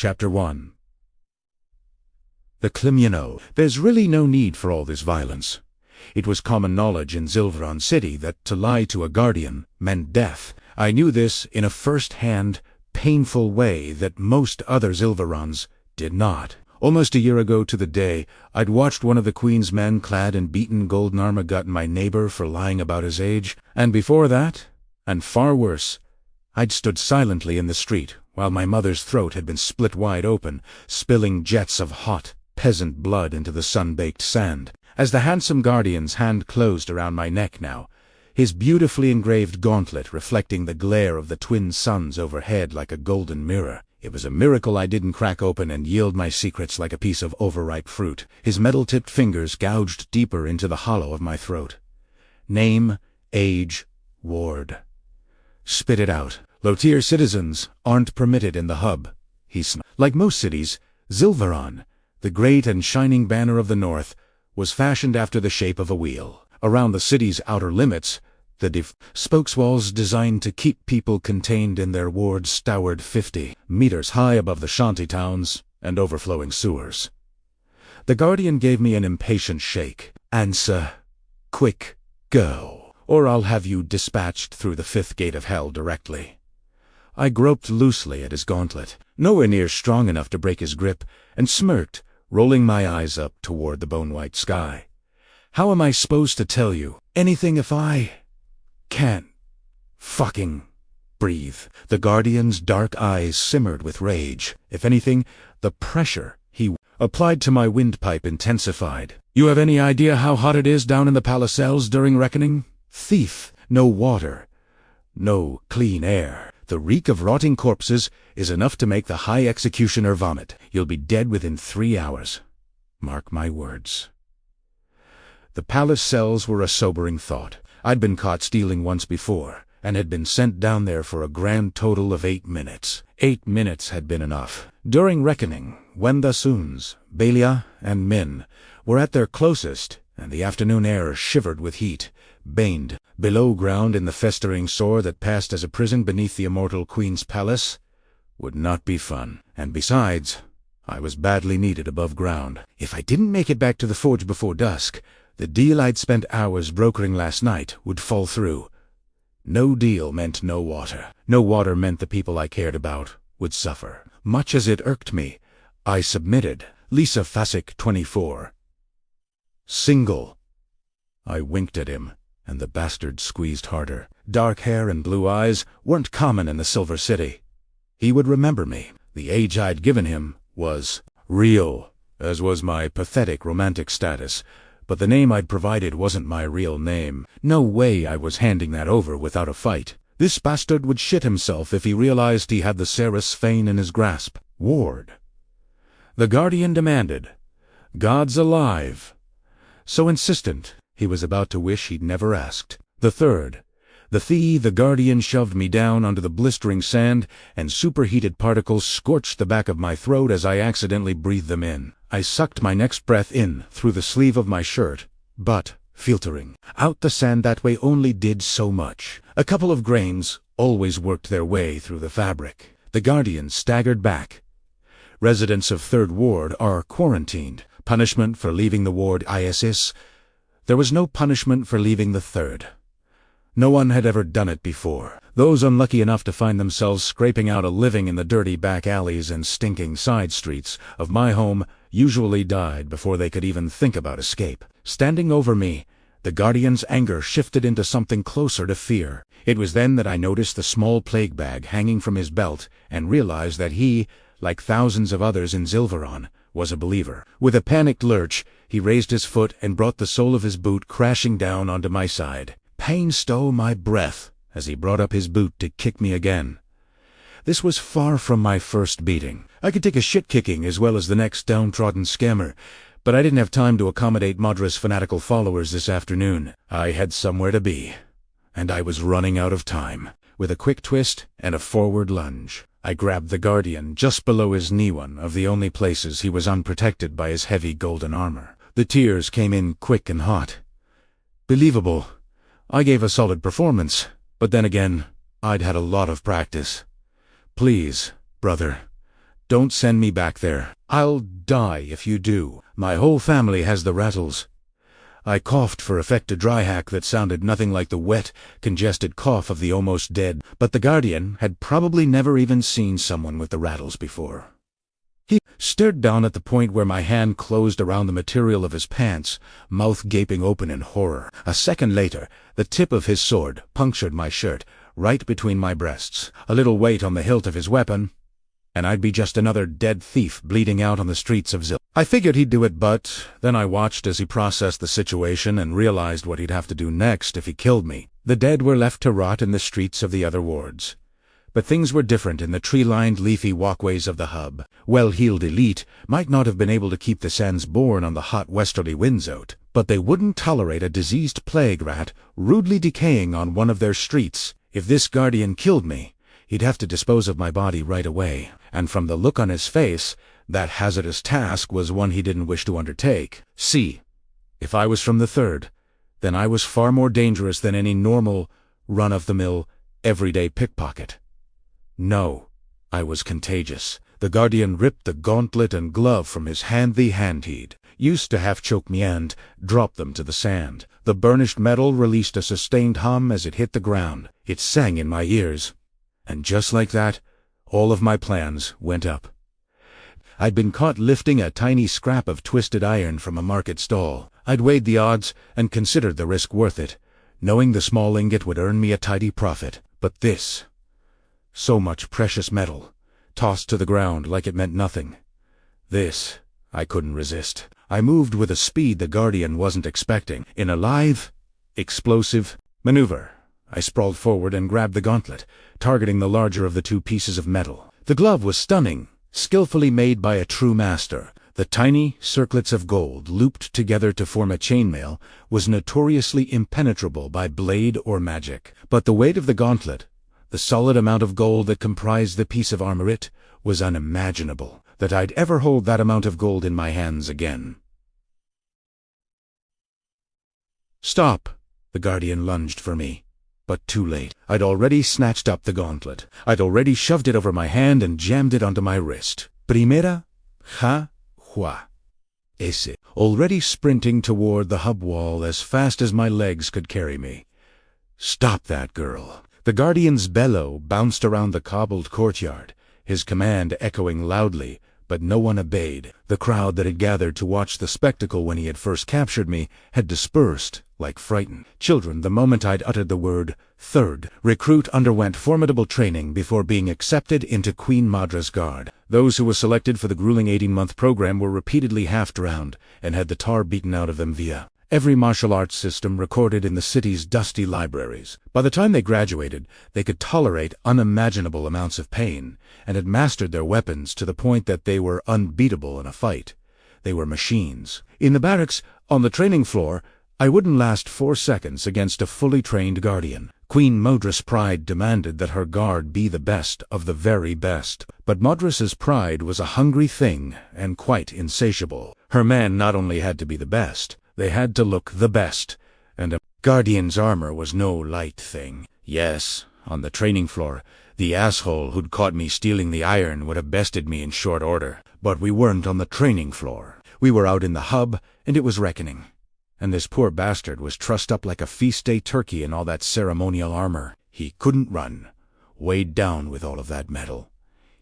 Chapter 1. The Climino. There's really no need for all this violence. It was common knowledge in Zilveron City that to lie to a guardian meant death. I knew this in a first-hand, painful way that most other Zilverons did not. Almost a year ago to the day, I'd watched one of the Queen's men clad in beaten golden armor gut my neighbor for lying about his age, and before that, and far worse, I'd stood silently in the street while my mother's throat had been split wide open, spilling jets of hot, peasant blood into the sun-baked sand. As the handsome guardian's hand closed around my neck now, his beautifully engraved gauntlet reflecting the glare of the twin suns overhead like a golden mirror. It was a miracle I didn't crack open and yield my secrets like a piece of overripe fruit. His metal-tipped fingers gouged deeper into the hollow of my throat. Name, age, ward. Spit it out. Low-tier citizens aren't permitted in the hub, he snapped. Like most cities, Zilveron, the great and shining banner of the north, was fashioned after the shape of a wheel. Around the city's outer limits, the spokeswalls designed to keep people contained in their wards towered 50 meters high above the shanty towns and overflowing sewers. The guardian gave me an impatient shake. Answer. Quick, go, or I'll have you dispatched through the 5th gate of hell directly. I groped loosely at his gauntlet, nowhere near strong enough to break his grip, and smirked, rolling my eyes up toward the bone-white sky. How am I supposed to tell you anything if I can't fucking breathe? The guardian's dark eyes simmered with rage. If anything, the pressure he applied to my windpipe intensified. You have any idea how hot it is down in the palace cells during reckoning? Thief, no water, no clean air. The reek of rotting corpses is enough to make the high executioner vomit. You'll be dead within 3 hours. Mark my words. The palace cells were a sobering thought. I'd been caught stealing once before, and had been sent down there for a grand total of 8 minutes. 8 minutes had been enough. During reckoning, when the Soons, Belia, and Min were at their closest, and the afternoon air shivered with heat, baned below ground in the festering sore that passed as a prison beneath the immortal Queen's palace, would not be fun. And besides, I was badly needed above ground. If I didn't make it back to the forge before dusk, the deal I'd spent hours brokering last night would fall through. No deal meant no water. No water meant the people I cared about would suffer. Much as it irked me, I submitted. Lisa Fasick, 24. Single. I winked at him, and the bastard squeezed harder. Dark hair and blue eyes weren't common in the Silver City. He would remember me. The age I'd given him was real, as was my pathetic romantic status, but the name I'd provided wasn't my real name. No way I was handing that over without a fight. This bastard would shit himself if he realized he had the Ceres Fane in his grasp. Ward. The guardian demanded. God's alive. So insistent, he was about to wish he'd never asked. The third. The guardian shoved me down onto the blistering sand, and superheated particles scorched the back of my throat as I accidentally breathed them in. I sucked my next breath in through the sleeve of my shirt, but, filtering out the sand that way only did so much. A couple of grains always worked their way through the fabric. The guardian staggered back. Residents of 3rd Ward are quarantined. Punishment for leaving the ward ISS. There was no punishment for leaving the 3rd. No one had ever done it before. Those unlucky enough to find themselves scraping out a living in the dirty back alleys and stinking side streets of my home usually died before they could even think about escape. Standing over me, the guardian's anger shifted into something closer to fear. It was then that I noticed the small plague bag hanging from his belt and realized that he, like thousands of others in Zilveron, was a believer. With a panicked lurch, he raised his foot and brought the sole of his boot crashing down onto my side. Pain stole my breath as he brought up his boot to kick me again. This was far from my first beating. I could take a shit-kicking as well as the next downtrodden scammer, but I didn't have time to accommodate Madra's fanatical followers this afternoon. I had somewhere to be, and I was running out of time. With a quick twist and a forward lunge, I grabbed the guardian just below his knee, one of the only places he was unprotected by his heavy golden armor. The tears came in quick and hot. Believable. I gave a solid performance, but then again, I'd had a lot of practice. Please, brother, Don't send me back there. I'll die if you do. My whole family has the rattles." I coughed for effect, a dry hack that sounded nothing like the wet, congested cough of the almost dead, but the guardian had probably never even seen someone with the rattles before. He stared down at the point where my hand closed around the material of his pants, mouth gaping open in horror. A second later, the tip of his sword punctured my shirt, right between my breasts. A little weight on the hilt of his weapon, and I'd be just another dead thief bleeding out on the streets of Zil. I figured he'd do it, but then I watched as he processed the situation and realized what he'd have to do next if he killed me. The dead were left to rot in the streets of the other wards. But things were different in the tree-lined, leafy walkways of the hub. Well-heeled elite might not have been able to keep the sands borne on the hot westerly winds out, but they wouldn't tolerate a diseased plague rat rudely decaying on one of their streets. If this guardian killed me, he'd have to dispose of my body right away, and from the look on his face, that hazardous task was one he didn't wish to undertake. See, if I was from the Third, then I was far more dangerous than any normal, run-of-the-mill, everyday pickpocket. No, I was contagious. The guardian ripped the gauntlet and glove from his hand. The hand he'd used to half-choke me and dropped them to the sand. The burnished metal released a sustained hum as it hit the ground. It sang in my ears. And just like that, all of my plans went up. I'd been caught lifting a tiny scrap of twisted iron from a market stall. I'd weighed the odds and considered the risk worth it, knowing the small ingot would earn me a tidy profit. But this, so much precious metal, tossed to the ground like it meant nothing. This, I couldn't resist. I moved with a speed the guardian wasn't expecting. In a lithe, explosive maneuver, I sprawled forward and grabbed the gauntlet, targeting the larger of the two pieces of metal. The glove was stunning, skillfully made by a true master. The tiny circlets of gold, looped together to form a chainmail, was notoriously impenetrable by blade or magic. But the weight of the gauntlet, the solid amount of gold that comprised the piece of armor, it was unimaginable that I'd ever hold that amount of gold in my hands again. "Stop!" The guardian lunged for me. But too late. I'd already snatched up the gauntlet. I'd already shoved it over my hand and jammed it onto my wrist. Primera, hua, ese. Already sprinting toward the hub wall as fast as my legs could carry me. "Stop that girl!" The guardian's bellow bounced around the cobbled courtyard, his command echoing loudly, but no one obeyed. The crowd that had gathered to watch the spectacle when he had first captured me had dispersed like frightened children the moment I'd uttered the word "Third." Recruit underwent formidable training before being accepted into Queen Madra's guard. Those who were selected for the grueling 18-month program were repeatedly half-drowned and had the tar beaten out of them via every martial arts system recorded in the city's dusty libraries. By the time they graduated, they could tolerate unimaginable amounts of pain, and had mastered their weapons to the point that they were unbeatable in a fight. They were machines. In the barracks, on the training floor, I wouldn't last 4 seconds against a fully trained guardian. Queen Madra's pride demanded that her guard be the best of the very best. But Madras's pride was a hungry thing, and quite insatiable. Her men not only had to be the best, they had to look the best, and a guardian's armor was no light thing. Yes, on the training floor, the asshole who'd caught me stealing the iron would have bested me in short order. But we weren't on the training floor. We were out in the hub, and it was reckoning. And this poor bastard was trussed up like a feast-day turkey in all that ceremonial armor. He couldn't run, weighed down with all of that metal.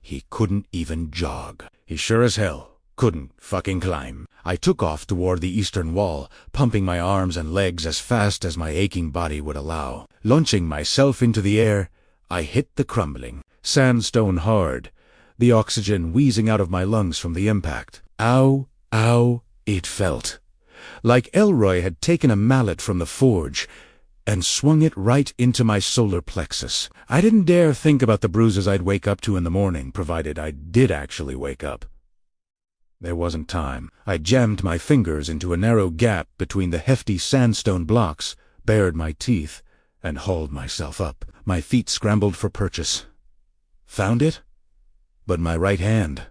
He couldn't even jog. He sure as hell couldn't fucking climb. I took off toward the eastern wall, pumping my arms and legs as fast as my aching body would allow. Launching myself into the air, I hit the crumbling sandstone hard, the oxygen wheezing out of my lungs from the impact. Ow, ow, it felt like Elroy had taken a mallet from the forge and swung it right into my solar plexus. I didn't dare think about the bruises I'd wake up to in the morning, provided I did actually wake up. There wasn't time. I jammed my fingers into a narrow gap between the hefty sandstone blocks, bared my teeth, and hauled myself up. My feet scrambled for purchase. Found it? But my right hand.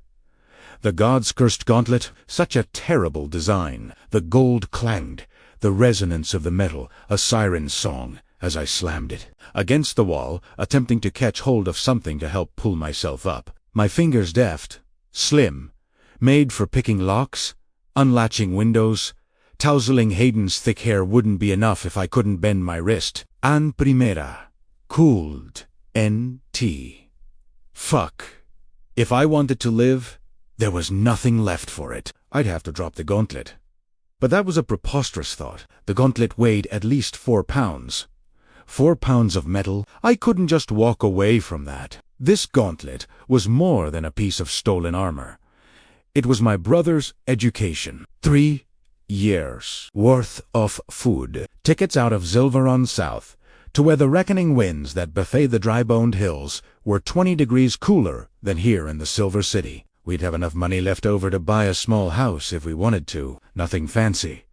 The god's cursed gauntlet, such a terrible design. The gold clanged, the resonance of the metal, a siren's song, as I slammed it against the wall, attempting to catch hold of something to help pull myself up. My fingers deft, slim, made for picking locks, unlatching windows. Tousling Hayden's thick hair wouldn't be enough if I couldn't bend my wrist. En primera. Cooled. N.T. Fuck. If I wanted to live, there was nothing left for it. I'd have to drop the gauntlet. But that was a preposterous thought. The gauntlet weighed at least 4 pounds. 4 pounds of metal. I couldn't just walk away from that. This gauntlet was more than a piece of stolen armor. It was my brother's education. 3 years worth of food. Tickets out of Zilveron South to where the reckoning winds that buffet the dry-boned hills were 20 degrees cooler than here in the Silver City. We'd have enough money left over to buy a small house if we wanted to. Nothing fancy.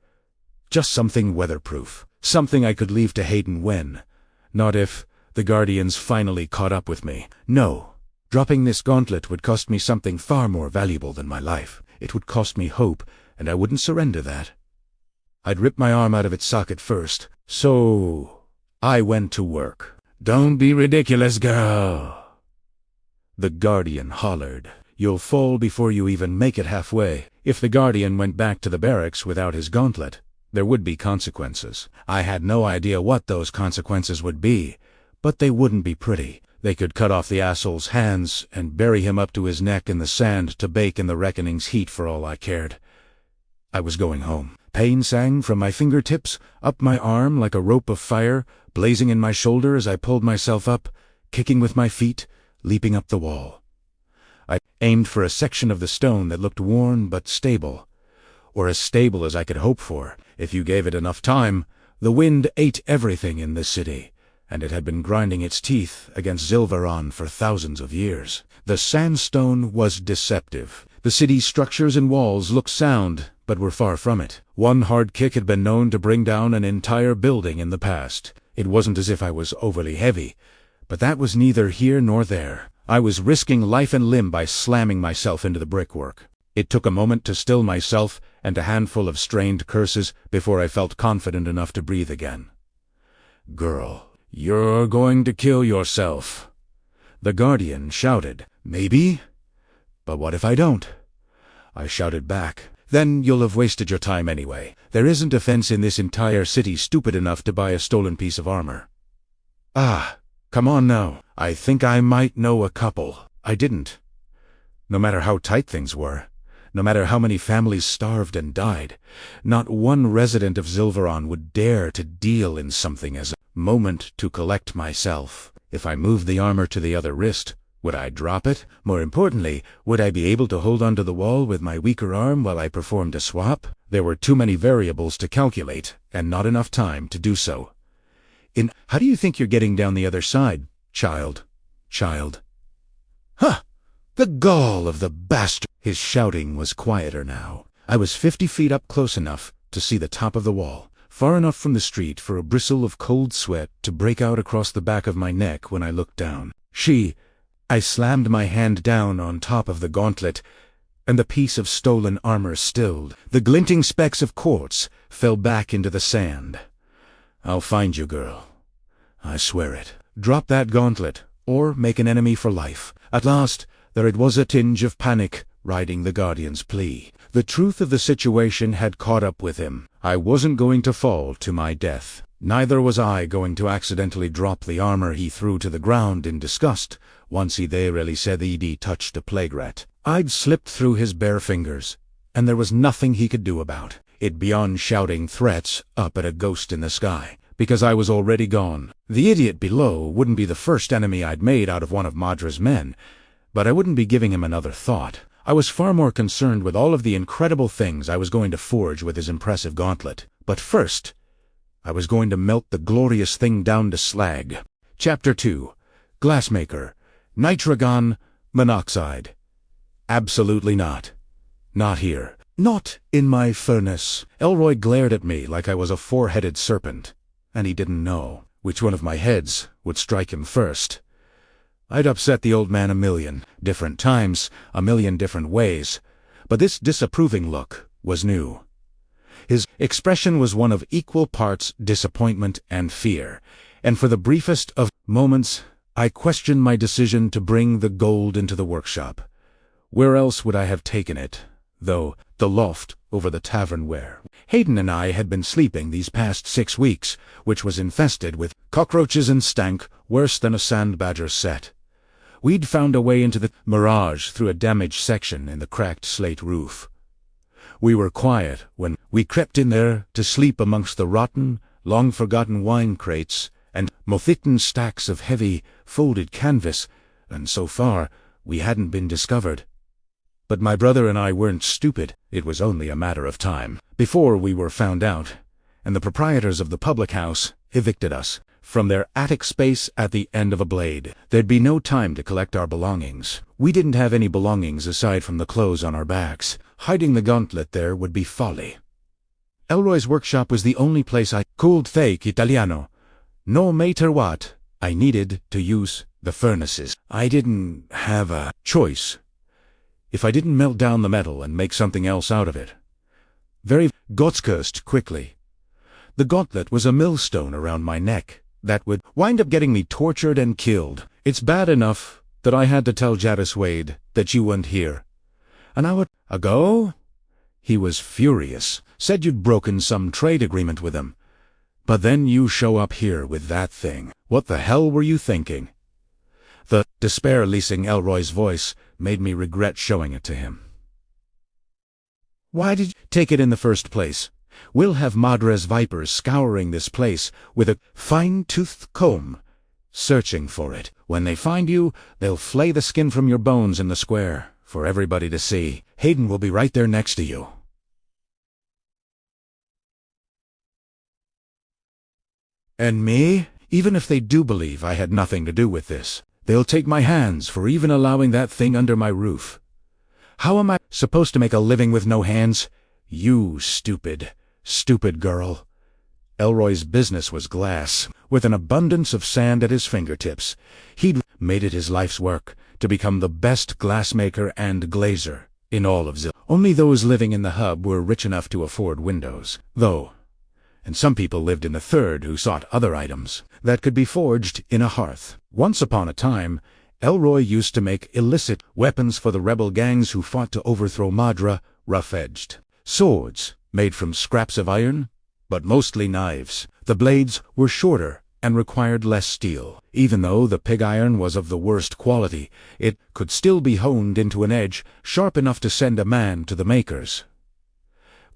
Just something weatherproof. Something I could leave to Hayden when. Not if the Guardians finally caught up with me. No. Dropping this gauntlet would cost me something far more valuable than my life. It would cost me hope, and I wouldn't surrender that. I'd rip my arm out of its socket first. So I went to work. "Don't be ridiculous, girl," the Guardian hollered. "You'll fall before you even make it halfway." If the Guardian went back to the barracks without his gauntlet, there would be consequences. I had no idea what those consequences would be, but they wouldn't be pretty. They could cut off the asshole's hands and bury him up to his neck in the sand to bake in the reckoning's heat for all I cared. I was going home. Pain sang from my fingertips, up my arm like a rope of fire, blazing in my shoulder as I pulled myself up, kicking with my feet, leaping up the wall. I aimed for a section of the stone that looked worn but stable, or as stable as I could hope for. If you gave it enough time, the wind ate everything in this city, and it had been grinding its teeth against Zilveron for thousands of years. The sandstone was deceptive. The city's structures and walls looked sound, but were far from it. One hard kick had been known to bring down an entire building in the past. It wasn't as if I was overly heavy, but that was neither here nor there. I was risking life and limb by slamming myself into the brickwork. It took a moment to still myself and a handful of strained curses before I felt confident enough to breathe again. "Girl, you're going to kill yourself," the Guardian shouted. "Maybe, but what if I don't?" I shouted back. "Then you'll have wasted your time anyway. There isn't a fence in this entire city stupid enough to buy a stolen piece of armor." "Ah, come on now. I think I might know a couple." I didn't. No matter how tight things were, no matter how many families starved and died, not one resident of Zilveron would dare to deal in something as a moment to collect myself. If I moved the armor to the other wrist, would I drop it? More importantly, would I be able to hold onto the wall with my weaker arm while I performed a swap? There were too many variables to calculate, and not enough time to do so. How do you think you're getting down the other side, child? Huh! The gall of the bastard! His shouting was quieter now. I was 50 feet up, close enough to see the top of the wall, far enough from the street for a bristle of cold sweat to break out across the back of my neck when I looked down. I slammed my hand down on top of the gauntlet, and the piece of stolen armor stilled. The glinting specks of quartz fell back into the sand. "I'll find you, girl. I swear it. Drop that gauntlet, or make an enemy for life." At last, there it was, a tinge of panic riding the Guardian's plea. The truth of the situation had caught up with him. I wasn't going to fall to my death. Neither was I going to accidentally drop the armor he threw to the ground in disgust once he really said he'd touched a plague rat. I'd slipped through his bare fingers, and there was nothing he could do about it beyond shouting threats up at a ghost in the sky, because I was already gone. The idiot below wouldn't be the first enemy I'd made out of one of Madra's men, but I wouldn't be giving him another thought. I was far more concerned with all of the incredible things I was going to forge with his impressive gauntlet. But first, I was going to melt the glorious thing down to slag. Chapter 2. Glassmaker. Nitrogen monoxide. Absolutely not. Not here. Not in my furnace. Elroy glared at me like I was a four-headed serpent, and he didn't know which one of my heads would strike him first. I'd upset the old man a million different times, a million different ways, but this disapproving look was new. His expression was one of equal parts disappointment and fear, and for the briefest of moments I questioned my decision to bring the gold into the workshop. Where else would I have taken it, though? The loft over the tavern where Hayden and I had been sleeping these past 6 weeks, which was infested with cockroaches and stank worse than a sand badger's set. We'd found a way into the mirage through a damaged section in the cracked slate roof. We were quiet when we crept in there to sleep amongst the rotten, long-forgotten wine crates and moth-eaten stacks of heavy, folded canvas, and so far we hadn't been discovered. But my brother and I weren't stupid. It was only a matter of time before we were found out, and the proprietors of the public house evicted us from their attic space at the end of a blade. There'd be no time to collect our belongings. We didn't have any belongings aside from the clothes on our backs. Hiding the gauntlet there would be folly. Elroy's workshop was the only place I could take Italiano. No matter what, I needed to use the furnaces. I didn't have a choice. If I didn't melt down the metal and make something else out of it. Very Gottscursed quickly. The gauntlet was a millstone around my neck that would wind up getting me tortured and killed. It's bad enough that I had to tell Jadis Wade that you weren't here. An hour ago? He was furious, said you'd broken some trade agreement with him. But then you show up here with that thing. What the hell were you thinking? The despair leasing Elroy's voice made me regret showing it to him. Why did you take it in the first place? We'll have Madre's vipers scouring this place with a fine-toothed comb, searching for it. When they find you, they'll flay the skin from your bones in the square for everybody to see. Hayden will be right there next to you. And me? Even if they do believe I had nothing to do with this, they'll take my hands for even allowing that thing under my roof. How am I supposed to make a living with no hands? You stupid girl. Elroy's business was glass, with an abundance of sand at his fingertips. He'd made it his life's work to become the best glassmaker and glazer in all of Zil. Only those living in the hub were rich enough to afford windows, though. And some people lived in the third who sought other items that could be forged in a hearth. Once upon a time, Elroy used to make illicit weapons for the rebel gangs who fought to overthrow Madra, rough-edged. Swords, made from scraps of iron, but mostly knives. The blades were shorter and required less steel. Even though the pig iron was of the worst quality, it could still be honed into an edge sharp enough to send a man to the makers.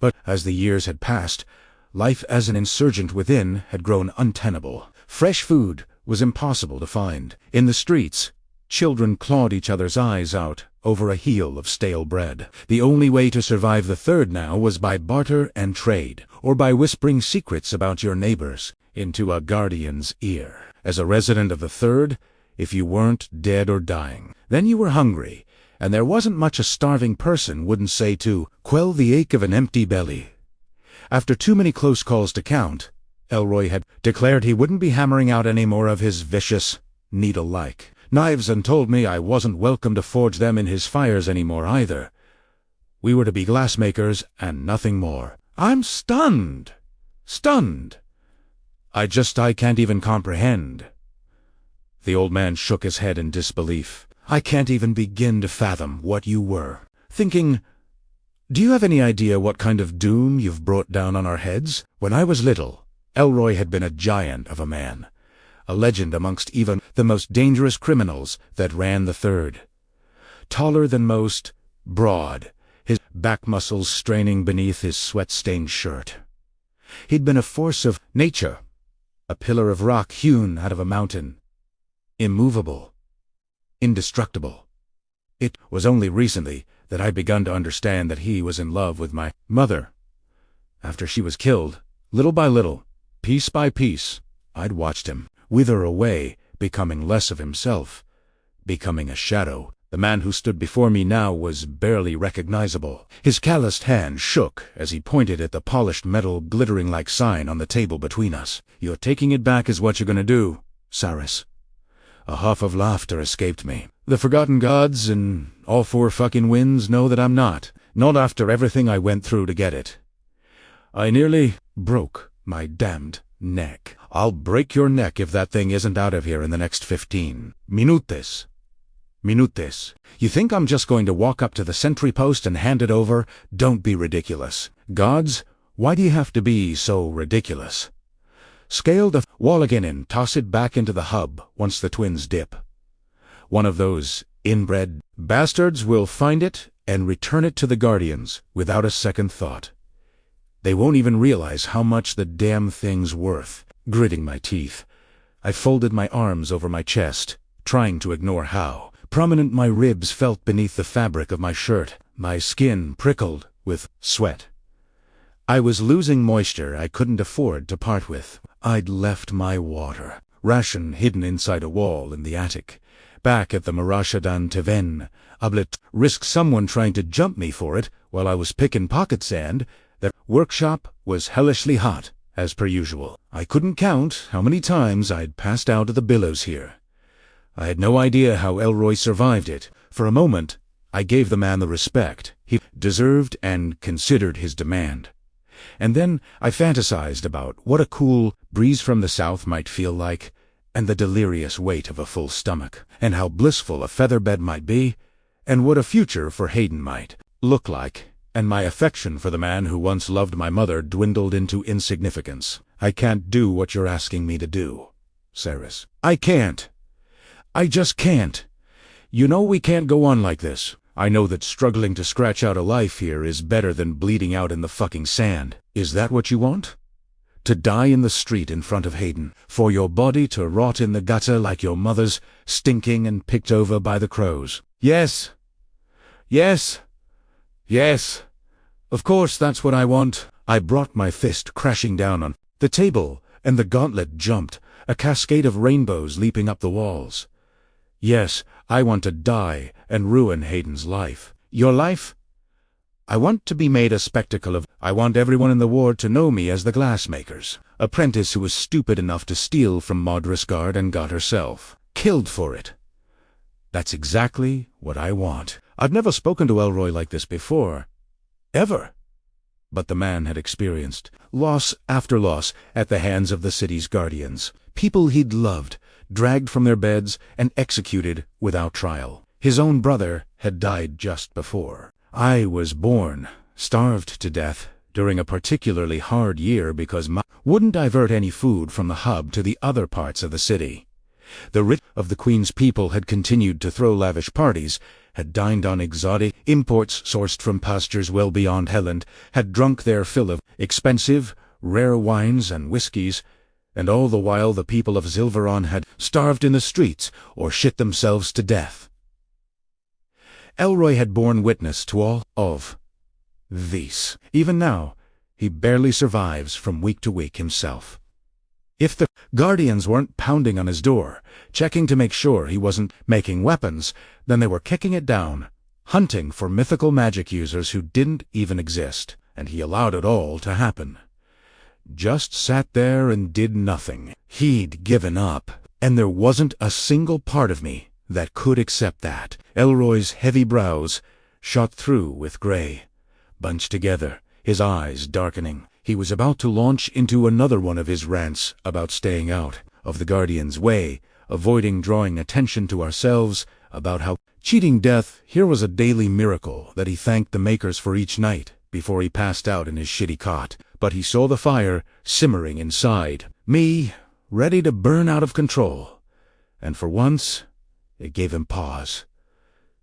But as the years had passed, life as an insurgent within had grown untenable. Fresh food was impossible to find. In the streets, children clawed each other's eyes out over a heel of stale bread. The only way to survive the third now was by barter and trade, or by whispering secrets about your neighbors into a guardian's ear. As a resident of the third, if you weren't dead or dying, then you were hungry, and there wasn't much a starving person wouldn't say to quell the ache of an empty belly. After too many close calls to count, Elroy had declared he wouldn't be hammering out any more of his vicious, needle-like knives and told me I wasn't welcome to forge them in his fires anymore either. We were to be glassmakers and nothing more. I'm stunned. I can't even comprehend. The old man shook his head in disbelief. I can't even begin to fathom what you were thinking. Do you have any idea what kind of doom you've brought down on our heads? When I was little, Elroy had been a giant of a man, a legend amongst even the most dangerous criminals that ran the third. Taller than most, broad, his back muscles straining beneath his sweat-stained shirt. He'd been a force of nature, a pillar of rock hewn out of a mountain, immovable, indestructible. It was only recently that I'd begun to understand that he was in love with my mother. After she was killed, little by little, piece by piece, I'd watched him wither away, becoming less of himself, becoming a shadow. The man who stood before me now was barely recognizable. His calloused hand shook as he pointed at the polished metal glittering like sign on the table between us. You're taking it back is what you're gonna do, Saris. A huff of laughter escaped me. The forgotten gods and all four fucking winds know that I'm not after everything I went through to get it. I nearly broke my damned neck. I'll break your neck if that thing isn't out of here in the next 15 minutes. minutes. You think I'm just going to walk up to the sentry post and hand it over? Don't be ridiculous. Gods, why do you have to be so ridiculous? Scale the wall again and toss it back into the hub once the twins dip. One of those inbred bastards will find it and return it to the Guardians without a second thought. They won't even realize how much the damn thing's worth. Gritting my teeth, I folded my arms over my chest, trying to ignore how prominent my ribs felt beneath the fabric of my shirt. My skin prickled with sweat. I was losing moisture I couldn't afford to part with. I'd left my water ration hidden inside a wall in the attic. Back at the Marashadan Taven, Ablet risked someone trying to jump me for it while I was picking pocket sand. The workshop was hellishly hot, as per usual. I couldn't count how many times I'd passed out of the billows here. I had no idea how Elroy survived it. For a moment, I gave the man the respect he deserved and considered his demand. And then I fantasized about what a cool breeze from the south might feel like, and the delirious weight of a full stomach, and how blissful a feather bed might be, and what a future for Hayden might look like, and my affection for the man who once loved my mother dwindled into insignificance. I can't do what you're asking me to do, Saris. I can't. I just can't. You know we can't go on like this. I know that struggling to scratch out a life here is better than bleeding out in the fucking sand. Is that what you want? To die in the street in front of Hayden, for your body to rot in the gutter like your mother's, stinking and picked over by the crows? Yes. Yes. Yes. Of course that's what I want. I brought my fist crashing down on the table, and the gauntlet jumped, a cascade of rainbows leaping up the walls. Yes, I want to die and ruin Hayden's life. Your life? I want to be made a spectacle of. I want everyone in the ward to know me as the glassmaker's apprentice who was stupid enough to steal from Maudrisgard and got herself killed for it. That's exactly what I want. I've never spoken to Elroy like this before. Ever. But the man had experienced loss after loss at the hands of the city's guardians. People he'd loved, dragged from their beds and executed without trial. His own brother had died just before. I was born, starved to death, during a particularly hard year because Ma wouldn't divert any food from the hub to the other parts of the city. The rich of the Queen's people had continued to throw lavish parties, had dined on exotic imports sourced from pastures well beyond Helland, had drunk their fill of expensive, rare wines and whiskies, and all the while the people of Zilveron had starved in the streets or shit themselves to death. Elroy had borne witness to all of these. Even now, he barely survives from week to week himself. If the Guardians weren't pounding on his door, checking to make sure he wasn't making weapons, then they were kicking it down, hunting for mythical magic users who didn't even exist, and he allowed it all to happen. Just sat there and did nothing. He'd given up, and there wasn't a single part of me that could accept that. Elroy's heavy brows shot through with gray, bunched together, his eyes darkening. He was about to launch into another one of his rants about staying out of the Guardian's way, avoiding drawing attention to ourselves, about how cheating death here was a daily miracle that he thanked the makers for each night before he passed out in his shitty cot. But he saw the fire simmering inside me, ready to burn out of control. And for once, it gave him pause.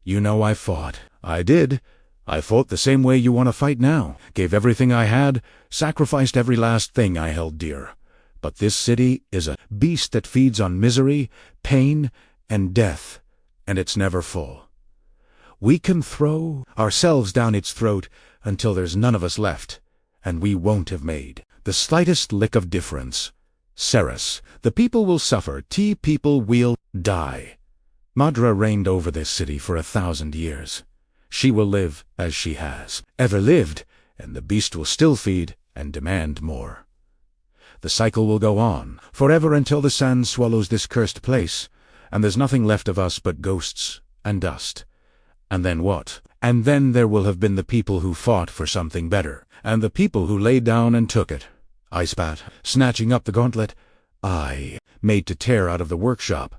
You know I fought. I did. I fought the same way you want to fight now. Gave everything I had, sacrificed every last thing I held dear. But this city is a beast that feeds on misery, pain, and death, and it's never full. We can throw ourselves down its throat until there's none of us left, and we won't have made the slightest lick of difference. Saris, the people will suffer, people will die. Madra reigned over this city for 1,000 years. She will live as she has ever lived, and the beast will still feed and demand more. The cycle will go on, forever until the sand swallows this cursed place, and there's nothing left of us but ghosts and dust. And then what? And then there will have been the people who fought for something better, and the people who laid down and took it. I spat, snatching up the gauntlet I made to tear out of the workshop.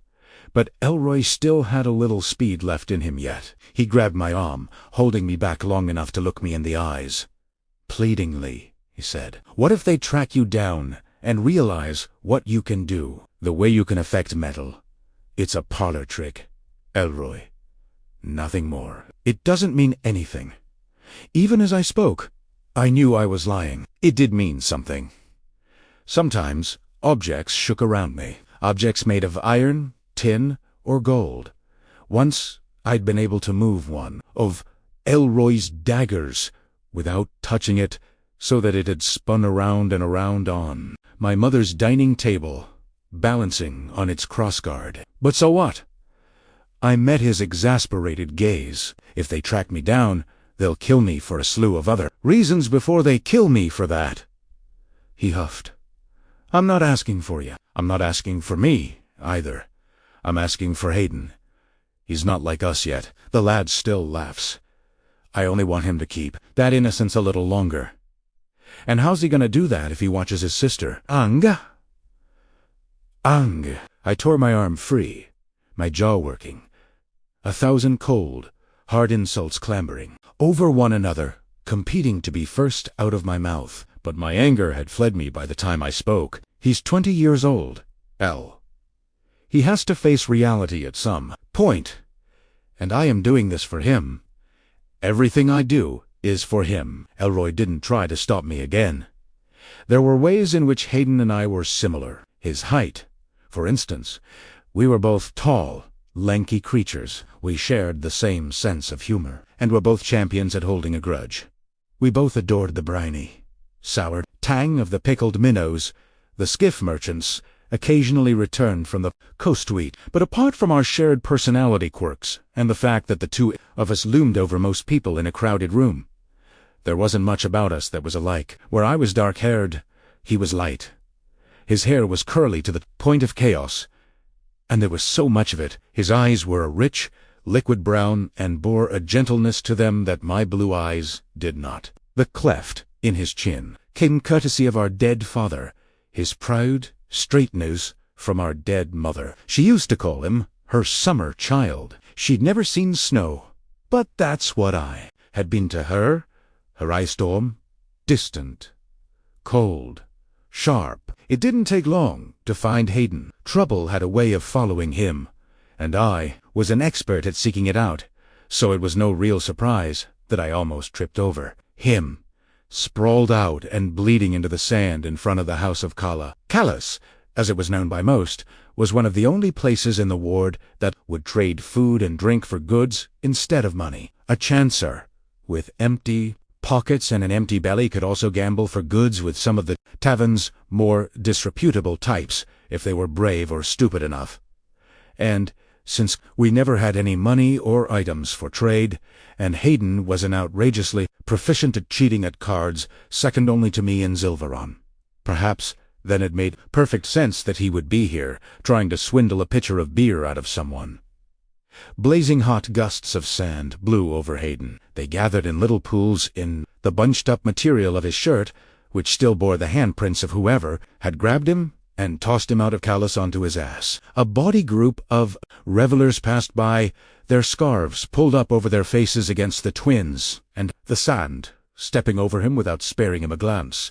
But Elroy still had a little speed left in him yet. He grabbed my arm, holding me back long enough to look me in the eyes. Pleadingly, he said, "What if they track you down and realize what you can do, the way you can affect metal? It's a parlor trick, Elroy. Nothing more. It doesn't mean anything." Even as I spoke, I knew I was lying. It did mean something. Sometimes objects shook around me. Objects made of iron, tin, or gold. Once I'd been able to move one of Elroy's daggers without touching it, so that it had spun around and around on my mother's dining table, balancing on its crossguard. But so what? I met his exasperated gaze. If they track me down, they'll kill me for a slew of other reasons before they kill me for that. He huffed. "I'm not asking for you. I'm not asking for me, either. I'm asking for Hayden. He's not like us yet. The lad still laughs. I only want him to keep that innocence a little longer. And how's he going to do that if he watches his sister? Ang? Ang." I tore my arm free, my jaw working. 1,000 cold, hard insults clambering over one another, competing to be first out of my mouth. But my anger had fled me by the time I spoke. "He's 20 years old, El. He has to face reality at some point. And I am doing this for him. Everything I do is for him." Elroy didn't try to stop me again. There were ways in which Hayden and I were similar. His height, for instance. We were both tall, lanky creatures. We shared the same sense of humor, and were both champions at holding a grudge. We both adored the briny, sour tang of the pickled minnows the skiff merchants occasionally returned from the coast wheat. But apart from our shared personality quirks, and the fact that the two of us loomed over most people in a crowded room, there wasn't much about us that was alike. Where I was dark-haired, he was light. His hair was curly to the point of chaos, and there was so much of it. His eyes were a rich, liquid brown, and bore a gentleness to them that my blue eyes did not. The cleft in his chin came courtesy of our dead father, his proud, straight nose from our dead mother. She used to call him her summer child. She'd never seen snow, but that's what I had been to her. Her ice storm, distant, cold, sharp. It didn't take long to find Hayden. Trouble had a way of following him, and I was an expert at seeking it out, so it was no real surprise that I almost tripped over him, sprawled out and bleeding into the sand in front of the house of Kala. Kalas, as it was known by most, was one of the only places in the ward that would trade food and drink for goods instead of money. A chancer with empty pockets and an empty belly could also gamble for goods with some of the tavern's more disreputable types, if they were brave or stupid enough. And since we never had any money or items for trade, and Hayden was an outrageously proficient at cheating at cards, second only to me in Zilveron, perhaps then it made perfect sense that he would be here, trying to swindle a pitcher of beer out of someone. Blazing hot gusts of sand blew over Hayden. They gathered in little pools in the bunched-up material of his shirt, which still bore the handprints of whoever had grabbed him and tossed him out of Callus onto his ass. A bawdy group of revelers passed by, their scarves pulled up over their faces against the twins, and the sand, stepping over him without sparing him a glance.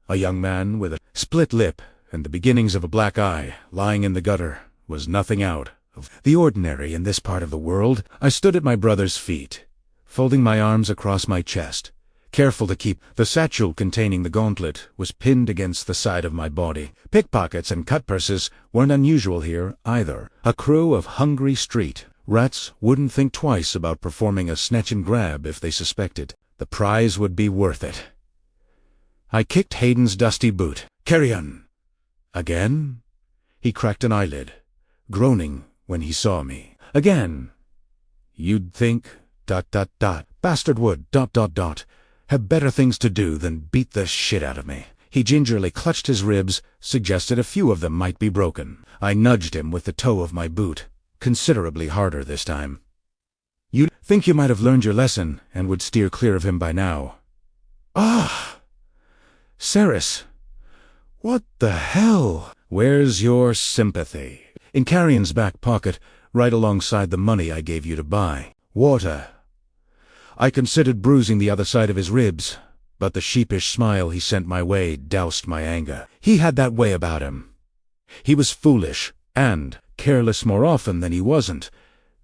A young man with a split lip and the beginnings of a black eye lying in the gutter was nothing out of the ordinary in this part of the world. I stood at my brother's feet, folding my arms across my chest, careful to keep the satchel containing the gauntlet was pinned against the side of my body. Pickpockets and cut-purses weren't unusual here, either. A crew of hungry street rats wouldn't think twice about performing a snatch and grab if they suspected the prize would be worth it. I kicked Hayden's dusty boot. "Carry on." "Again?" He cracked an eyelid, groaning when he saw me. "Again. You'd think... ... Bastard would... ... have better things to do than beat the shit out of me." He gingerly clutched his ribs, suggested a few of them might be broken. I nudged him with the toe of my boot, considerably harder this time. "You'd think you might have learned your lesson and would steer clear of him by now." "Ah! Ceres! What the hell?" "Where's your sympathy?" in Carrion's back pocket, right alongside the money I gave you to buy water. I considered bruising the other side of his ribs, but the sheepish smile he sent my way doused my anger. He had that way about him. He was foolish and careless more often than he wasn't,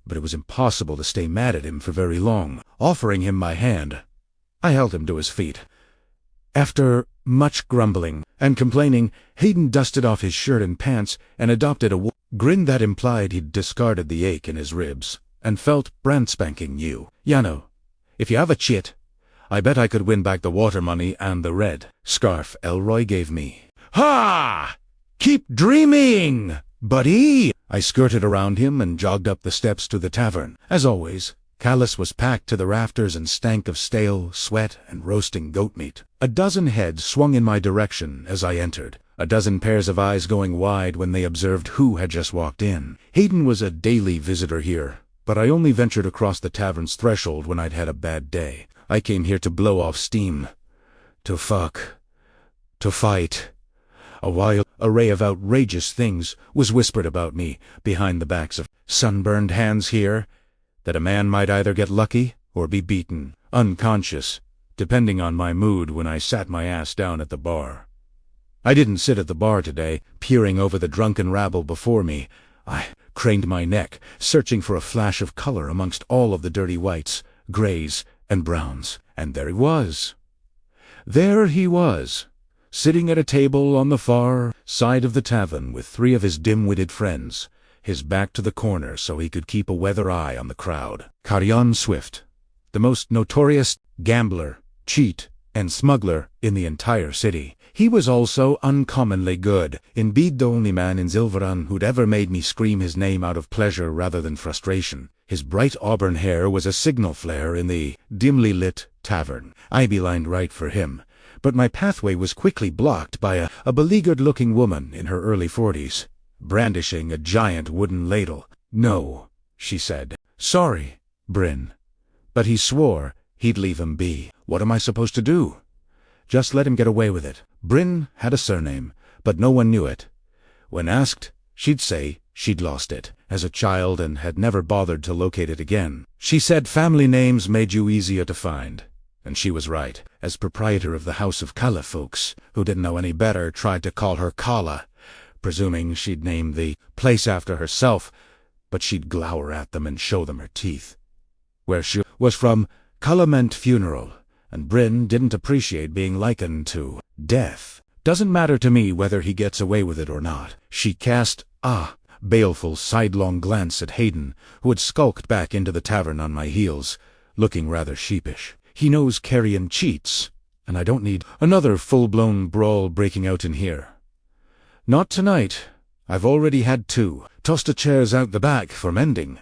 but it was impossible to stay mad at him for very long. Offering him my hand, I held him to his feet. After much grumbling and complaining, Hayden dusted off his shirt and pants and adopted a grin that implied he'd discarded the ache in his ribs and felt brand spanking new. Yano, if you have a chit, I bet I could win back the water money and the red scarf Elroy gave me. Ha! Keep dreaming, buddy! I skirted around him and jogged up the steps to the tavern. As always, Callus was packed to the rafters and stank of stale sweat and roasting goat meat. A dozen heads swung in my direction as I entered, a dozen pairs of eyes going wide when they observed who had just walked in. Hayden was a daily visitor here, but I only ventured across the tavern's threshold when I'd had a bad day. I came here to blow off steam, to fuck, to fight. A wild array of outrageous things was whispered about me behind the backs of sunburned hands here, that a man might either get lucky or be beaten, unconscious, depending on my mood when I sat my ass down at the bar. I didn't sit at the bar today, peering over the drunken rabble before me. I craned my neck, searching for a flash of color amongst all of the dirty whites, grays, and browns. And there he was. There he was, sitting at a table on the far side of the tavern with three of his dim-witted friends, his back to the corner so he could keep a weather eye on the crowd. Carrion Swift, the most notorious gambler, cheat, and smuggler in the entire city. He was also uncommonly good, indeed the only man in Zilveran who'd ever made me scream his name out of pleasure rather than frustration. His bright auburn hair was a signal flare in the dimly lit tavern. I beelined right for him, but my pathway was quickly blocked by a beleaguered-looking woman in her early 40s, brandishing a giant wooden ladle. "No," she said. "Sorry, Bryn." But he swore he'd leave him be. What am I supposed to do? Just let him get away with it. Bryn had a surname, but no one knew it. When asked, she'd say she'd lost it as a child and had never bothered to locate it again. She said family names made you easier to find. And she was right. As proprietor of the House of Kala folks, who didn't know any better, tried to call her Kala, presuming she'd named the place after herself, but she'd glower at them and show them her teeth. Where she was from, Kala meant funeral, and Bryn didn't appreciate being likened to death. Doesn't matter to me whether he gets away with it or not. She cast a baleful sidelong glance at Hayden, who had skulked back into the tavern on my heels, looking rather sheepish. He knows Carrion cheats, and I don't need another full-blown brawl breaking out in here. Not tonight. I've already had two. Tossed the chairs out the back for mending.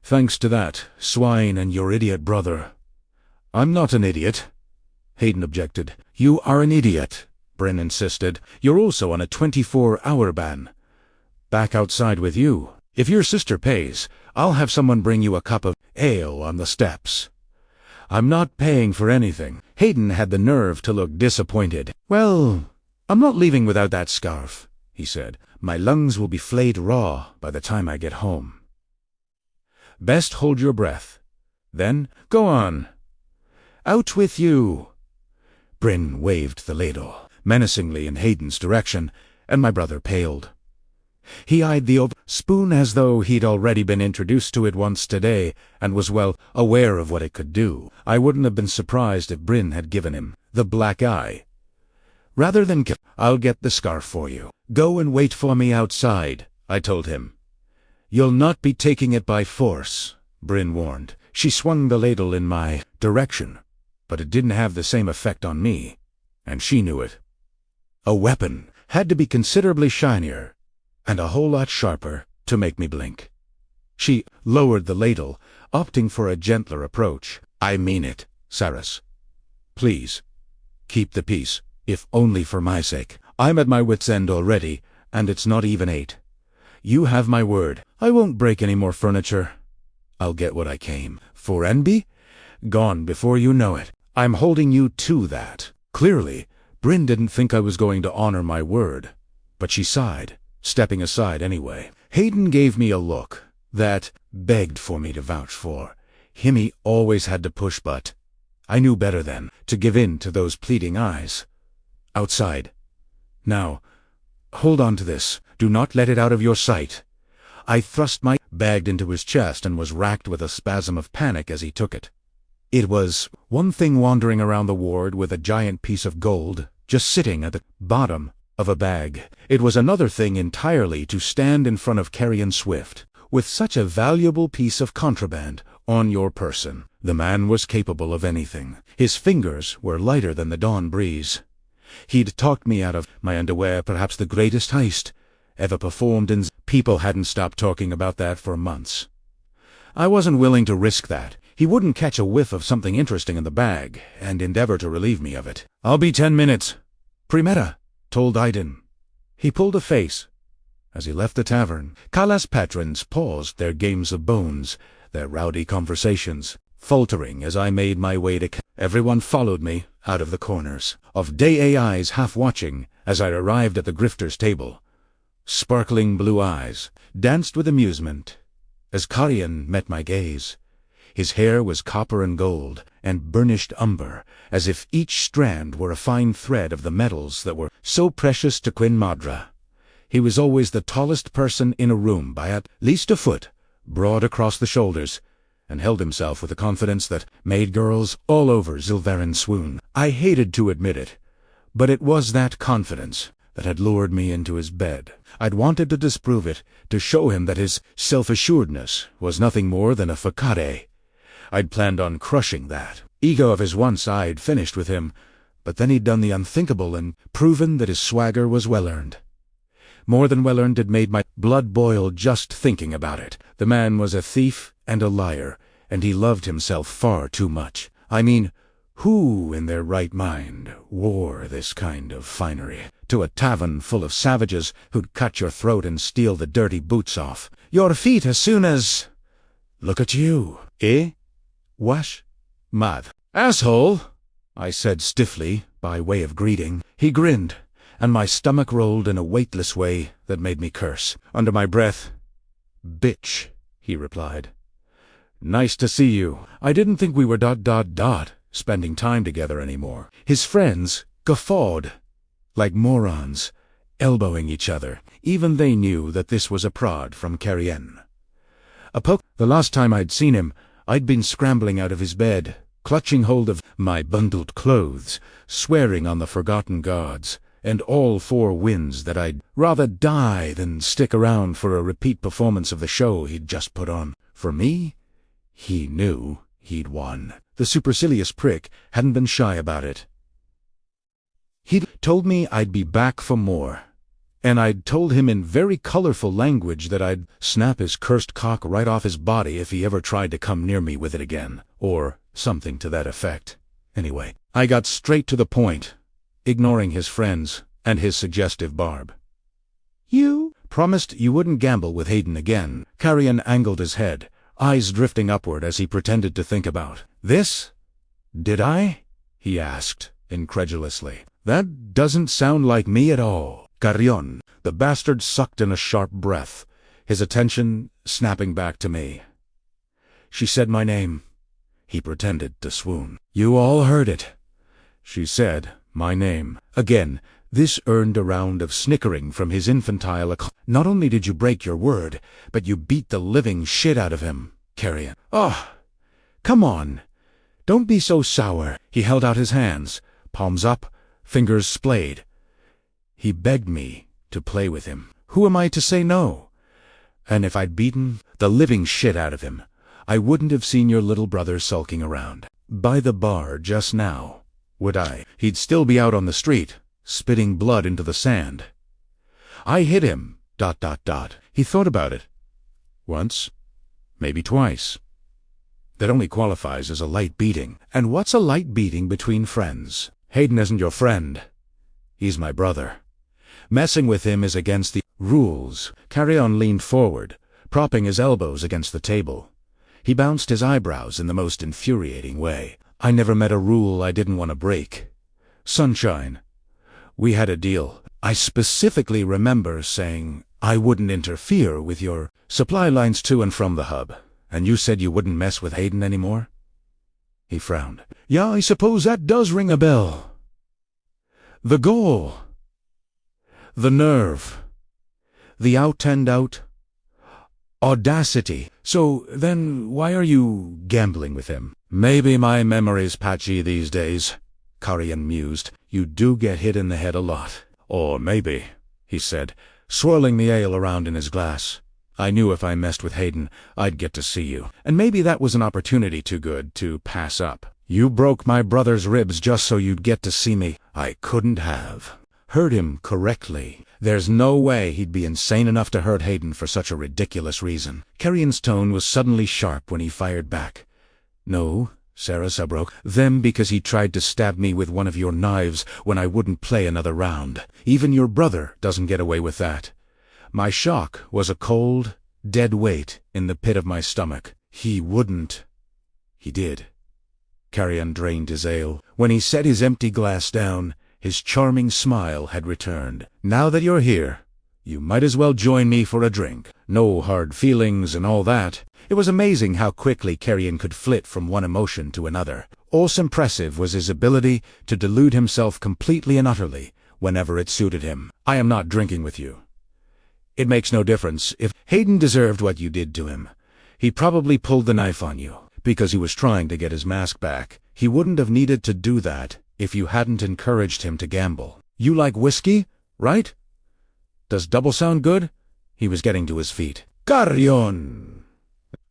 Thanks to that swine and your idiot brother. I'm not an idiot, Hayden objected. You are an idiot, Bryn insisted. You're also on a 24-hour ban. Back outside with you. If your sister pays, I'll have someone bring you a cup of ale on the steps. I'm not paying for anything. Hayden had the nerve to look disappointed. Well, I'm not leaving without that scarf, he said. My lungs will be flayed raw by the time I get home. Best hold your breath. Then, go on. Out with you. Bryn waved the ladle menacingly in Hayden's direction, and my brother paled. He eyed the spoon as though he'd already been introduced to it once today and was well aware of what it could do. I wouldn't have been surprised if Bryn had given him the black eye. Rather than I'll get the scarf for you. Go and wait for me outside, I told him. You'll not be taking it by force, Bryn warned. She swung the ladle in my direction, but it didn't have the same effect on me, and she knew it. A weapon had to be considerably shinier and a whole lot sharper to make me blink. She lowered the ladle, opting for a gentler approach. I mean it, Saras. Please, keep the peace, if only for my sake. I'm at my wit's end already, and it's not even 8. You have my word. I won't break any more furniture. I'll get what I came for and be gone before you know it. I'm holding you to that. Clearly, Bryn didn't think I was going to honor my word, but she sighed, stepping aside anyway. Hayden gave me a look that begged for me to vouch for. Him he always had to push, but I knew better than to give in to those pleading eyes. Outside. Now, hold on to this. Do not let it out of your sight. I thrust my bag into his chest and was racked with a spasm of panic as he took it. It was one thing wandering around the ward with a giant piece of gold just sitting at the bottom of a bag. It was another thing entirely to stand in front of Carrion Swift with such a valuable piece of contraband on your person. The man was capable of anything. His fingers were lighter than the dawn breeze. He'd talked me out of my underwear, perhaps the greatest heist ever performed, and people hadn't stopped talking about that for months. I wasn't willing to risk that. He wouldn't catch a whiff of something interesting in the bag and endeavor to relieve me of it. "I'll be 10 minutes. Primera," told Aiden. He pulled a face. As he left the tavern, Kala's patrons paused their games of bones, their rowdy conversations, faltering as I made my way to Everyone followed me out of the corners of day eyes, half watching as I arrived at the grifter's table. Sparkling blue eyes danced with amusement as Carrion met my gaze. His hair was copper and gold and burnished umber, as if each strand were a fine thread of the metals that were so precious to Queen Madra. He was always the tallest person in a room by at least a foot, broad across the shoulders, and held himself with a confidence that made girls all over Zilverin swoon. I hated to admit it, but it was that confidence that had lured me into his bed. I'd wanted to disprove it, to show him that his self-assuredness was nothing more than a facade. I'd planned on crushing that ego of his once I'd finished with him, but then he'd done the unthinkable and proven that his swagger was well-earned. More than well-earned, it made my blood boil just thinking about it. The man was a thief and a liar, and he loved himself far too much. I mean, who in their right mind wore this kind of finery to a tavern full of savages who'd cut your throat and steal the dirty boots off your feet as soon as... Look at you, eh? Wash? Mad. Asshole, I said stiffly, by way of greeting. He grinned, and my stomach rolled in a weightless way that made me curse. Under my breath, "Bitch," he replied. "Nice to see you. I didn't think we were ... spending time together anymore." His friends guffawed like morons, elbowing each other. Even they knew that this was a prod from Carrion. The last time I'd seen him, I'd been scrambling out of his bed, clutching hold of my bundled clothes, swearing on the forgotten gods and all four winds that I'd rather die than stick around for a repeat performance of the show he'd just put on. For me, he knew he'd won. The supercilious prick hadn't been shy about it. He'd told me I'd be back for more, and I'd told him in very colorful language that I'd snap his cursed cock right off his body if he ever tried to come near me with it again, or something to that effect. Anyway, I got straight to the point, ignoring his friends and his suggestive barb. "You promised you wouldn't gamble with Hayden again." Carrion angled his head, eyes drifting upward as he pretended to think about this. "Did I?" he asked, incredulously. "That doesn't sound like me at all." Carrion, the bastard, sucked in a sharp breath, his attention snapping back to me. "She said my name." He pretended to swoon. "You all heard it. She said my name." Again, this earned a round of snickering from his infantile "Not only did you break your word, but you beat the living shit out of him, Carrion." "Oh, come on. Don't be so sour." He held out his hands, palms up, fingers splayed. He begged me to play with him. Who am I to say no? And if I'd beaten the living shit out of him, I wouldn't have seen your little brother sulking around by the bar just now, would I? He'd still be out on the street, spitting blood into the sand. I hit him, ... He thought about it. Once, maybe twice. That only qualifies as a light beating. And what's a light beating between friends? Hayden isn't your friend. He's my brother. Messing with him is against the rules. Carrion leaned forward, propping his elbows against the table. He bounced his eyebrows in the most infuriating way. I never met a rule I didn't want to break. Sunshine. We had a deal. I specifically remember saying I wouldn't interfere with your supply lines to and from the hub, and you said you wouldn't mess with Hayden anymore? He frowned. Yeah, I suppose that does ring a bell. The goal. The nerve. The out-and-out audacity. So then why are you gambling with him? Maybe my memory's patchy these days, Karian mused. You do get hit in the head a lot. Or maybe, he said, swirling the ale around in his glass, I knew if I messed with Hayden, I'd get to see you. And maybe that was an opportunity too good to pass up. You broke my brother's ribs just so you'd get to see me. I couldn't have heard him correctly. There's no way he'd be insane enough to hurt Hayden for such a ridiculous reason. Karian's tone was suddenly sharp when he fired back. No, Sarah Subroke, them because he tried to stab me with one of your knives when I wouldn't play another round. Even your brother doesn't get away with that. My shock was a cold, dead weight in the pit of my stomach. He wouldn't. He did. Karian drained his ale. When he set his empty glass down, his charming smile had returned. Now that you're here, you might as well join me for a drink. No hard feelings and all that. It was amazing how quickly Karian could flit from one emotion to another. Also impressive was his ability to delude himself completely and utterly whenever it suited him. I am not drinking with you. It makes no difference. If Hayden deserved what you did to him, he probably pulled the knife on you because he was trying to get his mask back. He wouldn't have needed to do that if you hadn't encouraged him to gamble. You like whiskey, right? Does double sound good? He was getting to his feet. Carrion!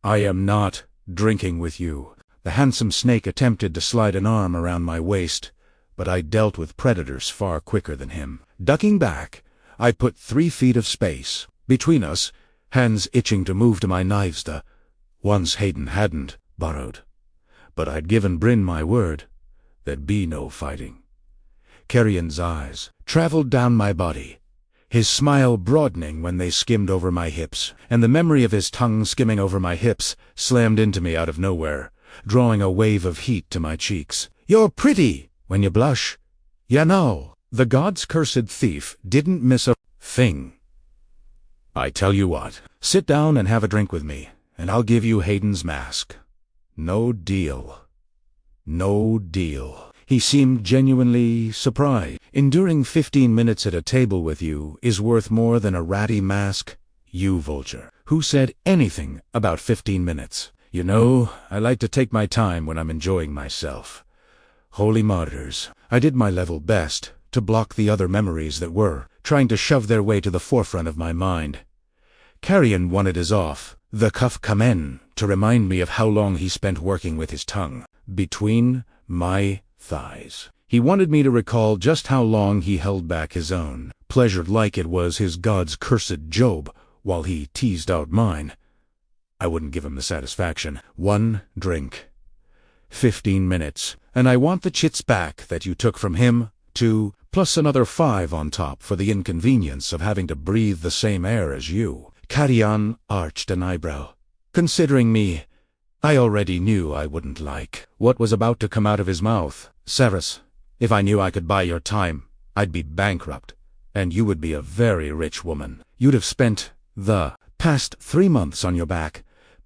I am not drinking with you. The handsome snake attempted to slide an arm around my waist, but I dealt with predators far quicker than him. Ducking back, I put 3 feet of space between us, hands itching to move to my knives, the ones Hayden hadn't borrowed. But I'd given Bryn my word. There'd be no fighting. Karian's eyes traveled down my body, his smile broadening when they skimmed over my hips, and the memory of his tongue skimming over my hips slammed into me out of nowhere, drawing a wave of heat to my cheeks. You're pretty when you blush. You know. The god's cursed thief didn't miss a thing. I tell you what, sit down and have a drink with me, and I'll give you Hayden's mask. No deal. No deal. He seemed genuinely surprised. Enduring 15 minutes at a table with you is worth more than a ratty mask, you vulture. Who said anything about 15 minutes? You know, I like to take my time when I'm enjoying myself. Holy martyrs, I did my level best to block the other memories that were trying to shove their way to the forefront of my mind. Karian wanted his off, the cuff kamen, to remind me of how long he spent working with his tongue between my thighs. He wanted me to recall just how long he held back his own, pleasured like it was his god's cursed Job, while he teased out mine. I wouldn't give him the satisfaction. 1 drink. 15 minutes, and I want the chits back that you took from him, 2, plus another 5 on top for the inconvenience of having to breathe the same air as you. Karian arched an eyebrow. Considering me, I already knew I wouldn't like what was about to come out of his mouth. Severus, if I knew I could buy your time, I'd be bankrupt, and you would be a very rich woman. You'd have spent the past 3 months on your back,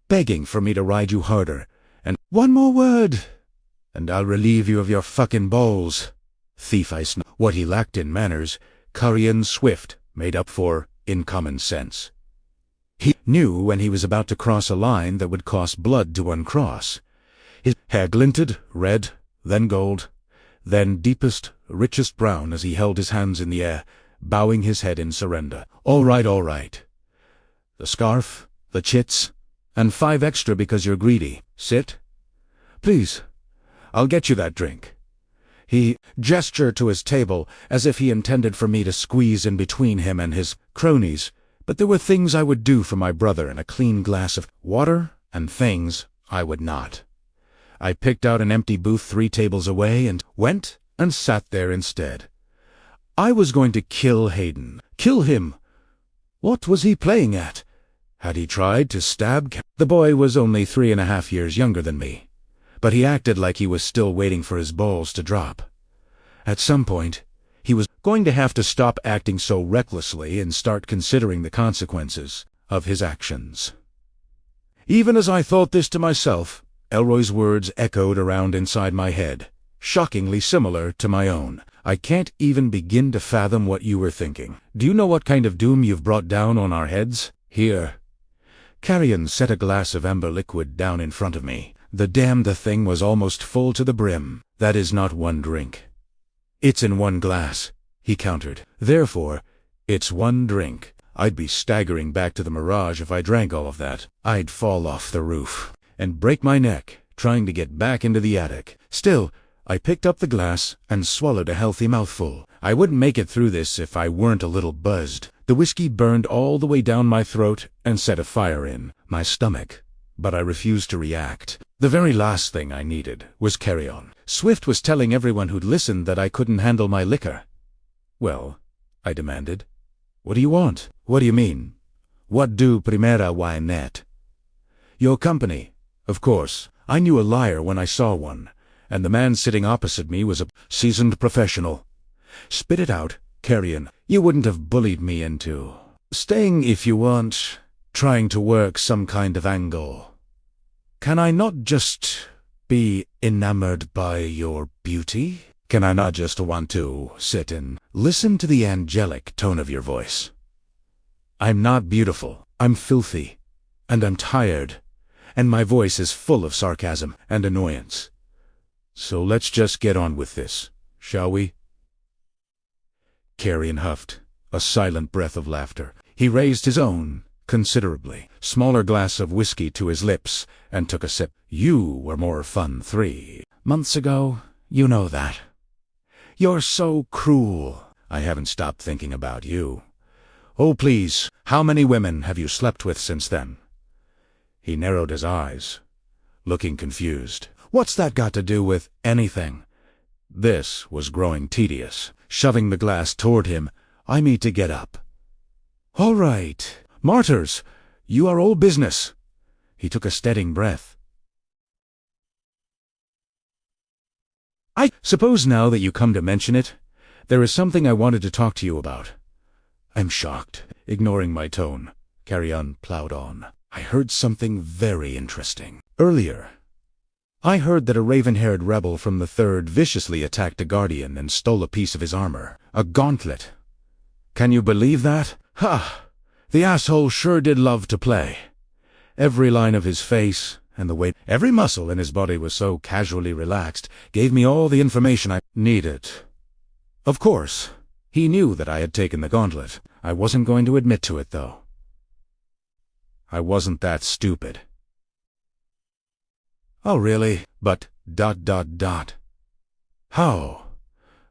begging for me to ride you harder, and 1 more word, and I'll relieve you of your fucking balls. Thief, I snarled. What he lacked in manners, Karian Swift made up for in common sense. He knew when he was about to cross a line that would cost blood to uncross. His hair glinted, red, then gold, then deepest, richest brown as he held his hands in the air, bowing his head in surrender. All right, all right. The scarf, the chits, and 5 extra because you're greedy. Sit. Please, I'll get you that drink. He gestured to his table as if he intended for me to squeeze in between him and his cronies, but there were things I would do for my brother and a clean glass of water, and things I would not. I picked out an empty booth 3 tables away and went and sat there instead. I was going to kill Hayden. Kill him. What was he playing at? Had he tried to stab? The boy was only 3.5 years younger than me, but he acted like he was still waiting for his balls to drop. At some point, He was going to have to stop acting so recklessly and start considering the consequences of his actions. Even as I thought this to myself, Elroy's words echoed around inside my head, shockingly similar to my own. I can't even begin to fathom what you were thinking. Do you know what kind of doom you've brought down on our heads? Here. Carrion set a glass of amber liquid down in front of me. The thing was almost full to the brim. That is not one drink. It's in one glass, he countered. Therefore, it's one drink. I'd be staggering back to the Mirage if I drank all of that. I'd fall off the roof and break my neck trying to get back into the attic. Still, I picked up the glass and swallowed a healthy mouthful. I wouldn't make it through this if I weren't a little buzzed. The whiskey burned all the way down my throat and set a fire in my stomach, but I refused to react. The very last thing I needed was carry on. Swift was telling everyone who'd listened that I couldn't handle my liquor. Well, I demanded. What do you want? What do you mean? What do primera why net? Your company, of course. I knew a liar when I saw one, and the man sitting opposite me was a seasoned professional. Spit it out, Carrion. You wouldn't have bullied me into staying if you weren't trying to work some kind of angle. Can I not just be enamored by your beauty? Can I not just want to sit and listen to the angelic tone of your voice? I'm not beautiful. I'm filthy. And I'm tired. And my voice is full of sarcasm and annoyance. So let's just get on with this, shall we? Carrion huffed, a silent breath of laughter. He raised his own, considerably smaller glass of whiskey to his lips and took a sip. You were more fun 3 months ago, you know that. You're so cruel. I haven't stopped thinking about you. Oh, please, how many women have you slept with since then? He narrowed his eyes, looking confused. What's that got to do with anything? This was growing tedious. Shoving the glass toward him, I mean to get up. All right, martyrs, you are all business. He took a steadying breath. I suppose now that you come to mention it, there is something I wanted to talk to you about. I'm shocked. Ignoring my tone, Carrion plowed on. I heard something very interesting. Earlier, I heard that a raven-haired rebel from the Third viciously attacked a guardian and stole a piece of his armor. A gauntlet. Can you believe that? Ha! The asshole sure did love to play. Every line of his face and the way every muscle in his body was so casually relaxed gave me all the information I needed. Of course, he knew that I had taken the gauntlet. I wasn't going to admit to it, though. I wasn't that stupid. Oh, really? But... How?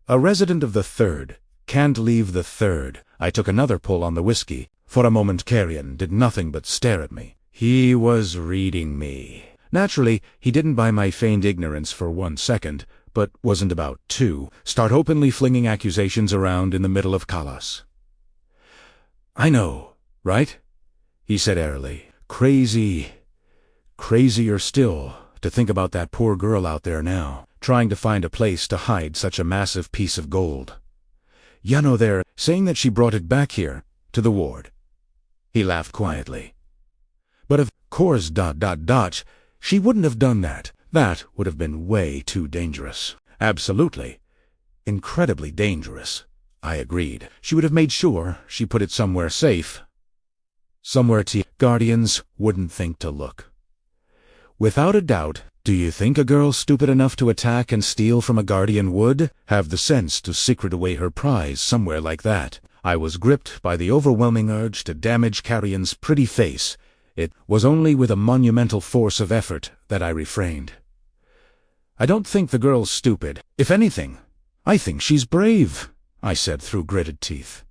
A resident of the Third can't leave the Third. I took another pull on the whiskey. For a moment Carrion did nothing but stare at me. He was reading me. Naturally, he didn't buy my feigned ignorance for 1 second, but wasn't about to start openly flinging accusations around in the middle of Kalas. I know, right? He said airily. Crazier still to think about that poor girl out there now, trying to find a place to hide such a massive piece of gold. You there, saying that she brought it back here, to the ward. He laughed quietly. But of course, she wouldn't have done that. That would have been way too dangerous. Absolutely. Incredibly dangerous. I agreed. She would have made sure she put it somewhere safe. Somewhere guardians wouldn't think to look. Without a doubt, do you think a girl stupid enough to attack and steal from a guardian would have the sense to secret away her prize somewhere like that? I was gripped by the overwhelming urge to damage Carrion's pretty face. It was only with a monumental force of effort that I refrained. I don't think the girl's stupid. If anything, I think she's brave, I said through gritted teeth.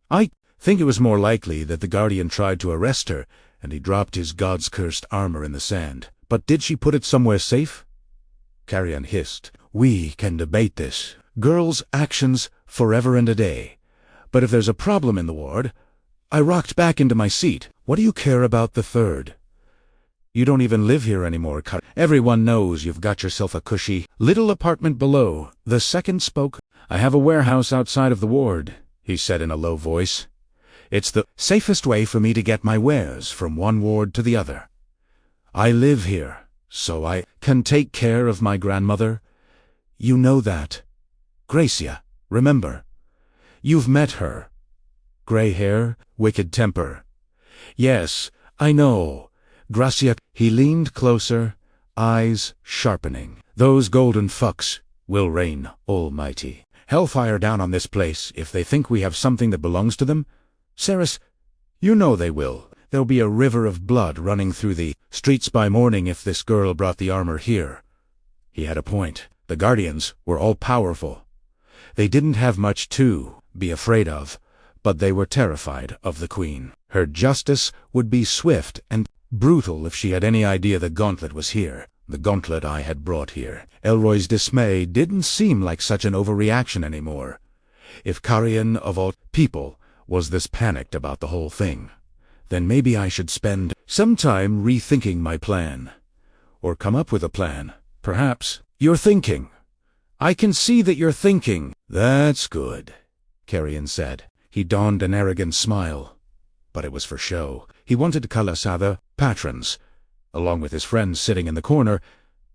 I think it was more likely that the guardian tried to arrest her and he dropped his god's-cursed armor in the sand. But did she put it somewhere safe? Carrion hissed. We can debate this. Girls' actions forever and a day. But if there's a problem in the ward... I rocked back into my seat. What do you care about the Third? You don't even live here anymore, Everyone knows you've got yourself a cushy little apartment below. The second spoke. "I have a warehouse outside of the ward," he said in a low voice. "It's the safest way for me to get my wares from one ward to the other. I live here, so I can take care of my grandmother. You know that. Gracia, remember. You've met her. Gray hair, wicked temper." "Yes, I know. Gracia." He leaned closer, eyes sharpening. "Those golden fucks will reign almighty. Hellfire down on this place if they think we have something that belongs to them. Ceres, you know they will. There'll be a river of blood running through the streets by morning if this girl brought the armor here." He had a point. The Guardians were all-powerful. They didn't have much to be afraid of, but they were terrified of the Queen. Her justice would be swift and brutal if she had any idea the gauntlet was here. The gauntlet I had brought here. Elroy's dismay didn't seem like such an overreaction anymore. If Carian, of all people, was this panicked about the whole thing, then maybe I should spend some time rethinking my plan. Or come up with a plan, perhaps. "You're thinking. I can see that you're thinking." "That's good," Carian said. He donned an arrogant smile, but it was for show. He wanted Kalasada, patrons, along with his friends sitting in the corner,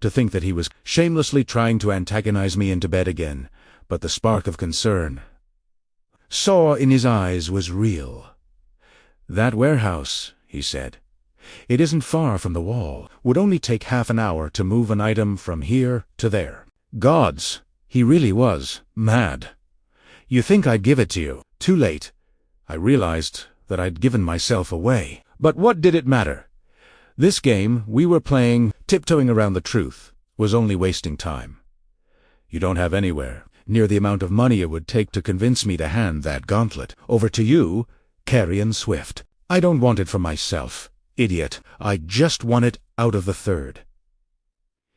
to think that he was shamelessly trying to antagonize me into bed again, but the spark of concern saw in his eyes was real. "That warehouse," he said. "It isn't far from the wall. Would only take half an hour to move an item from here to there." Gods, he really was mad. "You think I'd give it to you?" Too late. I realized that I'd given myself away. But what did it matter? This game we were playing, tiptoeing around the truth, was only wasting time. "You don't have anywhere near the amount of money it would take to convince me to hand that gauntlet over to you, Carian Swift. I don't want it for myself, idiot. I just want it out of the third."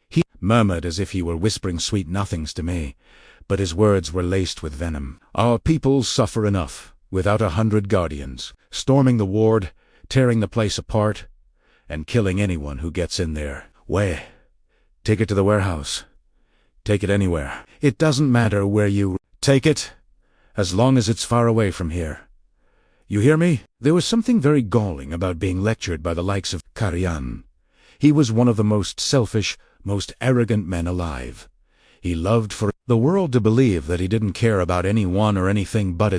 He murmured as if he were whispering sweet nothings to me, but his words were laced with venom. "Our people suffer enough without 100 guardians, storming the ward, tearing the place apart, and killing anyone who gets in there. Way, take it to the warehouse. Take it anywhere. It doesn't matter where you take it, as long as it's far away from here. You hear me?" There was something very galling about being lectured by the likes of Carian. He was one of the most selfish, most arrogant men alive. He loved for the world to believe that he didn't care about anyone or anything but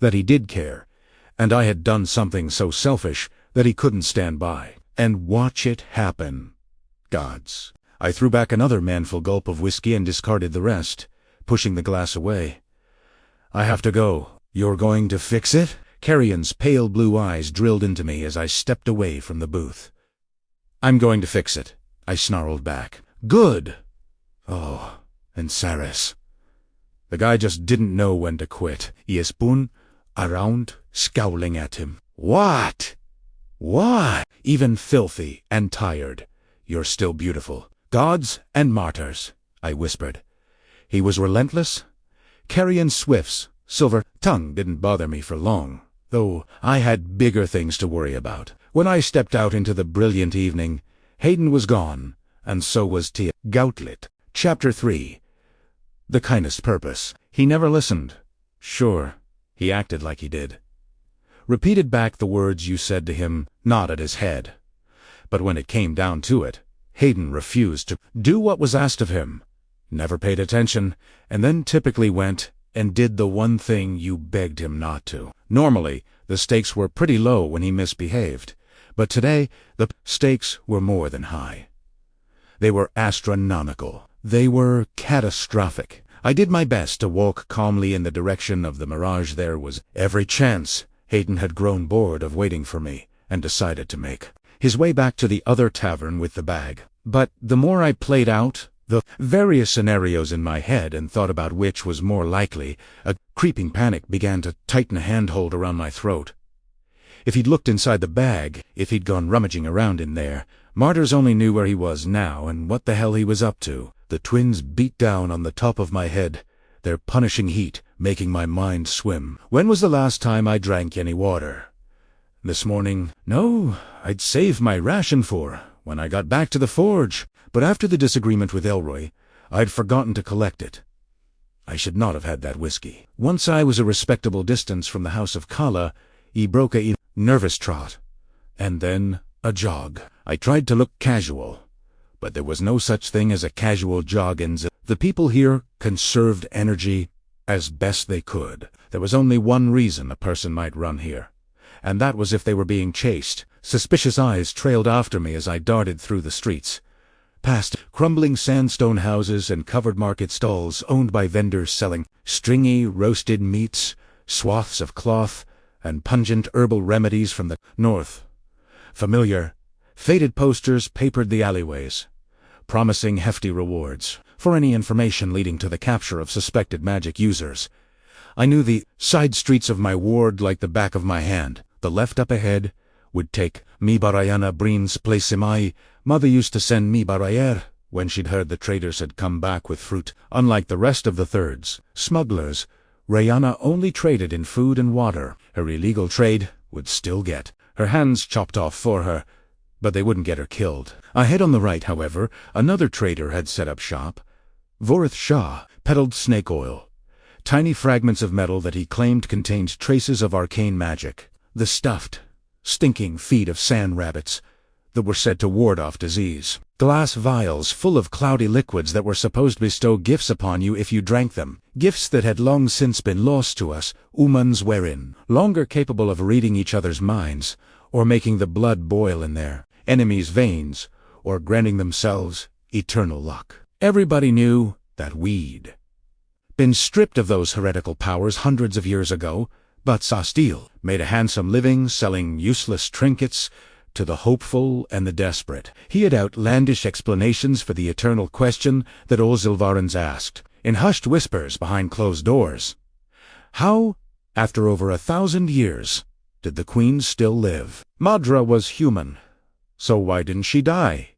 that he did care, and I had done something so selfish that he couldn't stand by and watch it happen. Gods. I threw back another manful gulp of whiskey and discarded the rest, pushing the glass away. "I have to go." "You're going to fix it?" Carian's pale blue eyes drilled into me as I stepped away from the booth. "I'm going to fix it," I snarled back. "Good." Oh, and Ceres. The guy just didn't know when to quit. He spun around, scowling at him. "What? Why?" "Even filthy and tired. You're still beautiful. Gods and martyrs," I whispered. He was relentless. Carian Swift's silver tongue didn't bother me for long, though I had bigger things to worry about. When I stepped out into the brilliant evening, Hayden was gone, and so was Tia. Gauntlet. Chapter 3. The kindest purpose. He never listened. Sure, he acted like he did. Repeated back the words you said to him, nodded his head. But when it came down to it, Hayden refused to do what was asked of him, never paid attention, and then typically went and did the one thing you begged him not to. Normally, the stakes were pretty low when he misbehaved, but today the stakes were more than high. They were astronomical. They were catastrophic. I did my best to walk calmly in the direction of the mirage. There was every chance Hayden had grown bored of waiting for me and decided to make his way back to the other tavern with the bag. But the more I played out the various scenarios in my head and thought about which was more likely, a creeping panic began to tighten a handhold around my throat. If he'd looked inside the bag, if he'd gone rummaging around in there, Martyrs only knew where he was now and what the hell he was up to. The twins beat down on the top of my head, their punishing heat making my mind swim. When was the last time I drank any water? This morning? No, I'd saved my ration for when I got back to the forge, but after the disagreement with Elroy, I'd forgotten to collect it. I should not have had that whiskey. Once I was a respectable distance from the house of Kala, he broke a nervous trot, and then a jog. I tried to look casual, but there was no such thing as a casual jog in The people here conserved energy as best they could. There was only one reason a person might run here, and that was if they were being chased. Suspicious eyes trailed after me as I darted through the streets, past crumbling sandstone houses and covered market stalls owned by vendors selling stringy roasted meats, swaths of cloth, and pungent herbal remedies from the north. Familiar, faded posters papered the alleyways, promising hefty rewards for any information leading to the capture of suspected magic users. I knew the side streets of my ward like the back of my hand. The left up ahead would take Mi Barayana Breen's Placemai. Mother used to send Mi Barayer when she'd heard the traders had come back with fruit. Unlike the rest of the thirds, smugglers, Rayana only traded in food and water. Her illegal trade would still get her hands chopped off for her, but they wouldn't get her killed. Ahead on the right, however, another trader had set up shop. Vorith Shah peddled snake oil, tiny fragments of metal that he claimed contained traces of arcane magic. The stuffed, stinking feet of sand rabbits that were said to ward off disease. Glass vials full of cloudy liquids that were supposed to bestow gifts upon you if you drank them. Gifts that had long since been lost to us, umans wherein, longer capable of reading each other's minds, or making the blood boil in their enemies' veins, or granting themselves eternal luck. Everybody knew that we'd been stripped of those heretical powers hundreds of years ago, but Sastil made a handsome living selling useless trinkets to the hopeful and the desperate. He had outlandish explanations for the eternal question that all Zilvarans asked, in hushed whispers behind closed doors. How, after over 1,000 years, did the queen still live? Madra was human, so why didn't she die?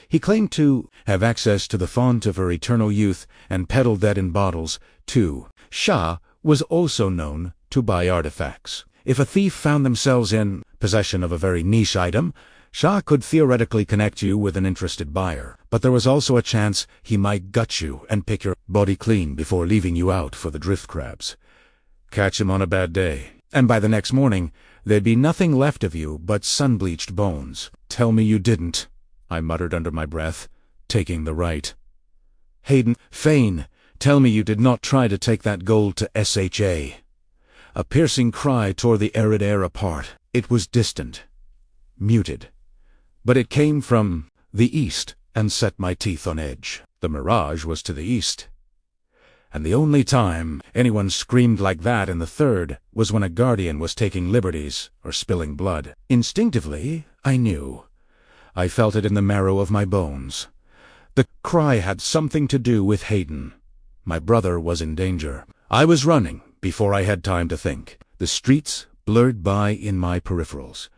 He claimed to have access to the font of her eternal youth and peddled that in bottles, too. Shah was also known to buy artifacts. If a thief found themselves in possession of a very niche item, Shah could theoretically connect you with an interested buyer, but there was also a chance he might gut you and pick your body clean before leaving you out for the drift crabs. Catch him on a bad day, and by the next morning, there'd be nothing left of you but sun-bleached bones. Tell me you didn't, I muttered under my breath, taking the right. Hayden, Fane, tell me you did not try to take that gold to SHA. A piercing cry tore the arid air apart. It was distant, muted, but it came from the east and set my teeth on edge. The mirage was to the east, and the only time anyone screamed like that in the third was when a guardian was taking liberties or spilling blood. Instinctively, I knew. I felt it in the marrow of my bones. The cry had something to do with Hayden. My brother was in danger. I was running before I had time to think. The streets blurred by in my peripherals.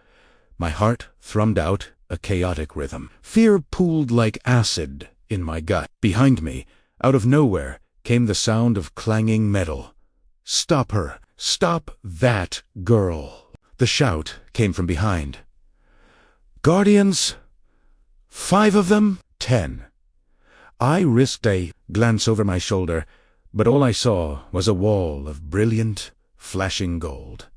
My heart thrummed out a chaotic rhythm. Fear pooled like acid in my gut. Behind me, out of nowhere, came the sound of clanging metal. Stop her! Stop that girl! The shout came from behind. Guardians? 5 of them? 10. I risked a glance over my shoulder, but all I saw was a wall of brilliant, flashing gold.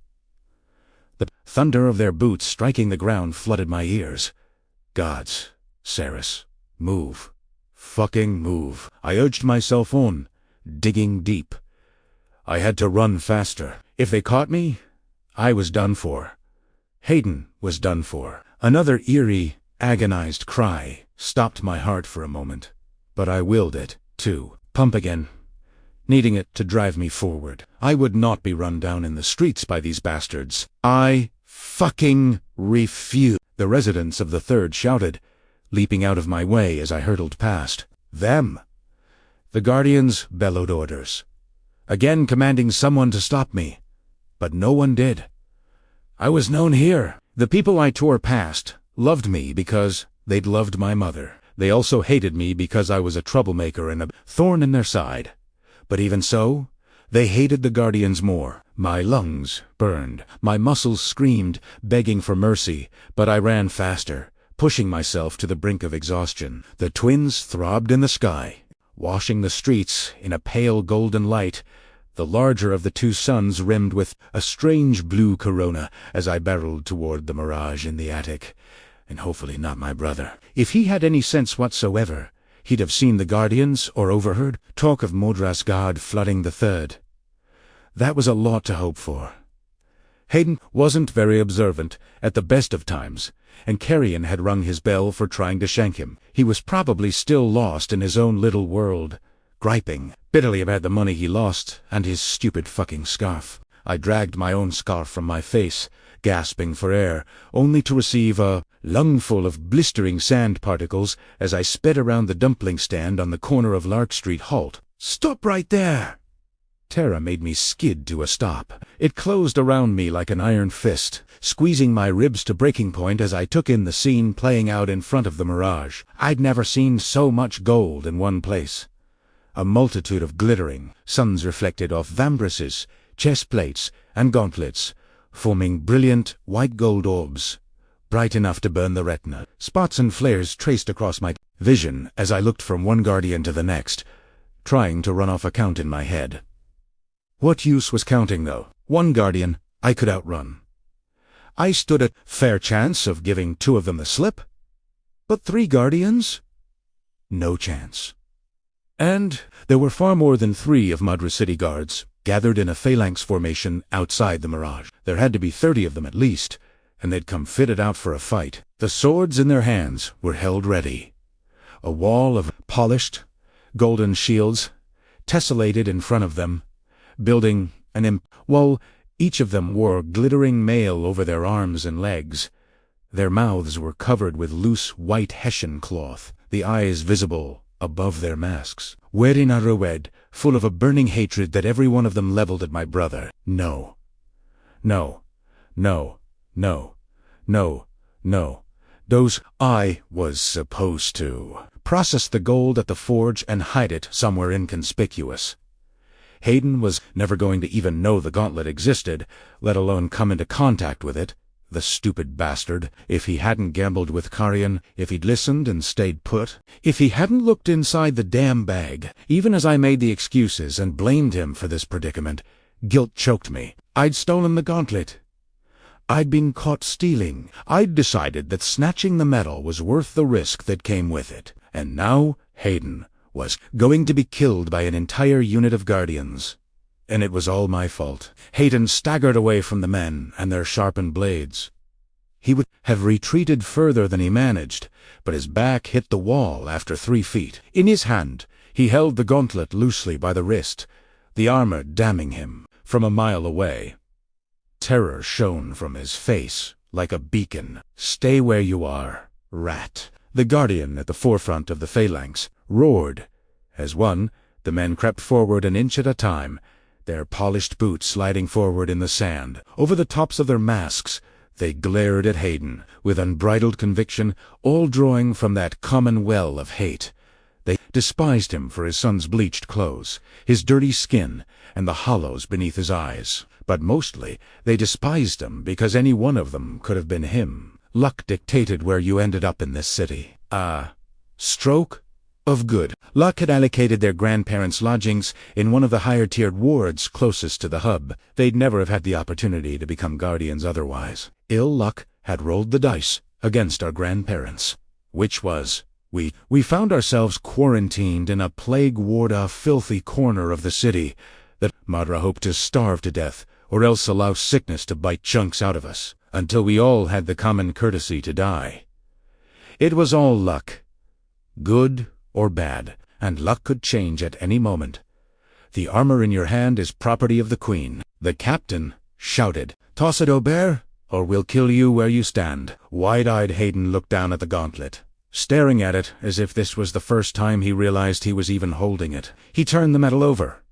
The thunder of their boots striking the ground flooded my ears. Gods, Saris, move. Fucking move. I urged myself on, digging deep. I had to run faster. If they caught me, I was done for. Hayden was done for. Another eerie, agonized cry stopped my heart for a moment, but I willed it to pump again, needing it to drive me forward. I would not be run down in the streets by these bastards. I fucking refuse. The residents of the third shouted, leaping out of my way as I hurtled past. Them. The guardians bellowed orders, again commanding someone to stop me, but no one did. I was known here. The people I tore past loved me because they'd loved my mother. They also hated me because I was a troublemaker and a thorn in their side. But even so, they hated the guardians more. My lungs burned, my muscles screamed, begging for mercy, but I ran faster, pushing myself to the brink of exhaustion. The twins throbbed in the sky. washing the streets in a pale golden light, the larger of the two suns rimmed with a strange blue corona as I barreled toward the mirage in the attic. And hopefully not my brother. If he had any sense whatsoever, he'd have seen the Guardians or overheard talk of Modra's god flooding the third. That was a lot to hope for. Hayden wasn't very observant at the best of times, and Carrion had rung his bell for trying to shank him. He was probably still lost in his own little world, griping bitterly about the money he lost and his stupid fucking scarf. I dragged my own scarf from my face, gasping for air, only to receive a lungful of blistering sand particles as I sped around the dumpling stand on the corner of Lark Street Halt. "Stop right there!" Terror made me skid to a stop. It closed around me like an iron fist, squeezing my ribs to breaking point as I took in the scene playing out in front of the mirage. I'd never seen so much gold in one place. A multitude of glittering suns reflected off vambraces, chest plates, and gauntlets, forming brilliant white gold orbs, bright enough to burn the retina. Spots and flares traced across my vision as I looked from one guardian to the next, trying to run off a count in my head. What use was counting, though? One guardian I could outrun. I stood a fair chance of giving two of them the slip. But three guardians? No chance. And there were far more than three of Madras city guards, gathered in a phalanx formation outside the mirage. There had to be 30 of them at least, and they'd come fitted out for a fight. The swords in their hands were held ready. A wall of polished, golden shields tessellated in front of them, building an while each of them wore glittering mail over their arms and legs. Their mouths were covered with loose white Hessian cloth, the eyes visible above their masks. Wearing a red, full of a burning hatred that every one of them leveled at my brother. No. No. No. No. No. No. Those I was supposed to process the gold at the forge and hide it somewhere inconspicuous. Hayden was never going to even know the gauntlet existed, let alone come into contact with it. The stupid bastard. If he hadn't gambled with Carrion, if he'd listened and stayed put, if he hadn't looked inside the damn bag, even as I made the excuses and blamed him for this predicament, guilt choked me. I'd stolen the gauntlet. I'd been caught stealing. I'd decided that snatching the medal was worth the risk that came with it. And now Hayden was going to be killed by an entire unit of guardians. And it was all my fault. Hayden staggered away from the men and their sharpened blades. He would have retreated further than he managed, but his back hit the wall after 3 feet. In his hand, he held the gauntlet loosely by the wrist, the armor damning him from a mile away. Terror shone from his face like a beacon. "Stay where you are, rat." The guardian at the forefront of the phalanx roared. As one, the men crept forward an inch at a time, their polished boots sliding forward in the sand. Over the tops of their masks, they glared at Hayden with unbridled conviction, all drawing from that common well of hate. They despised him for his son's bleached clothes, his dirty skin, and the hollows beneath his eyes. But mostly, they despised him because any one of them could have been him. Luck dictated where you ended up in this city. Stroke of good. Luck had allocated their grandparents' lodgings in one of the higher-tiered wards closest to the hub. They'd never have had the opportunity to become guardians otherwise. Ill luck had rolled the dice against our grandparents, which was, we found ourselves quarantined in a plague-ward, filthy corner of the city that Madra hoped to starve to death, or else allow sickness to bite chunks out of us, until we all had the common courtesy to die. It was all luck, good or bad, and luck could change at any moment. "The armor in your hand is property of the Queen," the captain shouted. "Toss it, Aubert, or we'll kill you where you stand." Wide-eyed Hayden looked down at the gauntlet, staring at it as if this was the first time he realized he was even holding it. He turned the metal over,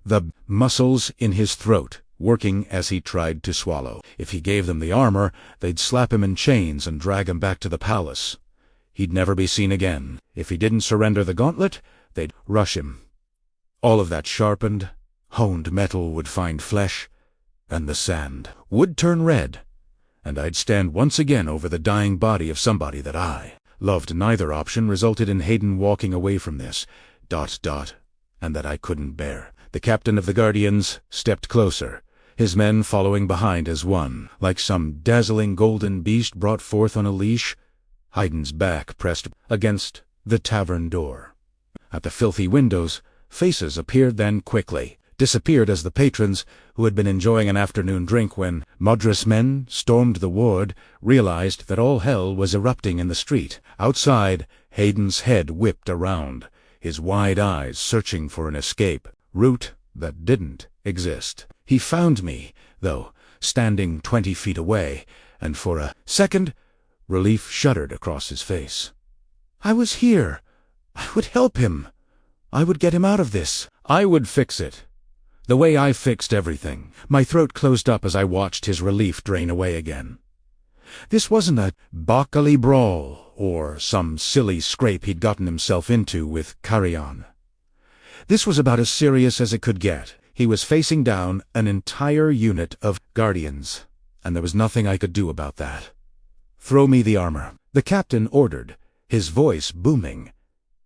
the muscles in his throat working as he tried to swallow. If he gave them the armor, they'd slap him in chains and drag him back to the palace. He'd never be seen again. If he didn't surrender the gauntlet, they'd rush him. All of that sharpened, honed metal would find flesh, and the sand would turn red, and I'd stand once again over the dying body of somebody that I loved. Neither option resulted in Hayden walking away from this, and that I couldn't bear. The captain of the Guardians stepped closer, his men following behind as one. Like some dazzling golden beast brought forth on a leash, Haydn's back pressed against the tavern door. At the filthy windows, faces appeared, then quickly disappeared as the patrons, who had been enjoying an afternoon drink when Madras men stormed the ward, realized that all hell was erupting in the street. Outside, Haydn's head whipped around, his wide eyes searching for an escape route that didn't exist. He found me, though, standing 20 feet away, and for a second, relief shuddered across his face. I was here. I would help him. I would get him out of this. I would fix it. The way I fixed everything. My throat closed up as I watched his relief drain away again. This wasn't a Bakali brawl or some silly scrape he'd gotten himself into with Carrion. This was about as serious as it could get. He was facing down an entire unit of Guardians, and there was nothing I could do about that. Throw me the armor, the captain ordered, his voice booming.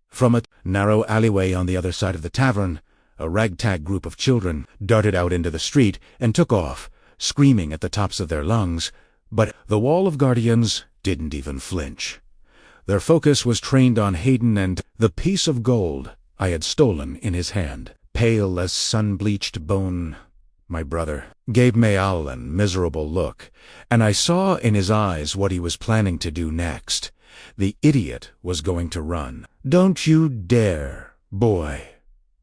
From a narrow alleyway on the other side of the tavern, a ragtag group of children darted out into the street and took off, screaming at the tops of their lungs, but the wall of Guardians didn't even flinch. Their focus was trained on Haydn and the piece of gold I had stolen in his hand. Pale as sun-bleached bone, my brother gave me a miserable look, and I saw in his eyes what he was planning to do next. The idiot was going to run. Don't you dare, boy,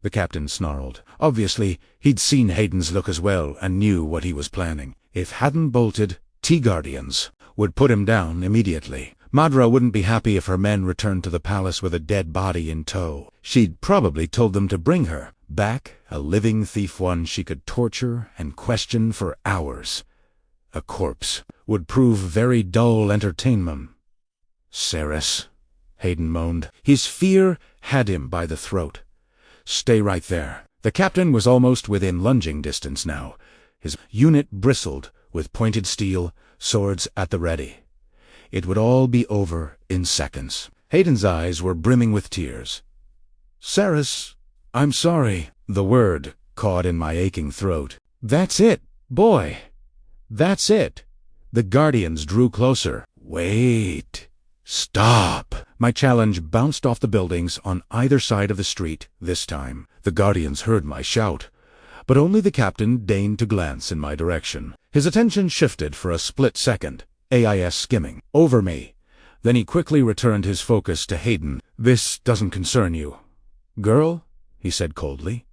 the captain snarled. Obviously, he'd seen Haydn's look as well and knew what he was planning. If hadn't bolted, T-Guardians would put him down immediately. Madra wouldn't be happy if her men returned to the palace with a dead body in tow. She'd probably told them to bring her back, a living thief, one she could torture and question for hours. A corpse would prove very dull entertainment. Ceres, Haydn moaned. His fear had him by the throat. Stay right there. The captain was almost within lunging distance now. His unit bristled with pointed steel, swords at the ready. It would all be over in seconds. Haydn's eyes were brimming with tears. Ceres, I'm sorry. The word caught in my aching throat. That's it, boy. That's it. The Guardians drew closer. Wait. Stop. My challenge bounced off the buildings on either side of the street this time. The Guardians heard my shout, but only the captain deigned to glance in my direction. His attention shifted for a split second, AIS skimming over me. Then he quickly returned his focus to Haydn. This doesn't concern you. Girl, he said coldly.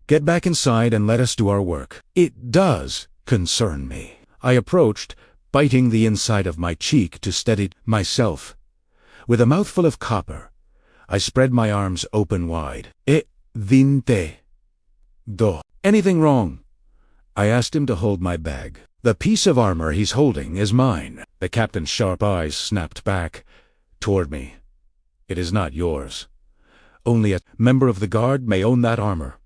Get back inside and let us do our work. It does concern me. I approached, biting the inside of my cheek to steady myself. With a mouthful of copper, I spread my arms open wide. Vinte. Do. Anything wrong? I asked him to hold my bag. The piece of armor he's holding is mine. The captain's sharp eyes snapped back toward me. It is not yours. Only a member of the guard may own that armor.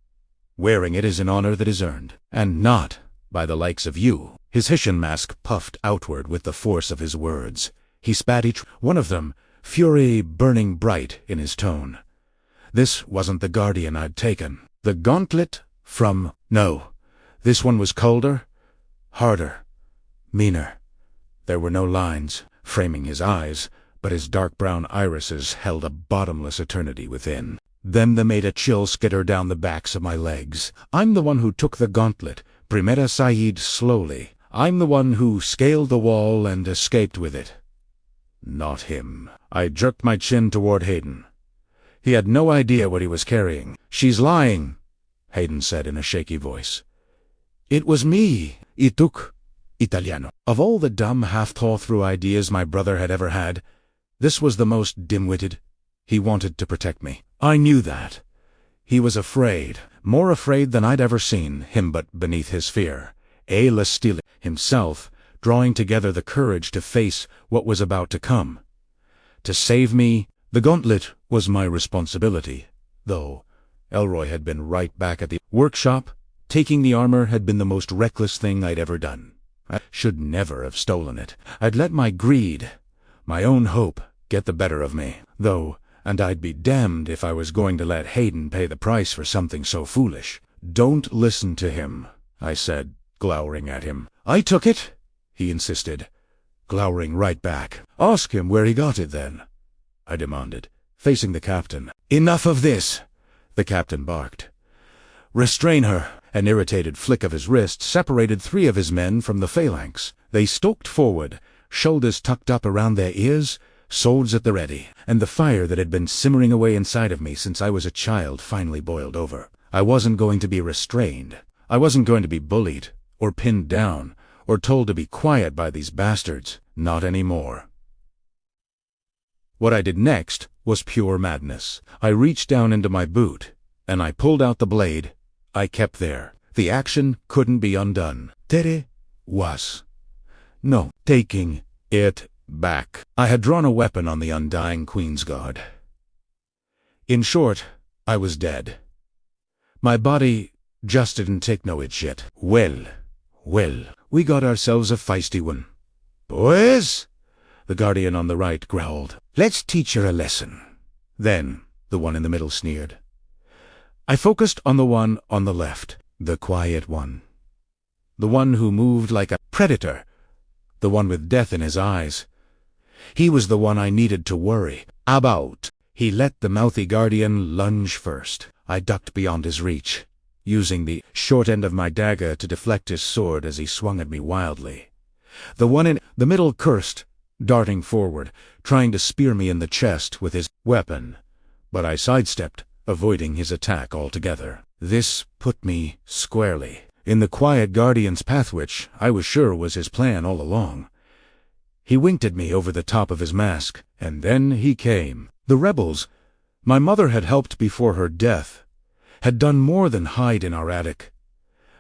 Wearing it is an honor that is earned, and not by the likes of you. His Hessian mask puffed outward with the force of his words. He spat each one of them, fury burning bright in his tone. This wasn't the Guardian I'd taken. The gauntlet from... No, this one was colder, harder, meaner. There were no lines framing his eyes, but his dark brown irises held a bottomless eternity within. Then they made a chill skitter down the backs of my legs. I'm the one who took the gauntlet, Primera Said, slowly. I'm the one who scaled the wall and escaped with it. Not him. I jerked my chin toward Haydn. He had no idea what he was carrying. She's lying, Haydn said in a shaky voice. It was me. It took Italiano. Of all the dumb, half-thought-through ideas my brother had ever had, this was the most dim-witted. He wanted to protect me. I knew that. He was afraid, more afraid than I'd ever seen him, but beneath his fear, le stile himself, drawing together the courage to face what was about to come. To save me, the gauntlet was my responsibility, though Elroy had been right back at the workshop. Taking the armor had been the most reckless thing I'd ever done. I should never have stolen it. I'd let my greed, my own hope, get the better of me, though and I'd be damned if I was going to let Hayden pay the price for something so foolish. "Don't listen to him," I said, glowering at him. "I took it," he insisted, glowering right back. "Ask him where he got it, then," I demanded, facing the captain. "Enough of this," the captain barked. "Restrain her." An irritated flick of his wrist separated 3 of his men from the phalanx. They stalked forward, shoulders tucked up around their ears, swords at the ready, and the fire that had been simmering away inside of me since I was a child finally boiled over. I wasn't going to be restrained. I wasn't going to be bullied, or pinned down, or told to be quiet by these bastards. Not anymore. What I did next was pure madness. I reached down into my boot, and I pulled out the blade. I kept there. The action couldn't be undone. Tere was no taking it back. I had drawn a weapon on the undying Queen's Guard. In short, I was dead. My body just didn't take no it shit. Well, we got ourselves a feisty one. "Boys," the guardian on the right growled, "let's teach her a lesson." Then the one in the middle sneered. I focused on the one on the left, the quiet one. The one who moved like a predator, the one with death in his eyes. He was the one I needed to worry about. He let the mouthy guardian lunge first. I ducked beyond his reach, using the short end of my dagger to deflect his sword as he swung at me wildly. The one in the middle cursed, darting forward, trying to spear me in the chest with his weapon, but I sidestepped, avoiding his attack altogether. This put me squarely in the quiet guardian's path, which I was sure was his plan all along. He winked at me over the top of his mask, and then he came. The rebels my mother had helped before her death had done more than hide in our attic.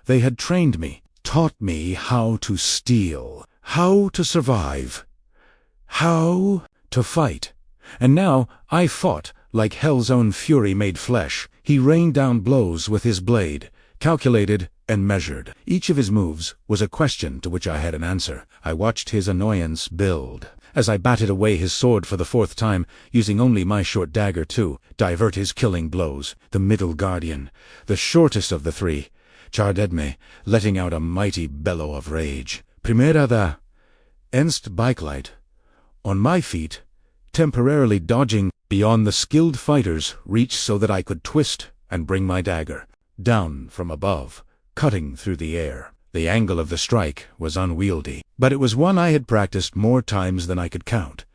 They had trained me, taught me how to steal, how to survive, how to fight. And now I fought like hell's own fury made flesh. He rained down blows with his blade, calculated and measured. Each of his moves was a question to which I had an answer. I watched his annoyance build as I batted away his sword for the 4th time, using only my short dagger to divert his killing blows. The middle guardian, the shortest of the 3, charged at me, letting out a mighty bellow of rage. Primera da Ernst Bikelight. On my feet, temporarily dodging beyond the skilled fighter's reach so that I could twist and bring my dagger down from above, cutting through the air. The angle of the strike was unwieldy, but it was one I had practiced more times than I could count.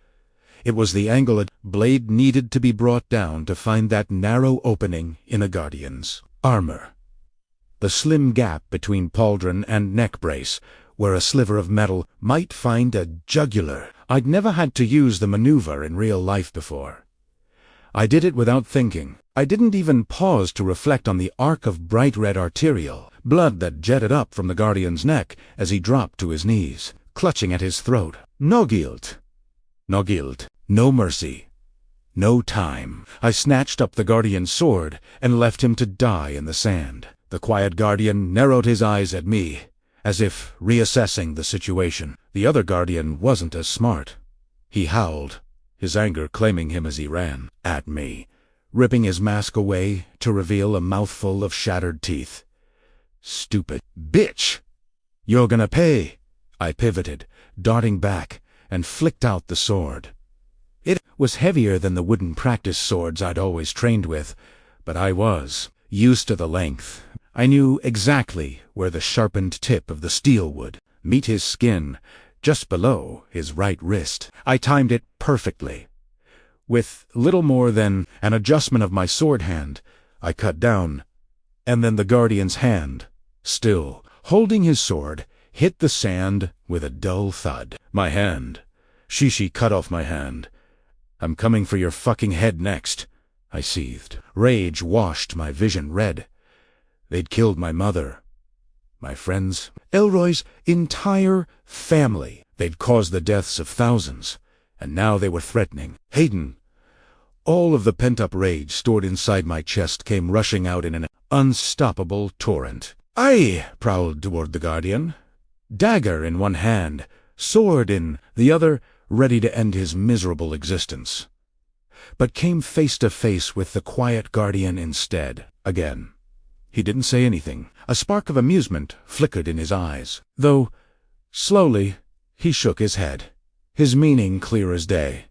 It was the angle a blade needed to be brought down to find that narrow opening in a guardian's armor. The slim gap between pauldron and neck brace, where a sliver of metal might find a jugular. I'd never had to use the maneuver in real life before. I did it without thinking. I didn't even pause to reflect on the arc of bright red arterial blood that jetted up from the guardian's neck as he dropped to his knees, clutching at his throat. No guilt. No guilt. No mercy. No time. I snatched up the guardian's sword and left him to die in the sand. The quiet guardian narrowed his eyes at me, as if reassessing the situation. The other guardian wasn't as smart. He howled, his anger claiming him as he ran at me, ripping his mask away to reveal a mouthful of shattered teeth. "Stupid bitch! You're gonna pay!" I pivoted, darting back, and flicked out the sword. It was heavier than the wooden practice swords I'd always trained with, but I was used to the length. I knew exactly where the sharpened tip of the steel would meet his skin, just below his right wrist. I timed it perfectly. With little more than an adjustment of my sword hand, I cut down, and then the guardian's hand, still holding his sword, hit the sand with a dull thud. My hand. Shishi cut off my hand. "I'm coming for your fucking head next," I seethed. Rage washed my vision red. They'd killed my mother, my friends, Elroy's entire family. They'd caused the deaths of thousands, and now they were threatening Hayden. All of the pent-up rage stored inside my chest came rushing out in an unstoppable torrent. I prowled toward the guardian, dagger in one hand, sword in the other, ready to end his miserable existence. but came face to face with the quiet guardian instead. Again. He didn't say anything. A spark of amusement flickered in his eyes, though, slowly, he shook his head, his meaning clear as day.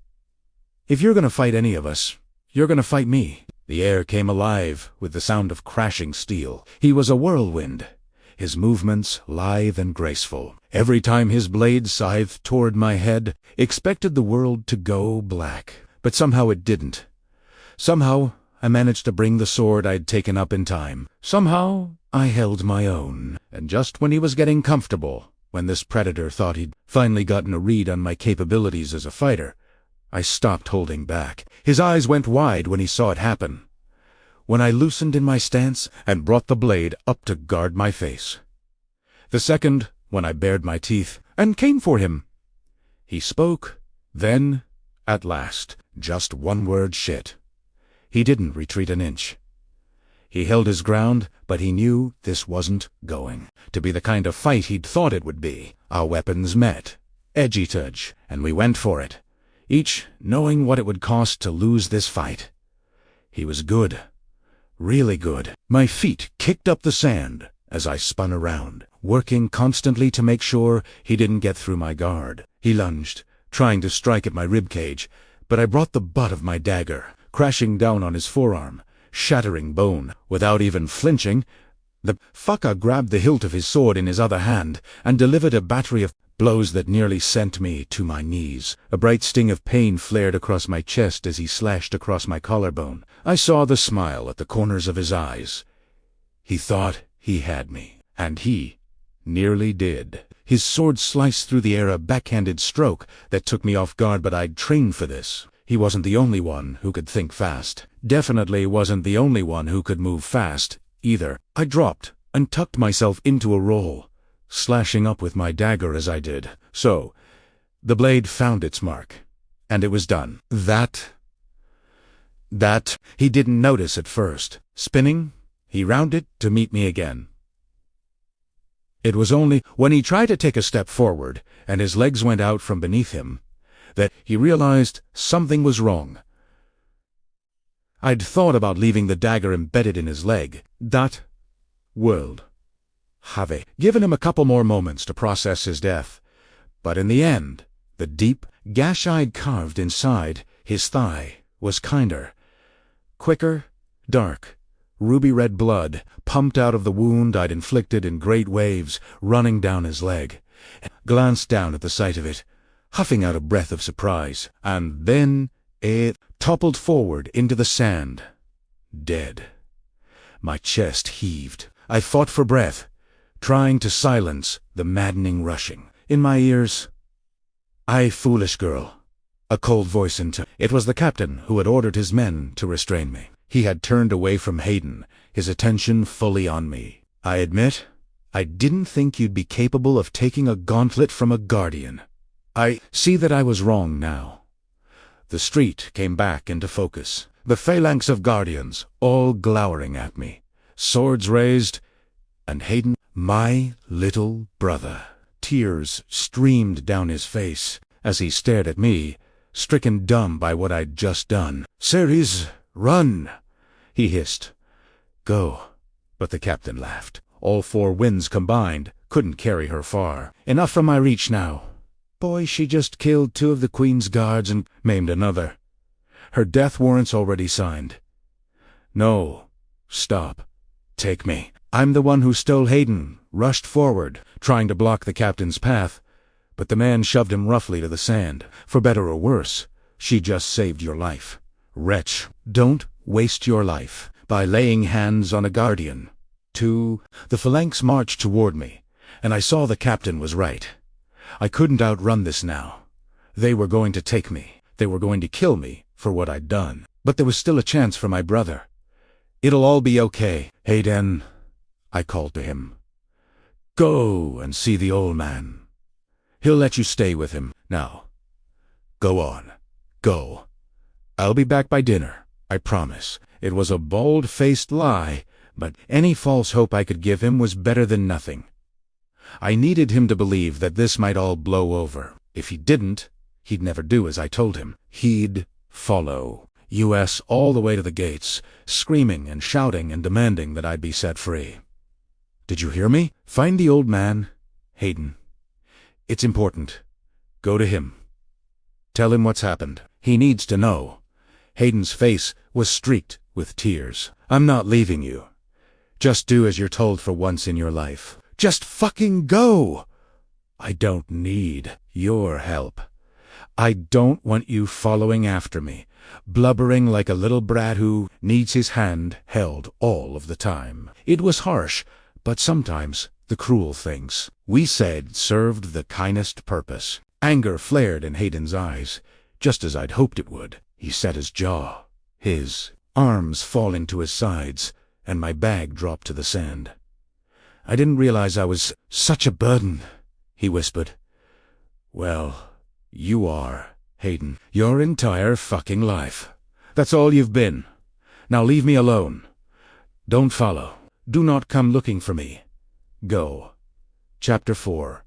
"If you're going to fight any of us, you're going to fight me." The air came alive with the sound of crashing steel. He was a whirlwind, his movements lithe and graceful. Every time his blade scythed toward my head, expected the world to go black. But somehow it didn't. Somehow I managed to bring the sword I'd taken up in time. Somehow I held my own. And just when he was getting comfortable, when this predator thought he'd finally gotten a read on my capabilities as a fighter, I stopped holding back. His eyes went wide when he saw it happen, when I loosened in my stance and brought the blade up to guard my face. The second, when I bared my teeth and came for him. He spoke, then, at last, just one word: shit. He didn't retreat an inch. He held his ground, but he knew this wasn't going to be the kind of fight he'd thought it would be. Our weapons met, edgy-tudge, and we went for it, each knowing what it would cost to lose this fight. He was good, really good. My feet kicked up the sand as I spun around, working constantly to make sure he didn't get through my guard. He lunged, trying to strike at my ribcage, but I brought the butt of my dagger, crashing down on his forearm, shattering bone. Without even flinching, the fucker grabbed the hilt of his sword in his other hand and delivered a battery of blows that nearly sent me to my knees. A bright sting of pain flared across my chest as he slashed across my collarbone. I saw the smile at the corners of his eyes. He thought he had me, and he nearly did. His sword sliced through the air, a backhanded stroke that took me off guard, but I'd trained for this. He wasn't the only one who could think fast. Definitely wasn't the only one who could move fast, either. I dropped and tucked myself into a roll, slashing up with my dagger as I did. So, the blade found its mark, and it was done. That he didn't notice at first. Spinning, he rounded to meet me again. It was only when he tried to take a step forward, and his legs went out from beneath him, that he realized something was wrong. I'd thought about leaving the dagger embedded in his leg. That world have given him a couple more moments to process his death, but in the end, the deep gash I'd carved inside his thigh was kinder, quicker, dark, ruby-red blood pumped out of the wound I'd inflicted in great waves, running down his leg. Glanced down at the sight of it, huffing out a breath of surprise, and then it toppled forward into the sand, dead. My chest heaved. I fought for breath, trying to silence the maddening rushing. In my ears, "I foolish girl," a cold voice into. It was the captain who had ordered his men to restrain me. He had turned away from Hayden, his attention fully on me. "I admit, I didn't think you'd be capable of taking a gauntlet from a guardian. I see that I was wrong now." The street came back into focus. The phalanx of guardians, all glowering at me, swords raised, and Hayden, my little brother. Tears streamed down his face as he stared at me, stricken dumb by what I'd just done. "Ceres, run!" he hissed. "Go." But the captain laughed. All four winds combined couldn't carry her far. Enough from my reach now. Boy, she just killed 2 of the Queen's guards and maimed another. Her death warrant's already signed. No. Stop. Take me. I'm the one who stole Hayden, rushed forward, trying to block the captain's path, but the man shoved him roughly to the sand. For better or worse, she just saved your life. Wretch, don't waste your life by laying hands on a guardian. 2. The phalanx marched toward me, and I saw the captain was right. I couldn't outrun this now. They were going to take me. They were going to kill me for what I'd done. But there was still a chance for my brother. "It'll all be okay, Hayden," I called to him. "Go and see the old man. He'll let you stay with him. Now, go on. Go. I'll be back by dinner, I promise." It was a bald-faced lie, but any false hope I could give him was better than nothing. I needed him to believe that this might all blow over. If he didn't, he'd never do as I told him. He'd follow. US all the way to the gates, screaming and shouting and demanding that I'd be set free. Did you hear me? Find the old man, Hayden. It's important. Go to him. Tell him what's happened. He needs to know. Hayden's face was streaked with tears. I'm not leaving you. Just do as you're told for once in your life. Just fucking go! I don't need your help. I don't want you following after me, blubbering like a little brat who needs his hand held all of the time. It was harsh, but sometimes the cruel things we said served the kindest purpose. Anger flared in Hayden's eyes, just as I'd hoped it would. He set his jaw, his arms falling to his sides, and my bag dropped to the sand. I didn't realize I was such a burden, he whispered. Well, you are, Hayden. Your entire fucking life. That's all you've been. Now leave me alone. Don't follow. Do not come looking for me. Go. Chapter 4.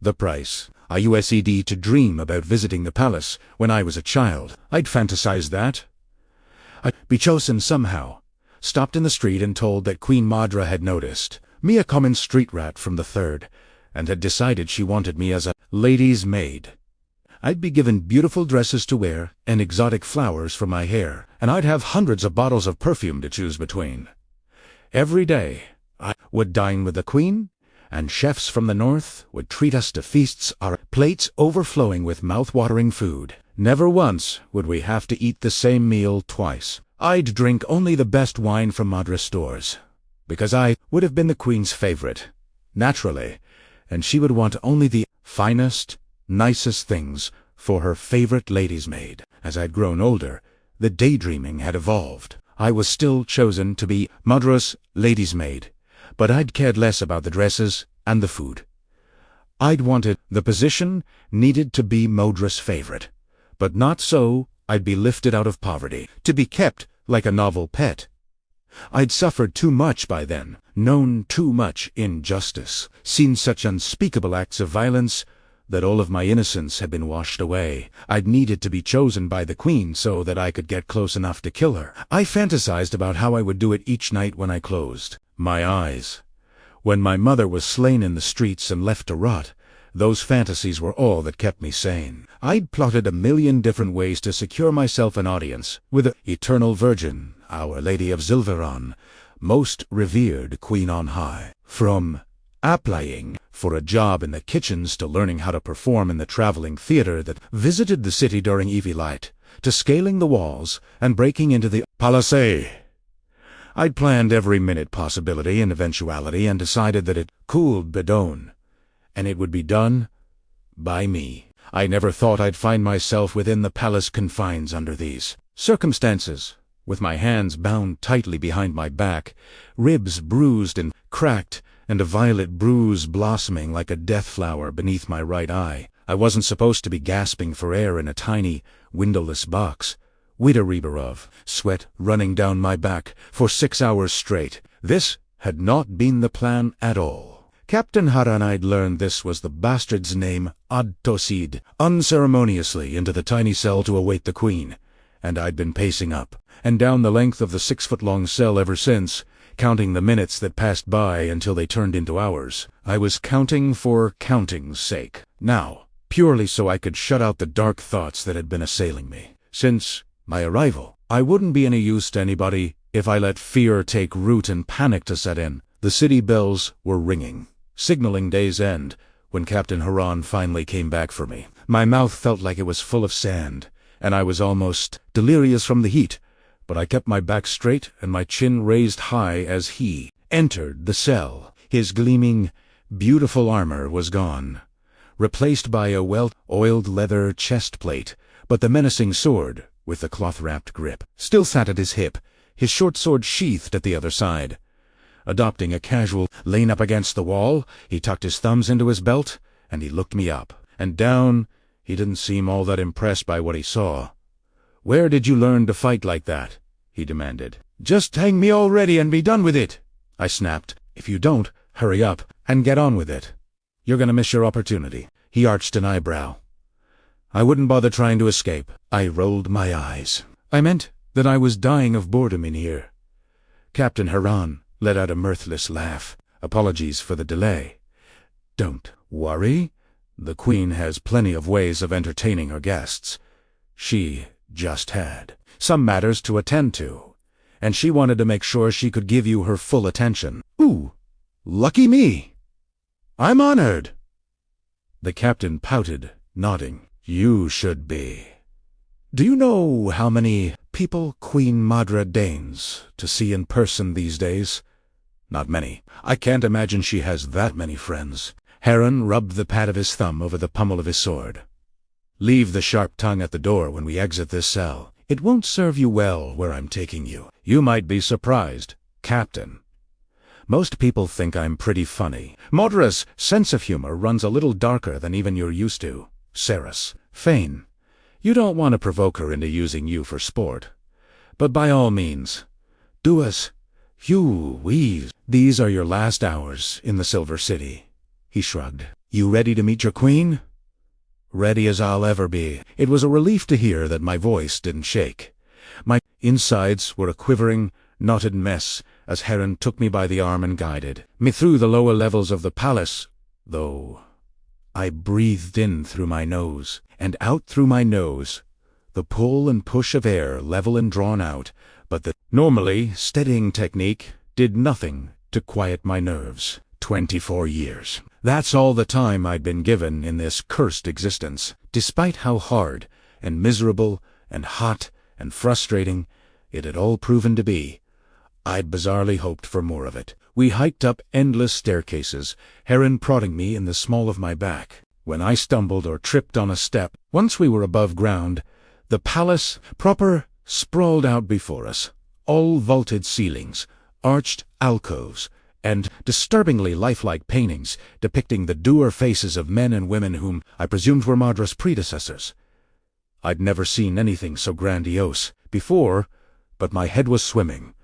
The price. I used to dream about visiting the palace when I was a child. I'd fantasize that. I'd be chosen somehow, stopped in the street and told that Queen Madra had noticed me, a common street rat from the third, and had decided she wanted me as a lady's maid. I'd be given beautiful dresses to wear and exotic flowers for my hair, and I'd have hundreds of bottles of perfume to choose between. Every day I would dine with the Queen, and chefs from the north would treat us to feasts, our plates overflowing with mouth-watering food. Never once would we have to eat the same meal twice. I'd drink only the best wine from Madra stores, because I would have been the Queen's favorite, naturally, and she would want only the finest, nicest things for her favorite lady's maid. As I'd grown older, the daydreaming had evolved. I was still chosen to be Madra's lady's maid, but I'd cared less about the dresses and the food. I'd wanted the position, needed to be Madra's favorite, but not so I'd be lifted out of poverty, to be kept like a novel pet. I'd suffered too much by then, known too much injustice, seen such unspeakable acts of violence that all of my innocence had been washed away. I'd needed to be chosen by the Queen so that I could get close enough to kill her. I fantasized about how I would do it each night when I closed my eyes. When my mother was slain in the streets and left to rot, those fantasies were all that kept me sane. I'd plotted a million different ways to secure myself an audience with the Eternal Virgin, Our Lady of Zilveron, most revered Queen on high. From applying for a job in the kitchens to learning how to perform in the traveling theater that visited the city during Evie Light, to scaling the walls and breaking into the palace. I'd planned every minute possibility and eventuality and decided that it could be done, and it would be done by me. I never thought I'd find myself within the palace confines under these circumstances, with my hands bound tightly behind my back, ribs bruised and cracked, and a violet bruise blossoming like a death flower beneath my right eye. I wasn't supposed to be gasping for air in a tiny, windowless box, with a reaper of sweat running down my back for 6 hours straight. This had not been the plan at all. Captain Haran, I'd learned this was the bastard's name, Ad-Tosid, unceremoniously into the tiny cell to await the Queen, and I'd been pacing up and down the length of the 6-foot-long cell ever since, counting the minutes that passed by until they turned into hours. I was counting for counting's sake, now, purely so I could shut out the dark thoughts that had been assailing me. Since my arrival, I wouldn't be any use to anybody if I let fear take root and panic to set in. The city bells were ringing, signaling day's end, when Captain Haran finally came back for me. My mouth felt like it was full of sand, and I was almost delirious from the heat, but I kept my back straight and my chin raised high as he entered the cell. His gleaming, beautiful armor was gone, replaced by a well-oiled leather chest plate, but the menacing sword, with the cloth-wrapped grip, still sat at his hip, his short sword sheathed at the other side. Adopting a casual lean up against the wall, he tucked his thumbs into his belt, and he looked me up and down. He didn't seem all that impressed by what he saw. "Where did you learn to fight like that?" he demanded. "Just hang me already and be done with it," I snapped. "If you don't, hurry up and get on with it. You're gonna miss your opportunity." He arched an eyebrow. "I wouldn't bother trying to escape." I rolled my eyes. I meant that I was dying of boredom in here. Captain Haran let out a mirthless laugh. Apologies for the delay. Don't worry. The Queen has plenty of ways of entertaining her guests. She just had some matters to attend to, and she wanted to make sure she could give you her full attention. Ooh, lucky me. I'm honored. The captain pouted, nodding. You should be. Do you know how many people Queen Madra deigns to see in person these days? Not many. I can't imagine she has that many friends. Haran rubbed the pad of his thumb over the pommel of his sword. Leave the sharp tongue at the door when we exit this cell. It won't serve you well where I'm taking you. You might be surprised, Captain. Most people think I'm pretty funny. Madra's sense of humor runs a little darker than even you're used to. Saris, Fane, you don't want to provoke her into using you for sport. But by all means, do as you please. These are your last hours in the Silver City. He shrugged. You ready to meet your queen? Ready as I'll ever be. It was a relief to hear that my voice didn't shake. My insides were a quivering, knotted mess as Haran took me by the arm and guided me through the lower levels of the palace, though I breathed in through my nose and out through my nose, the pull and push of air level and drawn out, but the normally steadying technique did nothing to quiet my nerves. 24 years. That's all the time I'd been given in this cursed existence. Despite how hard and miserable and hot and frustrating it had all proven to be, I'd bizarrely hoped for more of it. We hiked up endless staircases, Haran prodding me in the small of my back when I stumbled or tripped on a step. Once we were above ground, the palace proper sprawled out before us, all vaulted ceilings, arched alcoves, and disturbingly lifelike paintings depicting the dour faces of men and women whom I presumed were Madra's predecessors. I'd never seen anything so grandiose before, but my head was swimming,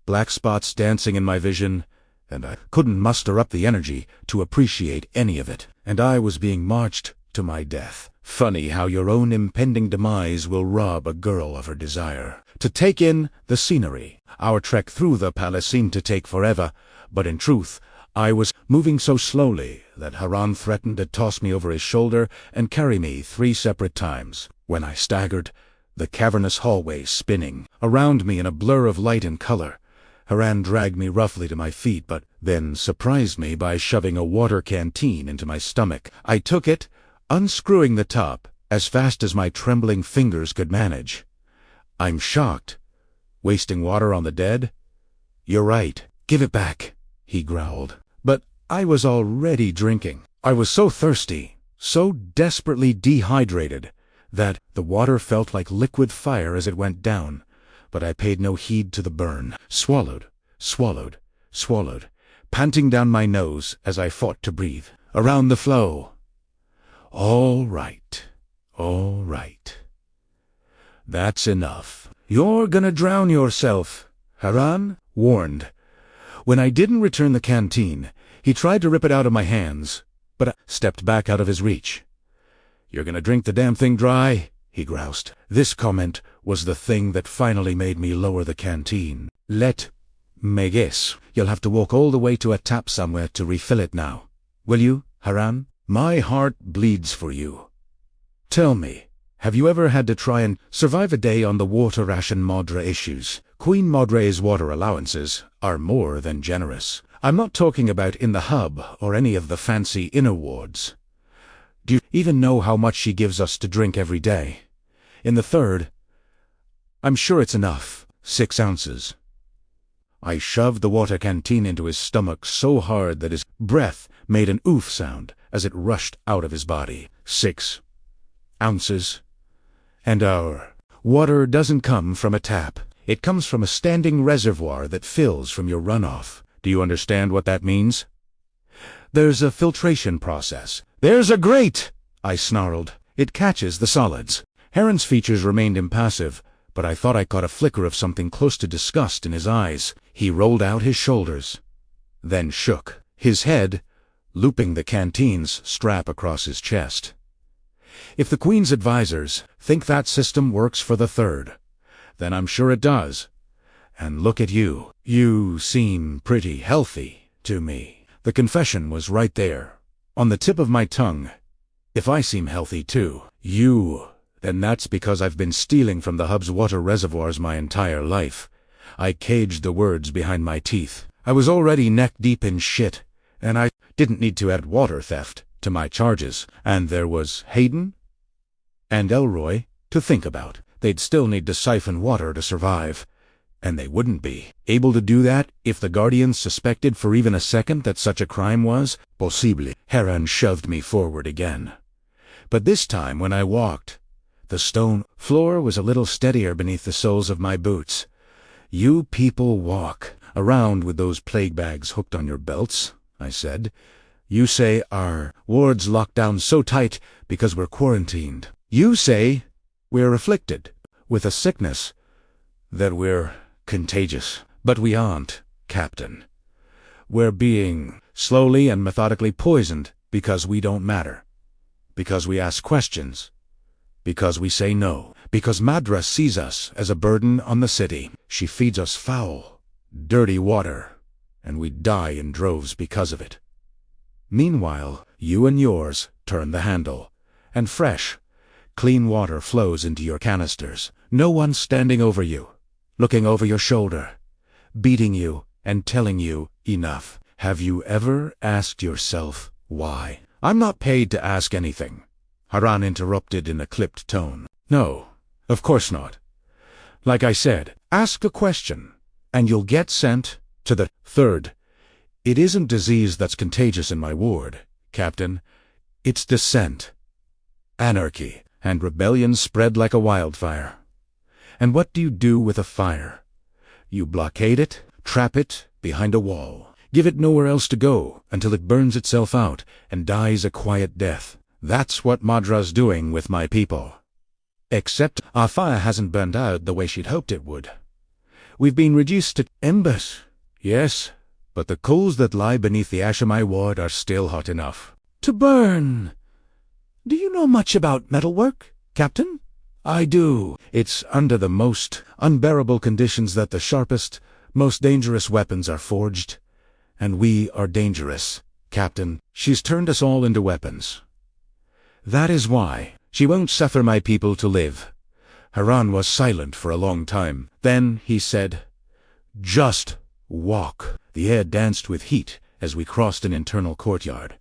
black spots dancing in my vision, and I couldn't muster up the energy to appreciate any of it, and I was being marched to my death. Funny how your own impending demise will rob a girl of her desire to take in the scenery. Our trek through the palace seemed to take forever, but in truth, I was moving so slowly that Haran threatened to toss me over his shoulder and carry me 3 separate times. When I staggered, the cavernous hallway spinning around me in a blur of light and color, Haran dragged me roughly to my feet, but then surprised me by shoving a water canteen into my stomach. I took it, unscrewing the top as fast as my trembling fingers could manage. I'm shocked. Wasting water on the dead? You're right. Give it back, he growled. But I was already drinking. I was so thirsty, so desperately dehydrated, that the water felt like liquid fire as it went down. But I paid no heed to the burn. Swallowed, swallowed, swallowed, panting down my nose as I fought to breathe. Around the flow. All right, all right. That's enough. You're gonna drown yourself, Haran warned. When I didn't return the canteen, he tried to rip it out of my hands, but I stepped back out of his reach. You're gonna drink the damn thing dry? He groused. This comment was the thing that finally made me lower the canteen. Let me guess, you'll have to walk all the way to a tap somewhere to refill it now. Will you, Haran? My heart bleeds for you. Tell me, have you ever had to try and survive a day on the water ration Madra issues? Queen Madra's water allowances are more than generous. I'm not talking about in the hub or any of the fancy inner wards. Do you even know how much she gives us to drink every day? In the third, I'm sure it's enough. 6 ounces. I shoved the water canteen into his stomach so hard that his breath made an oof sound as it rushed out of his body. 6 ounces. And our water doesn't come from a tap. It comes from a standing reservoir that fills from your runoff. Do you understand what that means? There's a filtration process. There's a grate! I snarled. It catches the solids. Haran's features remained impassive, but I thought I caught a flicker of something close to disgust in his eyes. He rolled out his shoulders, then shook, his head looping the canteen's strap across his chest. If the Queen's advisors think that system works for the third, Then I'm sure it does. And look at you. You seem pretty healthy to me. The confession was right there, on the tip of my tongue. If I seem healthy too, then that's because I've been stealing from the hub's water reservoirs my entire life. I caged the words behind my teeth. I was already neck-deep in shit, and I didn't need to add water theft to my charges. And there was Hayden and Elroy to think about. They'd still need to siphon water to survive. And they wouldn't be able to do that if the Guardians suspected for even a second that such a crime was possible. Haran shoved me forward again. But this time when I walked, the stone floor was a little steadier beneath the soles of my boots. You people walk around with those plague bags hooked on your belts, I said. You say our wards locked down so tight because we're quarantined. You say we're afflicted with a sickness, that we're contagious. But we aren't, Captain. We're being slowly and methodically poisoned because we don't matter. Because we ask questions. Because we say no. Because Madras sees us as a burden on the city. She feeds us foul, dirty water, and we die in droves because of it. Meanwhile, you and yours turn the handle, and fresh, clean water flows into your canisters. No one standing over you, looking over your shoulder, beating you and telling you enough. Have you ever asked yourself why? I'm not paid to ask anything, Haran interrupted in a clipped tone. No, of course not. Like I said, ask a question, and you'll get sent to the third. It isn't disease that's contagious in my ward, Captain. It's dissent, anarchy, and rebellion spread like a wildfire. And what do you do with a fire? You blockade it, trap it behind a wall, give it nowhere else to go until it burns itself out and dies a quiet death. That's what Madra's doing with my people. Except our fire hasn't burned out the way she'd hoped it would. We've been reduced to embers, yes, but the coals that lie beneath the ash of my ward are still hot enough to burn. Do you know much about metalwork, Captain? I do. It's under the most unbearable conditions that the sharpest, most dangerous weapons are forged. And we are dangerous, Captain. She's turned us all into weapons. That is why she won't suffer my people to live. Haran was silent for a long time. Then he said, "Just walk." The air danced with heat as we crossed an internal courtyard.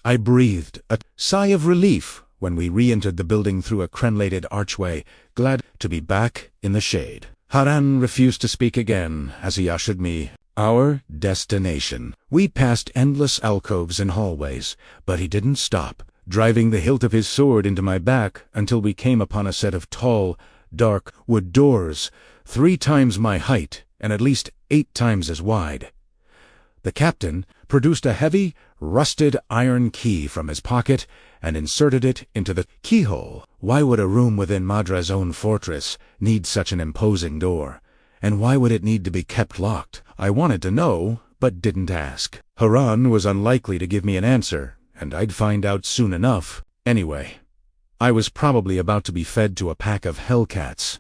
I breathed a sigh of relief when we re-entered the building through a crenellated archway, glad to be back in the shade. Haran refused to speak again as he ushered me our destination. We passed endless alcoves and hallways, but he didn't stop, driving the hilt of his sword into my back until we came upon a set of tall, dark wood doors, 3 times my height and at least 8 times as wide. The captain produced a heavy, rusted iron key from his pocket and inserted it into the keyhole. Why would a room within Madra's own fortress need such an imposing door? And why would it need to be kept locked? I wanted to know, but didn't ask. Haran was unlikely to give me an answer, and I'd find out soon enough. Anyway, I was probably about to be fed to a pack of hellcats.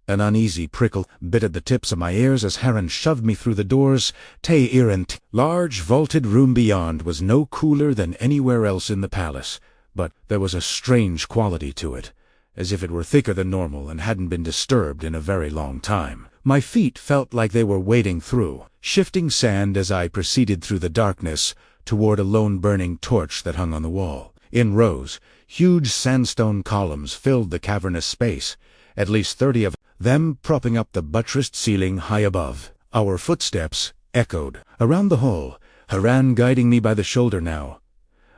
An uneasy prickle bit at the tips of my ears as Haran shoved me through the doors. The large vaulted room beyond was no cooler than anywhere else in the palace, but there was a strange quality to it, as if it were thicker than normal and hadn't been disturbed in a very long time. My feet felt like they were wading through shifting sand as I proceeded through the darkness toward a lone burning torch that hung on the wall. In rows, huge sandstone columns filled the cavernous space, at least 30 of them propping up the buttressed ceiling high above. Our footsteps echoed around the hall, Haran guiding me by the shoulder now.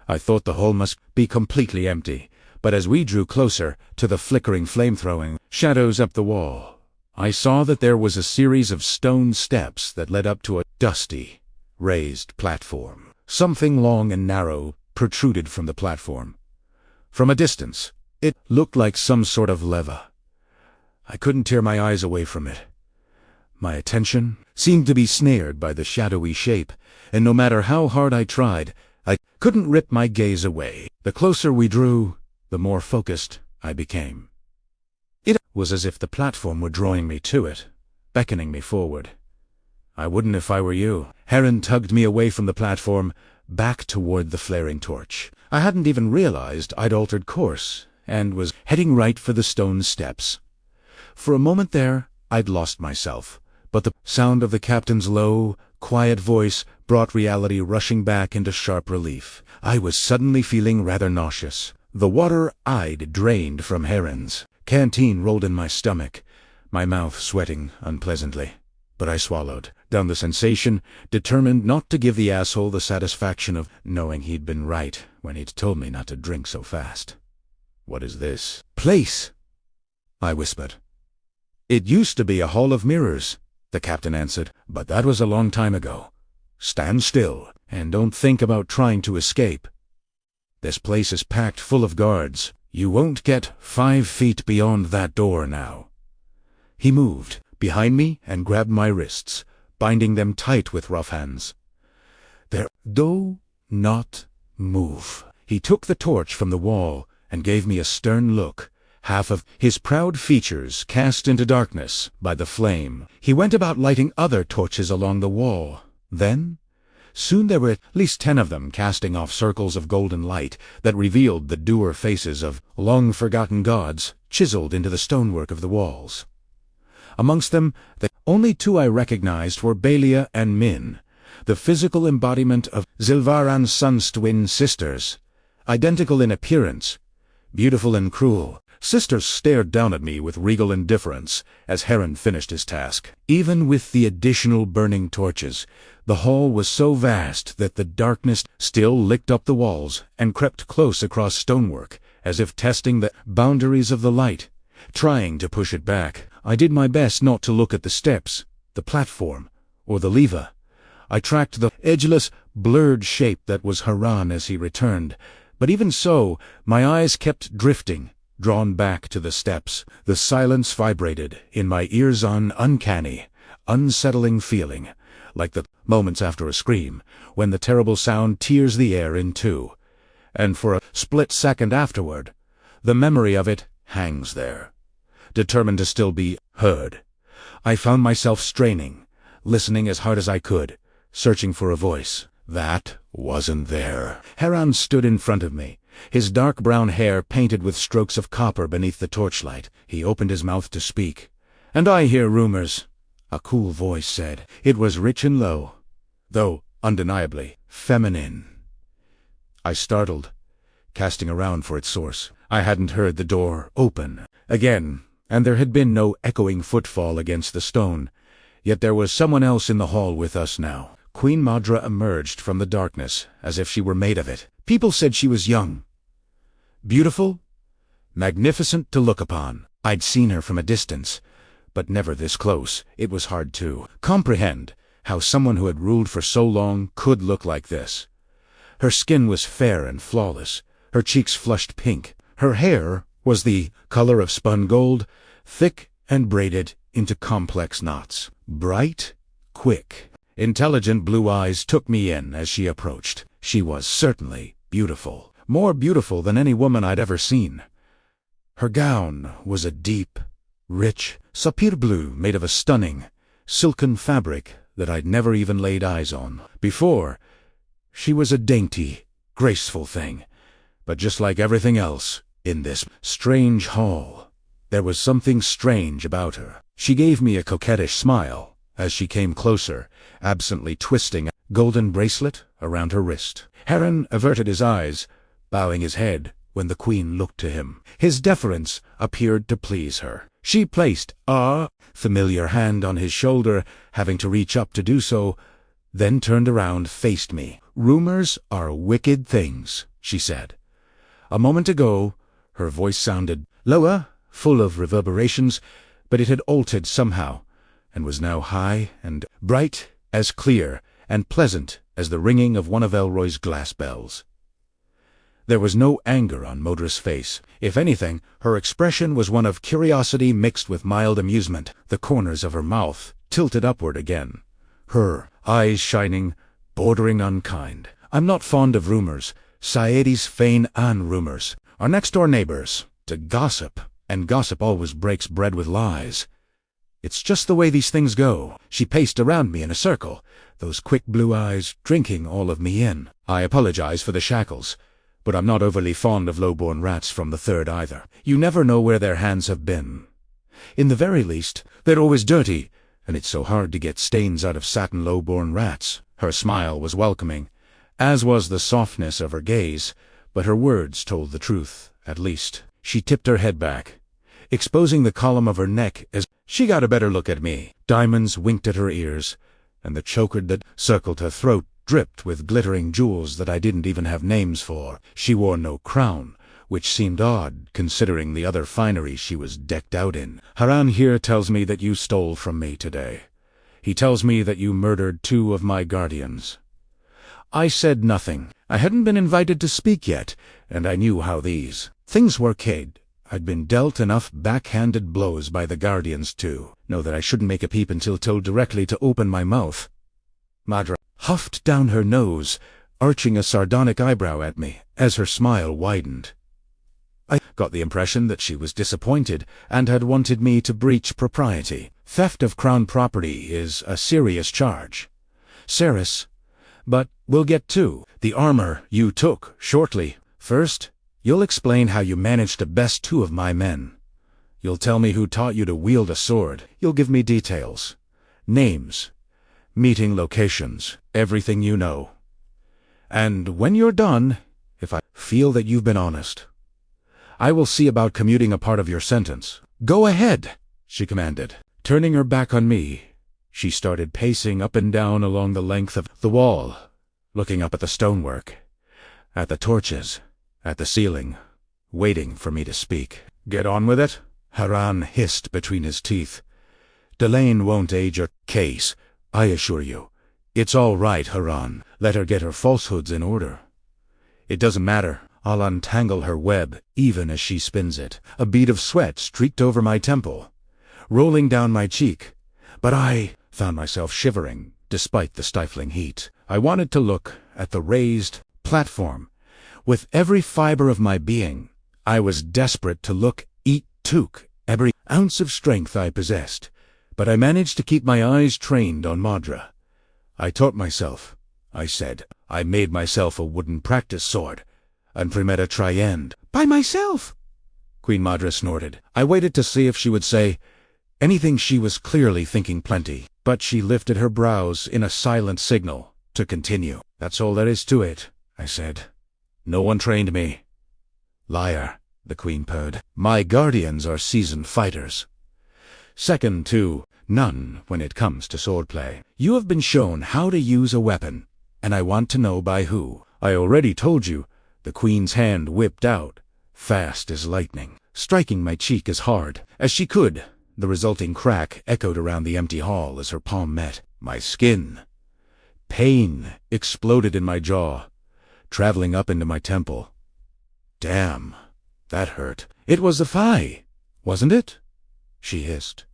I thought the hall must be completely empty, but as we drew closer to the flickering flame-throwing shadows up the wall, I saw that there was a series of stone steps that led up to a dusty, raised platform. Something long and narrow protruded from the platform. From a distance, it looked like some sort of lever. I couldn't tear my eyes away from it. My attention seemed to be snared by the shadowy shape, and no matter how hard I tried, I couldn't rip my gaze away. The closer we drew, the more focused I became. It was as if the platform were drawing me to it, beckoning me forward. I wouldn't if I were you. Heron tugged me away from the platform, back toward the flaring torch. I hadn't even realized I'd altered course, and was heading right for the stone steps. For a moment there, I'd lost myself, but the sound of the captain's low, quiet voice brought reality rushing back into sharp relief. I was suddenly feeling rather nauseous. The water I'd drained from Heron's canteen rolled in my stomach, my mouth sweating unpleasantly. But I swallowed down the sensation, determined not to give the asshole the satisfaction of knowing he'd been right when he'd told me not to drink so fast. "What is this place?" I whispered. "It used to be a hall of mirrors," the captain answered, "but that was a long time ago. Stand still, and don't think about trying to escape. This place is packed full of guards. You won't get 5 feet beyond that door now." He moved behind me and grabbed my wrists, binding them tight with rough hands. "There, do not move." He took the torch from the wall and gave me a stern look, half of his proud features cast into darkness by the flame. He went about lighting other torches along the wall. Then, soon there were at least 10 of them casting off circles of golden light that revealed the dour faces of long-forgotten gods chiseled into the stonework of the walls. Amongst them, the only 2 I recognized were Belia and Min, the physical embodiment of Zilvaran's son's twin sisters, identical in appearance, beautiful and cruel. Sisters stared down at me with regal indifference as Heron finished his task. Even with the additional burning torches, the hall was so vast that the darkness still licked up the walls and crept close across stonework, as if testing the boundaries of the light, trying to push it back. I did my best not to look at the steps, the platform, or the lever. I tracked the edgeless, blurred shape that was Haran as he returned, but even so, my eyes kept drifting, drawn back to the steps. The silence vibrated in my ears, an uncanny, unsettling feeling, like the moments after a scream, when the terrible sound tears the air in two, and for a split second afterward, the memory of it hangs there, determined to still be heard. I found myself straining, listening as hard as I could, searching for a voice. That wasn't there. Haran stood in front of me, his dark brown hair painted with strokes of copper beneath the torchlight. He opened his mouth to speak. "And I hear rumors," a cool voice said. It was rich and low, though undeniably feminine. I startled, casting around for its source. I hadn't heard the door open again, and there had been no echoing footfall against the stone. Yet there was someone else in the hall with us now. Queen Madra emerged from the darkness, as if she were made of it. People said she was young, beautiful, magnificent to look upon. I'd seen her from a distance, but never this close. It was hard to comprehend how someone who had ruled for so long could look like this. Her skin was fair and flawless, her cheeks flushed pink. Her hair was the color of spun gold, thick and braided into complex knots. Bright, quick, intelligent blue eyes took me in as she approached. She was certainly beautiful, more beautiful than any woman I'd ever seen. Her gown was a deep, rich sapphire blue made of a stunning, silken fabric that I'd never even laid eyes on before. She was a dainty, graceful thing, but just like everything else in this strange hall, there was something strange about her. She gave me a coquettish smile as she came closer, absently twisting a golden bracelet around her wrist. Heron averted his eyes, bowing his head when the queen looked to him. His deference appeared to please her. She placed a familiar hand on his shoulder, having to reach up to do so, then turned around, faced me. "Rumors are wicked things," she said. A moment ago, her voice sounded lower, full of reverberations, but it had altered somehow, and was now high and bright, as clear and pleasant as the ringing of one of Elroy's glass bells. There was no anger on Modra's face. If anything, her expression was one of curiosity mixed with mild amusement, the corners of her mouth tilted upward again, her eyes shining, bordering unkind. "I'm not fond of rumors. Saedi's fain an rumors. Our next-door neighbors, to gossip and gossip always breaks bread with lies. It's just the way these things go. She paced around me in a circle, those quick blue eyes drinking all of me in. I apologize for the shackles, but I'm not overly fond of low-born rats from the third either. You never know where their hands have been. In the very least, they're always dirty, and it's so hard to get stains out of satin low-born rats. Her smile was welcoming, as was the softness of her gaze, but her words told the truth, at least. She tipped her head back, exposing the column of her neck as she got a better look at me. Diamonds winked at her ears, and the choker that circled her throat dripped with glittering jewels that I didn't even have names for. She wore no crown, which seemed odd, considering the other finery she was decked out in. Haran here tells me that you stole from me today. He tells me that you murdered 2 of my guardians. I said nothing. I hadn't been invited to speak yet, and I knew how these things were, Cade. I'd been dealt enough backhanded blows by the guardians to know that I shouldn't make a peep until told directly to open my mouth. Madra huffed down her nose, arching a sardonic eyebrow at me as her smile widened. I got the impression that she was disappointed and had wanted me to breach propriety. Theft of crown property is a serious charge, Ceres, but we'll get to the armor you took shortly. First, you'll explain how you managed to best 2 of my men. You'll tell me who taught you to wield a sword. You'll give me details, names, meeting locations, everything you know. And when you're done, if I feel that you've been honest, I will see about commuting a part of your sentence. Go ahead, she commanded. Turning her back on me, she started pacing up and down along the length of the wall, looking up at the stonework, at the torches, at the ceiling, waiting for me to speak. Get on with it, Haran hissed between his teeth. Delane won't age your case, I assure you. It's all right, Haran. Let her get her falsehoods in order. It doesn't matter. I'll untangle her web, even as she spins it. A bead of sweat streaked over my temple, rolling down my cheek, but I found myself shivering, despite the stifling heat. I wanted to look at the raised platform. With every fiber of my being, I was desperate to look, eat, took every ounce of strength I possessed, but I managed to keep my eyes trained on Madra. I taught myself, I said. I made myself a wooden practice sword, and Primeta Triend. By myself, Queen Madra snorted. I waited to see if she would say anything. She was clearly thinking plenty, but she lifted her brows in a silent signal to continue. That's all there is to it, I said. No one trained me. Liar, the Queen purred. My guardians are seasoned fighters. Second to none when it comes to swordplay. You have been shown how to use a weapon, and I want to know by who. I already told you. The Queen's hand whipped out, fast as lightning, striking my cheek as hard as she could. The resulting crack echoed around the empty hall as her palm met my skin. Pain exploded in my jaw, traveling up into my temple. Damn, that hurt. It was the Fae, wasn't it? She hissed.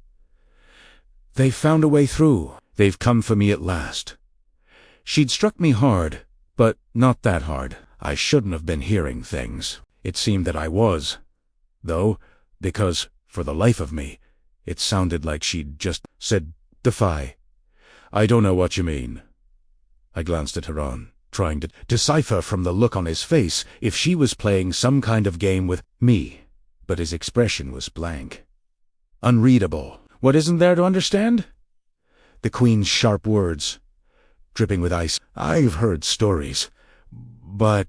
They've found a way through. They've come for me at last. She'd struck me hard, but not that hard. I shouldn't have been hearing things. It seemed that I was, though, because, for the life of me, it sounded like she'd just said, defy. I don't know what you mean. I glanced at Haran, trying to decipher from the look on his face if she was playing some kind of game with me, but his expression was blank. Unreadable. What isn't there to understand? The Queen's sharp words, dripping with ice. I've heard stories, but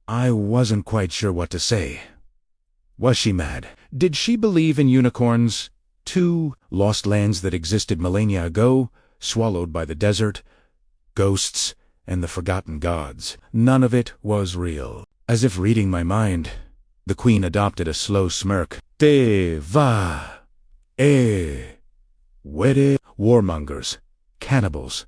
I wasn't quite sure what to say. Was she mad? Did she believe in unicorns? 2 lost lands that existed millennia ago, swallowed by the desert, ghosts, and the forgotten gods. None of it was real. As if reading my mind, the Queen adopted a slow smirk. Te va, were warmongers, cannibals,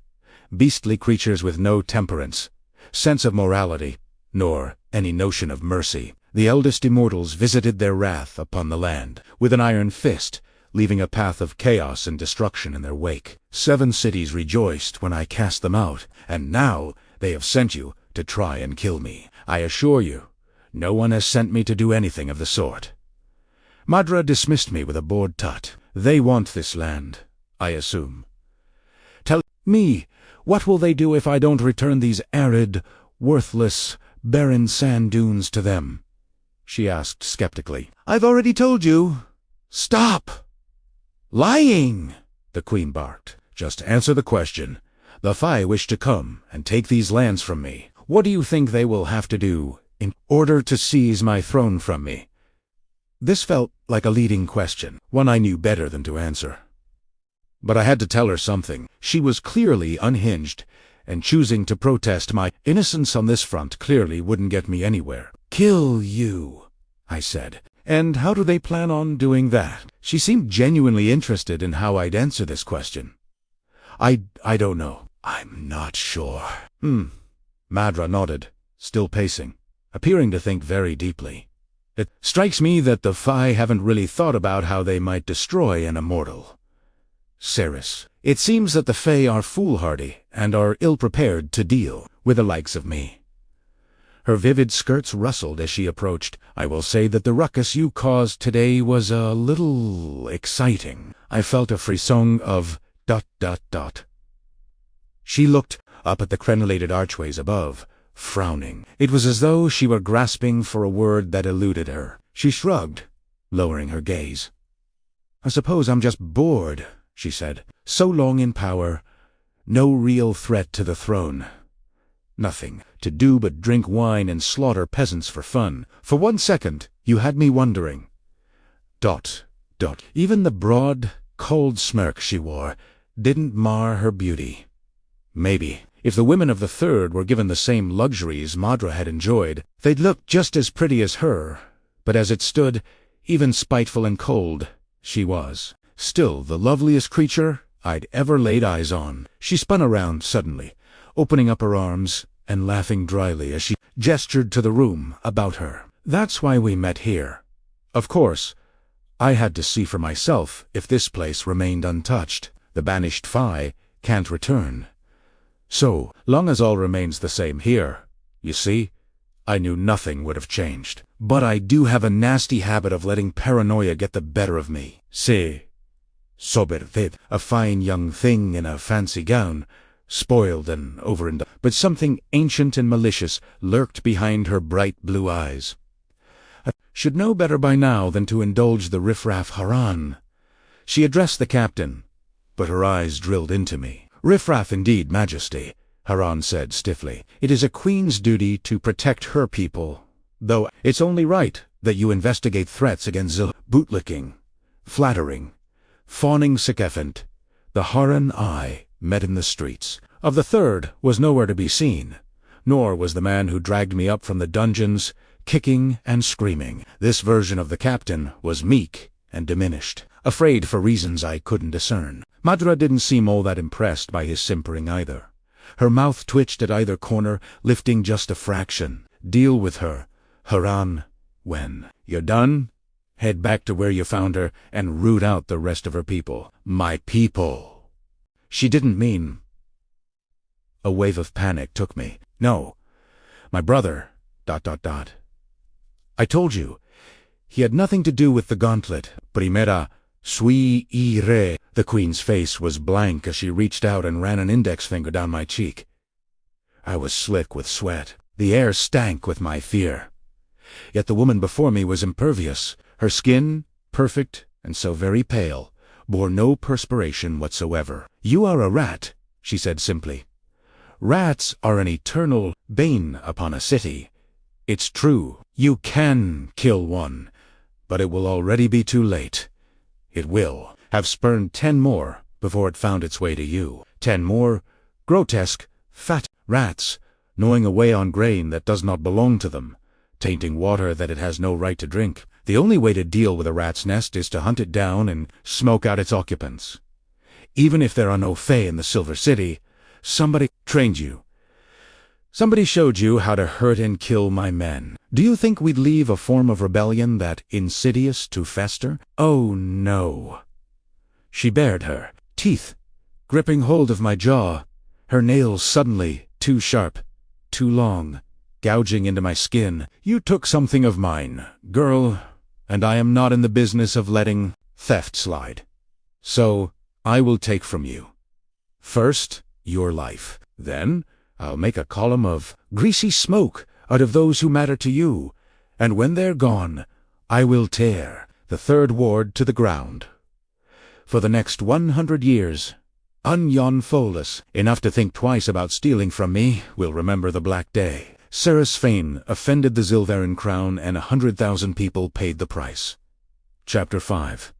beastly creatures with no temperance, sense of morality, nor any notion of mercy. The eldest immortals visited their wrath upon the land with an iron fist, leaving a path of chaos and destruction in their wake. 7 cities rejoiced when I cast them out, and now they have sent you to try and kill me. I assure you, no one has sent me to do anything of the sort. Madra dismissed me with a bored tut. They want this land, I assume. Tell me, what will they do if I don't return these arid, worthless, barren sand dunes to them? She asked skeptically. I've already told you. Stop! Lying! The queen barked. Just answer the question. The Fae wish to come and take these lands from me. What do you think they will have to do in order to seize my throne from me? This felt like a leading question, one I knew better than to answer. But I had to tell her something. She was clearly unhinged, and choosing to protest my innocence on this front clearly wouldn't get me anywhere. Kill you, I said. And how do they plan on doing that? She seemed genuinely interested in how I'd answer this question. I don't know. I'm not sure. Madra nodded, still pacing, appearing to think very deeply. It strikes me that the Fae haven't really thought about how they might destroy an immortal. Ceres. It seems that the Fae are foolhardy and are ill-prepared to deal with the likes of me. Her vivid skirts rustled as she approached. I will say that the ruckus you caused today was a little exciting. I felt a frisson of ... She looked up at the crenellated archways above, frowning. It was as though she were grasping for a word that eluded her. She shrugged, lowering her gaze. I suppose I'm just bored, she said. So long in power, no real threat to the throne. Nothing to do but drink wine and slaughter peasants for fun. For 1 second, you had me wondering. ... Even the broad, cold smirk she wore didn't mar her beauty. Maybe, if the women of the Third were given the same luxuries Madra had enjoyed, they'd look just as pretty as her. But as it stood, even spiteful and cold, she was still the loveliest creature I'd ever laid eyes on. She spun around suddenly, opening up her arms and laughing dryly as she gestured to the room about her. That's why we met here. Of course, I had to see for myself if this place remained untouched. The banished Fae can't return. So long as all remains the same here, you see, I knew nothing would have changed. But I do have a nasty habit of letting paranoia get the better of me. Sobervid, a fine young thing in a fancy gown, spoiled and overindulged, but something ancient and malicious lurked behind her bright blue eyes. I should know better by now than to indulge the riffraff Haran. She addressed the captain, but her eyes drilled into me. Riffraff indeed, Majesty, Haran said stiffly. It is a queen's duty to protect her people, though it's only right that you investigate threats against bootlicking, flattering, fawning sycophant. The Haran I met in the streets. Of the Third was nowhere to be seen, nor was the man who dragged me up from the dungeons, kicking and screaming. This version of the captain was meek and diminished, afraid for reasons I couldn't discern. Madra didn't seem all that impressed by his simpering either. Her mouth twitched at either corner, lifting just a fraction. Deal with her, Haran, when you're done, head back to where you found her and root out the rest of her people. My people. She didn't mean... A wave of panic took me. No, my brother... I told you, he had nothing to do with the gauntlet. Primera, sui ire. The queen's face was blank as she reached out and ran an index finger down my cheek. I was slick with sweat. The air stank with my fear. Yet the woman before me was impervious. Her skin, perfect and so very pale, bore no perspiration whatsoever. You are a rat, she said simply. Rats are an eternal bane upon a city. It's true, you can kill one, but it will already be too late. It will have spurned 10 more before it found its way to you. 10 more grotesque, fat rats, gnawing away on grain that does not belong to them, tainting water that it has no right to drink. The only way to deal with a rat's nest is to hunt it down and smoke out its occupants. Even if there are no Fae in the Silver City, somebody trained you. Somebody showed you how to hurt and kill my men. Do you think we'd leave a form of rebellion that insidious to fester? Oh, no. She bared her teeth, gripping hold of my jaw, her nails suddenly too sharp, too long, gouging into my skin. You took something of mine, girl. and I am not in the business of letting theft slide. So, I will take from you. First, your life. Then, I'll make a column of greasy smoke out of those who matter to you, and when they're gone, I will tear the third ward to the ground. For the next 100 years, Unyon Folus, enough to think twice about stealing from me, will remember the Black Day. Sarah's Fane offended the Zilverin crown, and 100,000 people paid the price. Chapter 5.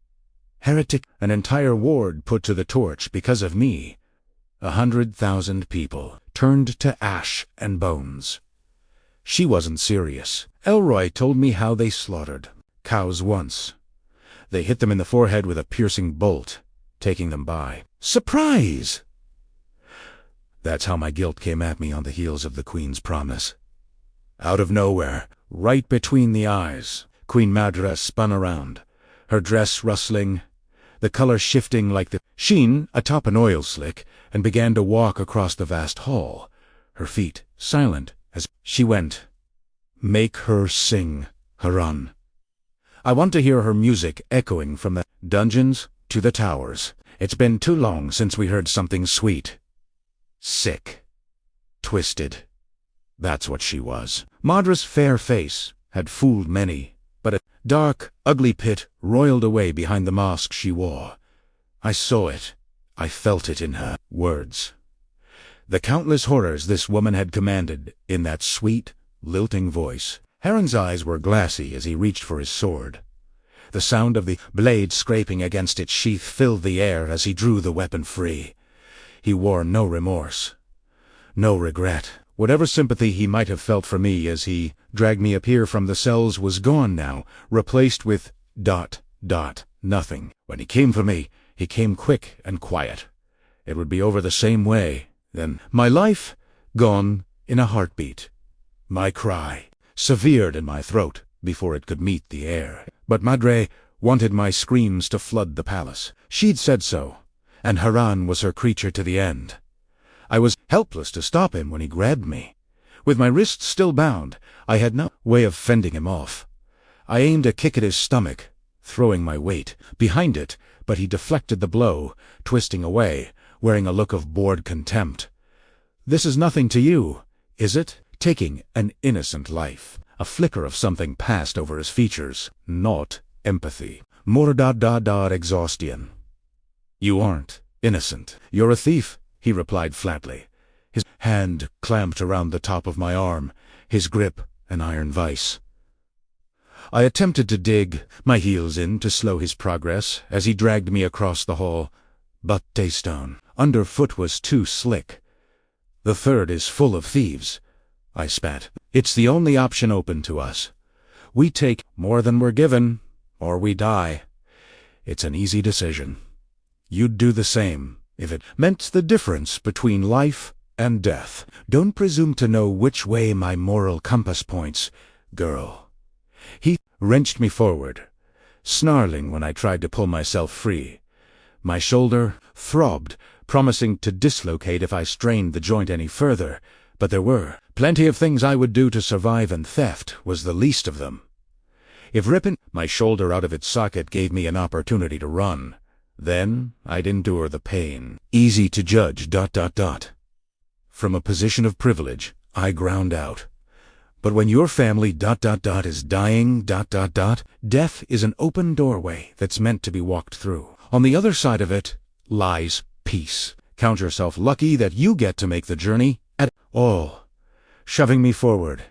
Heretic, an entire ward put to the torch because of me. 100,000 people turned to ash and bones. She wasn't serious. Elroy told me how they slaughtered cows once. They hit them in the forehead with a piercing bolt, taking them by surprise. That's how my guilt came at me on the heels of the Queen's promise. Out of nowhere, right between the eyes, Queen Madra spun around, her dress rustling, the color shifting like the sheen atop an oil slick, and began to walk across the vast hall, her feet silent as she went. Make her sing, Haran. I want to hear her music echoing from the dungeons to the towers. It's been too long since we heard something sweet. Sick. Twisted. That's what she was. Madra's fair face had fooled many, but a dark, ugly pit roiled away behind the mask she wore. I saw it. I felt it in her words. The countless horrors this woman had commanded in that sweet, lilting voice. Haran's eyes were glassy as he reached for his sword. The sound of the blade scraping against its sheath filled the air as he drew the weapon free. He wore no remorse, no regret. Whatever sympathy he might have felt for me as he dragged me up here from the cells was gone now, replaced with ... nothing. When he came for me, he came quick and quiet. It would be over the same way. Then my life gone in a heartbeat. My cry severed in my throat before it could meet the air. But Madre wanted my screams to flood the palace. She'd said so, and Haran was her creature to the end. I was helpless to stop him when he grabbed me. With my wrists still bound, I had no way of fending him off. I aimed a kick at his stomach, throwing my weight behind it, but he deflected the blow, twisting away, wearing a look of bored contempt. This is nothing to you, is it? Taking an innocent life. A flicker of something passed over his features. Not empathy. More exhaustion. You aren't innocent. You're a thief, he replied flatly. His hand clamped around the top of my arm, his grip an iron vice. I attempted to dig my heels in to slow his progress as he dragged me across the hall, but Daystone underfoot was too slick. The third is full of thieves, I spat. It's the only option open to us. We take more than we're given, or we die. It's an easy decision. You'd do the same if it meant the difference between life and death. Don't presume to know which way my moral compass points, girl. He wrenched me forward, snarling when I tried to pull myself free. My shoulder throbbed, promising to dislocate if I strained the joint any further, but there were plenty of things I would do to survive, and theft was the least of them. If ripping my shoulder out of its socket gave me an opportunity to run, then I'd endure the pain. Easy to judge ... From a position of privilege, I ground out. But when your family ... is dying ... death is an open doorway that's meant to be walked through. On the other side of it lies peace. Count yourself lucky that you get to make the journey at all. Shoving me forward,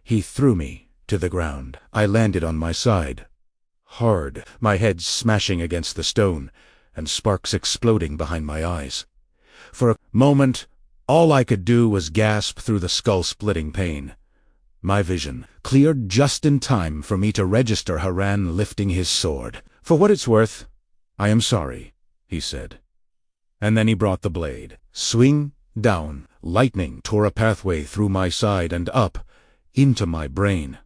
he threw me to the ground. I landed on my side, hard, my head smashing against the stone, and sparks exploding behind my eyes. For a moment, all I could do was gasp through the skull-splitting pain. My vision cleared just in time for me to register Haran lifting his sword. For what it's worth, I am sorry, he said. And then he brought the blade. Swing down. Lightning tore a pathway through my side and up, into my brain.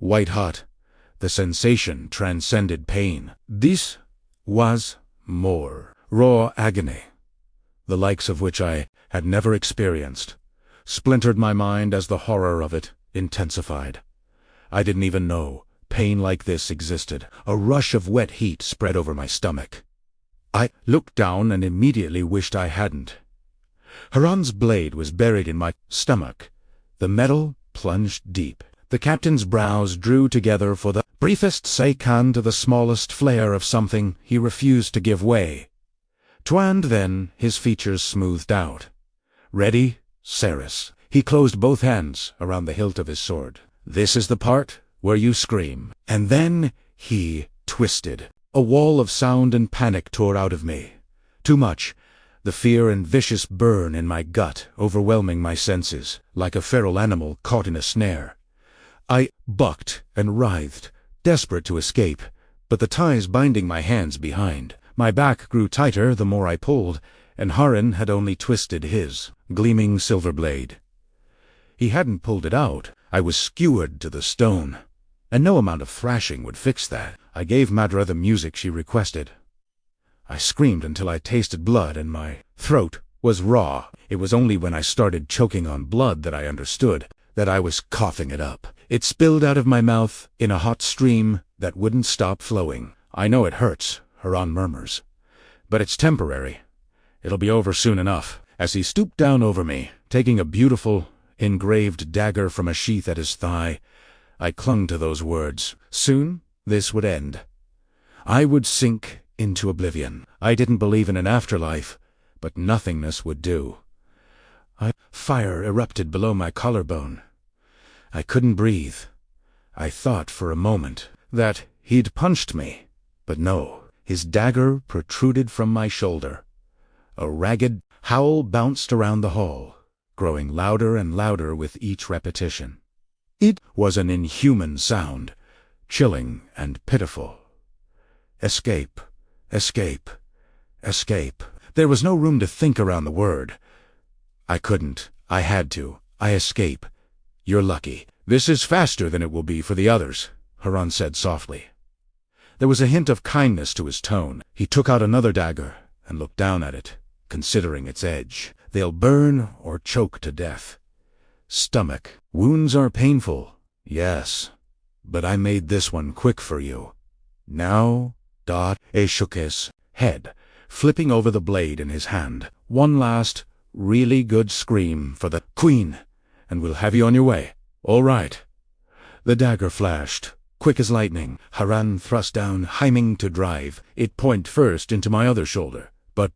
White-hot, the sensation transcended pain. This was more raw agony, the likes of which I had never experienced, splintered my mind as the horror of it intensified. I didn't even know pain like this existed. A rush of wet heat spread over my stomach. I looked down and immediately wished I hadn't. Haran's blade was buried in my stomach. The metal plunged deep. The captain's brows drew together for the briefest second to the smallest flare of something. He refused to give way. And then his features smoothed out. Ready, Ceres. He closed both hands around the hilt of his sword. This is the part where you scream. And then he twisted. A wall of sound and panic tore out of me. Too much. The fear and vicious burn in my gut, overwhelming my senses, like a feral animal caught in a snare. I bucked and writhed, desperate to escape, but the ties binding my hands behind. My back grew tighter the more I pulled, and Haran had only twisted his gleaming silver blade. He hadn't pulled it out. I was skewered to the stone, and no amount of thrashing would fix that. I gave Madra the music she requested. I screamed until I tasted blood and my throat was raw. It was only when I started choking on blood that I understood that I was coughing it up. It spilled out of my mouth in a hot stream that wouldn't stop flowing. I know it hurts, Haran murmurs, but it's temporary. It'll be over soon enough. As he stooped down over me, taking a beautiful, engraved dagger from a sheath at his thigh, I clung to those words. Soon this would end. I would sink into oblivion. I didn't believe in an afterlife, but nothingness would do. Fire erupted below my collarbone. I couldn't breathe. I thought for a moment that he'd punched me, but no. His dagger protruded from my shoulder. A ragged howl bounced around the hall, growing louder and louder with each repetition. It was an inhuman sound, chilling and pitiful. Escape, escape, escape. There was no room to think around the word. I couldn't. I had to. I escape. You're lucky. This is faster than it will be for the others, Haran said softly. There was a hint of kindness to his tone. He took out another dagger and looked down at it, considering its edge. They'll burn or choke to death. Stomach wounds are painful, yes, but I made this one quick for you. Now, he shook his head, flipping over the blade in his hand. One last, really good scream for the queen, and we'll have you on your way. All right. The dagger flashed, quick as lightning. Haran thrust down, aiming to drive it point first into my other shoulder. But ...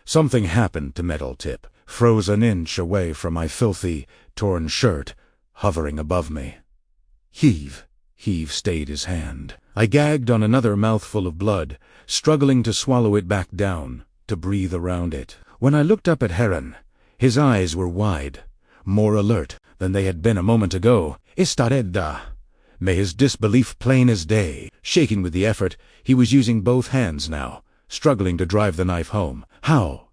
Something happened to Metal Tip, froze an inch away from my filthy, torn shirt, hovering above me. Heave stayed his hand. I gagged on another mouthful of blood, struggling to swallow it back down, to breathe around it. When I looked up at Haran, his eyes were wide, more alert than they had been a moment ago. Estareda. May his disbelief plain as day. Shaking with the effort, he was using both hands now, struggling to drive the knife home. How? ...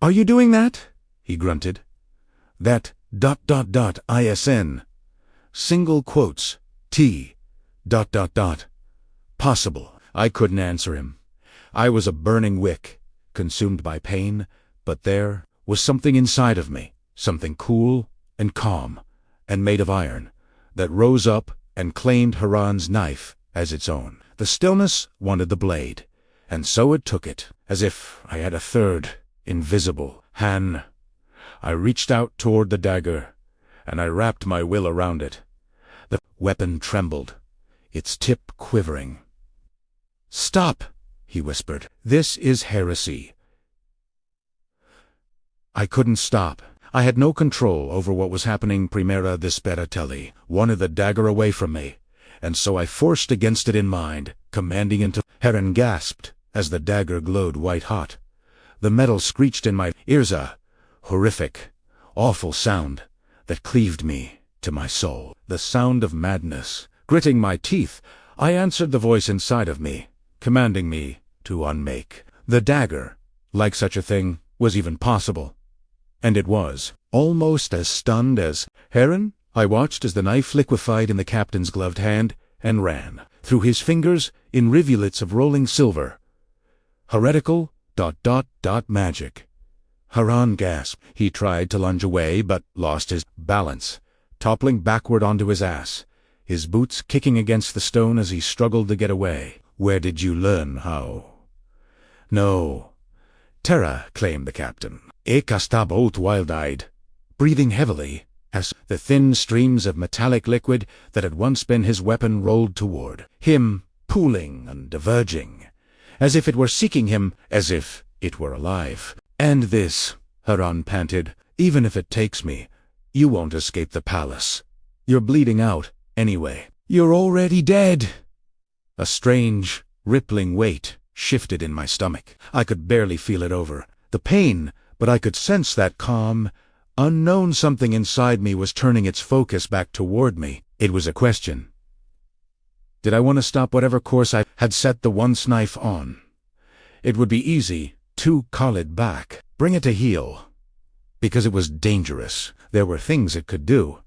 Are you doing that? He grunted. That ... ISN. Single quotes. T ... Possible. I couldn't answer him. I was a burning wick, consumed by pain, but there was something inside of me, something cool and calm and made of iron, that rose up and claimed Haran's knife as its own. The stillness wanted the blade, and so it took it, as if I had a third, invisible hand. I reached out toward the dagger, and I wrapped my will around it. The weapon trembled, its tip quivering. "Stop," he whispered. "This is heresy." I couldn't stop. I had no control over what was happening. Primera Desperatelli wanted the dagger away from me, and so I forced against it in mind, commanding into. Haran gasped as the dagger glowed white-hot. The metal screeched in my ears, a horrific, awful sound that cleaved me to my soul. The sound of madness. Gritting my teeth, I answered the voice inside of me, commanding me to unmake the dagger, like such a thing was even possible. And it was. Almost as stunned as Haran, I watched as the knife liquefied in the captain's gloved hand and ran through his fingers in rivulets of rolling silver. Heretical ... magic. Haran gasped. He tried to lunge away, but lost his balance, toppling backward onto his ass, his boots kicking against the stone as he struggled to get away. "Where did you learn how?" "No." "Terra," claimed the captain. "Eka sta both wild-eyed," breathing heavily as the thin streams of metallic liquid that had once been his weapon rolled toward him, pooling and diverging, as if it were seeking him, as if it were alive. "And this," Haran panted, "even if it takes me, you won't escape the palace. You're bleeding out, anyway. You're already dead." A strange, rippling weight shifted in my stomach. I could barely feel it over the pain, but I could sense that calm, unknown something inside me was turning its focus back toward me. It was a question. Did I want to stop whatever course I had set the once knife on? It would be easy to call it back, bring it to heel, because it was dangerous. There were things it could do.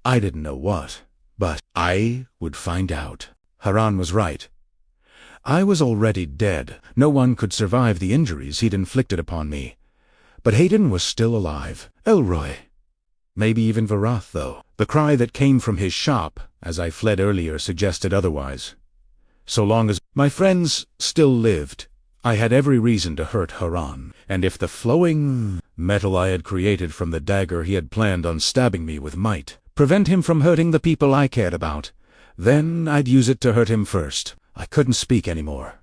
I didn't know what, but I would find out. Haran was right. I was already dead. No one could survive the injuries he'd inflicted upon me. But Hayden was still alive. Elroy. Maybe even Varath, though. The cry that came from his shop, as I fled earlier, suggested otherwise. So long as my friends still lived, I had every reason to hurt Haran, and if the flowing metal I had created from the dagger he had planned on stabbing me with might prevent him from hurting the people I cared about, then I'd use it to hurt him first. I couldn't speak anymore.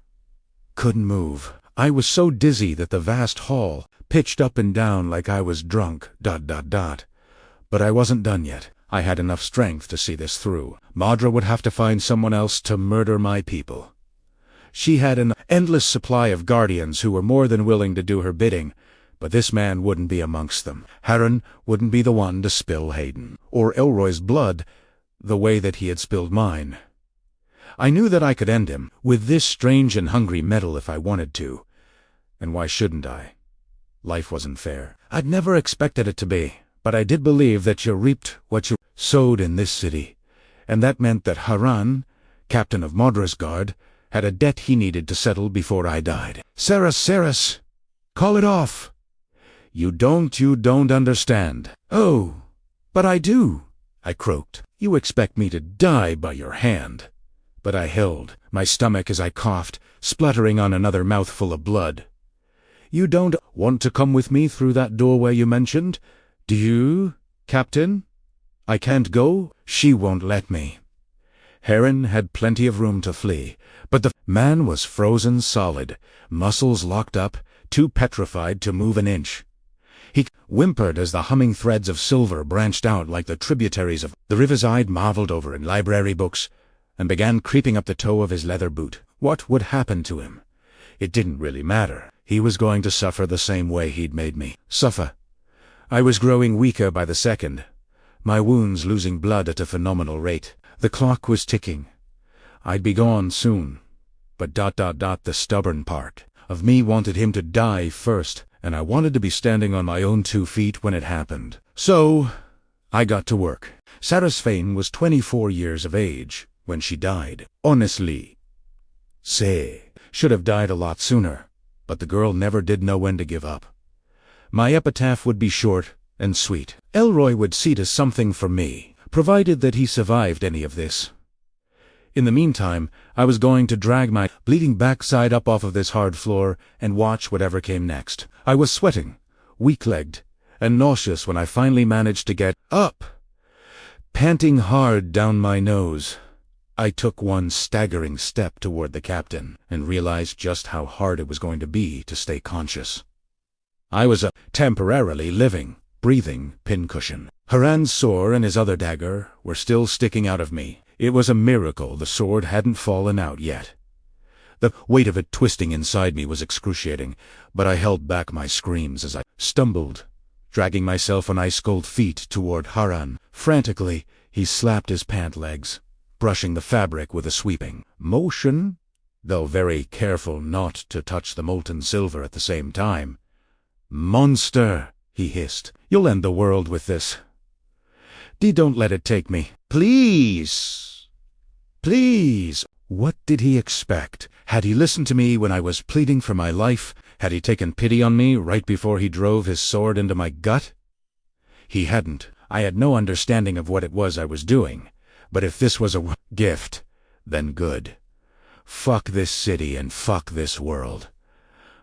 Couldn't move. I was so dizzy that the vast hall pitched up and down like I was drunk, ... But I wasn't done yet. I had enough strength to see this through. Madra would have to find someone else to murder my people. She had an endless supply of guardians who were more than willing to do her bidding, but this man wouldn't be amongst them. Haran wouldn't be the one to spill Hayden, or Elroy's blood, the way that he had spilled mine. I knew that I could end him with this strange and hungry metal if I wanted to. And why shouldn't I? Life wasn't fair. I'd never expected it to be, but I did believe that you reaped what you sowed in this city, and that meant that Haran, captain of Madra's guard, had a debt he needed to settle before I died. Saras, call it off. You don't understand. Oh, but I do, I croaked. You expect me to die by your hand. But I held my stomach as I coughed, spluttering on another mouthful of blood. You don't want to come with me through that doorway you mentioned, do you, Captain? I can't go. She won't let me. Haran had plenty of room to flee, but the man was frozen solid, muscles locked up, too petrified to move an inch. He whimpered as the humming threads of silver branched out like the tributaries of the rivers I'd marveled over in library books, and began creeping up the toe of his leather boot. What would happen to him? It didn't really matter. He was going to suffer the same way he'd made me suffer. I was growing weaker by the second, my wounds losing blood at a phenomenal rate. The clock was ticking. I'd be gone soon. But ... the stubborn part of me wanted him to die first, and I wanted to be standing on my own 2 feet when it happened. So I got to work. Sarasvane was 24 years of age when she died. Honestly, should have died a lot sooner, but the girl never did know when to give up. My epitaph would be short and sweet. Elroy would see to something for me, provided that he survived any of this. In the meantime, I was going to drag my bleeding backside up off of this hard floor and watch whatever came next. I was sweating, weak-legged, and nauseous when I finally managed to get up. Panting hard down my nose, I took one staggering step toward the captain and realized just how hard it was going to be to stay conscious. I was a temporarily living, breathing pincushion. Haran's sword and his other dagger were still sticking out of me. It was a miracle the sword hadn't fallen out yet. The weight of it twisting inside me was excruciating, but I held back my screams as I stumbled, dragging myself on ice-cold feet toward Haran. Frantically, he slapped his pant legs, brushing the fabric with a sweeping motion, though very careful not to touch the molten silver at the same time. "Monster," he hissed. "You'll end the world with this. Don't let it take me. Please. Please." What did he expect? Had he listened to me when I was pleading for my life? Had he taken pity on me right before he drove his sword into my gut? He hadn't. I had no understanding of what it was I was doing, but if this was a gift, then good. Fuck this city and fuck this world.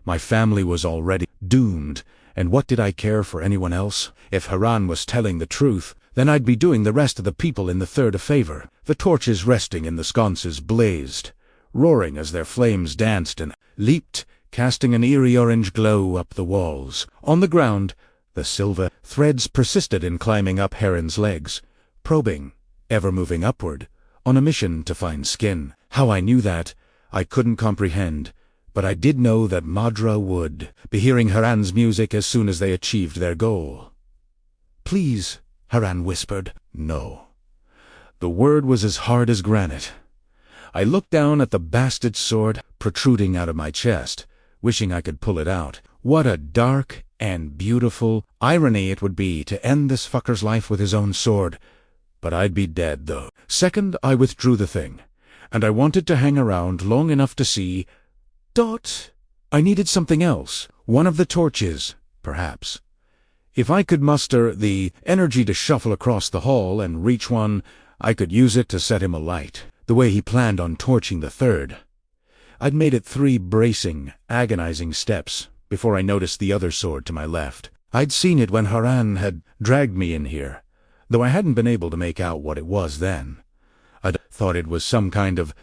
My family was already doomed, and what did I care for anyone else? If Haran was telling the truth, then I'd be doing the rest of the people in the third a favor. The torches resting in the sconces blazed, roaring as their flames danced and leaped, casting an eerie orange glow up the walls. On the ground, the silver threads persisted in climbing up Heron's legs, probing, ever moving upward, on a mission to find skin. How I knew that, I couldn't comprehend, but I did know that Madra would be hearing Haran's music as soon as they achieved their goal. "Please," Haran whispered. "No." The word was as hard as granite. I looked down at the bastard sword protruding out of my chest, wishing I could pull it out. What a dark and beautiful irony it would be to end this fucker's life with his own sword. But I'd be dead, though. Second, I withdrew the thing, and I wanted to hang around long enough to see Dot. I needed something else. One of the torches, perhaps. If I could muster the energy to shuffle across the hall and reach one, I could use it to set him alight, the way he planned on torching the third. I'd made it 3 bracing, agonizing steps before I noticed the other sword to my left. I'd seen it when Haran had dragged me in here, though I hadn't been able to make out what it was then. I'd thought it was some kind of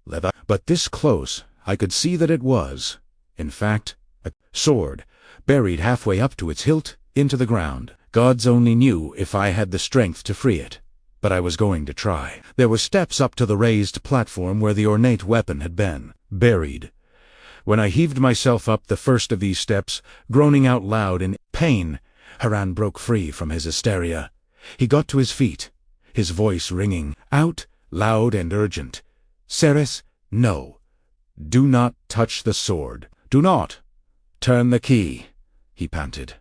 leather, but this close I could see that it was, in fact, a sword, buried halfway up to its hilt into the ground. Gods only knew if I had the strength to free it, but I was going to try. There were steps up to the raised platform where the ornate weapon had been, buried. When I heaved myself up the first of these steps, groaning out loud in pain, Haran broke free from his hysteria. He got to his feet, his voice ringing out, loud and urgent. "Ceres, no. Do not touch the sword. Do not turn the key," he panted.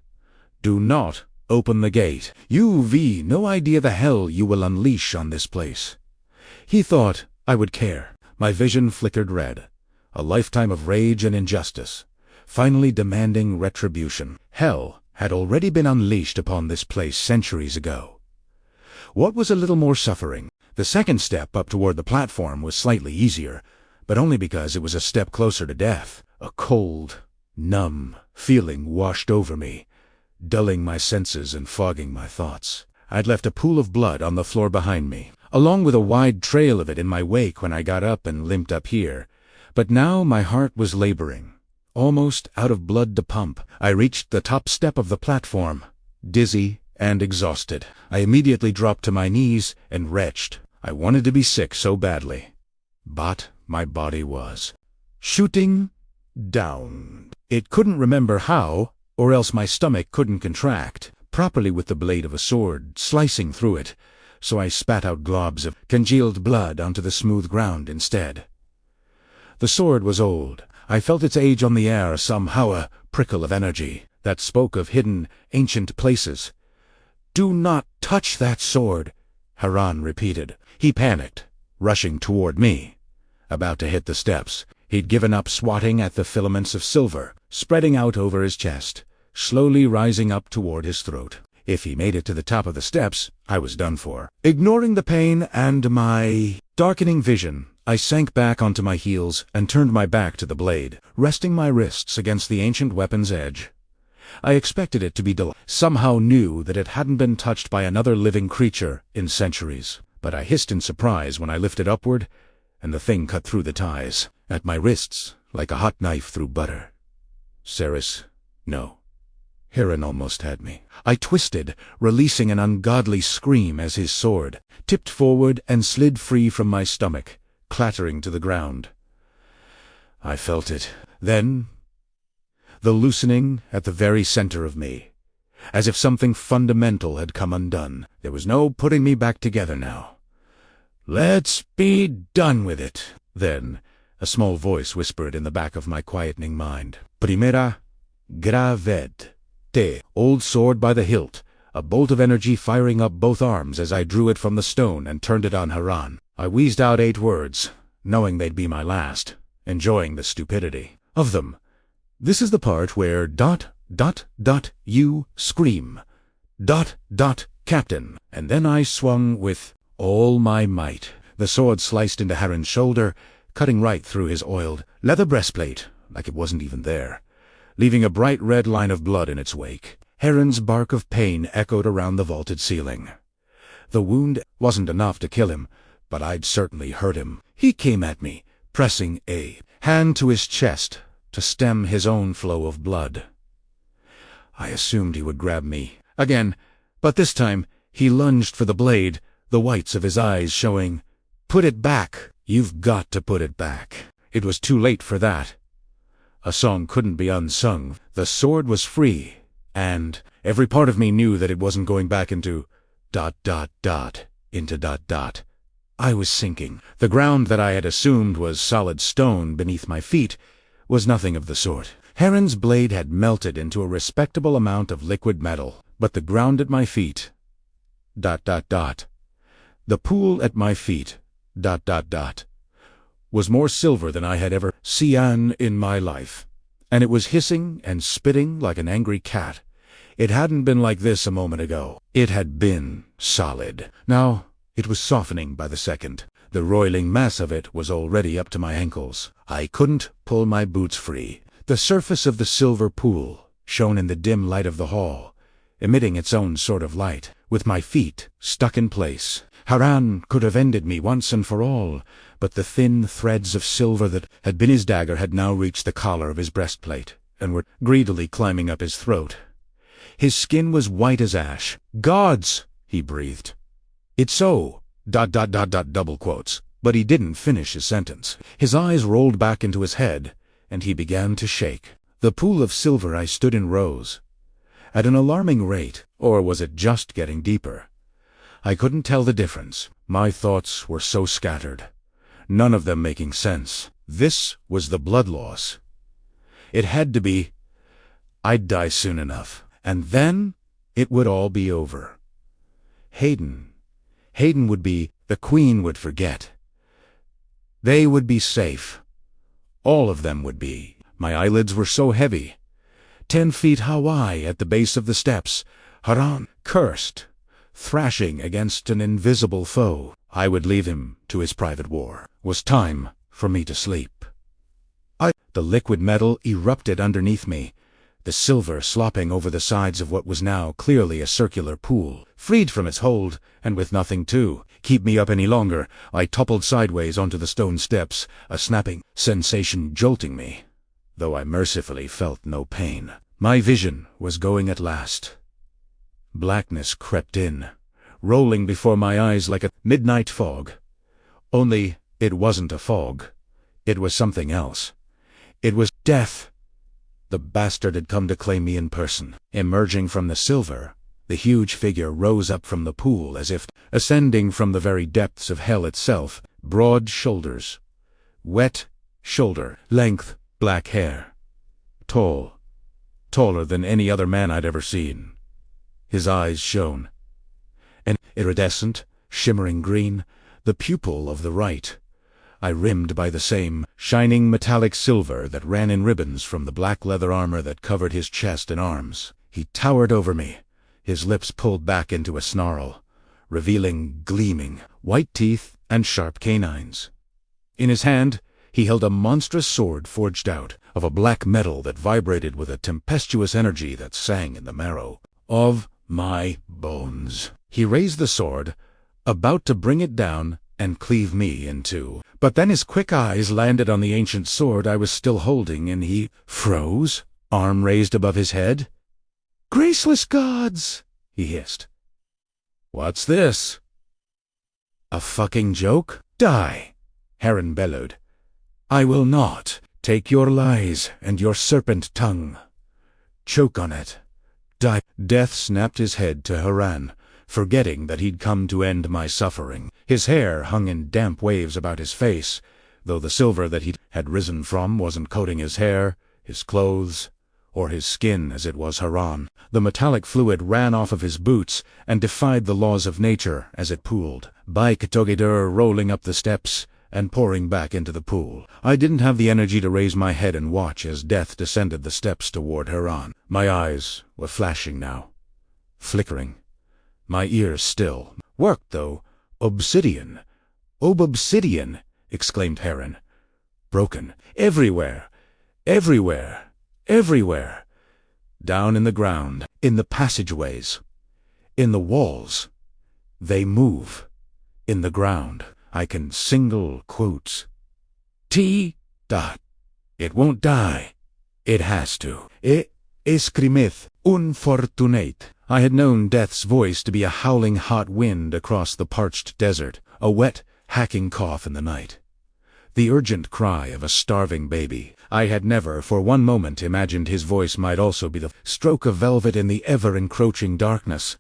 "Do not open the gate. You've no idea the hell you will unleash on this place." He thought I would care. My vision flickered red. A lifetime of rage and injustice, finally demanding retribution. Hell had already been unleashed upon this place centuries ago. What was a little more suffering? The second step up toward the platform was slightly easier, but only because it was a step closer to death. A cold, numb feeling washed over me, dulling my senses and fogging my thoughts. I'd left a pool of blood on the floor behind me, along with a wide trail of it in my wake when I got up and limped up here. But now my heart was laboring, almost out of blood to pump. I reached the top step of the platform, dizzy and exhausted. I immediately dropped to my knees and retched. I wanted to be sick so badly, but my body was shooting down. It couldn't remember how, or else my stomach couldn't contract properly with the blade of a sword slicing through it, so I spat out globs of congealed blood onto the smooth ground instead. The sword was old. I felt its age on the air, somehow a prickle of energy that spoke of hidden, ancient places. "Do not touch that sword," Haran repeated. He panicked, rushing toward me, about to hit the steps. He'd given up swatting at the filaments of silver, spreading out over his chest, slowly rising up toward his throat. If he made it to the top of the steps, I was done for. Ignoring the pain and my darkening vision, I sank back onto my heels and turned my back to the blade, resting my wrists against the ancient weapon's edge. I expected it to be somehow knew that it hadn't been touched by another living creature in centuries. But I hissed in surprise when I lifted upward, and the thing cut through the ties, at my wrists, like a hot knife through butter. Ceres, no. Heron almost had me. I twisted, releasing an ungodly scream as his sword tipped forward and slid free from my stomach, clattering to the ground. I felt it. Then, the loosening at the very center of me, as if something fundamental had come undone. There was no putting me back together now. "Let's be done with it." Then, a small voice whispered in the back of my quietening mind. "Primera gravet. Te." Old sword by the hilt, a bolt of energy firing up both arms as I drew it from the stone and turned it on Haran. I wheezed out 8 words, knowing they'd be my last, enjoying the stupidity of them. "This is the part where ... you scream. ... "Captain," and then I swung with all my might. The sword sliced into Harren's shoulder, cutting right through his oiled leather breastplate, like it wasn't even there, leaving a bright red line of blood in its wake. Harren's bark of pain echoed around the vaulted ceiling. The wound wasn't enough to kill him, but I'd certainly hurt him. He came at me, pressing a hand to his chest to stem his own flow of blood. I assumed he would grab me again, but this time he lunged for the blade, the whites of his eyes showing. "Put it back! You've got to put it back." It was too late for that. A song couldn't be unsung. The sword was free, and every part of me knew that it wasn't going back into ... into ... I was sinking. The ground that I had assumed was solid stone beneath my feet was nothing of the sort. Harren's blade had melted into a respectable amount of liquid metal, but the ground at my feet ... the pool at my feet ... was more silver than I had ever seen in my life, and it was hissing and spitting like an angry cat. It hadn't been like this a moment ago. It had been solid. Now it was softening by the second. The roiling mass of it was already up to my ankles. I couldn't pull my boots free. The surface of the silver pool shone in the dim light of the hall, emitting its own sort of light. With my feet stuck in place, Harren could have ended me once and for all, but the thin threads of silver that had been his dagger had now reached the collar of his breastplate, and were greedily climbing up his throat. His skin was white as ash. "Gods!" he breathed. "It's so... double quotes." But he didn't finish his sentence. His eyes rolled back into his head, and he began to shake. The pool of silver I stood in rose. At an alarming rate, or was it just getting deeper? I couldn't tell the difference. My thoughts were so scattered, none of them making sense. This was the blood loss. It had to be. I'd die soon enough, and then it would all be over. Hayden would be, the Queen would forget. They would be safe. All of them would be. My eyelids were so heavy. 10 feet high at the base of the steps, Harren cursed, thrashing against an invisible foe. I would leave him to his private war. It was time for me to sleep. The liquid metal erupted underneath me, the silver slopping over the sides of what was now clearly a circular pool. Freed from its hold, and with nothing to keep me up any longer, I toppled sideways onto the stone steps, a snapping sensation jolting me, though I mercifully felt no pain. My vision was going at last. Blackness crept in, rolling before my eyes like a midnight fog. Only it wasn't a fog. It was something else. It was death. The bastard had come to claim me in person. Emerging from the silver, the huge figure rose up from the pool as if ascending from the very depths of hell itself. Broad shoulders, wet shoulder length, black hair. Tall, taller than any other man I'd ever seen. His eyes shone, an iridescent, shimmering green, the pupil of the right eye rimmed by the same shining metallic silver that ran in ribbons from the black leather armor that covered his chest and arms. He towered over me, his lips pulled back into a snarl, revealing gleaming white teeth and sharp canines. In his hand he held a monstrous sword forged out of a black metal that vibrated with a tempestuous energy that sang in the marrow of my bones. He raised the sword, about to bring it down and cleave me in two. But then his quick eyes landed on the ancient sword I was still holding, and he froze, arm raised above his head. "Graceless gods!" he hissed. "What's this? A fucking joke? Die!" Harren bellowed. "I will not take your lies and your serpent tongue. Choke on it. Die." Death snapped his head to Harren, forgetting that he'd come to end my suffering. His hair hung in damp waves about his face, though the silver that he had risen from wasn't coating his hair, his clothes, or his skin as it was Harren. The metallic fluid ran off of his boots and defied the laws of nature as it pooled, by Katogidur rolling up the steps and pouring back into the pool. I didn't have the energy to raise my head and watch as death descended the steps toward Harren. My eyes were flashing now, flickering. My ears still worked, though. Obsidian. Obsidian, exclaimed Heron. Broken. Everywhere. Everywhere. Everywhere. Down in the ground. In the passageways. In the walls. They move. In the ground. I can single quotes. T. Dot. It won't die. It has to. Escrimith. Unfortunate. I had known death's voice to be a howling hot wind across the parched desert, a wet, hacking cough in the night. The urgent cry of a starving baby. I had never for one moment imagined his voice might also be the stroke of velvet in the ever-encroaching darkness.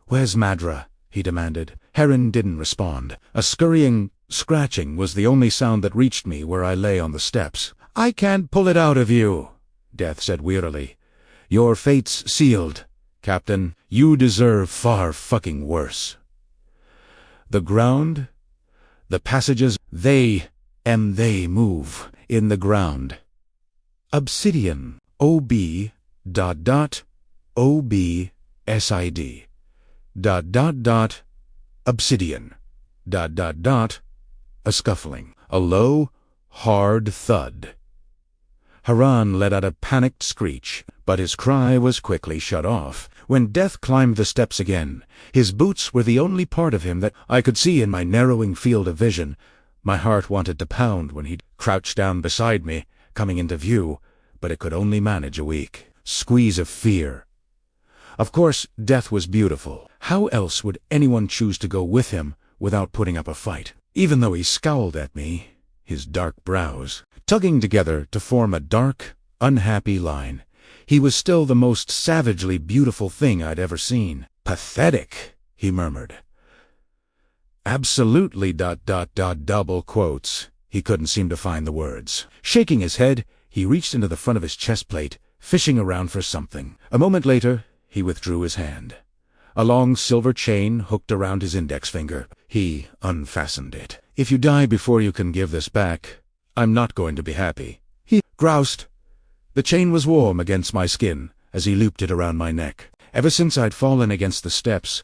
"Where's Madra?" he demanded. Heron didn't respond. A scurrying, scratching was the only sound that reached me where I lay on the steps. "I can't pull it out of you," Death said wearily. "Your fate's sealed, Captain. You deserve far fucking worse." The ground, the passages, they move in the ground. Obsidian. O-B, dot, dot, O-B-S-I-D, dot, dot, dot, obsidian, dot, dot, dot, a scuffling, a low, hard thud. Haran let out a panicked screech, but his cry was quickly shut off. When Death climbed the steps again, his boots were the only part of him that I could see in my narrowing field of vision. My heart wanted to pound when he crouched down beside me, coming into view, but it could only manage a weak squeeze of fear. Of course, Death was beautiful. How else would anyone choose to go with him without putting up a fight? Even though he scowled at me, his dark brows tugging together to form a dark, unhappy line, he was still the most savagely beautiful thing I'd ever seen. "Pathetic," he murmured. "Absolutely, dot, dot, dot, double quotes." He couldn't seem to find the words. Shaking his head, he reached into the front of his chest plate, fishing around for something. A moment later, he withdrew his hand. A long silver chain hooked around his index finger. He unfastened it. "If you die before you can give this back, I'm not going to be happy," he groused. The chain was warm against my skin as he looped it around my neck. Ever since I'd fallen against the steps,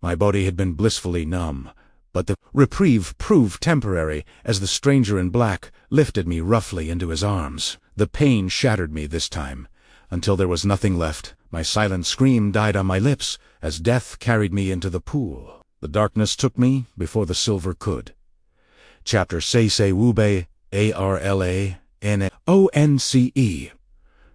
my body had been blissfully numb, but the reprieve proved temporary as the stranger in black lifted me roughly into his arms. The pain shattered me this time, until there was nothing left. My silent scream died on my lips as Death carried me into the pool. The darkness took me before the silver could. Chapter Seisei Wube, Arlane-Once.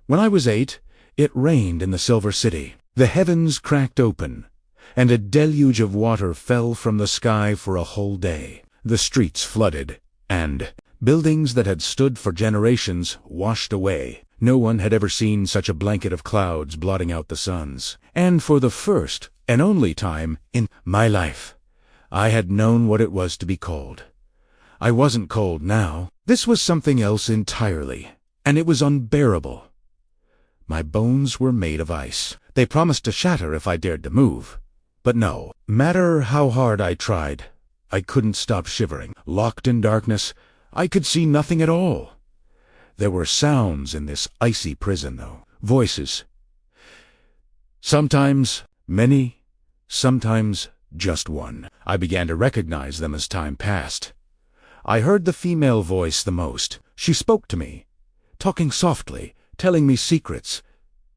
When I was 8, it rained in the Silver City. The heavens cracked open, and a deluge of water fell from the sky for a whole day. The streets flooded, and buildings that had stood for generations washed away. No one had ever seen such a blanket of clouds blotting out the suns. And for the first and only time in my life, I had known what it was to be cold. I wasn't cold now. This was something else entirely, and it was unbearable. My bones were made of ice. They promised to shatter if I dared to move. But no matter how hard I tried, I couldn't stop shivering. Locked in darkness, I could see nothing at all. There were sounds in this icy prison, though. Voices. Sometimes many, sometimes just one. I began to recognize them as time passed. I heard the female voice the most. She spoke to me, talking softly, telling me secrets.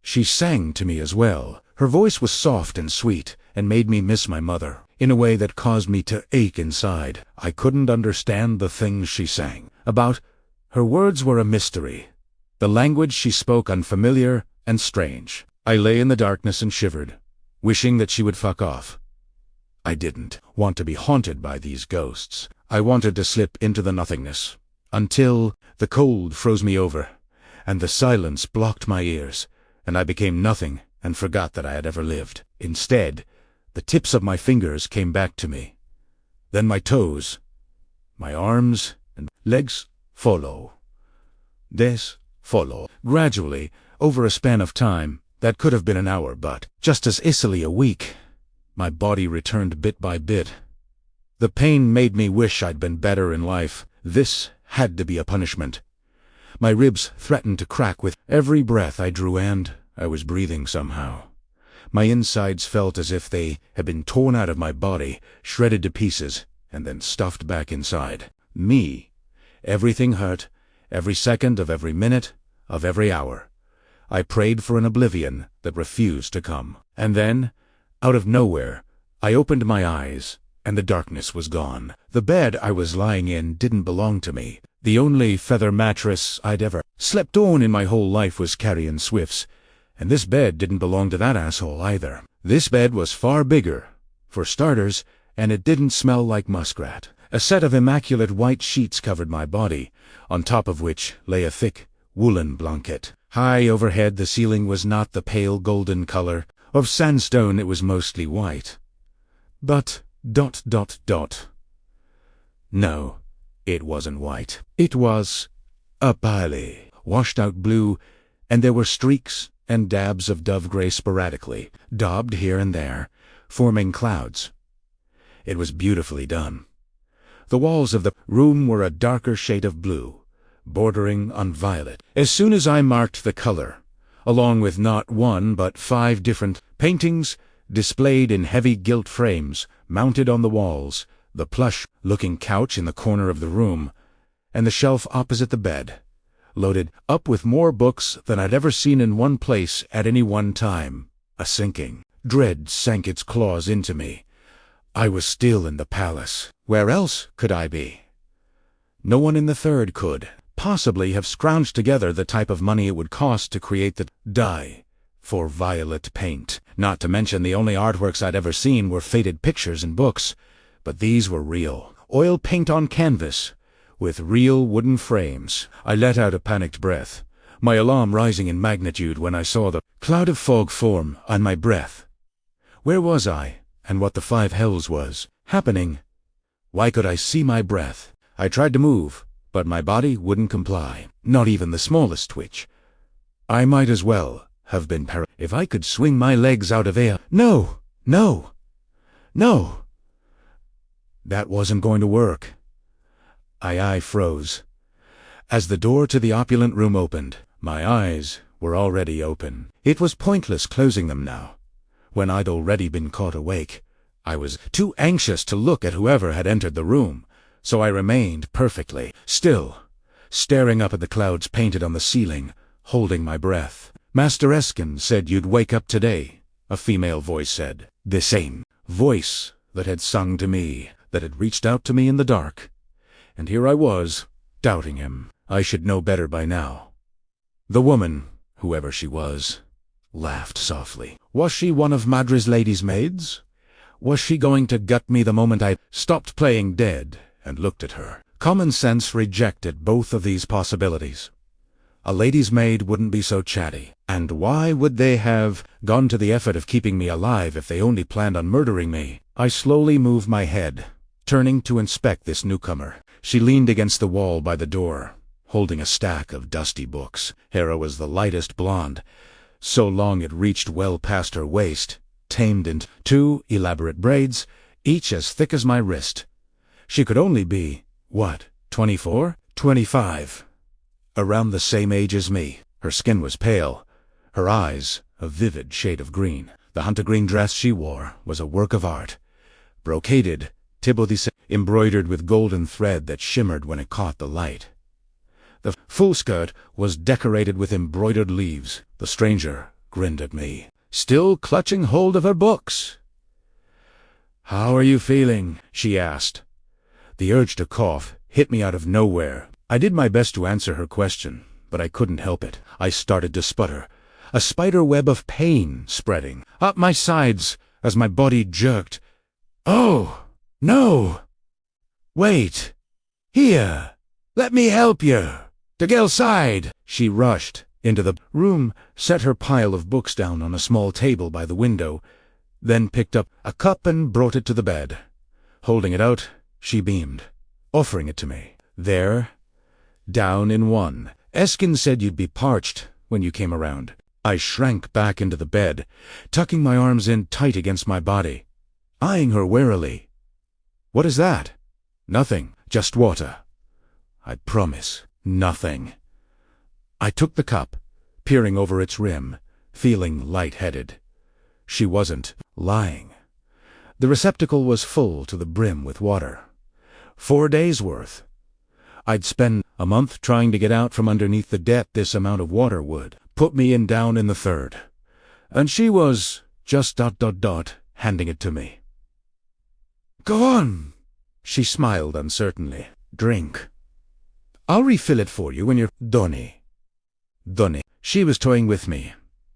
She sang to me as well. Her voice was soft and sweet, and made me miss my mother, in a way that caused me to ache inside. I couldn't understand the things she sang about. Her words were a mystery. The language she spoke unfamiliar and strange. I lay in the darkness and shivered, wishing that she would fuck off. I didn't want to be haunted by these ghosts. I wanted to slip into the nothingness, until the cold froze me over, and the silence blocked my ears, and I became nothing and forgot that I had ever lived. Instead, the tips of my fingers came back to me. Then my toes, my arms and legs follow. Follow. Gradually, over a span of time, that could have been an hour, but just as easily a week, my body returned bit by bit. The pain made me wish I'd been better in life. This had to be a punishment. My ribs threatened to crack with every breath I drew, and I was breathing somehow. My insides felt as if they had been torn out of my body, shredded to pieces, and then stuffed back inside. Me. Everything hurt, every second of every minute, of every hour. I prayed for an oblivion that refused to come. And then, out of nowhere, I opened my eyes, and the darkness was gone. The bed I was lying in didn't belong to me. The only feather mattress I'd ever slept on in my whole life was Carrion Swift's, and this bed didn't belong to that asshole either. This bed was far bigger, for starters, and it didn't smell like muskrat. A set of immaculate white sheets covered my body, on top of which lay a thick woolen blanket. High overhead, the ceiling was not the pale golden color of sandstone, it was mostly white. But ... No, it wasn't white. It was a pale, washed-out blue, and there were streaks and dabs of dove-gray sporadically, daubed here and there, forming clouds. It was beautifully done. The walls of the room were a darker shade of blue, bordering on violet. As soon as I marked the color, along with not one but 5 different paintings displayed in heavy gilt frames mounted on the walls, the plush-looking couch in the corner of the room, and the shelf opposite the bed, loaded up with more books than I'd ever seen in one place at any one time, a sinking dread sank its claws into me. I was still in the palace. Where else could I be? No one in the third could possibly have scrounged together the type of money it would cost to create the dye for violet paint. Not to mention the only artworks I'd ever seen were faded pictures and books, but these were real. Oil paint on canvas, with real wooden frames. I let out a panicked breath, my alarm rising in magnitude when I saw the cloud of fog form on my breath. Where was I, and what the 5 hells was happening? Why could I see my breath? I tried to move, but my body wouldn't comply, not even the smallest twitch. I might as well have been if I could swing my legs out of air. No! That wasn't going to work. I froze. As the door to the opulent room opened, my eyes were already open. It was pointless closing them now. When I'd already been caught awake, I was too anxious to look at whoever had entered the room, so I remained perfectly still, staring up at the clouds painted on the ceiling, holding my breath. "Master Eskin said you'd wake up today," a female voice said. The same voice that had sung to me, that had reached out to me in the dark. And here I was, doubting him. I should know better by now. The woman, whoever she was, laughed softly. Was she one of Madra's lady's maids? Was she going to gut me the moment I stopped playing dead and looked at her? Common sense rejected both of these possibilities. A lady's maid wouldn't be so chatty, and why would they have gone to the effort of keeping me alive if they only planned on murdering me? I slowly moved my head, turning to inspect this newcomer. She leaned against the wall by the door, holding a stack of dusty books. Hair was the lightest blonde, so long it reached well past her waist, tamed in 2 elaborate braids, each as thick as my wrist. She could only be, 24? 25. Around the same age as me. Her skin was pale, her eyes a vivid shade of green. The hunter green dress she wore was a work of art, brocaded, embroidered with golden thread that shimmered when it caught the light. The full skirt was decorated with embroidered leaves. The stranger grinned at me, still clutching hold of her books. "How are you feeling?" she asked. The urge to cough hit me out of nowhere. I did my best to answer her question, but I couldn't help it. I started to sputter, a spider web of pain spreading up my sides as my body jerked. "Oh, no! Wait! Here! Let me help you! To get outside!" She rushed into the room, set her pile of books down on a small table by the window, then picked up a cup and brought it to the bed. Holding it out, she beamed, offering it to me. There, down in one. "Eskin said you'd be parched when you came around." I shrank back into the bed, tucking my arms in tight against my body, eyeing her warily. "What is that?" "Nothing, just water." "I promise, nothing." I took the cup, peering over its rim, feeling light-headed. She wasn't lying. The receptacle was full to the brim with water. 4 days' worth. I'd spend a month trying to get out from underneath the debt this amount of water would put me down in the third. And she was just ... handing it to me. "Go on," she smiled uncertainly. "Drink. I'll refill it for you when you're done." She was toying with me.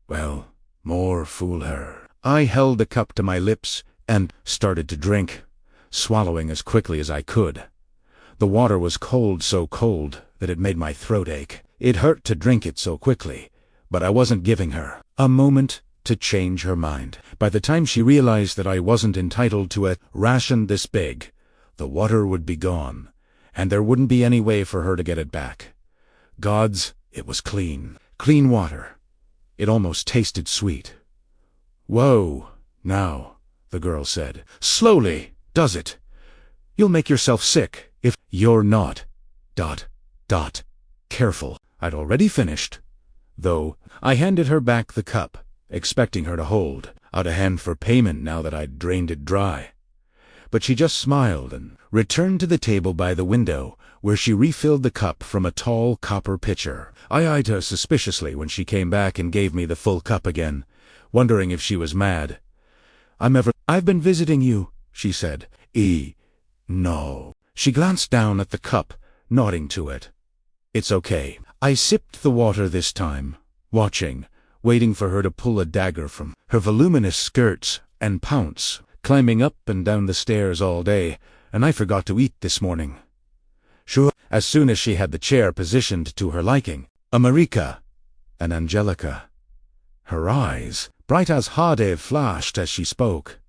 Well, more fool her. I held the cup to my lips and started to drink, swallowing as quickly as I could. The water was cold, so cold that it made my throat ache. It hurt to drink it so quickly, but I wasn't giving her a moment to change her mind. By the time she realized that I wasn't entitled to a ration this big, the water would be gone, and there wouldn't be any way for her to get it back. Gods, it was clean. Clean water. It almost tasted sweet. "Whoa, now," the girl said. "Slowly, does it? You'll make yourself sick if you're not... careful." I'd already finished, though. I handed her back the cup, expecting her to hold out a hand for payment now that I'd drained it dry. But she just smiled and returned to the table by the window, where she refilled the cup from a tall copper pitcher. I eyed her suspiciously when she came back and gave me the full cup again, wondering if she was mad. "I've been visiting you," she said. No." She glanced down at the cup, nodding to it. "It's okay." I sipped the water this time, watching, waiting for her to pull a dagger from her voluminous skirts and pounce, climbing up and down the stairs all day, and I forgot to eat this morning. Sure, as soon as she had the chair positioned to her liking, America and Angelica. Her eyes, bright as Hade, flashed as she spoke.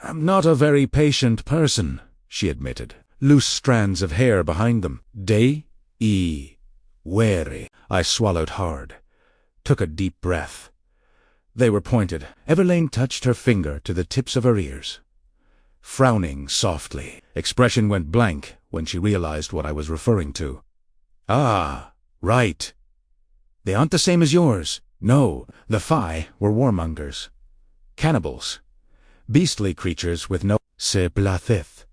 "I'm not a very patient person," she admitted, loose strands of hair behind them. Wary. I swallowed hard, took a deep breath. They were pointed. Everlane touched her finger to the tips of her ears. Frowning softly, expression went blank when she realized what I was referring to. "Ah, right. They aren't the same as yours." No, the Fae were warmongers. Cannibals. Beastly creatures with no seblathith.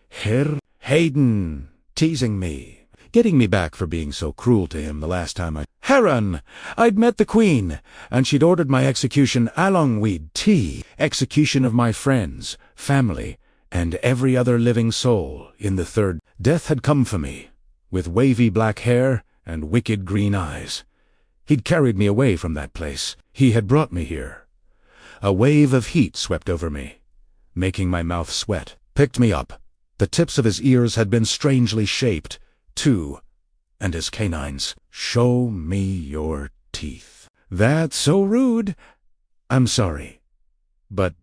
Herr Hayden, teasing me, getting me back for being so cruel to him the last time Heron! I'd met the Queen, and she'd ordered my execution along with tea. Execution of my friends, family, and every other living soul in the third. Death had come for me, with wavy black hair and wicked green eyes. He'd carried me away from that place. He had brought me here. A wave of heat swept over me, making my mouth sweat. Picked me up. The tips of his ears had been strangely shaped, too, and his canines. "Show me your teeth." "That's so rude." "I'm sorry. But ...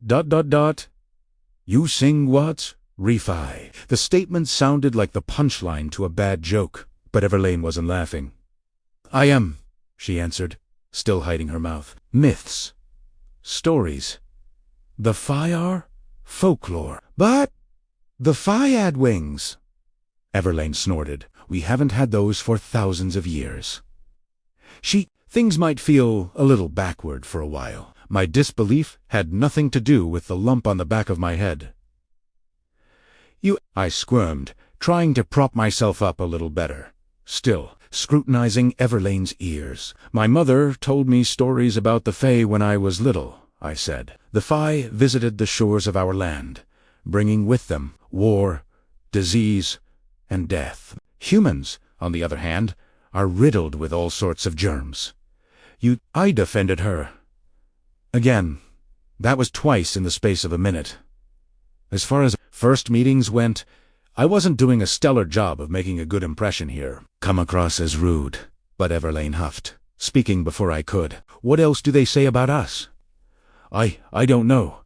You sing what? Refi." The statement sounded like the punchline to a bad joke, but Everlane wasn't laughing. "I am," she answered, still hiding her mouth. "Myths. Stories. The Fae are folklore." "But the Fae had wings." Everlane snorted. "We haven't had those for thousands of years." Things might feel a little backward for a while. My disbelief had nothing to do with the lump on the back of my head. I squirmed, trying to prop myself up a little better. Still, scrutinizing Everlane's ears. "My mother told me stories about the Fae when I was little," I said. "The Fae visited the shores of our land, bringing with them war, disease, and death. Humans, on the other hand, are riddled with all sorts of germs." I defended her. Again, that was twice in the space of a minute. As far as first meetings went, I wasn't doing a stellar job of making a good impression here. "Come across as rude," but Everlane huffed, speaking before I could. "What else do they say about us?" I don't know.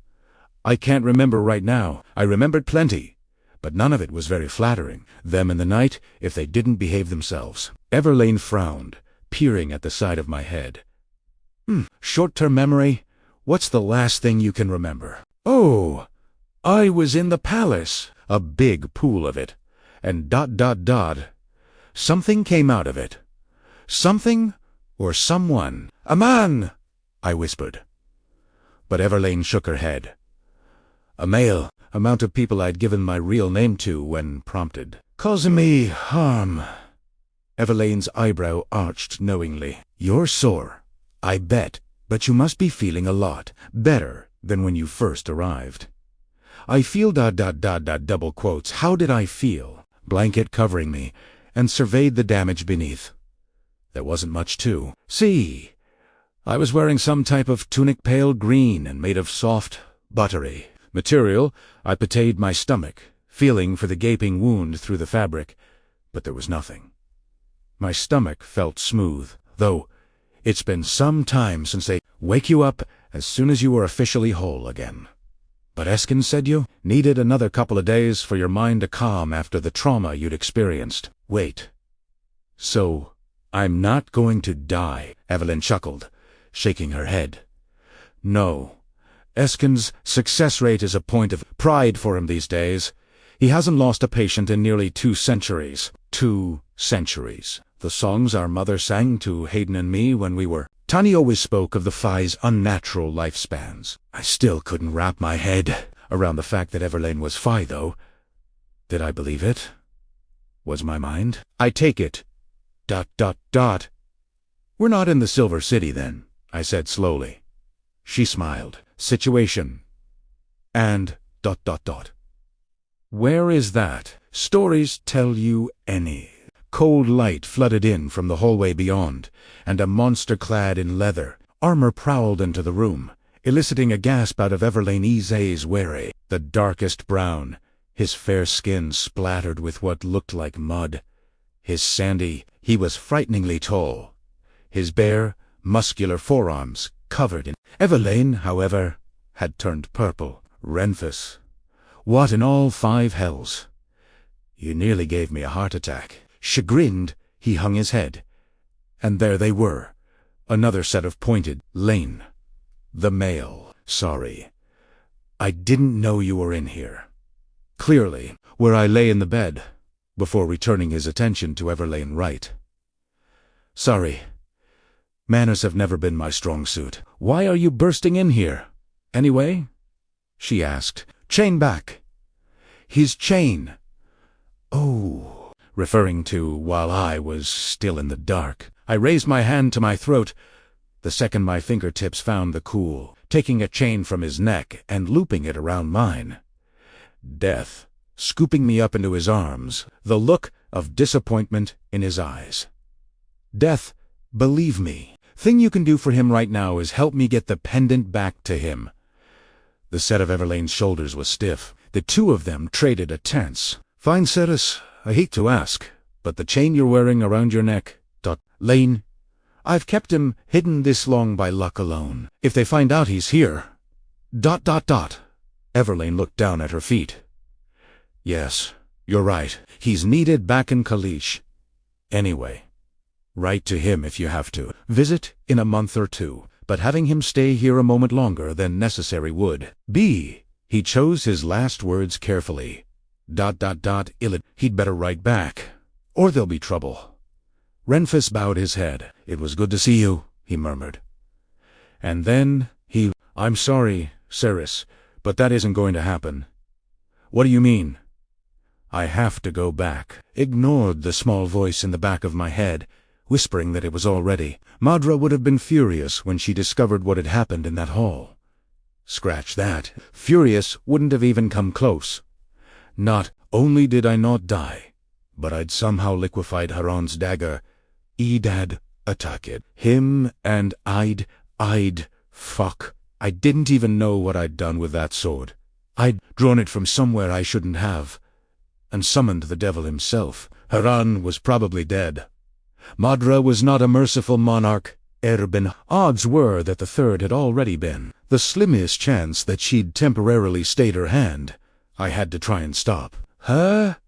I can't remember right now. I remembered plenty, but none of it was very flattering. Them in the night, if they didn't behave themselves." Everlane frowned, peering at the side of my head. Short-term memory? What's the last thing you can remember?" "Oh, I was in the palace." "A big pool of it. And ... Something came out of it. Something or someone." "A man," I whispered. But Everlane shook her head. A male, amount of people I'd given my real name to when prompted. Causing me harm. Everlane's eyebrow arched knowingly. You're sore, I bet, but you must be feeling a lot better than when you first arrived. I feel ... double quotes. How did I feel? Blanket covering me, and surveyed the damage beneath. There wasn't much to see. I was wearing some type of tunic pale green and made of soft, buttery material. I patted my stomach, feeling for the gaping wound through the fabric, but there was nothing. My stomach felt smooth, though it's been some time since they wake you up as soon as you were officially whole again. But Eskin said you needed another couple of days for your mind to calm after the trauma you'd experienced. Wait. So, I'm not going to die? Evelyn chuckled, shaking her head. No. Eskin's success rate is a point of pride for him these days. He hasn't lost a patient in nearly 2 centuries. 2 centuries. The songs our mother sang to Hayden and me when we were... Tani always spoke of the Phi's unnatural lifespans. I still couldn't wrap my head around the fact that Everlane was Phi, though. Did I believe it? Was my mind? I take it. ... We're not in the Silver City, then, I said slowly. She smiled. Situation. And ... Where is that? Stories tell you any. Cold light flooded in from the hallway beyond, and a monster clad in leather armor prowled into the room, eliciting a gasp out of Everlane Eze's wary. The darkest brown, his fair skin splattered with what looked like mud. His sandy, he was frighteningly tall. His bare, muscular forearms covered in... Everlane, however, had turned purple. Renfus. What in all 5 hells? You nearly gave me a heart attack. Chagrined, he hung his head. And there they were. Another set of pointed... Lane. The male. Sorry. I didn't know you were in here. Clearly, where I lay in the bed, before returning his attention to Everlane Wright. Sorry. Manners have never been my strong suit. Why are you bursting in here? Anyway? She asked. Chain back. His chain. Oh... Referring to while I was still in the dark. I raised my hand to my throat, the second my fingertips found the cool, taking a chain from his neck and looping it around mine. Death, scooping me up into his arms, the look of disappointment in his eyes. Death, believe me, thing you can do for him right now is help me get the pendant back to him. The set of Everlane's shoulders was stiff. The two of them traded a tense. Fine, Ceres. I hate to ask, but the chain you're wearing around your neck... Lane, I've kept him hidden this long by luck alone. If they find out he's here... Everlane looked down at her feet. Yes, you're right. He's needed back in Kalish. Anyway, write to him if you have to. Visit in a month or 2, but having him stay here a moment longer than necessary would be... He chose his last words carefully. He'd better write back, or there'll be trouble. Renfus bowed his head. It was good to see you, he murmured. And then I'm sorry, Ceres, but that isn't going to happen. What do you mean? I have to go back. Ignored the small voice in the back of my head, whispering that it was all ready. Madra would have been furious when she discovered what had happened in that hall. Scratch that. Furious wouldn't have even come close. Not only did I not die, but I'd somehow liquefied Haran's dagger. I'd attack it. Him and fuck. I didn't even know what I'd done with that sword. I'd drawn it from somewhere I shouldn't have, and summoned the devil himself. Haran was probably dead. Madra was not a merciful monarch. Erben. Odds were that the third had already been. The slimmest chance that she'd temporarily stayed her hand. I had to try and stop her.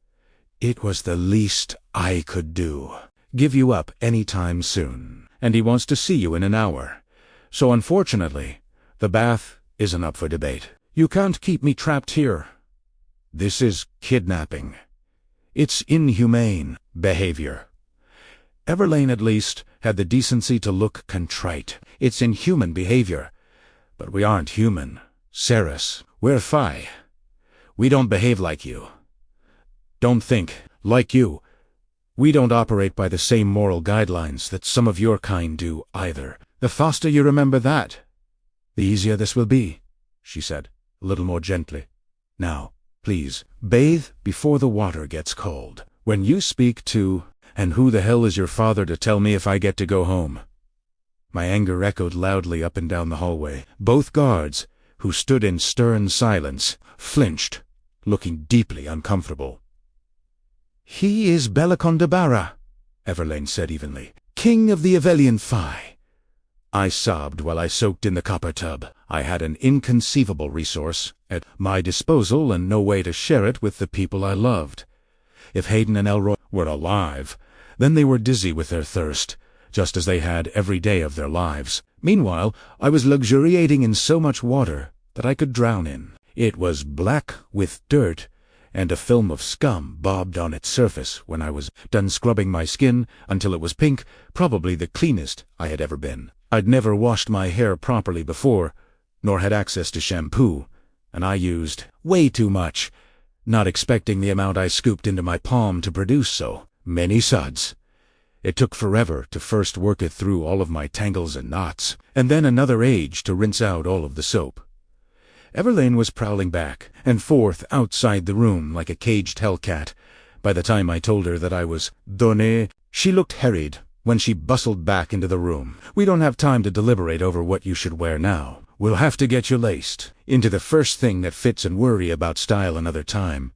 It was the least I could do. Give you up any time soon. And he wants to see you in an hour. So unfortunately, the bath isn't up for debate. You can't keep me trapped here. This is kidnapping. It's inhumane behavior. Everlane, at least, had the decency to look contrite. It's inhuman behavior. But we aren't human. Ceres, we're Phi. We don't behave like you. Don't think like you. We don't operate by the same moral guidelines that some of your kind do either. The faster you remember that, the easier this will be, she said, a little more gently. Now, please, bathe before the water gets cold. When you speak to, and who the hell is your father to tell me if I get to go home? My anger echoed loudly up and down the hallway. Both guards, who stood in stern silence, flinched, looking deeply uncomfortable. He is Bellicondabara, Everlane said evenly, king of the Evelian Phi. I sobbed while I soaked in the copper tub. I had an inconceivable resource at my disposal and no way to share it with the people I loved. If Hayden and Elroy were alive, then they were dizzy with their thirst, just as they had every day of their lives. Meanwhile, I was luxuriating in so much water that I could drown in. It was black with dirt, and a film of scum bobbed on its surface when I was done scrubbing my skin until it was pink, probably the cleanest I had ever been. I'd never washed my hair properly before, nor had access to shampoo, and I used way too much, not expecting the amount I scooped into my palm to produce so many suds. It took forever to first work it through all of my tangles and knots, and then another age to rinse out all of the soap. Everlane was prowling back and forth outside the room like a caged hellcat. By the time I told her that I was donné, she looked harried when she bustled back into the room. We don't have time to deliberate over what you should wear now. We'll have to get you laced into the first thing that fits and worry about style another time.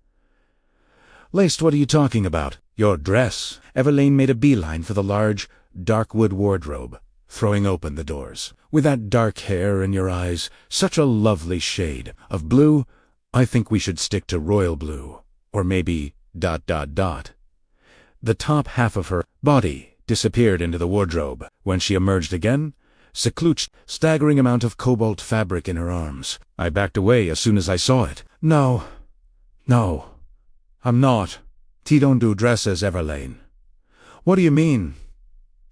Laced, what are you talking about? Your dress. Everlane made a beeline for the large, dark wood wardrobe, throwing open the doors. With that dark hair and your eyes, such a lovely shade of blue, I think we should stick to royal blue, or maybe ... The top half of her body disappeared into the wardrobe. When she emerged again, secluched, staggering amount of cobalt fabric in her arms. I backed away as soon as I saw it. No, I'm not. T don't do dresses, Everlane. What do you mean?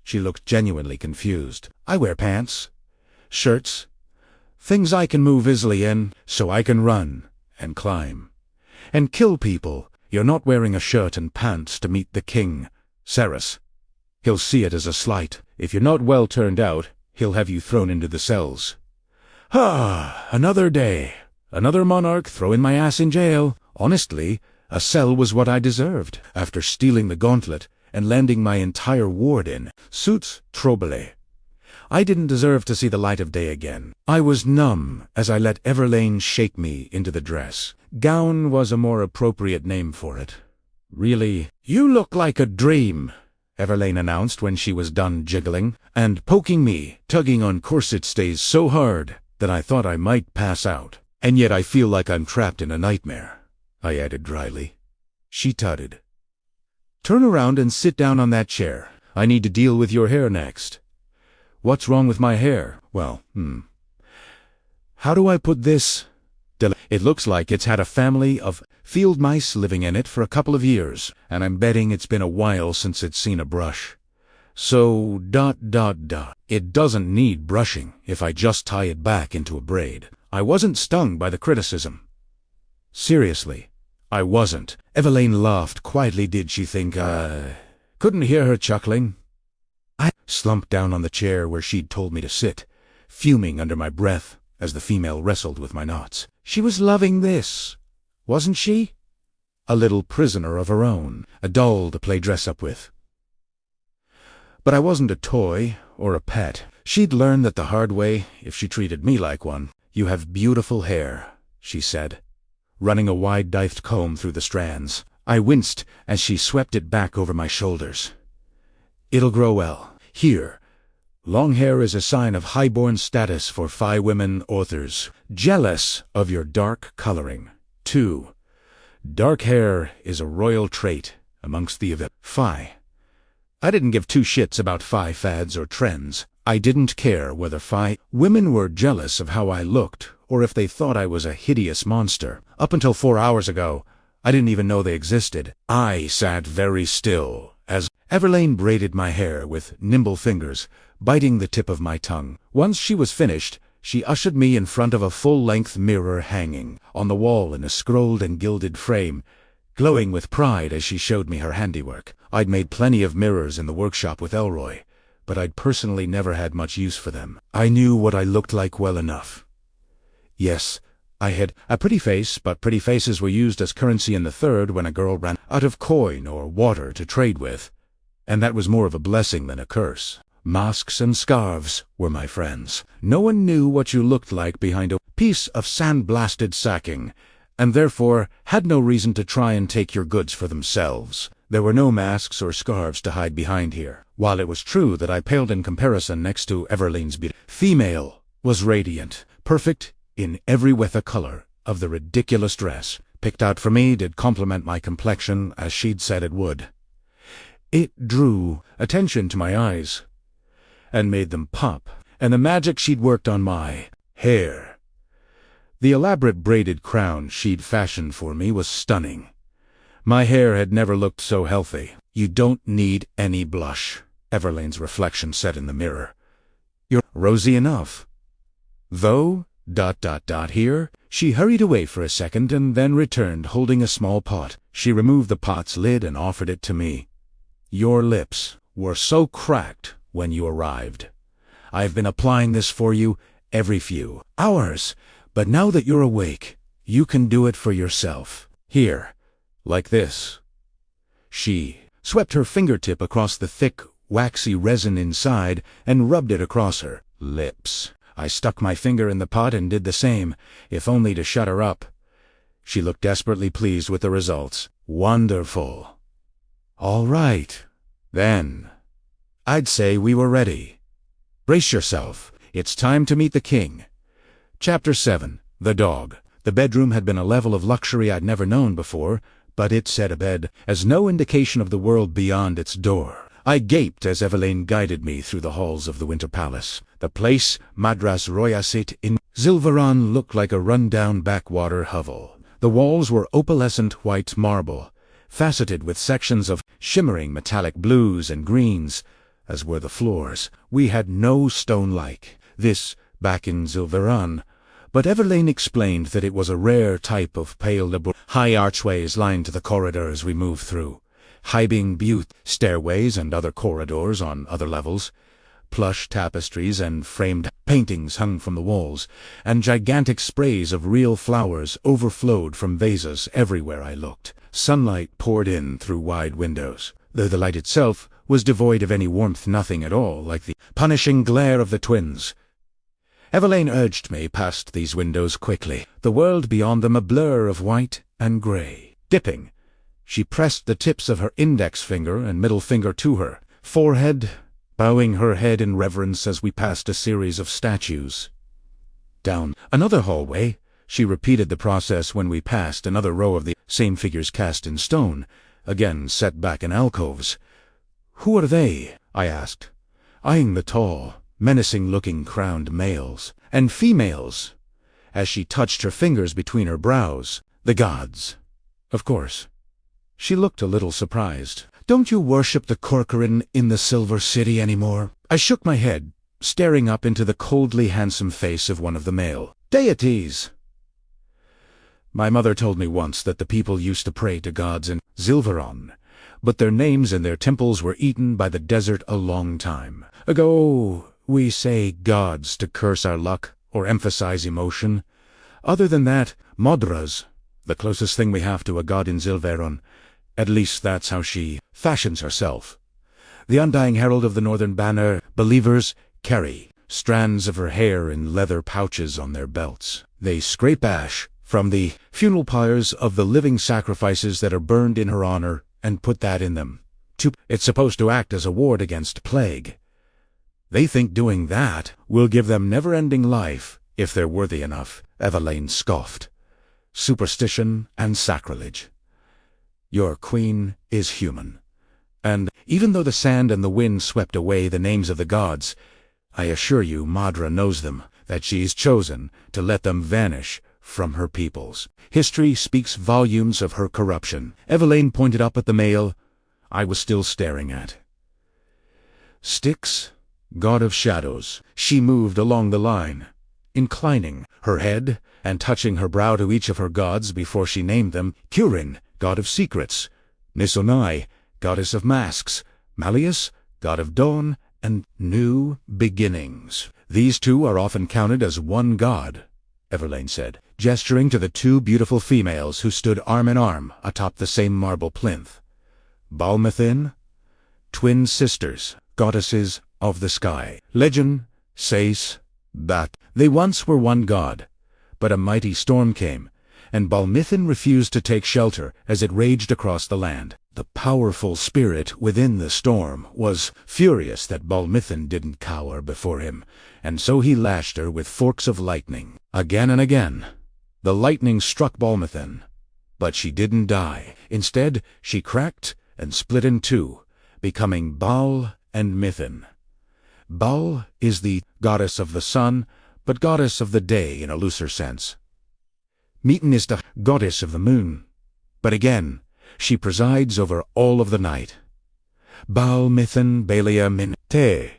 She looked genuinely confused. I wear pants, shirts, things I can move easily in, so I can run and climb and kill people. You're not wearing a shirt and pants to meet the king, Ceres. He'll see it as a slight. If you're not well turned out, he'll have you thrown into the cells. Another day. Another monarch throwing my ass in jail. Honestly, a cell was what I deserved after stealing the gauntlet and landing my entire ward in. Suits Trobele. I didn't deserve to see the light of day again. I was numb as I let Everlane shake me into the dress. Gown was a more appropriate name for it. Really, you look like a dream, Everlane announced when she was done jiggling and poking me, tugging on corset stays so hard that I thought I might pass out. And yet I feel like I'm trapped in a nightmare, I added dryly. She tutted. Turn around and sit down on that chair. I need to deal with your hair next. What's wrong with my hair? Well, how do I put this? It looks like it's had a family of field mice living in it for a couple of years, and I'm betting it's been a while since it's seen a brush. So, It doesn't need brushing if I just tie it back into a braid. I wasn't stung by the criticism. Seriously, I wasn't. Everlane laughed quietly. Did she think couldn't hear her chuckling? I slumped down on the chair where she'd told me to sit, fuming under my breath as the female wrestled with my knots. She was loving this, wasn't she? A little prisoner of her own, a doll to play dress-up with. But I wasn't a toy or a pet. She'd learn that the hard way if she treated me like one. You have beautiful hair, she said, running a wide-dithed comb through the strands. I winced as she swept it back over my shoulders. It'll grow well. Here. Long hair is a sign of high-born status for Phi women authors, jealous of your dark coloring. 2. Dark hair is a royal trait amongst the Phi. I didn't give two shits about Phi fads or trends. I didn't care whether Phi women were jealous of how I looked or if they thought I was a hideous monster. Up until 4 hours ago, I didn't even know they existed. I sat very still as Everlane braided my hair with nimble fingers, biting the tip of my tongue. Once she was finished, She ushered me in front of a full-length mirror hanging on the wall in a scrolled and gilded frame, glowing with pride as she showed me her handiwork. I'd made plenty of mirrors in the workshop with Elroy, but I'd personally never had much use for them. I knew what I looked like well enough. Yes, I had a pretty face, but pretty faces were used as currency in the Third when a girl ran out of coin or water to trade with, and that was more of a blessing than a curse. Masks and scarves were my friends. No one knew what you looked like behind a piece of sandblasted sacking, and therefore had no reason to try and take your goods for themselves. There were no masks or scarves to hide behind here. While it was true that I paled in comparison next to Everlane's beauty, female was radiant, perfect in every weather color of the ridiculous dress, picked out for me, did complement my complexion as she'd said it would. It drew attention to my eyes and made them pop, and the magic she'd worked on my hair. The elaborate braided crown she'd fashioned for me was stunning. My hair had never looked so healthy. "You don't need any blush," Everlane's reflection said in the mirror. "You're rosy enough. Though, ... Here, she hurried away for a second and then returned holding a small pot. She removed the pot's lid and offered it to me. "Your lips were so cracked when you arrived. I've been applying this for you every few hours, but now that you're awake, you can do it for yourself. Here, like this." She swept her fingertip across the thick, waxy resin inside and rubbed it across her lips. I stuck my finger in the pot and did the same, if only to shut her up. She looked desperately pleased with the results. "Wonderful. All right, then. I'd say we were ready. Brace yourself. It's time to meet the king." Chapter 7. The Dog. The bedroom had been a level of luxury I'd never known before, but it set a bed as no indication of the world beyond its door. I gaped as Evelyn guided me through the halls of the Winter Palace. The place, Madras Royasit in Zilvaran, looked like a run-down backwater hovel. The walls were opalescent white marble, faceted with sections of shimmering metallic blues and greens, as were the floors. We had no stone like this back in Zilvaran, but Everlane explained that it was a rare type of pale labor. High archways lined the corridor as we moved through, high-beam butte stairways and other corridors on other levels. Plush tapestries and framed paintings hung from the walls, and gigantic sprays of real flowers overflowed from vases everywhere I looked. Sunlight poured in through wide windows, though the light itself was devoid of any warmth, nothing at all like the punishing glare of the twins. Evelyn urged me past these windows quickly, the world beyond them a blur of white and grey. Dipping, she pressed the tips of her index finger and middle finger to her forehead, bowing her head in reverence as we passed a series of statues. Down another hallway, she repeated the process when we passed another row of the same figures cast in stone, again set back in alcoves. "Who are they?" I asked, eyeing the tall, menacing-looking crowned males and females, as she touched her fingers between her brows. "The gods, of course." She looked a little surprised. "Don't you worship the Corcoran in the Silver City anymore?" I shook my head, staring up into the coldly handsome face of one of the male deities. My mother told me once that the people used to pray to gods in Zilvaran, but their names and their temples were eaten by the desert a long time ago. We say gods to curse our luck or emphasize emotion. Other than that, Modra's the closest thing we have to a god in Zilvaran. At least that's how she fashions herself. The undying herald of the Northern Banner, believers carry strands of her hair in leather pouches on their belts. They scrape ash from the funeral pyres of the living sacrifices that are burned in her honor and put that in them. It's supposed to act as a ward against plague. They think doing that will give them never-ending life, if they're worthy enough, Evelyn scoffed. Superstition and sacrilege. Your queen is human. And even though the sand and the wind swept away the names of the gods, I assure you Madra knows them, that she's chosen to let them vanish from her peoples. History speaks volumes of her corruption. Evelyn pointed up at the male I was still staring at. Styx, god of shadows. She moved along the line. inclining her head and touching her brow to each of her gods before she named them: Kurin, god of secrets; Nisonai, goddess of masks; Malleus, god of dawn and new beginnings. These two are often counted as one god, Everlane said, gesturing to the two beautiful females who stood arm in arm atop the same marble plinth. Balmethin, twin sisters, goddesses of the sky. Legend says that they once were one god, but a mighty storm came, and Balmethin refused to take shelter as it raged across the land. The powerful spirit within the storm was furious that Balmethin didn't cower before him, and so he lashed her with forks of lightning. Again and again, the lightning struck Balmethin, but she didn't die. Instead, she cracked and split in two, becoming Baal and Mithin. Baal is the goddess of the sun, but goddess of the day in a looser sense. Mithin is the goddess of the moon, but again, she presides over all of the night. Baal, Mithin, Balia, Min, Te,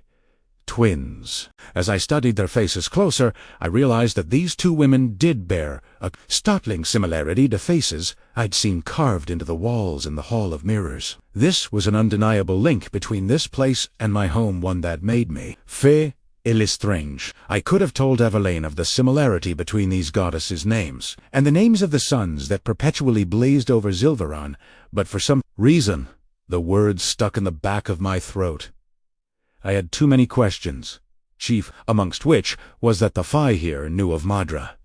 twins. As I studied their faces closer, I realized that these two women did bear a startling similarity to faces I'd seen carved into the walls in the Hall of Mirrors. This was an undeniable link between this place and my home, one that made me Fée Illestrange. I could have told Everlane of the similarity between these goddesses' names, and the names of the suns that perpetually blazed over Zilveron, but for some reason, the words stuck in the back of my throat. I had too many questions, chief amongst which was that the Fae here knew of Madra.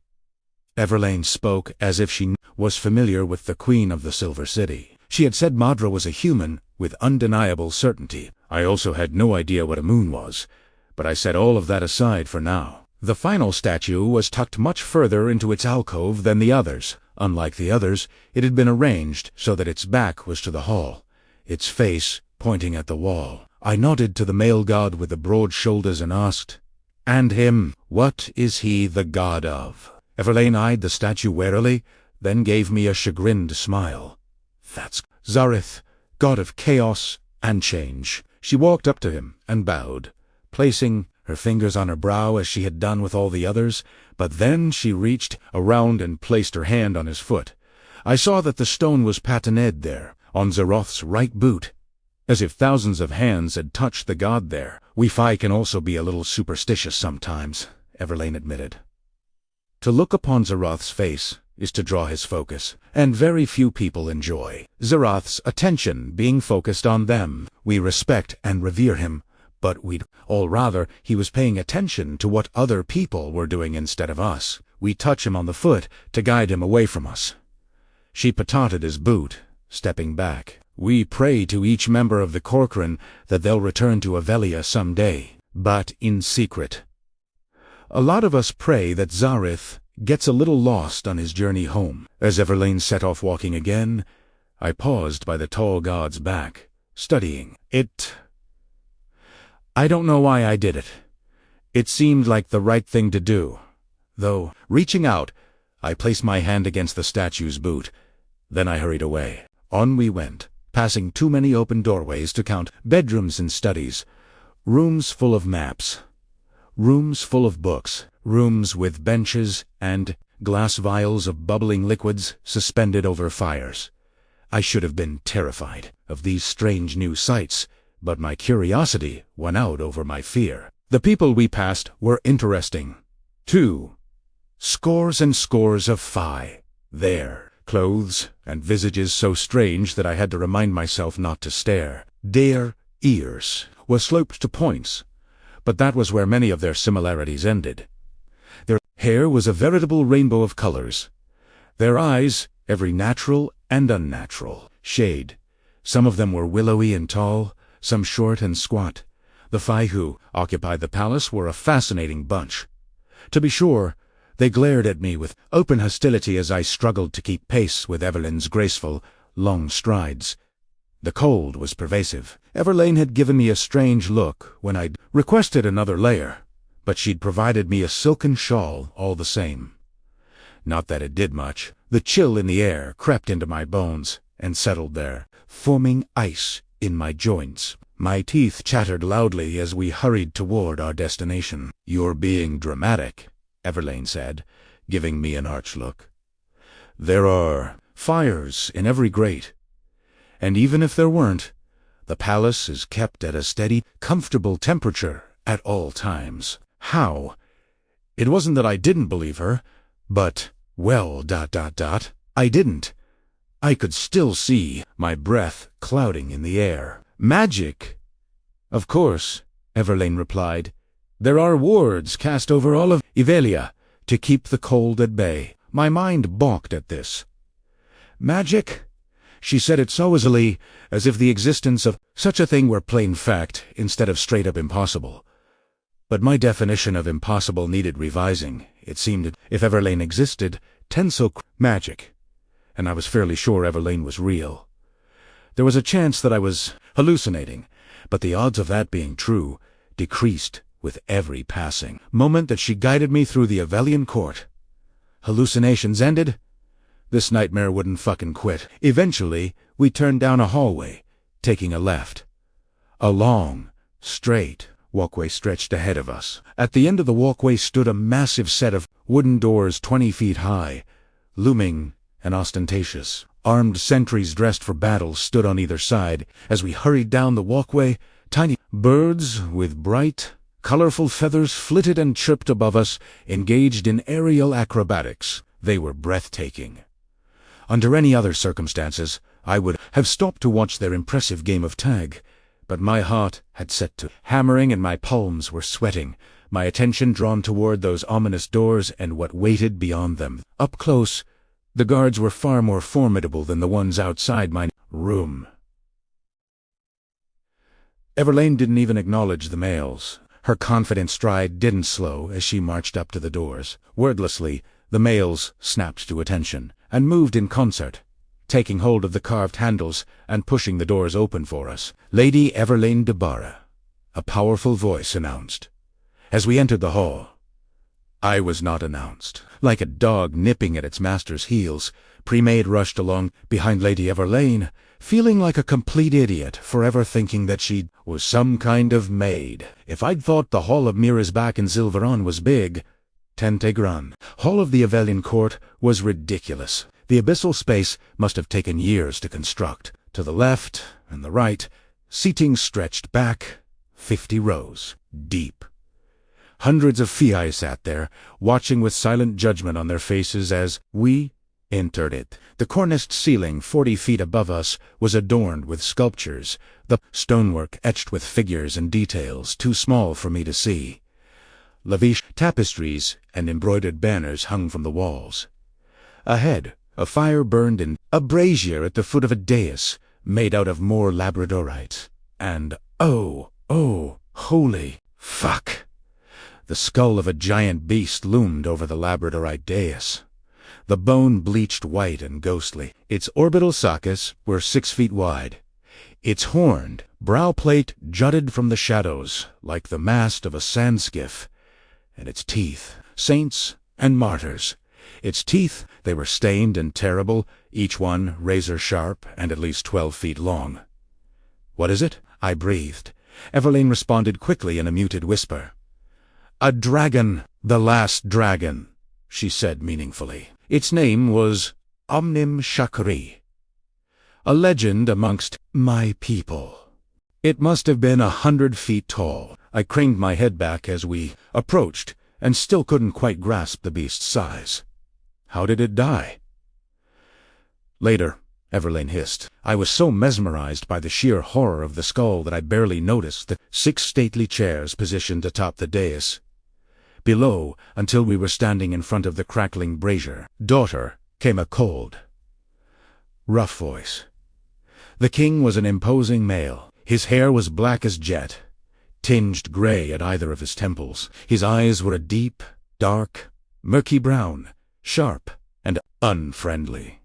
Everlane spoke as if she was familiar with the Queen of the Silver City. She had said Madra was a human with undeniable certainty. I also had no idea what a moon was, but I set all of that aside for now. The final statue was tucked much further into its alcove than the others. Unlike the others, it had been arranged so that its back was to the hall, its face pointing at the wall. I nodded to the male god with the broad shoulders and asked, "And him, what is he the god of?" Everlane eyed the statue warily, then gave me a chagrined smile. "That's Zareth, god of chaos and change." She walked up to him and bowed, placing her fingers on her brow as she had done with all the others, but then she reached around and placed her hand on his foot. I saw that the stone was patined there, on Zaroth's right boot, as if thousands of hands had touched the god there. We Fae can also be a little superstitious sometimes, Everlane admitted. To look upon Zaroth's face is to draw his focus, and very few people enjoy Zaroth's attention being focused on them. We respect and revere him, but we'd all rather he was paying attention to what other people were doing instead of us. We touch him on the foot to guide him away from us. She patted his boot, stepping back. We pray to each member of the Corcoran that they'll return to Avelia someday, but in secret. A lot of us pray that Zareth gets a little lost on his journey home. As Everlane set off walking again, I paused by the tall god's back, studying it. I don't know why I did it. It seemed like the right thing to do, though, reaching out, I placed my hand against the statue's boot. Then I hurried away. On we went, passing too many open doorways to count bedrooms and studies, rooms full of maps, rooms full of books, rooms with benches and glass vials of bubbling liquids suspended over fires. I should have been terrified of these strange new sights, but my curiosity won out over my fear. The people we passed were interesting, too. Scores and scores of Fae there, clothes and visages so strange that I had to remind myself not to stare. Their ears were sloped to points, but that was where many of their similarities ended. Their hair was a veritable rainbow of colors. Their eyes, every natural and unnatural shade. Some of them were willowy and tall, some short and squat. The Fae who occupied the palace were a fascinating bunch. To be sure, they glared at me with open hostility as I struggled to keep pace with Evelyn's graceful, long strides. The cold was pervasive. Everlane had given me a strange look when I'd requested another layer, but she'd provided me a silken shawl all the same. Not that it did much. The chill in the air crept into my bones and settled there, forming ice in my joints. My teeth chattered loudly as we hurried toward our destination. "You're being dramatic," Everlane said, giving me an arch look. "There are fires in every grate, and even if there weren't, the palace is kept at a steady, comfortable temperature at all times." How? It wasn't that I didn't believe her, but, well, I didn't. I could still see my breath clouding in the air. "Magic?" "Of course," Everlane replied. "There are wards cast over all of Ivelia to keep the cold at bay." My mind balked at this. "Magic?" She said it so easily, as if the existence of such a thing were plain fact instead of straight-up impossible. But my definition of impossible needed revising. It seemed, if Everlane existed, magic. And I was fairly sure Everlane was real. There was a chance that I was hallucinating, but the odds of that being true decreased with every passing moment that she guided me through the Avelian court. Hallucinations ended, this nightmare wouldn't fucking quit. Eventually, we turned down a hallway, taking a left. A long, straight walkway stretched ahead of us. At the end of the walkway stood a massive set of wooden doors 20 feet high, looming and ostentatious. Armed sentries dressed for battle stood on either side. As we hurried down the walkway, tiny birds with bright, colorful feathers flitted and chirped above us, engaged in aerial acrobatics. They were breathtaking. Under any other circumstances, I would have stopped to watch their impressive game of tag, but my heart had set to hammering and my palms were sweating, my attention drawn toward those ominous doors and what waited beyond them. Up close, the guards were far more formidable than the ones outside my room. Everlane didn't even acknowledge the males. Her confident stride didn't slow as she marched up to the doors. Wordlessly, the males snapped to attention and moved in concert, taking hold of the carved handles and pushing the doors open for us. "Lady Everlane de Barra," a powerful voice announced. As we entered the hall, I was not announced. Like a dog nipping at its master's heels, Pre-Maid rushed along behind Lady Everlane, feeling like a complete idiot, forever thinking that she was some kind of maid. If I'd thought the Hall of Mirrors back in Zilveron was big, Tentegran. Hall of the Avelian Court was ridiculous. The abyssal space must have taken years to construct. To the left and the right, seating stretched back 50 rows, deep. Hundreds of Fiai sat there, watching with silent judgment on their faces as we entered it. The corniced ceiling 40 feet above us was adorned with sculptures, the stonework etched with figures and details too small for me to see. Lavish tapestries and embroidered banners hung from the walls. Ahead, a fire burned in a brazier at the foot of a dais made out of more labradorite. And oh, holy fuck! The skull of a giant beast loomed over the labradorite dais, the bone bleached white and ghostly. Its orbital sockets were 6 feet wide. Its horned brow plate jutted from the shadows like the mast of a sand skiff, and its teeth, saints and martyrs. Its teeth, they were stained and terrible, each one razor-sharp and at least 12 feet long. "What is it?" I breathed. Everlane responded quickly in a muted whisper. "A dragon, the last dragon," she said meaningfully. Its name was Omnim Shakri, a legend amongst my people. It must have been 100 feet tall. I craned my head back as we approached, and still couldn't quite grasp the beast's size. How did it die? "Later," Everlane hissed. I was so mesmerized by the sheer horror of the skull that I barely noticed the 6 stately chairs positioned atop the dais below until we were standing in front of the crackling brazier. "Daughter," came a cold, rough voice. The king was an imposing male. His hair was black as jet, tinged gray at either of his temples. His eyes were a deep, dark, murky brown, sharp and unfriendly.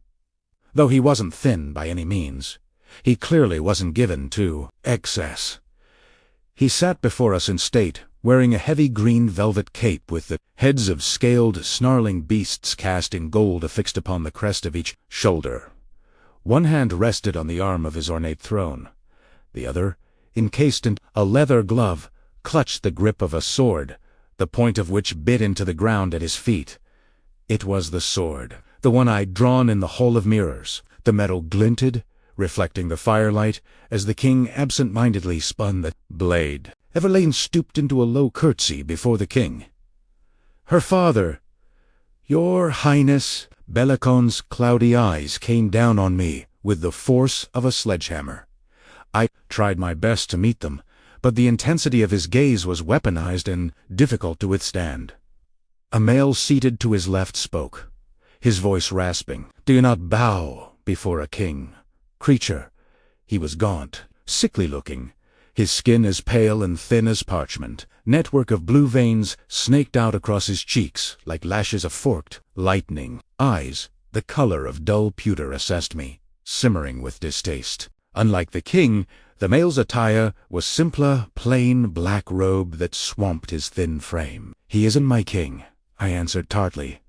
Though he wasn't thin by any means, he clearly wasn't given to excess. He sat before us in state, wearing a heavy green velvet cape with the heads of scaled, snarling beasts cast in gold affixed upon the crest of each shoulder. One hand rested on the arm of his ornate throne. The other, encased in a leather glove, clutched the grip of a sword, the point of which bit into the ground at his feet. It was the sword, the one I'd drawn in the Hall of Mirrors. The metal glinted, reflecting the firelight, as the king absent-mindedly spun the blade. Evelyn stooped into a low curtsy before the king. "Her father, your highness." Belacon's cloudy eyes came down on me with the force of a sledgehammer. I tried my best to meet them, but the intensity of his gaze was weaponized and difficult to withstand. A male seated to his left spoke, his voice rasping. "Do not bow before a king, creature." He was gaunt, sickly-looking, his skin as pale and thin as parchment. Network of blue veins snaked out across his cheeks like lashes of forked lightning. Eyes, the color of dull pewter, assessed me, simmering with distaste. Unlike the king, the male's attire was simpler, plain black robe that swamped his thin frame. "He isn't my king," I answered tartly.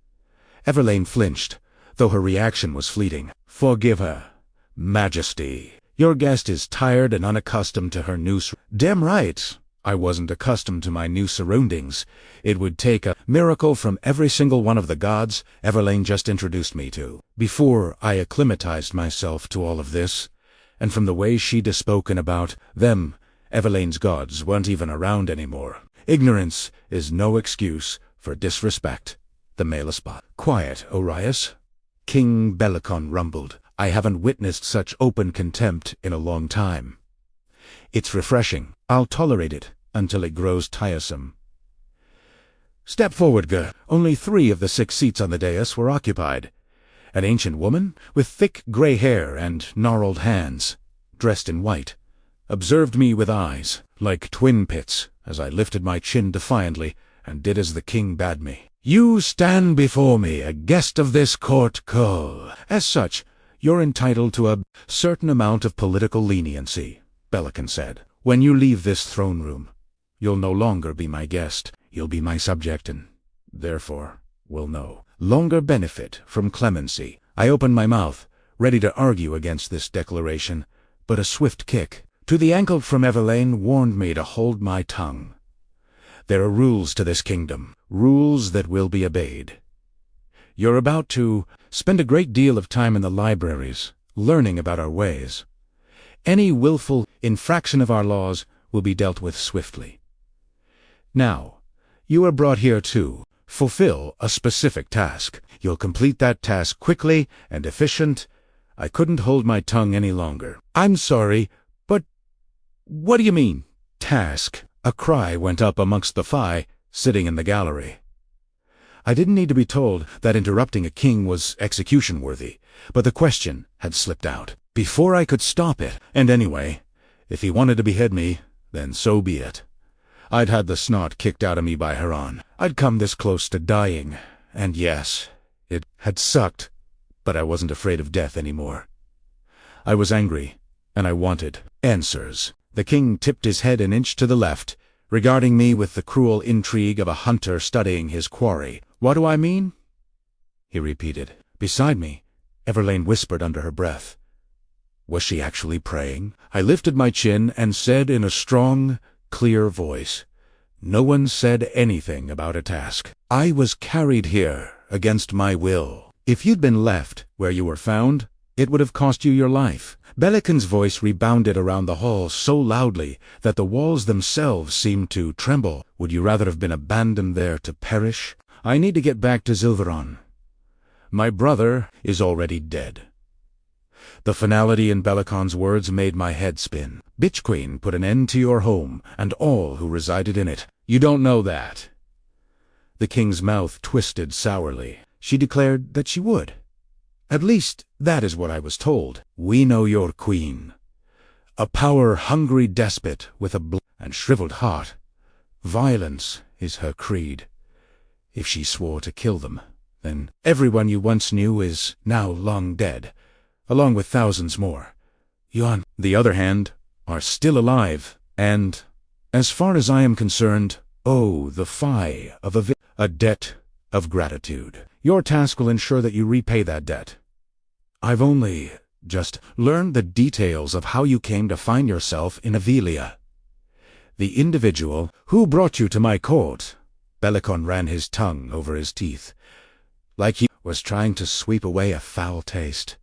Evelyn flinched, though her reaction was fleeting. "Forgive her, Majesty. Your guest is tired and unaccustomed to her new Damn right, I wasn't accustomed to my new surroundings. It would take a miracle from every single one of the gods Evelyn just introduced me to before I acclimatized myself to all of this. And from the way she'd spoken about them, Evelyn's gods weren't even around anymore. Ignorance is no excuse for disrespect. The male spot. "Quiet, Orias," King Belacon rumbled. "I haven't witnessed such open contempt in a long time. It's refreshing. I'll tolerate it until it grows tiresome." "Step forward, Gur." Only 3 of the 6 seats on the dais were occupied. An ancient woman with thick gray hair and gnarled hands, dressed in white, observed me with eyes like twin pits as I lifted my chin defiantly and did as the king bade me. "You stand before me, a guest of this court, Cole. As such, you're entitled to a certain amount of political leniency," Belacon said. "When you leave this throne room, you'll no longer be my guest. You'll be my subject and, therefore, will no longer benefit from clemency." I opened my mouth, ready to argue against this declaration, but a swift kick to the ankle from Evelyn warned me to hold my tongue. "There are rules to this kingdom, rules that will be obeyed. You're about to spend a great deal of time in the libraries, learning about our ways. Any willful infraction of our laws will be dealt with swiftly. Now, you are brought here to fulfill a specific task. You'll complete that task quickly and efficient." I couldn't hold my tongue any longer. "I'm sorry, but what do you mean, task?" A cry went up amongst the Phi sitting in the gallery. I didn't need to be told that interrupting a king was execution-worthy, but the question had slipped out before I could stop it. And anyway, if he wanted to behead me, then so be it. I'd had the snot kicked out of me by Haran. I'd come this close to dying, and yes, it had sucked, but I wasn't afraid of death anymore. I was angry, and I wanted answers. The king tipped his head an inch to the left, regarding me with the cruel intrigue of a hunter studying his quarry. "What do I mean?" he repeated. Beside me, Evelyn whispered under her breath. Was she actually praying? I lifted my chin and said in a strong, clear voice, "No one said anything about a task. I was carried here against my will. If you'd been left where you were found, it would have cost you your life." Belacon's voice rebounded around the hall so loudly that the walls themselves seemed to tremble. "Would you rather have been abandoned there to perish? I need to get back to Zilveron. My brother is already dead." The finality in Belacon's words made my head spin. "Bitch Queen put an end to your home and all who resided in it. You don't know that." The king's mouth twisted sourly. "She declared that she would. At least, that is what I was told. We know your queen. A power-hungry despot with a and shriveled heart. Violence is her creed. If she swore to kill them, then everyone you once knew is now long dead, along with thousands more. You, on the other hand, are still alive, and, as far as I am concerned, owe the Phi of a debt of gratitude. Your task will ensure that you repay that debt. I've only just learned the details of how you came to find yourself in Avelia. The individual who brought you to my court Bellicon ran his tongue over his teeth, like he was trying to sweep away a foul taste.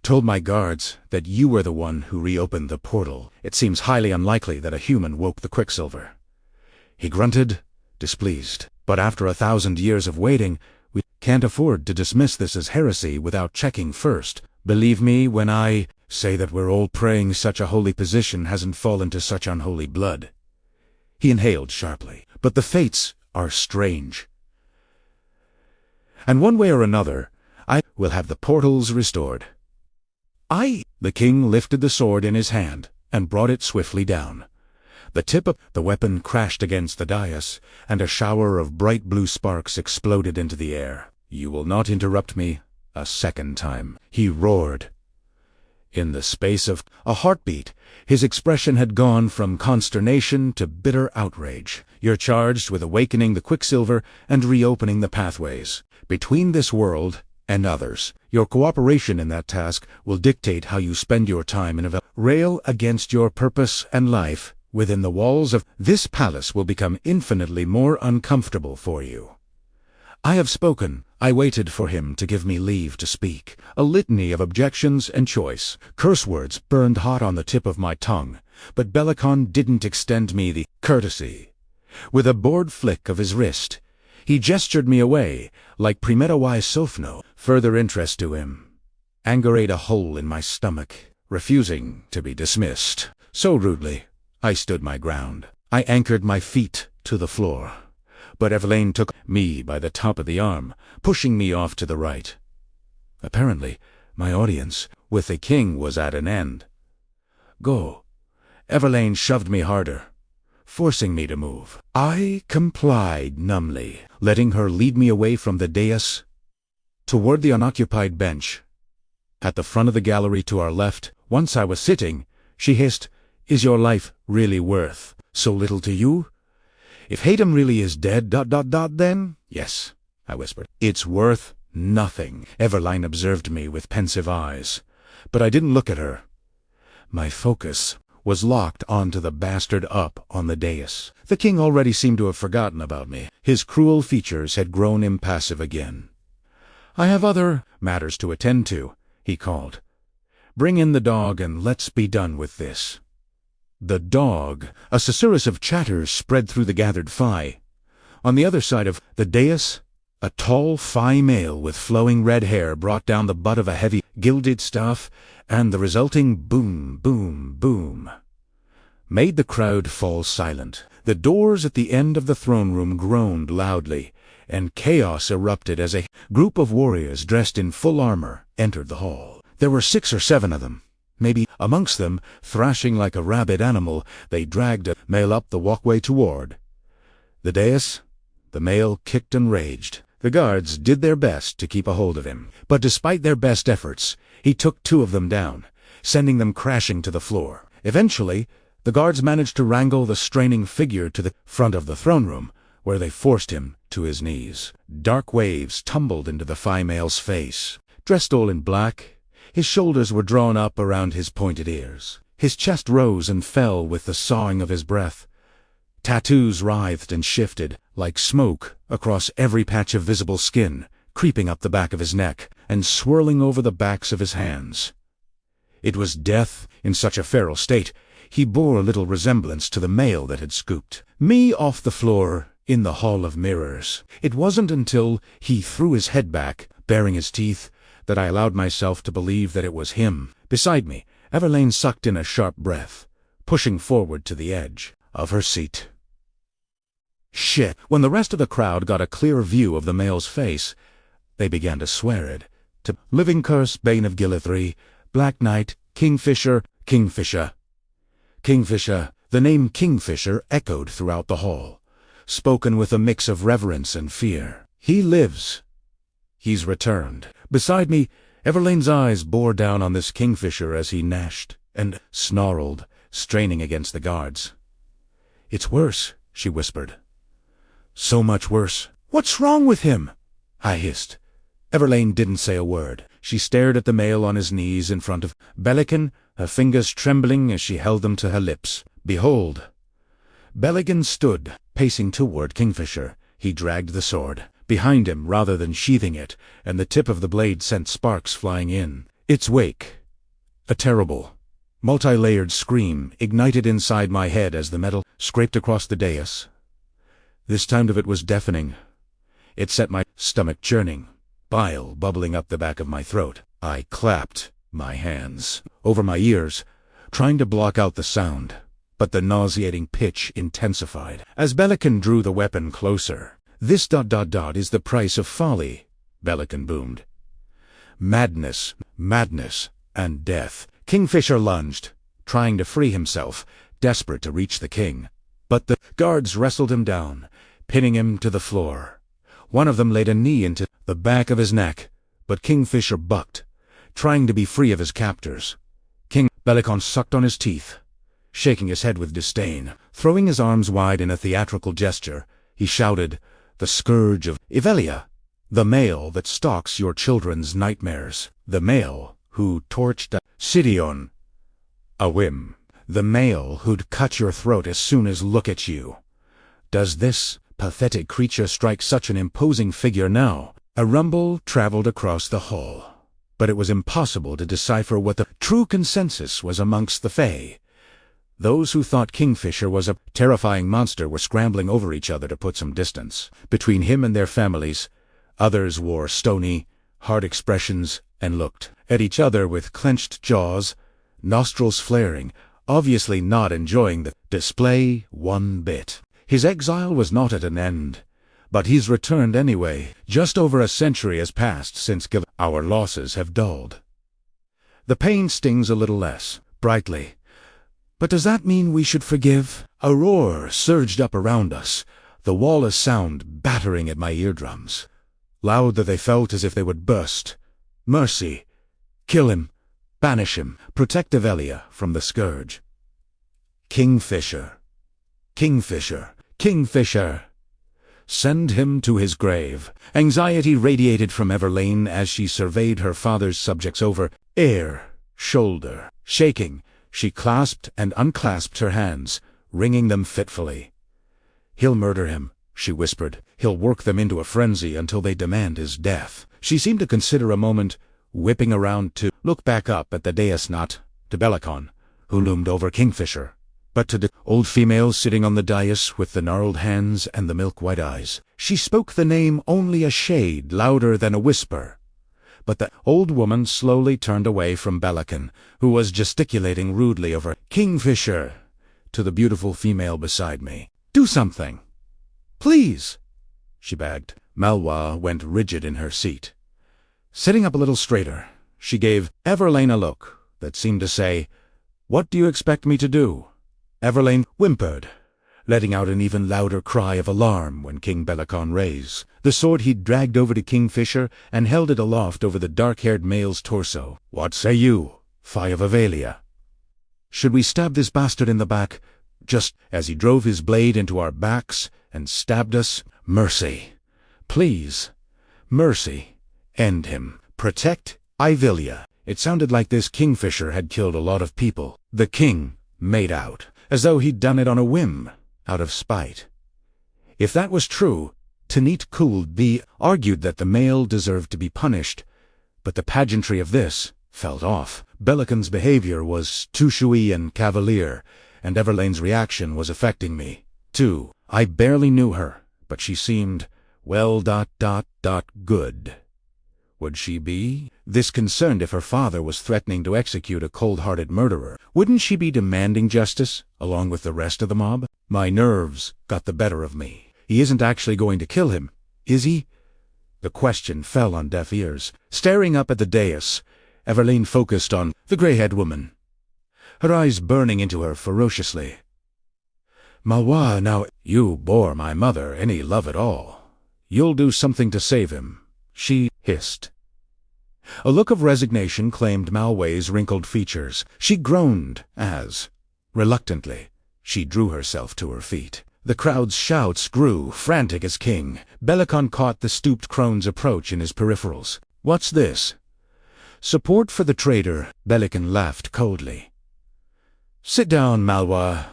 Told my guards that you were the one who reopened the portal. It seems highly unlikely that a human woke the Quicksilver. He grunted, displeased. But after 1,000 years of waiting, we can't afford to dismiss this as heresy without checking first. Believe me when I say that we're all praying such a holy position hasn't fallen to such unholy blood. He inhaled sharply. But the fates are strange. And one way or another, I will have the portals restored. The king lifted the sword in his hand and brought it swiftly down. The tip of the weapon crashed against the dais, and a shower of bright blue sparks exploded into the air. You will not interrupt me a second time, he roared. In the space of a heartbeat, his expression had gone from consternation to bitter outrage. You're charged with awakening the Quicksilver and reopening the pathways between this world and others. Your cooperation in that task will dictate how you spend your time in a rail against your purpose and life within the walls of this palace will become infinitely more uncomfortable for you. I have spoken. I waited for him to give me leave to speak. A litany of objections and choice. Curse words burned hot on the tip of my tongue, but Bellicon didn't extend me the courtesy. With a bored flick of his wrist, he gestured me away, like Primetawai Sofno. Further interest to him. Anger ate a hole in my stomach, refusing to be dismissed. So rudely, I stood my ground. I anchored my feet to the floor. But Evelyn took me by the top of the arm, pushing me off to the right. Apparently, my audience with the king was at an end. Go. Evelyn shoved me harder, forcing me to move. I complied numbly, letting her lead me away from the dais toward the unoccupied bench. At the front of the gallery to our left, once I was sitting, she hissed, "Is your life really worth so little to you? If Haytham really is dead, then?" "Yes," I whispered. "It's worth nothing." Evelyn observed me with pensive eyes, but I didn't look at her. My focus was locked onto the bastard up on the dais. The king already seemed to have forgotten about me. His cruel features had grown impassive again. "I have other matters to attend to," he called. "Bring in the dog and let's be done with this." The dog, a susurrus of chatter spread through the gathered Phi. On the other side of the dais, a tall Phi male with flowing red hair brought down the butt of a heavy gilded staff, and the resulting boom, boom, boom made the crowd fall silent. The doors at the end of the throne room groaned loudly, and chaos erupted as a group of warriors dressed in full armor entered the hall. There were 6 or 7 of them. Maybe amongst them, thrashing like a rabid animal, they dragged a male up the walkway toward the dais. The male kicked and raged. The guards did their best to keep a hold of him, but despite their best efforts, he took 2 of them down, sending them crashing to the floor. Eventually, the guards managed to wrangle the straining figure to the front of the throne room, where they forced him to his knees. Dark waves tumbled into the Phi male's face. Dressed all in black, his shoulders were drawn up around his pointed ears. His chest rose and fell with the sawing of his breath. Tattoos writhed and shifted, like smoke, across every patch of visible skin, creeping up the back of his neck and swirling over the backs of his hands. It was death in such a feral state. He bore little resemblance to the male that had scooped me off the floor in the Hall of Mirrors. It wasn't until he threw his head back, baring his teeth, that I allowed myself to believe that it was him. Beside me, Evelyn sucked in a sharp breath, pushing forward to the edge of her seat. Shit! When the rest of the crowd got a clear view of the male's face, they began to swear it. To Living Curse, Bane of Gillithry, Black Knight, Kingfisher, Kingfisher. Kingfisher. The name Kingfisher echoed throughout the hall, spoken with a mix of reverence and fear. He lives. He's returned. Beside me, Everlane's eyes bore down on this Kingfisher as he gnashed and snarled, straining against the guards. "It's worse," she whispered. "So much worse." "What's wrong with him?" I hissed. Everlane didn't say a word. She stared at the male on his knees in front of Bellicon, her fingers trembling as she held them to her lips. Behold! Bellicon stood, pacing toward Kingfisher, He dragged the sword behind him rather than sheathing it, and the tip of the blade sent sparks flying in its wake. A terrible, multi-layered scream ignited inside my head as the metal scraped across the dais. This sound of it was deafening. It set my stomach churning, bile bubbling up the back of my throat. I clapped my hands over my ears, trying to block out the sound, but the nauseating pitch intensified as Belican drew the weapon closer. "This ... is the price of folly," Belican boomed. "Madness, madness, and death." Kingfisher lunged, trying to free himself, desperate to reach the king. But the guards wrestled him down, pinning him to the floor. One of them laid a knee into the back of his neck, but Kingfisher bucked, trying to be free of his captors. King Belican sucked on his teeth, shaking his head with disdain. Throwing his arms wide in a theatrical gesture, he shouted, "The scourge of Ivelia, the male that stalks your children's nightmares, the male who torched Sidion, a whim, the male who'd cut your throat as soon as look at you. Does this pathetic creature strike such an imposing figure now?" A rumble traveled across the hall, but it was impossible to decipher what the true consensus was amongst the Fae. Those who thought Kingfisher was a terrifying monster were scrambling over each other to put some distance between him and their families. Others wore stony, hard expressions and looked at each other with clenched jaws, nostrils flaring, obviously not enjoying the display one bit. His exile was not at an end, but he's returned anyway. Just over a century has passed since our losses have dulled. The pain stings a little less, brightly. But does that mean we should forgive? A roar surged up around us, the wall-less sound battering at my eardrums, loud that they felt as if they would burst. Mercy! Kill him! Banish him! Protect Ivelia from the scourge. Kingfisher! Kingfisher! Kingfisher! Send him to his grave. Anxiety radiated from Everlane as she surveyed her father's subjects over ear, shoulder. Shaking, she clasped and unclasped her hands, wringing them fitfully. "He'll murder him," she whispered. "He'll work them into a frenzy until they demand his death." She seemed to consider a moment, whipping around to look back up at the dais, not to Belican, who loomed over Kingfisher, but to the old female sitting on the dais with the gnarled hands and the milk-white eyes. She spoke the name only a shade louder than a whisper. But the old woman slowly turned away from Belican, who was gesticulating rudely over Kingfisher, to the beautiful female beside me. "Do something! Please!" she begged. Malwa went rigid in her seat. Sitting up a little straighter, she gave Everlane a look that seemed to say, "What do you expect me to do?" Everlane whimpered, letting out an even louder cry of alarm when King Belican raised the sword he'd dragged over to Kingfisher and held it aloft over the dark-haired male's torso. "What say you, Fae of Avelia? Should we stab this bastard in the back, just as he drove his blade into our backs and stabbed us? Mercy! Please! Mercy! End him! Protect Ivelia!" It sounded like this Kingfisher had killed a lot of people. The king made out, as though he'd done it on a whim, out of spite. If that was true, Tanit Kulbi argued that the male deserved to be punished, but the pageantry of this felt off. Belican's behavior was too showy and cavalier, and Everlane's reaction was affecting me, too. I barely knew her, but she seemed, well, good. Would she be this concerned if her father was threatening to execute a cold-hearted murderer? Wouldn't she be demanding justice, along with the rest of the mob? My nerves got the better of me. He isn't actually going to kill him, is he? The question fell on deaf ears. Staring up at the dais, Everlane focused on the grey-haired woman, her eyes burning into her ferociously. "Malwa, now you bore my mother any love at all. You'll do something to save him," she hissed. A look of resignation claimed Malway's wrinkled features. She groaned as, reluctantly, she drew herself to her feet. The crowd's shouts grew, frantic as King. Belican caught the stooped crone's approach in his peripherals. "What's this?" "Support for the traitor," Belican laughed coldly. "Sit down, Malwa.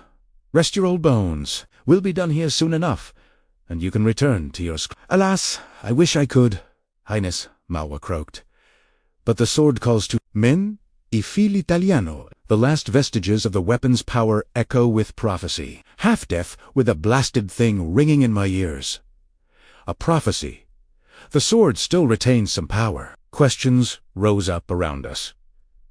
Rest your old bones. We'll be done here soon enough. and you can return to your Alas, I wish I could, Highness, Malwa croaked. But the sword calls to men e fil italiano. The last vestiges of the weapon's power echo with prophecy, half-deaf with a blasted thing ringing in my ears. A prophecy. The sword still retains some power. Questions rose up around us.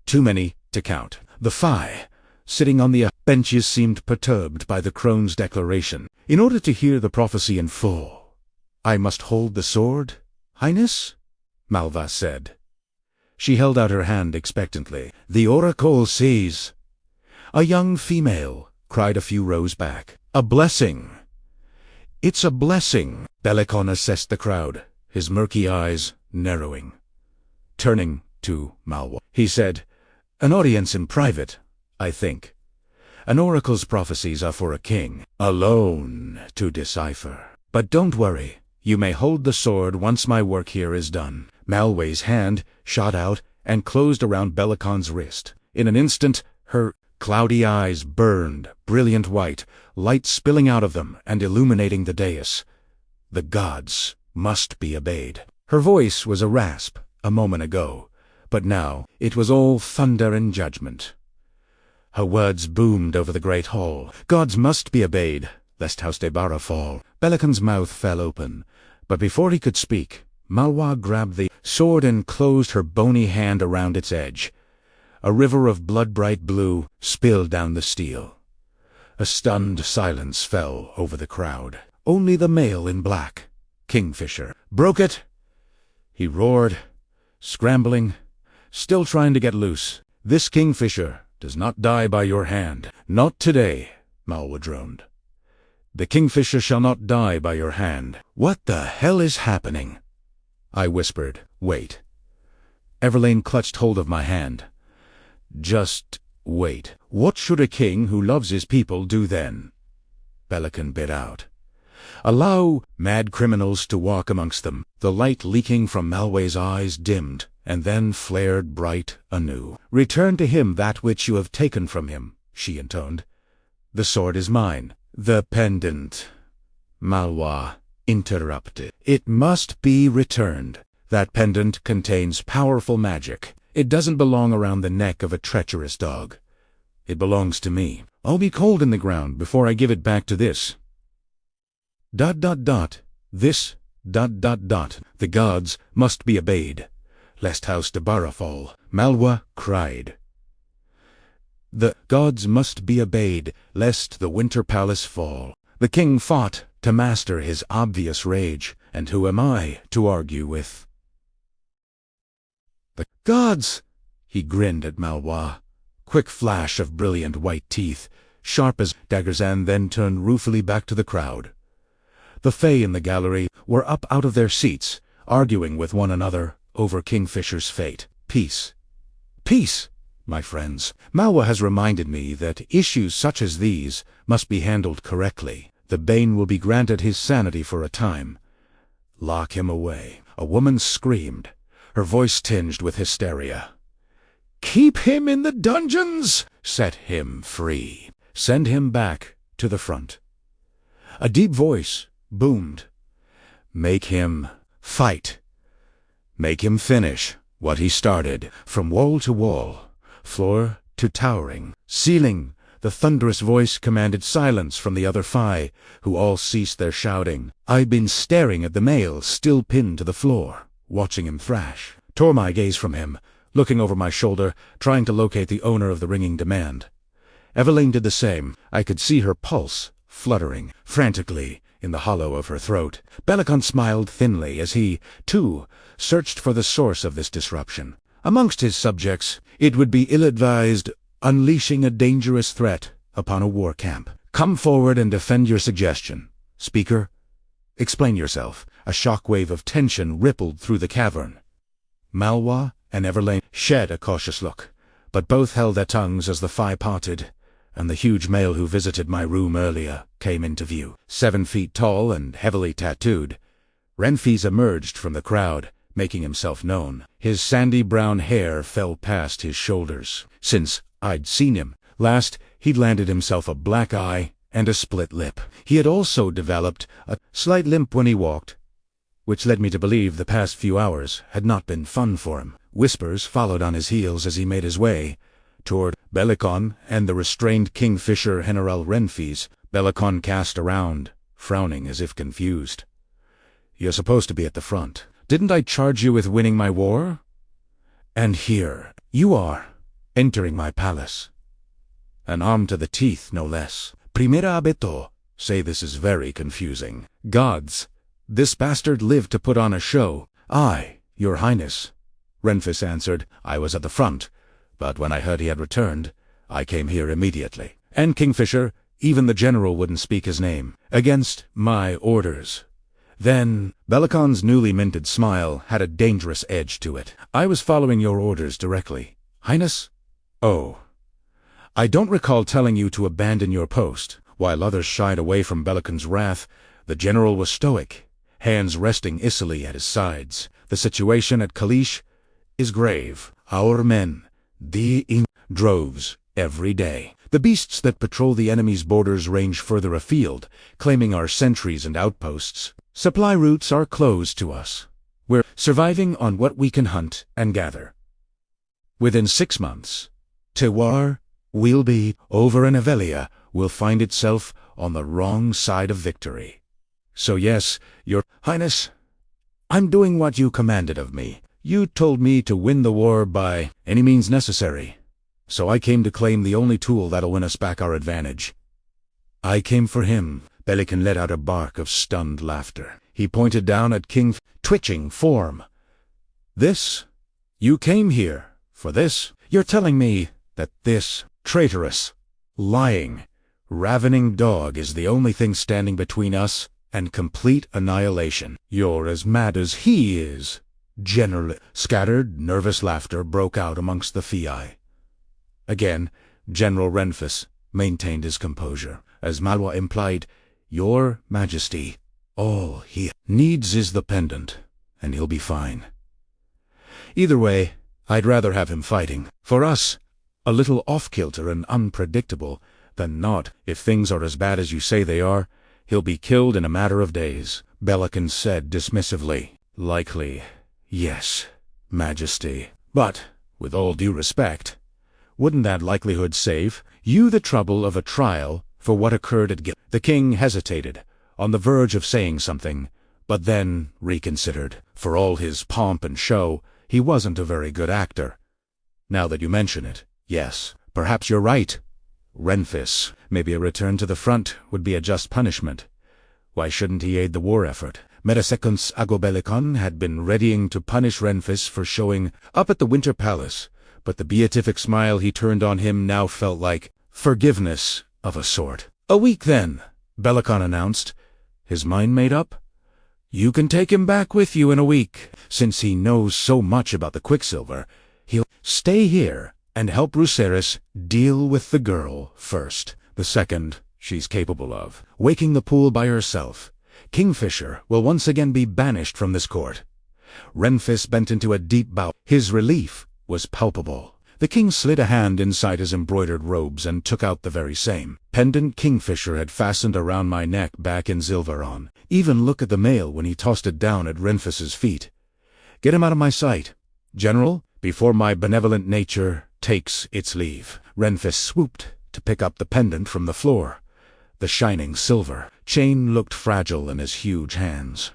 Too many to count. The Phi, sitting on the benches, seemed perturbed by the crone's declaration. In order to hear the prophecy in full, I must hold the sword, Highness? Malwa said. She held out her hand expectantly. The oracle sees. A young female, cried a few rows back. A blessing. It's a blessing, Belicon assessed the crowd, his murky eyes narrowing. Turning to Malwa, he said, An audience in private, I think. An oracle's prophecies are for a king, alone to decipher. But don't worry, you may hold the sword once my work here is done. Malwa's hand shot out and closed around Belicon's wrist. In an instant, her cloudy eyes burned, brilliant white, light spilling out of them and illuminating the dais. The gods must be obeyed. Her voice was a rasp a moment ago, but now it was all thunder and judgment. Her words boomed over the great hall. Gods must be obeyed, lest House Debara fall. Belicon's mouth fell open, but before he could speak, Malwa grabbed the sword and closed her bony hand around its edge. A river of blood-bright blue spilled down the steel. A stunned silence fell over the crowd. Only the male in black, Kingfisher, broke it. He roared, scrambling, still trying to get loose. This Kingfisher does not die by your hand. Not today, Malwa droned. The Kingfisher shall not die by your hand. What the hell is happening? I whispered. Wait. Everlane clutched hold of my hand. Just wait. What should a king who loves his people do then? Belicon bit out. Allow mad criminals to walk amongst them. The light leaking from Malwa's eyes dimmed, and then flared bright anew. Return to him that which you have taken from him, she intoned. The sword is mine. The pendant, Malwa interrupted. It must be returned. That pendant contains powerful magic. It doesn't belong around the neck of a treacherous dog. It belongs to me. I'll be cold in the ground before I give it back to this. ... This ... The gods must be obeyed, lest House Debara fall. Malwa cried. The gods must be obeyed, lest the Winter Palace fall. The king fought to master his obvious rage, and who am I to argue with? The gods! He grinned at Malwa. Quick flash of brilliant white teeth, sharp as daggers, and then turned ruefully back to the crowd. The Fae in the gallery were up out of their seats, arguing with one another over Kingfisher's fate. Peace. Peace! My friends, Malwa has reminded me that issues such as these must be handled correctly. The Bane will be granted his sanity for a time. Lock him away. A woman screamed, her voice tinged with hysteria. Keep him in the dungeons! Set him free. Send him back to the front. A deep voice boomed. Make him fight. Make him finish what he started. From wall to wall, floor to towering ceiling, the thunderous voice commanded silence from the other Phi, who all ceased their shouting. I'd been staring at the male still pinned to the floor, watching him thrash. Tore my gaze from him, looking over my shoulder, trying to locate the owner of the ringing demand. Evelyn did the same. I could see her pulse fluttering frantically in the hollow of her throat. Belicon smiled thinly as he, too, searched for the source of this disruption. Amongst his subjects, it would be ill-advised unleashing a dangerous threat upon a war camp. Come forward and defend your suggestion. Speaker, explain yourself. A shockwave of tension rippled through the cavern. Malwa and Everlane shed a cautious look, but both held their tongues as the Phi parted, and the huge male who visited my room earlier came into view. 7 feet tall and heavily tattooed, Renfis emerged from the crowd, making himself known. His sandy brown hair fell past his shoulders. Since I'd seen him last, he'd landed himself a black eye and a split lip. He had also developed a slight limp when he walked, which led me to believe the past few hours had not been fun for him. Whispers followed on his heels as he made his way toward Belicon and the restrained Kingfisher General Renfis. Belicon cast around, frowning as if confused. "You're supposed to be at the front. Didn't I charge you with winning my war? And here you are, entering my palace. An arm to the teeth, no less. Primera abeto." Say this is very confusing. Gods, this bastard lived to put on a show. "Aye, your highness," Renfis answered. "I was at the front, but when I heard he had returned, I came here immediately." And Kingfisher, even the general wouldn't speak his name. "Against my orders." Then, Belicon's newly minted smile had a dangerous edge to it. "I was following your orders directly, Highness." "Oh. I don't recall telling you to abandon your post." While others shied away from Belicon's wrath, the general was stoic, hands resting icily at his sides. "The situation at Kalish is grave. Our men, die in droves, every day. The beasts that patrol the enemy's borders range further afield, claiming our sentries and outposts. Supply routes are closed to us. We're surviving on what we can hunt and gather. Within 6 months, Tewar will be over, and Avelia will find itself on the wrong side of victory. So yes, your highness, I'm doing what you commanded of me. You told me to win the war by any means necessary. So I came to claim the only tool that'll win us back our advantage. I came for him." Belicon let out a bark of stunned laughter. He pointed down at King, twitching form. "This? You came here for this? You're telling me that this traitorous, lying, ravening dog is the only thing standing between us and complete annihilation? You're as mad as he is." Generally, scattered, nervous laughter broke out amongst the Fii. Again, General Renfis maintained his composure. As Malwa implied, "Your Majesty, all he needs is the pendant, and he'll be fine. Either way, I'd rather have him fighting. For us, a little off-kilter and unpredictable, than not. If things are as bad as you say they are, he'll be killed in a matter of days." Belicon said dismissively. "Likely, yes, Majesty. But, with all due respect, wouldn't that likelihood save you the trouble of a trial for what occurred at Gil?" The king hesitated, on the verge of saying something, but then reconsidered. For all his pomp and show, he wasn't a very good actor. "Now that you mention it, yes, perhaps you're right, Renfis. Maybe a return to the front would be a just punishment. Why shouldn't he aid the war effort?" Metaseconds ago Belicon had been readying to punish Renfis for showing up at the Winter Palace, but the beatific smile he turned on him now felt like forgiveness of a sort. "A week, then," Belicon announced, his mind made up. "You can take him back with you in a week. Since he knows so much about the Quicksilver, he'll stay here and help Ruceris deal with the girl first. The second she's capable of waking the pool by herself, Kingfisher will once again be banished from this court." Renfis bent into a deep bow. His relief was palpable. The king slid a hand inside his embroidered robes and took out the very same pendant Kingfisher had fastened around my neck back in Zilveron. Even look at the mail when he tossed it down at Renfis's feet. "Get him out of my sight, General, before my benevolent nature takes its leave." Renfis swooped to pick up the pendant from the floor. The shining silver chain looked fragile in his huge hands.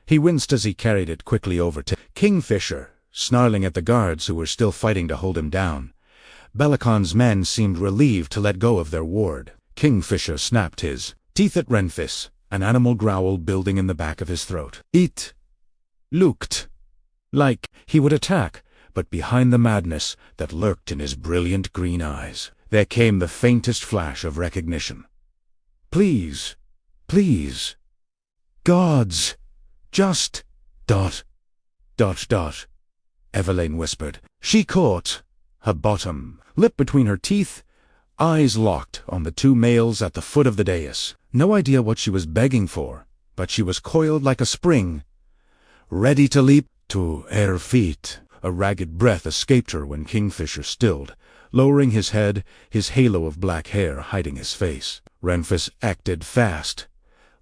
He winced as he carried it quickly over to Kingfisher, snarling at the guards who were still fighting to hold him down. Belicon's men seemed relieved to let go of their ward. Kingfisher snapped his teeth at Renfis, an animal growl building in the back of his throat. It looked like he would attack, but behind the madness that lurked in his brilliant green eyes, there came the faintest flash of recognition. "Please, please, gods, just, ... Evelyn whispered. She caught her bottom lip between her teeth, eyes locked on the two males at the foot of the dais. No idea what she was begging for, but she was coiled like a spring, ready to leap to her feet. A ragged breath escaped her when Kingfisher stilled, lowering his head, his halo of black hair hiding his face. Renfus acted fast.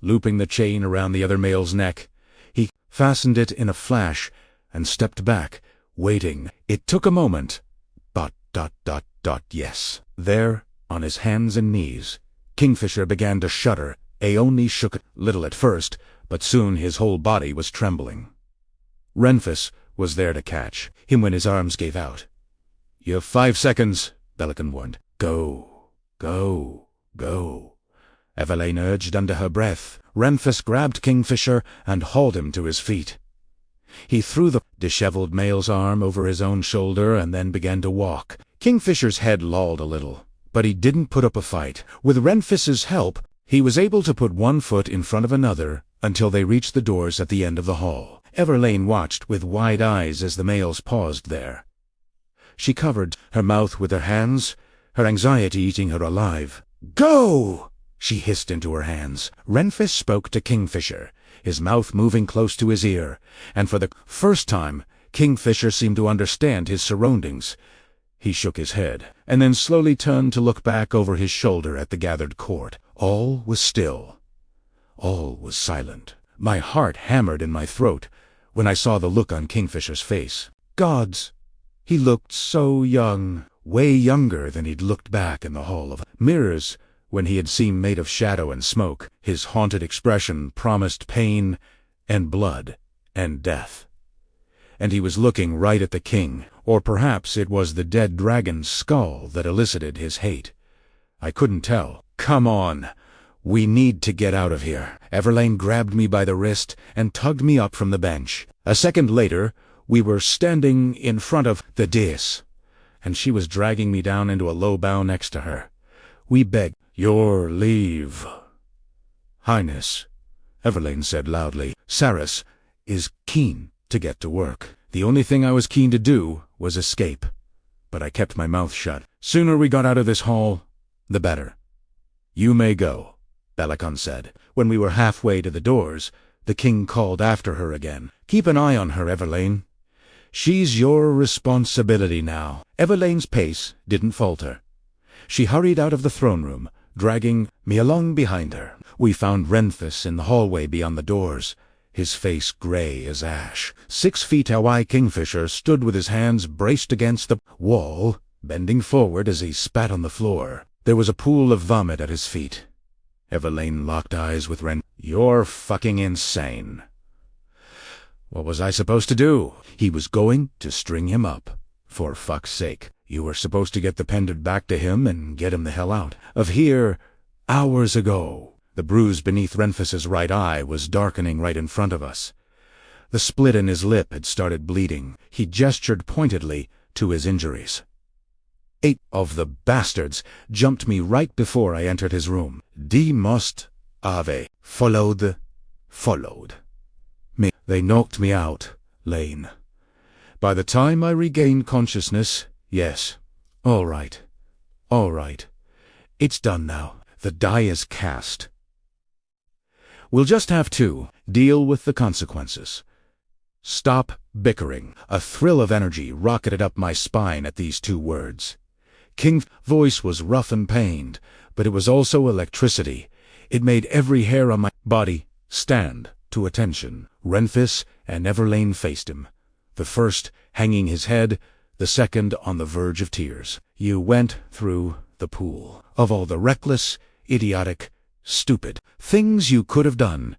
Looping the chain around the other male's neck, he fastened it in a flash and stepped back, waiting. It took a moment. Yes. There, on his hands and knees, Kingfisher began to shudder. Aoni shook a little at first, but soon his whole body was trembling. Renfus was there to catch him when his arms gave out. "You have 5 seconds," Belican warned. "Go, go, go," Evelyn urged under her breath. Renfus grabbed Kingfisher and hauled him to his feet. He threw the disheveled male's arm over his own shoulder and then began to walk. Kingfisher's head lolled a little, but he didn't put up a fight. With Renfus's help, he was able to put one foot in front of another until they reached the doors at the end of the hall. Everlane watched with wide eyes as the males paused there. She covered her mouth with her hands, her anxiety eating her alive. "Go!" she hissed into her hands. Renfus spoke to Kingfisher, his mouth moving close to his ear, and for the first time Kingfisher seemed to understand his surroundings. He shook his head, and then slowly turned to look back over his shoulder at the gathered court. All was still. All was silent. My heart hammered in my throat when I saw the look on Kingfisher's face. Gods! He looked so young, way younger than he'd looked back in the Hall of Mirrors, when he had seemed made of shadow and smoke. His haunted expression promised pain and blood and death. And he was looking right at the king, or perhaps it was the dead dragon's skull that elicited his hate. I couldn't tell. "Come on. We need to get out of here." Everlane grabbed me by the wrist and tugged me up from the bench. A second later, we were standing in front of the dais, and she was dragging me down into a low bow next to her. "We beg your leave, Highness," Everlane said loudly. "Saras is keen to get to work. The only thing I was keen to do was escape, but I kept my mouth shut. Sooner we got out of this hall, the better." "You may go," Belican said. When we were halfway to the doors, the king called after her again. "Keep an eye on her, Everlane. She's your responsibility now." Everlane's pace didn't falter. She hurried out of the throne room, dragging me along behind her. We found Renfus in the hallway beyond the doors, his face gray as ash. 6 feet high Kingfisher stood with his hands braced against the wall, bending forward as he spat on the floor. There was a pool of vomit at his feet. Everlane locked eyes with Ren. "You're fucking insane." What was I supposed to do? He was going to string him up. For fuck's sake. You were supposed to get the pendant back to him and get him the hell out of here hours ago. The bruise beneath Renfus's right eye was darkening right in front of us. The split in his lip had started bleeding. He gestured pointedly to his injuries. 8 of the bastards jumped me right before I entered his room. "Die most ave followed me. They knocked me out, Lane. By the time I regained consciousness, yes, all right. It's done now. The die is cast. We'll just have to deal with the consequences. Stop bickering." A thrill of energy rocketed up my spine at these 2 words. King's voice was rough and pained, but it was also electricity. It made every hair on my body stand to attention. Renfus and Everlane faced him, the first hanging his head, the second on the verge of tears. "You went through the pool of all the reckless, idiotic, stupid things you could have done. ...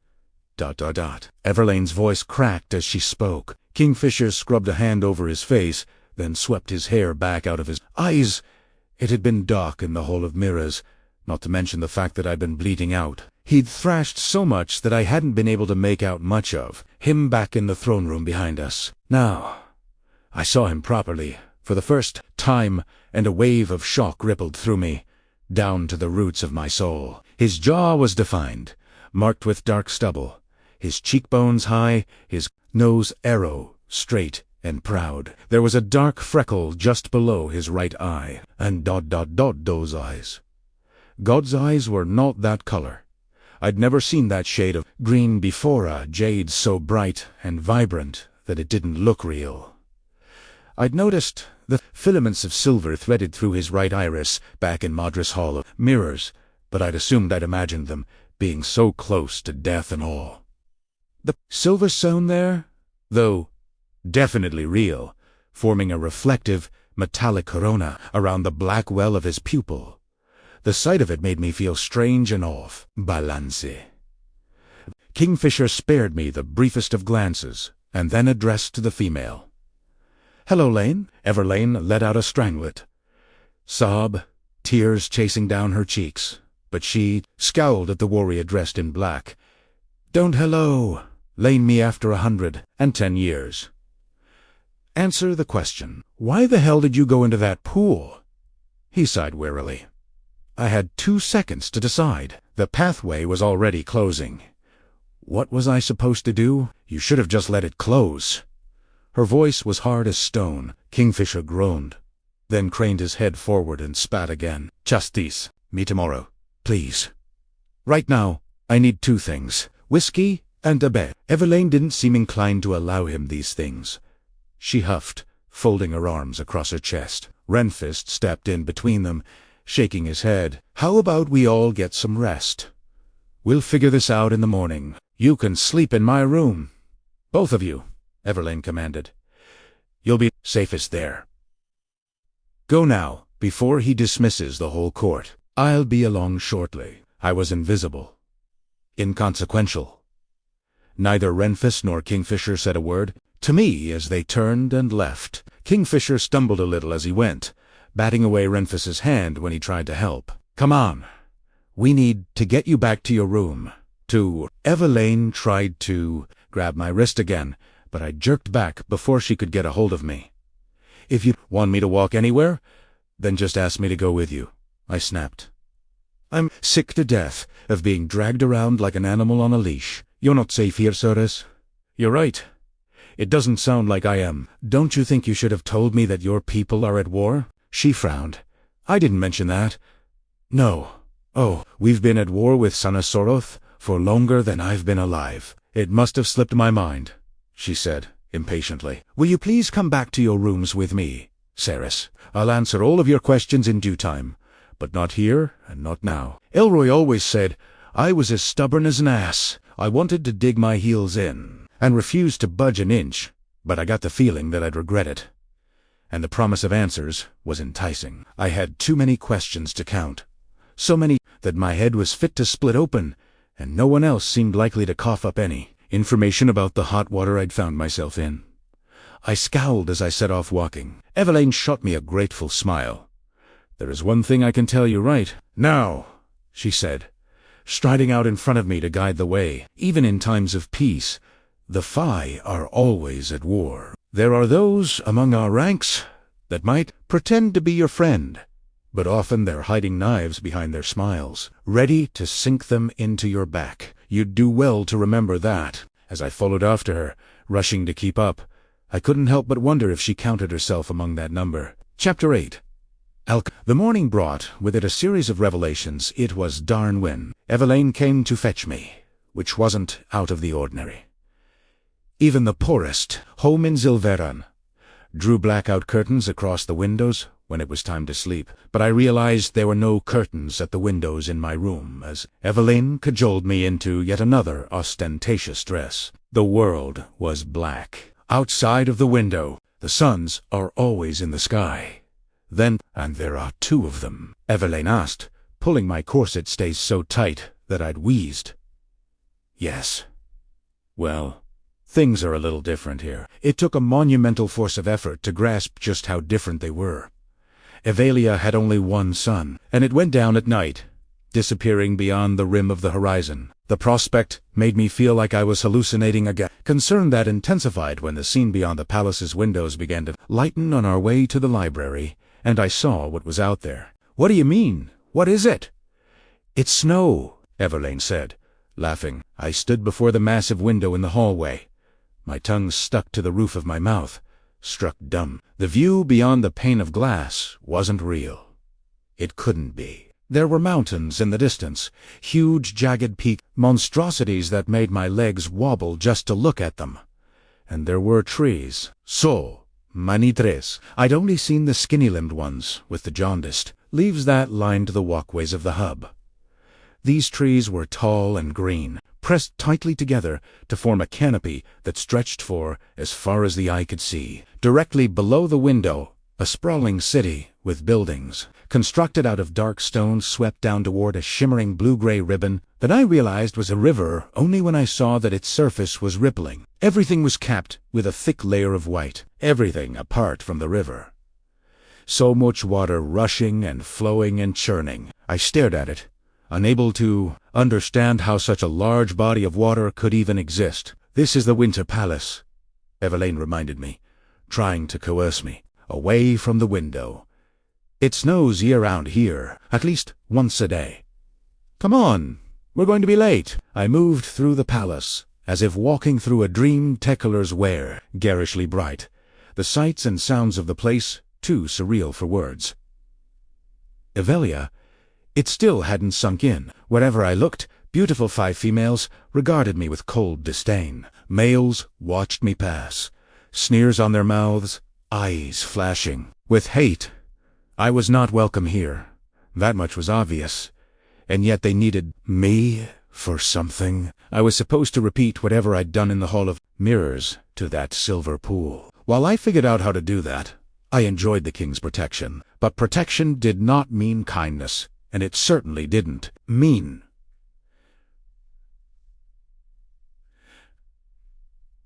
Everlane's voice cracked as she spoke. Kingfisher scrubbed a hand over his face, then swept his hair back out of his eyes. It had been dark in the Hall of Mirrors, not to mention the fact that I'd been bleeding out. He'd thrashed so much that I hadn't been able to make out much of him back in the throne room behind us. Now I saw him properly, for the first time, and a wave of shock rippled through me, down to the roots of my soul. His jaw was defined, marked with dark stubble, his cheekbones high, his nose arrow, straight and proud. There was a dark freckle just below his right eye, and those eyes. God's eyes were not that color. I'd never seen that shade of green before, a jade so bright and vibrant that it didn't look real. I'd noticed the filaments of silver threaded through his right iris back in Madras Hall of Mirrors, but I'd assumed I'd imagined them being so close to death and all. The silver stone there, though definitely real, forming a reflective, metallic corona around the black well of his pupil. The sight of it made me feel strange and off. Balance. Kingfisher spared me the briefest of glances, and then addressed to the female. "Hello, Lane." Everlane let out a stranglet sob, tears chasing down her cheeks, but she scowled at the warrior dressed in black. "Don't hello. Lane me after 110 years. Answer the question. Why the hell did you go into that pool?" He sighed wearily. I had 2 seconds to decide. The pathway was already closing. What was I supposed to do? "You should have just let it close." Her voice was hard as stone. Kingfisher groaned, then craned his head forward and spat again. "Justice. Me tomorrow. Please. Right now, I need 2 things. Whiskey and a bed." Everlane didn't seem inclined to allow him these things. She huffed, folding her arms across her chest. Renfist stepped in between them, shaking his head. "How about we all get some rest? We'll figure this out in the morning. You can sleep in my room. Both of you," Everlane commanded. "You'll be safest there. Go now, before he dismisses the whole court. I'll be along shortly." I was invisible. Inconsequential. Neither Renfist nor Kingfisher said a word to me as they turned and left. Kingfisher stumbled a little as he went, batting away Renfist's hand when he tried to help. "Come on. We need to get you back to your room." Everlane tried to grab my wrist again, but I jerked back before she could get a hold of me. "If you want me to walk anywhere, then just ask me to go with you," I snapped. "I'm sick to death of being dragged around like an animal on a leash. You're not safe here, Cyrus." "You're right. It doesn't sound like I am." "Don't you think you should have told me that your people are at war?" She frowned. "I didn't mention that." "No. Oh, we've been at war with Sanasoroth for longer than I've been alive. It must have slipped my mind," she said impatiently. "Will you please come back to your rooms with me, Cyrus? I'll answer all of your questions in due time, but not here and not now." Elroy always said I was as stubborn as an ass. I wanted to dig my heels in and refused to budge an inch, but I got the feeling that I'd regret it. And the promise of answers was enticing. I had too many questions to count. So many that my head was fit to split open, and no one else seemed likely to cough up any information about the hot water I'd found myself in. I scowled as I set off walking. Everlane shot me a grateful smile. "There is one thing I can tell you right now," she said, striding out in front of me to guide the way. "Even in times of peace, the Phi are always at war. There are those among our ranks that might pretend to be your friend, but often they're hiding knives behind their smiles, ready to sink them into your back. You'd do well to remember that." As I followed after her, rushing to keep up, I couldn't help but wonder if she counted herself among that number. Chapter 8. The morning brought with it a series of revelations. It was darn when Everlane came to fetch me, which wasn't out of the ordinary. Even the poorest home in Zilveran drew blackout curtains across the windows when it was time to sleep, but I realized there were no curtains at the windows in my room as Everlane cajoled me into yet another ostentatious dress. The world was black. Outside of the window, the suns are always in the sky. Then, and there are 2 of them, Everlane asked, pulling my corset stays so tight that I'd wheezed. "Yes." "Well, things are a little different here." It took a monumental force of effort to grasp just how different they were. Evalia had only 1 sun, and it went down at night, disappearing beyond the rim of the horizon. The prospect made me feel like I was hallucinating again, concern that intensified when the scene beyond the palace's windows began to lighten on our way to the library, and I saw what was out there. "What do you mean? What is it?" "It's snow," Everlane said, laughing. I stood before the massive window in the hallway. My tongue stuck to the roof of my mouth, struck dumb. The view beyond the pane of glass wasn't real. It couldn't be. There were mountains in the distance, huge jagged peaks, monstrosities that made my legs wobble just to look at them. And there were trees. Manitres. I'd only seen the skinny-limbed ones, with the jaundiced leaves that lined the walkways of the hub. These trees were tall and green, pressed tightly together to form a canopy that stretched for as far as the eye could see. Directly below the window, a sprawling city with buildings, constructed out of dark stone, swept down toward a shimmering blue-gray ribbon that I realized was a river only when I saw that its surface was rippling. Everything was capped with a thick layer of white, everything apart from the river. So much water rushing and flowing and churning. I stared at it, unable to understand how such a large body of water could even exist. "This is the Winter Palace," Eveline reminded me, trying to coerce me away from the window. "It snows year-round here, at least once a day. Come on, we're going to be late." I moved through the palace, as if walking through a dream Tekkeler's Ware, garishly bright. The sights and sounds of the place too surreal for words. Evelia, it still hadn't sunk in. Wherever I looked, beautiful 5 females regarded me with cold disdain. Males watched me pass, sneers on their mouths, eyes flashing with hate. I was not welcome here. That much was obvious. And yet they needed me for something. I was supposed to repeat whatever I'd done in the Hall of Mirrors to that silver pool. While I figured out how to do that, I enjoyed the king's protection. But protection did not mean kindness, and it certainly didn't mean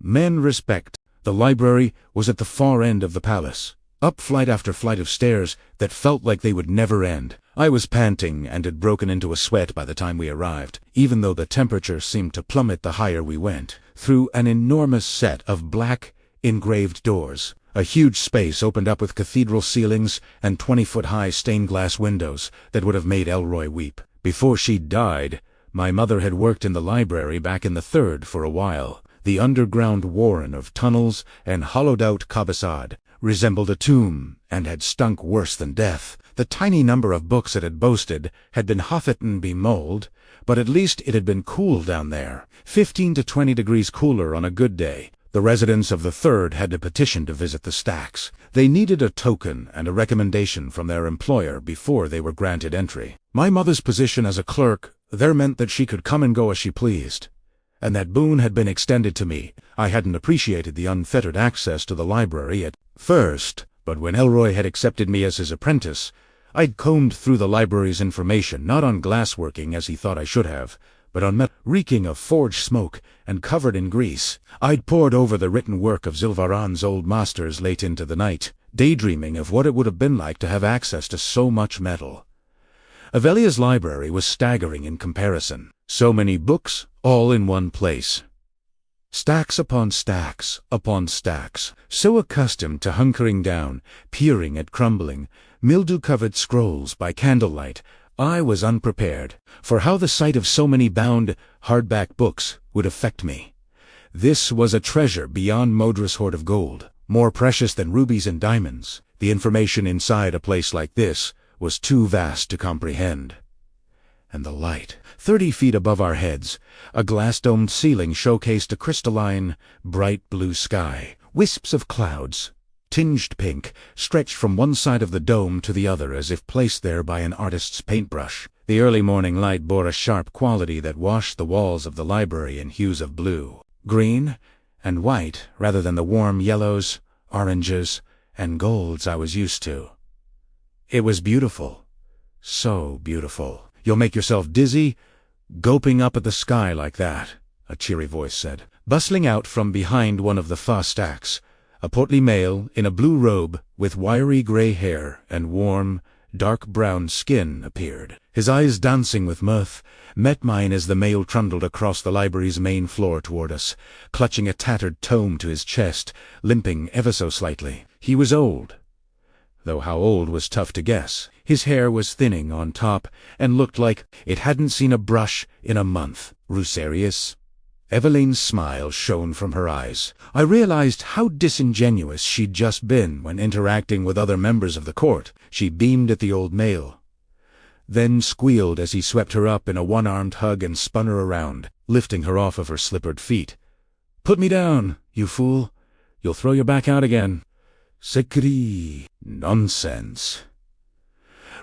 men respect. The library was at the far end of the palace, up flight after flight of stairs that felt like they would never end. I was panting and had broken into a sweat by the time we arrived, even though the temperature seemed to plummet the higher we went. Through an enormous set of black, engraved doors, a huge space opened up with cathedral ceilings and 20-foot-high stained-glass windows that would have made Elroy weep. Before she died, my mother had worked in the library back in the Third for a while. The underground warren of tunnels and hollowed-out cabasade resembled a tomb and had stunk worse than death. The tiny number of books it had boasted had been huffed bemold, but at least it had been cool down there, 15 to 20 degrees cooler on a good day. The residents of the Third had to petition to visit the stacks. They needed a token and a recommendation from their employer before they were granted entry. My mother's position as a clerk there meant that she could come and go as she pleased, and that boon had been extended to me. I hadn't appreciated the unfettered access to the library at first, but when Elroy had accepted me as his apprentice, I'd combed through the library's information, not on glassworking as he thought I should have, but on metal reeking of forged smoke and covered in grease. I'd pored over the written work of Zilvaran's old masters late into the night, daydreaming of what it would have been like to have access to so much metal. Evelia's library was staggering in comparison. So many books, all in one place. Stacks upon stacks upon stacks. So accustomed to hunkering down, peering at crumbling, mildew-covered scrolls by candlelight, I was unprepared for how the sight of so many bound, hardback books would affect me. This was a treasure beyond Modra's hoard of gold, more precious than rubies and diamonds. The information inside a place like this was too vast to comprehend. And the light, 30 feet above our heads, a glass-domed ceiling showcased a crystalline, bright blue sky. Wisps of clouds, tinged pink, stretched from one side of the dome to the other as if placed there by an artist's paintbrush. The early morning light bore a sharp quality that washed the walls of the library in hues of blue, green, and white rather than the warm yellows, oranges, and golds I was used to. It was beautiful. So beautiful. "You'll make yourself dizzy, gulping up at the sky like that," a cheery voice said. Bustling out from behind one of the fa stacks, a portly male in a blue robe with wiry gray hair and warm, dark-brown skin appeared. His eyes, dancing with mirth, met mine as the male trundled across the library's main floor toward us, clutching a tattered tome to his chest, limping ever so slightly. He was old, though how old was tough to guess. His hair was thinning on top and looked like it hadn't seen a brush in a month. "Rusarius?" Eveline's smile shone from her eyes. I realized how disingenuous she'd just been when interacting with other members of the court. She beamed at the old male, then squealed as he swept her up in a one-armed hug and spun her around, lifting her off of her slippered feet. "Put me down, you fool. You'll throw your back out again." "Secret." "Nonsense."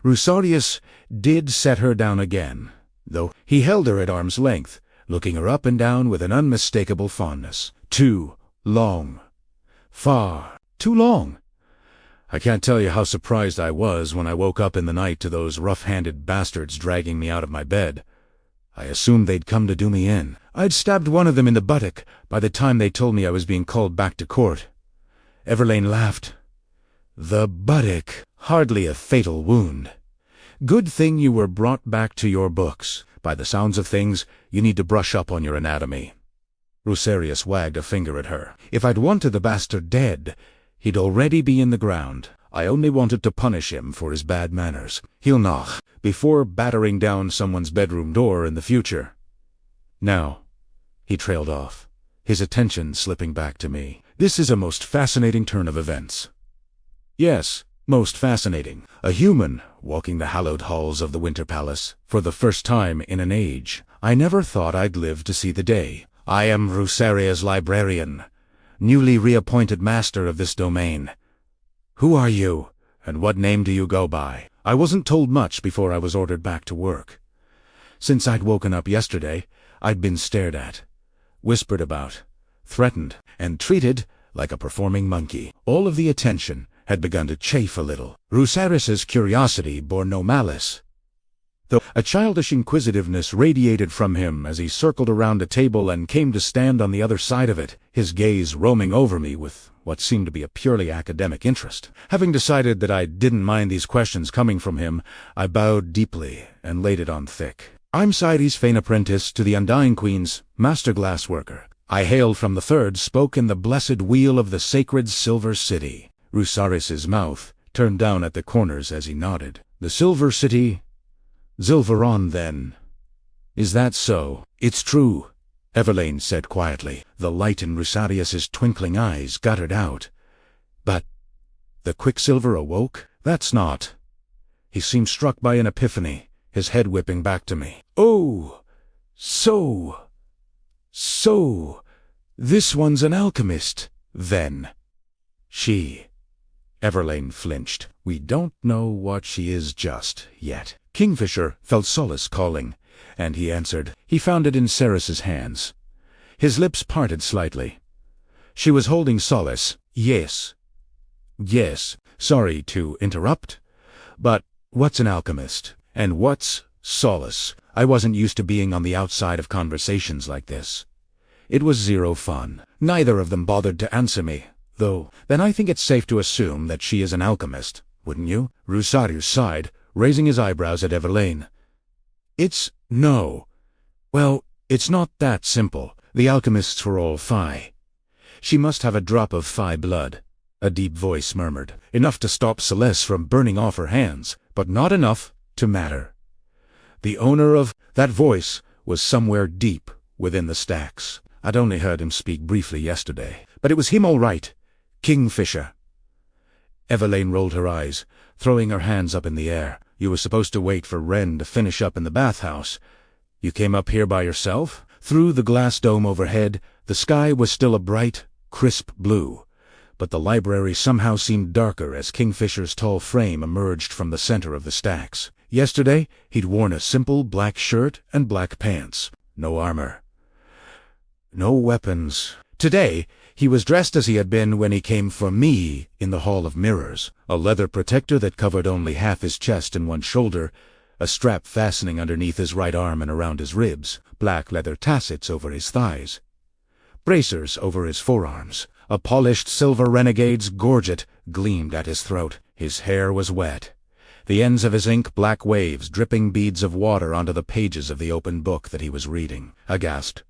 Rusarius did set her down again, though he held her at arm's length, looking her up and down with an unmistakable fondness. Too long. Far too long. I can't tell you how surprised I was when I woke up in the night to those rough-handed bastards dragging me out of my bed. I assumed they'd come to do me in. I'd stabbed one of them in the buttock by the time they told me I was being called back to court. Everlane laughed. The buttock. Hardly a fatal wound. Good thing you were brought back to your books. By the sounds of things, you need to brush up on your anatomy. Rusarius wagged a finger at her. If I'd wanted the bastard dead, he'd already be in the ground. I only wanted to punish him for his bad manners. He'll knock before battering down someone's bedroom door in the future. Now, he trailed off, his attention slipping back to me. This is a most fascinating turn of events. Yes, most fascinating. A human walking the hallowed halls of the Winter Palace for the first time in an age. I never thought I'd live to see the day. I am Rusaria's librarian, newly reappointed master of this domain. Who are you, and what name do you go by? I wasn't told much before I was ordered back to work. Since I'd woken up yesterday, I'd been stared at, whispered about, threatened, and treated like a performing monkey. All of the attention had begun to chafe a little. Rusarius's curiosity bore no malice, though a childish inquisitiveness radiated from him as he circled around a table and came to stand on the other side of it, his gaze roaming over me with what seemed to be a purely academic interest. Having decided that I didn't mind these questions coming from him, I bowed deeply and laid it on thick. I'm Cyrie's Fane apprentice to the Undying Queen's master glassworker. I hail from the third spoke in the blessed wheel of the sacred Silver City. Rusarius's mouth turned down at the corners as he nodded. The Silver City? Zilveron, then. Is that so? It's true, Everlane said quietly. The light in Rusarius's twinkling eyes guttered out. But the Quicksilver awoke? That's not. He seemed struck by an epiphany, his head whipping back to me. Oh, so, this one's an alchemist, then. She. Everlane flinched. We don't know what she is just yet. Kingfisher felt solace calling, and he answered. He found it in Ceres's hands. His lips parted slightly. She was holding solace. Yes. Yes. Sorry to interrupt, but what's an alchemist? And what's solace? I wasn't used to being on the outside of conversations like this. It was zero fun. Neither of them bothered to answer me, though. Then I think it's safe to assume that she is an alchemist, wouldn't you? Rusarius sighed, raising his eyebrows at Everlane. No. Well, it's not that simple. The alchemists were all Phi. She must have a drop of Phi blood, a deep voice murmured. Enough to stop Celeste from burning off her hands, but not enough to matter. The owner of that voice was somewhere deep within the stacks. I'd only heard him speak briefly yesterday, but it was him all right. Kingfisher. Everlane rolled her eyes, throwing her hands up in the air. You were supposed to wait for Wren to finish up in the bathhouse. You came up here by yourself? Through the glass dome overhead, the sky was still a bright, crisp blue, but the library somehow seemed darker as Kingfisher's tall frame emerged from the center of the stacks. Yesterday, he'd worn a simple black shirt and black pants. No armor. No weapons. Today, he was dressed as he had been when he came for me in the Hall of Mirrors. A leather protector that covered only half his chest and one shoulder, a strap fastening underneath his right arm and around his ribs, black leather tassets over his thighs, bracers over his forearms. A polished silver renegade's gorget gleamed at his throat. His hair was wet, the ends of his ink-black waves dripping beads of water onto the pages of the open book that he was reading. Aghast,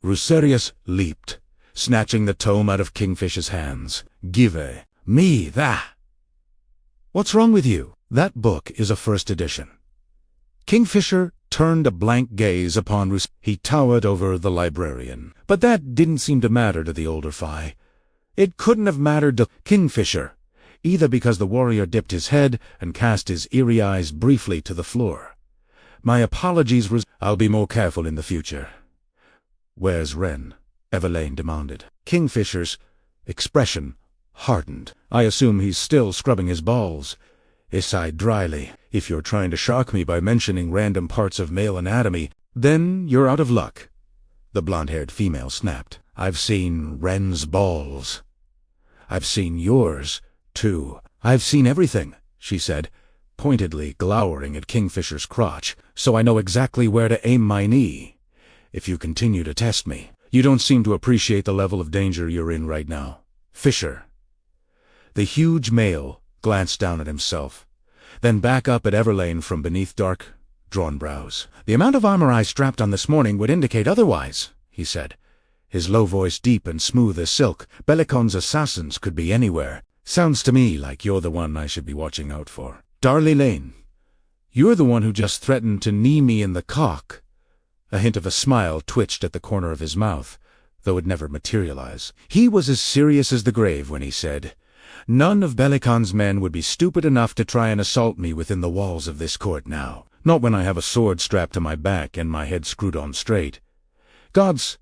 Rusarius leaped, snatching the tome out of Kingfisher's hands. Give me that! What's wrong with you? That book is a first edition. Kingfisher turned a blank gaze upon Rus. He towered over the librarian. But that didn't seem to matter to the older Phi. It couldn't have mattered to Kingfisher, either because the warrior dipped his head and cast his eerie eyes briefly to the floor. My apologies, I'll be more careful in the future. Where's Wren? Everlane demanded. Kingfisher's expression hardened. I assume he's still scrubbing his balls. He sighed dryly. If you're trying to shock me by mentioning random parts of male anatomy, then you're out of luck," the blonde-haired female snapped. "I've seen Wren's balls. I've seen yours, too. I've seen everything," she said, pointedly glowering at Kingfisher's crotch, "so I know exactly where to aim my knee. If you continue to test me, you don't seem to appreciate the level of danger you're in right now. Fisher." The huge male glanced down at himself, then back up at Everlane from beneath dark, drawn brows. "The amount of armor I strapped on this morning would indicate otherwise," he said, his low voice deep and smooth as silk. "Belicon's assassins could be anywhere. Sounds to me like you're the one I should be watching out for. Darley Lane, you're the one who just threatened to knee me in the cock." A hint of a smile twitched at the corner of his mouth, though it never materialized. He was as serious as the grave when he said, "None of Belicon's men would be stupid enough to try and assault me within the walls of this court now. Not when I have a sword strapped to my back and my head screwed on straight." Gods,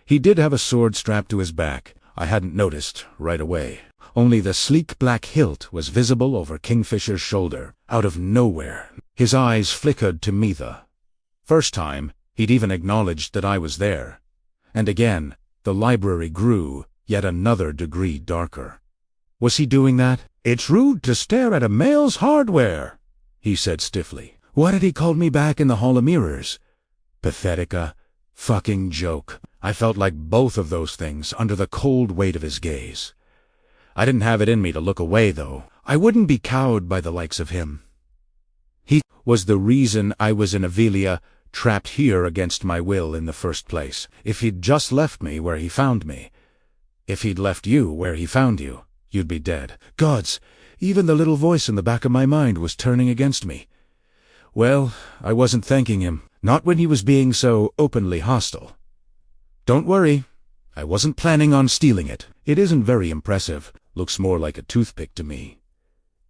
he did have a sword strapped to his back. I hadn't noticed right away. Only the sleek black hilt was visible over Kingfisher's shoulder. Out of nowhere, his eyes flickered to Mitha. First time, he'd even acknowledged that I was there. And again, the library grew yet another degree darker. Was he doing that? "It's rude to stare at a male's hardware," he said stiffly. What had he called me back in the Hall of Mirrors? Pathetica. Fucking joke. I felt like both of those things under the cold weight of his gaze. I didn't have it in me to look away, though. I wouldn't be cowed by the likes of him. He was the reason I was in Avelia, trapped here against my will in the first place. If he'd just left me where he found me, if he'd left you where he found you, you'd be dead. Gods, even the little voice in the back of my mind was turning against me. Well, I wasn't thanking him, not when he was being so openly hostile. Don't worry, I wasn't planning on stealing it. It isn't very impressive. Looks more like a toothpick to me.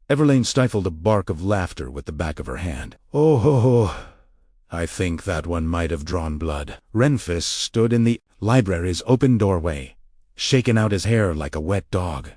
Everlane stifled a bark of laughter with the back of her hand. Oh ho ho. I think that one might have drawn blood. Renfis stood in the library's open doorway, shaking out his hair like a wet dog.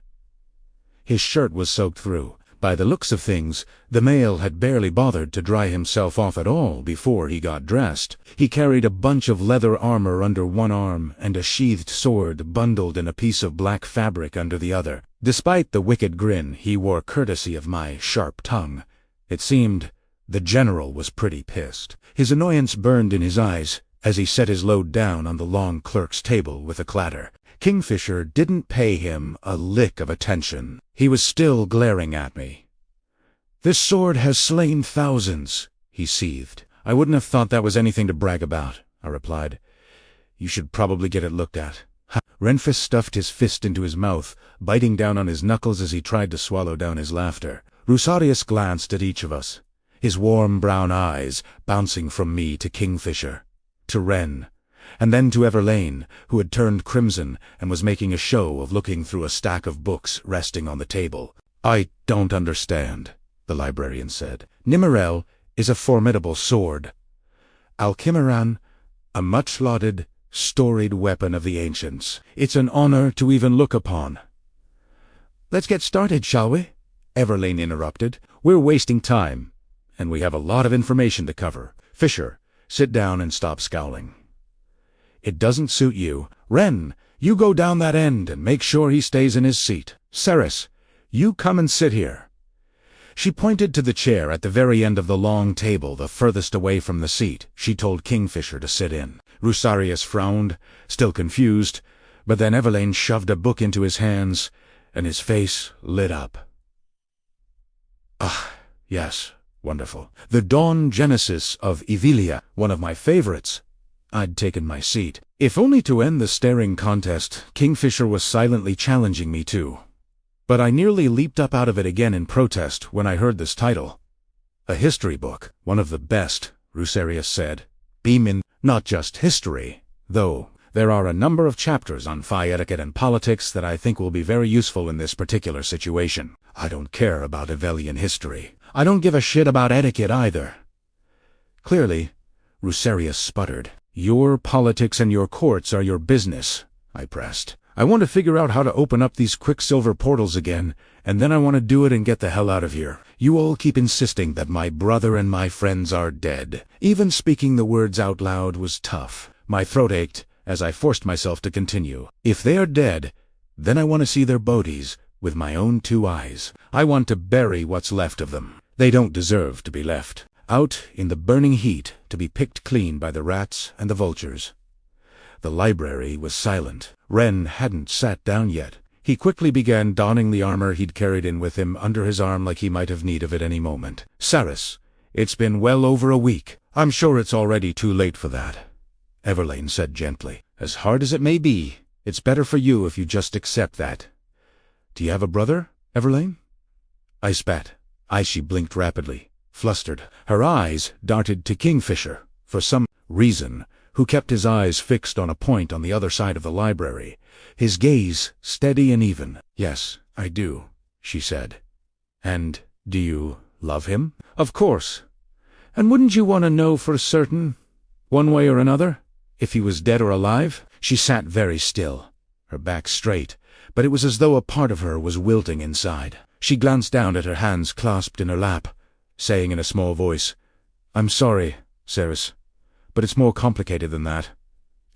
His shirt was soaked through. By the looks of things, the male had barely bothered to dry himself off at all before he got dressed. He carried a bunch of leather armor under one arm and a sheathed sword bundled in a piece of black fabric under the other. Despite the wicked grin he wore courtesy of my sharp tongue, it seemed the general was pretty pissed. His annoyance burned in his eyes as he set his load down on the long clerk's table with a clatter. Kingfisher didn't pay him a lick of attention. He was still glaring at me. "This sword has slain thousands," he seethed. "I wouldn't have thought that was anything to brag about," I replied. "You should probably get it looked at." Renfis stuffed his fist into his mouth, biting down on his knuckles as he tried to swallow down his laughter. Rusarius glanced at each of us, his warm brown eyes bouncing from me to Kingfisher, to Wren, and then to Everlane, who had turned crimson and was making a show of looking through a stack of books resting on the table. "I don't understand," the librarian said. "Nimirel is a formidable sword. Alcimaran, a much-lauded, storied weapon of the ancients. It's an honor to even look upon." "Let's get started, shall we?" Everlane interrupted. "We're wasting time, and we have a lot of information to cover. Fisher, sit down and stop scowling. It doesn't suit you. Wren, you go down that end and make sure he stays in his seat. Ceres, you come and sit here." She pointed to the chair at the very end of the long table, the furthest away from the seat she told Kingfisher to sit in. Rusarius frowned, still confused, but then Everlane shoved a book into his hands, and his face lit up. "Ah, yes, wonderful. The Dawn Genesis of Evelia, one of my favorites." I'd taken my seat. If only to end the staring contest, Kingfisher was silently challenging me too. But I nearly leaped up out of it again in protest when I heard this title. "A history book, one of the best," Rusarius said. "Beam in not just history, though there are a number of chapters on phi etiquette and politics that I think will be very useful in this particular situation. I don't care about Evelian history. I don't give a shit about etiquette either." Clearly, Rusarius sputtered. "Your politics and your courts are your business," I pressed. I want to figure out how to open up these quicksilver portals again, and then I want to do it and get the hell out of here. You all keep insisting that my brother and my friends are dead. Even speaking the words out loud was tough. My throat ached as I forced myself to continue. If they are dead, then I want to see their bodies with my own 2 eyes. I want to bury what's left of them. They don't deserve to be left out in the burning heat to be picked clean by the rats and the vultures. The library was silent. Ren hadn't sat down yet. He quickly began donning the armor he'd carried in with him under his arm like he might have need of it any moment. Saris, it's been well over a week. I'm sure it's already too late for that, Everlane said gently. As hard as it may be, it's better for you if you just accept that. Do you have a brother, Everlane? I spat. She blinked rapidly, flustered. Her eyes darted to Kingfisher, for some reason, who kept his eyes fixed on a point on the other side of the library, his gaze steady and even. Yes, I do, she said. And do you love him? Of course. And wouldn't you want to know for certain, one way or another, if he was dead or alive? She sat very still, her back straight, but it was as though a part of her was wilting inside. She glanced down at her hands clasped in her lap, saying in a small voice, I'm sorry, Saris, but it's more complicated than that.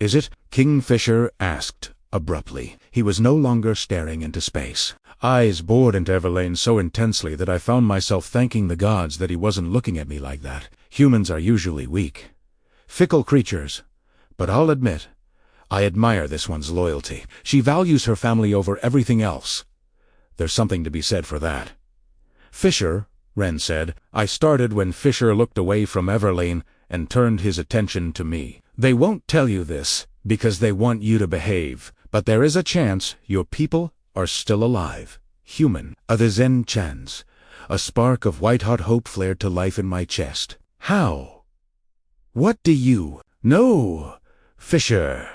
Is it? Kingfisher asked abruptly. He was no longer staring into space. Eyes bored into Everlane so intensely that I found myself thanking the gods that he wasn't looking at me like that. Humans are usually weak, fickle creatures, but I'll admit, I admire this one's loyalty. She values her family over everything else. There's something to be said for that. Fisher, Ren said. I started when Fisher looked away from Everlane and turned his attention to me. They won't tell you this because they want you to behave, but there is a chance your people are still alive, human. A Zen chance. A spark of white-hot hope flared to life in my chest. How? What do you know, Fisher?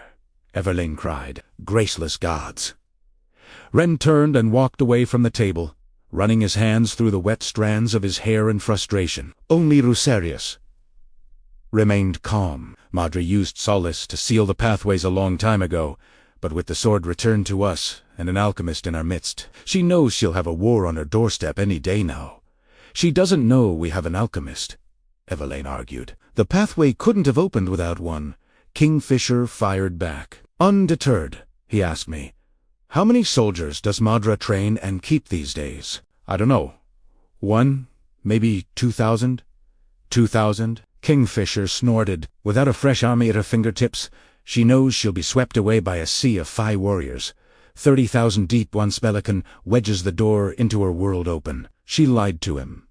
Everlane cried. Graceless gods. Ren turned and walked away from the table, running his hands through the wet strands of his hair in frustration. Only Rusarius remained calm. Madra used solace to seal the pathways a long time ago, but with the sword returned to us and an alchemist in our midst, she knows she'll have a war on her doorstep any day now. She doesn't know we have an alchemist, Everlane argued. The pathway couldn't have opened without one. Kingfisher fired back. Undeterred, he asked me, how many soldiers does Madra train and keep these days? I don't know. 1, maybe 2,000? 2,000? Kingfisher snorted. Without a fresh army at her fingertips, she knows she'll be swept away by a sea of 5 warriors. 30,000 deep once Belican wedges the door into her world open. She lied to him,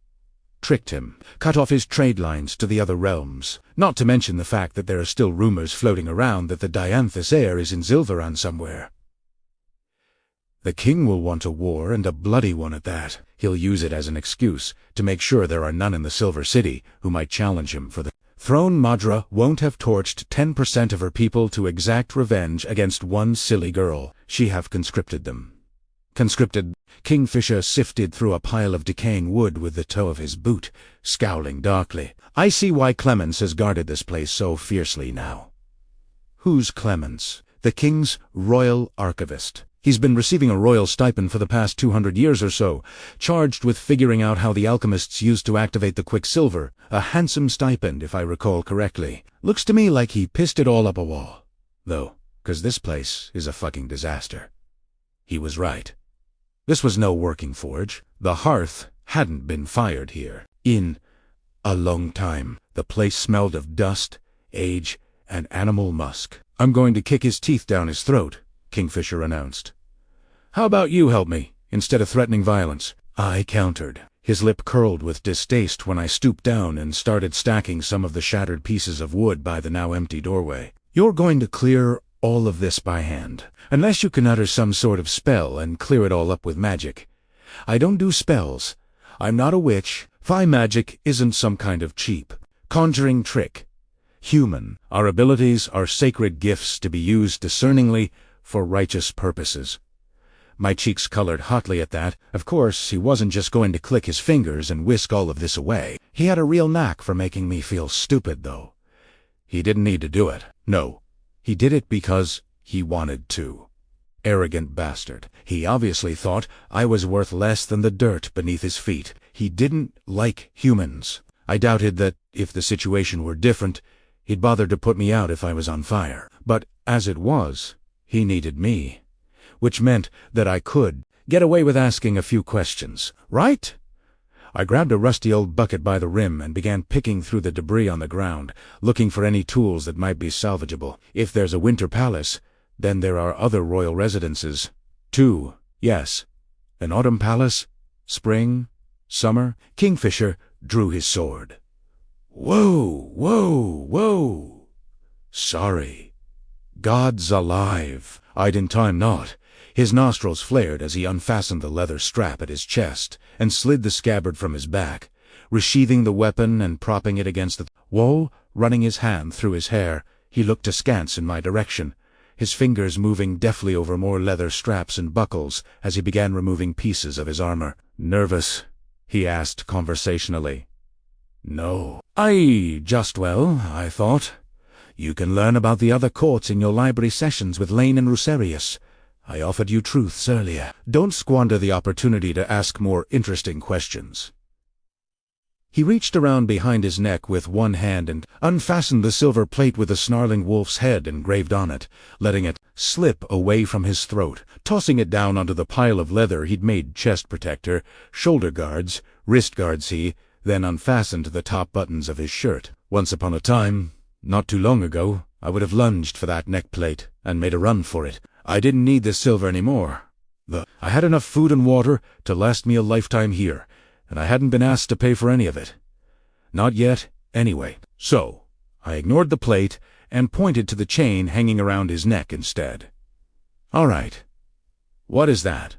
tricked him, cut off his trade lines to the other realms. Not to mention the fact that there are still rumors floating around that the Dianthus heir is in Zilveran somewhere. The king will want a war, and a bloody one at that. He'll use it as an excuse to make sure there are none in the Silver City who might challenge him for the throne. Madra won't have torched 10% of her people to exact revenge against one silly girl. She have conscripted them. Conscripted? Kingfisher sifted through a pile of decaying wood with the toe of his boot, scowling darkly. I see why Clemens has guarded this place so fiercely now. Who's Clemens? The king's royal archivist. He's been receiving a royal stipend for the past 200 years or so, charged with figuring out how the alchemists used to activate the quicksilver. A handsome stipend, if I recall correctly. Looks to me like he pissed it all up a wall, though, 'cause this place is a fucking disaster. He was right. This was no working forge. The hearth hadn't been fired here in a long time. The place smelled of dust, age, and animal musk. I'm going to kick his teeth down his throat, Kingfisher announced. How about you help me, instead of threatening violence? I countered. His lip curled with distaste when I stooped down and started stacking some of the shattered pieces of wood by the now empty doorway. You're going to clear all of this by hand, unless you can utter some sort of spell and clear it all up with magic. I don't do spells. I'm not a witch. Phi magic isn't some kind of cheap conjuring trick. Human. Our abilities are sacred gifts to be used discerningly for righteous purposes. My cheeks colored hotly at that. Of course, he wasn't just going to click his fingers and whisk all of this away. He had a real knack for making me feel stupid, though. He didn't need to do it. No, he did it because he wanted to. Arrogant bastard. He obviously thought I was worth less than the dirt beneath his feet. He didn't like humans. I doubted that, if the situation were different, he'd bother to put me out if I was on fire. But as it was, he needed me. Which meant that I could get away with asking a few questions, right? I grabbed a rusty old bucket by the rim and began picking through the debris on the ground, looking for any tools that might be salvageable. If there's a winter palace, then there are other royal residences. 2, yes. An autumn palace? Spring? Summer? Kingfisher drew his sword. Whoa, whoa, whoa. Sorry. God's alive. I'd in time not. His nostrils flared as he unfastened the leather strap at his chest and slid the scabbard from his back, resheathing the weapon and propping it against the wall. Running his hand through his hair, he looked askance in my direction, his fingers moving deftly over more leather straps and buckles as he began removing pieces of his armor. Nervous? He asked conversationally. No. Well, I thought. You can learn about the other courts in your library sessions with Lane and Rusarius. I offered you truths earlier. Don't squander the opportunity to ask more interesting questions. He reached around behind his neck with one hand and unfastened the silver plate with a snarling wolf's head engraved on it, letting it slip away from his throat, tossing it down onto the pile of leather he'd made chest protector, shoulder guards, wrist guards. He then unfastened the top buttons of his shirt. Once upon a time, not too long ago, I would have lunged for that neck plate and made a run for it. I didn't need the silver anymore. I had enough food and water to last me a lifetime here, and I hadn't been asked to pay for any of it. Not yet, anyway. So, I ignored the plate and pointed to the chain hanging around his neck instead. All right. What is that?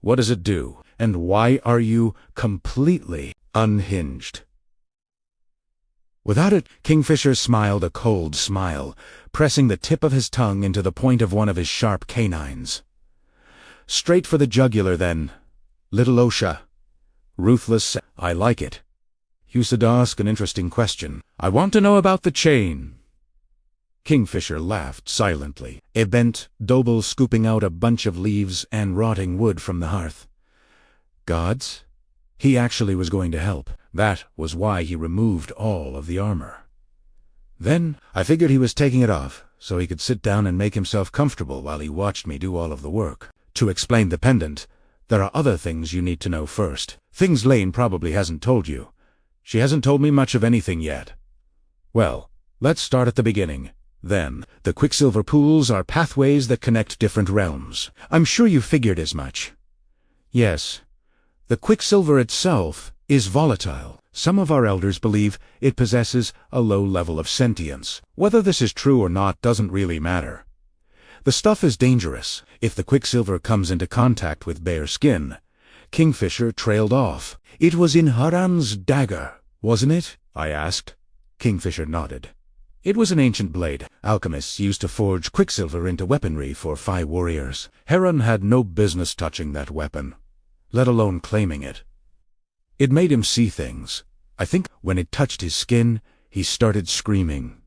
What does it do? And why are you completely unhinged? Without it, Kingfisher smiled a cold smile, pressing the tip of his tongue into the point of one of his sharp canines. Straight for the jugular, then. Little Osha. Ruthless. I like it. You should ask an interesting question. I want to know about the chain. Kingfisher laughed silently, a bent Doble scooping out a bunch of leaves and rotting wood from the hearth. Gods? He actually was going to help. That was why he removed all of the armor. Then I figured he was taking it off, so he could sit down and make himself comfortable while he watched me do all of the work. To explain the pendant, there are other things you need to know first. Things Lane probably hasn't told you. She hasn't told me much of anything yet. Well, let's start at the beginning. Then, the Quicksilver pools are pathways that connect different realms. I'm sure you figured as much. Yes. The Quicksilver itself is volatile. Some of our elders believe it possesses a low level of sentience. Whether this is true or not doesn't really matter. The stuff is dangerous. If the Quicksilver comes into contact with bare skin, Kingfisher trailed off. It was in Haran's dagger, wasn't it? I asked. Kingfisher nodded. It was an ancient blade. Alchemists used to forge Quicksilver into weaponry for Phi warriors. Haran had no business touching that weapon, let alone claiming it. It made him see things. I think when it touched his skin, he started screaming.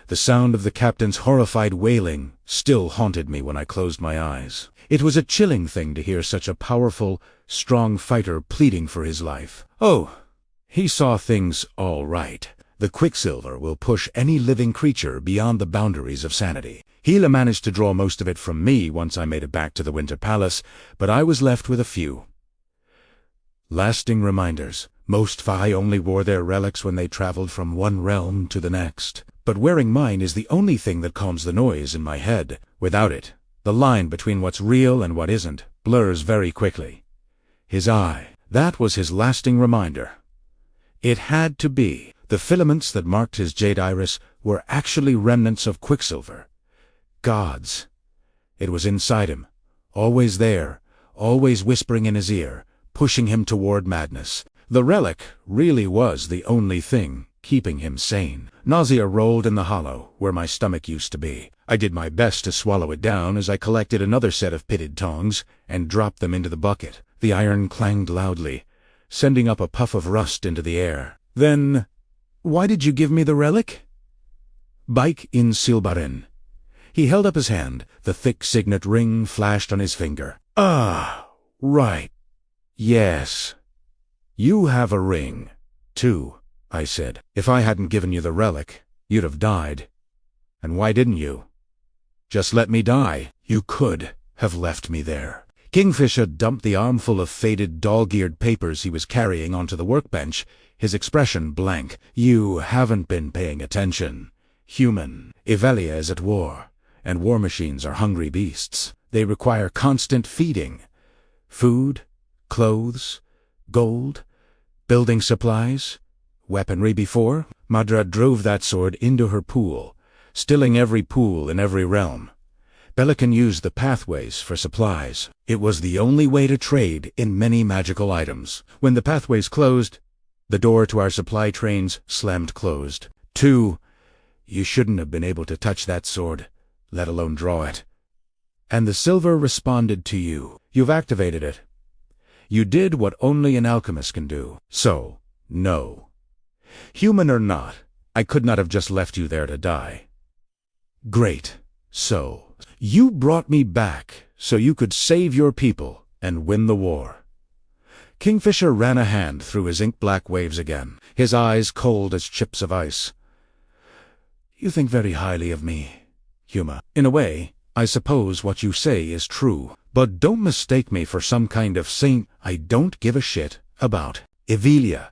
The sound of the captain's horrified wailing still haunted me when I closed my eyes. It was a chilling thing to hear such a powerful, strong fighter pleading for his life. Oh, he saw things all right. The Quicksilver will push any living creature beyond the boundaries of sanity. Hela managed to draw most of it from me once I made it back to the Winter Palace, but I was left with a few. Lasting reminders. Most Phi only wore their relics when they traveled from one realm to the next. But wearing mine is the only thing that calms the noise in my head. Without it, the line between what's real and what isn't blurs very quickly. His eye. That was his lasting reminder. It had to be. The filaments that marked his jade iris were actually remnants of Quicksilver. Gods. It was inside him, always there, always whispering in his ear, pushing him toward madness. The relic really was the only thing keeping him sane. Nausea rolled in the hollow, where my stomach used to be. I did my best to swallow it down as I collected another set of pitted tongs and dropped them into the bucket. The iron clanged loudly, sending up a puff of rust into the air. Then, why did you give me the relic? Baik in Silbarin. He held up his hand. The thick signet ring flashed on his finger. Ah, right. Yes. You have a ring, too, I said. If I hadn't given you the relic, you'd have died. And why didn't you? Just let me die. You could have left me there. Kingfisher dumped the armful of faded, dog-eared papers he was carrying onto the workbench, his expression blank. You haven't been paying attention. Human. Ivelia is at war, and war machines are hungry beasts. They require constant feeding. Food, clothes, gold, building supplies, weaponry before. Madra drove that sword into her pool, stilling every pool in every realm. Pelican used the pathways for supplies. It was the only way to trade in many magical items. When the pathways closed, the door to our supply trains slammed closed. 2. You shouldn't have been able to touch that sword, let alone draw it. And the silver responded to you. You've activated it. You did what only an alchemist can do. So, no. Human or not, I could not have just left you there to die. Great. So, you brought me back so you could save your people and win the war. Kingfisher ran a hand through his ink-black waves again, his eyes cold as chips of ice. You think very highly of me, Huma. In a way, I suppose what you say is true, but don't mistake me for some kind of saint. I don't give a shit about Ivelia,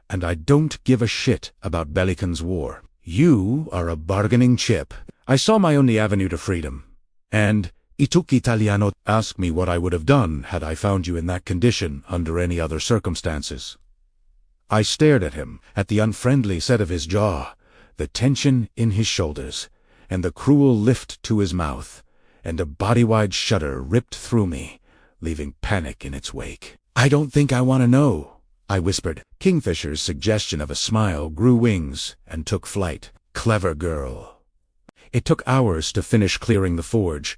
and I don't give a shit about Pelican's war. You are a bargaining chip. I saw my only avenue to freedom, and Ituk Italiano asked me what I would have done had I found you in that condition under any other circumstances. I stared at him, at the unfriendly set of his jaw, the tension in his shoulders, and the cruel lift to his mouth, and a body-wide shudder ripped through me, leaving panic in its wake. I don't think I want to know, I whispered. Kingfisher's suggestion of a smile grew wings and took flight. Clever girl. It took hours to finish clearing the forge,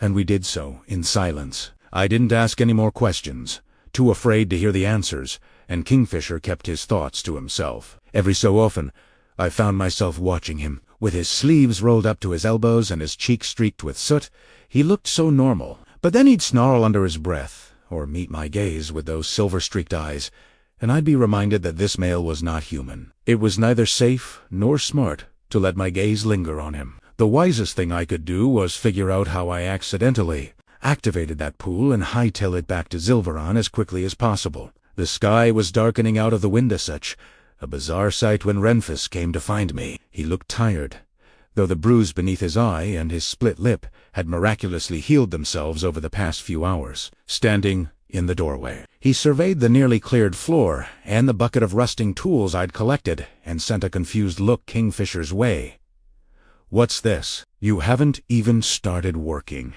and we did so in silence. I didn't ask any more questions, too afraid to hear the answers, and Kingfisher kept his thoughts to himself. Every so often, I found myself watching him. With his sleeves rolled up to his elbows and his cheeks streaked with soot, he looked so normal. But then he'd snarl under his breath, or meet my gaze with those silver-streaked eyes, and I'd be reminded that this male was not human. It was neither safe nor smart to let my gaze linger on him. The wisest thing I could do was figure out how I accidentally activated that pool and hightail it back to Zilveron as quickly as possible. The sky was darkening out of the Windasutch, a bizarre sight when Renfis came to find me. He looked tired, though the bruise beneath his eye and his split lip had miraculously healed themselves over the past few hours. Standing in the doorway, he surveyed the nearly cleared floor and the bucket of rusting tools I'd collected and sent a confused look Kingfisher's way. What's this? You haven't even started working.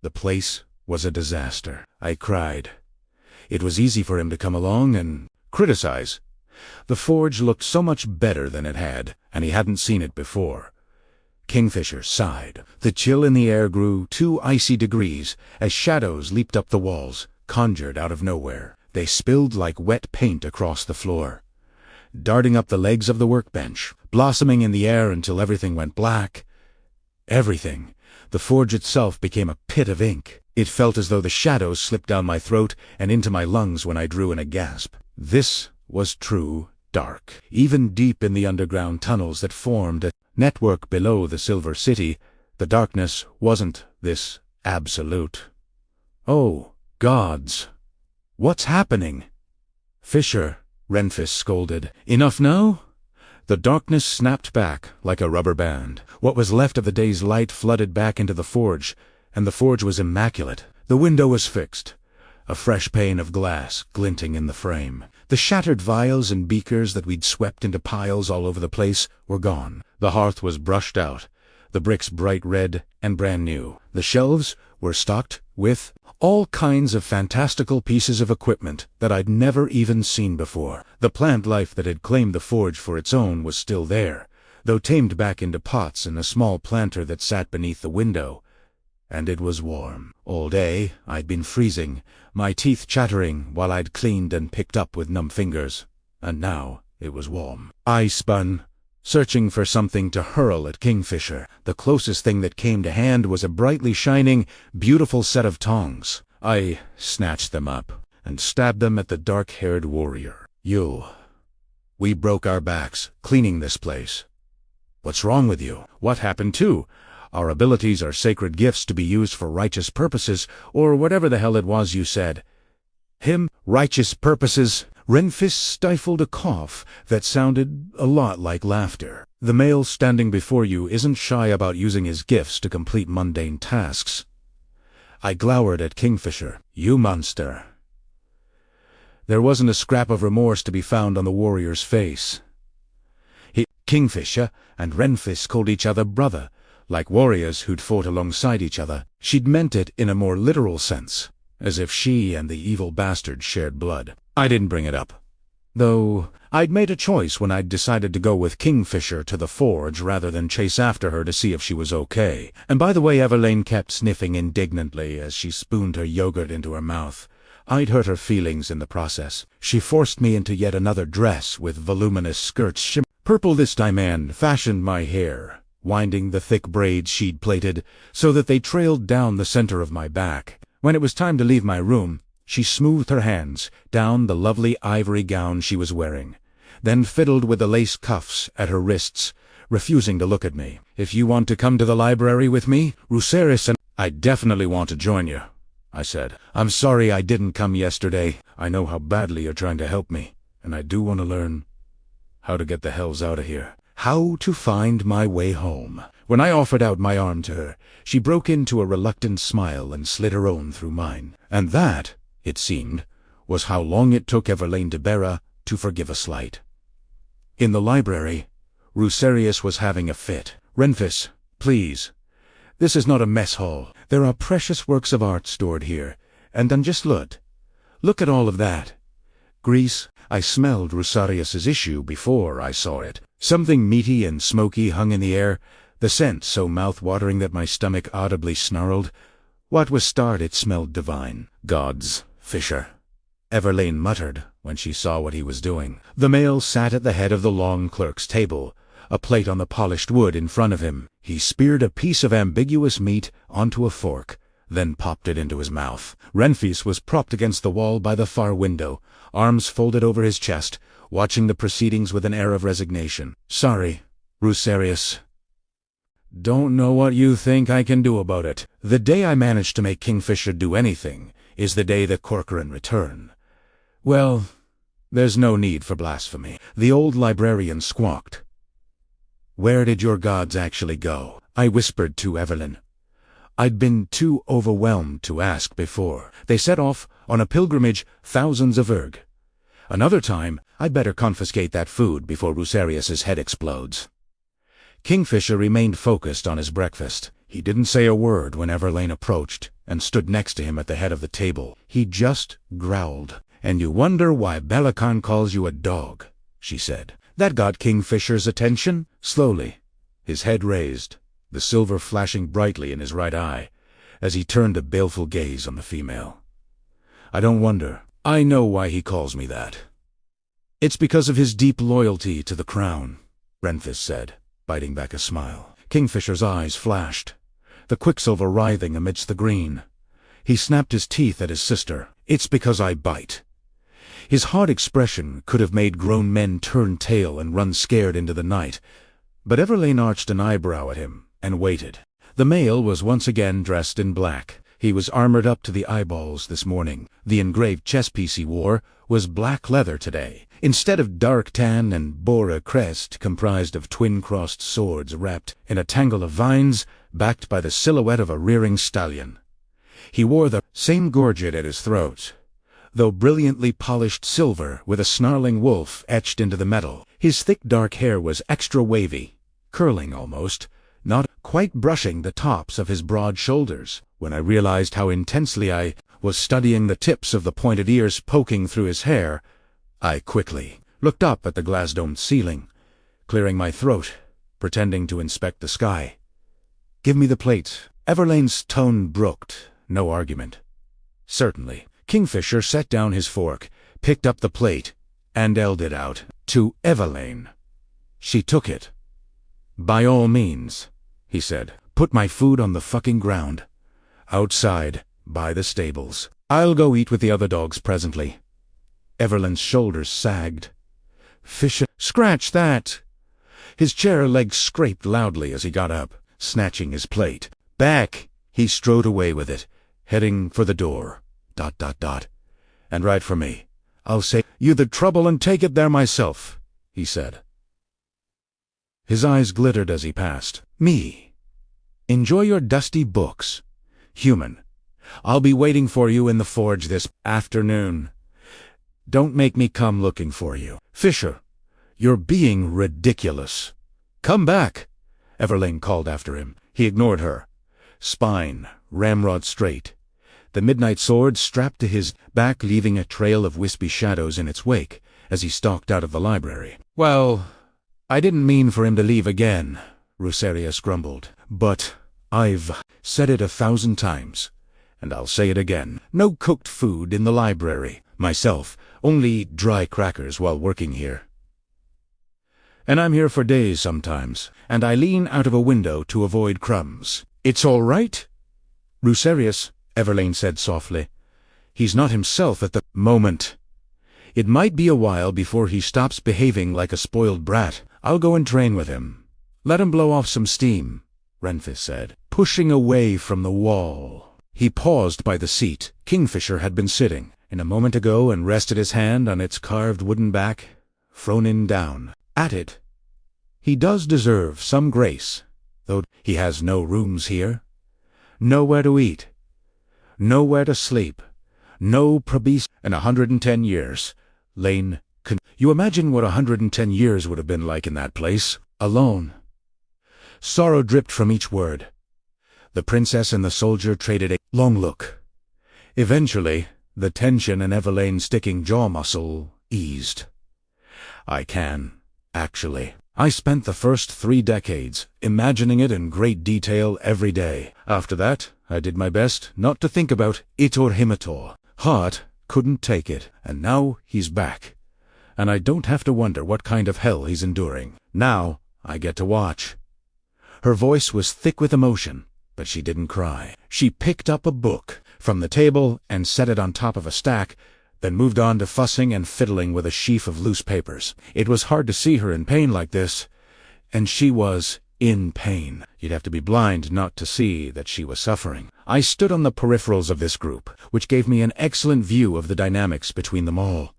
The place was a disaster, I cried. It was easy for him to come along and criticize. The forge looked so much better than it had, and he hadn't seen it before. Kingfisher sighed. The chill in the air grew 2 icy degrees as shadows leaped up the walls, conjured out of nowhere. They spilled like wet paint across the floor, darting up the legs of the workbench, blossoming in the air until everything went black. Everything. The forge itself became a pit of ink. It felt as though the shadows slipped down my throat and into my lungs when I drew in a gasp. This was true dark. Even deep in the underground tunnels that formed a network below the Silver City, the darkness wasn't this absolute. Oh, gods! What's happening? Fisher, Renfis scolded. Enough now? The darkness snapped back like a rubber band. What was left of the day's light flooded back into the forge, and the forge was immaculate. The window was fixed, a fresh pane of glass glinting in the frame. The shattered vials and beakers that we'd swept into piles all over the place were gone. The hearth was brushed out, the bricks bright red and brand new. The shelves were stocked with all kinds of fantastical pieces of equipment that I'd never even seen before. The plant life that had claimed the forge for its own was still there, though tamed back into pots in a small planter that sat beneath the window. And it was warm. All day I'd been freezing, my teeth chattering while I'd cleaned and picked up with numb fingers. And now it was warm. I spun, searching for something to hurl at Kingfisher. The closest thing that came to hand was a brightly shining, beautiful set of tongs. I snatched them up and stabbed them at the dark-haired warrior. We broke our backs, cleaning this place. What's wrong with you? What happened too? Our abilities are sacred gifts to be used for righteous purposes, or whatever the hell it was you said. Righteous purposes? Renfis stifled a cough that sounded a lot like laughter. The male standing before you isn't shy about using his gifts to complete mundane tasks. I glowered at Kingfisher. You monster. There wasn't a scrap of remorse to be found on the warrior's face. Kingfisher and Renfis called each other brother, like warriors who'd fought alongside each other. She'd meant it in a more literal sense, as if she and the evil bastard shared blood. I didn't bring it up, though I'd made a choice when I'd decided to go with Kingfisher to the forge rather than chase after her to see if she was okay. And by the way, Everlane kept sniffing indignantly as she spooned her yogurt into her mouth. I'd hurt her feelings in the process. She forced me into yet another dress with voluminous skirts shimmering purple this time and fashioned my hair, winding the thick braids she'd plaited so that they trailed down the center of my back. When it was time to leave my room, she smoothed her hands down the lovely ivory gown she was wearing, then fiddled with the lace cuffs at her wrists, refusing to look at me. If you want to come to the library with me, Ruceris and I definitely want to join you, I said. I'm sorry I didn't come yesterday. I know how badly you're trying to help me, and I do want to learn how to get the hells out of here. How to find my way home. When I offered out my arm to her, she broke into a reluctant smile and slid her own through mine. And that, it seemed, was how long it took Everlane de Berra to forgive a slight. In the library, Rucerius was having a fit. Renfis, please. This is not a mess hall. There are precious works of art stored here. And then just look at all of that. Grease. I smelled Rucerius's issue before I saw it. Something meaty and smoky hung in the air, the scent so mouth-watering that my stomach audibly snarled. What was starred, it smelled divine. Gods, Fisher, Everlane muttered when she saw what he was doing. The male sat at the head of the long clerk's table, a plate on the polished wood in front of him. He speared a piece of ambiguous meat onto a fork, then popped it into his mouth. Renfis was propped against the wall by the far window, arms folded over his chest, watching the proceedings with an air of resignation. Sorry, Rucerius. Don't know what you think I can do about it. The day I manage to make Kingfisher do anything is the day that Corcoran return. Well, there's no need for blasphemy. The old librarian squawked. Where did your gods actually go? I whispered to Evelyn. I'd been too overwhelmed to ask before. They set off on a pilgrimage thousands of erg. Another time, I'd better confiscate that food before Rucerius's head explodes. Kingfisher remained focused on his breakfast. He didn't say a word when Everlane approached and stood next to him at the head of the table. He just growled. And you wonder why Belacan calls you a dog, she said. That got Kingfisher's attention. Slowly, his head raised, the silver flashing brightly in his right eye, as he turned a baleful gaze on the female. I don't wonder. I know why he calls me that. It's because of his deep loyalty to the crown, Renfis said, biting back a smile. Kingfisher's eyes flashed, the quicksilver writhing amidst the green. He snapped his teeth at his sister. It's because I bite. His hard expression could have made grown men turn tail and run scared into the night, but Everlane arched an eyebrow at him and waited. The male was once again dressed in black. He was armored up to the eyeballs this morning. The engraved chess piece he wore was black leather today, instead of dark tan, and bore a crest comprised of twin-crossed swords wrapped in a tangle of vines, backed by the silhouette of a rearing stallion. He wore the same gorget at his throat, though brilliantly polished silver with a snarling wolf etched into the metal. His thick dark hair was extra wavy, curling almost, not quite brushing the tops of his broad shoulders. When I realized how intensely I was studying the tips of the pointed ears poking through his hair, I quickly looked up at the glass-domed ceiling, clearing my throat, pretending to inspect the sky. Give me the plate. Everlane's tone brooked no argument. Certainly. Kingfisher set down his fork, picked up the plate, and held it out to Everlane. She took it By all means, he said. Put my food on the fucking ground. Outside, by the stables. I'll go eat with the other dogs presently. Evelyn's shoulders sagged. Fisher, scratch that! His chair legs scraped loudly as he got up, snatching his plate. Back! He strode away with it, heading for the door. ... And right for me. I'll save you the trouble and take it there myself, he said. His eyes glittered as he passed. Me. Enjoy your dusty books. Human. I'll be waiting for you in the forge this afternoon. Don't make me come looking for you. Fisher, you're being ridiculous. Come back, Everlane called after him. He ignored her. Spine, ramrod straight. The midnight sword strapped to his back, leaving a trail of wispy shadows in its wake as he stalked out of the library. Well, I didn't mean for him to leave again, Rusarius grumbled. But I've said it 1,000 times, and I'll say it again. No cooked food in the library. Myself, only dry crackers while working here. And I'm here for days sometimes, and I lean out of a window to avoid crumbs. It's all right, Rusarius, Everlane said softly. He's not himself at the moment. It might be a while before he stops behaving like a spoiled brat. I'll go and train with him. Let him blow off some steam, Renfis said, pushing away from the wall. He paused by the seat Kingfisher had been sitting in a moment ago and rested his hand on its carved wooden back, Fronin down. At it. He does deserve some grace, though he has no rooms here. Nowhere to eat. Nowhere to sleep. No probis in 110 years. Lane, you imagine what 110 years would have been like in that place? Alone. Sorrow dripped from each word. The princess and the soldier traded a long look. Eventually, the tension in Everlane's sticking jaw muscle eased. I can, actually. I spent the first 3 decades imagining it in great detail every day. After that, I did my best not to think about it or him at all. Heart couldn't take it, and now he's back. And I don't have to wonder what kind of hell he's enduring. Now I get to watch. Her voice was thick with emotion, but she didn't cry. She picked up a book from the table and set it on top of a stack, then moved on to fussing and fiddling with a sheaf of loose papers. It was hard to see her in pain like this, and she was in pain. You'd have to be blind not to see that she was suffering. I stood on the peripherals of this group, which gave me an excellent view of the dynamics between them all.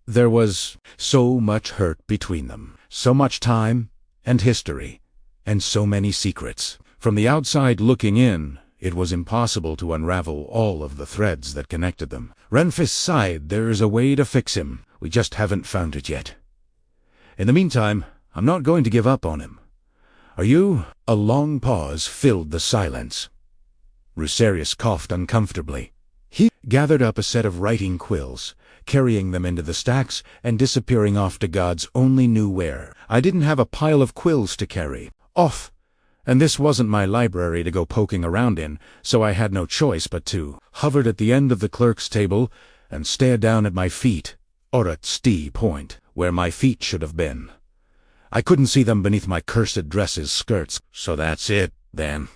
There was so much hurt between them, so much time and history, and so many secrets. From the outside looking in, it was impossible to unravel all of the threads that connected them. Renfis sighed. There's a way to fix him. We just haven't found it yet. In the meantime, I'm not going to give up on him. Are you? A long pause filled the silence. Rusarius coughed uncomfortably. He gathered up a set of writing quills, carrying them into the stacks and disappearing off to gods only knew where. I didn't have a pile of quills to carry. Off! And this wasn't my library to go poking around in, so I had no choice but to hovered at the end of the clerk's table and stared down at my feet, or at point, where my feet should have been. I couldn't see them beneath my cursed dress's skirts. So that's it, then.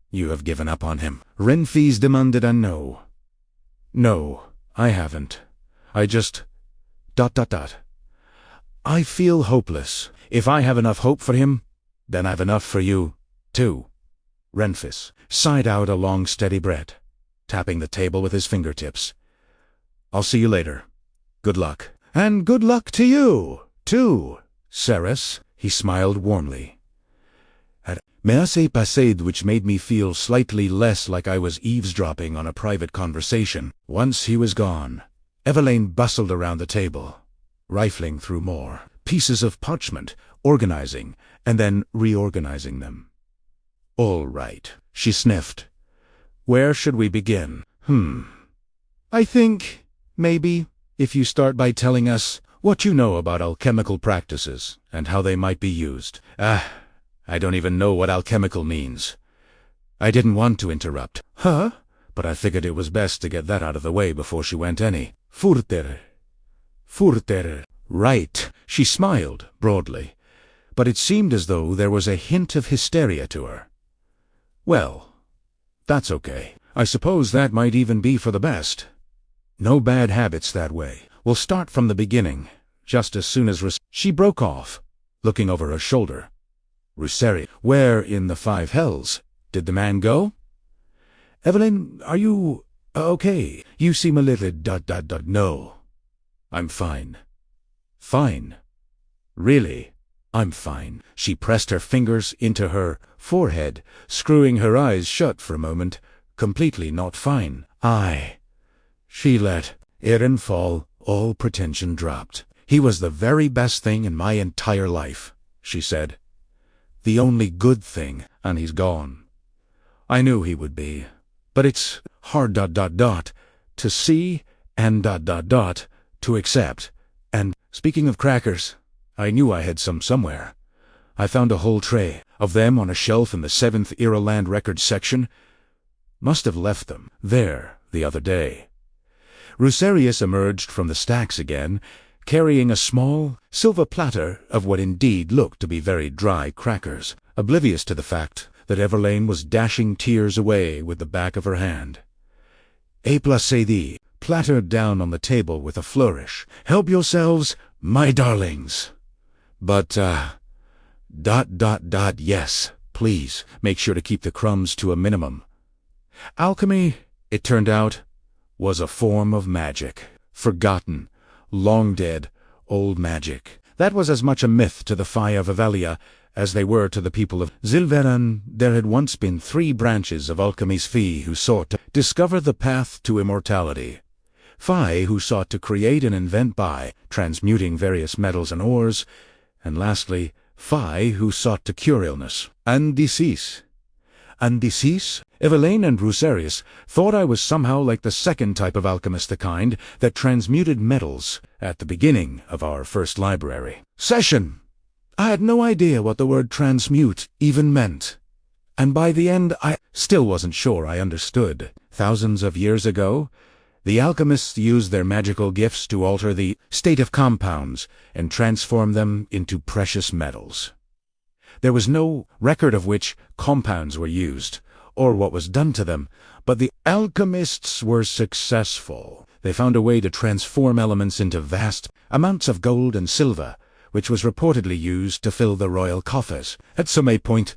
You have given up on him. Renfis demanded a no. No, I haven't. I just... I feel hopeless. If I have enough hope for him, then I've enough for you, too. Renfis sighed out a long, steady breath, tapping the table with his fingertips. I'll see you later. Good luck. And good luck to you, too, Ceres, he smiled warmly. Mease passade, which made me feel slightly less like I was eavesdropping on a private conversation. Once he was gone, Everlane bustled around the table, rifling through more pieces of parchment, organizing, and then reorganizing them. All right, she sniffed. Where should we begin? I think, maybe, if you start by telling us what you know about alchemical practices and how they might be used. I don't even know what alchemical means. I didn't want to interrupt. Huh? But I figured it was best to get that out of the way before she went any further. Right, she smiled broadly. but it seemed as though there was a hint of hysteria to her. Well, that's okay. I suppose that might even be for the best. No bad habits that way. We'll start from the beginning, just as soon as She broke off, looking over her shoulder. Ruseri, where in the five hells did the man go? Evelyn, are you okay? You seem a little ... No. I'm fine. Fine. Really? I'm fine. She pressed her fingers into her forehead, screwing her eyes shut for a moment, completely not fine. She let Aaron fall, all pretension dropped. He was the very best thing in my entire life, she said. The only good thing, and he's gone. I knew he would be, but it's hard ... to see and ... to accept. And, speaking of crackers, I knew I had some somewhere. I found a whole tray of them on a shelf in the 7th Era Land Records section. Must have left them there the other day. Ruserius emerged from the stacks again, carrying a small silver platter of what indeed looked to be very dry crackers, oblivious to the fact that Everlane was dashing tears away with the back of her hand. A+C plattered down on the table with a flourish. Help yourselves, my darlings. But, yes, please, make sure to keep the crumbs to a minimum. Alchemy, it turned out, was a form of magic. Forgotten, long dead, old magic. That was as much a myth to the Phi of Avelia as they were to the people of Zilveran. There had once been 3 branches of alchemy's Phi who sought to discover the path to immortality. Phi who sought to create and invent by transmuting various metals and ores, and lastly, Phi who sought to cure illness and disease. And disease? Evelyn and Ruserius thought I was somehow like the second type of alchemist, the kind that transmuted metals at the beginning of our first library session. I had no idea what the word transmute even meant. And by the end, I still wasn't sure I understood. Thousands of years ago, the alchemists used their magical gifts to alter the state of compounds and transform them into precious metals. There was no record of which compounds were used, or what was done to them, but the alchemists were successful. They found a way to transform elements into vast amounts of gold and silver, which was reportedly used to fill the royal coffers. At some point,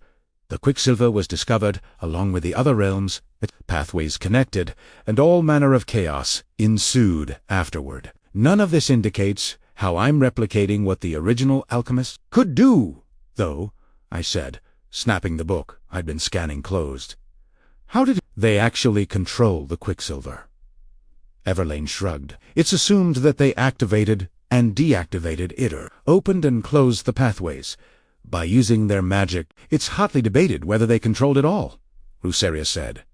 the quicksilver was discovered along with the other realms, pathways connected, and all manner of chaos ensued afterward. None of this indicates how I'm replicating what the original alchemists could do, though, I said, snapping the book I'd been scanning closed. How did they actually control the quicksilver? Everlane shrugged. It's assumed that they activated and deactivated it, or opened and closed the pathways by using their magic. It's hotly debated whether they controlled it all, Ruserius said.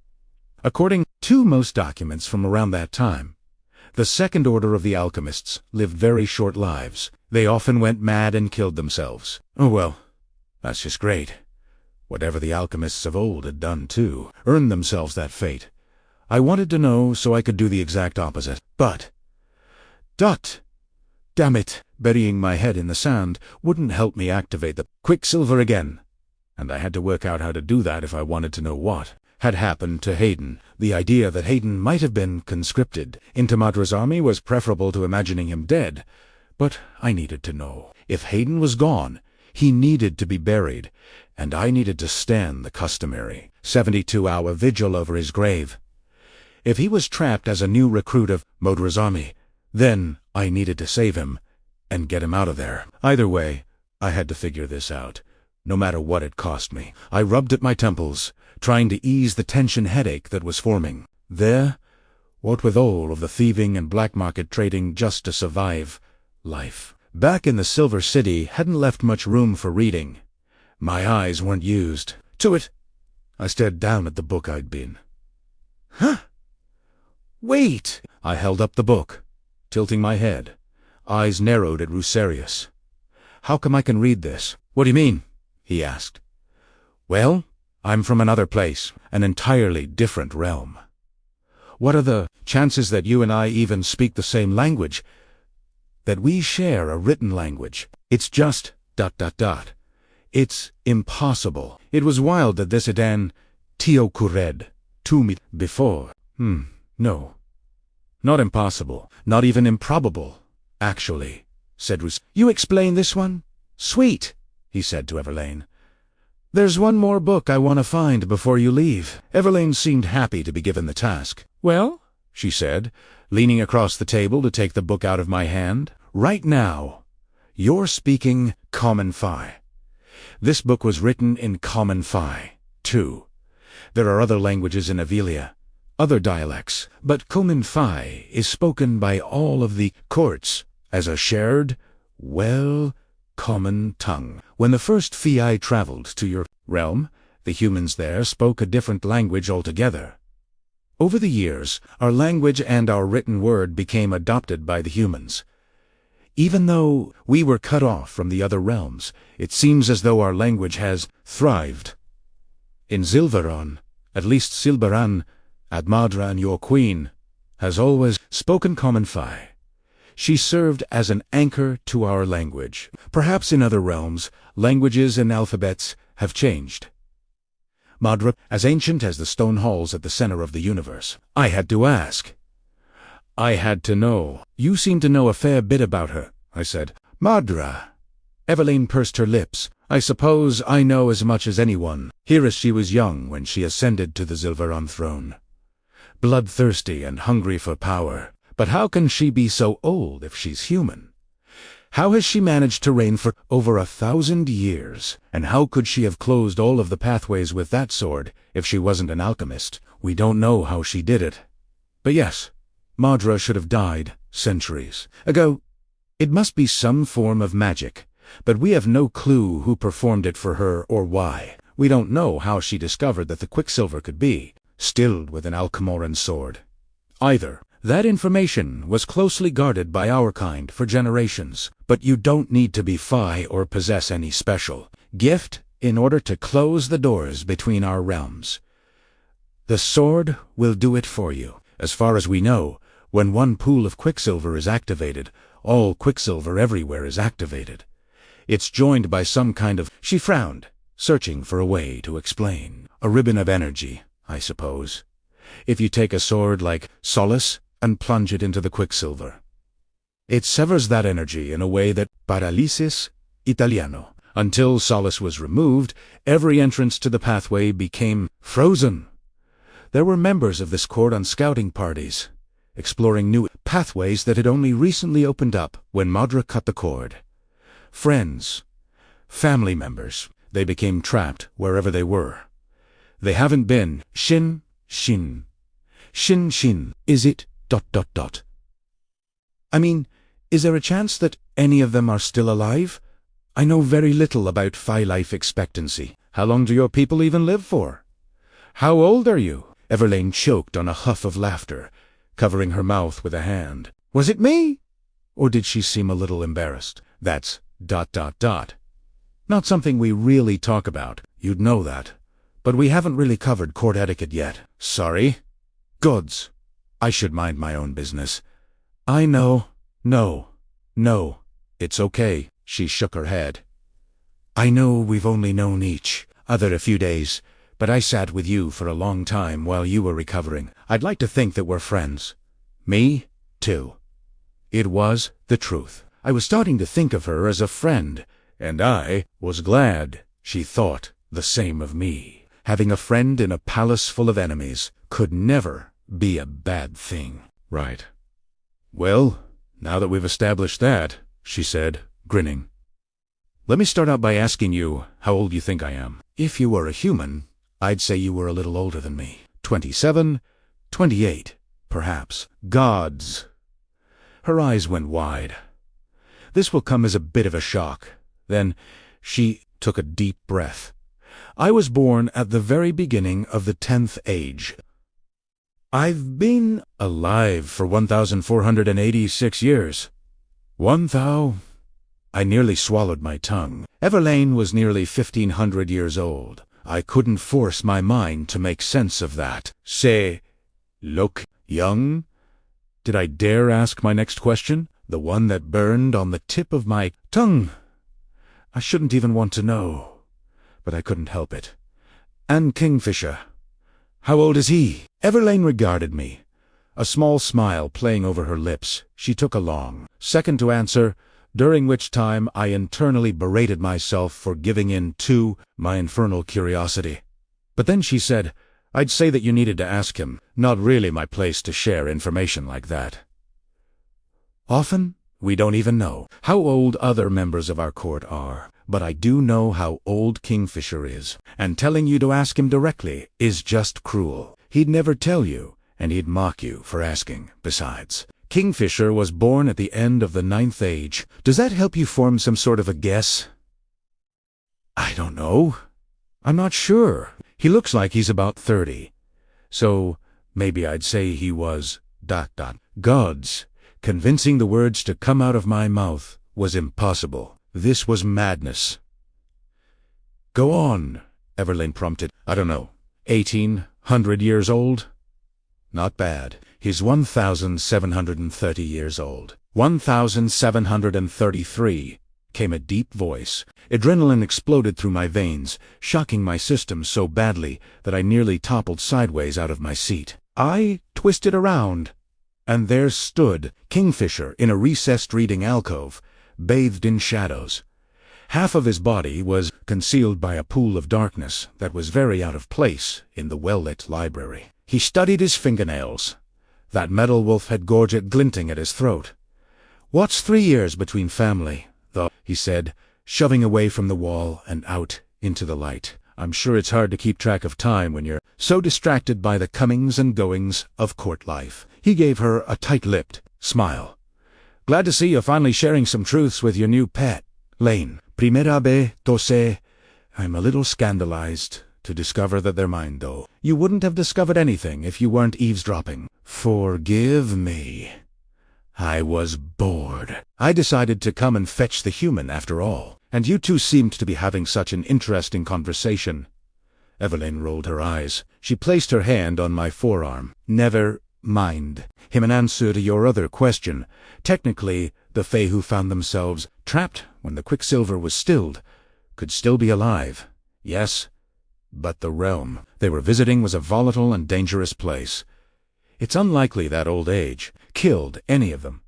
According to most documents from around that time, the second order of the alchemists lived very short lives. They often went mad and killed themselves. Oh well, that's just great. Whatever the alchemists of old had done, too, earned themselves that fate. I wanted to know so I could do the exact opposite. But, damn it, burying my head in the sand wouldn't help me activate the quicksilver again. And I had to work out how to do that if I wanted to know what had happened to Hayden. The idea that Hayden might have been conscripted into Madra's army was preferable to imagining him dead. But I needed to know. If Hayden was gone, he needed to be buried, and I needed to stand the customary 72-hour vigil over his grave. If he was trapped as a new recruit of Madra's army, then I needed to save him and get him out of there. Either way, I had to figure this out, no matter what it cost me. I rubbed at my temples, trying to ease the tension headache that was forming. There, what with all of the thieving and black market trading just to survive life, back in the Silver City hadn't left much room for reading. My eyes weren't used to it. I stared down at the book I'd been. Huh? Wait! I held up the book, tilting my head. Eyes narrowed at Ruserius. How come I can read this? What do you mean? He asked. Well, I'm from another place, an entirely different realm. What are the chances that you and I even speak the same language? That we share a written language? It's just ... It's impossible. It was wild that this had ocurred to me before. No. Not impossible. Not even improbable. Actually, said Rus. You explain this one? Sweet, he said to Everlane. There's one more book I want to find before you leave. Everlane seemed happy to be given the task. Well, she said, leaning across the table to take the book out of my hand. Right now, you're speaking Common Phi. This book was written in Common Phi, too. There are other languages in Avelia, other dialects, but Common Phi is spoken by all of the courts as a shared, common tongue. When the first Phi traveled to your realm, the humans there spoke a different language altogether. Over the years, our language and our written word became adopted by the humans. Even though we were cut off from the other realms, it seems as though our language has thrived. In Zilveron, at least Silberan, Admadra and your queen, has always spoken Common Phi. She served as an anchor to our language. Perhaps in other realms, languages and alphabets have changed. Madra, as ancient as the stone halls at the center of the universe. I had to ask. I had to know. You seem to know a fair bit about her, I said. Madra. Evelyn pursed her lips. I suppose I know as much as anyone. Here as she was young when she ascended to the Zilveron throne. Bloodthirsty and hungry for power. But how can she be so old if she's human? How has she managed to reign for over 1,000 years? And how could she have closed all of the pathways with that sword if she wasn't an alchemist? We don't know how she did it. But yes, Madra should have died centuries ago. It must be some form of magic, but we have no clue who performed it for her or why. We don't know how she discovered that the quicksilver could be stilled with an Alchemoran sword. Either. That information was closely guarded by our kind for generations, but you don't need to be Phi or possess any special gift in order to close the doors between our realms. The sword will do it for you. As far as we know, when one pool of quicksilver is activated, all quicksilver everywhere is activated. It's joined by some kind of... She frowned, searching for a way to explain. A ribbon of energy, I suppose. If you take a sword like Solace and plunge it into the quicksilver, it severs that energy in a way that paralysis Italiano. Until Solace was removed, every entrance to the pathway became frozen. There were members of this court on scouting parties, exploring new pathways that had only recently opened up when Madra cut the cord. Friends, family members, they became trapped wherever they were. They haven't been. Shin. Is it ... I mean, is there a chance that any of them are still alive? I know very little about Phi life expectancy. How long do your people even live for? How old are you? Everlane choked on a huff of laughter, covering her mouth with a hand. Was it me? Or did she seem a little embarrassed? That's ... Not something we really talk about. You'd know that. But we haven't really covered court etiquette yet. Sorry. Gods. I should mind my own business. I know. No. It's okay. She shook her head. I know we've only known each other a few days, but I sat with you for a long time while you were recovering. I'd like to think that we're friends. Me, too. It was the truth. I was starting to think of her as a friend, and I was glad she thought the same of me. Having a friend in a palace full of enemies could never be a bad thing. Right. Well, now that we've established that, she said, grinning. Let me start out by asking you how old you think I am. If you were a human, I'd say you were a little older than me. 27, 28, perhaps. Gods. Her eyes went wide. This will come as a bit of a shock. Then she took a deep breath. I was born at the very beginning of the 10th age. I've been alive for 1,486 years. 1,000... I nearly swallowed my tongue. Everlane was nearly 1,500 years old. I couldn't force my mind to make sense of that. Say, look young? Did I dare ask my next question? The one that burned on the tip of my tongue. I shouldn't even want to know. but I couldn't help it. "And Kingfisher? How old is he?" Everlane regarded me, a small smile playing over her lips. She took a long second to answer, during which time I internally berated myself for giving in to my infernal curiosity. But then she said, "I'd say that you needed to ask him. Not really my place to share information like that." Often, we don't even know how old other members of our court are, but I do know how old Kingfisher is, and telling you to ask him directly is just cruel. He'd never tell you, and he'd mock you for asking. Besides, Kingfisher was born at the end of the 9th age. Does that help you form some sort of a guess? I don't know. I'm not sure. He looks like he's about 30. So, maybe I'd say he was... Gods. Convincing the words to come out of my mouth was impossible. This was madness. "Go on," Everlane prompted. "I don't know. 1,800 years old?" "Not bad. He's 1,730 years old." 1,733, came a deep voice. Adrenaline exploded through my veins, shocking my system so badly that I nearly toppled sideways out of my seat. I twisted around, and there stood Kingfisher in a recessed reading alcove, bathed in shadows. Half of his body was concealed by a pool of darkness that was very out of place in the well-lit library. He studied his fingernails. That metal wolf had gorget glinting at his throat. "What's 3 years between family, though?" he said, shoving away from the wall and out into the light. "I'm sure it's hard to keep track of time when you're so distracted by the comings and goings of court life." He gave her a tight-lipped smile. "Glad to see you finally sharing some truths with your new pet, Lane. Primera vez, tose. I'm a little scandalized to discover that they're mine, though. You wouldn't have discovered anything if you weren't eavesdropping. Forgive me. I was bored. I decided to come and fetch the human after all. And you two seemed to be having such an interesting conversation." Evelyn rolled her eyes. She placed her hand on my forearm. "Never mind him. In answer to your other question, technically, the Fae who found themselves trapped when the quicksilver was stilled could still be alive. Yes, but the realm they were visiting was a volatile and dangerous place. It's unlikely that old age killed any of them.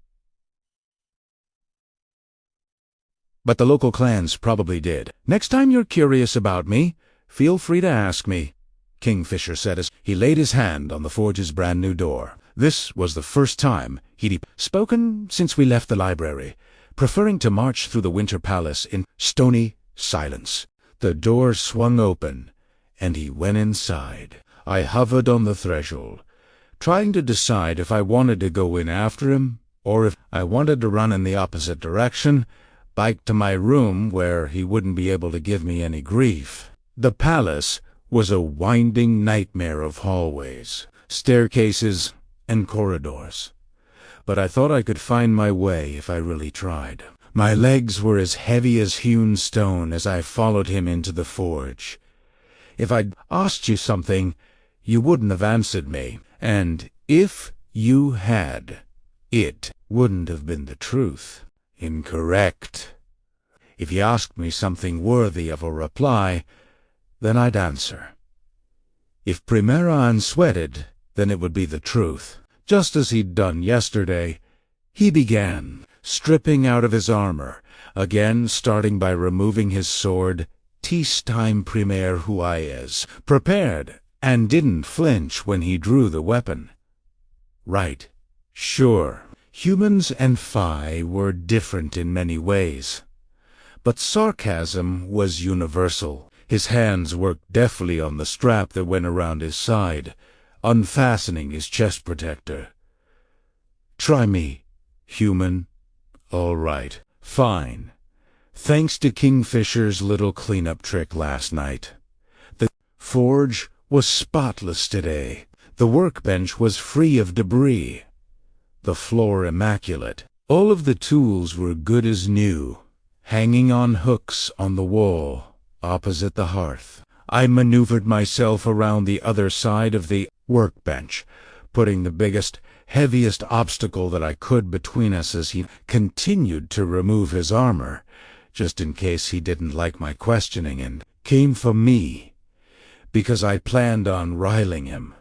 But the local clans probably did. Next time you're curious about me, feel free to ask me," Kingfisher said as he laid his hand on the forge's brand-new door. This was the first time he'd spoken since we left the library, preferring to march through the Winter Palace in stony silence. The door swung open, and he went inside. I hovered on the threshold, trying to decide if I wanted to go in after him, or if I wanted to run in the opposite direction, back to my room where he wouldn't be able to give me any grief. The palace was a winding nightmare of hallways, staircases, and corridors. But I thought I could find my way if I really tried. My legs were as heavy as hewn stone as I followed him into the forge. If I'd asked you something, you wouldn't have answered me. And if you had, it wouldn't have been the truth. Incorrect. If you asked me something worthy of a reply, then I'd answer. If Primera unsweated, then it would be the truth. Just as he'd done yesterday, he began stripping out of his armor, again starting by removing his sword. "Tis time Primer who I is," prepared, and didn't flinch when he drew the weapon. Right. Sure. Humans and Fae were different in many ways. But sarcasm was universal. His hands worked deftly on the strap that went around his side, unfastening his chest protector. "Try me, human." "All right. Fine. Thanks to Kingfisher's little cleanup trick last night. The forge was spotless today. The workbench was free of debris. The floor immaculate. All of the tools were good as new, hanging on hooks on the wall opposite the hearth. I maneuvered myself around the other side of the workbench, putting the biggest, heaviest obstacle that I could between us as he continued to remove his armor, just in case he didn't like my questioning and came for me, because I planned on riling him,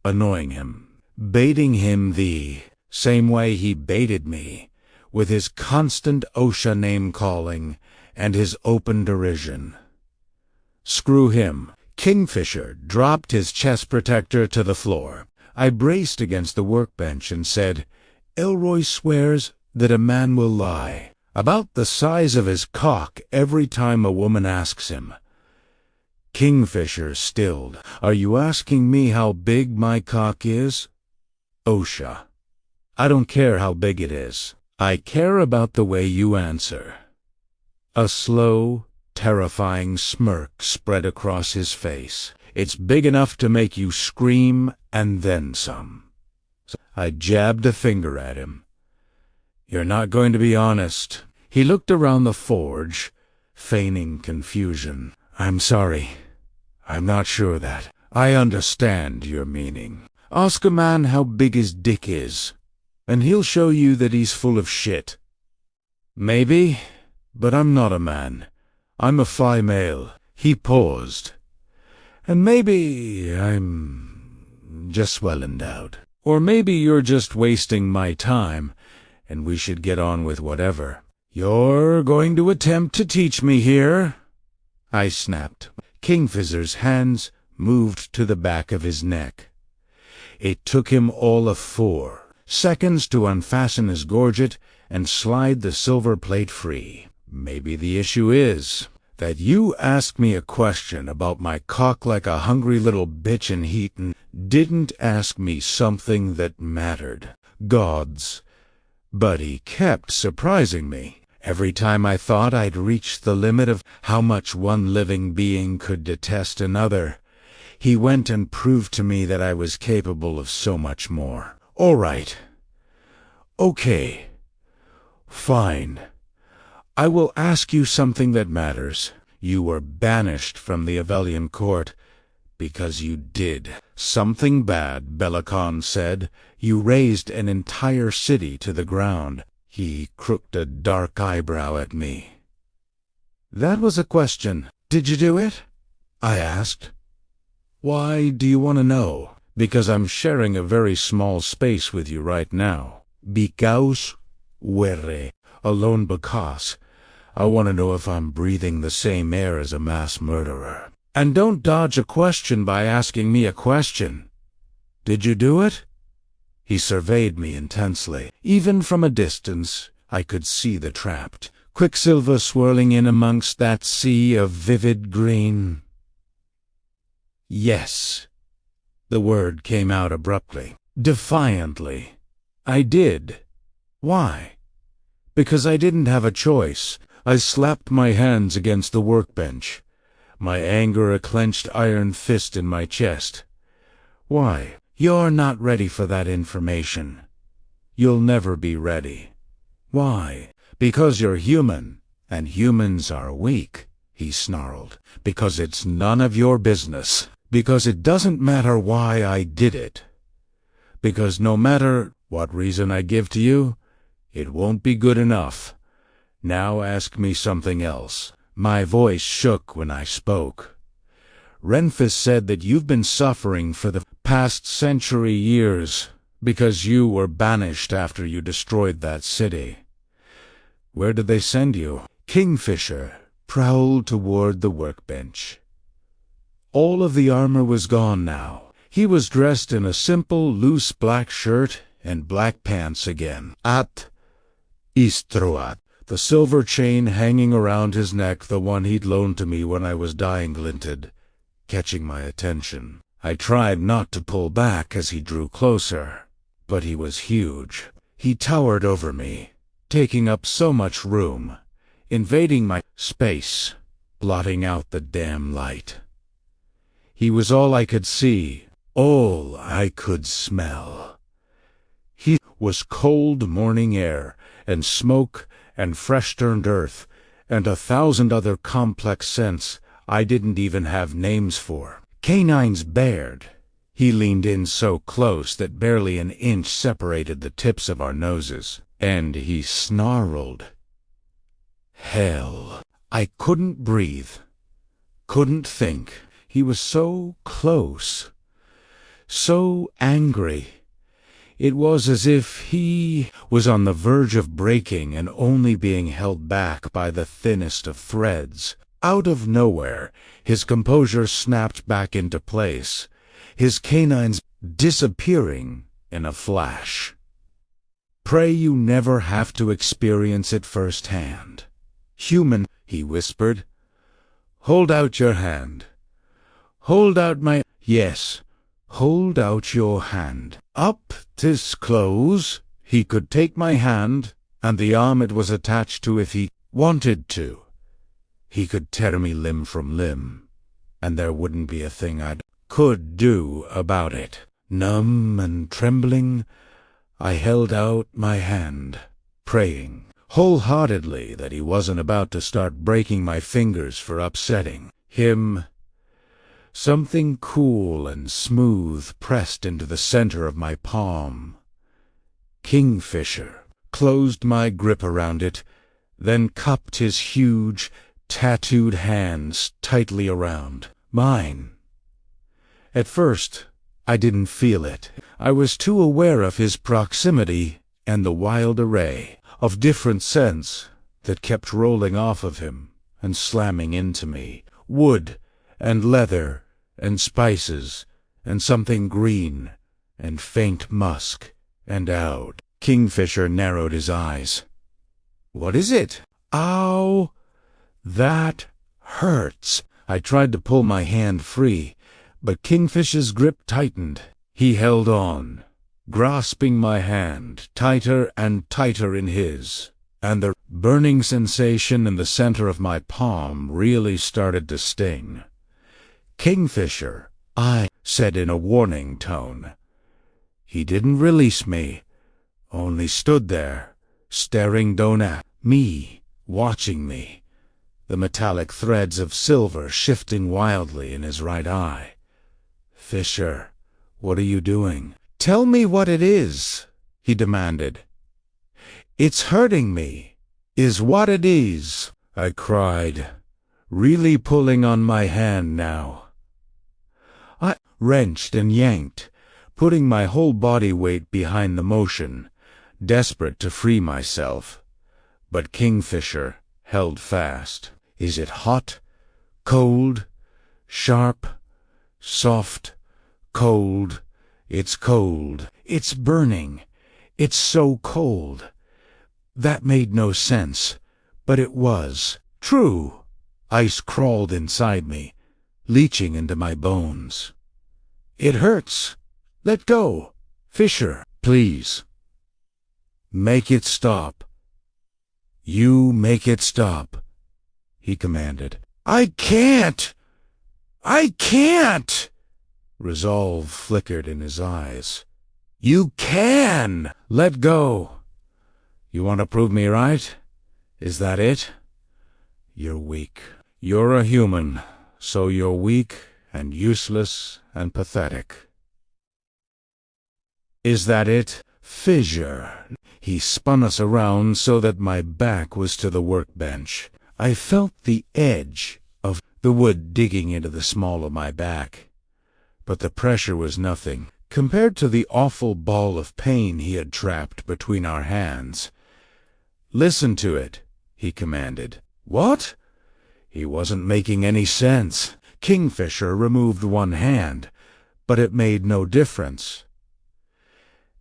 annoying him, baiting him the same way he baited me, with his constant OSHA name-calling and his open derision. Screw him. Kingfisher dropped his chest protector to the floor. I braced against the workbench and said, "Elroy swears that a man will lie about the size of his cock every time a woman asks him." Kingfisher stilled. "Are you asking me how big my cock is?" "OSHA, I don't care how big it is. I care about the way you answer." A slow, terrifying smirk spread across his face. "It's big enough to make you scream and then some." I jabbed a finger at him. "You're not going to be honest." He looked around the forge, feigning confusion. "I'm sorry. I'm not sure that I understand your meaning. Ask a man how big his dick is, and he'll show you that he's full of shit." "Maybe, but I'm not a man. I'm a female." He paused. "And maybe I'm just well endowed. Or maybe you're just wasting my time, and we should get on with whatever." "You're going to attempt to teach me here?" I snapped. Kingfisher's hands moved to the back of his neck. It took him all of 4 seconds to unfasten his gorget and slide the silver plate free. "Maybe the issue is that you asked me a question about my cock like a hungry little bitch in Heaton, didn't ask me something that mattered. Gods." But he kept surprising me. Every time I thought I'd reached the limit of how much one living being could detest another, he went and proved to me that I was capable of so much more. "All right. Okay. Fine. I will ask you something that matters. You were banished from the Avelian court because you did something bad," Bellicon said. "You razed an entire city to the ground." He crooked a dark eyebrow at me. "That was a question. Did you do it?" I asked. "Why do you want to know?" "Because I'm sharing a very small space with you right now." "Because where?" "Alone because I want to know if I'm breathing the same air as a mass murderer." "And don't dodge a question by asking me a question. Did you do it?" He surveyed me intensely. Even from a distance, I could see the trapped quicksilver swirling in amongst that sea of vivid green. "Yes." The word came out abruptly, defiantly. "I did." "Why?" "Because I didn't have a choice." I slapped my hands against the workbench, my anger a clenched iron fist in my chest. "Why?" "You're not ready for that information. You'll never be ready." "Why?" "Because you're human, and humans are weak," he snarled. "Because it's none of your business. Because it doesn't matter why I did it. Because no matter what reason I give to you, it won't be good enough. Now ask me something else." My voice shook when I spoke. "Renfis said that you've been suffering for the past century years because you were banished after you destroyed that city. Where did they send you?" Kingfisher prowled toward the workbench. All of the armor was gone now. He was dressed in a simple, loose black shirt and black pants again. At Istroat. The silver chain hanging around his neck, the one he'd loaned to me when I was dying, glinted, catching my attention. I tried not to pull back as he drew closer, but he was huge. He towered over me, taking up so much room, invading my space, blotting out the damn light. He was all I could see, all I could smell. He was cold morning air, and smoke, and fresh-turned earth, and 1,000 other complex scents I didn't even have names for. Canines bared. He leaned in so close that barely an inch separated the tips of our noses, and he snarled. Hell. I couldn't breathe. couldn't think. He was so close, so angry. It was as if he was on the verge of breaking and only being held back by the thinnest of threads. Out of nowhere, his composure snapped back into place, his canines disappearing in a flash. "Pray you never have to experience it firsthand. Human," he whispered. "Hold out your hand. Hold out my—" "Yes, hold out your hand. Up this close, he could take my hand, and the arm it was attached to if he wanted to. He could tear me limb from limb, and there wouldn't be a thing I could do about it." Numb and trembling, I held out my hand, praying wholeheartedly that he wasn't about to start breaking my fingers for upsetting him. Something cool and smooth pressed into the center of my palm. Kingfisher closed my grip around it, then cupped his huge, tattooed hands tightly around mine. At first, I didn't feel it. I was too aware of his proximity and the wild array of different scents that kept rolling off of him and slamming into me. Wood and leather and spices and something green and faint musk and oud. Kingfisher narrowed his eyes. "What is it?" "Ow! That hurts." I tried to pull my hand free, but Kingfisher's grip tightened. He held on, grasping my hand tighter and tighter in his, and the burning sensation in the center of my palm really started to sting. "Kingfisher," I said in a warning tone. He didn't release me, only stood there, staring down at me, watching me, the metallic threads of silver shifting wildly in his right eye. "Fisher, what are you doing?" "Tell me what it is," he demanded. "It's hurting me, is what it is," I cried, really pulling on my hand now. I wrenched and yanked, putting my whole body weight behind the motion, desperate to free myself. But Kingfisher held fast. "Is it hot, cold, sharp, soft, cold? It's cold. It's burning. It's so cold." That made no sense, but it was true. Ice crawled inside me, leaching into my bones. "It hurts. Let go. Fisher, please. Make it stop. You make it stop," he commanded. "I can't! I can't!" Resolve flickered in his eyes. "You can! Let go. You want to prove me right? Is that it? You're weak. You're a human, so you're weak and useless and pathetic. Is that it? Fissure." He spun us around so that my back was to the workbench. I felt the edge of the wood digging into the small of my back, but the pressure was nothing compared to the awful ball of pain he had trapped between our hands. "Listen to it," he commanded. "What?" He wasn't making any sense. Kingfisher removed one hand, but it made no difference.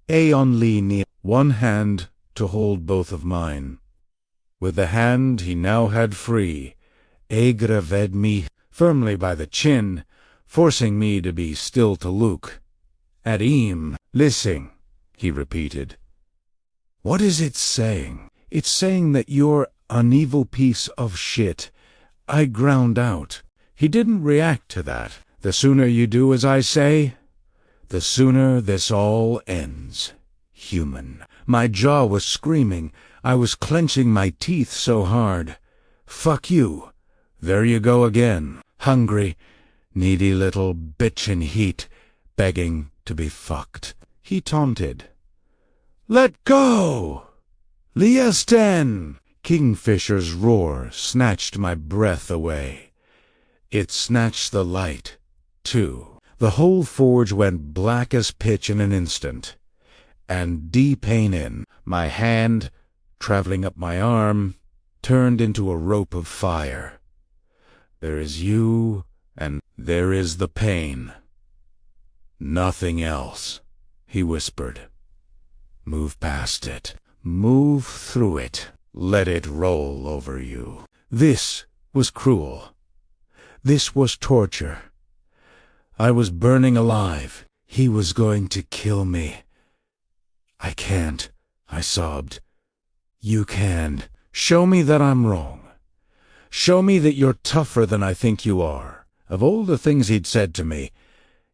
Only need one hand to hold both of mine. With the hand he now had free, grabbed me firmly by the chin, forcing me to be still to look at him. "Listen," he repeated. "What is it saying?" "It's saying that you're an evil piece of shit." I ground out. He didn't react to that. "The sooner you do as I say, the sooner this all ends. Human." My jaw was screaming. I was clenching my teeth so hard. "Fuck you. There you go again. Hungry, needy little bitch in heat, begging to be fucked." He taunted. "Let go! Liesten!" Kingfisher's roar snatched my breath away. It snatched the light, too. The whole forge went black as pitch in an instant, and deep pain in my hand, traveling up my arm, turned into a rope of fire. There is you, and there is the pain. Nothing else, he whispered. Move past it. Move through it. Let it roll over you. This was cruel. This was torture. I was burning alive. He was going to kill me. I can't, I sobbed. You can. Show me that I'm wrong. Show me that you're tougher than I think you are. Of all the things he'd said to me,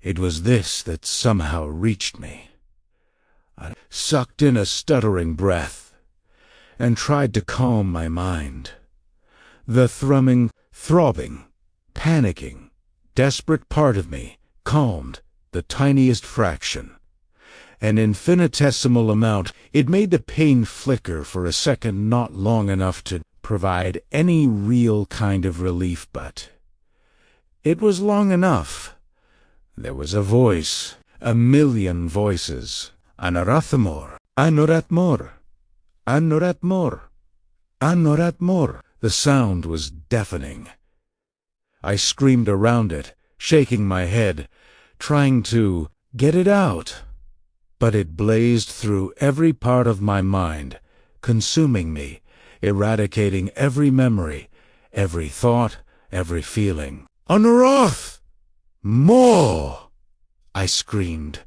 it was this that somehow reached me. I sucked in a stuttering breath and tried to calm my mind. The throbbing, panicking, desperate part of me calmed the tiniest fraction. An infinitesimal amount. It made the pain flicker for a second, not long enough to provide any real kind of relief, but it was long enough. There was a voice, a million voices. Anoratmor, anoratmor, anoratmor, anoratmor. The sound was deafening. I screamed around it, shaking my head, trying to get it out. But it blazed through every part of my mind, consuming me, eradicating every memory, every thought, every feeling. Anorath! More! I screamed.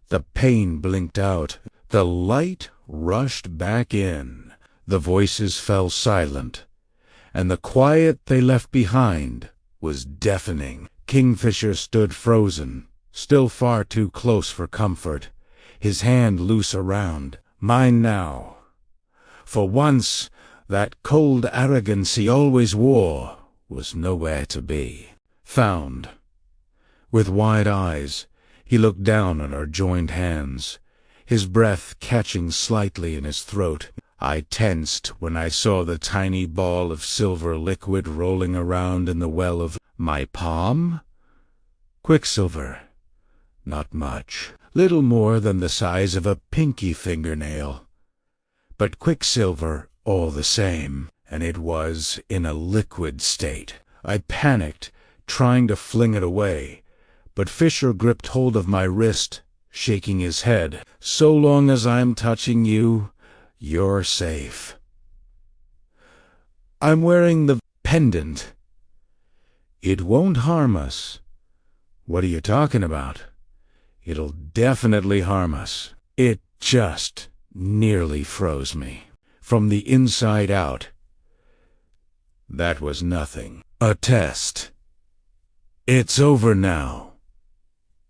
The pain blinked out. The light rushed back in. The voices fell silent, and the quiet they left behind was deafening. Kingfisher stood frozen, still far too close for comfort, his hand loose around mine now. For once, that cold arrogance he always wore was nowhere to be found. With wide eyes, he looked down on our joined hands, his breath catching slightly in his throat. I tensed when I saw the tiny ball of silver liquid rolling around in the well of my palm. Quicksilver. Not much. Little more than the size of a pinky fingernail. But quicksilver all the same, and it was in a liquid state. I panicked, trying to fling it away, but Fisher gripped hold of my wrist, shaking his head. So long as I'm touching you, you're safe. I'm wearing the pendant. It won't harm us. What are you talking about? It'll definitely harm us. It just nearly froze me from the inside out. That was nothing. A test. It's over now.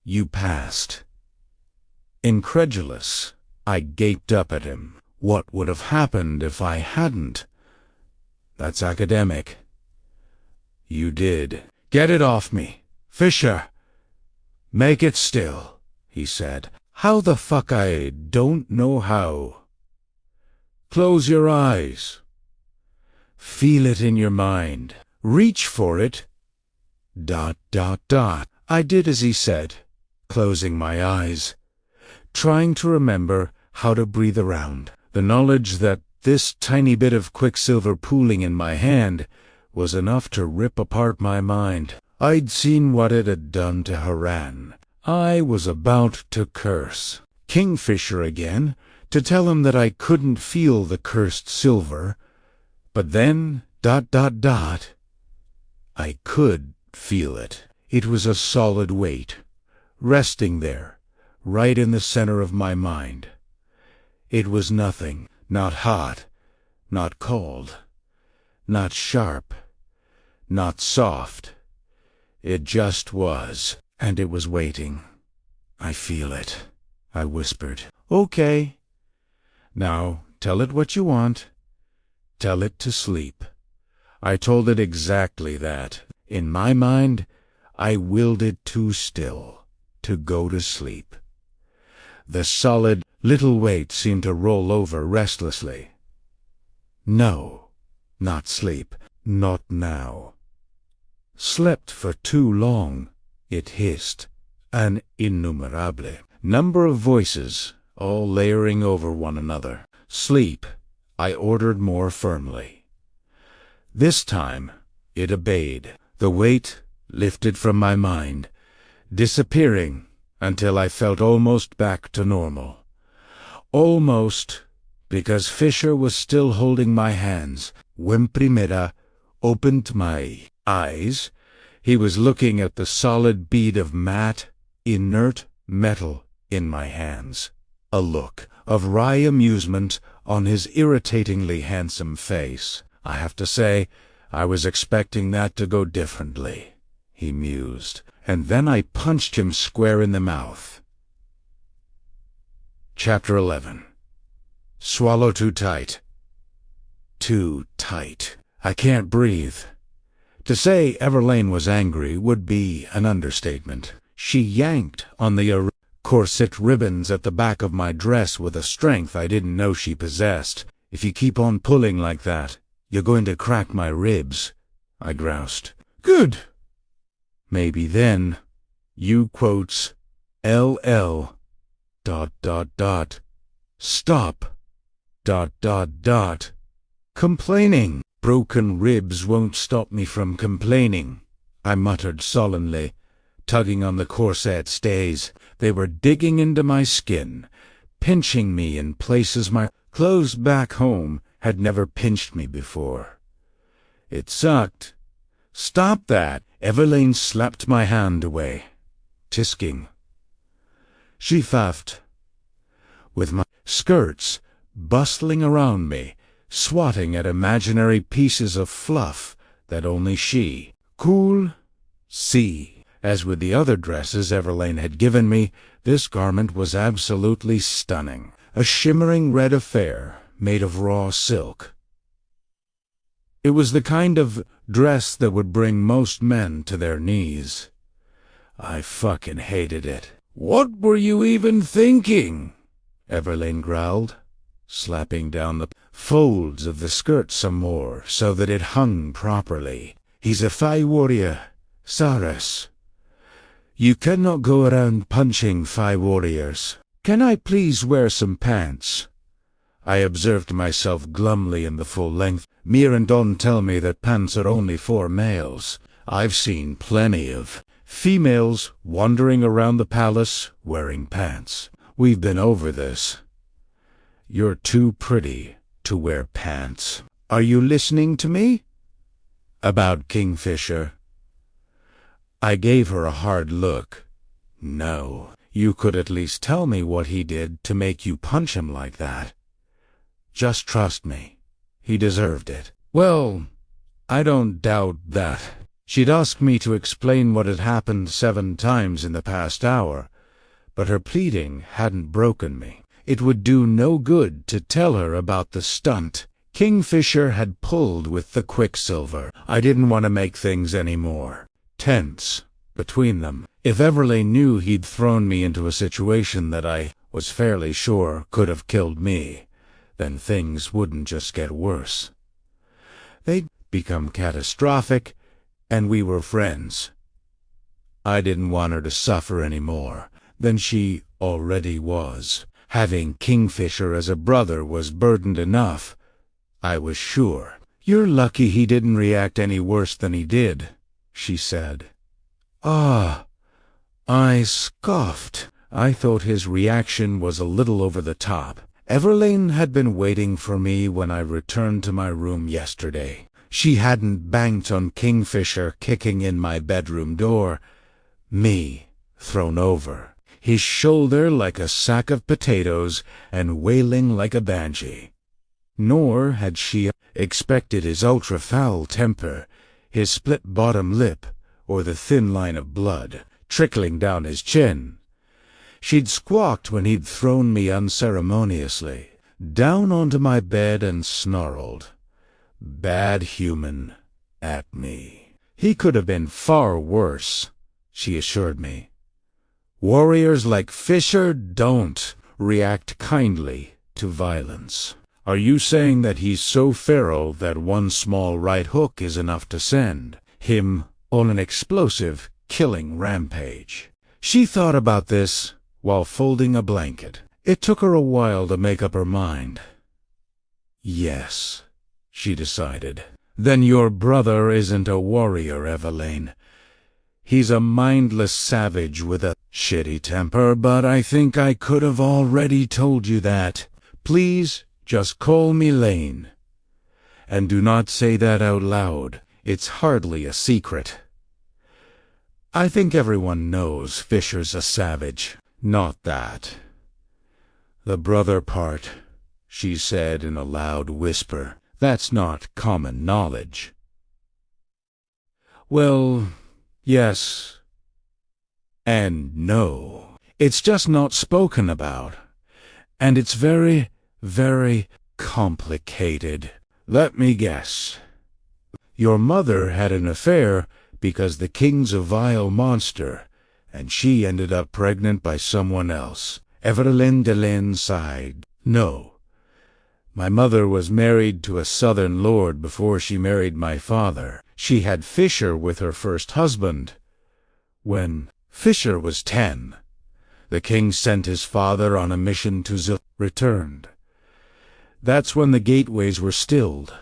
You passed. Incredulous, I gaped up at him. What would have happened if I hadn't? That's academic. You did. Get it off me. Fisher. Make it still, he said. How the fuck? I don't know how. Close your eyes. Feel it in your mind. Reach for it. ... I did as he said, closing my eyes, trying to remember how to breathe around. The knowledge that this tiny bit of quicksilver pooling in my hand was enough to rip apart my mind. I'd seen what it had done to Haran. I was about to curse Kingfisher again, to tell him that I couldn't feel the cursed silver, but then ... I could feel it. It was a solid weight, resting there, right in the center of my mind. It was nothing, not hot, not cold, not sharp, not soft. It just was, and it was waiting. I feel it, I whispered. Okay. Now, tell it what you want. Tell it to sleep. I told it exactly that. In my mind, I willed it to still, to go to sleep. The solid little weight seemed to roll over restlessly. No, not sleep, not now. Slept for too long, it hissed, an innumerable number of voices, all layering over one another. Sleep, I ordered more firmly. This time, it obeyed. The weight lifted from my mind, disappearing until I felt almost back to normal. Almost, because Fisher was still holding my hands. When Primera opened my eyes, he was looking at the solid bead of matte, inert metal in my hands. A look of wry amusement on his irritatingly handsome face. I have to say, I was expecting that to go differently, he mused, and then I punched him square in the mouth. Chapter 11. Swallow too tight. Too tight. I can't breathe. To say Everlane was angry would be an understatement. She yanked on the corset ribbons at the back of my dress with a strength I didn't know she possessed. If you keep on pulling like that, you're going to crack my ribs, I groused. Good. Maybe then, you quotes, LL, ... Stop, ... Complaining. Broken ribs won't stop me from complaining, I muttered sullenly, tugging on the corset stays. They were digging into my skin, pinching me in places my clothes back home had never pinched me before. It sucked. Stop that! Everlane slapped my hand away, tisking. She faffed, with my skirts bustling around me, swatting at imaginary pieces of fluff that only she could see. As with the other dresses Everlane had given me, this garment was absolutely stunning. A shimmering red affair made of raw silk. It was the kind of dress that would bring most men to their knees. I fucking hated it. What were you even thinking? Everlane growled, slapping down the folds of the skirt some more so that it hung properly. He's a Fey warrior, Saras. You cannot go around punching Fey warriors. Can I please wear some pants? I observed myself glumly in the full length. Mir and Don tell me that pants are only for males. I've seen plenty of females wandering around the palace wearing pants. We've been over this. You're too pretty to wear pants. Are you listening to me? About Kingfisher. I gave her a hard look. No, you could at least tell me what he did to make you punch him like that. Just trust me. He deserved it. Well, I don't doubt that. She'd asked me to explain what had happened 7 times in the past hour, but her pleading hadn't broken me. It would do no good to tell her about the stunt Kingfisher had pulled with the quicksilver. I didn't want to make things any more tense between them. If Everlane knew he'd thrown me into a situation that I was fairly sure could have killed me, then things wouldn't just get worse. They'd become catastrophic, and we were friends. I didn't want her to suffer any more than she already was. Having Kingfisher as a brother was burdened enough, I was sure. You're lucky he didn't react any worse than he did, she said. Ah, I scoffed. I thought his reaction was a little over the top. Everlane had been waiting for me when I returned to my room yesterday. She hadn't banked on Kingfisher kicking in my bedroom door, me thrown over, his shoulder like a sack of potatoes and wailing like a banshee. Nor had she expected his ultra-foul temper, his split bottom lip, or the thin line of blood trickling down his chin. She'd squawked when he'd thrown me unceremoniously down onto my bed and snarled, "Bad human," at me. He could have been far worse, she assured me. Warriors like Fisher don't react kindly to violence. Are you saying that he's so feral that one small right hook is enough to send him on an explosive, killing rampage. She thought about this while folding a blanket. It took her a while to make up her mind. Yes, she decided. Then your brother isn't a warrior, Eveline. He's a mindless savage with a shitty temper, but I think I could have already told you that. Please, just call me Lane. And do not say that out loud. It's hardly a secret. I think everyone knows Fisher's a savage. Not that. The brother part, she said in a loud whisper. That's not common knowledge. Well, yes and no. It's just not spoken about. And it's very, very complicated. Let me guess. Your mother had an affair because the king's a vile monster, and she ended up pregnant by someone else. Eveline Delane sighed. No. My mother was married to a southern lord before she married my father. She had Fisher with her first husband. When Fisher was 10, the king sent his father on a mission to returned. That's when the gateways were stilled.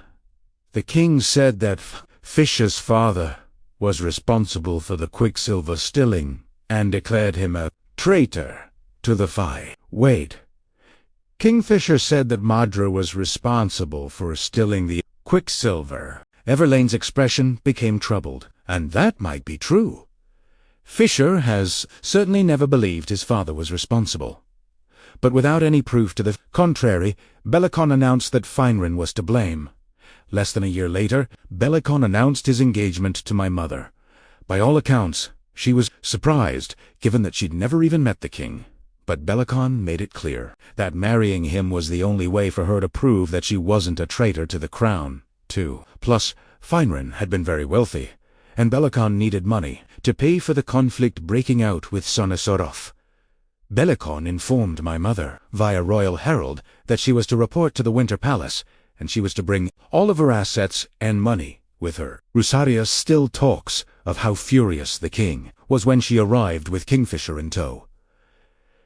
The king said that Fisher's father was responsible for the quicksilver stilling and declared him a traitor to the fight. Wait. Kingfisher said that Madra was responsible for stilling the quicksilver. Everlane's expression became troubled, and that might be true. Fisher has certainly never believed his father was responsible. But without any proof to the contrary, Bellicon announced that Feinrin was to blame. Less than a year later, Bellicon announced his engagement to my mother. By all accounts, she was surprised, given that she'd never even met the king. But Bellicon made it clear that marrying him was the only way for her to prove that she wasn't a traitor to the crown, too. Plus, Feinrin had been very wealthy, and Bellicon needed money to pay for the conflict breaking out with Sonesorov. Bellicon informed my mother, via royal herald, that she was to report to the Winter Palace, and she was to bring all of her assets and money with her. Rusaria still talks of how furious the king was when she arrived with Kingfisher in tow.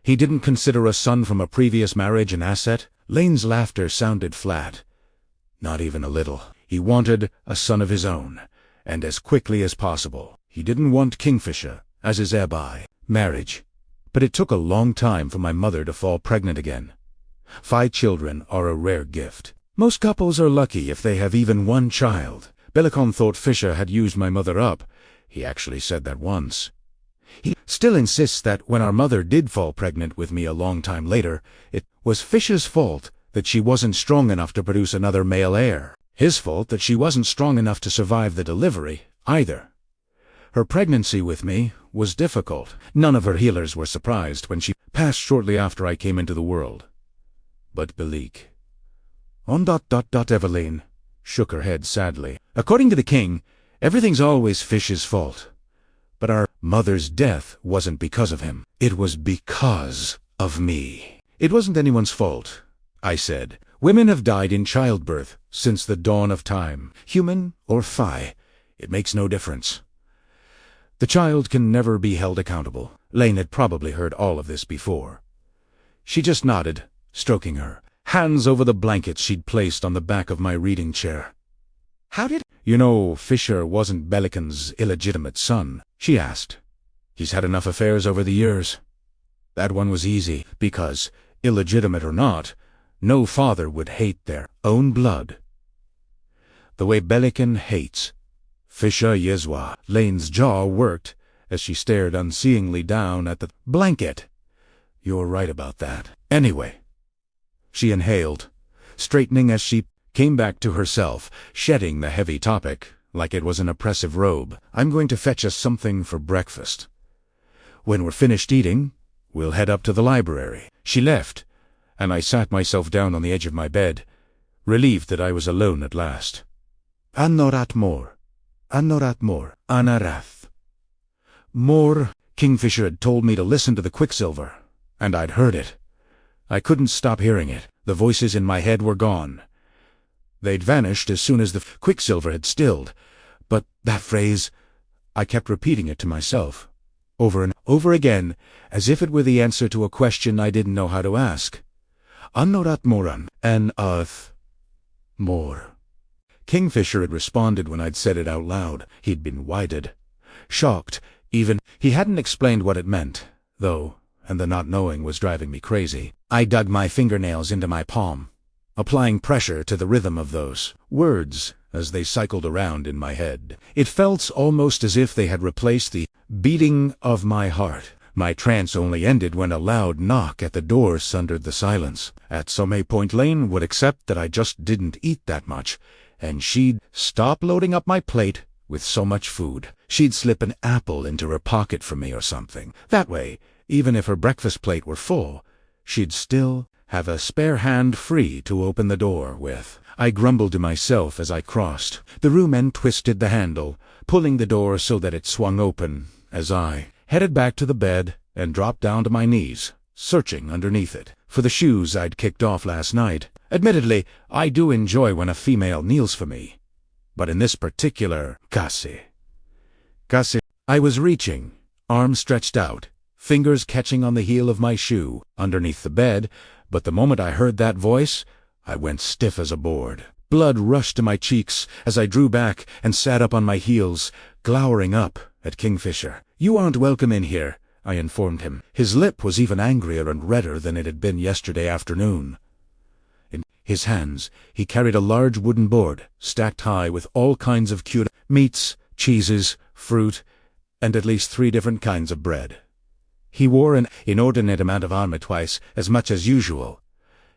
He didn't consider a son from a previous marriage an asset. Lane's laughter sounded flat. Not even a little. He wanted a son of his own, and as quickly as possible. He didn't want Kingfisher as his heir by marriage. But it took a long time for my mother to fall pregnant again. 5 children are a rare gift. Most couples are lucky if they have even one child. Bellicon thought Fisher had used my mother up. He actually said that once. He still insists that when our mother did fall pregnant with me a long time later, it was Fisher's fault that she wasn't strong enough to produce another male heir. His fault that she wasn't strong enough to survive the delivery, either. Her pregnancy with me was difficult. None of her healers were surprised when she passed shortly after I came into the world. But Belik. Eveline shook her head sadly. According to the king, everything's always Fish's fault. But our mother's death wasn't because of him. It was because of me. It wasn't anyone's fault, I said. Women have died in childbirth since the dawn of time. Human or Phi, it makes no difference. The child can never be held accountable. Lane had probably heard all of this before. She just nodded, stroking her hands over the blankets she'd placed on the back of my reading chair. How did you know Fisher wasn't Bellicon's illegitimate son? She asked. He's had enough affairs over the years. That one was easy, because, illegitimate or not, no father would hate their own blood the way Bellicon hates Fisher Yezwa. Lane's jaw worked as she stared unseeingly down at the blanket. You're right about that. Anyway, she inhaled, straightening as she came back to herself, shedding the heavy topic like it was an oppressive robe. I'm going to fetch us something for breakfast. When we're finished eating, we'll head up to the library. She left, and I sat myself down on the edge of my bed, relieved that I was alone at last. Anorat Mor. Anorat Mor. Anarath. Mor. Kingfisher had told me to listen to the quicksilver, and I'd heard it. I couldn't stop hearing it. The voices in my head were gone. They'd vanished as soon as the quicksilver had stilled, but that phrase, I kept repeating it to myself, over and over again, as if it were the answer to a question I didn't know how to ask. Annorat moran, an earth more. Kingfisher had responded when I'd said it out loud. He'd been widened. Shocked, even. He hadn't explained what it meant, though, and the not knowing was driving me crazy. I dug my fingernails into my palm, applying pressure to the rhythm of those words as they cycled around in my head. It felt almost as if they had replaced the beating of my heart. My trance only ended when a loud knock at the door sundered the silence. At some point Lane would accept that I just didn't eat that much, and she'd stop loading up my plate with so much food. She'd slip an apple into her pocket for me or something. That way, even if her breakfast plate were full, she'd still have a spare hand free to open the door with. I grumbled to myself as I crossed the room and twisted the handle, pulling the door so that it swung open as I headed back to the bed and dropped down to my knees, searching underneath it for the shoes I'd kicked off last night. Admittedly, I do enjoy when a female kneels for me, but in this particular case, I was reaching, arms stretched out, fingers catching on the heel of my shoe, underneath the bed, but the moment I heard that voice, I went stiff as a board. Blood rushed to my cheeks as I drew back and sat up on my heels, glowering up at Kingfisher. "You aren't welcome in here," I informed him. His lip was even angrier and redder than it had been yesterday afternoon. In his hands, he carried a large wooden board, stacked high with all kinds of cute meats, cheeses, fruit, and at least 3 different kinds of bread. He wore an inordinate amount of armor, twice as much as usual.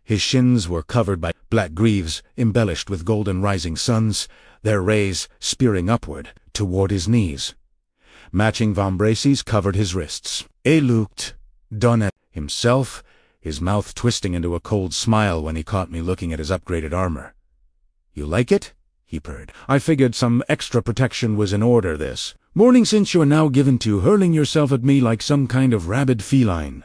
His shins were covered by black greaves embellished with golden rising suns, their rays spearing upward toward his knees. Matching vambraces covered his wrists. He looked done at himself, his mouth twisting into a cold smile when he caught me looking at his upgraded armor. "You like it?" he purred. I figured some extra protection was in order this morning, since you are now given to hurling yourself at me like some kind of rabid feline.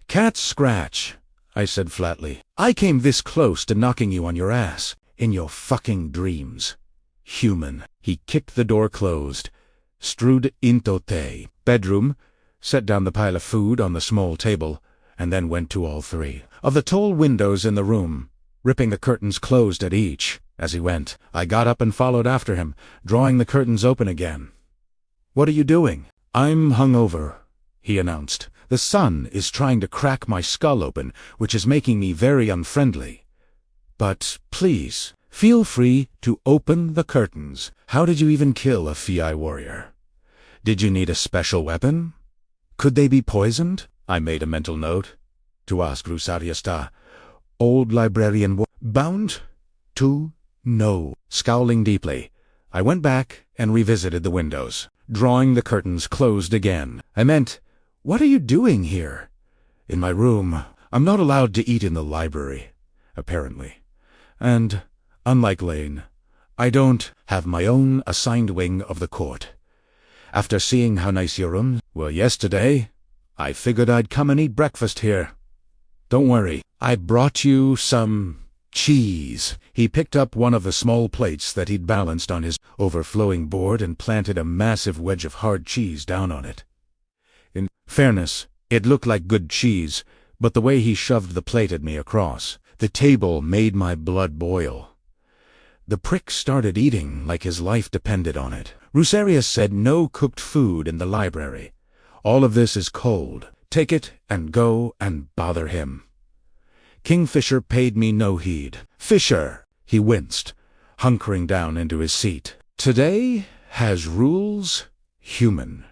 "Cat scratch," I said flatly. "I came this close to knocking you on your ass in your fucking dreams. Human." He kicked the door closed, strode into the bedroom, set down the pile of food on the small table, and then went to all 3 of the tall windows in the room, ripping the curtains closed at each. As he went, I got up and followed after him, drawing the curtains open again. "What are you doing?" "I'm hungover," he announced. "The sun is trying to crack my skull open, which is making me very unfriendly. But please, feel free to open the curtains. How did you even kill a Fi warrior? Did you need a special weapon? Could they be poisoned?" I made a mental note to ask Rusariasta, old librarian, bound to know. Scowling deeply, I went back and revisited the windows, drawing the curtains closed again. I meant, what are you doing here? In my room. I'm not allowed to eat in the library, apparently. And, unlike Lane, I don't have my own assigned wing of the court. After seeing how nice your rooms were yesterday, I figured I'd come and eat breakfast here. Don't worry, I brought you some cheese. He picked up one of the small plates that he'd balanced on his overflowing board and planted a massive wedge of hard cheese down on it. In fairness, it looked like good cheese, but the way he shoved the plate at me across the table made my blood boil. The prick started eating like his life depended on it. Rusarius said no cooked food in the library. All of this is cold. Take it and go and bother him. Kingfisher paid me no heed. "Fisher," he winced, hunkering down into his seat. "Today has rules, human."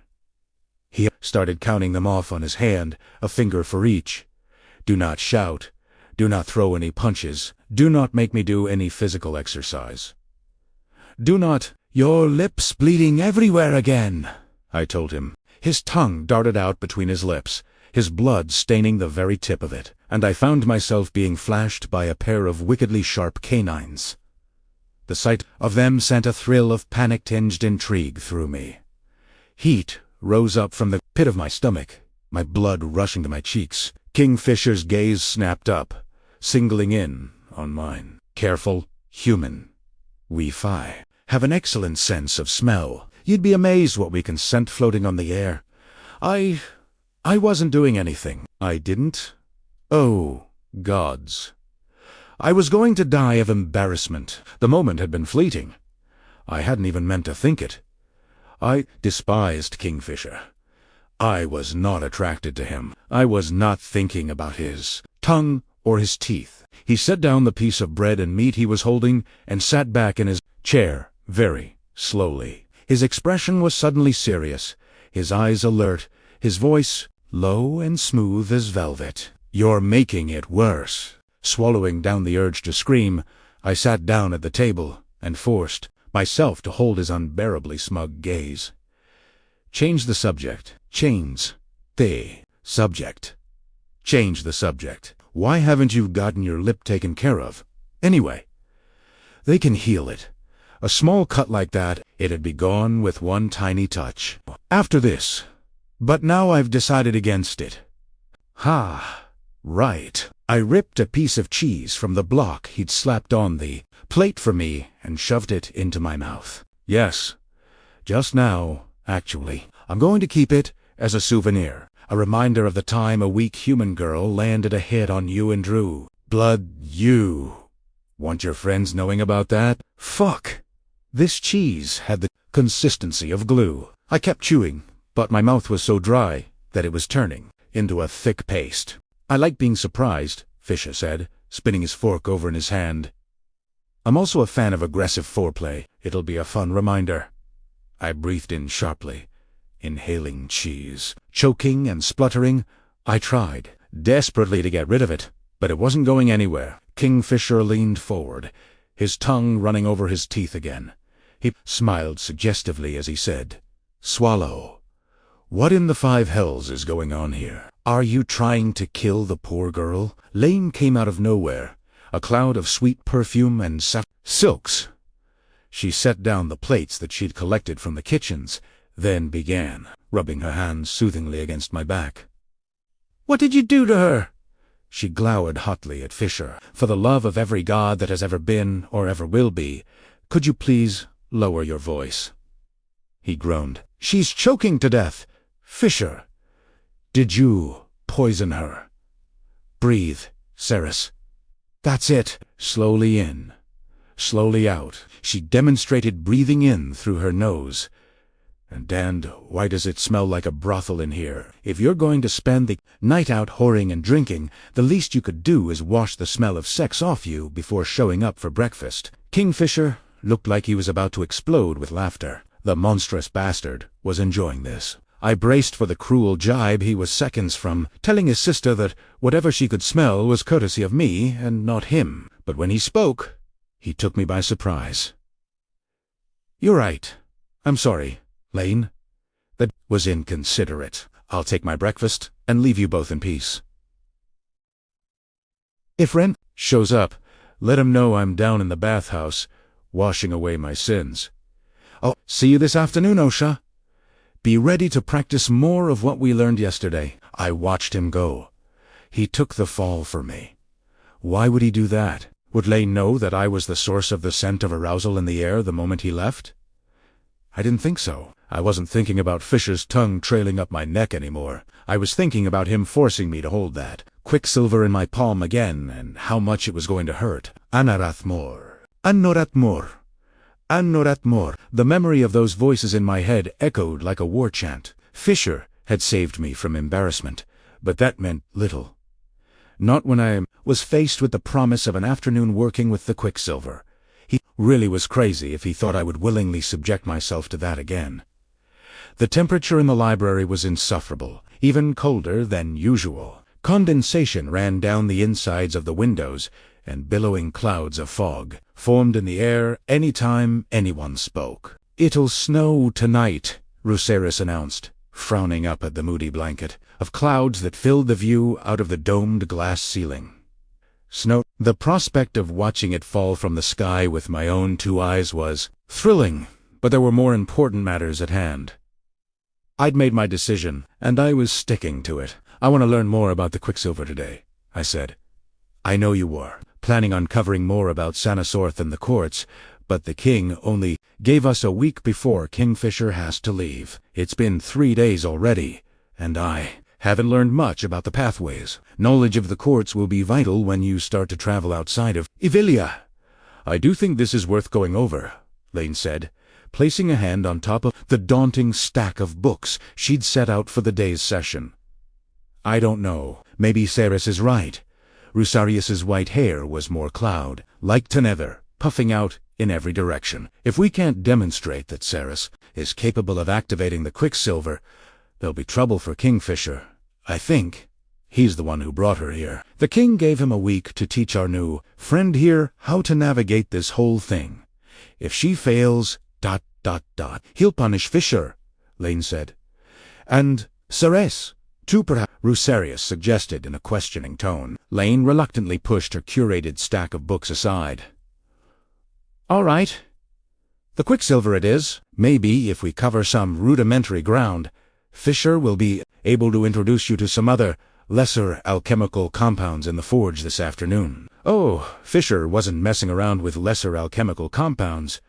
He started counting them off on his hand, a finger for each. "Do not shout. Do not throw any punches. Do not make me do any physical exercise. Do not—" "Your lips bleeding everywhere again," I told him. His tongue darted out between his lips, his blood staining the very tip of it, and I found myself being flashed by a pair of wickedly sharp canines. The sight of them sent a thrill of panic-tinged intrigue through me. Heat rose up from the pit of my stomach, my blood rushing to my cheeks. Kingfisher's gaze snapped up, singling in on mine. "Careful, human. We Fi have an excellent sense of smell. You'd be amazed what we can scent floating on the air. I wasn't doing anything. I didn't? Oh, gods. I was going to die of embarrassment. The moment had been fleeting. I hadn't even meant to think it. I despised Kingfisher. I was not attracted to him. I was not thinking about his tongue or his teeth. He set down the piece of bread and meat he was holding and sat back in his chair very slowly. His expression was suddenly serious, his eyes alert, his voice low and smooth as velvet. "You're making it worse." Swallowing down the urge to scream, I sat down at the table and forced myself to hold his unbearably smug gaze. "Change the subject. Change the subject. Change the subject. Why haven't you gotten your lip taken care of? Anyway, they can heal it. A small cut like that, it'd be gone with one tiny touch. After this. But now I've decided against it." "Ha, right." I ripped a piece of cheese from the block he'd slapped on the plate for me and shoved it into my mouth. "Yes, just now, actually. I'm going to keep it as a souvenir, a reminder of the time a weak human girl landed a hit on you and Drew. Blood, you. Want your friends knowing about that? Fuck. This cheese had the consistency of glue. I kept chewing, but my mouth was so dry that it was turning into a thick paste. "I like being surprised," Fisher said, spinning his fork over in his hand. "I'm also a fan of aggressive foreplay. It'll be a fun reminder." I breathed in sharply, inhaling cheese. Choking and spluttering, I tried desperately to get rid of it, but it wasn't going anywhere. Kingfisher leaned forward, his tongue running over his teeth again. He smiled suggestively as he said, "Swallow. What in the five hells is going on here? Are you trying to kill the poor girl?" Lane came out of nowhere, a cloud of sweet perfume and silks. She set down the plates that she'd collected from the kitchens, then began, rubbing her hands soothingly against my back. "What did you do to her?" She glowered hotly at Fisher. "For the love of every god that has ever been or ever will be, could you please lower your voice?" He groaned. "She's choking to death. Fisher, did you poison her? Breathe, Ceres. That's it. Slowly in, slowly out." She demonstrated breathing in through her nose. "And damned, why does it smell like a brothel in here? If you're going to spend the night out whoring and drinking, the least you could do is wash the smell of sex off you before showing up for breakfast." Kingfisher looked like he was about to explode with laughter. The monstrous bastard was enjoying this. I braced for the cruel jibe he was seconds from, telling his sister that whatever she could smell was courtesy of me and not him. But when he spoke, he took me by surprise. "You're right. I'm sorry, Lane. That was inconsiderate. I'll take my breakfast and leave you both in peace. If Ren shows up, let him know I'm down in the bathhouse, washing away my sins. I'll see you this afternoon, Osha. Be ready to practice more of what we learned yesterday." I watched him go. He took the fall for me. Why would he do that? Would Lane know that I was the source of the scent of arousal in the air the moment he left? I didn't think so. I wasn't thinking about Fisher's tongue trailing up my neck anymore. I was thinking about him forcing me to hold that quicksilver in my palm again and how much it was going to hurt. Anaratmor. Anoratmor. Anoratmor. The memory of those voices in my head echoed like a war chant. Fisher had saved me from embarrassment, but that meant little. Not when I was faced with the promise of an afternoon working with the quicksilver. He really was crazy if he thought I would willingly subject myself to that again. The temperature in the library was insufferable, even colder than usual. Condensation ran down the insides of the windows, and billowing clouds of fog formed in the air any time anyone spoke. "It'll snow tonight," Ruceris announced, frowning up at the moody blanket of clouds that filled the view out of the domed glass ceiling. Snow. The prospect of watching it fall from the sky with my own two eyes was thrilling, but there were more important matters at hand. I'd made my decision, and I was sticking to it. "I want to learn more about the quicksilver today," I said. "I know you were, planning on covering more about Sanasorth and the courts, But the king only gave us a week before Kingfisher has to leave. It's been 3 days already, and I haven't learned much about the pathways. Knowledge of the courts will be vital when you start to travel outside of Ivilia. I do think this is worth going over, Lane said, placing a hand on top of the daunting stack of books she'd set out for the day's session. I don't know. Maybe Ceres is right. Rusarius's white hair was more cloud-like than ever, puffing out in every direction. If we can't demonstrate that Ceres is capable of activating the Quicksilver, there'll be trouble for Kingfisher. I think he's the one who brought her here. The king gave him a week to teach our new friend here how to navigate this whole thing. If she fails, ... he'll punish Fisher, Lane said. And Ceres, too, perhaps, Rusarius suggested in a questioning tone. Lane reluctantly pushed her curated stack of books aside. All right. The Quicksilver it is. Maybe if we cover some rudimentary ground, Fisher will be able to introduce you to some other, lesser alchemical compounds in the forge this afternoon. Oh, Fisher wasn't messing around with lesser alchemical compounds.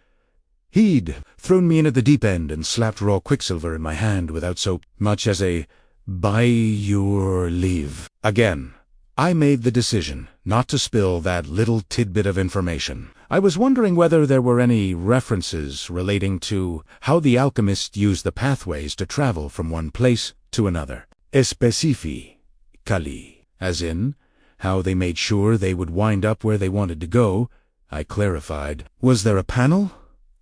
He'd thrown me in at the deep end and slapped raw Quicksilver in my hand without so much as a "by your leave." Again, I made the decision not to spill that little tidbit of information. I was wondering whether there were any references relating to how the alchemists used the pathways to travel from one place to another. Specifically, as in, how they made sure they would wind up where they wanted to go, I clarified. Was there a panel?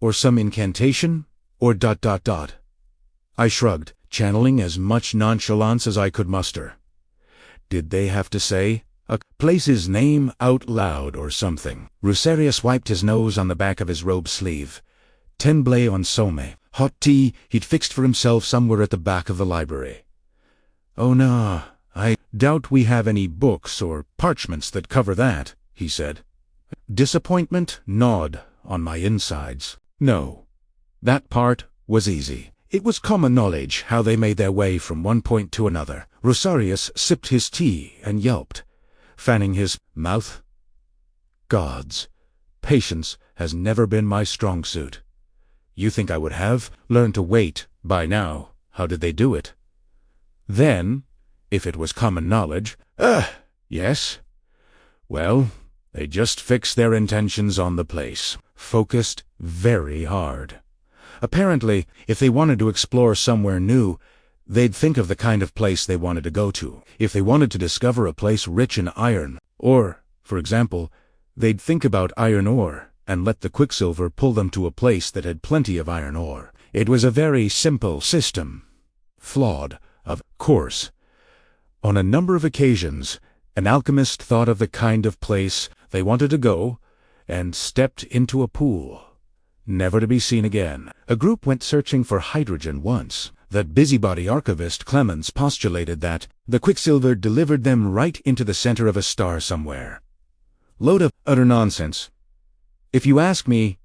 Or some incantation? Or ... I shrugged, channeling as much nonchalance as I could muster. Did they have to say a place's name out loud or something? Rusarius wiped his nose on the back of his robe sleeve. Tenblé en somme, hot tea he'd fixed for himself somewhere at the back of the library. Oh no, I doubt we have any books or parchments that cover that, he said. Disappointment gnawed on my insides. No, that part was easy. It was common knowledge how they made their way from one point to another. Rusarius sipped his tea and yelped, fanning his mouth. Gods, patience has never been my strong suit. You think I would have learned to wait by now? How did they do it? Then, if it was common knowledge, yes. Well, they just fixed their intentions on the place, focused very hard. Apparently, if they wanted to explore somewhere new, they'd think of the kind of place they wanted to go to. If they wanted to discover a place rich in iron, or, for example, they'd think about iron ore and let the Quicksilver pull them to a place that had plenty of iron ore. It was a very simple system. Flawed, of course. On a number of occasions, an alchemist thought of the kind of place they wanted to go and stepped into a pool, never to be seen again. A group went searching for hydrogen once. That busybody archivist Clemens postulated that the Quicksilver delivered them right into the center of a star somewhere. Load of utter nonsense. If you ask me, ...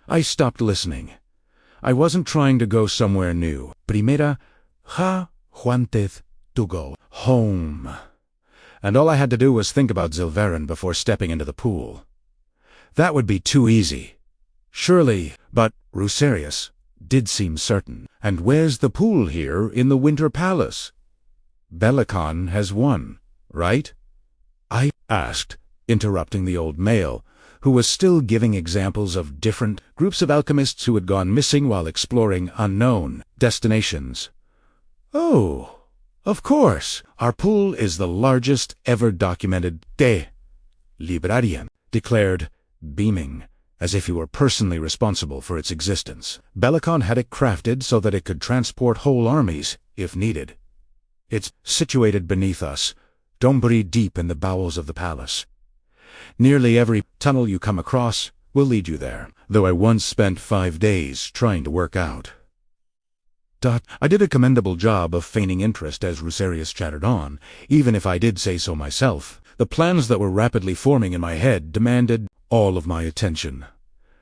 I stopped listening. I wasn't trying to go somewhere new. Primera, wanted to go home. And all I had to do was think about Zilverin before stepping into the pool. That would be too easy. Surely, but Rusarius did seem certain. And where's the pool here in the Winter Palace? Belicon has one, right? I asked, interrupting the old male, who was still giving examples of different groups of alchemists who had gone missing while exploring unknown destinations. Oh, of course. Our pool is the largest ever documented librarian, declared, beaming, as if he were personally responsible for its existence. Belicon had it crafted so that it could transport whole armies, if needed. It's situated beneath us, Dombury deep in the bowels of the palace. Nearly every tunnel you come across will lead you there, though I once spent 5 days trying to work out. I did a commendable job of feigning interest as Rusarius chattered on, even if I did say so myself. The plans that were rapidly forming in my head demanded all of my attention.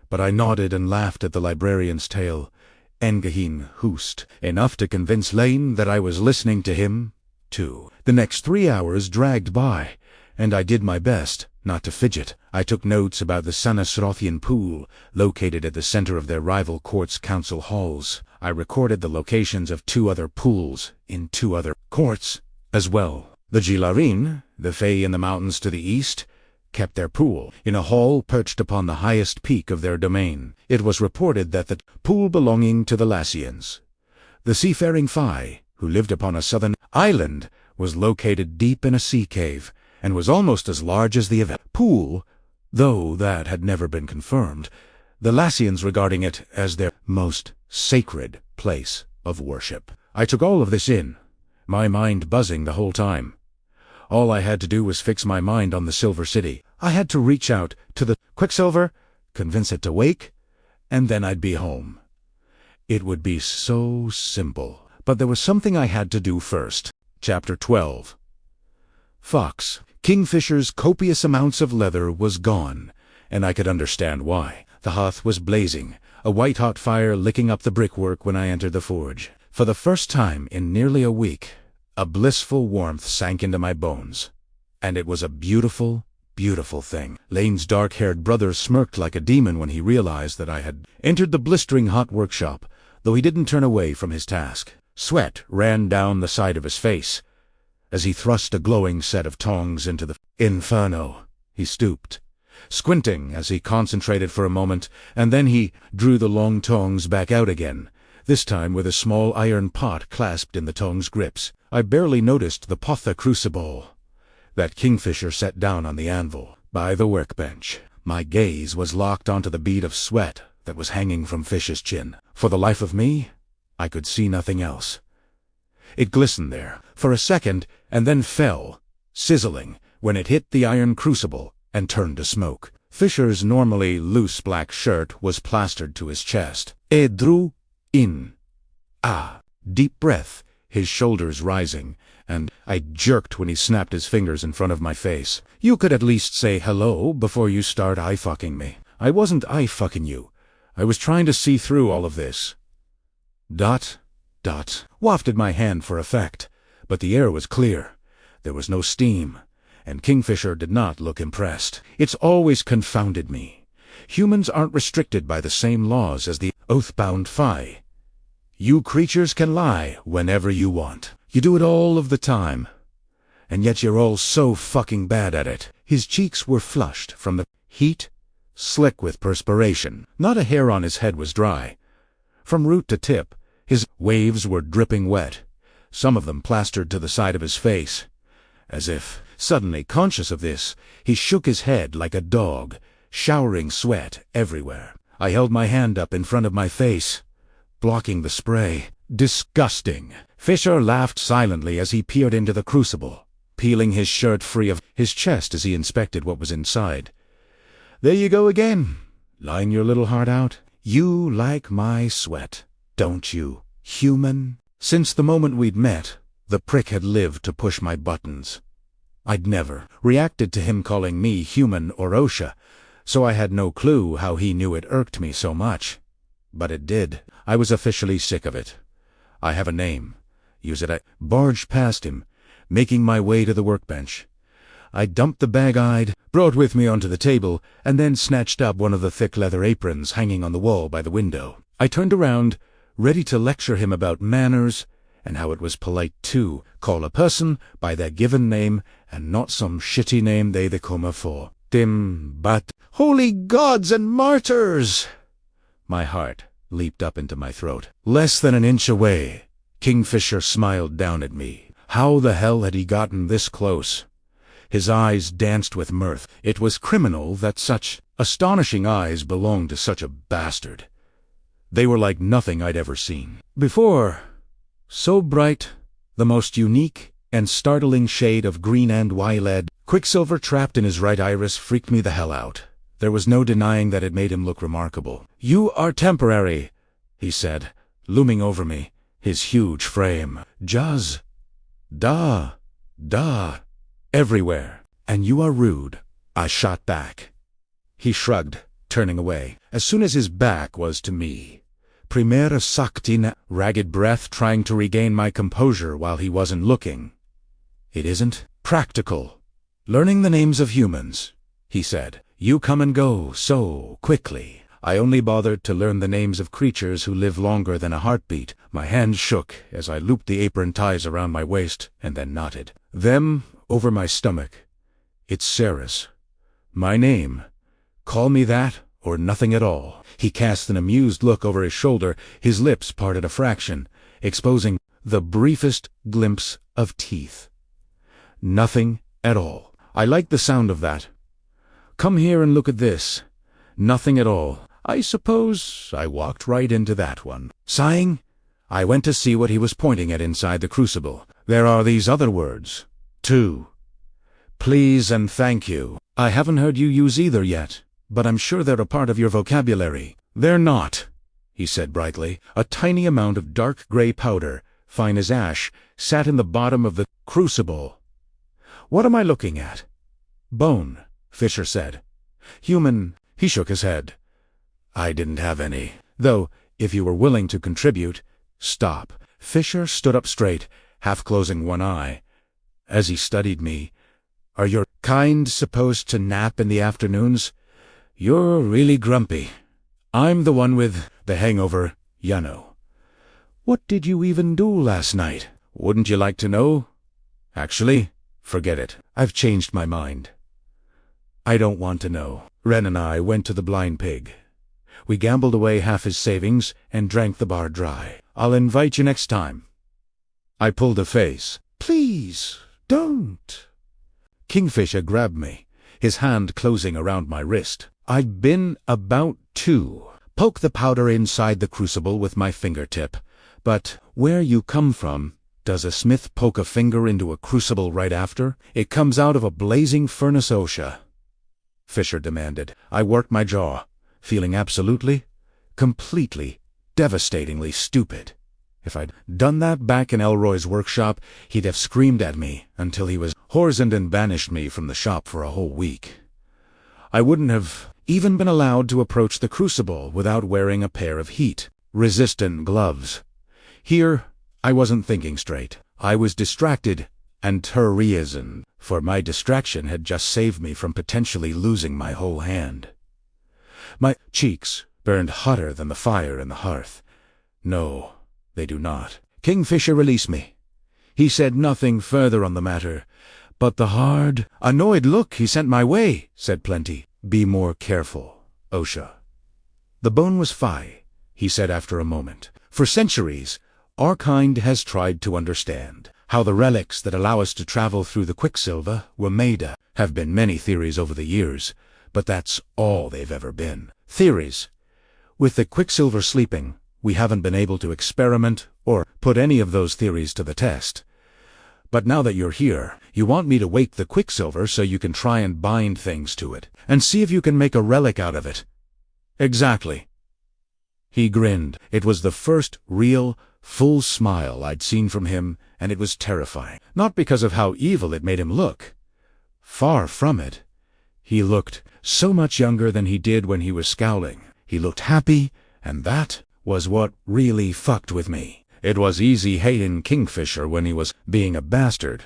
But I nodded and laughed at the librarian's tale. Engahin hoosed, enough to convince Lane that I was listening to him, too. The next 3 hours dragged by, and I did my best not to fidget. I took notes about the Sanasrothian pool, located at the center of their rival courts' council halls. I recorded the locations of 2 other pools in 2 other courts as well. The Gilarin, the Fae in the mountains to the east, kept their pool in a hall perched upon the highest peak of their domain. It was reported that the pool belonging to the Lassians, the seafaring Fae, who lived upon a southern island, was located deep in a sea cave, and was almost as large as the pool, though that had never been confirmed, the Lassians regarding it as their most sacred place of worship. I took all of this in, my mind buzzing the whole time. All I had to do was fix my mind on the Silver City. I had to reach out to the Quicksilver, convince it to wake, and then I'd be home. It would be so simple. But there was something I had to do first. Chapter 12. Fox. Kingfisher's copious amounts of leather was gone, and I could understand why. The hearth was blazing, a white-hot fire licking up the brickwork when I entered the forge. For the first time in nearly a week, a blissful warmth sank into my bones, and it was a beautiful, beautiful thing. Lane's dark-haired brother smirked like a demon when he realized that I had entered the blistering hot workshop, though he didn't turn away from his task. Sweat ran down the side of his face as he thrust a glowing set of tongs into the inferno. He stooped, squinting as he concentrated for a moment, and then he drew the long tongs back out again, this time with a small iron pot clasped in the tongs' grips. I barely noticed the Potha crucible that Kingfisher set down on the anvil by the workbench. My gaze was locked onto the bead of sweat that was hanging from Fish's chin. For the life of me, I could see nothing else. It glistened there for a second and then fell, sizzling, when it hit the iron crucible and turned to smoke. Fisher's normally loose black shirt was plastered to his chest. I drew in. Deep breath, his shoulders rising, and I jerked when he snapped his fingers in front of my face. You could at least say hello before you start eye-fucking me. I wasn't eye-fucking you. I was trying to see through all of this. Wafted my hand for effect, but the air was clear. There was no steam, and Kingfisher did not look impressed. It's always confounded me. Humans aren't restricted by the same laws as the oath-bound Fae. You creatures can lie whenever you want. You do it all of the time. And yet you're all so fucking bad at it. His cheeks were flushed from the heat, slick with perspiration. Not a hair on his head was dry. From root to tip, his waves were dripping wet, some of them plastered to the side of his face. As if, suddenly conscious of this, he shook his head like a dog, showering sweat everywhere. I held my hand up in front of my face, blocking the spray. Disgusting. Fisher laughed silently as he peered into the crucible, peeling his shirt free of his chest as he inspected what was inside. There you go again, lying your little heart out. You like my sweat, don't you, human? Since the moment we'd met, the prick had lived to push my buttons. I'd never reacted to him calling me human or OSHA, so I had no clue how he knew it irked me so much. But it did. I was officially sick of it. I have a name. Use it. I barged past him, making my way to the workbench. I dumped the bag I'd brought with me onto the table, and then snatched up one of the thick leather aprons hanging on the wall by the window. I turned around, ready to lecture him about manners, and how it was polite to call a person by their given name and not some shitty name they come for. But holy gods and martyrs! My heart leaped up into my throat. Less than an inch away, Kingfisher smiled down at me. How the hell had he gotten this close? His eyes danced with mirth. It was criminal that such astonishing eyes belonged to such a bastard. They were like nothing I'd ever seen before. So bright, the most unique and startling shade of green and violet. Quicksilver trapped in his right iris freaked me the hell out. There was no denying that it made him look remarkable. You are temporary, he said, looming over me, his huge frame. Jazz. Da. Everywhere. And you are rude, I shot back. He shrugged, turning away, as soon as his back was to me. Primera Saktina, ragged breath trying to regain my composure while he wasn't looking. It isn't practical. Learning the names of humans. he said. You come and go so quickly. I only bothered to learn the names of creatures who live longer than a heartbeat. My hand shook as I looped the apron ties around my waist and then knotted them over my stomach. It's Ceres. My name. Call me that or nothing at all. He cast an amused look over his shoulder, his lips parted a fraction, exposing the briefest glimpse of teeth. Nothing at all. I liked the sound of that. Come here and look at this. Nothing at all. I suppose I walked right into that one. Sighing, I went to see what he was pointing at inside the crucible. There are these other words, too. Please and thank you. I haven't heard you use either yet, but I'm sure they're a part of your vocabulary. They're not, he said brightly. A tiny amount of dark gray powder, fine as ash, sat in the bottom of the crucible. What am I looking at? Bone, Fisher said. Human, he shook his head. I didn't have any. Though, if you were willing to contribute... Stop. Fisher stood up straight, half closing one eye. As he studied me, are your kind supposed to nap in the afternoons? You're really grumpy. I'm the one with the hangover, you know. What did you even do last night? Wouldn't you like to know? Actually, forget it. I've changed my mind. I don't want to know. Ren and I went to the Blind Pig. We gambled away half his savings and drank the bar dry. I'll invite you next time. I pulled a face. Please, don't. Kingfisher grabbed me, his hand closing around my wrist. I'd been about to poke the powder inside the crucible with my fingertip. But where you come from, does a smith poke a finger into a crucible right after? It comes out of a blazing furnace OSHA. Fisher demanded. I worked my jaw, feeling absolutely, completely, devastatingly stupid. If I'd done that back in Elroy's workshop, he'd have screamed at me until he was hoarsened and banished me from the shop for a whole week. I wouldn't have even been allowed to approach the crucible without wearing a pair of heat-resistant gloves. Here, I wasn't thinking straight. I was distracted and terrorized, for my distraction had just saved me from potentially losing my whole hand. My cheeks burned hotter than the fire in the hearth. No, they do not. Kingfisher released me. He said nothing further on the matter, but the hard, annoyed look he sent my way said plenty. Be more careful, OSHA. The bone was fine, he said after a moment. For centuries, our kind has tried to understand how the relics that allow us to travel through the quicksilver were made. Have been many theories over the years, but that's all they've ever been. Theories. With the quicksilver sleeping, we haven't been able to experiment or put any of those theories to the test. But now that you're here, you want me to wake the quicksilver so you can try and bind things to it, and see if you can make a relic out of it. Exactly. He grinned. It was the first real, full smile I'd seen from him, and it was terrifying. Not because of how evil it made him look. Far from it. He looked so much younger than he did when he was scowling. He looked happy, and that was what really fucked with me. It was easy hating Kingfisher when he was being a bastard,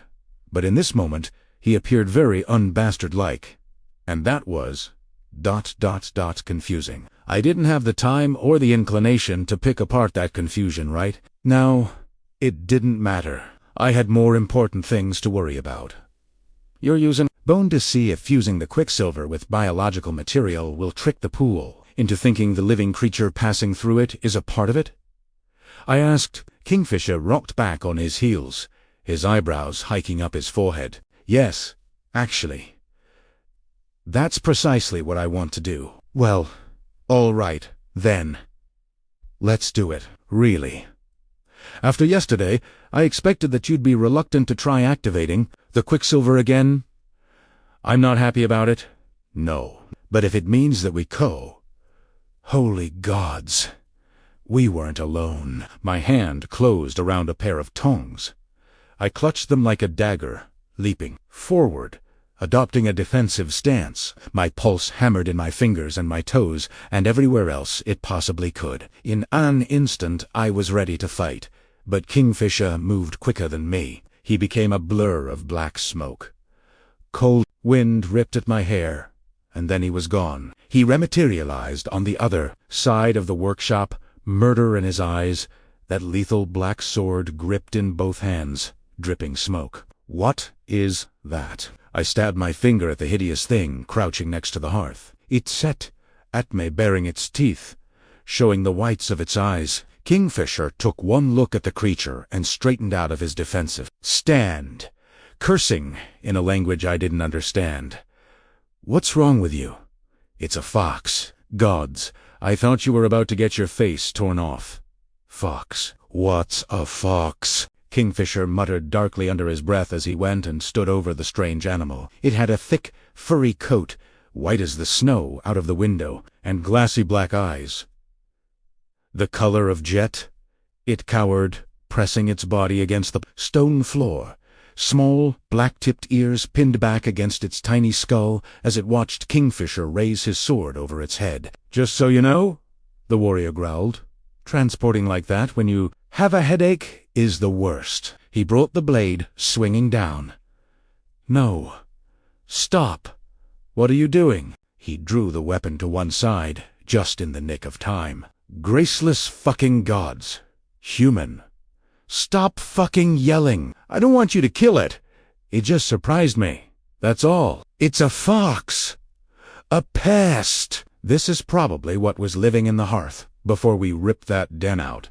but in this moment he appeared very unbastard-like, and that was ... confusing. I didn't have the time or the inclination to pick apart that confusion right now. It didn't matter. I had more important things to worry about. You're using bone to see if fusing the quicksilver with biological material will trick the pool into thinking the living creature passing through it is a part of it? I asked. Kingfisher rocked back on his heels, his eyebrows hiking up his forehead. Yes, actually. That's precisely what I want to do. Well, all right, then. Let's do it, really. After yesterday, I expected that you'd be reluctant to try activating the quicksilver again. I'm not happy about it. No. But if it means that we Holy gods. We weren't alone. My hand closed around a pair of tongs. I clutched them like a dagger, leaping forward, adopting a defensive stance. My pulse hammered in my fingers and my toes and everywhere else it possibly could. In an instant I was ready to fight, but Kingfisher moved quicker than me. He became a blur of black smoke. Cold wind ripped at my hair, and then he was gone. He rematerialized on the other side of the workshop, murder in his eyes, that lethal black sword gripped in both hands, dripping smoke. What is that? I stabbed my finger at the hideous thing crouching next to the hearth. It set at me, baring its teeth, showing the whites of its eyes. Kingfisher took one look at the creature and straightened out of his defensive stand, cursing in a language I didn't understand. "What's wrong with you?" "It's a fox." "Gods, I thought you were about to get your face torn off." "Fox? What's a fox?" Kingfisher muttered darkly under his breath as he went and stood over the strange animal. It had a thick, furry coat, white as the snow out of the window, and glassy black eyes. The color of jet. It cowered, pressing its body against the stone floor, small, black-tipped ears pinned back against its tiny skull as it watched Kingfisher raise his sword over its head. "Just so you know," the warrior growled, "transporting like that when you have a headache is the worst." He brought the blade, swinging down. "No. Stop. What are you doing?" He drew the weapon to one side, just in the nick of time. "Graceless fucking gods. Human. Stop fucking yelling. I don't want you to kill it. It just surprised me. That's all. It's a fox. A pest." This is probably what was living in the hearth before we ripped that den out.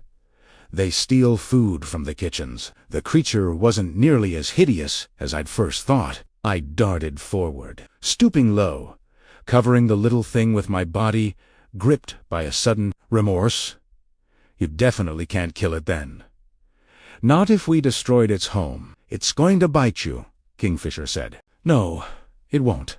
They steal food from the kitchens. The creature wasn't nearly as hideous as I'd first thought. I darted forward, stooping low, covering the little thing with my body, gripped by a sudden remorse. "You definitely can't kill it then." "Not if we destroyed its home. It's going to bite you," Kingfisher said. "No, it won't.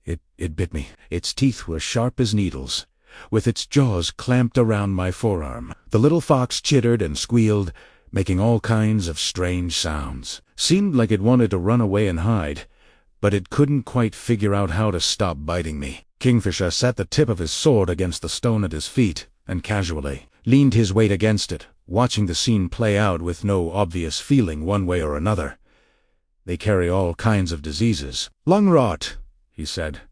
It bit me." Its teeth were sharp as needles, with its jaws clamped around my forearm. The little fox chittered and squealed, making all kinds of strange sounds. Seemed like it wanted to run away and hide, but it couldn't quite figure out how to stop biting me. Kingfisher set the tip of his sword against the stone at his feet, and casually leaned his weight against it, watching the scene play out with no obvious feeling one way or another. "They carry all kinds of diseases." "Lung rot," he said.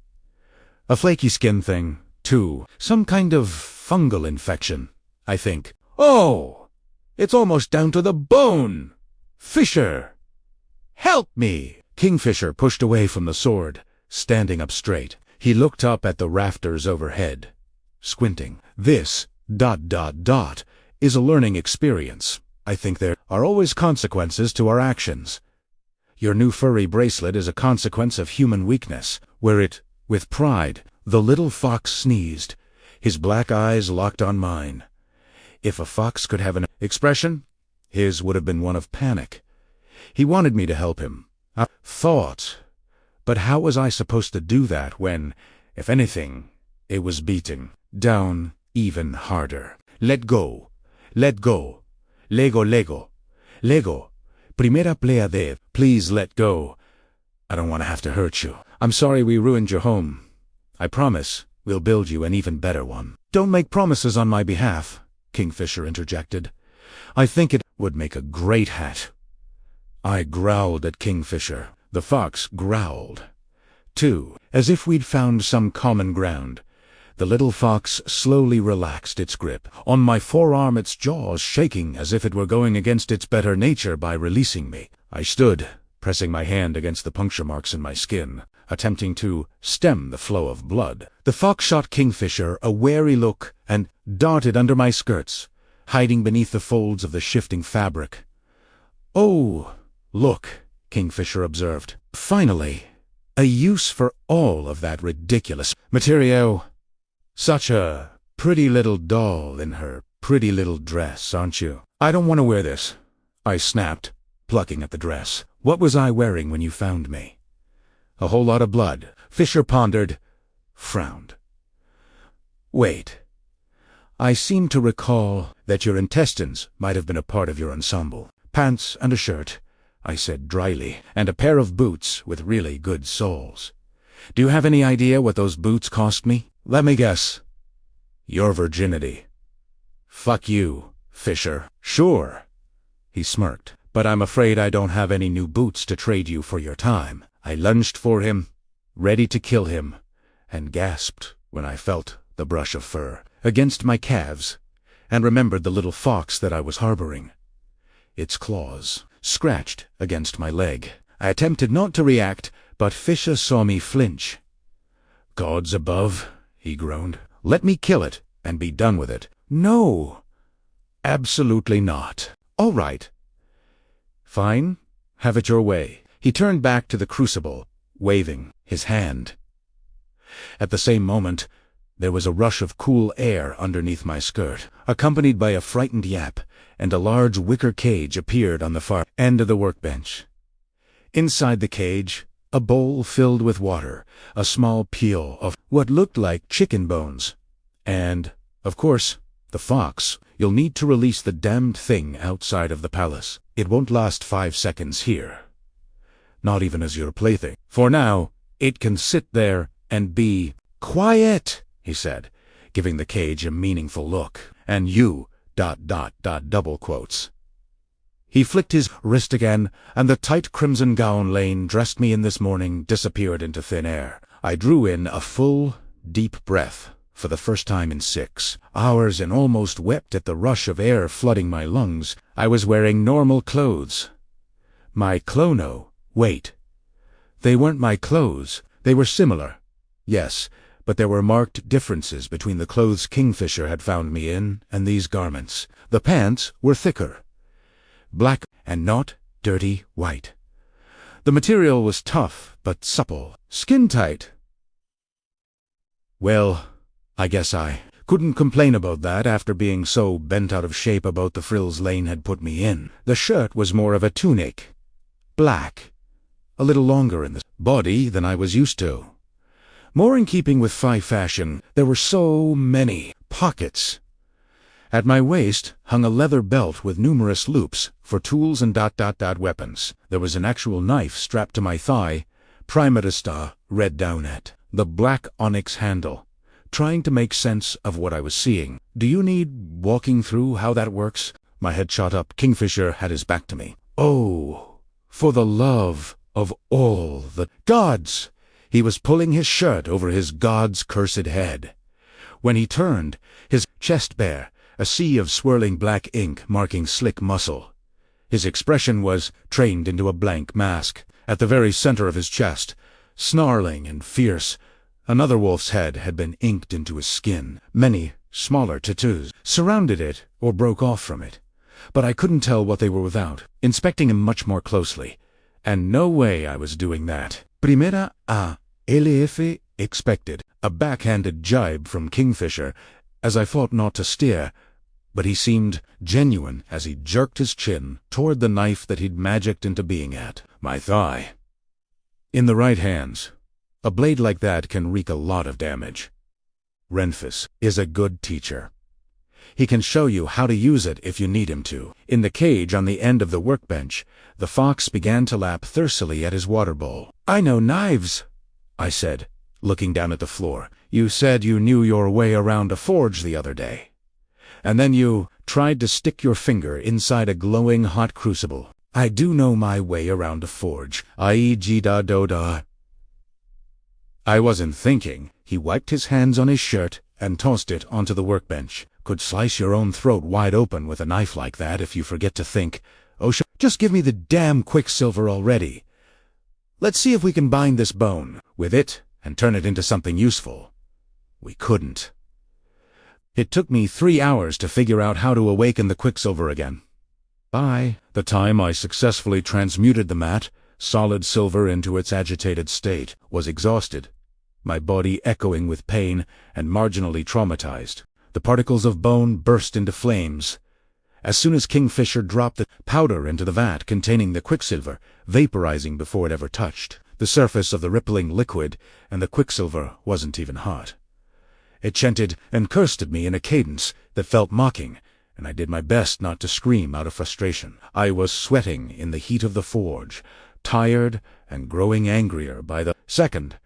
"A flaky skin thing, too. Some kind of fungal infection, I think." "Oh! It's almost down to the bone! Fisher! Help me!" Kingfisher pushed away from the sword, standing up straight. He looked up at the rafters overhead, squinting. "This, ... is a learning experience. I think there are always consequences to our actions. Your new furry bracelet is a consequence of human weakness. Wear it with pride." The little fox sneezed, his black eyes locked on mine. If a fox could have an expression, his would have been one of panic. He wanted me to help him, I thought. But how was I supposed to do that when, if anything, it was beating down even harder? "Let go. Let go. Lego, Lego. Lego. Primera playa de. Please let go. I don't want to have to hurt you. I'm sorry we ruined your home. I promise we'll build you an even better one." "Don't make promises on my behalf," Kingfisher interjected. "I think it would make a great hat." I growled at Kingfisher. The fox growled, too, as if we'd found some common ground. The little fox slowly relaxed its grip on my forearm, its jaws shaking as if it were going against its better nature by releasing me. I stood, pressing my hand against the puncture marks in my skin, attempting to stem the flow of blood. The fox shot Kingfisher a wary look and darted under my skirts, hiding beneath the folds of the shifting fabric. "Oh, look," Kingfisher observed. "Finally, a use for all of that ridiculous material. Such a pretty little doll in her pretty little dress, aren't you?" "I don't want to wear this," I snapped, plucking at the dress. "What was I wearing when you found me?" "A whole lot of blood." Fisher pondered, frowned. "Wait. I seem to recall that your intestines might have been a part of your ensemble." "Pants and a shirt," I said dryly, "and a pair of boots with really good soles. Do you have any idea what those boots cost me?" "Let me guess. Your virginity." "Fuck you, Fisher." "Sure." He smirked. "But I'm afraid I don't have any new boots to trade you for your time." I lunged for him, ready to kill him, and gasped when I felt the brush of fur against my calves, and remembered the little fox that I was harboring. Its claws scratched against my leg. I attempted not to react, but Fisher saw me flinch. "Gods above," he groaned. "Let me kill it and be done with it." "No, absolutely not." "All right. Fine, have it your way." He turned back to the crucible, waving his hand. At the same moment, there was a rush of cool air underneath my skirt, accompanied by a frightened yap, and a large wicker cage appeared on the far end of the workbench. Inside the cage, a bowl filled with water, a small peel of what looked like chicken bones, and, of course, the fox. "You'll need to release the damned thing outside of the palace. It won't last 5 seconds here. Not even as your plaything. For now, it can sit there and be quiet," he said, giving the cage a meaningful look. "And you, ... double quotes." He flicked his wrist again, and the tight crimson gown Lane dressed me in this morning disappeared into thin air. I drew in a full, deep breath for the first time in 6 hours and almost wept at the rush of air flooding my lungs. I was wearing normal clothes. My wait. They weren't my clothes. They were similar. Yes, but there were marked differences between the clothes Kingfisher had found me in and these garments. The pants were thicker, black, and not dirty white. The material was tough but supple, skin-tight. Well, I guess I couldn't complain about that after being so bent out of shape about the frills Lane had put me in. The shirt was more of a tunic, black, a little longer in the body than I was used to. More in keeping with fashion, there were so many pockets. At my waist hung a leather belt with numerous loops for tools and weapons. There was an actual knife strapped to my thigh, Primadista read down at the black onyx handle, trying to make sense of what I was seeing. "Do you need walking through how that works?" My head shot up. Kingfisher had his back to me. "Oh, for the love of all the gods!" He was pulling his shirt over his god's cursed head. When he turned, his chest bare, a sea of swirling black ink marking slick muscle. His expression was trained into a blank mask. At the very center of his chest, snarling and fierce, another wolf's head had been inked into his skin. Many smaller tattoos surrounded it or broke off from it, but I couldn't tell what they were without, inspecting him much more closely. And no way I was doing that. Primera a LF expected a backhanded jibe from Kingfisher, as I fought not to steer, but he seemed genuine as he jerked his chin toward the knife that he'd magicked into being at my thigh. In the right hands, a blade like that can wreak a lot of damage. Renfus is a good teacher. He can show you how to use it if you need him to. In the cage on the end of the workbench, the fox began to lap thirstily at his water bowl. "I know knives," I said, looking down at the floor. "You said you knew your way around a forge the other day. And then you tried to stick your finger inside a glowing hot crucible. I do know my way around a forge. I wasn't thinking." He wiped his hands on his shirt and tossed it onto the workbench. "Could slice your own throat wide open with a knife like that if you forget to think. Oh, just give me the damn quicksilver already. Let's see if we can bind this bone with it and turn it into something useful." We couldn't. It took me 3 hours to figure out how to awaken the quicksilver again. By the time I successfully transmuted the matte, solid silver into its agitated state, was exhausted, my body echoing with pain and marginally traumatized. The particles of bone burst into flames. As soon as Kingfisher dropped the powder into the vat containing the quicksilver, vaporizing before it ever touched the surface of the rippling liquid, and the quicksilver wasn't even hot. It chanted and cursed at me in a cadence that felt mocking, and I did my best not to scream out of frustration. I was sweating in the heat of the forge, tired and growing angrier by the second.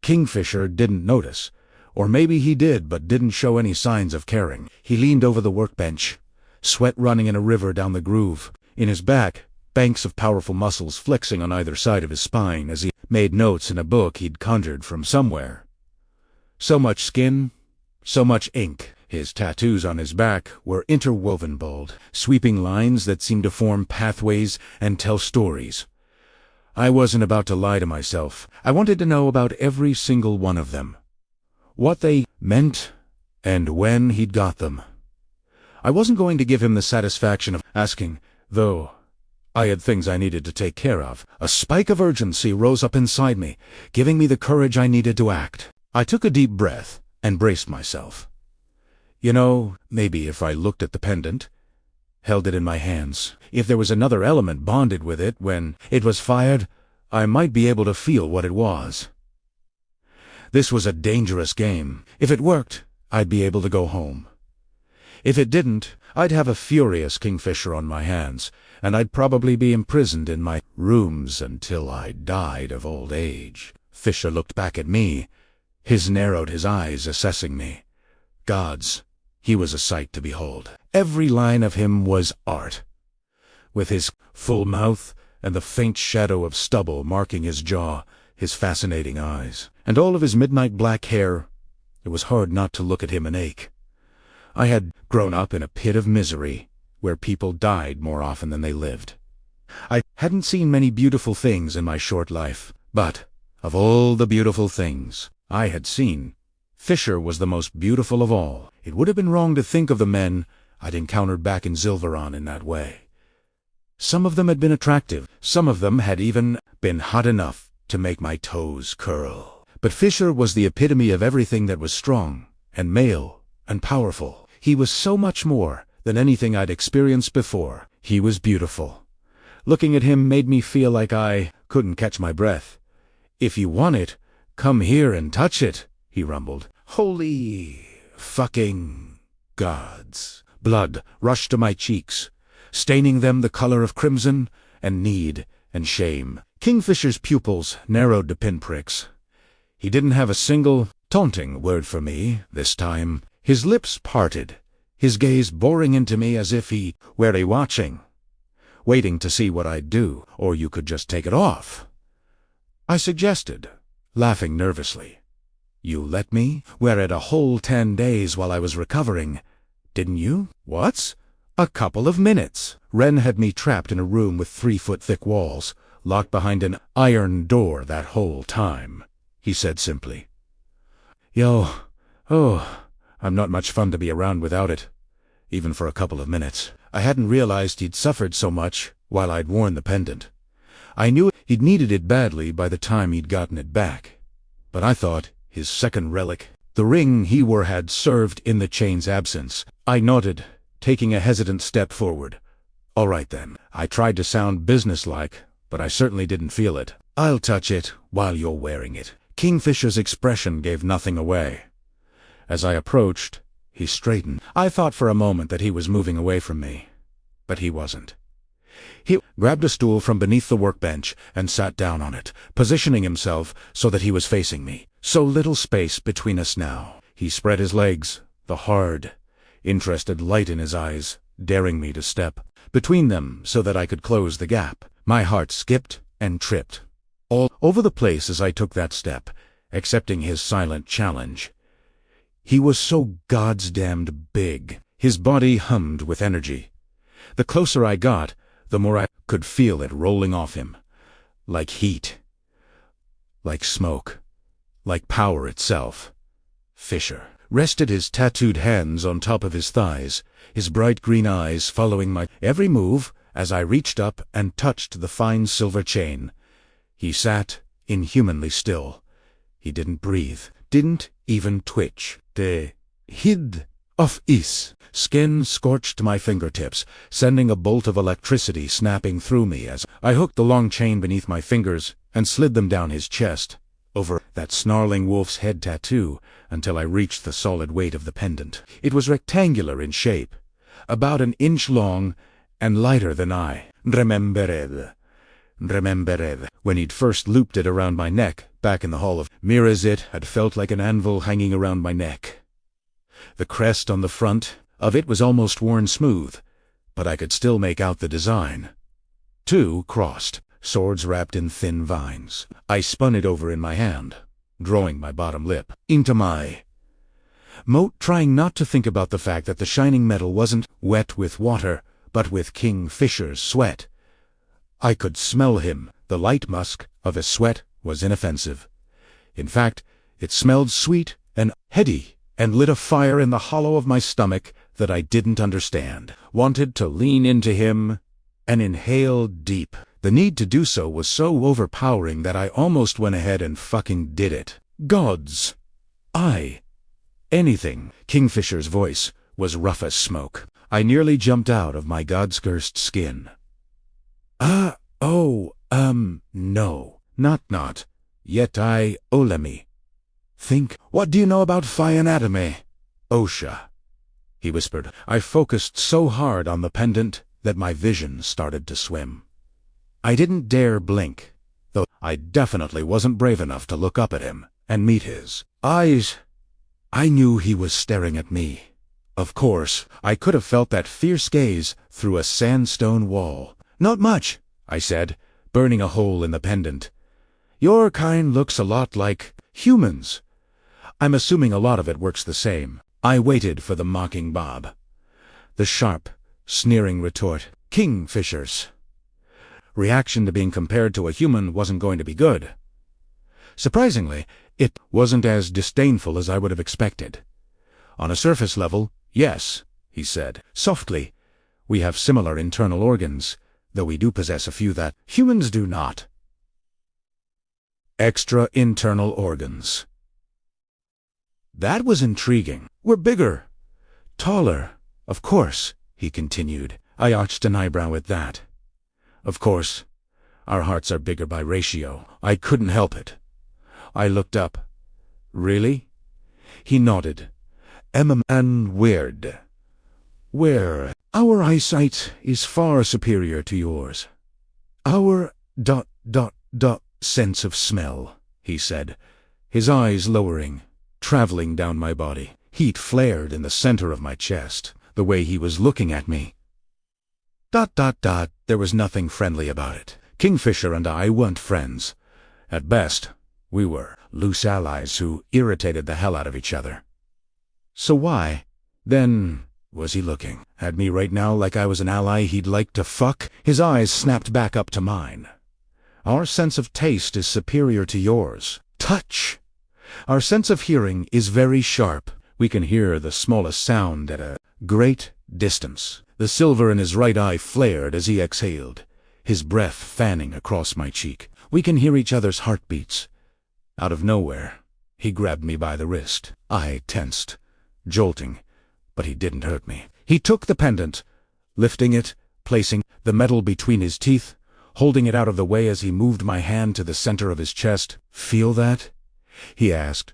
Kingfisher didn't notice, or maybe he did but didn't show any signs of caring. He leaned over the workbench, sweat running in a river down the groove. In his back, banks of powerful muscles flexing on either side of his spine as he made notes in a book he'd conjured from somewhere. So much skin, so much ink. His tattoos on his back were interwoven bold, sweeping lines that seemed to form pathways and tell stories. I wasn't about to lie to myself. I wanted to know about every single one of them. What they meant, and when he'd got them. I wasn't going to give him the satisfaction of asking, though I had things I needed to take care of. A spike of urgency rose up inside me, giving me the courage I needed to act. I took a deep breath and braced myself. You know, maybe if I looked at the pendant, held it in my hands, if there was another element bonded with it when it was fired, I might be able to feel what it was. This was a dangerous game. If it worked, I'd be able to go home. If it didn't, I'd have a furious kingfisher on my hands, and I'd probably be imprisoned in my rooms until I died of old age. Fisher looked back at me. Narrowed his eyes, assessing me. Gods, he was a sight to behold. Every line of him was art. With his full mouth and the faint shadow of stubble marking his jaw, his fascinating eyes, and all of his midnight black hair, it was hard not to look at him and ache. I had grown up in a pit of misery, where people died more often than they lived. I hadn't seen many beautiful things in my short life, but of all the beautiful things I had seen, Fisher was the most beautiful of all. It would have been wrong to think of the men I'd encountered back in Zilveron in that way. Some of them had been attractive. Some of them had even been hot enough to make my toes curl. But Fisher was the epitome of everything that was strong and male and powerful. He was so much more than anything I'd experienced before. He was beautiful. Looking at him made me feel like I couldn't catch my breath. "If you want it, come here and touch it," he rumbled. Holy fucking gods. Blood rushed to my cheeks, staining them the color of crimson and need and shame. Kingfisher's pupils narrowed to pinpricks. He didn't have a single taunting word for me this time. His lips parted, his gaze boring into me as if he were watching, waiting to see what I'd do. "Or you could just take it off," I suggested, laughing nervously. "You let me wear it a whole 10 days while I was recovering, didn't you?" "What's a couple of minutes?" Ren had me trapped in a room with 3-foot-thick walls, locked behind an iron door that whole time, he said simply. I'm not much fun to be around without it, even for a couple of minutes. I hadn't realized he'd suffered so much while I'd worn the pendant. I knew he'd needed it badly by the time he'd gotten it back, but I thought his second relic, the ring he wore, had served in the chain's absence. I nodded, taking a hesitant step forward. "All right then." I tried to sound businesslike, but I certainly didn't feel it. "I'll touch it while you're wearing it." Kingfisher's expression gave nothing away. As I approached, he straightened. I thought for a moment that he was moving away from me, but he wasn't. He grabbed a stool from beneath the workbench and sat down on it, positioning himself so that he was facing me. So little space between us now. He spread his legs, the hard, interested light in his eyes, daring me to step between them so that I could close the gap. My heart skipped and tripped all over the place as I took that step, accepting his silent challenge. He was so goddamned big. His body hummed with energy. The closer I got, the more I could feel it rolling off him. Like heat. Like smoke. Like power itself. Fisher rested his tattooed hands on top of his thighs, his bright green eyes following my every move as I reached up and touched the fine silver chain. He sat inhumanly still. He didn't breathe, didn't even twitch. The hid of his skin scorched my fingertips, sending a bolt of electricity snapping through me as I hooked the long chain beneath my fingers and slid them down his chest, over that snarling wolf's head tattoo, until I reached the solid weight of the pendant. It was rectangular in shape, about 1 inch long and lighter than I remembered when he'd first looped it around my neck back in the Hall of Mirrors. It had felt like an anvil hanging around my neck. The crest on the front of it was almost worn smooth, but I could still make out the design. 2 crossed swords wrapped in thin vines. I spun it over in my hand. drawing my bottom lip into my moat, trying not to think about the fact that the shining metal wasn't wet with water, but with King Fisher's sweat. I could smell him. The light musk of his sweat was inoffensive. In fact, it smelled sweet and heady, and lit a fire in the hollow of my stomach that I didn't understand. Wanted to lean into him and inhale deep. The need to do so was so overpowering that I almost went ahead and fucking did it. Gods! Anything. Kingfisher's voice was rough as smoke. I nearly jumped out of my god's-cursed skin. No, not. Yet let me think. What do you know about phi anatomy, Osha? He whispered. I focused so hard on the pendant that my vision started to swim. I didn't dare blink, though I definitely wasn't brave enough to look up at him and meet his eyes. I knew he was staring at me. Of course, I could have felt that fierce gaze through a sandstone wall. Not much, I said, burning a hole in the pendant. Your kind looks a lot like humans. I'm assuming a lot of it works the same. I waited for the mocking bob. The sharp, sneering retort. Kingfisher's reaction to being compared to a human wasn't going to be good. Surprisingly, it wasn't as disdainful as I would have expected. On a surface level, yes, he said, softly. We have similar internal organs, though we do possess a few that humans do not. Extra internal organs. That was intriguing. We're bigger, taller, of course, he continued. I arched an eyebrow at that. Of course, our hearts are bigger by ratio. I couldn't help it. I looked up. Really? He nodded. And weird. Where? Our eyesight is far superior to yours. Our sense of smell, he said, his eyes lowering, traveling down my body. Heat flared in the center of my chest, the way he was looking at me. There was nothing friendly about it. Kingfisher and I weren't friends. At best, we were loose allies who irritated the hell out of each other. So why, then, was he looking at me right now like I was an ally he'd like to fuck? His eyes snapped back up to mine. Our sense of taste is superior to yours. Touch. Our sense of hearing is very sharp. We can hear the smallest sound at a great distance. The silver in his right eye flared as he exhaled, his breath fanning across my cheek. We can hear each other's heartbeats. Out of nowhere, he grabbed me by the wrist. I tensed, jolting, but he didn't hurt me. He took the pendant, lifting it, placing the metal between his teeth, holding it out of the way as he moved my hand to the center of his chest. Feel that? He asked,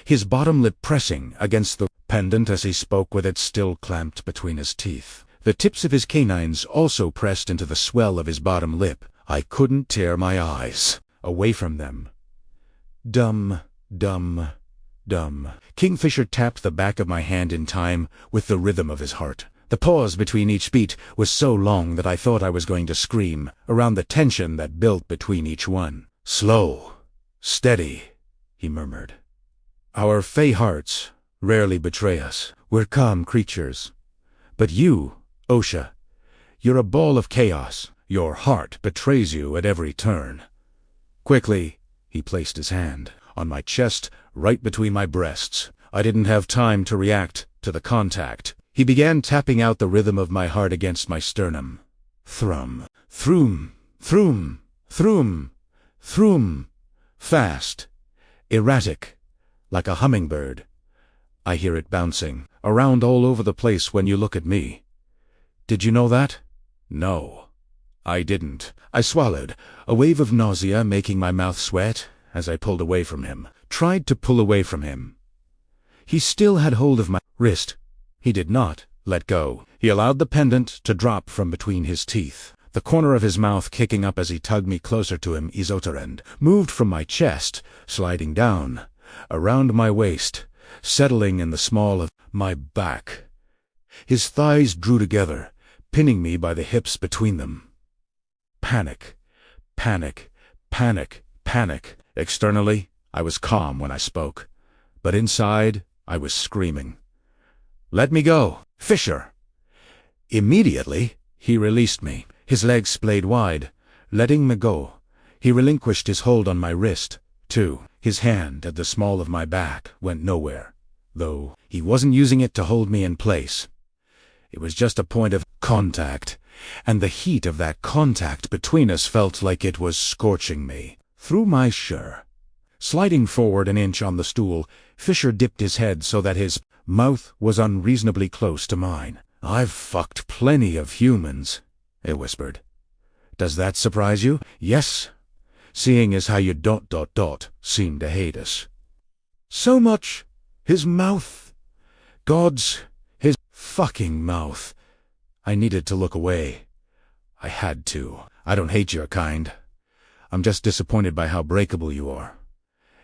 his bottom lip pressing against the pendant as he spoke with it still clamped between his teeth. The tips of his canines also pressed into the swell of his bottom lip. I couldn't tear my eyes away from them. Dumb. Kingfisher tapped the back of my hand in time with the rhythm of his heart. The pause between each beat was so long that I thought I was going to scream around the tension that built between each one. Slow, steady, he murmured. Our fey hearts rarely betray us. We're calm creatures. But you, Osha, you're a ball of chaos. Your heart betrays you at every turn. Quickly, he placed his hand on my chest, right between my breasts. I didn't have time to react to the contact. He began tapping out the rhythm of my heart against my sternum. Thrum, throom, throom, throom, throom. Fast, erratic, like a hummingbird. I hear it bouncing around all over the place when you look at me. Did you know that? No, I didn't. I swallowed, a wave of nausea making my mouth sweat as I pulled away from him, tried to pull away from him. He still had hold of my wrist. He did not let go. He allowed the pendant to drop from between his teeth. The corner of his mouth kicking up as he tugged me closer to him. Isoterend moved from my chest, sliding down, around my waist, settling in the small of my back. His thighs drew together, pinning me by the hips between them. Panic, panic, panic, panic. Externally, I was calm when I spoke, but inside I was screaming. "Let me go, Fisher!" Immediately, he released me. His legs splayed wide, letting me go. He relinquished his hold on my wrist, too. His hand at the small of my back went nowhere, though he wasn't using it to hold me in place. It was just a point of contact, and the heat of that contact between us felt like it was scorching me through my shirt. Sliding forward an inch on the stool, Fisher dipped his head so that his mouth was unreasonably close to mine. "I've fucked plenty of humans," he whispered. "Does that surprise you?" "Yes, seeing as how you seem to hate us so much." His mouth. His fucking mouth. I needed to look away. I had to. "I don't hate your kind. I'm just disappointed by how breakable you are.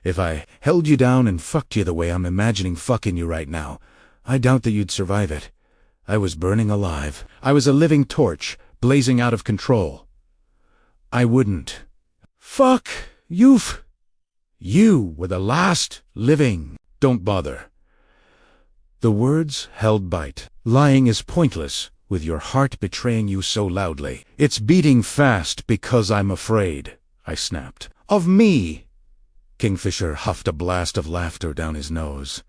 If I held you down and fucked you the way I'm imagining fucking you right now, I doubt that you'd survive it. I was burning alive. I was a living torch, blazing out of control. I wouldn't. Fuck, you were the last living. Don't bother." The words held bite. Lying is pointless, with your heart betraying you so loudly. "It's beating fast because I'm afraid," I snapped. "Of me." Kingfisher huffed a blast of laughter down his nose.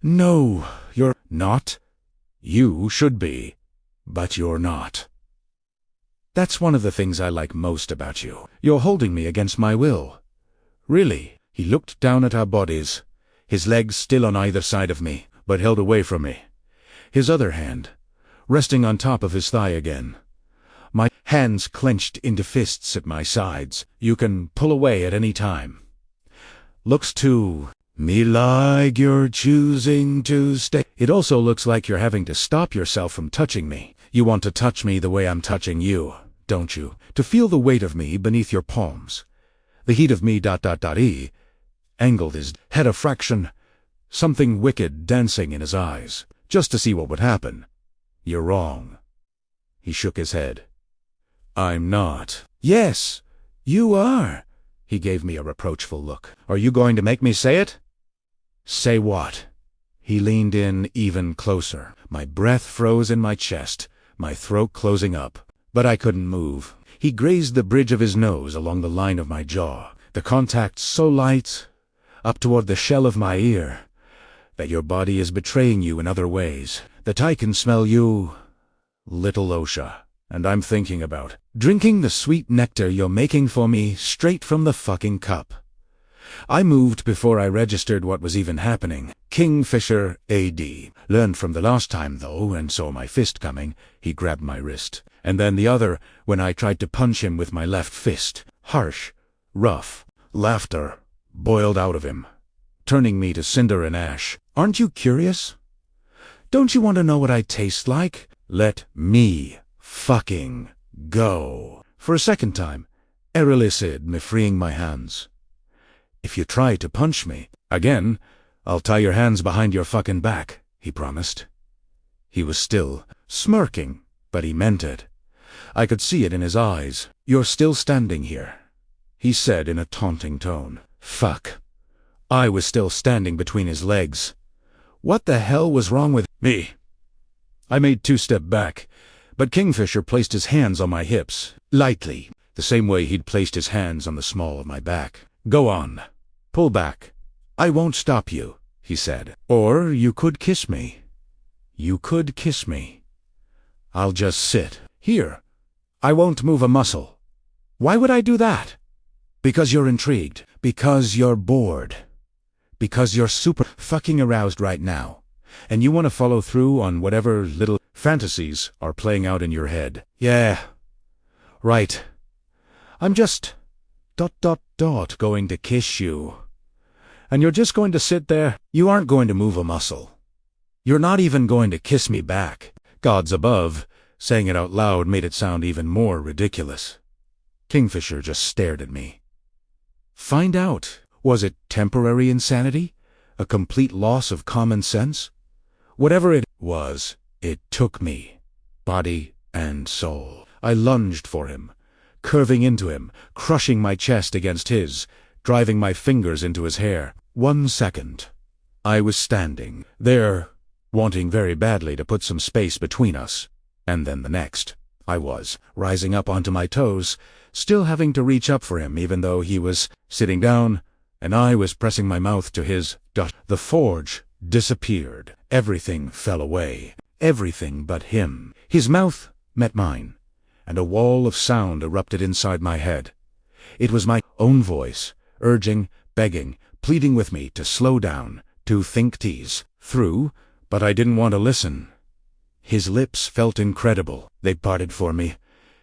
"No, you're not. You should be, but you're not. That's one of the things I like most about you. You're holding me against my will. Really." He looked down at our bodies, his legs still on either side of me, but held away from me. His other hand resting on top of his thigh again. My hands clenched into fists at my sides. "You can pull away at any time. Looks to me like you're choosing to stay. It also looks like you're having to stop yourself from touching me. You want to touch me the way I'm touching you, don't you? To feel the weight of me beneath your palms. The heat of me ... He angled his head a fraction, something wicked dancing in his eyes, just to see what would happen. You're wrong." He shook his head. "I'm not." "Yes, you are." He gave me a reproachful look. "Are you going to make me say it?" "Say what?" He leaned in even closer. My breath froze in my chest, my throat closing up, but I couldn't move. He grazed the bridge of his nose along the line of my jaw, the contact so light, up toward the shell of my ear, that your body is betraying you in other ways, that I can smell you, little Osha, and I'm thinking about drinking the sweet nectar you're making for me straight from the fucking cup. I moved before I registered what was even happening. Kingfisher A.D. Learned from the last time, though, and saw my fist coming. He grabbed my wrist, and then the other when I tried to punch him with my left fist. Harsh, rough. Laughter boiled out of him, turning me to cinder and ash. "Aren't you curious? Don't you want to know what I taste like? Let me fucking go." For a second time, Erilisid me freeing my hands. "If you try to punch me again, I'll tie your hands behind your fucking back," he promised. He was still smirking, but he meant it. I could see it in his eyes. "You're still standing here," he said in a taunting tone. Fuck. I was still standing between his legs. What the hell was wrong with me? I made 2 steps back, but Kingfisher placed his hands on my hips, lightly, the same way he'd placed his hands on the small of my back. "Go on. Pull back. I won't stop you," he said. "Or you could kiss me. You could kiss me. I'll just sit here. I won't move a muscle." "Why would I do that?" "Because you're intrigued. Because you're bored. Because you're super fucking aroused right now, and you want to follow through on whatever little fantasies are playing out in your head." "Yeah. Right. I'm just ... going to kiss you. And you're just going to sit there? You aren't going to move a muscle. You're not even going to kiss me back." Gods above, saying it out loud made it sound even more ridiculous. Kingfisher just stared at me. Find out. Was it temporary insanity? A complete loss of common sense? Whatever it was, it took me, body and soul. I lunged for him, curving into him, crushing my chest against his, driving my fingers into his hair. 1 second. I was standing there, wanting very badly to put some space between us. And then the next, I was rising up onto my toes, still having to reach up for him even though he was sitting down, and I was pressing my mouth to his. The forge disappeared. Everything fell away. Everything but him. His mouth met mine, and a wall of sound erupted inside my head. It was my own voice, urging, begging, pleading with me to slow down, to think these through, but I didn't want to listen. His lips felt incredible. They parted for me,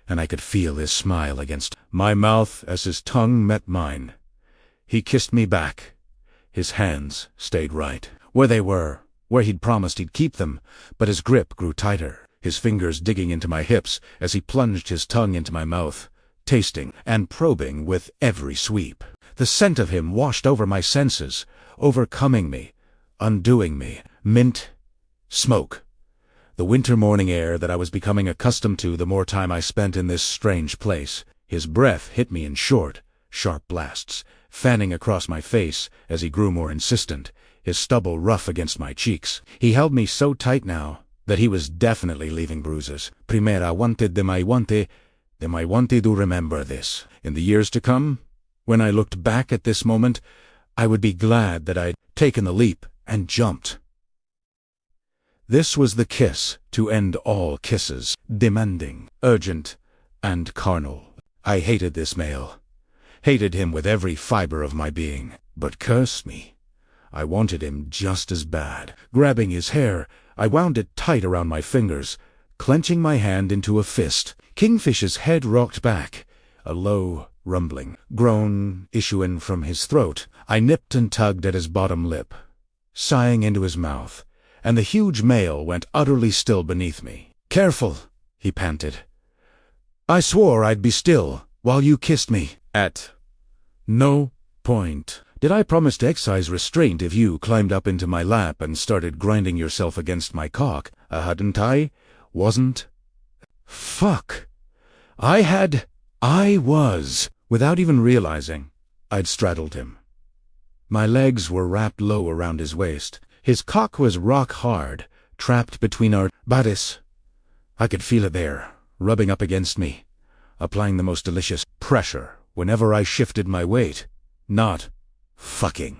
and I could feel his smile against my mouth as his tongue met mine. He kissed me back. His hands stayed right where they were, where he'd promised he'd keep them, but his grip grew tighter, his fingers digging into my hips as he plunged his tongue into my mouth, tasting and probing with every sweep. The scent of him washed over my senses, overcoming me, undoing me. Mint, smoke. The winter morning air that I was becoming accustomed to the more time I spent in this strange place. His breath hit me in short, sharp blasts, fanning across my face as he grew more insistent, his stubble rough against my cheeks. He held me so tight now that he was definitely leaving bruises. Primera wanted de my wanted to remember this. In the years to come, when I looked back at this moment, I would be glad that I'd taken the leap and jumped. This was the kiss to end all kisses, demanding, urgent, and carnal. I hated this male, hated him with every fiber of my being, but curse me, I wanted him just as bad. Grabbing his hair, I wound it tight around my fingers, clenching my hand into a fist. Kingfish's head rocked back, a low, rumbling groan issuing from his throat. I nipped and tugged at his bottom lip, sighing into his mouth, and the huge male went utterly still beneath me. "Careful," he panted. "I swore I'd be still while you kissed me." At no point did I promise to exercise restraint if you climbed up into my lap and started grinding yourself against my cock. Hadn't I? Wasn't? Fuck. I was. Without even realizing, I'd straddled him. My legs were wrapped low around his waist. His cock was rock hard, trapped between our bodies. I could feel it there, rubbing up against me, applying the most delicious pressure whenever I shifted my weight. Not fucking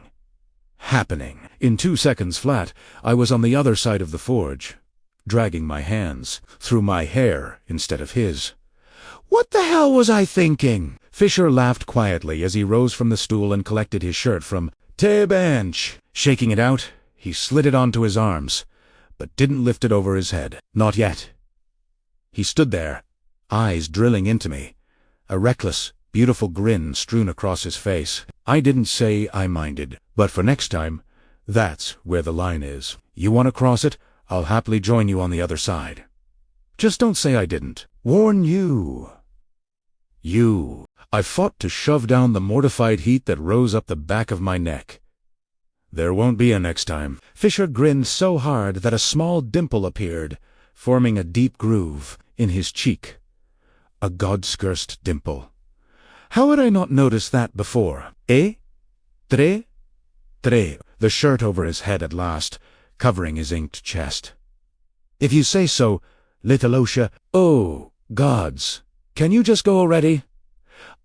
happening. In 2 seconds flat, I was on the other side of the forge, dragging my hands through my hair instead of his. What the hell was I thinking? Fisher laughed quietly as he rose from the stool and collected his shirt from the bench. Shaking it out, he slid it onto his arms, but didn't lift it over his head. Not yet. He stood there, eyes drilling into me, a reckless, beautiful grin strewn across his face. I didn't say I minded, but for next time, that's where the line is. You want to cross it? I'll happily join you on the other side. Just don't say I didn't. Warn you. You. I fought to shove down the mortified heat that rose up the back of my neck. There won't be a next time. Fisher grinned so hard that a small dimple appeared, forming a deep groove in his cheek. A God-cursed dimple. How had I not noticed that before? Tre? The shirt over his head at last, covering his inked chest. If you say so, little Osha. Oh, gods. Can you just go already?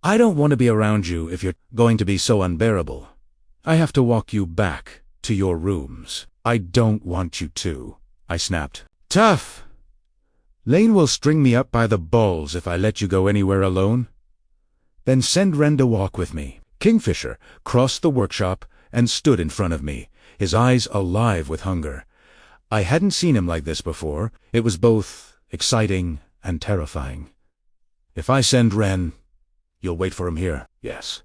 I don't want to be around you if you're going to be so unbearable. I have to walk you back to your rooms. I don't want you to, I snapped. Tough. Lane will string me up by the balls if I let you go anywhere alone. Then send Ren to walk with me. Kingfisher crossed the workshop and stood in front of me, his eyes alive with hunger. I hadn't seen him like this before. It was both exciting and terrifying. If I send Ren, you'll wait for him here? Yes.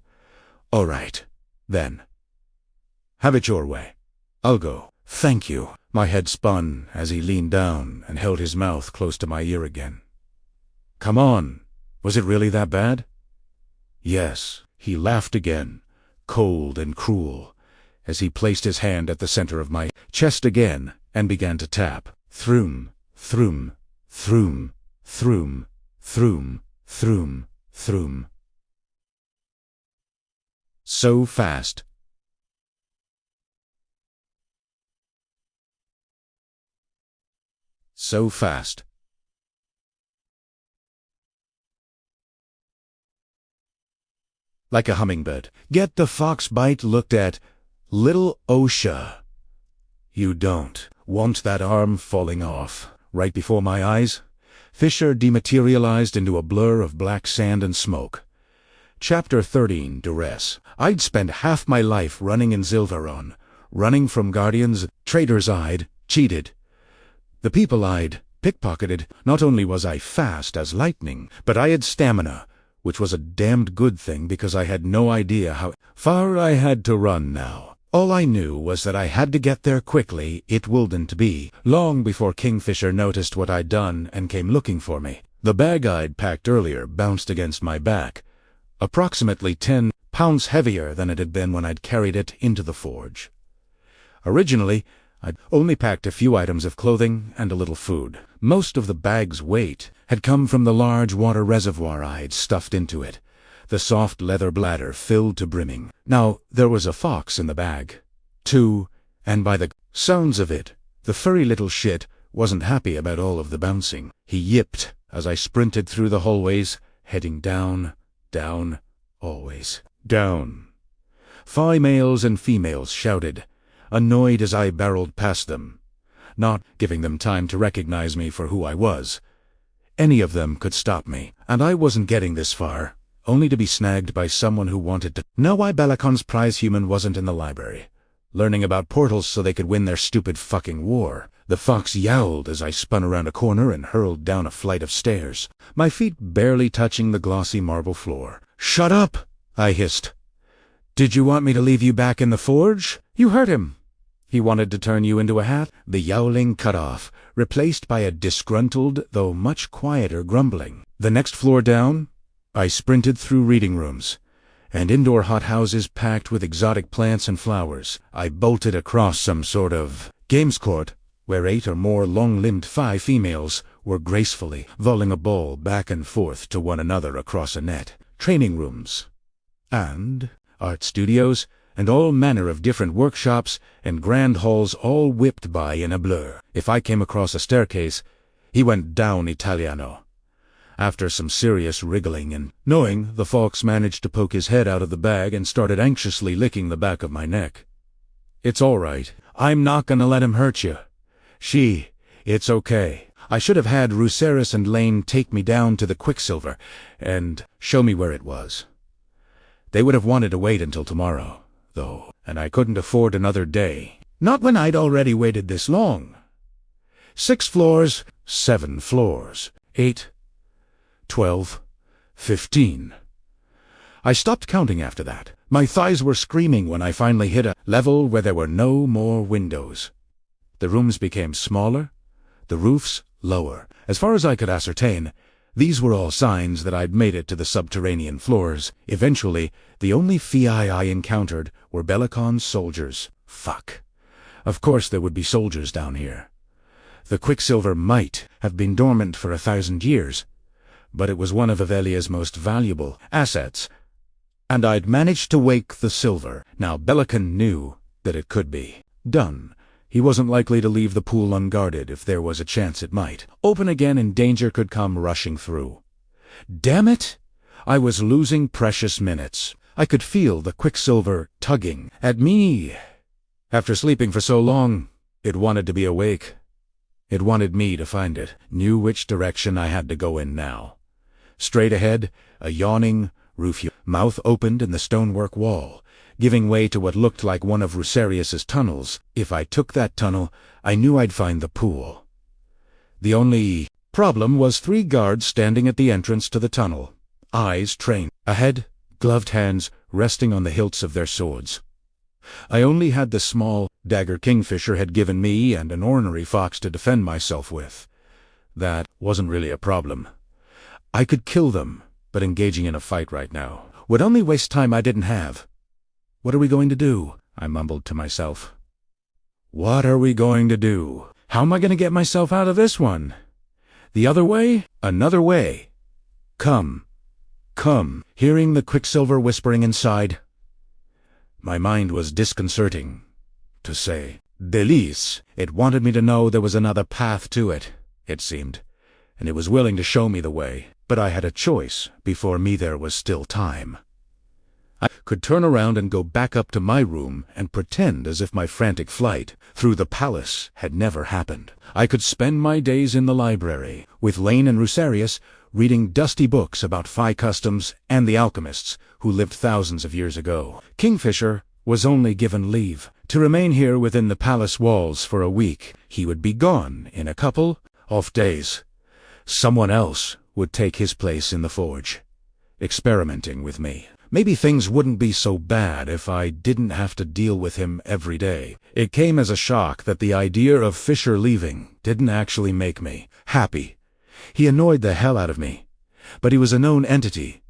All right, then. Have it your way. I'll go. Thank you. My head spun as he leaned down and held his mouth close to my ear again. Come on. Was it really that bad? Yes. He laughed again, cold and cruel, as he placed his hand at the center of my chest again and began to tap. Throom, throom, throom, throom, throom, throom, throom. So fast. So fast. Like a hummingbird. Get the fox bite looked at. Little OSHA. You don't want that arm falling off. Right before my eyes, Fisher dematerialized into a blur of black sand and smoke. Chapter 13, Duress. I'd spent half my life running in Zilvaron, running from guardians, traitors I'd cheated. The people I'd pickpocketed. Not only was I fast as lightning, but I had stamina, which was a damned good thing because I had no idea how far I had to run now. All I knew was that I had to get there quickly, it wouldn't be long before Kingfisher noticed what I'd done and came looking for me. The bag I'd packed earlier bounced against my back, approximately 10 pounds heavier than it had been when I'd carried it into the forge. Originally, I'd only packed a few items of clothing and a little food. Most of the bag's weight had come from the large water reservoir I'd stuffed into it, the soft leather bladder filled to brimming. Now, there was a fox in the bag, too, and by the sounds of it, the furry little shit wasn't happy about all of the bouncing. He yipped as I sprinted through the hallways, heading down, down, always down. 5 males and females shouted, annoyed as I barreled past them, not giving them time to recognize me for who I was. Any of them could stop me, and I wasn't getting this far, only to be snagged by someone who wanted to know why Belacon's prize human wasn't in the library, learning about portals so they could win their stupid fucking war. The fox yowled as I spun around a corner and hurled down a flight of stairs, my feet barely touching the glossy marble floor. "Shut up!" I hissed. "Did you want me to leave you back in the forge? You hurt him. He wanted to turn you into a hat." The yowling cut off, replaced by a disgruntled, though much quieter grumbling. The next floor down, I sprinted through reading rooms and indoor hothouses packed with exotic plants and flowers. I bolted across some sort of games court where 8 or more long-limbed 5 females were gracefully volleying a ball back and forth to one another across a net. Training rooms and art studios and all manner of different workshops and grand halls all whipped by in a blur. If I came across a staircase, he went down Italiano. After some serious wriggling and knowing, the fox managed to poke his head out of the bag and started anxiously licking the back of my neck. "It's all right. I'm not gonna let him hurt you. It's okay." I should have had Ruceris and Lane take me down to the Quicksilver and show me where it was. They would have wanted to wait until tomorrow, though, and I couldn't afford another day. Not when I'd already waited this long. 6 floors, 7 floors, 8, 12, 15. I stopped counting after that. My thighs were screaming when I finally hit a level where there were no more windows. The rooms became smaller, the roofs lower. As far as I could ascertain, these were all signs that I'd made it to the subterranean floors. Eventually, the only Fii I encountered were Belacon's soldiers. Fuck. Of course there would be soldiers down here. The Quicksilver might have been dormant for 1,000 years, but it was one of Avelia's most valuable assets, and I'd managed to wake the silver. Now Belacon knew that it could be done. He wasn't likely to leave the pool unguarded if there was a chance it might open again and danger could come rushing through. Damn it! I was losing precious minutes. I could feel the Quicksilver tugging at me. After sleeping for so long, it wanted to be awake. It wanted me to find it, knew which direction I had to go in now. Straight ahead, a yawning roof mouth opened in the stonework wall, giving way to what looked like one of Rucerius's tunnels. If I took that tunnel, I knew I'd find the pool. The only problem was 3 guards standing at the entrance to the tunnel, eyes trained ahead, gloved hands resting on the hilts of their swords. I only had the small dagger Kingfisher had given me and an ornery fox to defend myself with. That wasn't really a problem. I could kill them, but engaging in a fight right now would only waste time I didn't have. "What are we going to do?" I mumbled to myself. "What are we going to do? How am I going to get myself out of this one? The other way? Another way? Come, come." Hearing the Quicksilver whispering inside, My mind was disconcerting, to say the least. It wanted me to know there was another path to it, it seemed, and it was willing to show me the way, but I had a choice. Before me there was still time. I could turn around and go back up to my room and pretend as if my frantic flight through the palace had never happened. I could spend my days in the library, with Lane and Rusarius, reading dusty books about Phi customs and the alchemists who lived thousands of years ago. Kingfisher was only given leave to remain here within the palace walls for a week. He would be gone in a couple of days. Someone else would take his place in the forge, experimenting with me. Maybe things wouldn't be so bad if I didn't have to deal with him every day. It came as a shock that the idea of Fisher leaving didn't actually make me happy. He annoyed the hell out of me, but he was a known entity.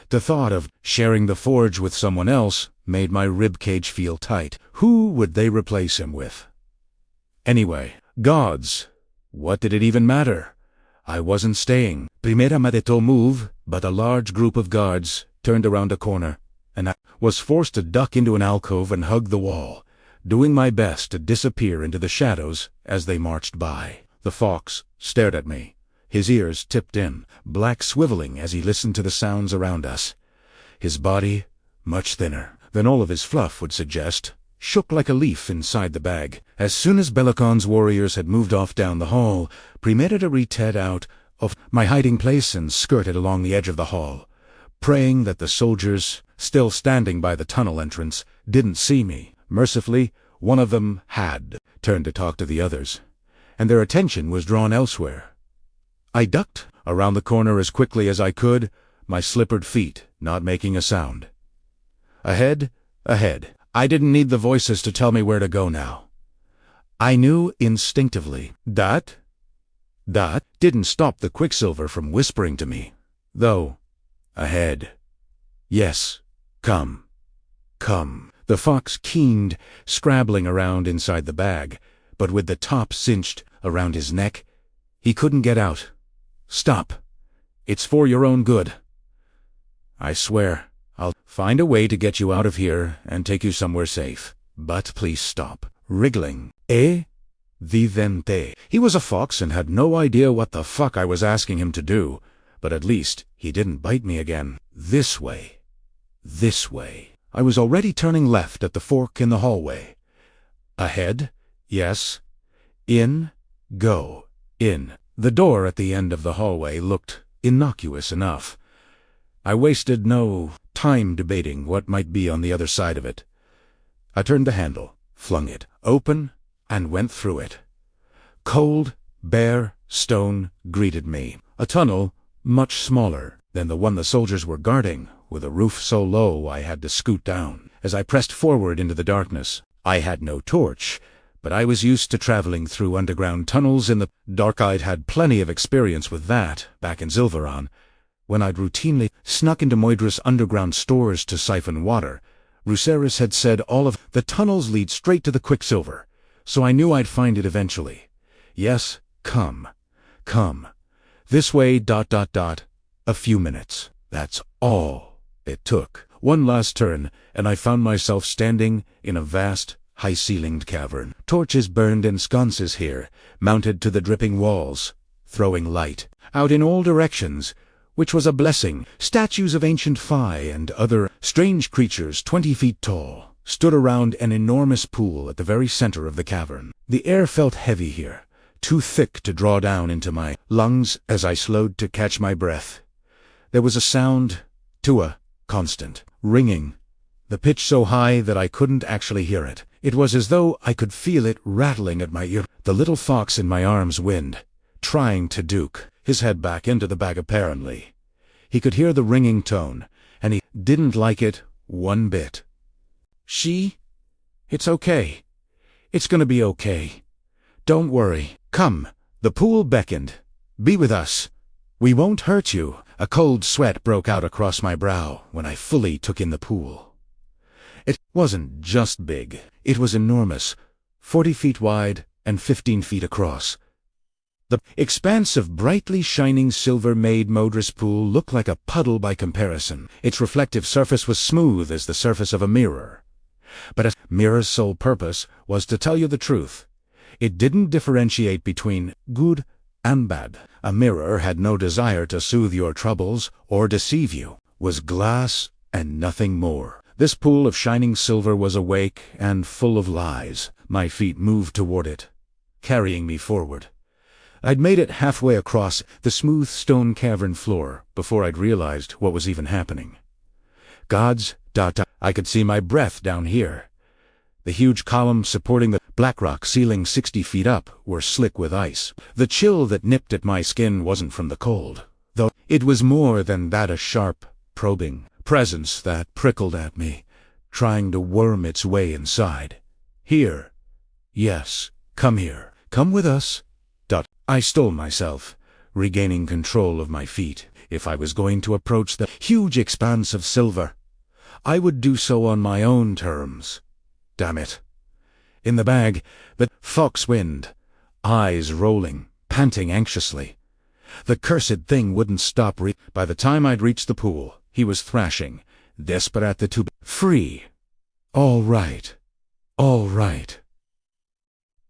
The thought of sharing the forge with someone else made my ribcage feel tight. Who would they replace him with? Anyway, gods, what did it even matter? I wasn't staying. Primera me to move, but a large group of guards turned around a corner, and I was forced to duck into an alcove and hug the wall, doing my best to disappear into the shadows as they marched by. The fox stared at me, his ears tipped in, black swiveling as he listened to the sounds around us. His body, much thinner than all of his fluff would suggest, shook like a leaf inside the bag. As soon as Belacon's warriors had moved off down the hall, Primera retreated out of my hiding place and skirted along the edge of the hall, praying that the soldiers, still standing by the tunnel entrance, didn't see me. Mercifully, one of them had turned to talk to the others, and their attention was drawn elsewhere. I ducked around the corner as quickly as I could, my slippered feet not making a sound. Ahead. I didn't need the voices to tell me where to go now. I knew instinctively. That didn't stop the Quicksilver from whispering to me, though. Ahead. Yes. Come. The fox keened, scrabbling around inside the bag, but with the top cinched around his neck, he couldn't get out. Stop. It's for your own good. I swear, I'll find a way to get you out of here and take you somewhere safe. But please stop wriggling. Vivente. He was a fox and had no idea what the fuck I was asking him to do. But at least he didn't bite me again. This way. I was already turning left at the fork in the hallway. Ahead, yes. In, go, in. The door at the end of the hallway looked innocuous enough. I wasted no time debating what might be on the other side of it. I turned the handle, flung it open, and went through it. Cold, bare stone greeted me. A tunnel much smaller than the one the soldiers were guarding, with a roof so low I had to scoot down. As I pressed forward into the darkness, I had no torch, but I was used to traveling through underground tunnels in the dark. I'd had plenty of experience with that back in Zilveron, when I'd routinely snuck into Moidra's underground stores to siphon water. Rusarius had said all of the tunnels lead straight to the Quicksilver, so I knew I'd find it eventually. Yes, come. This way, ... A few minutes. That's all it took. One last turn, and I found myself standing in a vast, high-ceilinged cavern. Torches burned in sconces here, mounted to the dripping walls, throwing light out in all directions, which was a blessing. Statues of ancient Phi and other strange creatures 20 feet tall stood around an enormous pool at the very center of the cavern. The air felt heavy here, too thick to draw down into my lungs as I slowed to catch my breath. There was a sound, to a constant ringing, the pitch so high that I couldn't actually hear it. It was as though I could feel it rattling at my ear. The little fox in my arms whined, trying to duke his head back into the bag apparently. He could hear the ringing tone, and he didn't like it one bit. It's okay. It's gonna be okay. Don't worry. Come. The pool beckoned. Be with us. We won't hurt you. A cold sweat broke out across my brow when I fully took in the pool. It wasn't just big. It was enormous, 40 feet wide and 15 feet across. The expanse of brightly shining silver made Modra's pool looked like a puddle by comparison. Its reflective surface was smooth as the surface of a mirror, But a mirror's sole purpose was to tell you the truth. It didn't differentiate between good and bad. A mirror had no desire to soothe your troubles or deceive you, was glass and nothing more. This pool of shining silver was awake and full of lies. My feet moved toward it, carrying me forward. I'd made it halfway across the smooth stone cavern floor before I'd realized what was even happening. Gods, I could see my breath down here. The huge columns supporting the black rock ceiling 60 feet up were slick with ice. The chill that nipped at my skin wasn't from the cold, though it was more than that, a sharp, probing presence that prickled at me, trying to worm its way inside. Here. Yes, come here. Come with us. I stole myself, regaining control of my feet. If I was going to approach the huge expanse of silver, I would do so on my own terms. Damn it. In the bag, the fox wind, eyes rolling, panting anxiously. The cursed thing wouldn't stop. By the time I'd reached the pool, he was thrashing, desperate to be free. All right. All right.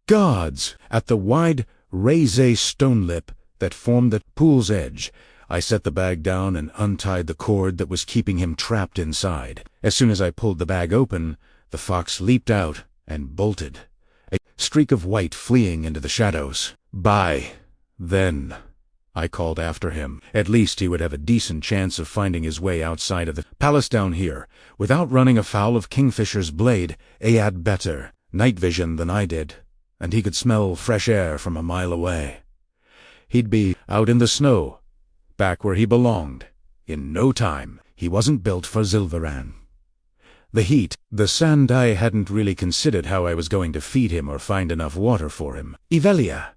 Gods! At the wide raised stone lip that formed the pool's edge, I set the bag down and untied the cord that was keeping him trapped inside. As soon as I pulled the bag open, the fox leaped out and bolted, a streak of white fleeing into the shadows. Bye, then, I called after him. At least he would have a decent chance of finding his way outside of the palace down here, without running afoul of Kingfisher's blade. He had better night vision than I did, and he could smell fresh air from a mile away. He'd be out in the snow, back where he belonged, in no time. He wasn't built for Zilveran. The heat, the sand. I hadn't really considered how I was going to feed him or find enough water for him. Ivelia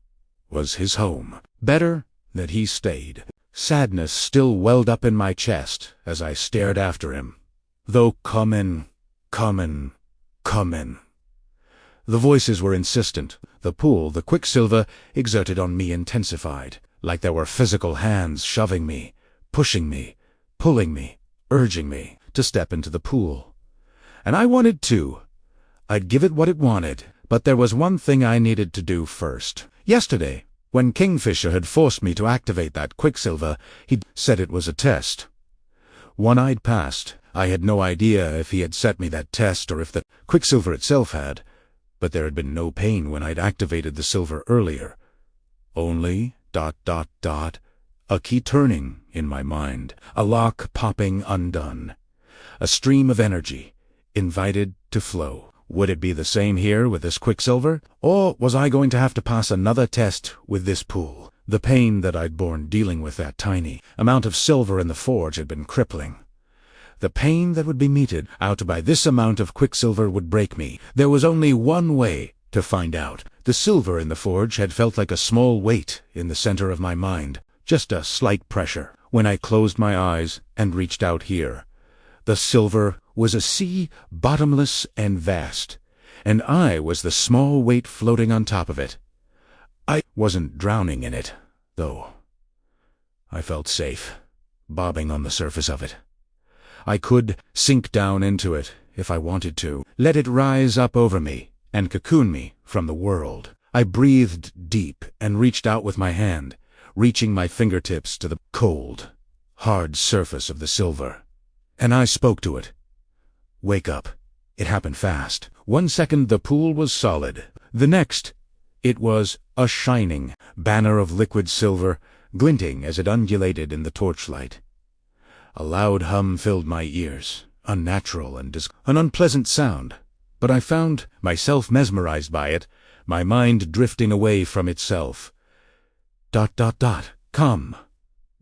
was his home. Better that he stayed. Sadness still welled up in my chest as I stared after him. Though come in. The voices were insistent. The pull, the quicksilver exerted on me intensified, like there were physical hands shoving me, pushing me, pulling me, urging me to step into the pool. And I wanted to. I'd give it what it wanted, but there was one thing I needed to do first. Yesterday, when Kingfisher had forced me to activate that quicksilver, he'd said it was a test. One I'd passed. I had no idea if he had set me that test or if the quicksilver itself had, but there had been no pain when I'd activated the silver earlier. Only ... a key turning in my mind, a lock popping undone, a stream of energy invited to flow. Would it be the same here with this quicksilver, or was I going to have to pass another test with this pool? The pain that I'd borne dealing with that tiny amount of silver in the forge had been crippling. The pain that would be meted out by this amount of quicksilver would break me. There was only one way to find out. The silver in the forge had felt like a small weight in the center of my mind, just a slight pressure. When I closed my eyes and reached out here, the silver was a sea, bottomless and vast, and I was the small weight floating on top of it. I wasn't drowning in it, though. I felt safe, bobbing on the surface of it. I could sink down into it if I wanted to, let it rise up over me and cocoon me from the world. I breathed deep and reached out with my hand, reaching my fingertips to the cold, hard surface of the silver. And I spoke to it. Wake up. It happened fast. 1 second the pool was solid. The next, it was a shining banner of liquid silver, glinting as it undulated in the torchlight. A loud hum filled my ears, unnatural and an unpleasant sound, but I found myself mesmerized by it, my mind drifting away from itself. ... Come.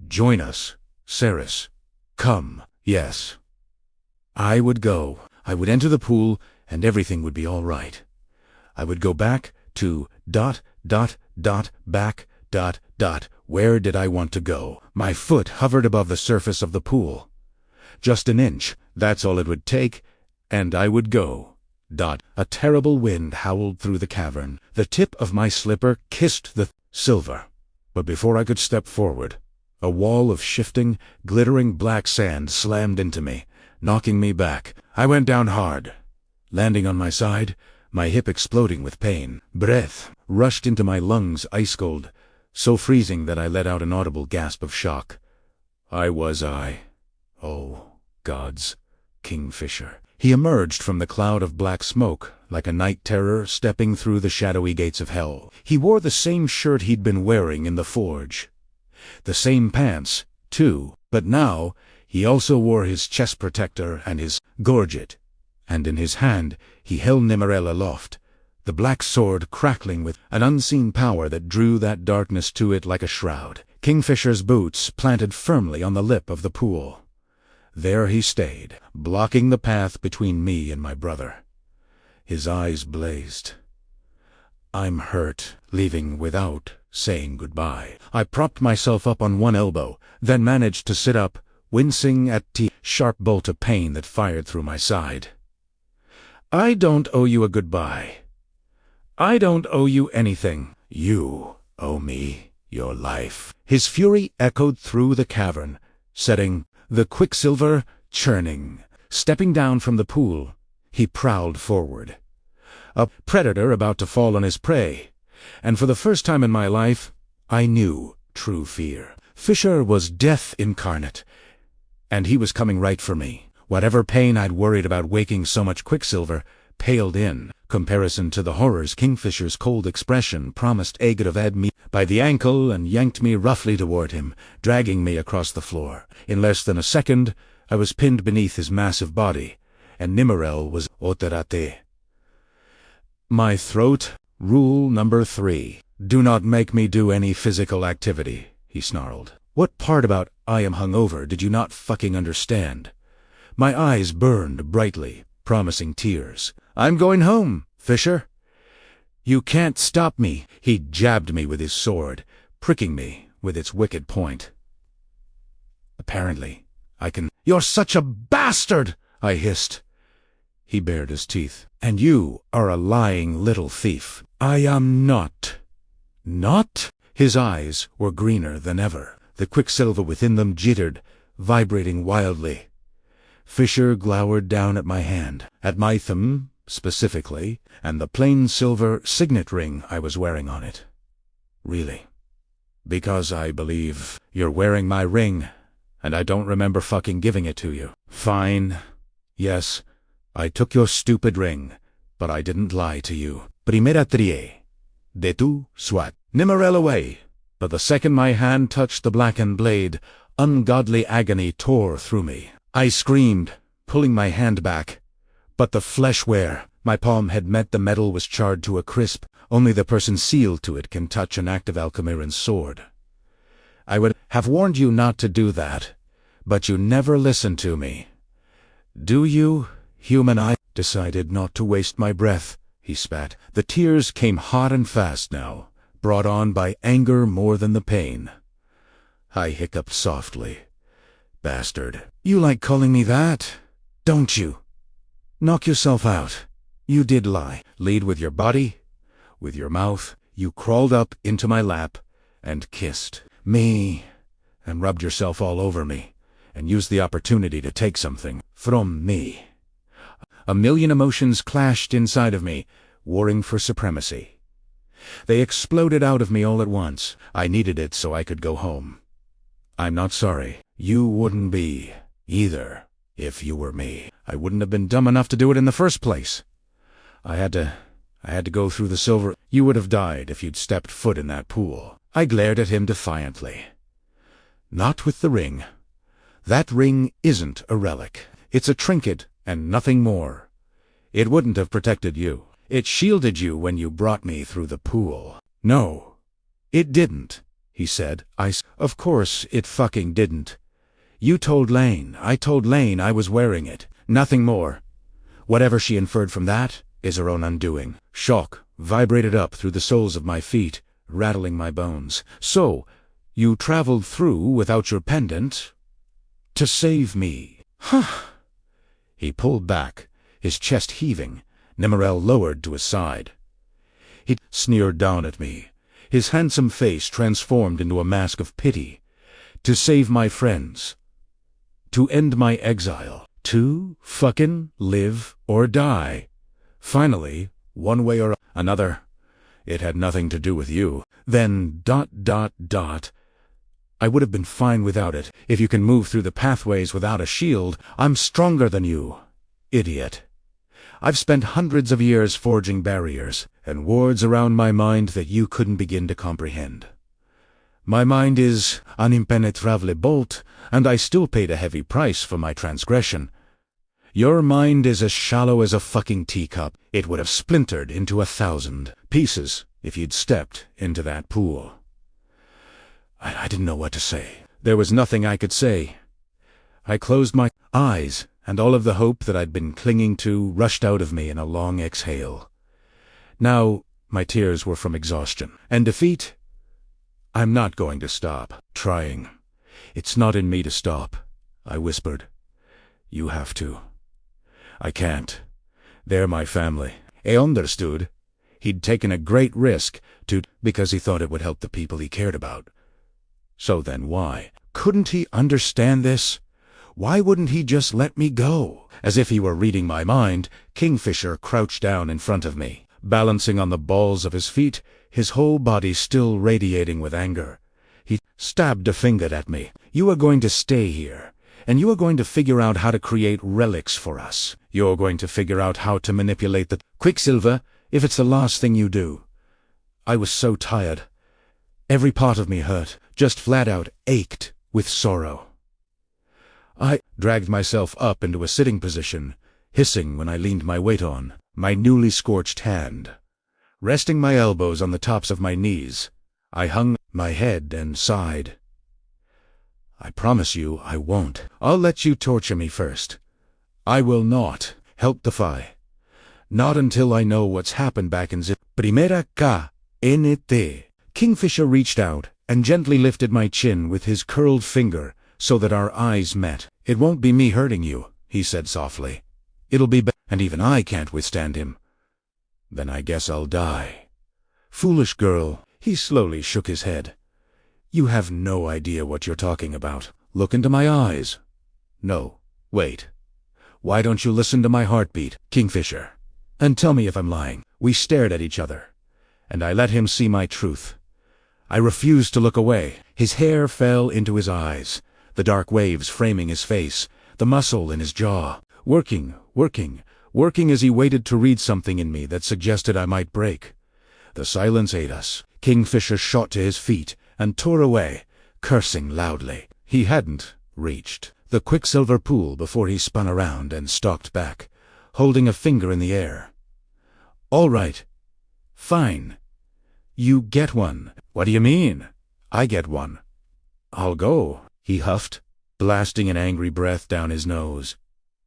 Join us, Ceres. Come. Yes. I would go. I would enter the pool, and everything would be all right. I would go back to ... back ... Where did I want to go? My foot hovered above the surface of the pool. Just an inch, that's all it would take, and I would go. A terrible wind howled through the cavern. The tip of my slipper kissed the silver. But before I could step forward, a wall of shifting, glittering black sand slammed into me, knocking me back. I went down hard, landing on my side, my hip exploding with pain. Breath rushed into my lungs ice cold, so freezing that I let out an audible gasp of shock. Oh, gods, Kingfisher. He emerged from the cloud of black smoke, like a night terror stepping through the shadowy gates of hell. He wore the same shirt he'd been wearing in the forge. The same pants, too, but now he also wore his chest protector and his gorget, and in his hand he held Nimmerel aloft, the black sword crackling with an unseen power that drew that darkness to it like a shroud. Kingfisher's boots planted firmly on the lip of the pool. There he stayed, blocking the path between me and my brother. His eyes blazed. I'm hurt, leaving without saying goodbye. I propped myself up on one elbow, then managed to sit up, wincing at the sharp bolt of pain that fired through my side. I don't owe you a goodbye. I don't owe you anything. You owe me your life. His fury echoed through the cavern, setting the quicksilver churning. Stepping down from the pool, he prowled forward. A predator about to fall on his prey, and for the first time in my life, I knew true fear. Fisher was death incarnate, and he was coming right for me. Whatever pain I'd worried about waking so much quicksilver paled in comparison to the horrors Kingfisher's cold expression promised Agate of Ed me by the ankle and yanked me roughly toward him, dragging me across the floor. In less than a second, I was pinned beneath his massive body, and Nimmerel was oterate. My throat, rule number 3. Do not make me do any physical activity, he snarled. What part about I am hungover did you not fucking understand? My eyes burned brightly, promising tears. I'm going home, Fisher. You can't stop me. He jabbed me with his sword, pricking me with its wicked point. Apparently, I can— You're such a bastard, I hissed. He bared his teeth. And you are a lying little thief. I am not. Not? His eyes were greener than ever. The quicksilver within them jittered, vibrating wildly. Fisher glowered down at my hand, at my thumb, specifically, and the plain silver signet ring I was wearing on it. Really? Because I believe you're wearing my ring, and I don't remember fucking giving it to you. Fine. Yes, I took your stupid ring, but I didn't lie to you. Primera trie. De tu soit. Nimmerel away. But the second my hand touched the blackened blade, ungodly agony tore through me. I screamed, pulling my hand back. But the flesh where my palm had met the metal was charred to a crisp. Only the person sealed to it can touch an active Alchemiran's sword. I would have warned you not to do that, but you never listened to me. Do you, human? I decided not to waste my breath, he spat. The tears came hot and fast now, brought on by anger more than the pain. I hiccuped softly. Bastard. You like calling me that, don't you? Knock yourself out. You did lie. Lead with your body, with your mouth. You crawled up into my lap and kissed me and rubbed yourself all over me and used the opportunity to take something from me. A million emotions clashed inside of me, warring for supremacy. They exploded out of me all at once. I needed it so I could go home. I'm not sorry. You wouldn't be, either, if you were me. I wouldn't have been dumb enough to do it in the first place. I had to go through the silver. You would have died if you'd stepped foot in that pool. I glared at him defiantly. Not with the ring. That ring isn't a relic. It's a trinket and nothing more. It wouldn't have protected you. It shielded you when you brought me through the pool. No, it didn't, he said. Of course it fucking didn't. You told Lane. I told Lane I was wearing it. Nothing more. Whatever she inferred from that is her own undoing. Shock vibrated up through the soles of my feet, rattling my bones. So, you traveled through without your pendant? To save me. Huh. He pulled back, his chest heaving. Nimmerel lowered to his side. He sneered down at me, his handsome face transformed into a mask of pity. To save my friends. To end my exile. To fucking live or die. Finally, one way or another, it had nothing to do with you. Then ... I would have been fine without it. If you can move through the pathways without a shield, I'm stronger than you. Idiot. I've spent hundreds of years forging barriers and wards around my mind that you couldn't begin to comprehend. My mind is an impenetrable bolt, and I still paid a heavy price for my transgression. Your mind is as shallow as a fucking teacup. It would have splintered into 1,000 pieces if you'd stepped into that pool. I didn't know what to say. There was nothing I could say. I closed my eyes, and all of the hope that I'd been clinging to rushed out of me in a long exhale. Now, my tears were from exhaustion and defeat. I'm not going to stop trying. It's not in me to stop, I whispered. You have to. I can't. They're my family. I understood. He'd taken a great risk because he thought it would help the people he cared about. So then why? Couldn't he understand this? Why wouldn't he just let me go? As if he were reading my mind, Kingfisher crouched down in front of me, balancing on the balls of his feet, his whole body still radiating with anger. He stabbed a finger at me. You are going to stay here, and you are going to figure out how to create relics for us. You're going to figure out how to manipulate the Quicksilver, if it's the last thing you do. I was so tired. Every part of me hurt, just flat out ached with sorrow. I dragged myself up into a sitting position, hissing when I leaned my weight on, my newly scorched hand. Resting my elbows on the tops of my knees, I hung my head and sighed. I promise you I won't. I'll let you torture me first. I will not help defy. Not until I know what's happened back in Primera KNT. Kingfisher reached out and gently lifted my chin with his curled finger so that our eyes met. It won't be me hurting you, he said softly. It'll be and even I can't withstand him. Then I guess I'll die. Foolish girl, he slowly shook his head. You have no idea what you're talking about. Look into my eyes. No, wait. Why don't you listen to my heartbeat, Kingfisher? And tell me if I'm lying. We stared at each other, and I let him see my truth. I refused to look away. His hair fell into his eyes, the dark waves framing his face, the muscle in his jaw, working as he waited to read something in me that suggested I might break. The silence ate us. Kingfisher shot to his feet and tore away, cursing loudly. He hadn't reached the Quicksilver pool before he spun around and stalked back, holding a finger in the air. All right. Fine. You get one. What do you mean? I get one. I'll go, he huffed, blasting an angry breath down his nose.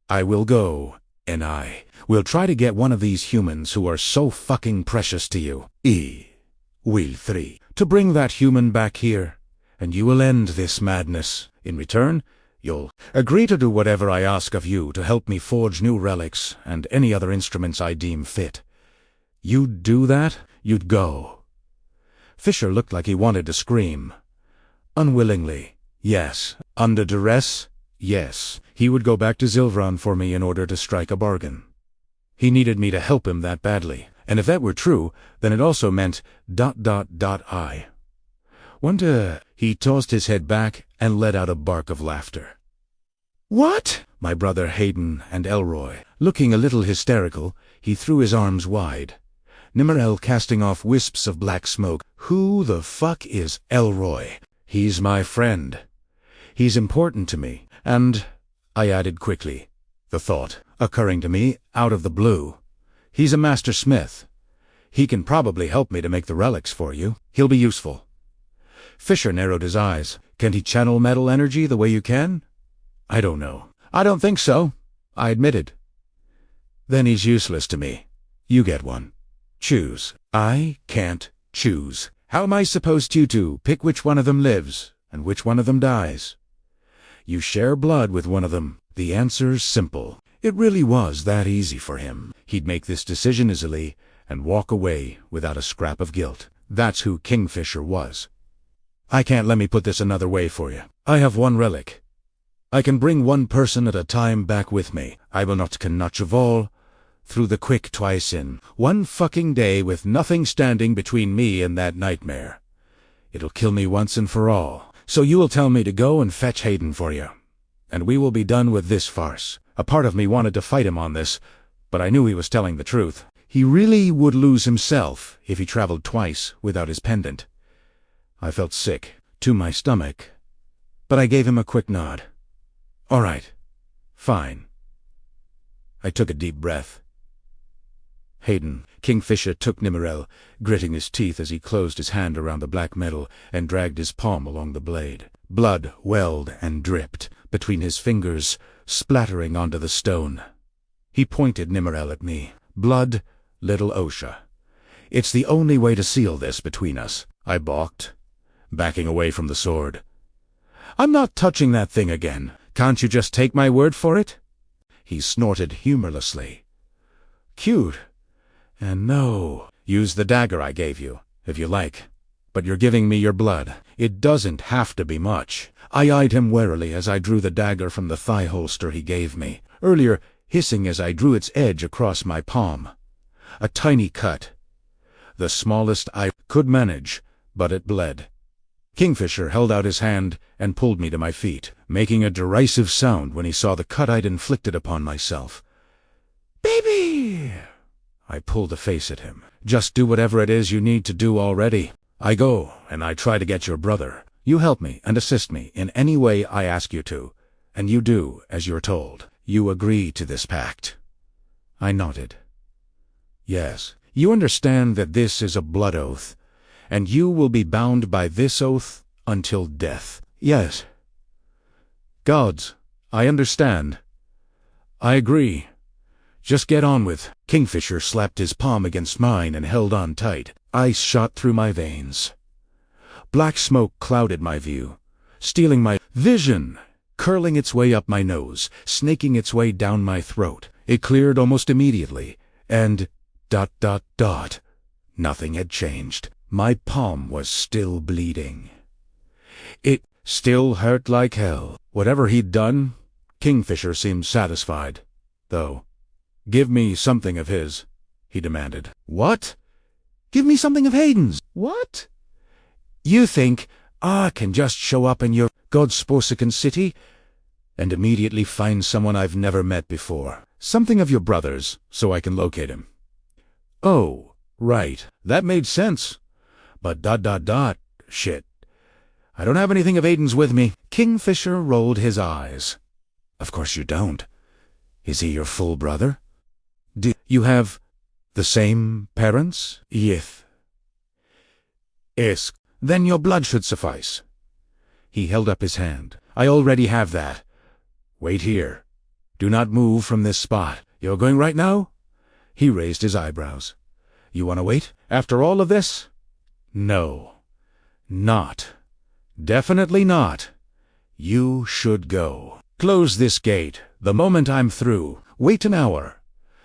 I will go, and I will try to get one of these humans who are so fucking precious to you. Will 3. To bring that human back here, and you will end this madness. In return, you'll agree to do whatever I ask of you to help me forge new relics and any other instruments I deem fit. You'd do that? You'd go. Fisher looked like he wanted to scream. Unwillingly, yes. Under duress, yes. He would go back to Zilvron for me in order to strike a bargain. He needed me to help him that badly, and if that were true, then it also meant ... I. Wonder... He tossed his head back and let out a bark of laughter. What? My brother Hayden and Elroy, looking a little hysterical, he threw his arms wide. Nimmerel casting off wisps of black smoke. Who the fuck is Elroy? He's my friend. He's important to me, and, I added quickly, the thought occurring to me out of the blue. He's a master smith. He can probably help me to make the relics for you. He'll be useful. Fisher narrowed his eyes. Can he channel metal energy the way you can? I don't know. I don't think so, I admitted. Then he's useless to me. You get one. Choose. I can't choose. How am I supposed to pick which one of them lives and which one of them dies? You share blood with one of them. The answer's simple. It really was that easy for him. He'd make this decision easily and walk away without a scrap of guilt. That's who Kingfisher was. I can't. Let me put this another way for you. I have one relic. I can bring one person at a time back with me. I will not cannot all. through the quick twice in one fucking day with nothing standing between me and that nightmare. It'll kill me once and for all. So you will tell me to go and fetch Hayden for you. And we will be done with this farce. A part of me wanted to fight him on this, but I knew he was telling the truth. He really would lose himself if he traveled twice without his pendant. I felt sick to my stomach, but I gave him a quick nod. All right. Fine. I took a deep breath. Hayden, Kingfisher took Nimmerel, gritting his teeth as he closed his hand around the black metal and dragged his palm along the blade. Blood welled and dripped between his fingers, splattering onto the stone. He pointed Nimmerel at me. Blood, little Osha. It's the only way to seal this between us. I balked, backing away from the sword. I'm not touching that thing again. Can't you just take my word for it? He snorted humorlessly. Cute. And no, use the dagger I gave you, if you like. But you're giving me your blood. It doesn't have to be much. I eyed him warily as I drew the dagger from the thigh holster he gave me, earlier hissing as I drew its edge across my palm. A tiny cut. The smallest I could manage, but it bled. Kingfisher held out his hand and pulled me to my feet, making a derisive sound when he saw the cut I'd inflicted upon myself. Baby! I pulled a face at him. Just do whatever it is you need to do already. I go, and I try to get your brother. You help me and assist me in any way I ask you to, and you do as you're told. You agree to this pact. I nodded. Yes, you understand that this is a blood oath, and you will be bound by this oath until death. Yes. Gods, I understand. I agree. Just get on with. Kingfisher slapped his palm against mine and held on tight. Ice shot through my veins. Black smoke clouded my view, stealing my vision, curling its way up my nose, snaking its way down my throat. It cleared almost immediately, and ... Nothing had changed. My palm was still bleeding. It still hurt like hell. Whatever he'd done, Kingfisher seemed satisfied, though. Give me something of his, he demanded. What? Give me something of Hayden's. What? You think I can just show up in your godforsaken city and immediately find someone I've never met before? Something of your brother's, so I can locate him. Oh, right. That made sense. But ... shit. I don't have anything of Aiden's with me. Kingfisher rolled his eyes. Of course you don't. Is he your full brother? Do you have the same parents? Yes. Then your blood should suffice. He held up his hand. I already have that. Wait here. Do not move from this spot. You're going right now? He raised his eyebrows. You want to wait? After all of this? No. Not. Definitely not. You should go. Close this gate the moment I'm through. Wait an hour.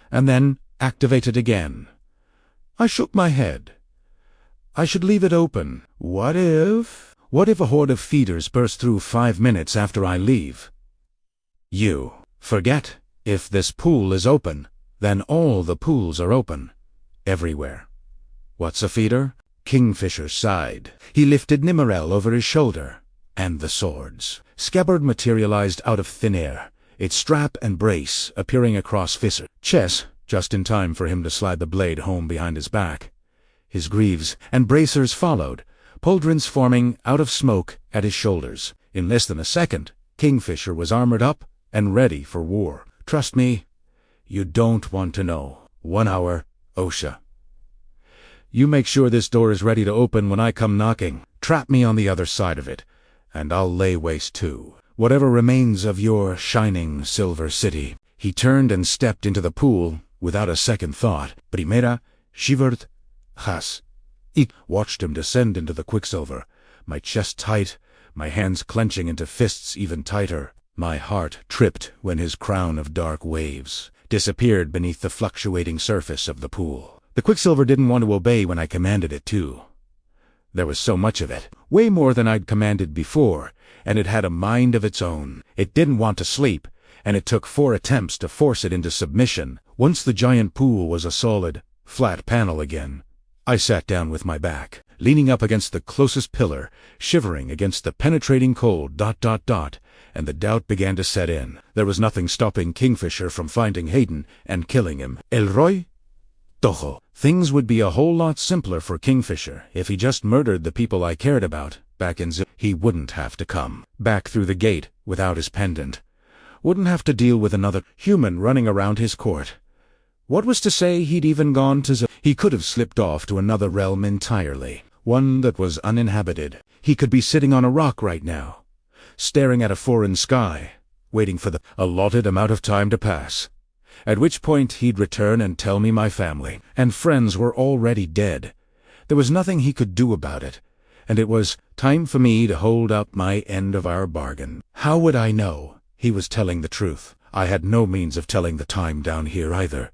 And then activate it again. I shook my head. I should leave it open. What if a horde of feeders burst through 5 minutes after I leave? You forget. If this pool is open, then all the pools are open. Everywhere. What's a feeder? Kingfisher sighed. He lifted Nimmerel over his shoulder. And the swords. Scabbard materialized out of thin air, its strap and brace appearing across Fisher's chest, just in time for him to slide the blade home behind his back. His greaves and bracers followed, pauldrons forming out of smoke at his shoulders. In less than a second, Kingfisher was armored up and ready for war. Trust me, you don't want to know. 1 hour, Osha. You make sure this door is ready to open when I come knocking. Trap me on the other side of it, and I'll lay waste too. Whatever remains of your shining silver city. He turned and stepped into the pool without a second thought. Primera, shivered, has. I watched him descend into the quicksilver, my chest tight, my hands clenching into fists even tighter. My heart tripped when his crown of dark waves disappeared beneath the fluctuating surface of the pool. The quicksilver didn't want to obey when I commanded it to. There was so much of it, way more than I'd commanded before, and it had a mind of its own. It didn't want to sleep, and it took 4 attempts to force it into submission. Once the giant pool was a solid, flat panel again, I sat down with my back, leaning up against the closest pillar, shivering against the penetrating cold ... and the doubt began to set in. There was nothing stopping Kingfisher from finding Hayden and killing him. El Roy Tojo. Things would be a whole lot simpler for Kingfisher if he just murdered the people I cared about back in He wouldn't have to come back through the gate without his pendant. Wouldn't have to deal with another human running around his court. What was to say he'd even gone to He could have slipped off to another realm entirely, one that was uninhabited. He could be sitting on a rock right now, staring at a foreign sky, waiting for the allotted amount of time to pass, at which point he'd return and tell me my family and friends were already dead. There was nothing he could do about it, and it was time for me to hold up my end of our bargain. How would I know he was telling the truth? I had no means of telling the time down here either.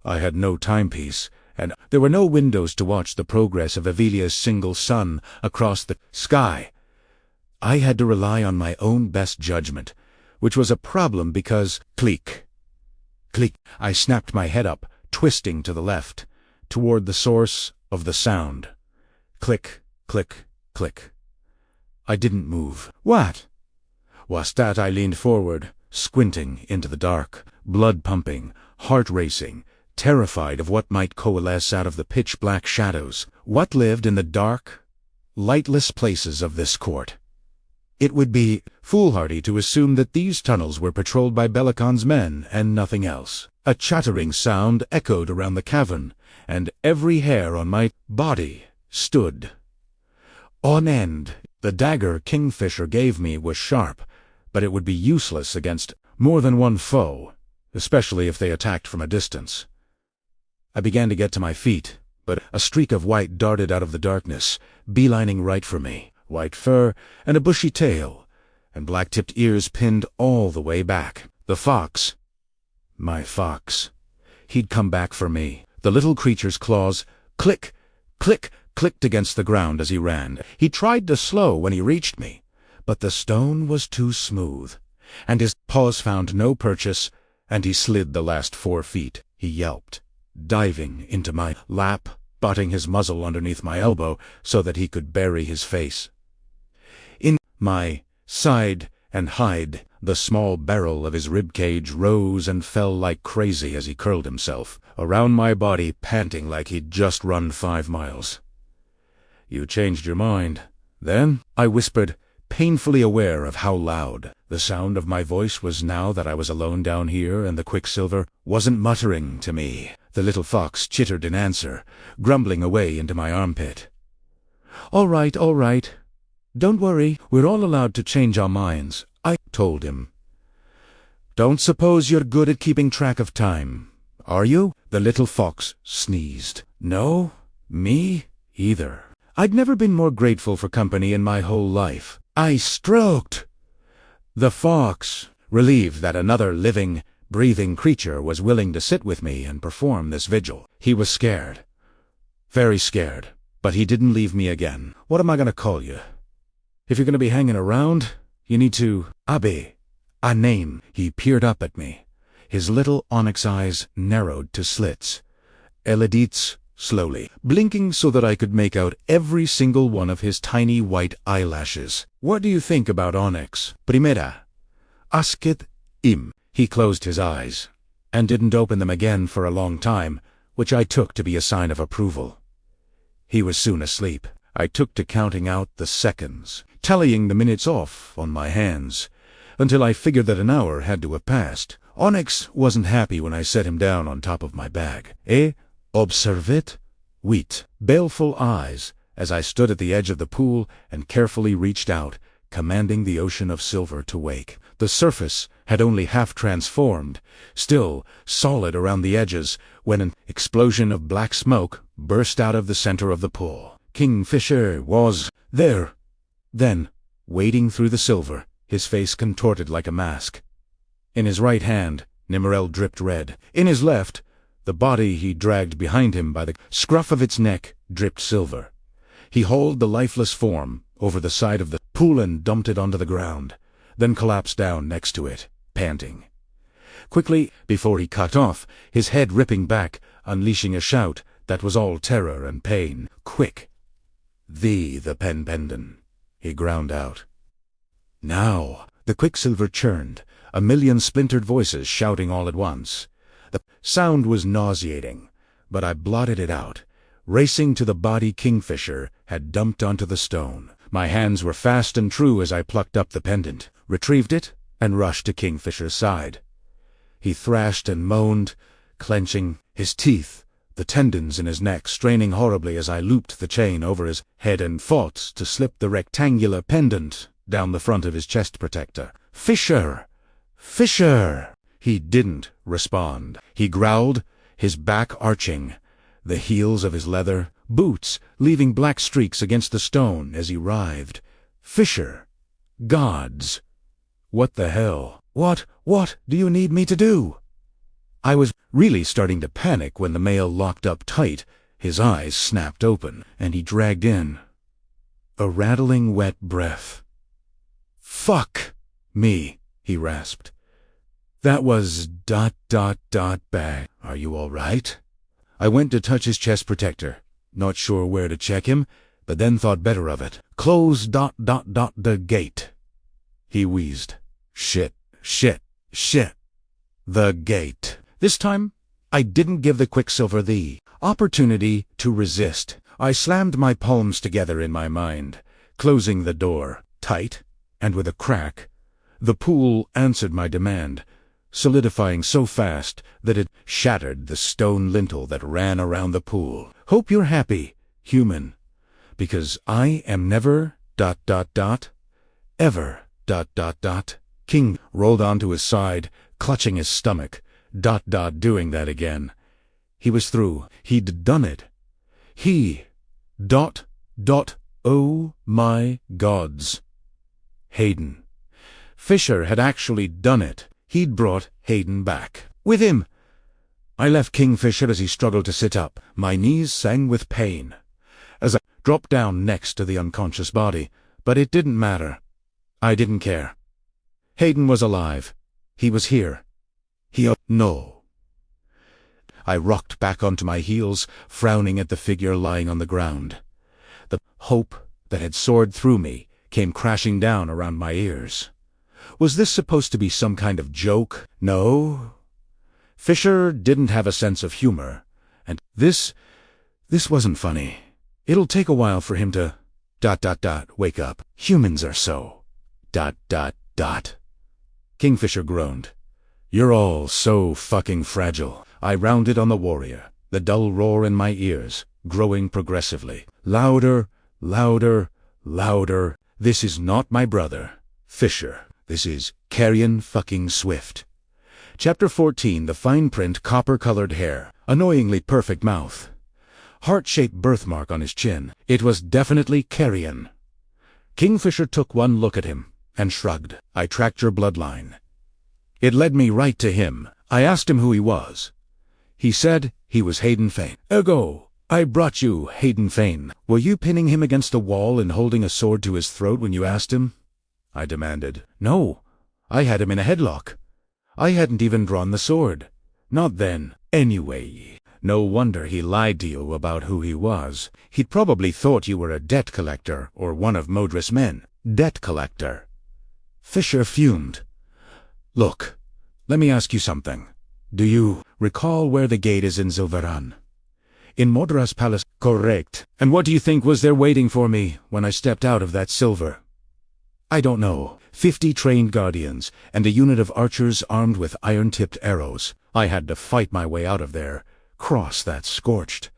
I had no timepiece, and there were no windows to watch the progress of Avelia's single sun across the sky. I had to rely on my own best judgment, which was a problem because click. Click. I snapped my head up, twisting to the left, toward the source of the sound. Click, click, click. I didn't move. What was that? I leaned forward, squinting into the dark, blood pumping, heart racing, terrified of what might coalesce out of the pitch-black shadows. What lived in the dark, lightless places of this court? It would be foolhardy to assume that these tunnels were patrolled by Belicon's men and nothing else. A chattering sound echoed around the cavern, and every hair on my body stood on end. The dagger Kingfisher gave me was sharp, but it would be useless against more than one foe, especially if they attacked from a distance. I began to get to my feet, but a streak of white darted out of the darkness, beelining right for me. White fur and a bushy tail, and black-tipped ears pinned all the way back. The fox. My fox. He'd come back for me. The little creature's claws click, click, clicked against the ground as he ran. He tried to slow when he reached me, but the stone was too smooth, and his paws found no purchase, and he slid the last 4 feet. He yelped, diving into my lap, butting his muzzle underneath my elbow so that he could bury his face in my side and hide. The small barrel of his ribcage rose and fell like crazy as he curled himself around my body, panting like he'd just run 5 miles. You changed your mind, then? I whispered, painfully aware of how loud the sound of my voice was now that I was alone down here and the Quicksilver wasn't muttering to me. The little fox chittered in answer, grumbling away into my armpit. All right. Don't worry, we're all allowed to change our minds, I told him. Don't suppose you're good at keeping track of time, are you? The little fox sneezed. No, me either. I'd never been more grateful for company in my whole life. I stroked the fox, relieved that another living, breathing creature was willing to sit with me and perform this vigil. He was scared. Very scared. But he didn't leave me again. What am I going to call you? If you're going to be hanging around, you need to Abe, a name. He peered up at me. His little onyx eyes narrowed to slits. Eliditz, slowly, blinking so that I could make out every single one of his tiny white eyelashes. What do you think about onyx? Primera. Askit im. He closed his eyes, and didn't open them again for a long time, which I took to be a sign of approval. He was soon asleep. I took to counting out the seconds, tallying the minutes off on my hands, until I figured that an hour had to have passed. Onyx wasn't happy when I set him down on top of my bag. Observit, wheat, baleful eyes, as I stood at the edge of the pool and carefully reached out, commanding the ocean of silver to wake. The surface had only half transformed, still solid around the edges, when an explosion of black smoke burst out of the center of the pool. Kingfisher was there, then, wading through the silver, his face contorted like a mask. In his right hand, Nimmerel dripped red. In his left, the body he dragged behind him by the scruff of its neck dripped silver. He hauled the lifeless form over the side of the pool and dumped it onto the ground, then collapsed down next to it, panting. quickly before he cut off, his head ripping back, unleashing a shout that was all terror and pain. "Quick! The pen pendant," he ground out. Now the quicksilver churned, a million splintered voices shouting all at once. The sound was nauseating, but I blotted it out, racing to the body Kingfisher had dumped onto the stone. My hands were fast and true as I plucked up the pendant, retrieved it, and rushed to Kingfisher's side. He thrashed and moaned, clenching his teeth, the tendons in his neck straining horribly as I looped the chain over his head and fought to slip the rectangular pendant down the front of his chest protector. "Fisher! Fisher!" He didn't respond. He growled, his back arching, the heels of his leather boots leaving black streaks against the stone as he writhed. "Fisher! Gods! What the hell? What do you need me to do?" I was really starting to panic when the male locked up tight, his eyes snapped open, and he dragged in a rattling wet breath. "Fuck me," he rasped. "That was ... bag. Are you all right?" I went to touch his chest protector, not sure where to check him, but then thought better of it. "Close ... the gate," he wheezed. Shit. The gate. This time, I didn't give the Quicksilver the opportunity to resist. I slammed my palms together in my mind, closing the door tight, and with a crack, the pool answered my demand, solidifying so fast that it shattered the stone lintel that ran around the pool. "Hope you're happy, human, because I am never ... ever ... King rolled onto his side, clutching his stomach, ... doing that again. He was through. He'd done it. He ... oh my gods. Hayden. Fisher had actually done it. He'd brought Hayden back. With him. I left Kingfisher as he struggled to sit up. My knees sang with pain as I dropped down next to the unconscious body, but it didn't matter. I didn't care. Hayden was alive. He was here. No. I rocked back onto my heels, frowning at the figure lying on the ground. The hope that had soared through me came crashing down around my ears. Was this supposed to be some kind of joke? No. Fisher didn't have a sense of humor, and this wasn't funny. It'll take a while for him to ... wake up. Humans are so ... Kingfisher groaned. "You're all so fucking fragile." I rounded on the warrior, the dull roar in my ears, growing progressively. Louder, louder, louder. "This is not my brother, Fisher. This is Carrion fucking Swift." Chapter 14, the fine print, copper-colored hair, annoyingly perfect mouth, heart-shaped birthmark on his chin. It was definitely Carrion. Kingfisher took one look at him and shrugged. "I tracked your bloodline. It led me right to him. I asked him who he was. He said he was Hayden Fane. Ergo, I brought you Hayden Fane." "Were you pinning him against a wall and holding a sword to his throat when you asked him?" I demanded. "No, I had him in a headlock. I hadn't even drawn the sword. Not then. Anyway, no wonder he lied to you about who he was. He'd probably thought you were a debt collector or one of Modris' men." "Debt collector?" Fisher fumed. "Look, let me ask you something. Do you recall where the gate is in Zilveran?" "In Modras Palace." "Correct. And what do you think was there waiting for me when I stepped out of that silver?" "I don't know. 50 trained guardians, and a unit of archers armed with iron-tipped arrows. I had to fight my way out of there, cross that scorched,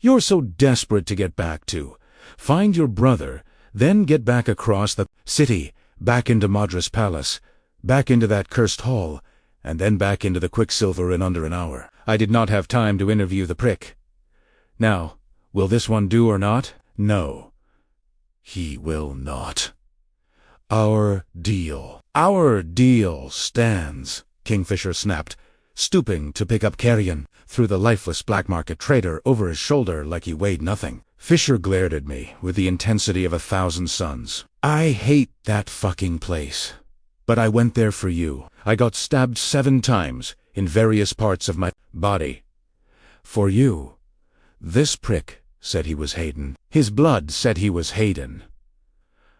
You're so desperate to get back to. Find your brother, then get back across the city, back into Modras Palace, back into that cursed hall, and then back into the Quicksilver in under an hour. I did not have time to interview the prick. Now, will this one do or not?" "No. He will not. Our deal stands," Kingfisher snapped, stooping to pick up Carrion, threw the lifeless black market trader over his shoulder like he weighed nothing. Fisher glared at me with the intensity of 1,000 suns. "I hate that fucking place. But I went there for you. I got stabbed 7 times in various parts of my body. For you. This prick said he was Hayden. His blood said he was Hayden.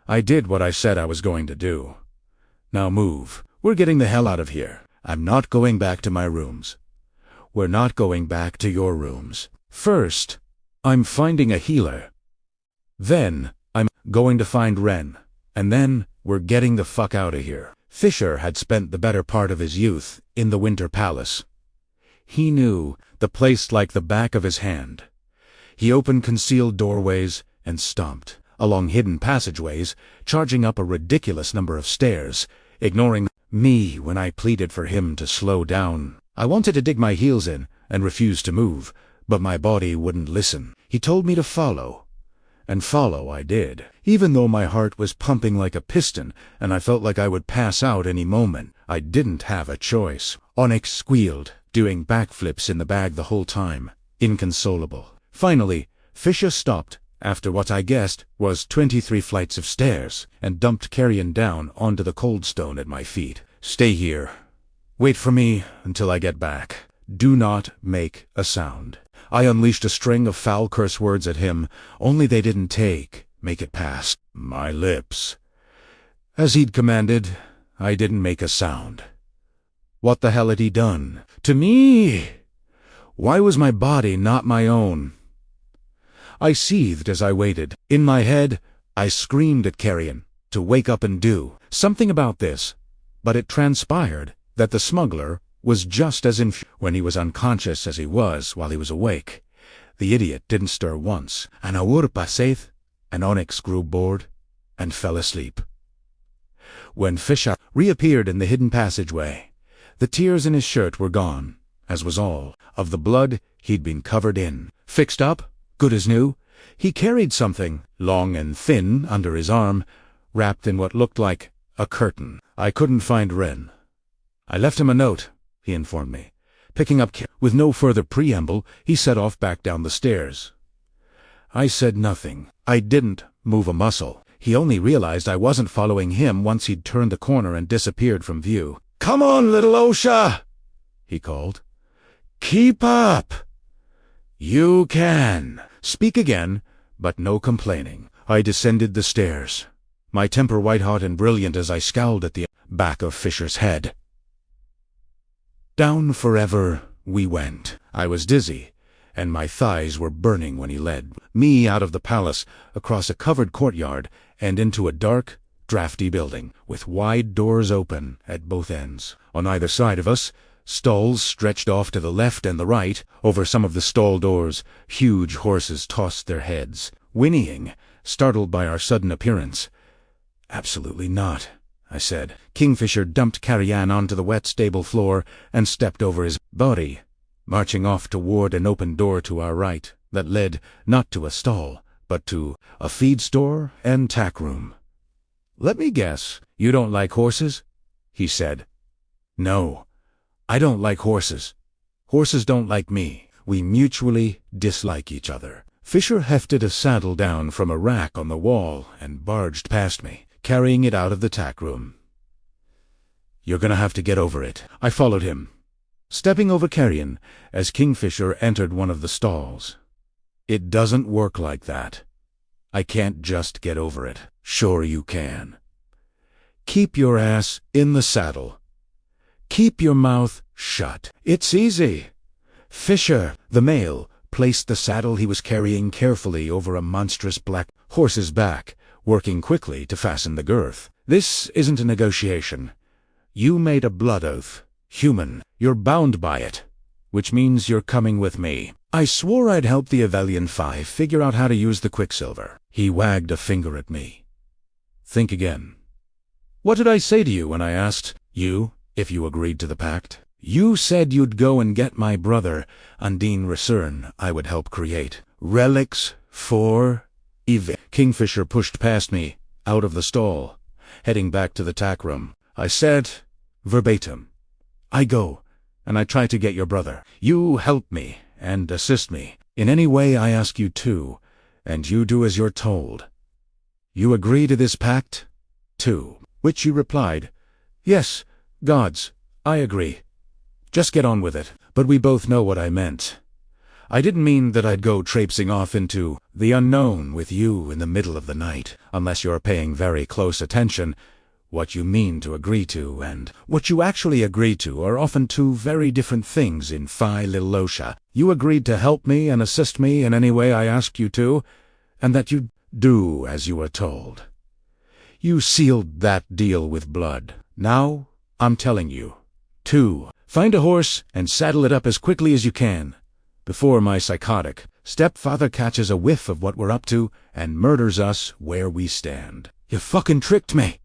I did what I said I was going to do. Now move. We're getting the hell out of here. I'm not going back to my rooms. We're not going back to your rooms. First, I'm finding a healer. Then, I'm going to find Ren. And then, we're getting the fuck out of here. Fisher had spent the better part of his youth in the Winter Palace. He knew the place like the back of his hand. He opened concealed doorways and stomped along hidden passageways, charging up a ridiculous number of stairs, ignoring me when I pleaded for him to slow down. I wanted to dig my heels in and refuse to move, but my body wouldn't listen. He told me to follow. And follow I did, even though my heart was pumping like a piston and I felt like I would pass out any moment. I didn't have a choice. Onyx squealed, doing backflips in the bag the whole time, inconsolable. Finally, Fisher stopped after what I guessed was 23 flights of stairs and dumped Carrion down onto the cold stone at my feet. Stay here. Wait for me until I get back. Do not make a sound. I unleashed a string of foul curse words at him, only they didn't make it past my lips. As he'd commanded, I didn't make a sound. What the hell had he done? To me? Why was my body not my own? I seethed as I waited. In my head, I screamed at Carrion to wake up and do something about this, but it transpired that the smuggler was just as when he was unconscious as he was while he was awake. The idiot didn't stir once. An hour passed, and Onyx grew bored and fell asleep. When Fisher reappeared in the hidden passageway, the tears in his shirt were gone, as was all of the blood he'd been covered in. Fixed up, good as new, he carried something, long and thin, under his arm, wrapped in what looked like a curtain. I couldn't find Ren. I left him a note, he informed me. Picking up with no further preamble, he set off back down the stairs. I said nothing. I didn't move a muscle. He only realized I wasn't following him once he'd turned the corner and disappeared from view. "Come on, little Osha!" he called. "Keep up! You can!" Speak again, but no complaining. I descended the stairs, my temper white-hot and brilliant as I scowled at the back of Fisher's head. Down forever we went. I was dizzy, and my thighs were burning when he led me out of the palace, across a covered courtyard, and into a dark, drafty building, with wide doors open at both ends. On either side of us, stalls stretched off to the left and the right. Over some of the stall doors, huge horses tossed their heads, whinnying, startled by our sudden appearance. "Absolutely not," I said. Kingfisher dumped Carrion onto the wet stable floor and stepped over his body, marching off toward an open door to our right that led not to a stall, but to a feed store and tack room. "Let me guess, you don't like horses?" he said. "No, I don't like horses. Horses don't like me. We mutually dislike each other." Fisher hefted a saddle down from a rack on the wall and barged past me, carrying it out of the tack room. "You're gonna have to get over it." I followed him, stepping over Carrion as Kingfisher entered one of the stalls. "It doesn't work like that. I can't just get over it." "Sure you can. Keep your ass in the saddle. Keep your mouth shut. It's easy." Fisher, the male, placed the saddle he was carrying carefully over a monstrous black horse's back, working quickly to fasten the girth. "This isn't a negotiation. You made a blood oath. Human. You're bound by it, which means you're coming with me." I swore I'd help the Avelian Five figure out how to use the Quicksilver. He wagged a finger at me. "Think again. What did I say to you when I asked you if you agreed to the pact? You said you'd go and get my brother, Undine Resurn. I would help create relics for Eve." Kingfisher pushed past me, out of the stall, heading back to the tack room. I said, verbatim, "I go, and I try to get your brother. You help me and assist me. In any way I ask you to, and you do as you're told. You agree to this pact, too?" Which you replied, Yes, gods, I agree. Just get on with it. But we both know what I meant. I didn't mean that I'd go traipsing off into the unknown with you in the middle of the night, unless you're paying very close attention. What you mean to agree to and what you actually agree to are often two very different things in Phi Lilosha. You agreed to help me and assist me in any way I asked you to, and that you'd do as you were told. You sealed that deal with blood. Now, I'm telling you. 2. Find a horse and saddle it up as quickly as you can, before my psychotic stepfather catches a whiff of what we're up to and murders us where we stand. You fucking tricked me.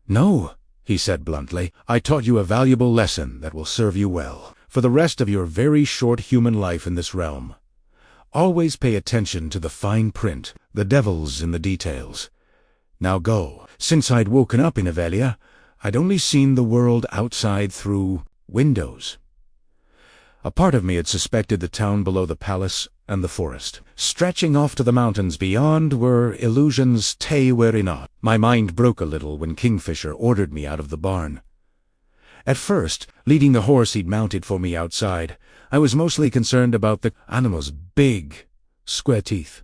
No, he said bluntly. I taught you a valuable lesson that will serve you well for the rest of your very short human life in this realm. Always pay attention to the fine print. The devil's in the details. Now go. Since I'd woken up in Avelia, I'd only seen the world outside through windows. A part of me had suspected the town below the palace and the forest. Stretching off to the mountains beyond were illusions te werinot. My mind broke a little when Kingfisher ordered me out of the barn. At first, leading the horse he'd mounted for me outside, I was mostly concerned about the animal's big, square teeth.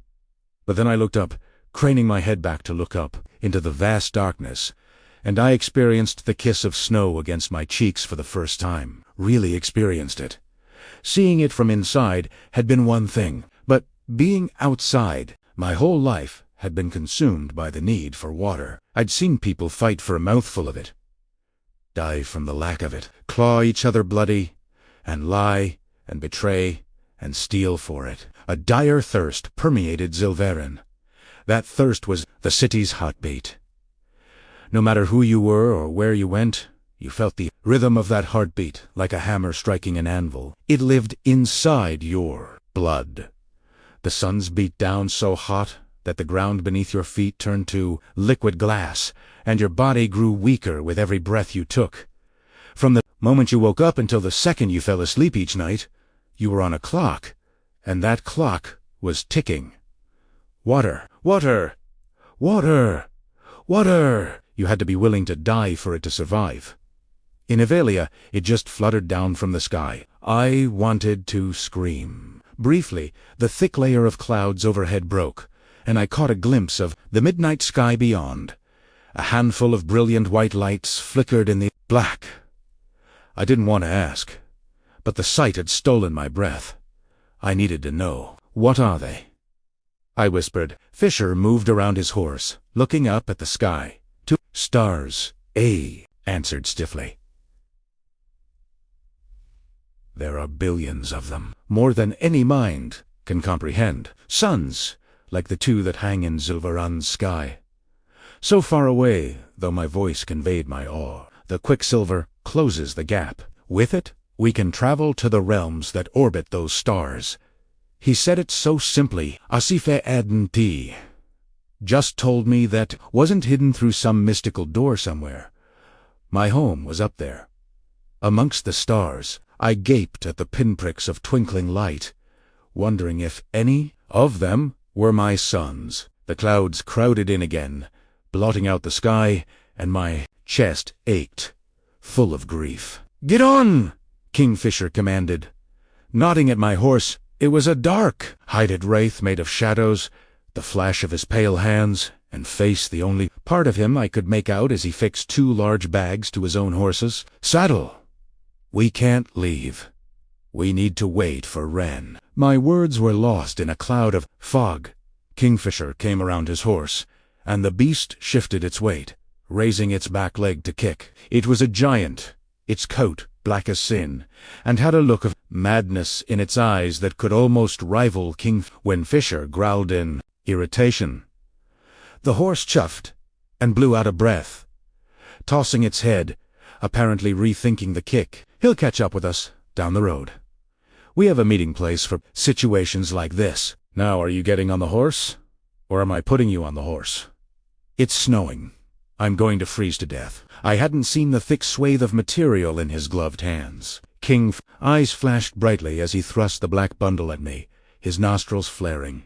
But then I looked up, craning my head back to look up into the vast darkness, and I experienced the kiss of snow against my cheeks for the first time. Really experienced it. Seeing it from inside had been one thing, but being outside, my whole life had been consumed by the need for water. I'd seen people fight for a mouthful of it, die from the lack of it, claw each other bloody, and lie, and betray, and steal for it. A dire thirst permeated Zilverin. That thirst was the city's heartbeat. No matter who you were or where you went, you felt the rhythm of that heartbeat like a hammer striking an anvil. It lived inside your blood. The suns beat down so hot that the ground beneath your feet turned to liquid glass, and your body grew weaker with every breath you took. From the moment you woke up until the second you fell asleep each night, you were on a clock, and that clock was ticking. Water, water, water, water! You had to be willing to die for it to survive. In Avelia, it just fluttered down from the sky. I wanted to scream. Briefly, the thick layer of clouds overhead broke, and I caught a glimpse of the midnight sky beyond. A handful of brilliant white lights flickered in the black. I didn't want to ask, but the sight had stolen my breath. I needed to know. What are they? I whispered. Fisher moved around his horse, looking up at the sky. 2 stars, A answered stiffly. There are billions of them, more than any mind can comprehend. Suns, like the 2 that hang in Zilveran's sky. So far away, though my voice conveyed my awe, the quicksilver closes the gap. With it, we can travel to the realms that orbit those stars. He said it so simply. Asife Adnti just told me that wasn't hidden through some mystical door somewhere. My home was up there. Amongst the stars, I gaped at the pinpricks of twinkling light, wondering if any of them were my sons. The clouds crowded in again, blotting out the sky, and my chest ached, full of grief. "Get on!" Kingfisher commanded. Nodding at my horse, it was a dark, hided wraith made of shadows, the flash of his pale hands and face the only part of him I could make out as he fixed 2 large bags to his own horses. "Saddle! We can't leave. We need to wait for Wren." My words were lost in a cloud of fog. Kingfisher came around his horse, and the beast shifted its weight, raising its back leg to kick. It was a giant, its coat black as sin, and had a look of madness in its eyes that could almost rival when Fisher growled in irritation. The horse chuffed and blew out a breath, tossing its head, apparently rethinking the kick. "He'll catch up with us down the road. We have a meeting place for situations like this. Now, are you getting on the horse, or am I putting you on the horse? It's snowing. I'm going to freeze to death." I hadn't seen the thick swathe of material in his gloved hands. King's eyes flashed brightly as he thrust the black bundle at me, his nostrils flaring.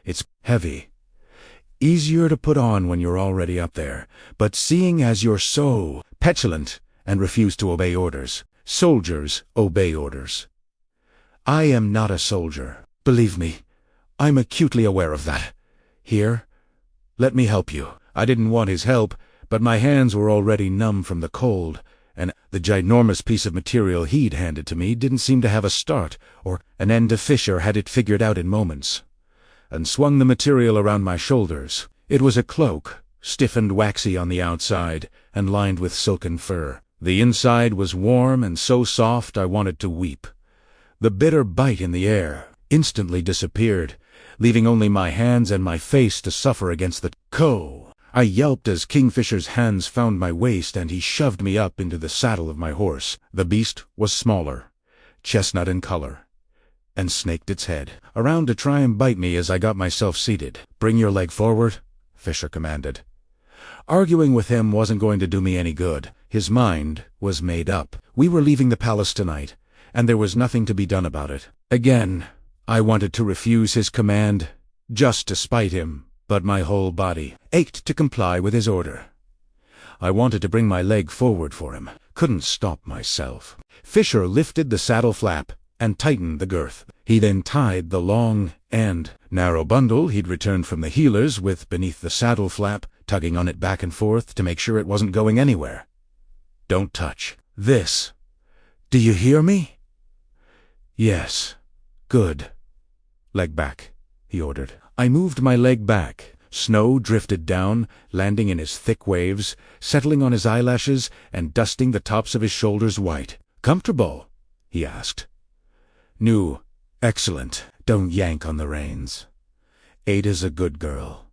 "It's heavy. Easier to put on when you're already up there, but seeing as you're so petulant, and refused to obey orders. Soldiers obey orders. I am not a soldier. Believe me, I'm acutely aware of that. Here, let me help you. I didn't want his help, but my hands were already numb from the cold, and the ginormous piece of material he'd handed to me didn't seem to have a start or an end. Fisher had it figured out in moments, and swung the material around my shoulders. It was a cloak, stiff and waxy on the outside, and lined with silken fur. The inside was warm and so soft I wanted to weep. The bitter bite in the air instantly disappeared, leaving only my hands and my face to suffer against the cold. I yelped as Kingfisher's hands found my waist and he shoved me up into the saddle of my horse. The beast was smaller, chestnut in color, and snaked its head around to try and bite me as I got myself seated. "Bring your leg forward," Fisher commanded. Arguing with him wasn't going to do me any good. His mind was made up. We were leaving the palace tonight, and there was nothing to be done about it. Again, I wanted to refuse his command, just to spite him, but my whole body ached to comply with his order. I wanted to bring my leg forward for him, couldn't stop myself. Fisher lifted the saddle flap and tightened the girth. He then tied the long and narrow bundle he'd returned from the healers with beneath the saddle flap, tugging on it back and forth to make sure it wasn't going anywhere. "Don't touch this. Do you hear me?" "Yes. Good. Leg back," he ordered. I moved my leg back. Snow drifted down, landing in his thick waves, settling on his eyelashes and dusting the tops of his shoulders white. "Comfortable?" he asked. "No. Excellent. Don't yank on the reins. Ada's a good girl.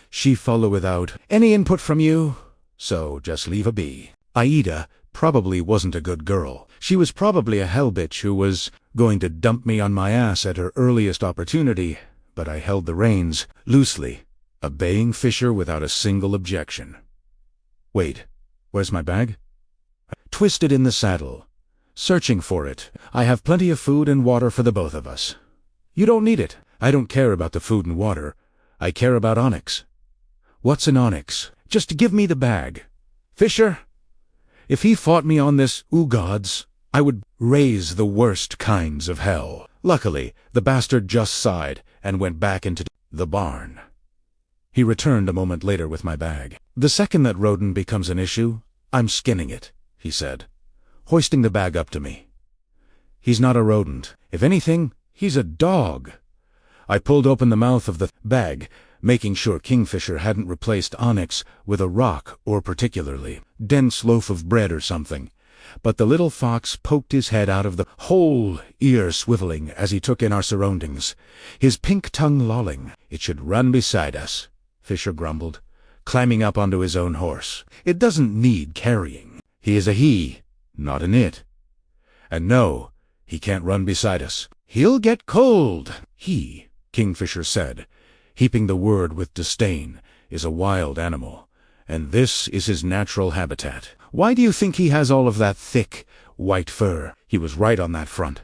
She follow without any input from you, so just leave her be." Aida probably wasn't a good girl. She was probably a hell bitch who was going to dump me on my ass at her earliest opportunity, but I held the reins loosely, obeying Fisher without a single objection. "Wait, where's my bag?" I twisted in the saddle, searching for it. "I have plenty of food and water for the both of us." "You don't need it." "I don't care about the food and water. I care about Onyx." "What's an Onyx?" "Just give me the bag." "Fisher, if he fought me on this, gods, I would raise the worst kinds of hell." Luckily, the bastard just sighed and went back into the barn. He returned a moment later with my bag. "The second that rodent becomes an issue, I'm skinning it," he said, hoisting the bag up to me. "He's not a rodent. If anything, he's a dog." I pulled open the mouth of the bag, making sure Kingfisher hadn't replaced Onyx with a rock or particularly dense loaf of bread or something. But the little fox poked his head out of the hole, ear swiveling as he took in our surroundings, his pink tongue lolling. "It should run beside us," Fisher grumbled, climbing up onto his own horse. "It doesn't need carrying. He is a he, not an it. And no, he can't run beside us. He'll get cold." "He," Kingfisher said, heaping the word with disdain, "is a wild animal, and this is his natural habitat. Why do you think he has all of that thick, white fur?" He was right on that front.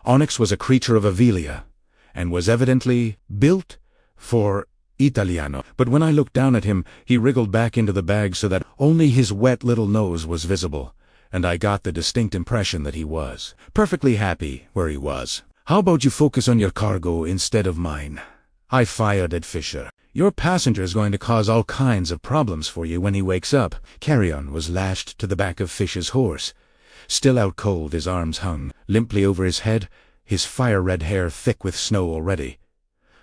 Onyx was a creature of Avelia, and was evidently built for Italiano. But when I looked down at him, he wriggled back into the bag so that only his wet little nose was visible, and I got the distinct impression that he was perfectly happy where he was. "How about you focus on your cargo instead of mine?" I fired at Fisher. "Your passenger's going to cause all kinds of problems for you when he wakes up." Carrion was lashed to the back of Fisher's horse. Still out cold, his arms hung limply over his head, his fire-red hair thick with snow already.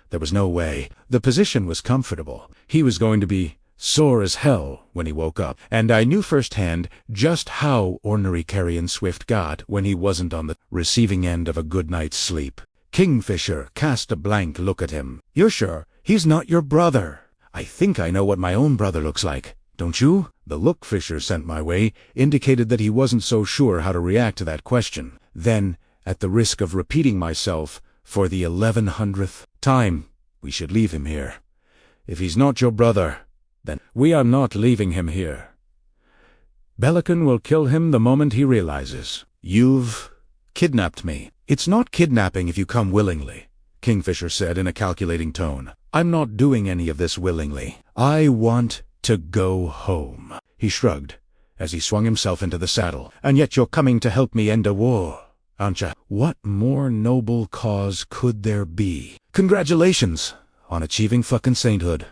There was no way. The position was comfortable. He was going to be sore as hell when he woke up, and I knew firsthand just how ornery Carrion Swift got when he wasn't on the receiving end of a good night's sleep. Kingfisher cast a blank look at him. "You're sure he's not your brother?" "I think I know what my own brother looks like. Don't you?" The look Fisher sent my way indicated that he wasn't so sure how to react to that question. Then, at the risk of repeating myself for the 1100th time, "We should leave him here. If he's not your brother, then we are not leaving him here. Belican will kill him the moment he realizes. You've kidnapped me." "It's not kidnapping if you come willingly," Kingfisher said in a calculating tone. "I'm not doing any of this willingly. I want to go home." He shrugged as he swung himself into the saddle. "And yet you're coming to help me end a war, aren't you? What more noble cause could there be? Congratulations on achieving fucking sainthood."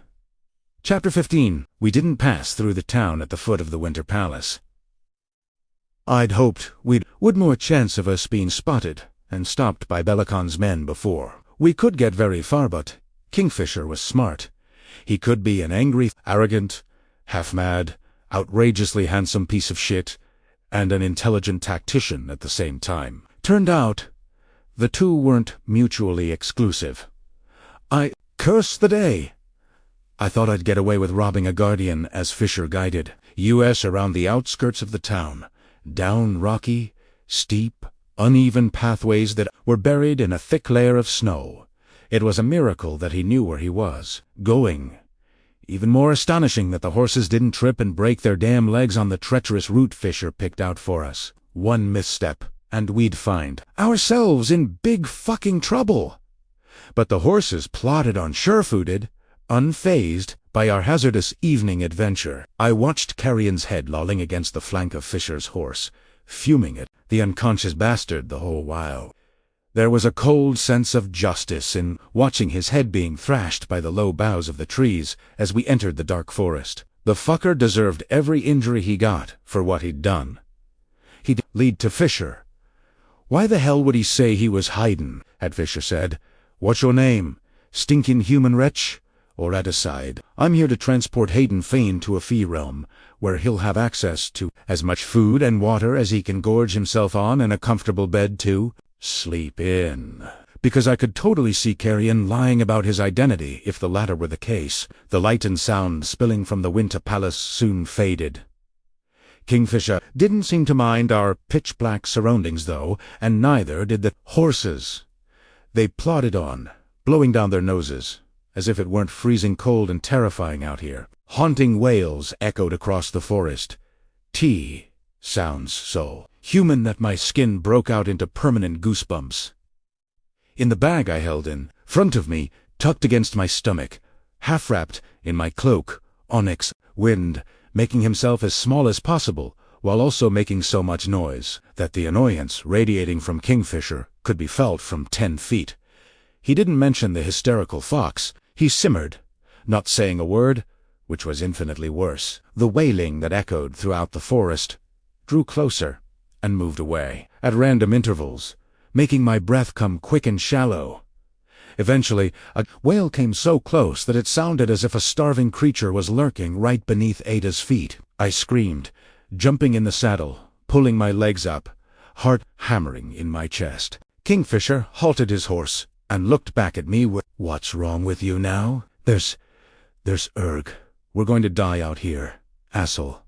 Chapter 15. We didn't pass through the town at the foot of the Winter Palace. I'd hoped would more chance of us being spotted and stopped by Belacon's men before we could get very far, but Kingfisher was smart. He could be an angry, arrogant, half-mad, outrageously handsome piece of shit, and an intelligent tactician at the same time. Turned out, the two weren't mutually exclusive. I curse the day! I thought I'd get away with robbing a guardian as Fisher guided us around the outskirts of the town, down rocky, steep, uneven pathways that were buried in a thick layer of snow. It was a miracle that he knew where he was going. Even more astonishing that the horses didn't trip and break their damn legs on the treacherous route Fisher picked out for us. One misstep, and we'd find ourselves in big fucking trouble. But the horses plodded on sure-footed, unfazed by our hazardous evening adventure. I watched Carrion's head lolling against the flank of Fisher's horse, fuming at the unconscious bastard the whole while. There was a cold sense of justice in watching his head being thrashed by the low boughs of the trees as we entered the dark forest. The fucker deserved every injury he got for what he'd done. He'd lead to Fisher. Why the hell would he say he was hidin'? Had Fisher said, "What's your name? Stinkin' human wretch?" Or at a side, "I'm here to transport Hayden Fane to a fee realm, where he'll have access to as much food and water as he can gorge himself on and a comfortable bed to sleep in." Because I could totally see Carrion lying about his identity if the latter were the case. The light and sound spilling from the Winter Palace soon faded. Kingfisher didn't seem to mind our pitch-black surroundings, though, and neither did the horses. They plodded on, blowing down their noses, as if it weren't freezing cold and terrifying out here. Haunting wails echoed across the forest. T sounds so human that my skin broke out into permanent goosebumps. In the bag I held in front of me, tucked against my stomach, half-wrapped in my cloak, Onyx, Wind, making himself as small as possible, while also making so much noise that the annoyance radiating from Kingfisher could be felt from 10 feet. He didn't mention the hysterical fox. He simmered, not saying a word, which was infinitely worse. The wailing that echoed throughout the forest drew closer and moved away at random intervals, making my breath come quick and shallow. Eventually, a wail came so close that it sounded as if a starving creature was lurking right beneath Ada's feet. I screamed, jumping in the saddle, pulling my legs up, heart hammering in my chest. Kingfisher halted his horse and looked back at me with, "What's wrong with you now?" There's Erg. We're going to die out here, asshole.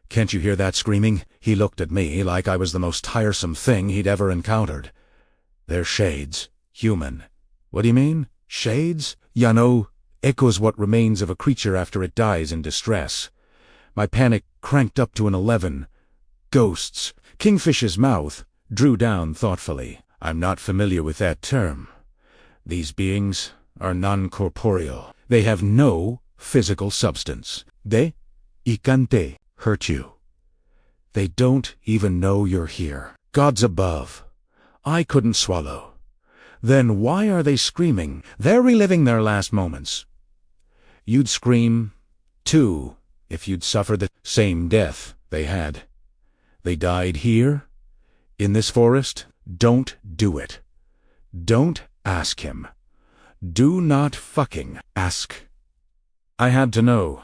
Can't you hear that screaming?" He looked at me like I was the most tiresome thing he'd ever encountered. "They're shades. Human." "What do you mean? Shades?" "Yano echoes what remains of a creature after it dies in distress." My panic cranked up to an 11. "Ghosts." Kingfisher's mouth drew down thoughtfully. "I'm not familiar with that term. These beings are non-corporeal. They have no physical substance. They can't hurt you. They don't even know you're here. Gods above. I couldn't swallow. Then why are they screaming? They're reliving their last moments. You'd scream, too, if you'd suffered the same death they had. They died here, in this forest. Don't do it. Don't ask him. Do not fucking ask." I had to know,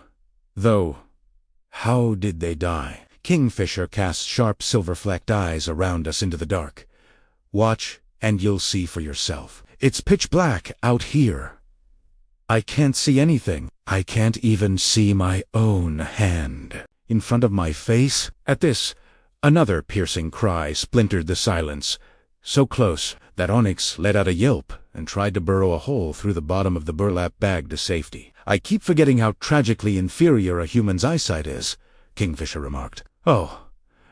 though. How did they die? Kingfisher cast sharp silver-flecked eyes around us into the dark. "Watch, and you'll see for yourself. It's pitch black out here. I can't see anything. I can't even see my own hand in front of my face." At this, another piercing cry splintered the silence, so close that Onyx let out a yelp and tried to burrow a hole through the bottom of the burlap bag to safety. "I keep forgetting how tragically inferior a human's eyesight is," Kingfisher remarked. "Oh,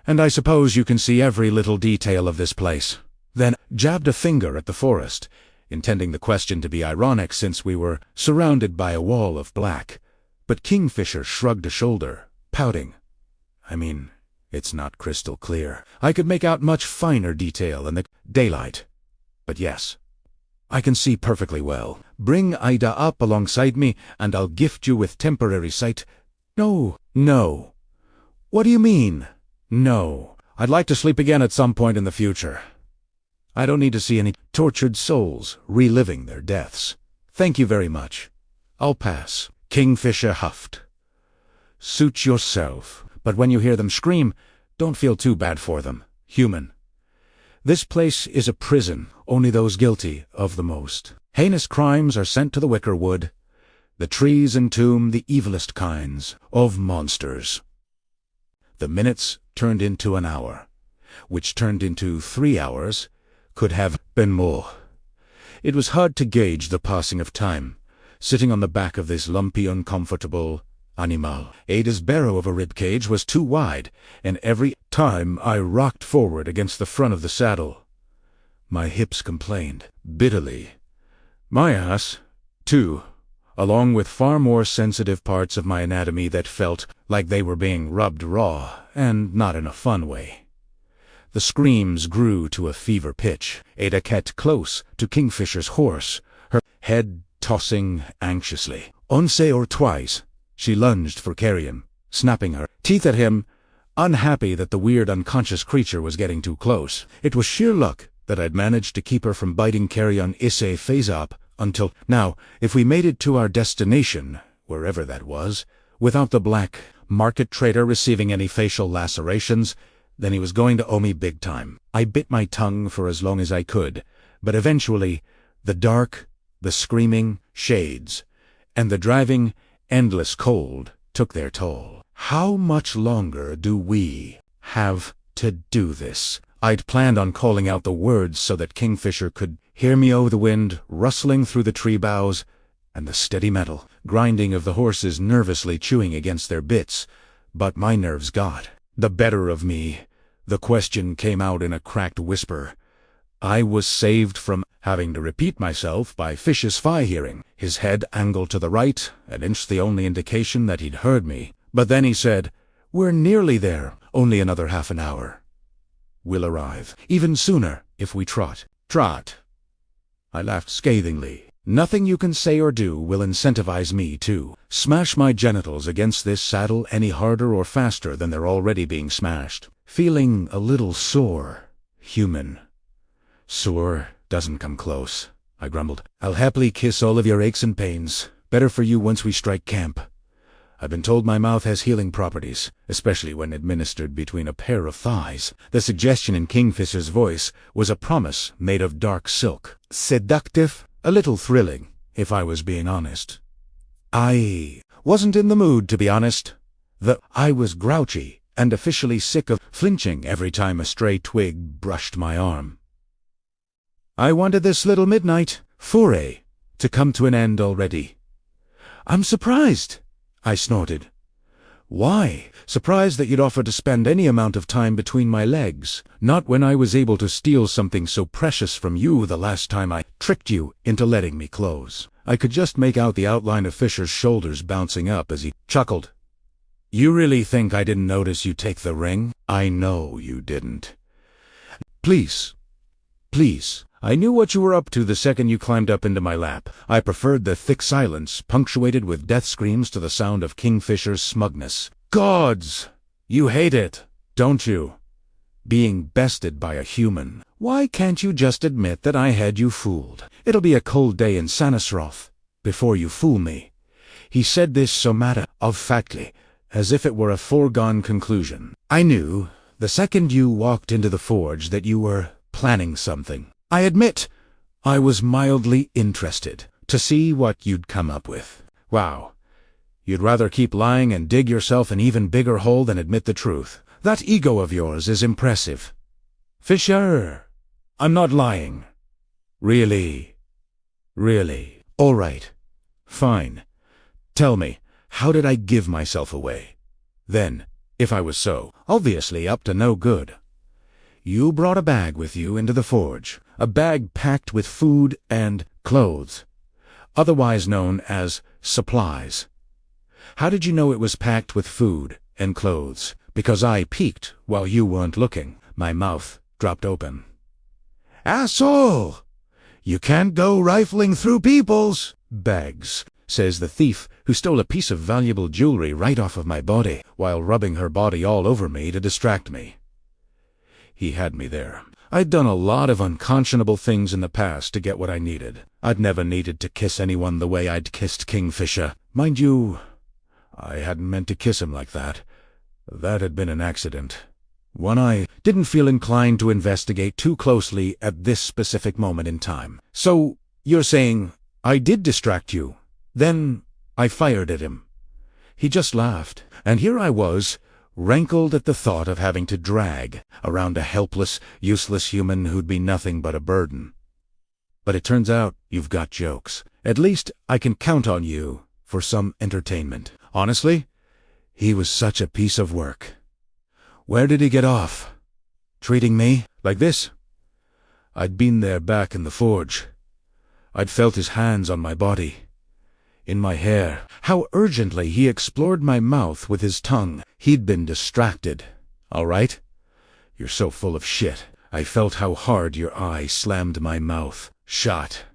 and I suppose you can see every little detail of this place." Then jabbed a finger at the forest, intending the question to be ironic since we were surrounded by a wall of black. But Kingfisher shrugged a shoulder, pouting. I mean, it's not crystal clear. I could make out much finer detail in the daylight. But yes, I can see perfectly well. Bring Ida up alongside me, and I'll gift you with temporary sight. No. What do you mean? No. I'd like to sleep again at some point in the future. I don't need to see any tortured souls reliving their deaths. Thank you very much. I'll pass. Kingfisher huffed. Suit yourself, but when you hear them scream, don't feel too bad for them. Human. This place is a prison. Only those guilty of the most heinous crimes are sent to the wicker wood. The trees entomb the evilest kinds of monsters. The minutes turned into an hour, which turned into 3 hours, could have been more. It was hard to gauge the passing of time, sitting on the back of this lumpy, uncomfortable animal. Ada's barrow of a ribcage was too wide, and every time I rocked forward against the front of the saddle, my hips complained bitterly. My ass, too, along with far more sensitive parts of my anatomy that felt like they were being rubbed raw, and not in a fun way. The screams grew to a fever pitch. Ada kept close to Kingfisher's horse, her head tossing anxiously. Once or twice, she lunged for Carrion, snapping her teeth at him, unhappy that the weird unconscious creature was getting too close. It was sheer luck that I'd managed to keep her from biting Carrion Issei face up until now. If we made it to our destination, wherever that was, without the black market trader receiving any facial lacerations, then he was going to owe me big time. I bit my tongue for as long as I could, but eventually the dark, the screaming shades, and the driving, endless cold took their toll. How much longer do we have to do this? I'd planned on calling out the words so that Kingfisher could hear me over the wind rustling through the tree boughs and the steady metal grinding of the horses nervously chewing against their bits, but my nerves got the better of me. The question came out in a cracked whisper. I was saved from having to repeat myself by Fish's Fi hearing. His head angled to the right, an inch the only indication that he'd heard me. But then he said, "We're nearly there. Only another half an hour. We'll arrive. Even sooner, if we trot." Trot. I laughed scathingly. Nothing you can say or do will incentivize me to smash my genitals against this saddle any harder or faster than they're already being smashed. Feeling a little sore. Human. Sore doesn't come close, I grumbled. I'll happily kiss all of your aches and pains. Better for you once we strike camp. I've been told my mouth has healing properties, especially when administered between a pair of thighs. The suggestion in Kingfisher's voice was a promise made of dark silk. Seductive, a little thrilling, if I was being honest. I wasn't in the mood, to be honest. I was grouchy and officially sick of flinching every time a stray twig brushed my arm. I wanted this little midnight foray to come to an end already. I'm surprised, I snorted. Why? Surprised that you'd offer to spend any amount of time between my legs. Not when I was able to steal something so precious from you the last time I tricked you into letting me close. I could just make out the outline of Fisher's shoulders bouncing up as he chuckled. You really think I didn't notice you take the ring? I know you didn't. Please. I knew what you were up to the second you climbed up into my lap. I preferred the thick silence, punctuated with death screams, to the sound of Kingfisher's smugness. Gods! You hate it, don't you? Being bested by a human. Why can't you just admit that I had you fooled? It'll be a cold day in Sanisroth before you fool me. He said this so matter-of-factly, as if it were a foregone conclusion. I knew, the second you walked into the forge, that you were planning something. I admit, I was mildly interested to see what you'd come up with. Wow. You'd rather keep lying and dig yourself an even bigger hole than admit the truth. That ego of yours is impressive. Fisher, I'm not lying. Really. All right. Fine. Tell me, how did I give myself away? Then, if I was so obviously up to no good. You brought a bag with you into the forge, a bag packed with food and clothes, otherwise known as supplies. How did you know it was packed with food and clothes? because I peeked while you weren't looking. My mouth dropped open. "Asshole! You can't go rifling through people's bags," says the thief, who stole a piece of valuable jewelry right off of my body, while rubbing her body all over me to distract me. He had me there. I'd done a lot of unconscionable things in the past to get what I needed. I'd never needed to kiss anyone the way I'd kissed Kingfisher. Mind you, I hadn't meant to kiss him like that. That had been an accident. One I didn't feel inclined to investigate too closely at this specific moment in time. "So, you're saying I did distract you? Then I fired at him." He just laughed, and here I was, rankled at the thought of having to drag around a helpless, useless human who'd be nothing but a burden. "But it turns out you've got jokes. At least I can count on you for some entertainment." Honestly, he was such a piece of work. Where did he get off? Treating me like this? I'd been there back in the forge. I'd felt his hands on my body, in my hair. How urgently he explored my mouth with his tongue. He'd been distracted. "All right? You're so full of shit." I felt how hard your eye slammed my mouth shut.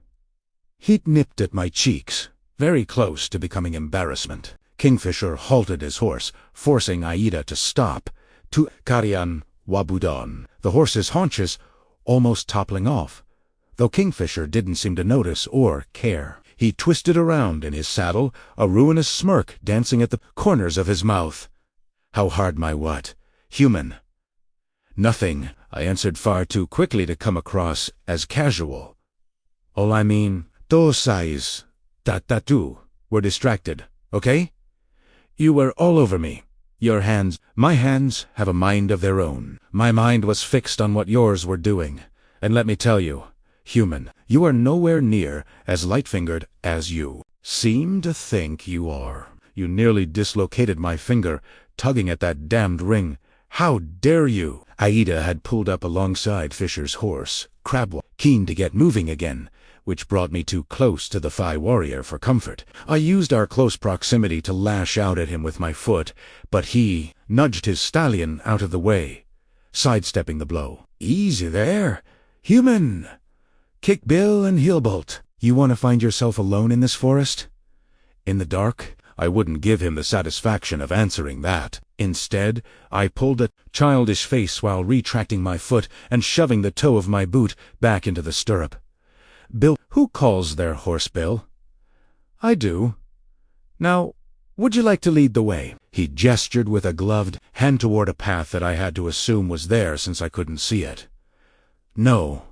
He'd nipped at my cheeks, very close to becoming embarrassment. Kingfisher halted his horse, forcing Aida to stop, to Karian Wabudon, the horse's haunches almost toppling off, though Kingfisher didn't seem to notice or care. He twisted around in his saddle, a ruinous smirk dancing at the corners of his mouth. How hard my what? Human. Nothing, I answered far too quickly to come across as casual. All I mean, dos sais, tu, were distracted, okay? You were all over me. Your hands, my hands, have a mind of their own. My mind was fixed on what yours were doing. And let me tell you, human, you are nowhere near as light-fingered as you seem to think you are. You nearly dislocated my finger, tugging at that damned ring. How dare you? Aida had pulled up alongside Fisher's horse, Crabwell, keen to get moving again, which brought me too close to the Phi warrior for comfort. I used our close proximity to lash out at him with my foot, but he nudged his stallion out of the way, sidestepping the blow. "Easy there, human! Kick Bill and he'll bolt." You want to find yourself alone in this forest? In the dark? I wouldn't give him the satisfaction of answering that. Instead, I pulled a childish face while retracting my foot and shoving the toe of my boot back into the stirrup. "Bill, who calls their horse Bill?" "I do. Now, would you like to lead the way?" He gestured with a gloved hand toward a path that I had to assume was there since I couldn't see it. No.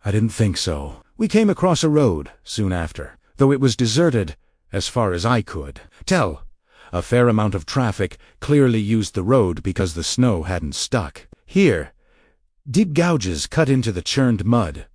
I didn't think so. We came across a road soon after, though it was deserted as far as I could tell. A fair amount of traffic clearly used the road because the snow hadn't stuck. Here, deep gouges cut into the churned mud,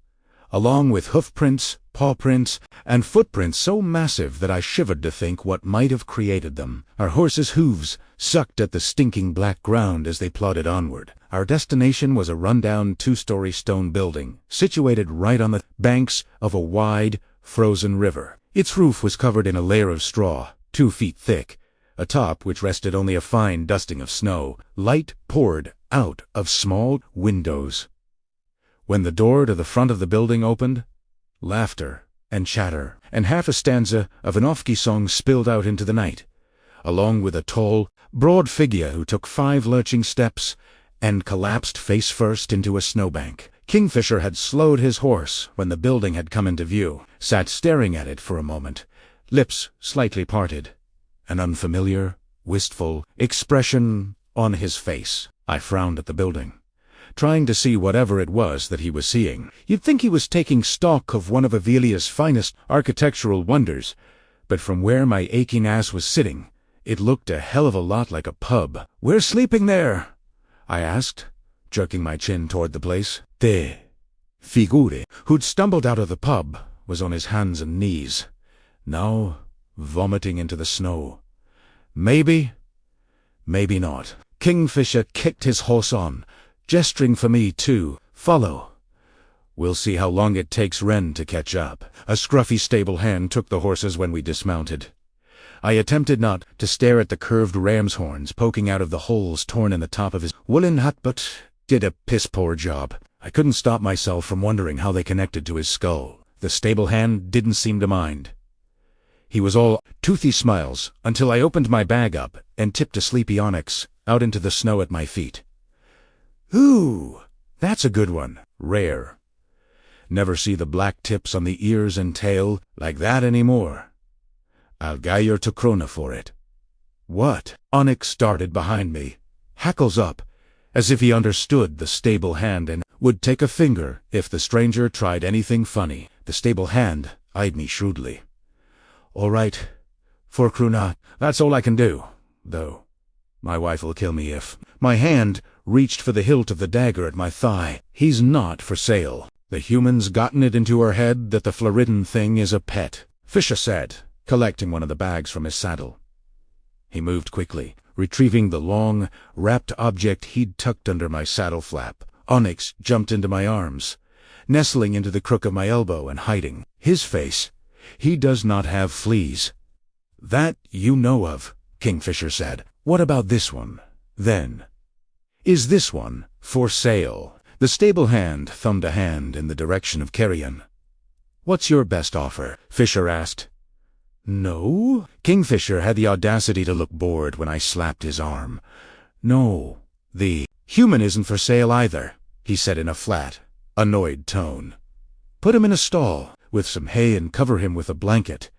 along with hoof prints, paw prints, and footprints so massive that I shivered to think what might have created them. Our horses' hooves sucked at the stinking black ground as they plodded onward. Our destination was a rundown two-story stone building, situated right on the banks of a wide, frozen river. Its roof was covered in a layer of straw, 2 feet thick, atop which rested only a fine dusting of snow. Light poured out of small windows. When the door to the front of the building opened, laughter and chatter and half a stanza of an Ofki song spilled out into the night, along with a tall, broad figure who took 5 lurching steps and collapsed face first into a snowbank. Kingfisher had slowed his horse when the building had come into view, sat staring at it for a moment, lips slightly parted, an unfamiliar, wistful expression on his face. I frowned at the building, trying to see whatever it was that he was seeing. You'd think he was taking stock of one of Avelia's finest architectural wonders, but from where my aching ass was sitting, it looked a hell of a lot like a pub. "We're sleeping there?" I asked, jerking my chin toward the place. The figure, who'd stumbled out of the pub, was on his hands and knees, now vomiting into the snow. Maybe, maybe not. Kingfisher kicked his horse on, gesturing for me to follow. We'll see how long it takes Wren to catch up. A scruffy stable hand took the horses when we dismounted. I attempted not to stare at the curved ram's horns poking out of the holes torn in the top of his woolen hut, but did a piss-poor job. I couldn't stop myself from wondering how they connected to his skull. The stable hand didn't seem to mind. He was all toothy smiles until I opened my bag up and tipped a sleepy onyx out into the snow at my feet. Ooh, that's a good one. Rare. Never see the black tips on the ears and tail like that anymore. I'll geier to Krona for it. What? Onyx started behind me, hackles up, as if he understood the stable hand and would take a finger if the stranger tried anything funny. The stable hand eyed me shrewdly. All right, for Krona, that's all I can do, though. My wife will kill me if... My hand reached for the hilt of the dagger at my thigh. He's not for sale. The human's gotten it into her head that the Floridan thing is a pet, Fisher said, collecting one of the bags from his saddle. He moved quickly, retrieving the long, wrapped object he'd tucked under my saddle flap. Onyx jumped into my arms, nestling into the crook of my elbow and hiding his face. He does not have fleas. That you know of, Kingfisher said. What about this one, then? Is this one for sale? The stable hand thumbed a hand in the direction of Carrion. What's your best offer? Fisher asked. No? Kingfisher had the audacity to look bored when I slapped his arm. No, the human isn't for sale either, he said in a flat, annoyed tone. Put him in a stall with some hay and cover him with a blanket.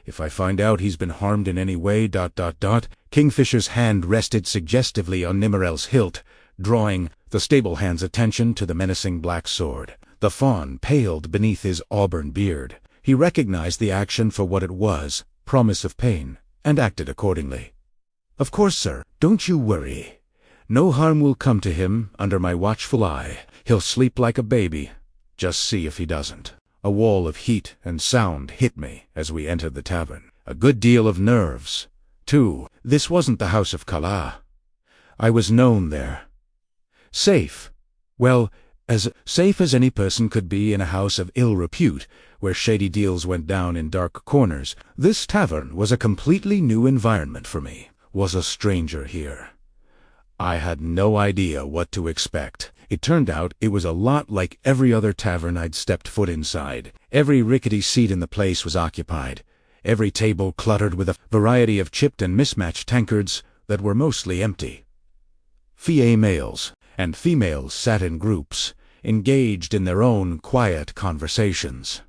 If I find out he's been harmed in any way... Kingfisher's hand rested suggestively on Nimmerel's hilt, drawing the stable hand's attention to the menacing black sword. The fawn paled beneath his auburn beard. He recognized the action for what it was, promise of pain, and acted accordingly. Of course, sir, don't you worry. No harm will come to him under my watchful eye. He'll sleep like a baby. Just see if he doesn't. A wall of heat and sound hit me as we entered the tavern. A good deal of nerves, too. This wasn't the house of Kala. I was known there. Safe. Well, as safe as any person could be in a house of ill repute, where shady deals went down in dark corners. This tavern was a completely new environment for me. Was a stranger here. I had no idea what to expect. It turned out it was a lot like every other tavern I'd stepped foot inside. Every rickety seat in the place was occupied. Every table cluttered with a variety of chipped and mismatched tankards that were mostly empty. Males and females sat in groups, engaged in their own quiet conversations.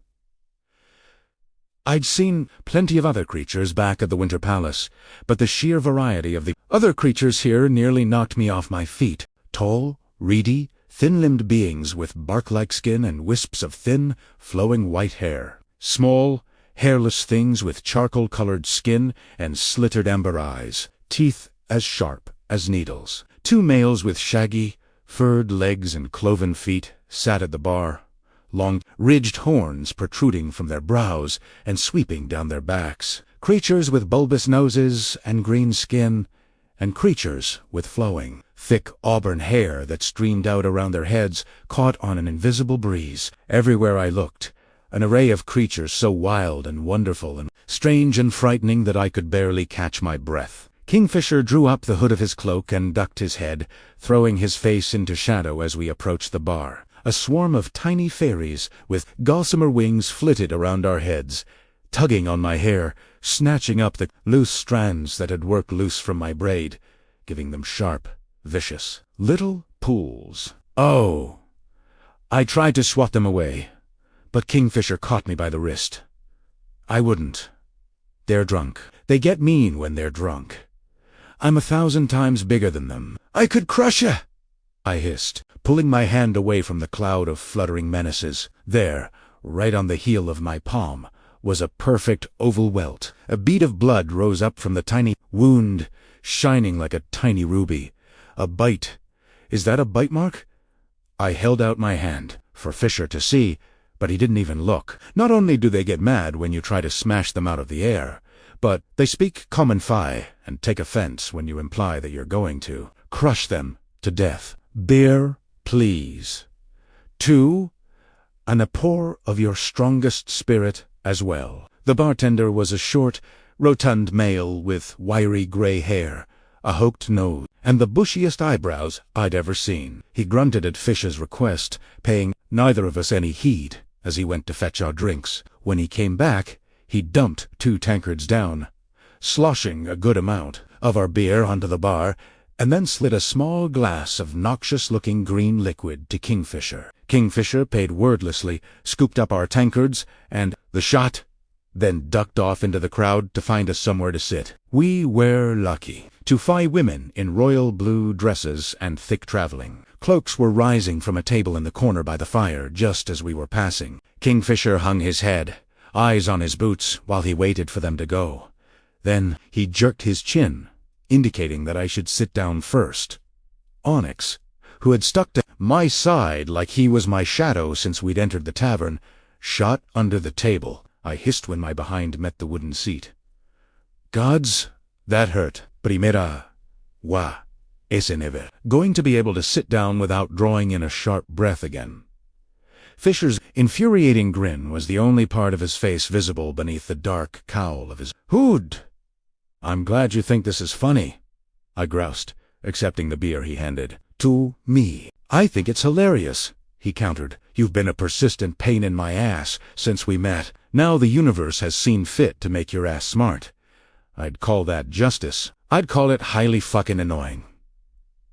I'd seen plenty of other creatures back at the Winter Palace, but the sheer variety of the other creatures here nearly knocked me off my feet. Tall, reedy, thin-limbed beings with bark-like skin and wisps of thin, flowing white hair. Small, hairless things with charcoal-colored skin and slittered amber eyes, teeth as sharp as needles. Two males with shaggy, furred legs and cloven feet sat at the bar, long, ridged horns protruding from their brows and sweeping down their backs. Creatures with bulbous noses and green skin, and creatures with flowing, thick auburn hair that streamed out around their heads, caught on an invisible breeze. Everywhere I looked, an array of creatures so wild and wonderful and strange and frightening that I could barely catch my breath. Kingfisher drew up the hood of his cloak and ducked his head, throwing his face into shadow as we approached the bar. A swarm of tiny fairies with gossamer wings flitted around our heads, tugging on my hair, snatching up the loose strands that had worked loose from my braid, giving them sharp, vicious, little pools. Oh! I tried to swat them away, but Kingfisher caught me by the wrist. I wouldn't. They're drunk. They get mean when they're drunk. I'm 1,000 times bigger than them. I could crush ya! I hissed, pulling my hand away from the cloud of fluttering menaces. There, right on the heel of my palm, was a perfect oval welt. A bead of blood rose up from the tiny wound, shining like a tiny ruby. A bite. Is that a bite mark? I held out my hand, for Fisher to see, but he didn't even look. Not only do they get mad when you try to smash them out of the air, but they speak common Phi and take offense when you imply that you're going to crush them to death. Beer, please. 2, and a pour of your strongest spirit as well. The bartender was a short, rotund male with wiry gray hair, a hooked nose, and the bushiest eyebrows I'd ever seen. He grunted at Fisher's request, paying neither of us any heed as he went to fetch our drinks. When he came back, he dumped 2 tankards down, sloshing a good amount of our beer onto the bar, and then slid a small glass of noxious-looking green liquid to Kingfisher. Kingfisher paid wordlessly, scooped up our tankards, and the shot, then ducked off into the crowd to find us somewhere to sit. We were lucky to find women in royal blue dresses and thick traveling. Cloaks were rising from a table in the corner by the fire just as we were passing. Kingfisher hung his head, eyes on his boots, while he waited for them to go. Then he jerked his chin, indicating that I should sit down first. Onyx, who had stuck to my side like he was my shadow since we'd entered the tavern, shot under the table. I hissed when my behind met the wooden seat. Gods, that hurt. Primera. Wah. Ese never. Going to be able to sit down without drawing in a sharp breath again. Fisher's infuriating grin was the only part of his face visible beneath the dark cowl of his hood. I'm glad you think this is funny, I groused, accepting the beer he handed. To me. I think it's hilarious, he countered. You've been a persistent pain in my ass since we met. Now the universe has seen fit to make your ass smart. I'd call that justice. I'd call it highly fucking annoying.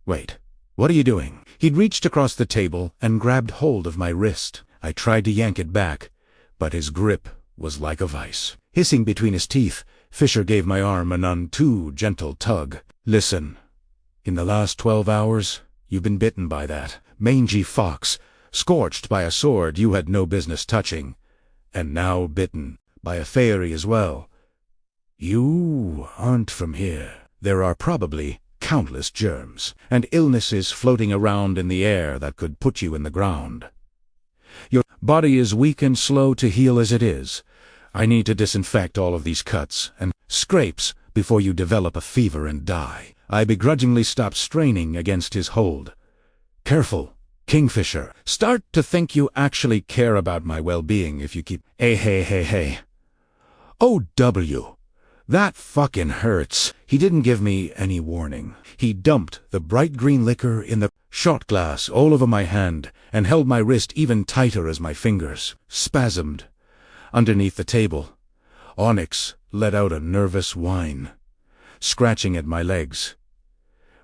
Wait, what are you doing? He'd reached across the table and grabbed hold of my wrist. I tried to yank it back, but his grip was like a vice. Hissing between his teeth, Fisher gave my arm a none too gentle tug. Listen, in the last 12 hours, you've been bitten by that mangy fox, scorched by a sword you had no business touching, and now bitten by a fairy as well. You aren't from here. There are probably countless germs and illnesses floating around in the air that could put you in the ground. Your body is weak and slow to heal as it is. I need to disinfect all of these cuts and scrapes before you develop a fever and die. I begrudgingly stopped straining against his hold. Careful, Kingfisher. Start to think you actually care about my well-being if you keep... Hey. O.W. That fucking hurts. He didn't give me any warning. He dumped the bright green liquor in the shot glass all over my hand and held my wrist even tighter as my fingers spasmed. Underneath the table, Onyx let out a nervous whine, scratching at my legs.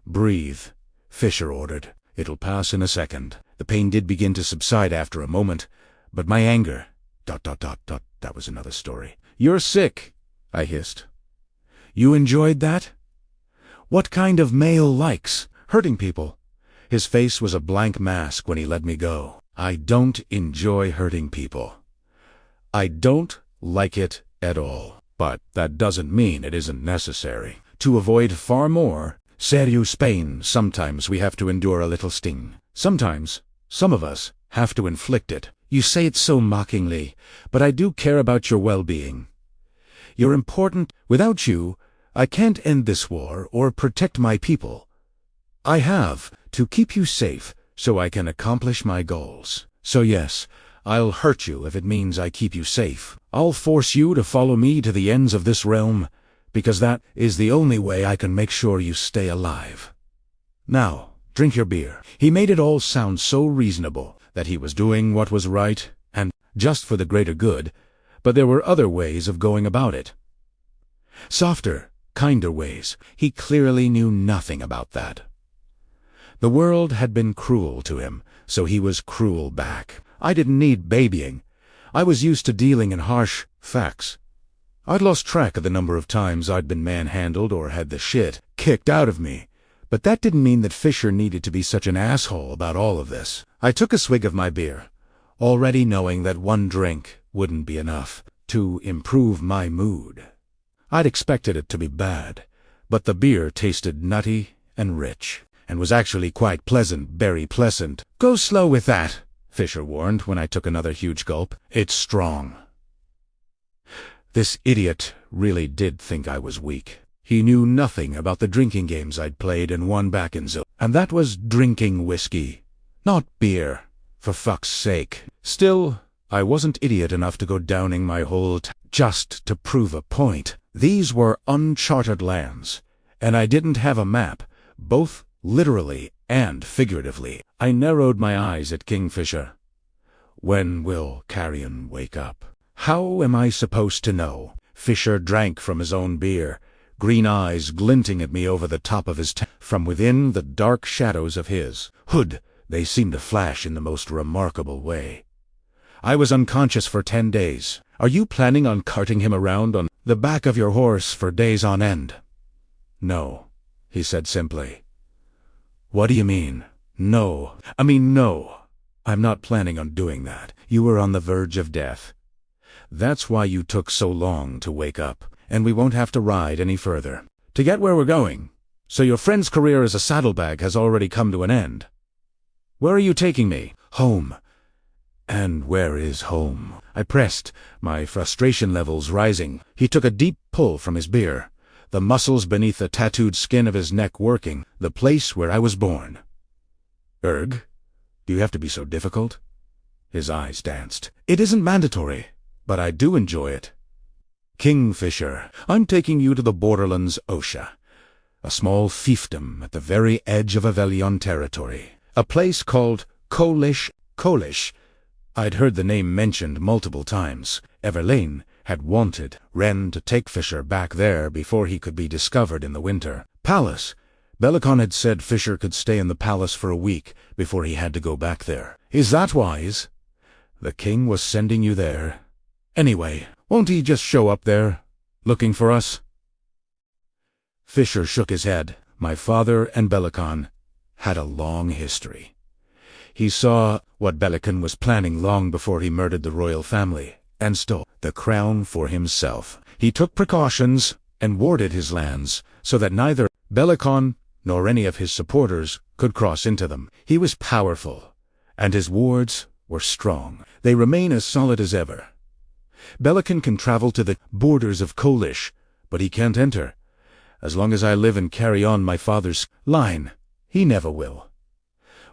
Breathe, Fisher ordered. It'll pass in a second. The pain did begin to subside after a moment, but my anger... That was another story. You're sick, I hissed. You enjoyed that? What kind of male likes hurting people? His face was a blank mask when he let me go. I don't enjoy hurting people. I don't like it at all. But that doesn't mean it isn't necessary. To avoid far more serious pain, sometimes we have to endure a little sting. Sometimes, some of us have to inflict it. You say it so mockingly, but I do care about your well-being. You're important. Without you, I can't end this war or protect my people. I have to keep you safe so I can accomplish my goals. So yes, I'll hurt you if it means I keep you safe. I'll force you to follow me to the ends of this realm, because that is the only way I can make sure you stay alive. Now, drink your beer. He made it all sound so reasonable, that he was doing what was right, and just for the greater good, but there were other ways of going about it. Softer, kinder ways. He clearly knew nothing about that. The world had been cruel to him, so he was cruel back. I didn't need babying. I was used to dealing in harsh facts. I'd lost track of the number of times I'd been manhandled or had the shit kicked out of me, but that didn't mean that Fisher needed to be such an asshole about all of this. I took a swig of my beer, already knowing that one drink wouldn't be enough to improve my mood. I'd expected it to be bad, but the beer tasted nutty and rich, and was actually quite pleasant, very pleasant. Go slow with that, Fisher warned when I took another huge gulp. It's strong. This idiot really did think I was weak. He knew nothing about the drinking games I'd played and won back in Zil, and that was drinking whiskey, not beer, for fuck's sake. Still, I wasn't idiot enough to go downing my whole just to prove a point. These were uncharted lands, and I didn't have a map, both literally and figuratively. I narrowed my eyes at Kingfisher. When will Carrion wake up? How am I supposed to know? Fisher drank from his own beer, green eyes glinting at me over the top of his from within the dark shadows of his hood. They seemed to flash in the most remarkable way. I was unconscious for 10 days. Are you planning on carting him around on the back of your horse for days on end? No, he said simply. What do you mean? No. No. I'm not planning on doing that. You were on the verge of death. That's why you took so long to wake up, and we won't have to ride any further. To get where we're going. So your friend's career as a saddlebag has already come to an end. Where are you taking me? Home. And where is home? I pressed, my frustration levels rising. He took a deep pull from his beer, the muscles beneath the tattooed skin of his neck working, the place where I was born. Erg? Do you have to be so difficult? His eyes danced. It isn't mandatory, but I do enjoy it. Kingfisher, I'm taking you to the borderlands Osha, a small fiefdom at the very edge of Avelion territory, a place called Kolish. I'd heard the name mentioned multiple times. Everlane had wanted Ren to take Fisher back there before he could be discovered in the winter. Palace. Belicon had said Fisher could stay in the palace for a week before he had to go back there. Is that wise? The king was sending you there. Anyway, won't he just show up there, looking for us? Fisher shook his head. My father and Belicon had a long history. He saw what Belicon was planning long before he murdered the royal family and stole the crown for himself. He took precautions and warded his lands so that neither Belicon nor any of his supporters could cross into them. He was powerful, and his wards were strong. They remain as solid as ever. Belicon can travel to the borders of Kolish, but he can't enter. As long as I live and carry on my father's line, he never will.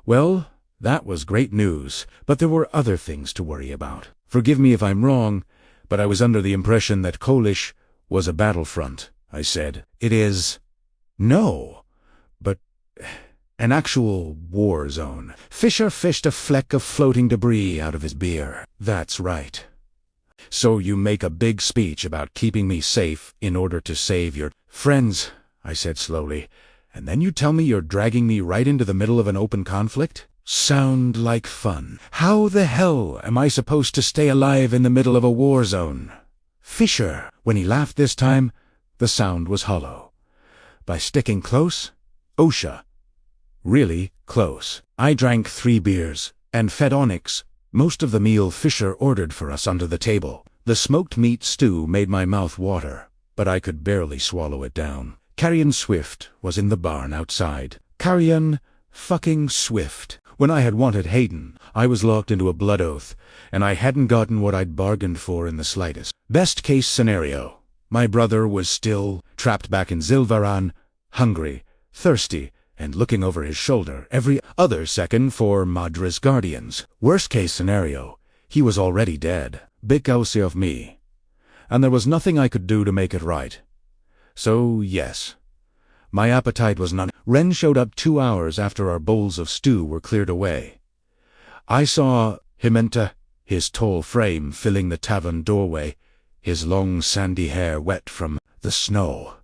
Well, that was great news, but there were other things to worry about. Forgive me if I'm wrong, but I was under the impression that Kolish was a battlefront, I said. It is. No, but an actual war zone. Fisher fished a fleck of floating debris out of his beer. That's right. So you make a big speech about keeping me safe in order to save your friends, I said slowly, and then you tell me you're dragging me right into the middle of an open conflict? Sound like fun. How the hell am I supposed to stay alive in the middle of a war zone? Fisher, when he laughed this time, the sound was hollow. By sticking close, Osha. Really close. I drank 3 beers and fed Onyx most of the meal Fisher ordered for us under the table. The smoked meat stew made my mouth water, but I could barely swallow it down. Carrion Swift was in the barn outside. Carrion fucking Swift. When I had wanted Hayden, I was locked into a blood oath, and I hadn't gotten what I'd bargained for in the slightest. Best case scenario, my brother was still trapped back in Zilvaran, hungry, thirsty, and looking over his shoulder every other second for Madra's guardians. Worst case scenario, he was already dead. Because of me. And there was nothing I could do to make it right. So, yes. My appetite was none. Ren showed up 2 hours after our bowls of stew were cleared away. I saw Himenta, his tall frame filling the tavern doorway, his long sandy hair wet from the snow.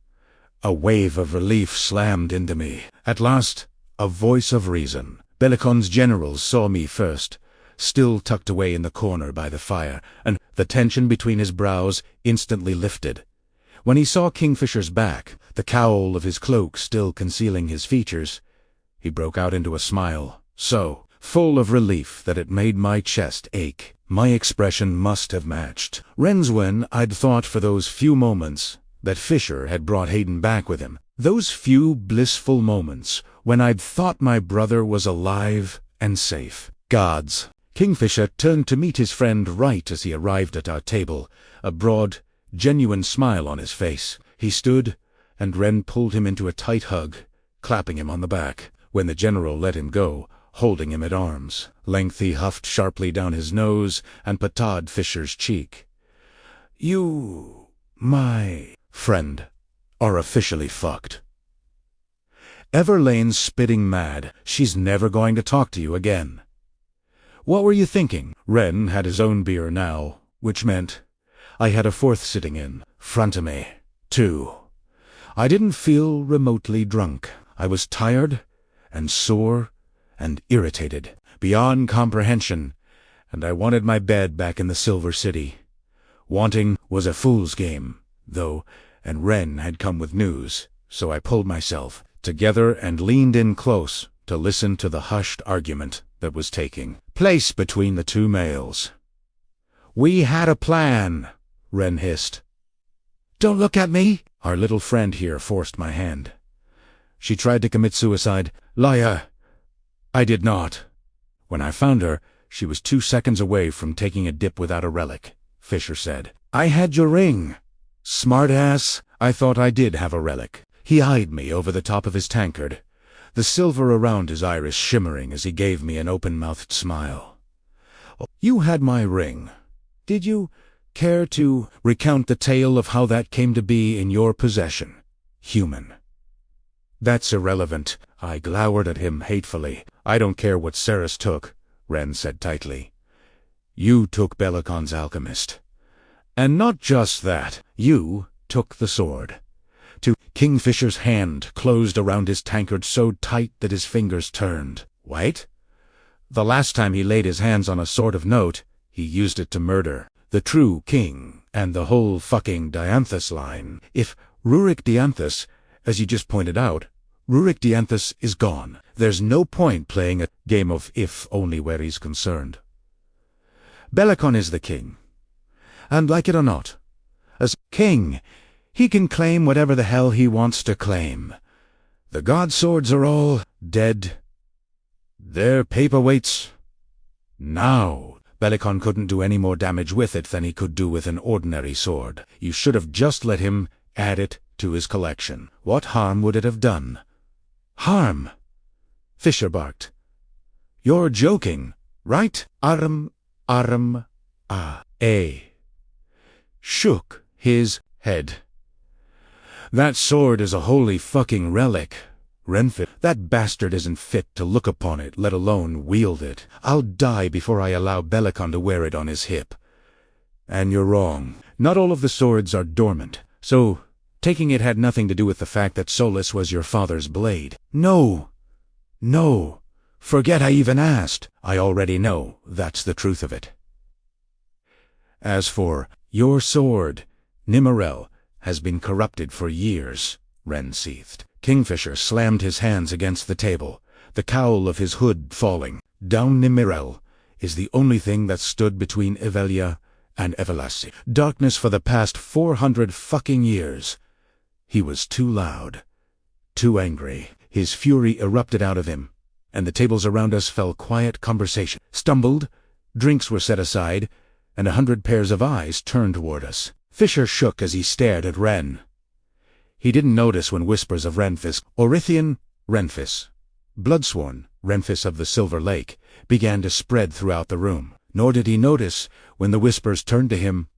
A wave of relief slammed into me. At last, a voice of reason. Belicon's generals saw me first, still tucked away in the corner by the fire, and the tension between his brows instantly lifted. When he saw Kingfisher's back, the cowl of his cloak still concealing his features, he broke out into a smile, so full of relief that it made my chest ache. My expression must have matched Ren's when I'd thought for those few moments that Fisher had brought Hayden back with him. Those few blissful moments when I'd thought my brother was alive and safe. Gods. Kingfisher turned to meet his friend right as he arrived at our table, a broad, genuine smile on his face. He stood, and Ren pulled him into a tight hug, clapping him on the back. When the general let him go, holding him at arm's length, he huffed sharply down his nose and patted Fisher's cheek. "You, my friend, are officially fucked. Everlane's spitting mad. She's never going to talk to you again. What were you thinking? Ren had his own beer now, which meant I had a fourth sitting in front of me, too. I didn't feel remotely drunk. I was tired and sore and irritated beyond comprehension, and I wanted my bed back in the Silver City. Wanting was a fool's game, though, and Ren had come with news, so I pulled myself together and leaned in close to listen to the hushed argument that was taking place between the two males. "We had a plan," Ren hissed. "Don't look at me!" Our little friend here forced my hand. "She tried to commit suicide." "Liar!" "I did not. When I found her, she was 2 seconds away from taking a dip without a relic," Fisher said. "I had your ring." "Smartass, I thought I did have a relic." He eyed me over the top of his tankard, the silver around his iris shimmering as he gave me an open-mouthed smile. "You had my ring. Did you care to recount the tale of how that came to be in your possession, human?" "That's irrelevant." I glowered at him hatefully. "I don't care what Ceres took," Ren said tightly. "You took Belicon's alchemist. And not just that, you took the sword." Kingfisher's hand closed around his tankard so tight that his fingers turned white. The last time he laid his hands on a sword of note, he used it to murder the true king and the whole fucking Dianthus line. If Rurik Dianthus, as you just pointed out, Rurik Dianthus is gone. There's no point playing a game of if-only where he's concerned. Belicon is the king. And like it or not, as king, he can claim whatever the hell he wants to claim. The god swords are all dead. They're paperweights. Now, Belicon couldn't do any more damage with it than he could do with an ordinary sword. You should have just let him add it to his collection. What harm would it have done? Harm? Fisher barked. "You're joking, right?" Shook his head. "That sword is a holy fucking relic, Renfit. That bastard isn't fit to look upon it, let alone wield it. I'll die before I allow Belicon to wear it on his hip." "And you're wrong. Not all of the swords are dormant, so taking it had nothing to do with the fact that Solus was your father's blade." No. Forget I even asked. I already know that's the truth of it. As for your sword, Nimarel has been corrupted for years, Ren seethed. Kingfisher slammed his hands against the table, the cowl of his hood falling. Down Nimarel is the only thing that stood between Evelia and Everlasting darkness for the past 400 fucking years. He was too loud, too angry. His fury erupted out of him, and the tables around us fell quiet conversation. Stumbled, drinks were set aside, and 100 pairs of eyes turned toward us. Fisher shook as he stared at Ren. He didn't notice when whispers of Renfis, Orithian Renfis, Bloodsworn Renfis of the Silver Lake, began to spread throughout the room. Nor did he notice when the whispers turned to him.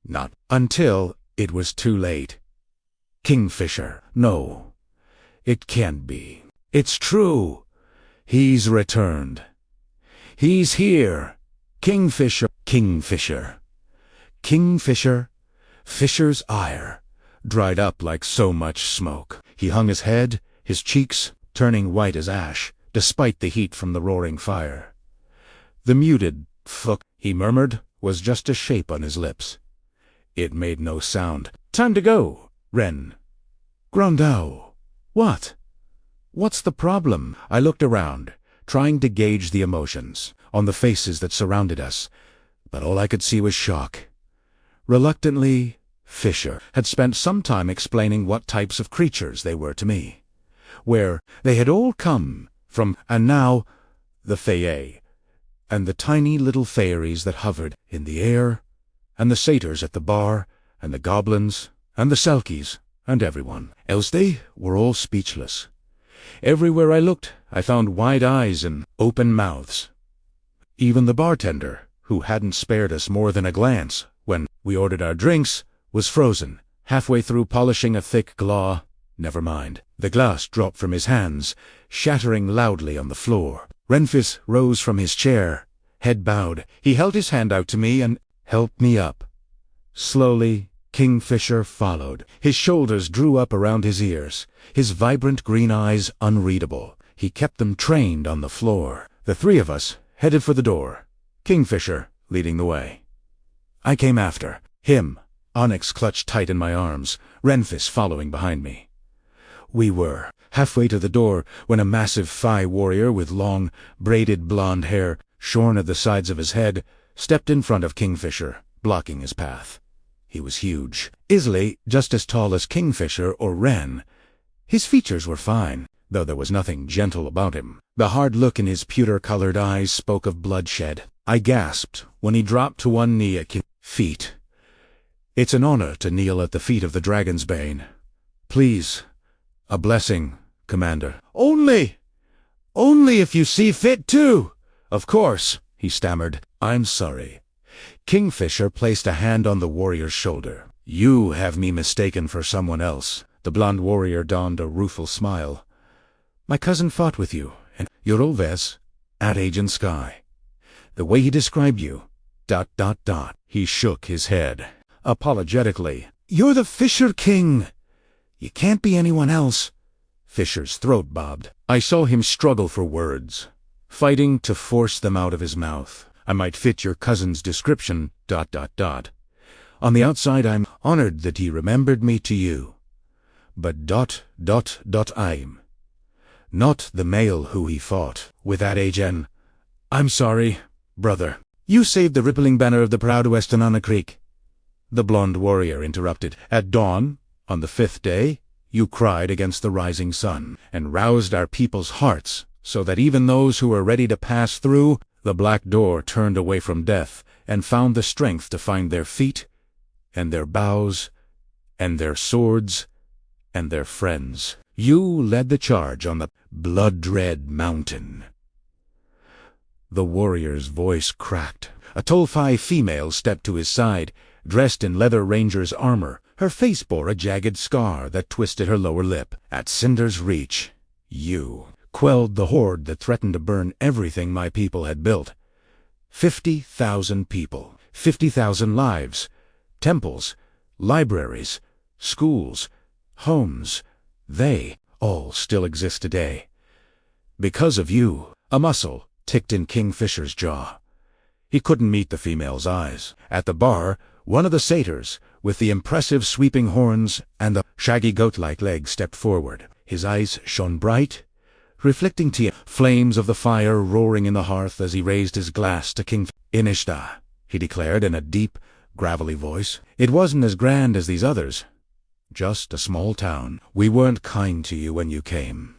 Not until it was too late. Kingfisher. No. It can't be. It's true. He's returned. He's here. Kingfisher. Fisher's ire dried up like so much smoke. He hung his head, his cheeks turning white as ash, despite the heat from the roaring fire. The muted fuck he murmured was just a shape on his lips. It made no sound. "Time to go, Ren." "Grandau. What? What's the problem?" I looked around, trying to gauge the emotions on the faces that surrounded us, but all I could see was shock. Reluctantly, Fisher had spent some time explaining what types of creatures they were to me, where they had all come from, and now the Fae, and the tiny little fairies that hovered in the air, and the satyrs at the bar, and the goblins, and the selkies, and everyone else. They were all speechless. Everywhere I looked, I found wide eyes and open mouths. Even the bartender, who hadn't spared us more than a glance when we ordered our drinks, was frozen, halfway through polishing a thick glass. Never mind. The glass dropped from his hands, shattering loudly on the floor. Renfis rose from his chair, head bowed. He held his hand out to me and helped me up. Slowly, Kingfisher followed. His shoulders drew up around his ears, his vibrant green eyes unreadable. He kept them trained on the floor. The three of us headed for the door, Kingfisher leading the way. I came after him, Onyx clutched tight in my arms, Renfis following behind me. We were halfway to the door when a massive Phi warrior with long, braided blonde hair shorn at the sides of his head stepped in front of Kingfisher, blocking his path. He was huge, easily just as tall as Kingfisher or Wren. His features were fine, though there was nothing gentle about him. The hard look in his pewter-colored eyes spoke of bloodshed. I gasped when he dropped to one knee at King's feet. It's an honor to kneel at the feet of the Dragon's Bane. Please, a blessing, Commander. Only if you see fit to. Of course, he stammered. I'm sorry. Kingfisher placed a hand on the warrior's shoulder. You have me mistaken for someone else. The blond warrior donned a rueful smile. My cousin fought with you, and you're always at Agent Sky. The way he described you, ... He shook his head, apologetically. You're the Fisher King. You can't be anyone else. Fisher's throat bobbed. I saw him struggle for words, fighting to force them out of his mouth. I might fit your cousin's description, ... On the outside I'm honored that he remembered me to you. But ... I'm not the male who he fought with that Agen. I'm sorry, brother. You saved the rippling banner of the proud Western on a creek. The blond warrior interrupted. At dawn, on the 5th day, you cried against the rising sun, and roused our people's hearts, so that even those who were ready to pass through the black door turned away from death, and found the strength to find their feet, and their bows, and their swords, and their friends. You led the charge on the blood-red mountain. The warrior's voice cracked. A tall Phi female stepped to his side, dressed in leather ranger's armor. Her face bore a jagged scar that twisted her lower lip. At Cinder's reach, you quelled the horde that threatened to burn everything my people had built. 50,000 people, 50,000 lives, temples, libraries, schools, homes. They all still exist today. Because of you. A muscle ticked in Kingfisher's jaw. He couldn't meet the female's eyes. At the bar, one of the satyrs, with the impressive sweeping horns and the shaggy goat-like legs, stepped forward. His eyes shone bright, reflecting flames of the fire roaring in the hearth as he raised his glass to King Inishta, he declared in a deep, gravelly voice. It wasn't as grand as these others. Just a small town. We weren't kind to you when you came.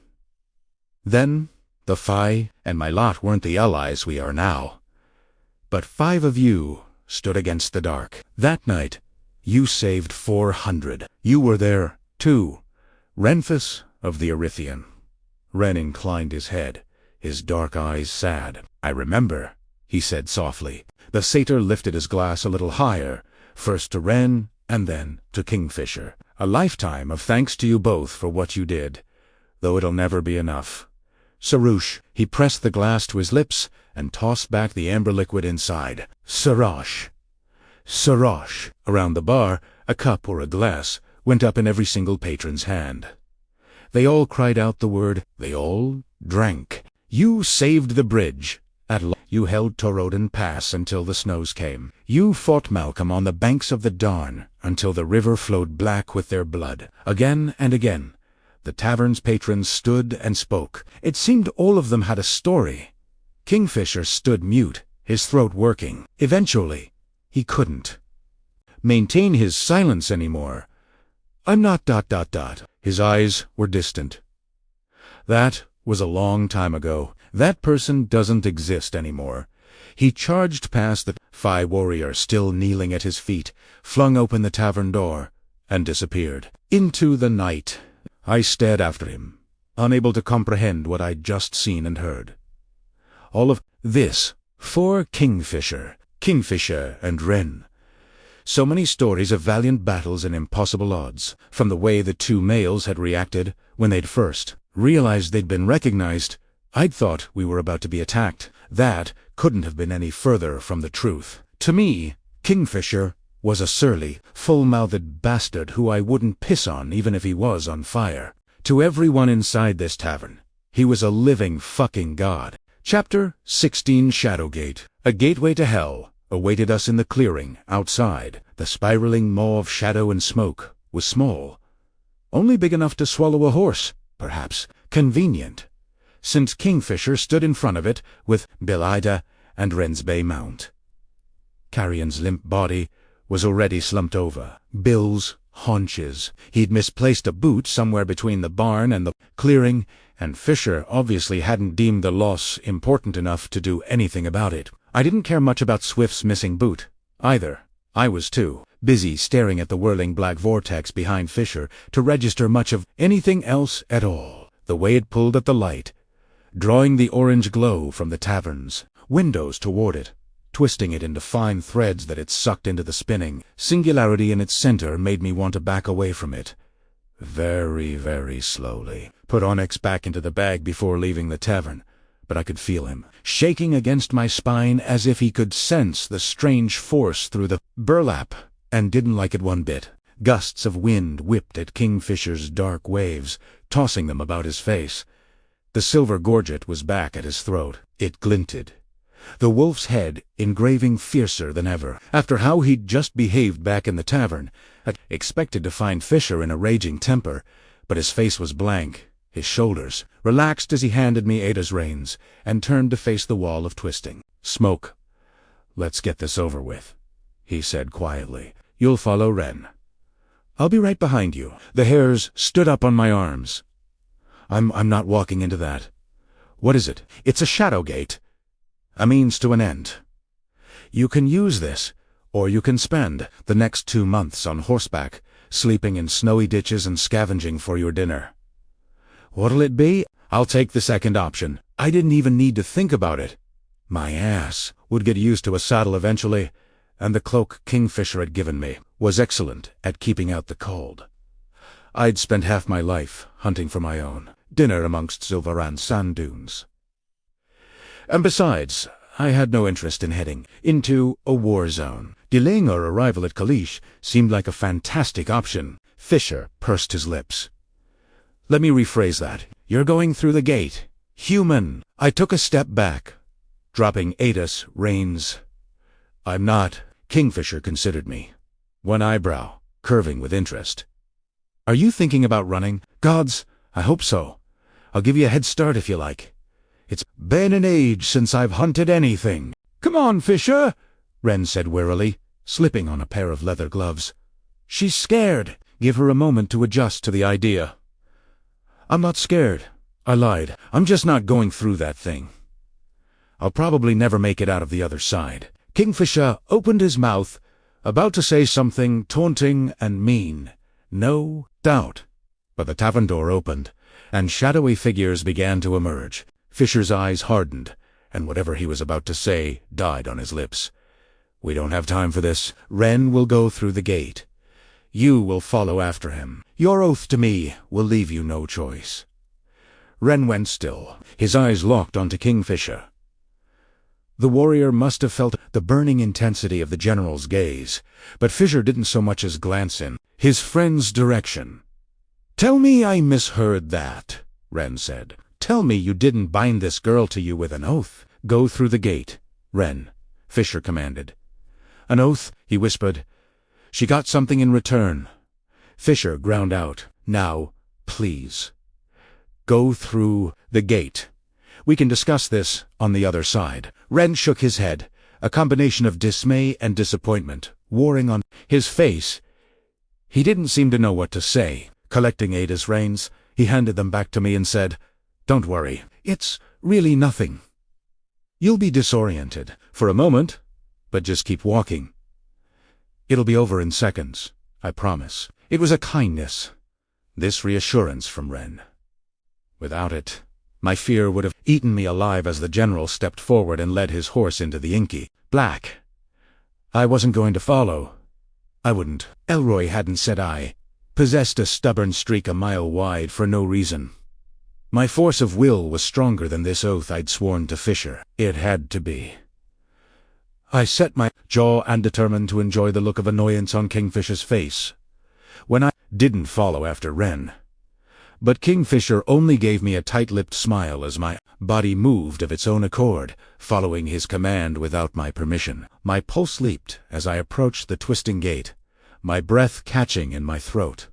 Then, the Phi and my lot weren't the allies we are now. But 5 of you stood against the dark. That night, you saved 400. You were there, too. Renfis of the Erythian. Ren inclined his head, his dark eyes sad. I remember, he said softly. The satyr lifted his glass a little higher, first to Ren and then to Kingfisher. A lifetime of thanks to you both for what you did, though it'll never be enough. Sarouche, he pressed the glass to his lips and tossed back the amber liquid inside. Sarosh. Sarosh. Around the bar, a cup or a glass went up in every single patron's hand. They all cried out the word. They all drank. You saved the bridge. You held Torodan Pass until the snows came. You fought Malcolm on the banks of the Darn until the river flowed black with their blood. Again and again, the tavern's patrons stood and spoke. It seemed all of them had a story. Kingfisher stood mute, his throat working. Eventually, he couldn't maintain his silence anymore. I'm not ... His eyes were distant. That was a long time ago. That person doesn't exist anymore. He charged past the Phi warrior still kneeling at his feet, flung open the tavern door, and disappeared. Into the night. I stared after him, unable to comprehend what I'd just seen and heard. All of this for Kingfisher and Wren. So many stories of valiant battles and impossible odds, from the way the two males had reacted when they'd first realized they'd been recognized. I'd thought we were about to be attacked. That couldn't have been any further from the truth. To me, Kingfisher was a surly, full-mouthed bastard who I wouldn't piss on even if he was on fire. To everyone inside this tavern, he was a living fucking god. Chapter 16 Shadowgate. A gateway to hell awaited us in the clearing outside. The spiraling maw of shadow and smoke was small, only big enough to swallow a horse, perhaps. Convenient, since Kingfisher stood in front of it with Belida and Rensbay mount. Carrion's limp body was already slumped over. Bill's haunches. He'd misplaced a boot somewhere between the barn and the clearing, and Fisher obviously hadn't deemed the loss important enough to do anything about it. I didn't care much about Swift's missing boot, either. I was too busy staring at the whirling black vortex behind Fisher to register much of anything else at all. The way it pulled at the light, drawing the orange glow from the tavern's windows toward it, twisting it into fine threads that it sucked into the spinning singularity in its center, made me want to back away from it. Very, very slowly. Put Onyx back into the bag before leaving the tavern, but I could feel him shaking against my spine as if he could sense the strange force through the burlap, and didn't like it one bit. Gusts of wind whipped at Kingfisher's dark waves, tossing them about his face. The silver gorget was back at his throat. It glinted, the wolf's head engraving fiercer than ever. After how he'd just behaved back in the tavern, I'd expected to find Fisher in a raging temper, but his face was blank, his shoulders relaxed as he handed me Ada's reins and turned to face the wall of twisting smoke. "Let's get this over with," he said quietly. "You'll follow Wren. I'll be right behind you." The hairs stood up on my arms. I'm not walking into that. What is it? It's a shadow gate. A means to an end. You can use this, or you can spend the next 2 months on horseback, sleeping in snowy ditches and scavenging for your dinner. What'll it be? I'll take the second option. I didn't even need to think about it. My ass would get used to a saddle eventually, and the cloak Kingfisher had given me was excellent at keeping out the cold. I'd spent half my life hunting for my own dinner amongst Silvaran sand dunes. And besides, I had no interest in heading into a war zone. Delaying our arrival at Kalish seemed like a fantastic option. Fisher pursed his lips. "Let me rephrase that. You're going through the gate. Human." I took a step back, dropping Ada's reins. "I'm not." Kingfisher considered me, one eyebrow curving with interest. "Are you thinking about running?" "Gods, I hope so. I'll give you a head start if you like. It's been an age since I've hunted anything." "Come on, Fisher," Wren said wearily, slipping on a pair of leather gloves. "She's scared." Give her a moment to adjust to the idea. "I'm not scared," I lied. "I'm just not going through that thing. I'll probably never make it out of the other side." Kingfisher opened his mouth, about to say something taunting and mean, no doubt. But the tavern door opened, and shadowy figures began to emerge. Fisher's eyes hardened, and whatever he was about to say died on his lips. "We don't have time for this. Wren will go through the gate. You will follow after him. Your oath to me will leave you no choice." Wren went still, his eyes locked onto Kingfisher. The warrior must have felt the burning intensity of the general's gaze, but Fisher didn't so much as glance in his friend's direction. "Tell me I misheard that," Wren said. "Tell me you didn't bind this girl to you with an oath." "Go through the gate, Wren," Fisher commanded. "An oath," he whispered. "She got something in return." Fisher ground out, "Now, please. Go through the gate. We can discuss this on the other side." Wren shook his head, a combination of dismay and disappointment warring on his face. He didn't seem to know what to say. Collecting Ada's reins, he handed them back to me and said, "Don't worry. It's really nothing. You'll be disoriented for a moment, but just keep walking. It'll be over in seconds, I promise." It was a kindness, this reassurance from Wren. Without it, my fear would have eaten me alive as the general stepped forward and led his horse into the inky black. I wasn't going to follow. I wouldn't. Elroy hadn't said I possessed a stubborn streak a mile wide for no reason. My force of will was stronger than this oath I'd sworn to Fisher. It had to be. I set my jaw and determined to enjoy the look of annoyance on Kingfisher's face when I didn't follow after Wren. But Kingfisher only gave me a tight-lipped smile as my body moved of its own accord, following his command without my permission. My pulse leaped as I approached the twisting gate, my breath catching in my throat.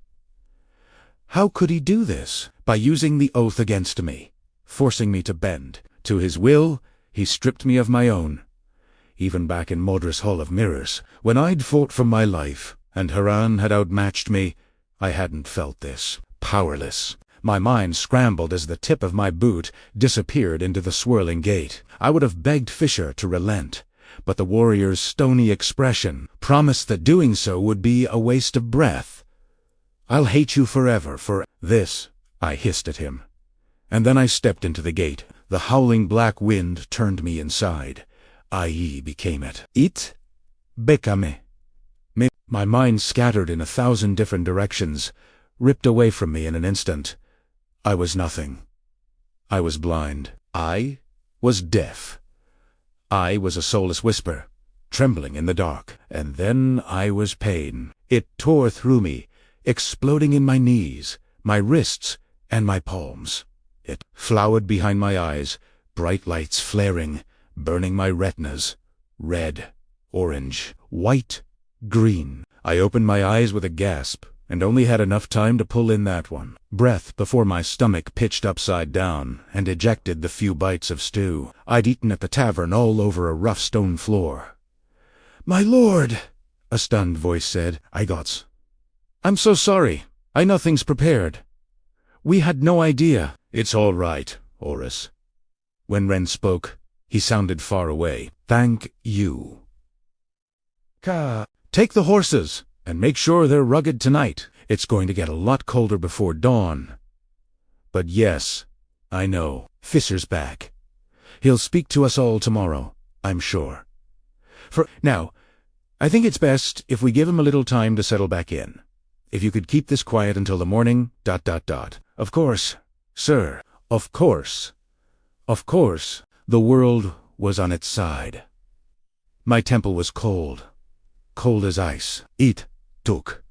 How could he do this? By using the oath against me, forcing me to bend. To his will, he stripped me of my own. Even back in Modris Hall of Mirrors, when I'd fought for my life, and Haran had outmatched me, I hadn't felt this. Powerless. My mind scrambled as the tip of my boot disappeared into the swirling gate. I would have begged Fisher to relent, but the warrior's stony expression promised that doing so would be a waste of breath. "I'll hate you forever for this," I hissed at him. And then I stepped into the gate. The howling black wind turned me inside. I became it. It became me. My mind scattered in 1,000 different directions, ripped away from me in an instant. I was nothing. I was blind. I was deaf. I was a soulless whisper, trembling in the dark. And then I was pain. It tore through me, exploding in my knees, my wrists, and my palms. It flowered behind my eyes, bright lights flaring, burning my retinas. Red, orange, white, green. I opened my eyes with a gasp, and only had enough time to pull in that one breath before my stomach pitched upside down and ejected the few bites of stew I'd eaten at the tavern all over a rough stone floor. "My lord," a stunned voice said. "I'm so sorry. I nothing's prepared. We had no idea." "It's all right, Horus." When Wren spoke, he sounded far away. "Thank you. Take the horses, and make sure they're rugged tonight. It's going to get a lot colder before dawn." But yes, I know, Fisher's back. He'll speak to us all tomorrow, I'm sure. For now, I think it's best if we give him a little time to settle back in. If you could keep this quiet until the morning, ... Of course, sir. Of course. Of course. The world was on its side. My temple was cold. Cold as ice. It took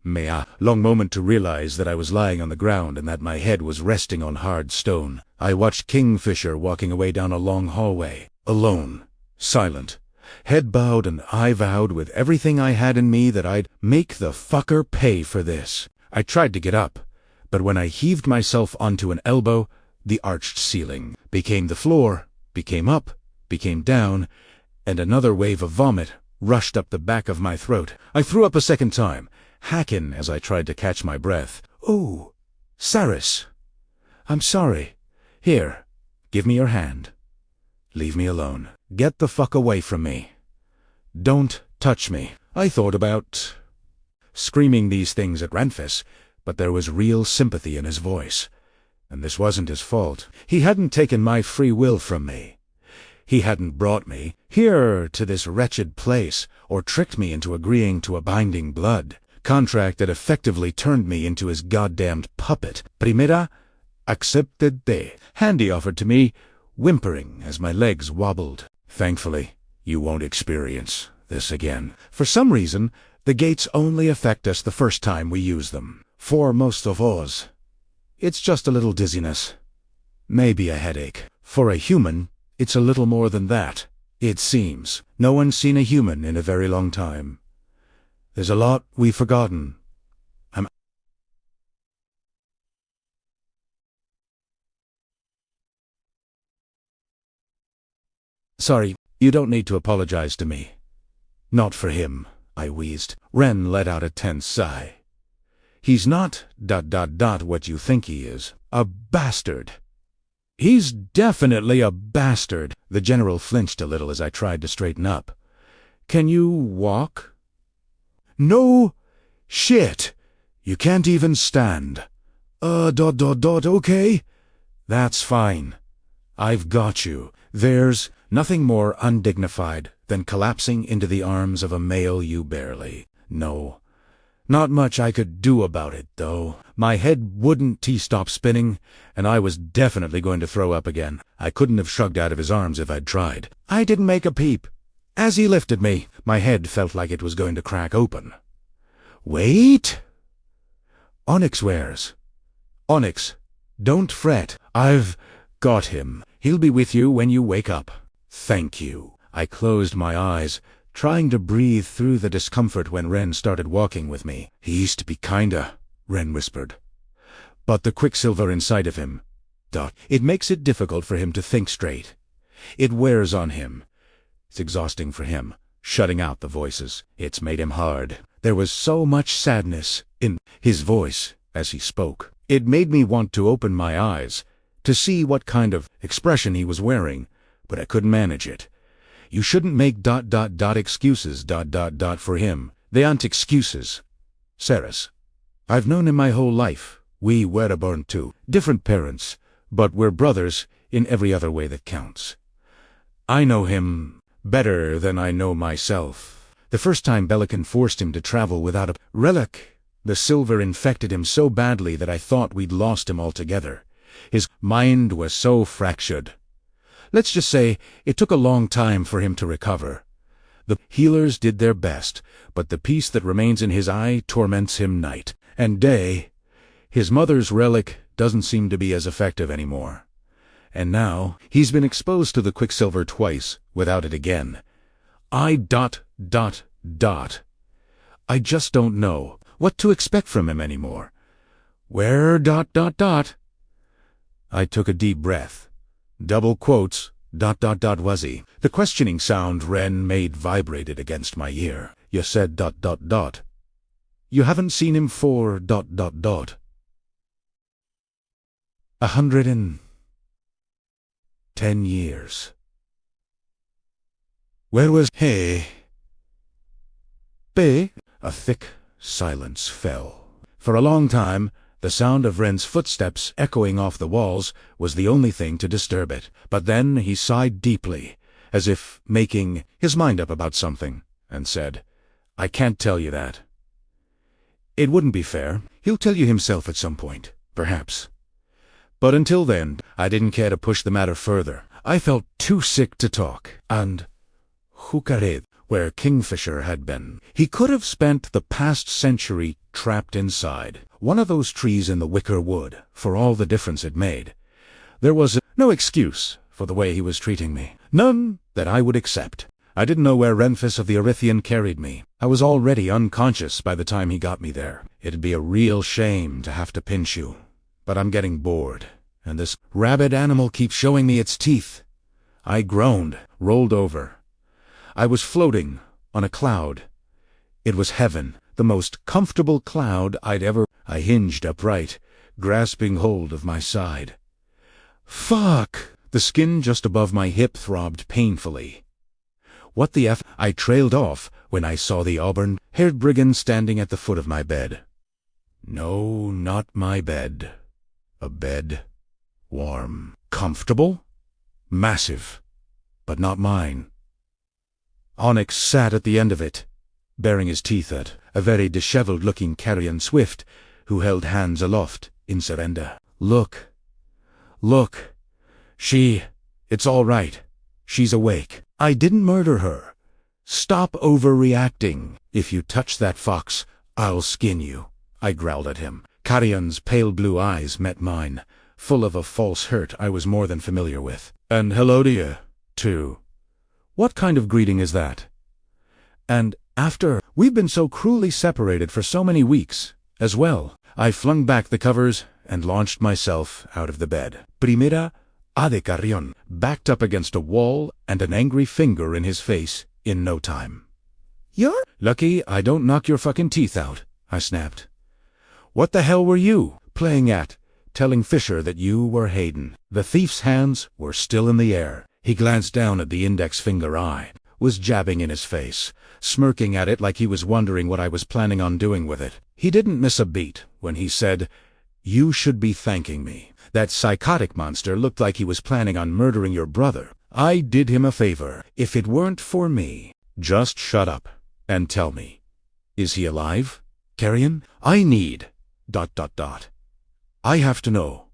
me a long moment to realize that I was lying on the ground and that my head was resting on hard stone. I watched Kingfisher walking away down a long hallway, alone, silent, head bowed, and I vowed with everything I had in me that I'd make the fucker pay for this. I tried to get up, but when I heaved myself onto an elbow, the arched ceiling became the floor, became up, became down, and another wave of vomit rushed up the back of my throat. I threw up a second time, hacking as I tried to catch my breath. "Oh, Saris. I'm sorry. Here, give me your hand. Leave me alone. Get the fuck away from me. Don't touch me." I thought about screaming these things at Ranfis, but there was real sympathy in his voice. And this wasn't his fault. He hadn't taken my free will from me. He hadn't brought me here to this wretched place, or tricked me into agreeing to a binding blood contract that effectively turned me into his goddamned puppet. Primera accepted the hand he offered to me, whimpering as my legs wobbled. "Thankfully, you won't experience this again. For some reason, the gates only affect us the first time we use them. For most of us, it's just a little dizziness. Maybe a headache. For a human, it's a little more than that. It seems. No one's seen a human in a very long time. There's a lot we've forgotten. Sorry, you don't need to apologize to me. Not for him, I wheezed. Wren let out a tense sigh. He's not ... what you think he is. A bastard. He's definitely a bastard. The general flinched a little as I tried to straighten up. Can you walk? No shit. You can't even stand. Okay? That's fine. I've got you. There's nothing more undignified than collapsing into the arms of a male you barely No. Not much I could do about it, though. My head wouldn't stop spinning, and I was definitely going to throw up again. I couldn't have shrugged out of his arms if I'd tried. I didn't make a peep. As he lifted me, my head felt like it was going to crack open. Wait! Onyx wears. Onyx, don't fret. I've got him. He'll be with you when you wake up. Thank you. I closed my eyes, trying to breathe through the discomfort when Ren started walking with me. He used to be kinda, Ren whispered. But the quicksilver inside of him, it makes it difficult for him to think straight. It wears on him. It's exhausting for him, shutting out the voices. It's made him hard. There was so much sadness in his voice as he spoke. It made me want to open my eyes to see what kind of expression he was wearing, but I couldn't manage it. You shouldn't make excuses for him. They aren't excuses. Ceres. I've known him my whole life. We were born to different parents, but we're brothers in every other way that counts. I know him better than I know myself. The first time Belican forced him to travel without a relic, the silver infected him so badly that I thought we'd lost him altogether. His mind was so fractured. Let's just say it took a long time for him to recover. The healers did their best, but the peace that remains in his eye torments him night and day. His mother's relic doesn't seem to be as effective anymore. And now he's been exposed to the quicksilver twice without it again. I just don't know what to expect from him anymore. Where I took a deep breath. Double quotes, was he? The questioning sound Ren made vibrated against my ear. You said ... You haven't seen him for ... 110 years. Where was he? A thick silence fell. For a long time, the sound of Ren's footsteps echoing off the walls was the only thing to disturb it. But then he sighed deeply, as if making his mind up about something, and said, I can't tell you that. It wouldn't be fair. He'll tell you himself at some point, perhaps. But until then, I didn't care to push the matter further. I felt too sick to talk. And Jucared, where Kingfisher had been. He could have spent the past century trapped inside one of those trees in the wicker wood, for all the difference it made. There was no excuse for the way he was treating me. None that I would accept. I didn't know where Renfis of the Erythian carried me. I was already unconscious by the time he got me there. It'd be a real shame to have to pinch you. But I'm getting bored, and this rabid animal keeps showing me its teeth. I groaned, rolled over. I was floating on a cloud. It was heaven, the most comfortable cloud I'd ever. I hinged upright, grasping hold of my side. Fuck! The skin just above my hip throbbed painfully. What the F? I trailed off when I saw the auburn-haired brigand standing at the foot of my bed. No, not my bed. A bed. Warm. Comfortable. Massive. But not mine. Onyx sat at the end of it, baring his teeth at a very disheveled-looking carrion swift who held hands aloft in surrender. Look. It's all right. She's awake. I didn't murder her. Stop overreacting. If you touch that fox, I'll skin you. I growled at him. Carrion's pale blue eyes met mine, full of a false hurt I was more than familiar with. And hello to you, too. What kind of greeting is that? And after we've been so cruelly separated for so many weeks, as well. I flung back the covers and launched myself out of the bed. Primera a de Carrion, backed up against a wall and an angry finger in his face in no time. You're lucky I don't knock your fucking teeth out, I snapped. What the hell were you playing at, telling Fisher that you were Hayden? The thief's hands were still in the air. He glanced down at the index finger I was jabbing in his face, smirking at it like he was wondering what I was planning on doing with it. He didn't miss a beat when he said, You should be thanking me. That psychotic monster looked like he was planning on murdering your brother. I did him a favor. If it weren't for me, just shut up and tell me. Is he alive? Carrion? I need... ... I have to know.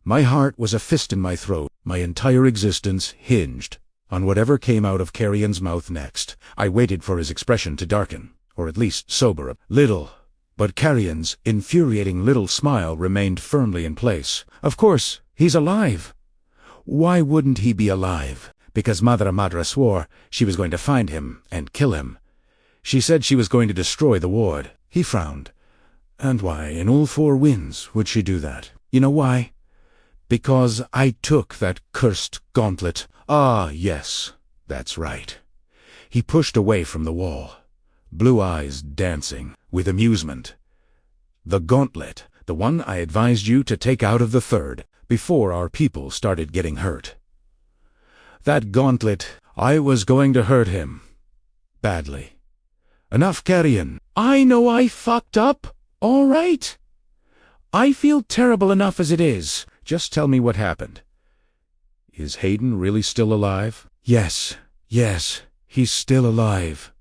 My heart was a fist in my throat. My entire existence hinged on whatever came out of Carrion's mouth next. I waited for his expression to darken, or at least sober a little. But Carrion's infuriating little smile remained firmly in place. Of course, he's alive. Why wouldn't he be alive? Because Madre swore she was going to find him and kill him. She said she was going to destroy the ward. He frowned. And why, in all four winds, would she do that? You know why? Because I took that cursed gauntlet. Ah, yes, that's right. He pushed away from the wall, blue eyes dancing with amusement. The gauntlet, the one I advised you to take out of the third, before our people started getting hurt. That gauntlet, I was going to hurt him. Badly. Enough, Carrion. I know I fucked up, all right? I feel terrible enough as it is. Just tell me what happened. Is Hayden really still alive? Yes, he's still alive.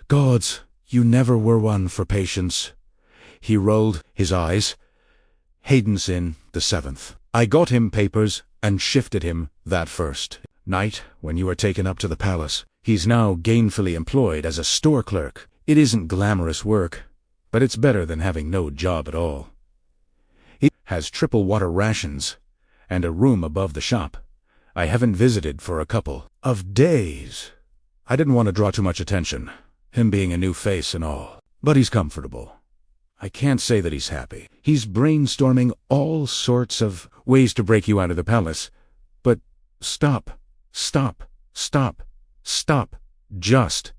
Gods, you never were one for patience. He rolled his eyes. Hayden's in the 7th. I got him papers and shifted him that first night when you were taken up to the palace. He's now gainfully employed as a store clerk. It isn't glamorous work, but it's better than having no job at all. He has triple water rations and a room above the shop. I haven't visited for a couple of days. I didn't want to draw too much attention, him being a new face and all. But he's comfortable. I can't say that he's happy. He's brainstorming all sorts of ways to break you out of the palace. But stop. Just ...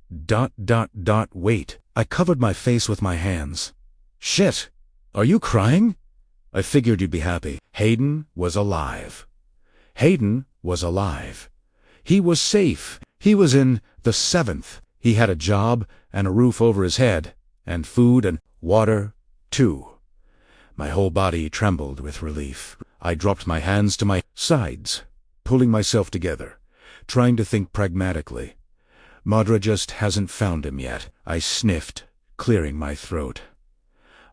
wait. I covered my face with my hands. Shit! Are you crying? I figured you'd be happy. Hayden was alive. Hayden was alive. He was safe. He was in the 7th. He had a job and a roof over his head, and food and water, too. My whole body trembled with relief. I dropped my hands to my sides, pulling myself together, trying to think pragmatically. Madra just hasn't found him yet. I sniffed, clearing my throat.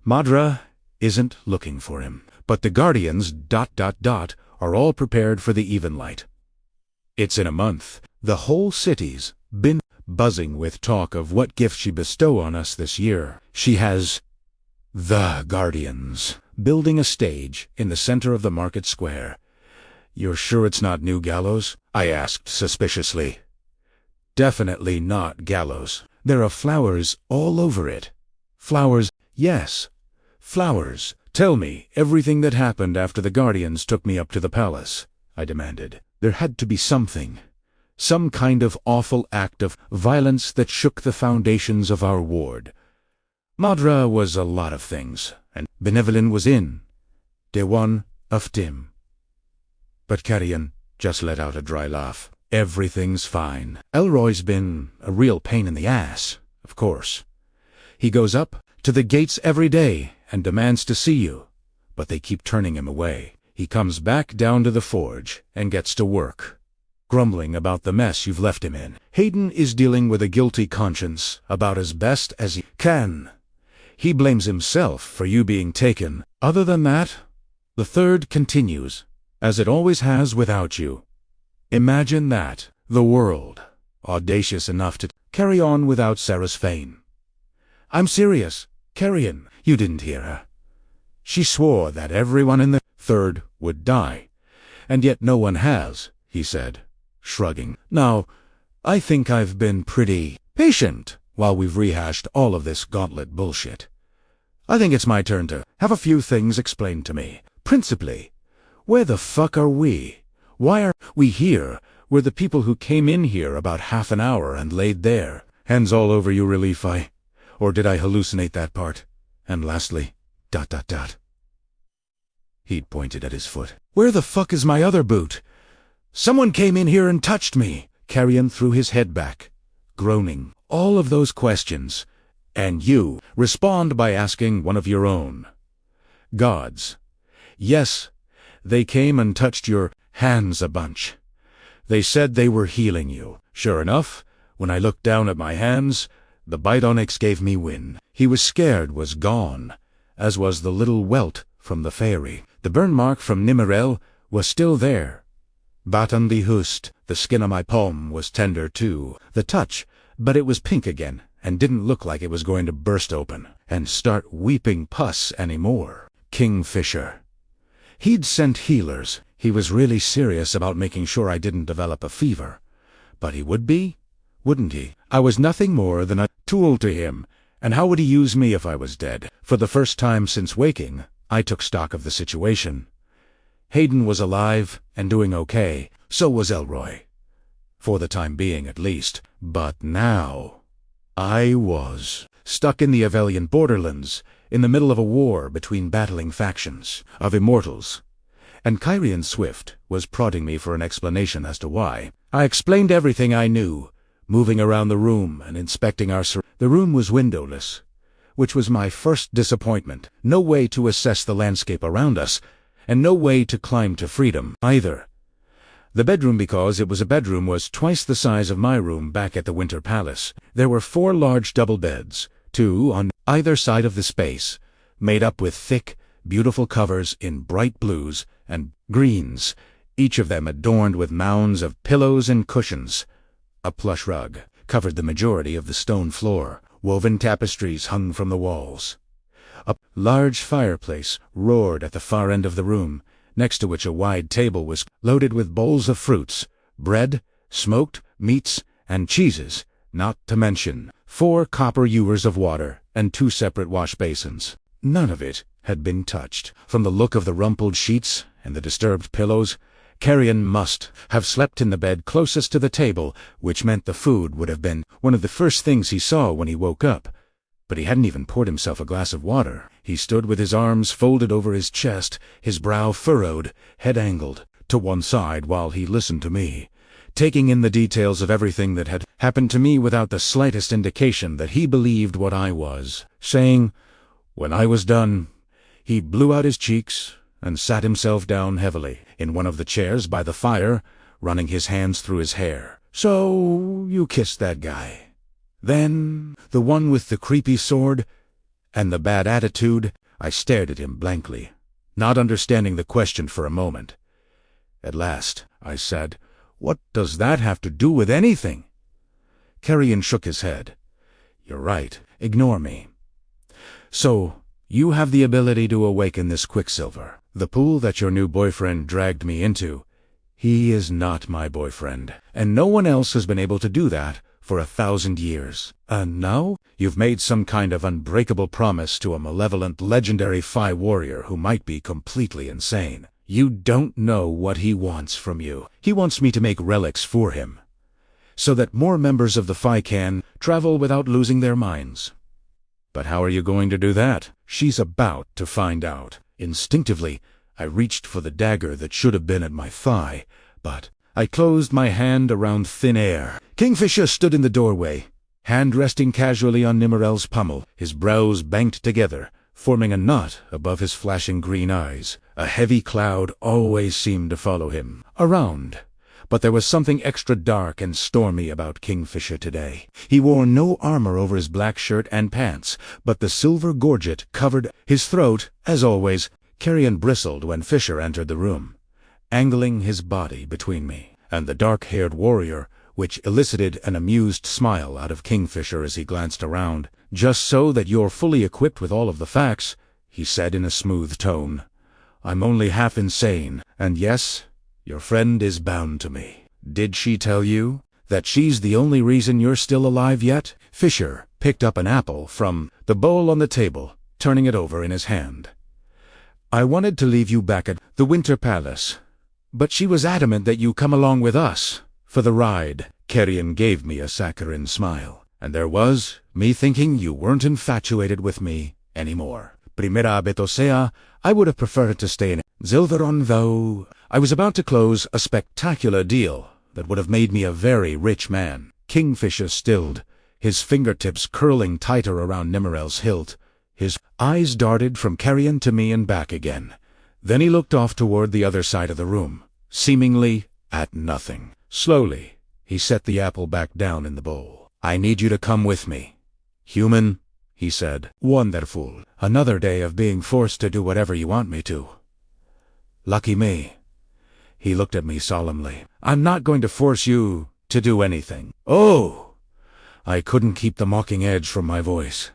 Madra isn't looking for him, but the Guardians ... are all prepared for the Evenlight. It's in a month. The whole city's been buzzing with talk of what gift she bestow on us this year. She has the Guardians building a stage in the center of the market square. You're sure it's not New Gallows? I asked suspiciously. Definitely not Gallows. There are flowers all over it. Flowers, yes. Flowers. Tell me everything that happened after the Guardians took me up to the palace, I demanded. There had to be something. Some kind of awful act of violence that shook the foundations of our ward. Madra was a lot of things, and Benevolin was in. De one of Tim. But Carrion just let out a dry laugh. Everything's fine. Elroy's been a real pain in the ass, of course. He goes up to the gates every day and demands to see you, but they keep turning him away. He comes back down to the forge and gets to work, grumbling about the mess you've left him in. Hayden is dealing with a guilty conscience about as best as he can. He blames himself for you being taken. Other than that, the third continues, as it always has without you. Imagine that, the world, audacious enough to carry on without Sarasphane. I'm serious. Carrion, you didn't hear her. She swore that everyone in the third would die, and yet no one has, he said, shrugging. Now, I think I've been pretty patient while we've rehashed all of this gauntlet bullshit. I think it's my turn to have a few things explained to me. Principally, where the fuck are we? Why are we here? We're the people who came in here about half an hour and laid there. Hands all over you, Relief, or did I hallucinate that part? And lastly, ... He'd pointed at his foot. Where the fuck is my other boot? Someone came in here and touched me. Carrion threw his head back, groaning. All of those questions. And you respond by asking one of your own. Gods. Yes, they came and touched your hands a bunch. They said they were healing you. Sure enough, when I looked down at my hands, The bite onyx gave me win. He was scared was gone, as was the little welt from the fairy. The burn mark from Nimmerel was still there. Batan the hust, the skin on my palm was tender too. The touch, but it was pink again, and didn't look like it was going to burst open and start weeping pus anymore. Kingfisher. He'd sent healers. He was really serious about making sure I didn't develop a fever. But he would be, wouldn't he? I was nothing more than a tool to him, and how would he use me if I was dead? For the first time since waking, I took stock of the situation. Hayden was alive and doing okay. So was Elroy. For the time being, at least. But now, I was stuck in the Avelian borderlands, in the middle of a war between battling factions of immortals. And Kyrian Swift was prodding me for an explanation as to why. I explained everything I knew, moving around the room and inspecting our The room was windowless, which was my first disappointment. No way to assess the landscape around us, and no way to climb to freedom, either. The bedroom, because it was a bedroom, was twice the size of my room back at the Winter Palace. There were 4 large double beds, 2 on either side of the space, made up with thick, beautiful covers in bright blues and greens, each of them adorned with mounds of pillows and cushions. A plush rug covered the majority of the stone floor. Woven tapestries hung from the walls. A large fireplace roared at the far end of the room, next to which a wide table was loaded with bowls of fruits, bread, smoked meats, and cheeses, not to mention 4 copper ewers of water and 2 separate wash basins. None of it had been touched. From the look of the rumpled sheets and the disturbed pillows, Carrion must have slept in the bed closest to the table, which meant the food would have been one of the first things he saw when he woke up. But he hadn't even poured himself a glass of water. He stood with his arms folded over his chest, his brow furrowed, head angled to one side while he listened to me, taking in the details of everything that had happened to me without the slightest indication that he believed what I was saying. When I was done, he blew out his cheeks and sat himself down heavily in one of the chairs by the fire, running his hands through his hair. "So you kissed that guy? Then the one with the creepy sword and the bad attitude?" I stared at him blankly, not understanding the question for a moment. At last I said, "What does that have to do with anything?" Carrion shook his head. "You're right. Ignore me. So you have the ability to awaken this quicksilver. The pool that your new boyfriend dragged me into. He is not my boyfriend, and no one else has been able to do that for 1,000 years. And now you've made some kind of unbreakable promise to a malevolent legendary Phi warrior who might be completely insane. You don't know what he wants from you. He wants me to make relics for him, so that more members of the Phi can travel without losing their minds. But how are you going to do that? She's about to find out." Instinctively, I reached for the dagger that should have been at my thigh, but I closed my hand around thin air. Kingfisher stood in the doorway, hand resting casually on Nimmerel's pommel, his brows banked together, forming a knot above his flashing green eyes. A heavy cloud always seemed to follow him around, but there was something extra dark and stormy about Kingfisher today. He wore no armor over his black shirt and pants, but the silver gorget covered his throat, as always. Carrion bristled when Fisher entered the room, angling his body between me and the dark-haired warrior, which elicited an amused smile out of Kingfisher as he glanced around. "Just so that you're fully equipped with all of the facts," he said in a smooth tone. "I'm only half insane, and yes, your friend is bound to me. Did she tell you that she's the only reason you're still alive yet?" Fisher picked up an apple from the bowl on the table, turning it over in his hand. "I wanted to leave you back at the Winter Palace, but she was adamant that you come along with us for the ride." Carrion gave me a saccharine smile. "And there was me thinking you weren't infatuated with me anymore. Primera vez, o sea, I would have preferred to stay in Zilveron, though. I was about to close a spectacular deal that would have made me a very rich man." Kingfisher stilled, his fingertips curling tighter around Nimmerel's hilt. His eyes darted from Carrion to me and back again. Then he looked off toward the other side of the room, seemingly at nothing. Slowly, he set the apple back down in the bowl. "I need you to come with me," "Human," he said. "Wonderful. Another day of being forced to do whatever you want me to. Lucky me." He looked at me solemnly. "I'm not going to force you to do anything." "Oh!" I couldn't keep the mocking edge from my voice.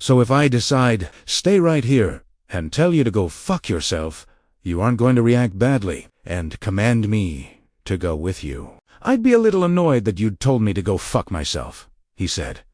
"So if I decide, stay right here, and tell you to go fuck yourself, you aren't going to react badly, and command me to go with you?" "I'd be a little annoyed that you'd told me to go fuck myself," he said.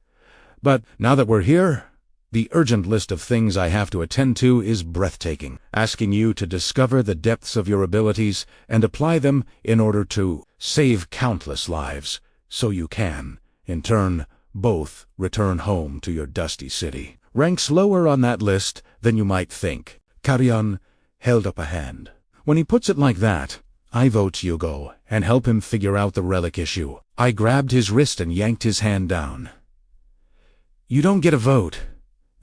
"But now that we're here, the urgent list of things I have to attend to is breathtaking, asking you to discover the depths of your abilities and apply them in order to save countless lives, so you can, in turn, both return home to your dusty city. Ranks lower on that list than you might think." Carrion held up a hand. "When he puts it like that, I vote you go and help him figure out the relic issue." I grabbed his wrist and yanked his hand down. "You don't get a vote.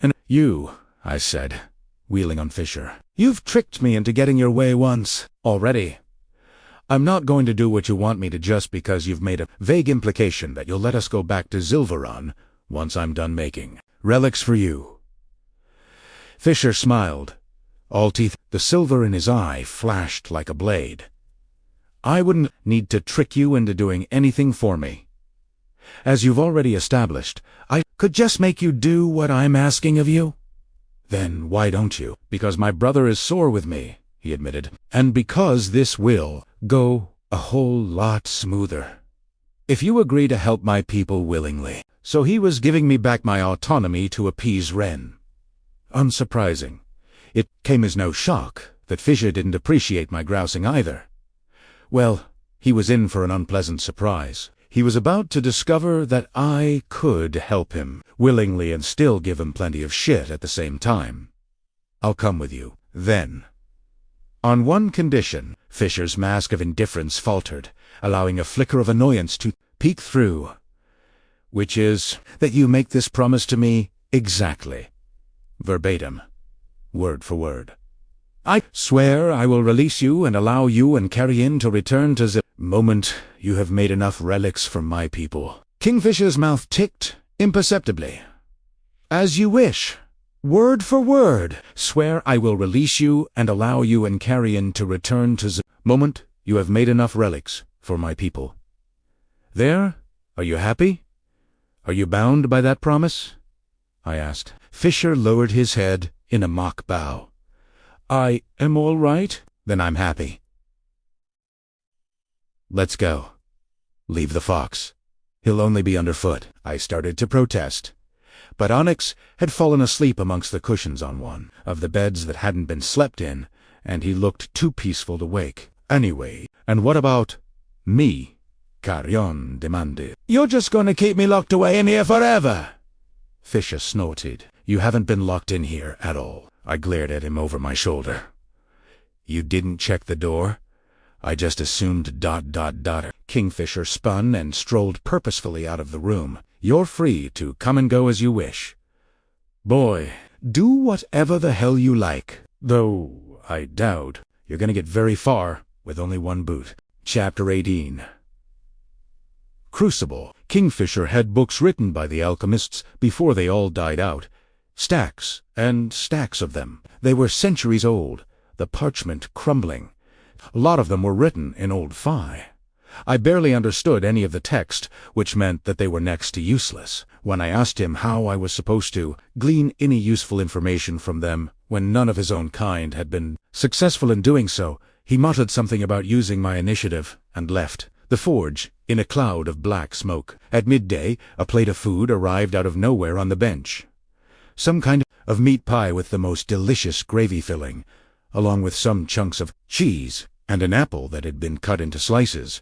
And you," I said, wheeling on Fisher. "You've tricked me into getting your way once already. I'm not going to do what you want me to just because you've made a vague implication that you'll let us go back to Zilveron once I'm done making relics for you." Fisher smiled, all teeth. The silver in his eye flashed like a blade. "I wouldn't need to trick you into doing anything for me. As you've already established, I could just make you do what I'm asking of you." "Then why don't you?" "Because my brother is sore with me," he admitted, "and because this will go a whole lot smoother if you agree to help my people willingly." So he was giving me back my autonomy to appease Ren. Unsurprising. It came as no shock that Fisher didn't appreciate my grousing either. Well, he was in for an unpleasant surprise. He was about to discover that I could help him willingly and still give him plenty of shit at the same time. "I'll come with you, then." "On one condition." Fisher's mask of indifference faltered, allowing a flicker of annoyance to peek through. "Which is that you make this promise to me exactly, verbatim, word for word." "I swear I will release you and allow you and Carrion to return to the moment you have made enough relics for my people." Kingfisher's mouth ticked imperceptibly. "As you wish. Word for word. Swear I will release you and allow you and Carrion to return to the moment you have made enough relics for my people. There? Are you happy? Are you bound by that promise?" I asked. Fisher lowered his head in a mock bow. "I am all right. Then I'm happy. Let's go. Leave the fox. He'll only be underfoot." I started to protest, but Onyx had fallen asleep amongst the cushions on one of the beds that hadn't been slept in, and he looked too peaceful to wake. "Anyway, and what about me?" Carrion demanded. "You're just going to keep me locked away in here forever?" Fisher snorted. "You haven't been locked in here at all." I glared at him over my shoulder. "You didn't check the door? I just assumed ... Kingfisher spun and strolled purposefully out of the room. "You're free to come and go as you wish. Boy, do whatever the hell you like. Though I doubt you're going to get very far with only one boot." Chapter 18. Crucible. Kingfisher had books written by the alchemists before they all died out. Stacks and stacks of them. They were centuries old, the parchment crumbling. A lot of them were written in Old Fi. I barely understood any of the text, which meant that they were next to useless. When I asked him how I was supposed to glean any useful information from them when none of his own kind had been successful in doing so, he muttered something about using my initiative and left the forge in a cloud of black smoke. At midday, a plate of food arrived out of nowhere on the bench. Some kind of meat pie with the most delicious gravy filling, along with some chunks of cheese and an apple that had been cut into slices.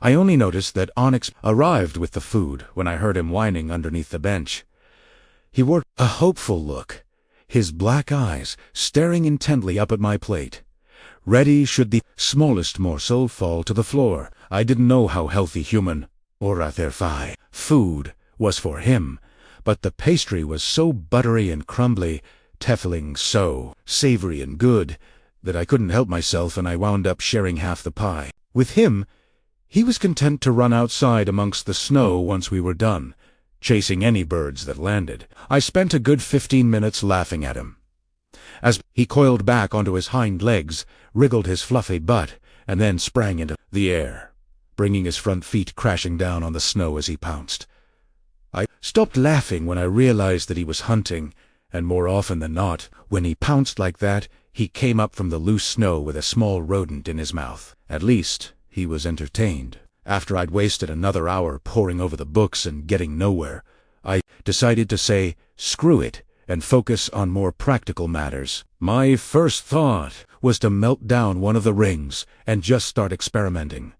I only noticed that Onyx arrived with the food when I heard him whining underneath the bench. He wore a hopeful look, his black eyes staring intently up at my plate, ready should the smallest morsel fall to the floor. I didn't know how healthy human, or Atherfi, food was for him, but the pastry was so buttery and crumbly, tefling so savory and good, that I couldn't help myself and I wound up sharing half the pie. With him, he was content to run outside amongst the snow once we were done, chasing any birds that landed. I spent a good 15 minutes laughing at him, as he coiled back onto his hind legs, wriggled his fluffy butt, and then sprang into the air, bringing his front feet crashing down on the snow as he pounced. I stopped laughing when I realized that he was hunting, and more often than not, when he pounced like that, he came up from the loose snow with a small rodent in his mouth. At least, he was entertained. After I'd wasted another hour poring over the books and getting nowhere, I decided to say, screw it, and focus on more practical matters. My first thought was to melt down one of the rings and just start experimenting.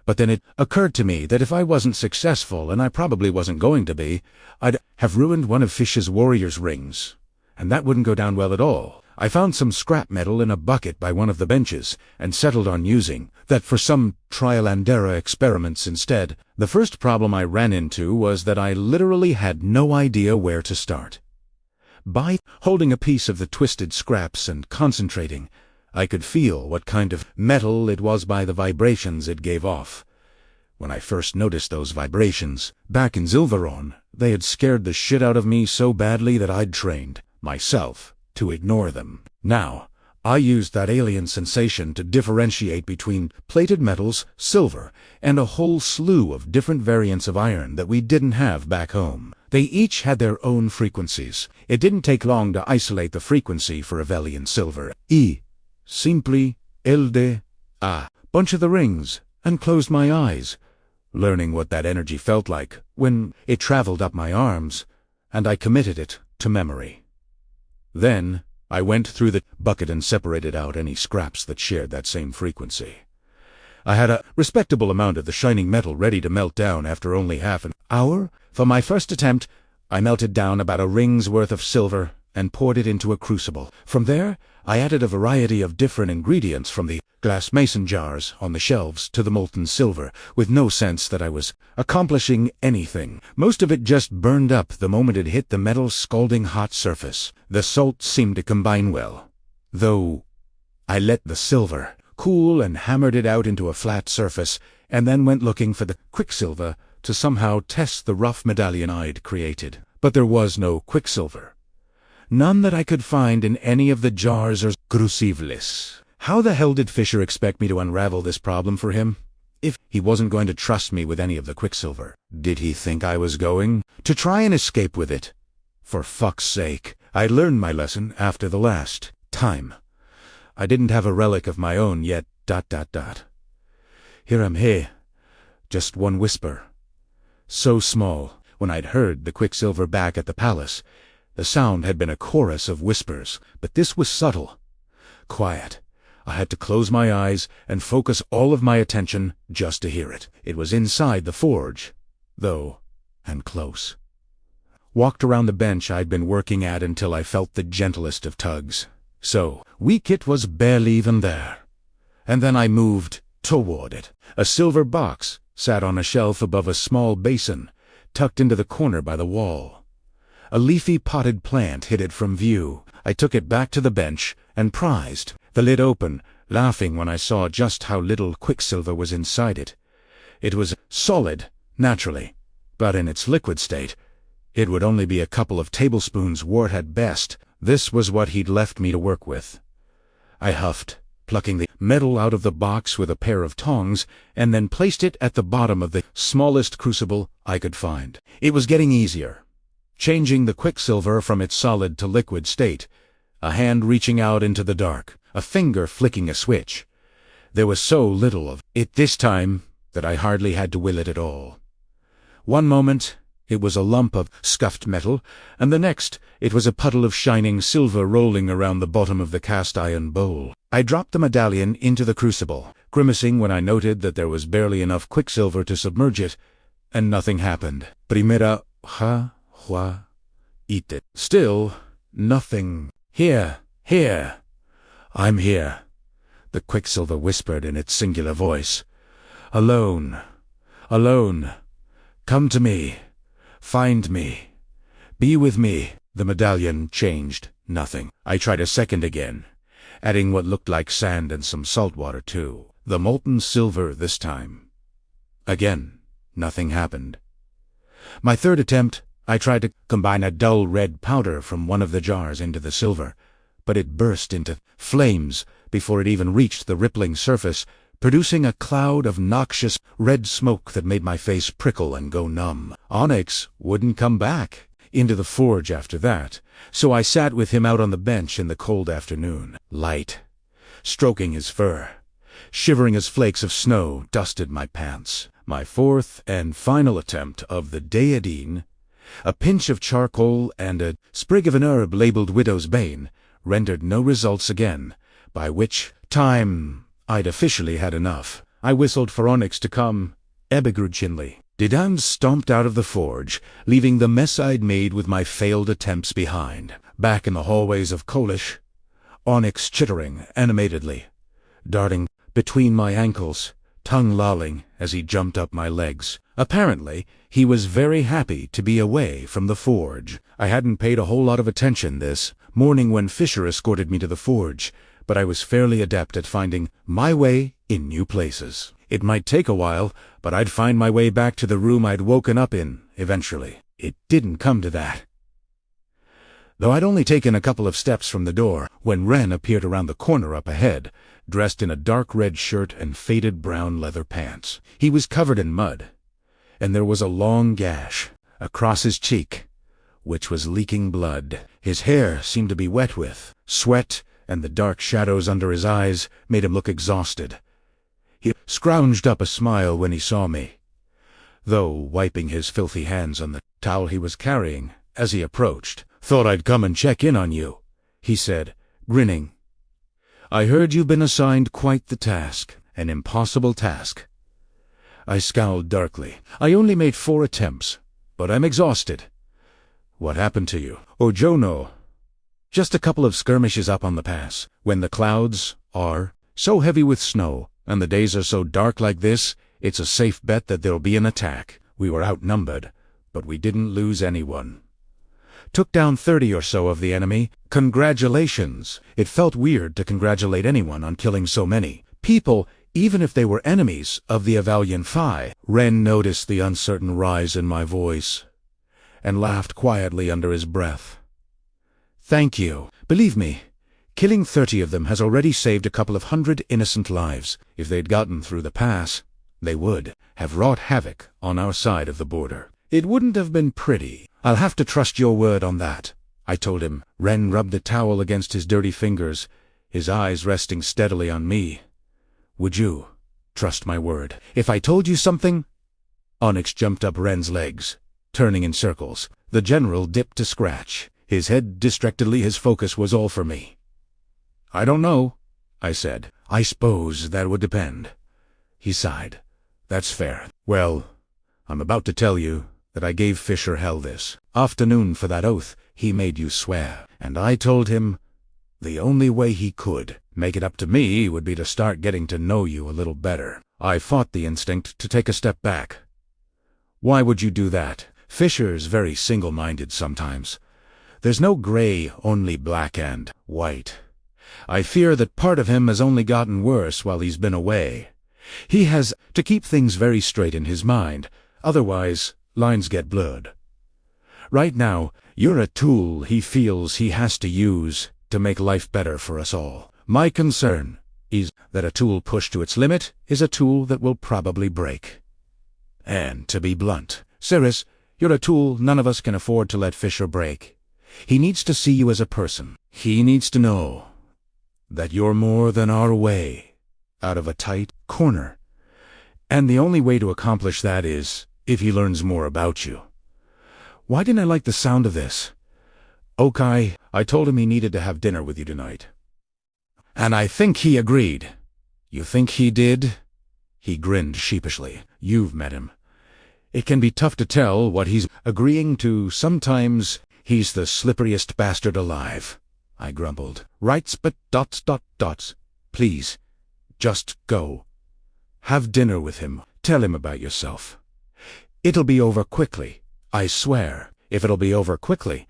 But then it occurred to me that if I wasn't successful, and I probably wasn't going to be, I'd have ruined one of Fish's warrior's rings, and that wouldn't go down well at all. I found some scrap metal in a bucket by one of the benches and settled on using that for some trial and error experiments instead. The first problem I ran into was that I literally had no idea where to start. By holding a piece of the twisted scraps and concentrating, I could feel what kind of metal it was by the vibrations it gave off. When I first noticed those vibrations, back in Zilveron, they had scared the shit out of me so badly that I'd trained myself to ignore them. Now, I used that alien sensation to differentiate between plated metals, silver, and a whole slew of different variants of iron that we didn't have back home. They each had their own frequencies. It didn't take long to isolate the frequency for Avelian silver. Simply el de a bunch of the rings, and closed my eyes, learning what that energy felt like when it traveled up my arms, and I committed it to memory. Then I went through the bucket and separated out any scraps that shared that same frequency. I had a respectable amount of the shining metal ready to melt down after only half an hour. For my first attempt, I melted down about a ring's worth of silver and poured it into a crucible. From there, I added a variety of different ingredients from the glass mason jars on the shelves to the molten silver, with no sense that I was accomplishing anything. Most of it just burned up the moment it hit the metal's scalding hot surface. The salt seemed to combine well, though I let the silver cool and hammered it out into a flat surface, and then went looking for the quicksilver to somehow test the rough medallion I'd created. But there was no quicksilver. None that I could find in any of the jars or crucibles. How the hell did Fisher expect me to unravel this problem for him, if he wasn't going to trust me with any of the quicksilver? Did he think I was going to try and escape with it? For fuck's sake, I learned my lesson after the last time. I didn't have a relic of my own yet, ... Here I'm here. Just one whisper. So small, when I'd heard the quicksilver back at the palace, the sound had been a chorus of whispers, but this was subtle, quiet. I had to close my eyes and focus all of my attention just to hear it. It was inside the forge, though, and close. Walked around the bench I'd been working at until I felt the gentlest of tugs. So weak it was barely even there. And then I moved toward it. A silver box sat on a shelf above a small basin, tucked into the corner by the wall. A leafy potted plant hid it from view. I took it back to the bench and prized the lid open, laughing when I saw just how little quicksilver was inside it. It was solid, naturally, but in its liquid state, it would only be a couple of tablespoons worth at best. This was what he'd left me to work with. I huffed, plucking the metal out of the box with a pair of tongs, and then placed it at the bottom of the smallest crucible I could find. It was getting easier, changing the quicksilver from its solid to liquid state, a hand reaching out into the dark, a finger flicking a switch. There was so little of it this time that I hardly had to will it at all. One moment it was a lump of scuffed metal, and the next it was a puddle of shining silver rolling around the bottom of the cast-iron bowl. I dropped the medallion into the crucible, grimacing when I noted that there was barely enough quicksilver to submerge it, and nothing happened. Primera eat it. Still, nothing. Here. I'm here, the quicksilver whispered in its singular voice. Alone. Come to me. Find me. Be with me. The medallion changed nothing. I tried a second again, adding what looked like sand and some salt water too. The molten silver this time. Again, nothing happened. My third attempt, I tried to combine a dull red powder from one of the jars into the silver, but it burst into flames before it even reached the rippling surface, producing a cloud of noxious red smoke that made my face prickle and go numb. Onyx wouldn't come back into the forge after that, so I sat with him out on the bench in the cold afternoon light, stroking his fur. Shivering as flakes of snow dusted my pants. My fourth and final attempt of the Deidine, a pinch of charcoal and a sprig of an herb labeled Widow's Bane, rendered no results again, by which time I'd officially had enough. I whistled for Onyx to come, begrudgingly. Dedan stomped out of the forge, leaving the mess I'd made with my failed attempts behind. Back in the hallways of Kolish, Onyx chittering animatedly, darting between my ankles, tongue lolling as he jumped up my legs. Apparently, he was very happy to be away from the forge. I hadn't paid a whole lot of attention this morning when Fisher escorted me to the forge, but I was fairly adept at finding my way in new places. It might take a while, but I'd find my way back to the room I'd woken up in eventually. It didn't come to that, though I'd only taken a couple of steps from the door when Wren appeared around the corner up ahead, dressed in a dark red shirt and faded brown leather pants. He was covered in mud, and there was a long gash across his cheek, which was leaking blood. His hair seemed to be wet with sweat, and the dark shadows under his eyes made him look exhausted. He scrounged up a smile when he saw me, though wiping his filthy hands on the towel he was carrying as he approached. "Thought I'd come and check in on you," he said, grinning. "I heard you've been assigned quite the task, an impossible task." I scowled darkly. "I only made 4 attempts, but I'm exhausted." "What happened to you?" "Oh, Joe, no. Just a couple of skirmishes up on the pass. When the clouds are so heavy with snow, and the days are so dark like this, it's a safe bet that there'll be an attack. We were outnumbered, but we didn't lose anyone. Took down 30 or so of the enemy. Congratulations." It felt weird to congratulate anyone on killing so many people, even if they were enemies of the Avalian Phi. Wren noticed the uncertain rise in my voice, and laughed quietly under his breath. "Thank you. Believe me, killing 30 of them has already saved a couple of hundred innocent lives. If they'd gotten through the pass, they would have wrought havoc on our side of the border. It wouldn't have been pretty." "I'll have to trust your word on that," I told him. Wren rubbed the towel against his dirty fingers, his eyes resting steadily on me. "Would you trust my word if I told you something?" Onyx jumped up Wren's legs, turning in circles. The general dipped to scratch, his head distractedly. His focus was all for me. "I don't know," I said. "I suppose that would depend." He sighed. "That's fair. Well, I'm about to tell you that I gave Fisher hell this afternoon for that oath he made you swear, and I told him the only way he could make it up to me would be to start getting to know you a little better." I fought the instinct to take a step back. "Why would you do that? Fisher's very single-minded sometimes. There's no gray, only black and white. I fear that part of him has only gotten worse while he's been away. He has to keep things very straight in his mind, otherwise lines get blurred. Right now, you're a tool he feels he has to use to make life better for us all. My concern is that a tool pushed to its limit is a tool that will probably break. And to be blunt, Cirrus, you're a tool none of us can afford to let Fisher break. He needs to see you as a person. He needs to know that you're more than our way out of a tight corner. And the only way to accomplish that is if he learns more about you." Why didn't I like the sound of this? "Okay, I told him he needed to have dinner with you tonight. And I think he agreed." "You think he did?" He grinned sheepishly. "You've met him. It can be tough to tell what he's agreeing to. Sometimes he's the slipperiest bastard alive," I grumbled. "Rights, but ... Please, just go. Have dinner with him. Tell him about yourself. It'll be over quickly, I swear." If it'll be over quickly,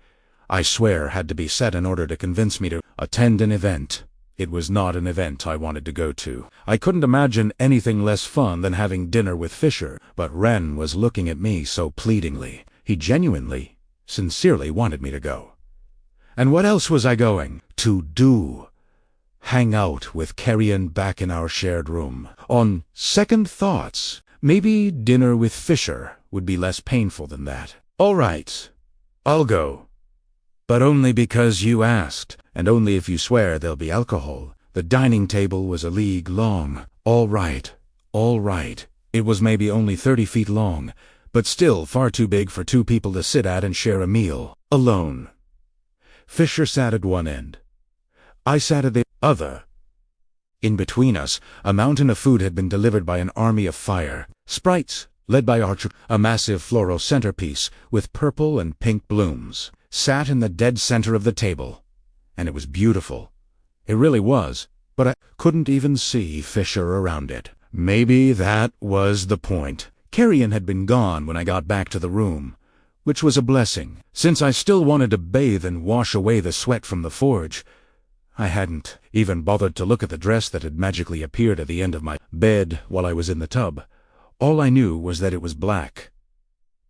I swear had to be said in order to convince me to attend an event. It was not an event I wanted to go to. I couldn't imagine anything less fun than having dinner with Fisher, but Ren was looking at me so pleadingly. He genuinely, sincerely wanted me to go. And what else was I going to do? Hang out with Carrion back in our shared room. On second thoughts, maybe dinner with Fisher would be less painful than that. All right, I'll go. But only because you asked, and only if you swear there'll be alcohol. The dining table was a league long. All right, all right. It was maybe only 30 feet long, but still far too big for two people to sit at and share a meal, alone. Fisher sat at one end. I sat at the other. In between us, a mountain of food had been delivered by an army of fire. Sprites, led by Archer, a massive floral centerpiece with purple and pink blooms, sat in the dead center of the table. And it was beautiful. It really was, but I couldn't even see Fisher around it. Maybe that was the point. Carrion had been gone when I got back to the room, which was a blessing, since I still wanted to bathe and wash away the sweat from the forge. I hadn't even bothered to look at the dress that had magically appeared at the end of my bed while I was in the tub. All I knew was that it was black.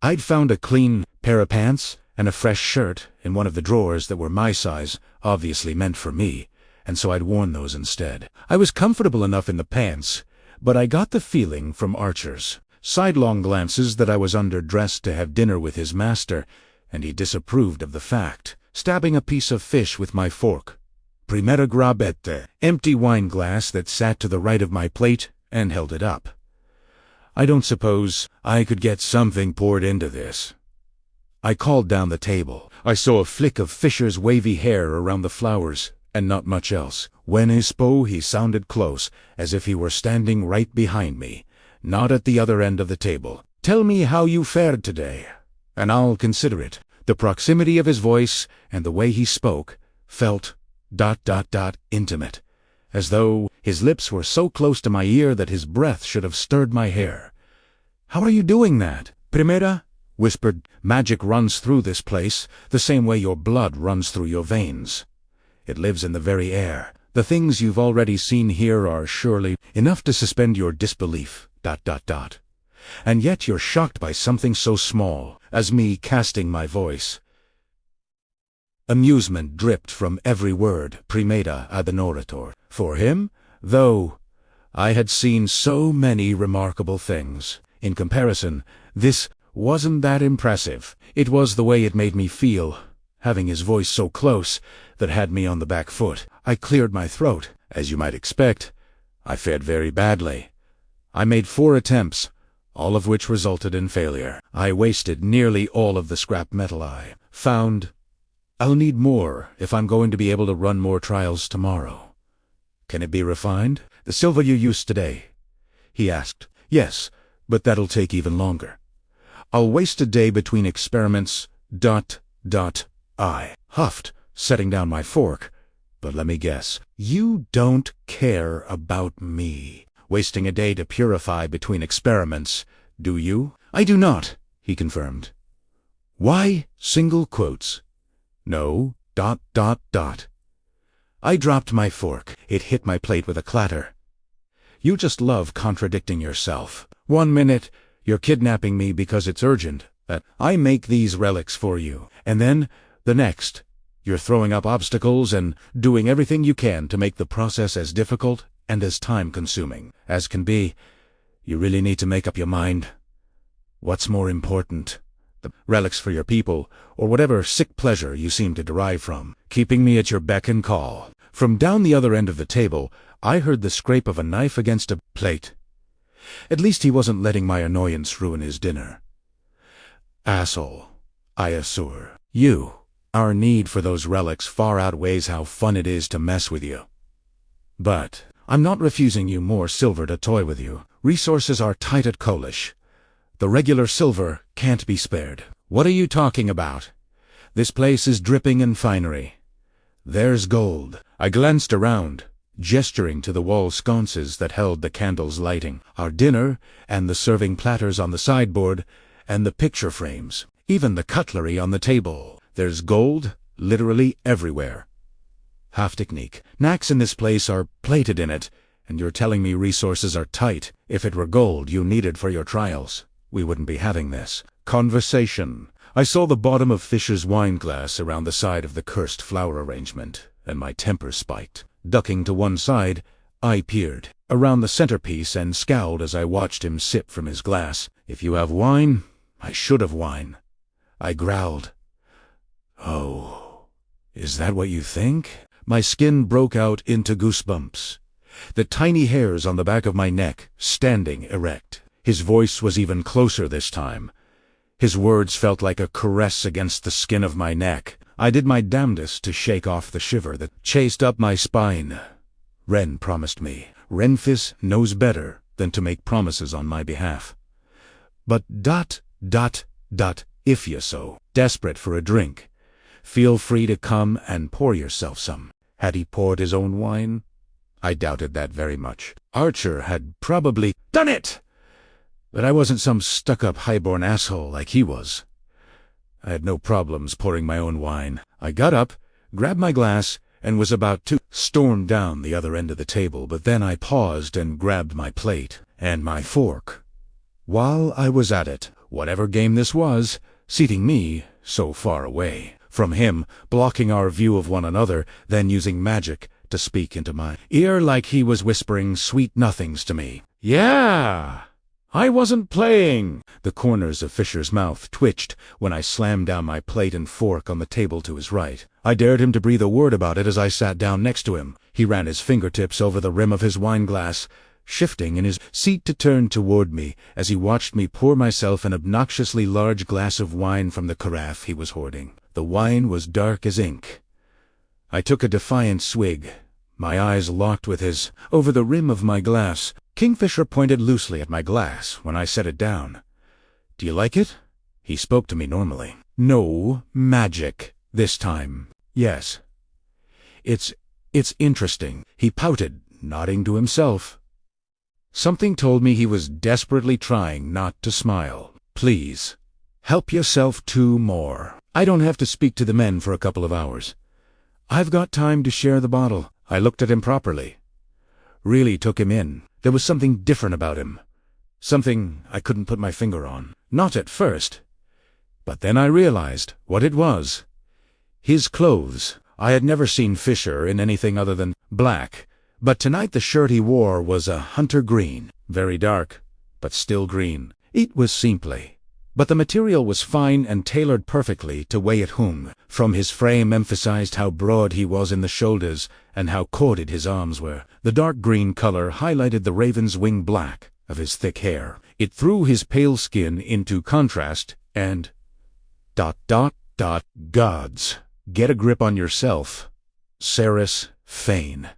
I'd found a clean pair of pants and a fresh shirt in one of the drawers that were my size, obviously meant for me, and so I'd worn those instead. I was comfortable enough in the pants, but I got the feeling from Archer's sidelong glances that I was underdressed to have dinner with his master, and he disapproved of the fact, stabbing a piece of fish with my fork. Primera grabette, empty wine glass that sat to the right of my plate, and held it up. I don't suppose I could get something poured into this. I called down the table. I saw a flick of Fisher's wavy hair around the flowers, and not much else. When he spoke, he sounded close, as if he were standing right behind me, not at the other end of the table. Tell me how you fared today, and I'll consider it. The proximity of his voice and the way he spoke felt ... intimate, as though his lips were so close to my ear that his breath should have stirred my hair. How are you doing that? Primera whispered. Magic runs through this place, the same way your blood runs through your veins. It lives in the very air. The things you've already seen here are surely enough to suspend your disbelief, ... And yet you're shocked by something so small as me casting my voice. Amusement dripped from every word, primera ad orator. For him, though, I had seen so many remarkable things. In comparison, this wasn't that impressive. It was the way it made me feel, having his voice so close, that had me on the back foot. I cleared my throat. As you might expect, I fared very badly. I made 4 attempts, all of which resulted in failure. I wasted nearly all of the scrap metal I found. I'll need more if I'm going to be able to run more trials tomorrow. Can it be refined? The silver you used today? He asked. Yes, but that'll take even longer. I'll waste a day between experiments, ... I huffed, setting down my fork. But let me guess, you don't care about me wasting a day to purify between experiments, do you? I do not, he confirmed. Why single quotes? No, ... I dropped my fork. It hit my plate with a clatter. You just love contradicting yourself. 1 minute, you're kidnapping me because it's urgent, that I make these relics for you. And then, the next, you're throwing up obstacles and doing everything you can to make the process as difficult and as time-consuming as can be. You really need to make up your mind. What's more important? The relics for your people, or whatever sick pleasure you seem to derive from keeping me at your beck and call. From down the other end of the table, I heard the scrape of a knife against a plate. At least he wasn't letting my annoyance ruin his dinner. Asshole, I assure you, our need for those relics far outweighs how fun it is to mess with you. But I'm not refusing you more silver to toy with you. Resources are tight at Kolish. The regular silver can't be spared. What are you talking about? This place is dripping in finery. There's gold. I glanced around, gesturing to the wall sconces that held the candles lighting, our dinner, and the serving platters on the sideboard, and the picture frames, even the cutlery on the table. There's gold literally everywhere. Half technique. Knacks in this place are plated in it, and you're telling me resources are tight. If it were gold you needed for your trials, we wouldn't be having this. Conversation. I saw the bottom of Fisher's wine glass around the side of the cursed flower arrangement, and my temper spiked. Ducking to one side, I peered around the centerpiece and scowled as I watched him sip from his glass. If you have wine, I should have wine. I growled. Oh, is that what you think? My skin broke out into goosebumps. The tiny hairs on the back of my neck standing erect. His voice was even closer this time. His words felt like a caress against the skin of my neck. I did my damnedest to shake off the shiver that chased up my spine. Ren promised me. Renfis knows better than to make promises on my behalf. But ... if you're so desperate for a drink, feel free to come and pour yourself some. Had he poured his own wine? I doubted that very much. Archer had probably done it! But I wasn't some stuck-up highborn asshole like he was. I had no problems pouring my own wine. I got up, grabbed my glass, and was about to storm down the other end of the table, but then I paused and grabbed my plate and my fork. While I was at it, whatever game this was, seating me so far away from him, blocking our view of one another, then using magic to speak into my ear like he was whispering sweet nothings to me. Yeah! I wasn't playing! The corners of Fisher's mouth twitched when I slammed down my plate and fork on the table to his right. I dared him to breathe a word about it as I sat down next to him. He ran his fingertips over the rim of his wine glass, shifting in his seat to turn toward me as he watched me pour myself an obnoxiously large glass of wine from the carafe he was hoarding. The wine was dark as ink. I took a defiant swig, my eyes locked with his, over the rim of my glass. Kingfisher pointed loosely at my glass when I set it down. Do you like it? He spoke to me normally. No magic this time. Yes. It's interesting. He pouted, nodding to himself. Something told me he was desperately trying not to smile. Please, help yourself 2 more. I don't have to speak to the men for a couple of hours. I've got time to share the bottle. I looked at him properly. Really took him in. There was something different about him. Something I couldn't put my finger on. Not at first. But then I realized what it was. His clothes. I had never seen Fisher in anything other than black, but tonight the shirt he wore was a hunter green. Very dark, but still green. It was simple, but the material was fine and tailored perfectly to way it hung. From his frame emphasized how broad he was in the shoulders and how corded his arms were. The dark green color highlighted the raven's wing black of his thick hair. It threw his pale skin into contrast and... Gods. Get a grip on yourself. Ceres Fane.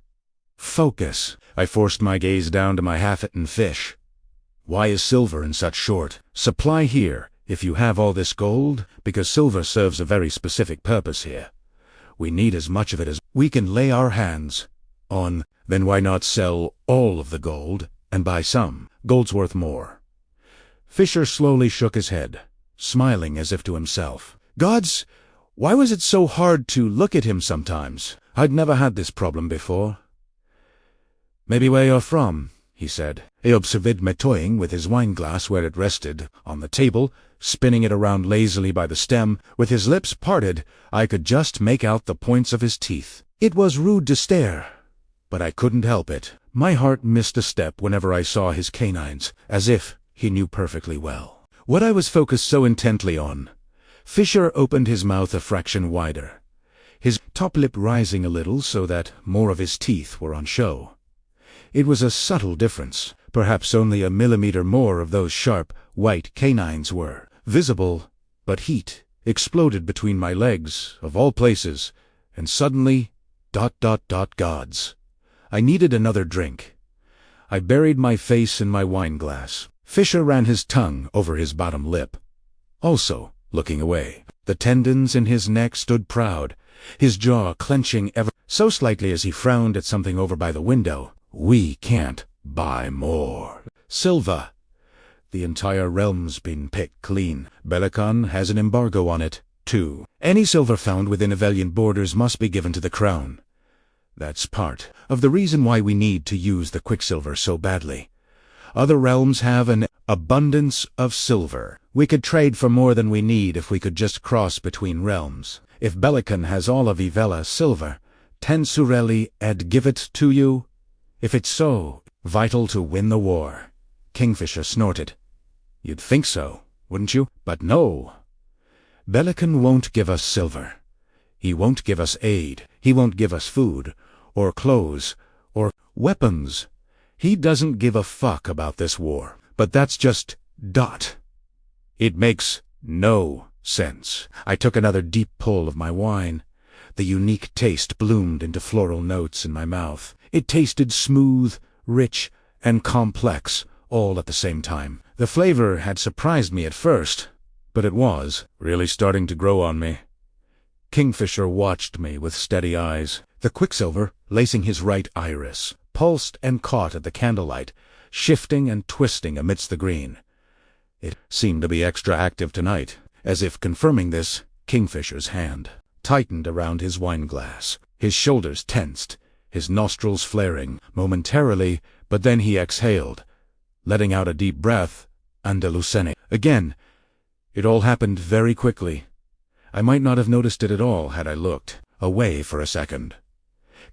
Focus. I forced my gaze down to my half-eaten fish. Why is silver in such short supply here, if you have all this gold? Because silver serves a very specific purpose here. We need as much of it as we can lay our hands on. Then why not sell all of the gold and buy some? Gold's worth more. Fisher slowly shook his head, smiling as if to himself. Gods, why was it so hard to look at him sometimes? I'd never had this problem before. Maybe where you're from, he said. He observed me toying with his wine-glass where it rested, on the table, spinning it around lazily by the stem. With his lips parted, I could just make out the points of his teeth. It was rude to stare, but I couldn't help it. My heart missed a step whenever I saw his canines, as if he knew perfectly well what I was focused so intently on. Fisher opened his mouth a fraction wider, his top lip rising a little so that more of his teeth were on show. It was a subtle difference. Perhaps only a millimeter more of those sharp, white canines were visible, but heat exploded between my legs, of all places, and suddenly... Gods. I needed another drink. I buried my face in my wine-glass. Fisher ran his tongue over his bottom lip, also looking away. The tendons in his neck stood proud, his jaw clenching ever so slightly as he frowned at something over by the window. We can't buy more. Silver. The entire realm's been picked clean. Belicon has an embargo on it, too. Any silver found within Evelian borders must be given to the crown. That's part of the reason why we need to use the quicksilver so badly. Other realms have an abundance of silver. We could trade for more than we need if we could just cross between realms. If Belican has all of Ivella silver, 10 Sureli I'd give it to you. If it's so vital to win the war. Kingfisher snorted. You'd think so, wouldn't you? But no. Belican won't give us silver. He won't give us aid. He won't give us food, or clothes, or weapons. He doesn't give a fuck about this war. But that's just dot. It makes no sense. I took another deep pull of my wine. The unique taste bloomed into floral notes in my mouth. It tasted smooth, rich, and complex, all at the same time. The flavor had surprised me at first, but it was really starting to grow on me. Kingfisher watched me with steady eyes. The quicksilver, lacing his right iris, pulsed and caught at the candlelight, shifting and twisting amidst the green. It seemed to be extra active tonight. As if confirming this, Kingfisher's hand tightened around his wineglass. His shoulders tensed, his nostrils flaring momentarily, but then he exhaled, letting out a deep breath, Andalusene. Again, it all happened very quickly. I might not have noticed it at all had I looked away for a second.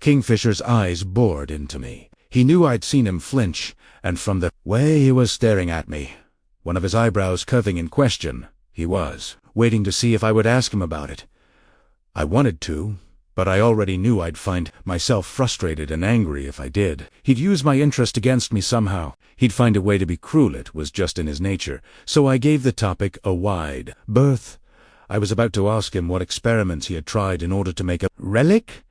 Kingfisher's eyes bored into me. He knew I'd seen him flinch, and from the way he was staring at me, one of his eyebrows curving in question, he was waiting to see if I would ask him about it. I wanted to, but I already knew I'd find myself frustrated and angry if I did. He'd use my interest against me somehow. He'd find a way to be cruel. It was just in his nature. So I gave the topic a wide berth. I was about to ask him what experiments he had tried in order to make a relic,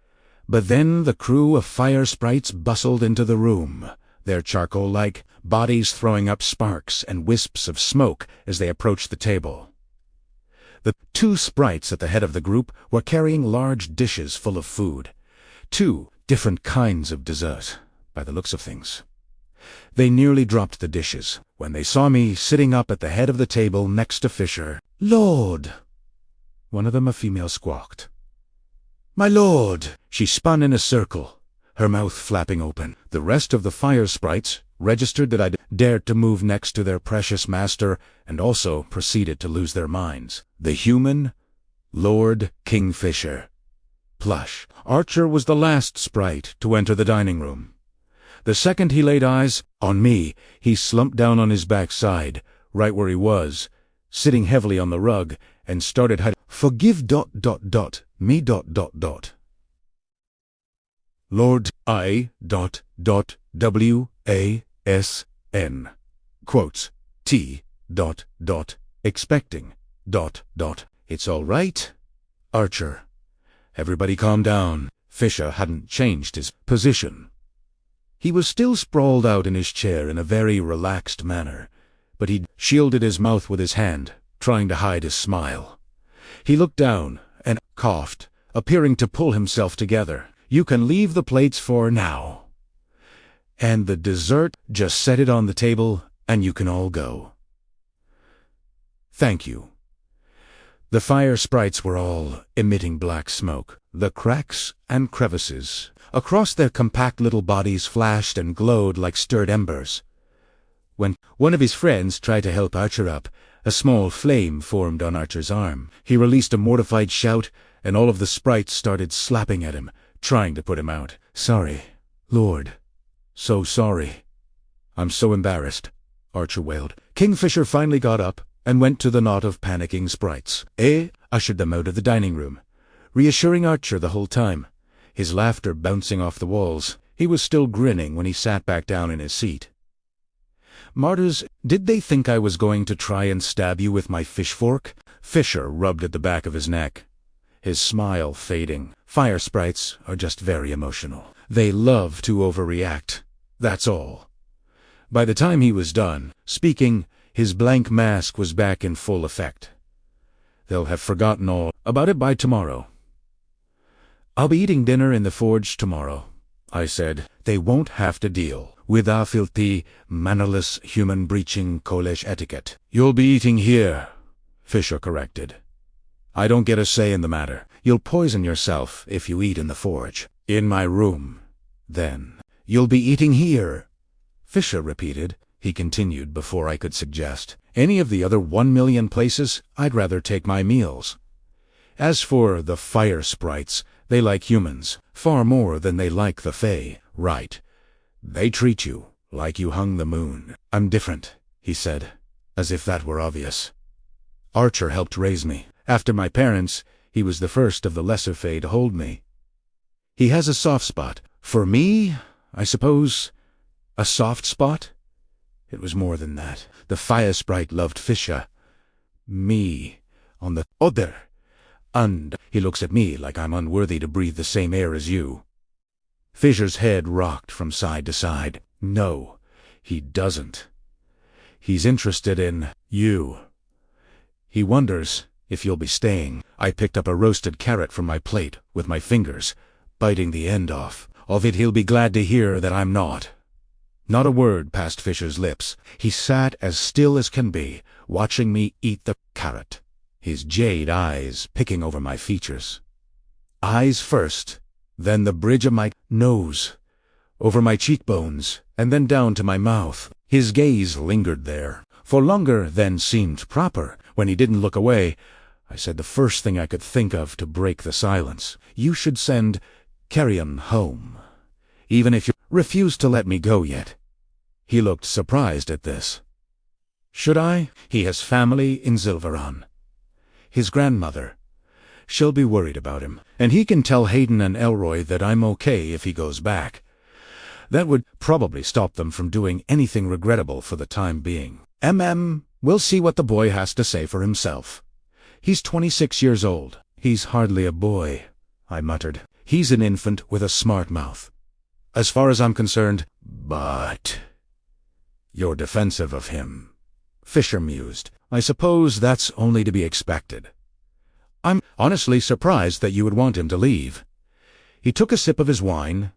but then the crew of fire sprites bustled into the room, their charcoal-like bodies throwing up sparks and wisps of smoke as they approached the table. The 2 sprites at the head of the group were carrying large dishes full of food. 2 different kinds of dessert, by the looks of things. They nearly dropped the dishes when they saw me sitting up at the head of the table next to Fisher. "Lord!" One of them, a female, squawked. "My lord!" She spun in a circle, her mouth flapping open. The rest of the fire sprites registered that I'd dared to move next to their precious master, and also proceeded to lose their minds. The human Lord Kingfisher. Plush. Archer was the last sprite to enter the dining room. The second he laid eyes on me, he slumped down on his backside, right where he was, sitting heavily on the rug, and started hiding. "Forgive ... me ... Lord I ... WASN. Quotes. T ... expecting ... It's all right, Archer. Everybody calm down." Fisher hadn't changed his position. He was still sprawled out in his chair in a very relaxed manner, but he'd shielded his mouth with his hand, trying to hide his smile. He looked down and coughed, appearing to pull himself together. "You can leave the plates for now. And the dessert, just set it on the table, and you can all go." "Thank you." The fire sprites were all emitting black smoke. The cracks and crevices across their compact little bodies flashed and glowed like stirred embers. When one of his friends tried to help Archer up, a small flame formed on Archer's arm. He released a mortified shout, and all of the sprites started slapping at him, trying to put him out. "Sorry, Lord. So sorry. I'm so embarrassed," Archer wailed. Kingfisher finally got up and went to the knot of panicking sprites. Ushered them out of the dining room, reassuring Archer the whole time, his laughter bouncing off the walls. He was still grinning when he sat back down in his seat. "Martyrs, did they think I was going to try and stab you with my fish fork?" Fisher rubbed at the back of his neck, his smile fading. "Fire sprites are just very emotional. They love to overreact. That's all." By the time he was done speaking, his blank mask was back in full effect. "They'll have forgotten all about it by tomorrow." "I'll be eating dinner in the forge tomorrow," I said. "They won't have to deal with our filthy, mannerless, human-breaching college etiquette." "You'll be eating here," Fisher corrected. "I don't get a say in the matter. You'll poison yourself if you eat in the forge. In my room, then. You'll be eating here. Fisher repeated. He continued before I could suggest. Any of the other 1,000,000 places, I'd rather take my meals. As for the fire sprites, they like humans, far more than they like the Fae, right? They treat you like you hung the moon. I'm different, he said, as if that were obvious. Archer helped raise me. After my parents, he was the first of the lesser Fae to hold me. He has a soft spot. For me, I suppose, a soft spot? It was more than that. The fire sprite loved Fisher. Me, on the other. And he looks at me like I'm unworthy to breathe the same air as you. Fisher's head rocked from side to side. No, he doesn't. He's interested in you. He wonders if you'll be staying. I picked up a roasted carrot from my plate with my fingers, biting the end off. Of it he'll be glad to hear that I'm not. Not a word passed Fisher's lips. He sat as still as can be, watching me eat the carrot, his jade eyes picking over my features. Eyes first, then the bridge of my nose, over my cheekbones, and then down to my mouth. His gaze lingered there, for longer than seemed proper. When he didn't look away, I said the first thing I could think of to break the silence. You should send Carrion home, even if you refuse to let me go yet. He looked surprised at this. Should I? He has family in Zilveron. His grandmother. She'll be worried about him, and he can tell Hayden and Elroy that I'm okay if he goes back. That would probably stop them from doing anything regrettable for the time being. We'll see what the boy has to say for himself. He's 26 years old. He's hardly a boy, I muttered. He's an infant with a smart mouth. As far as I'm concerned, but... You're defensive of him, Fisher mused. I suppose that's only to be expected. I'm honestly surprised that you would want him to leave. He took a sip of his wine.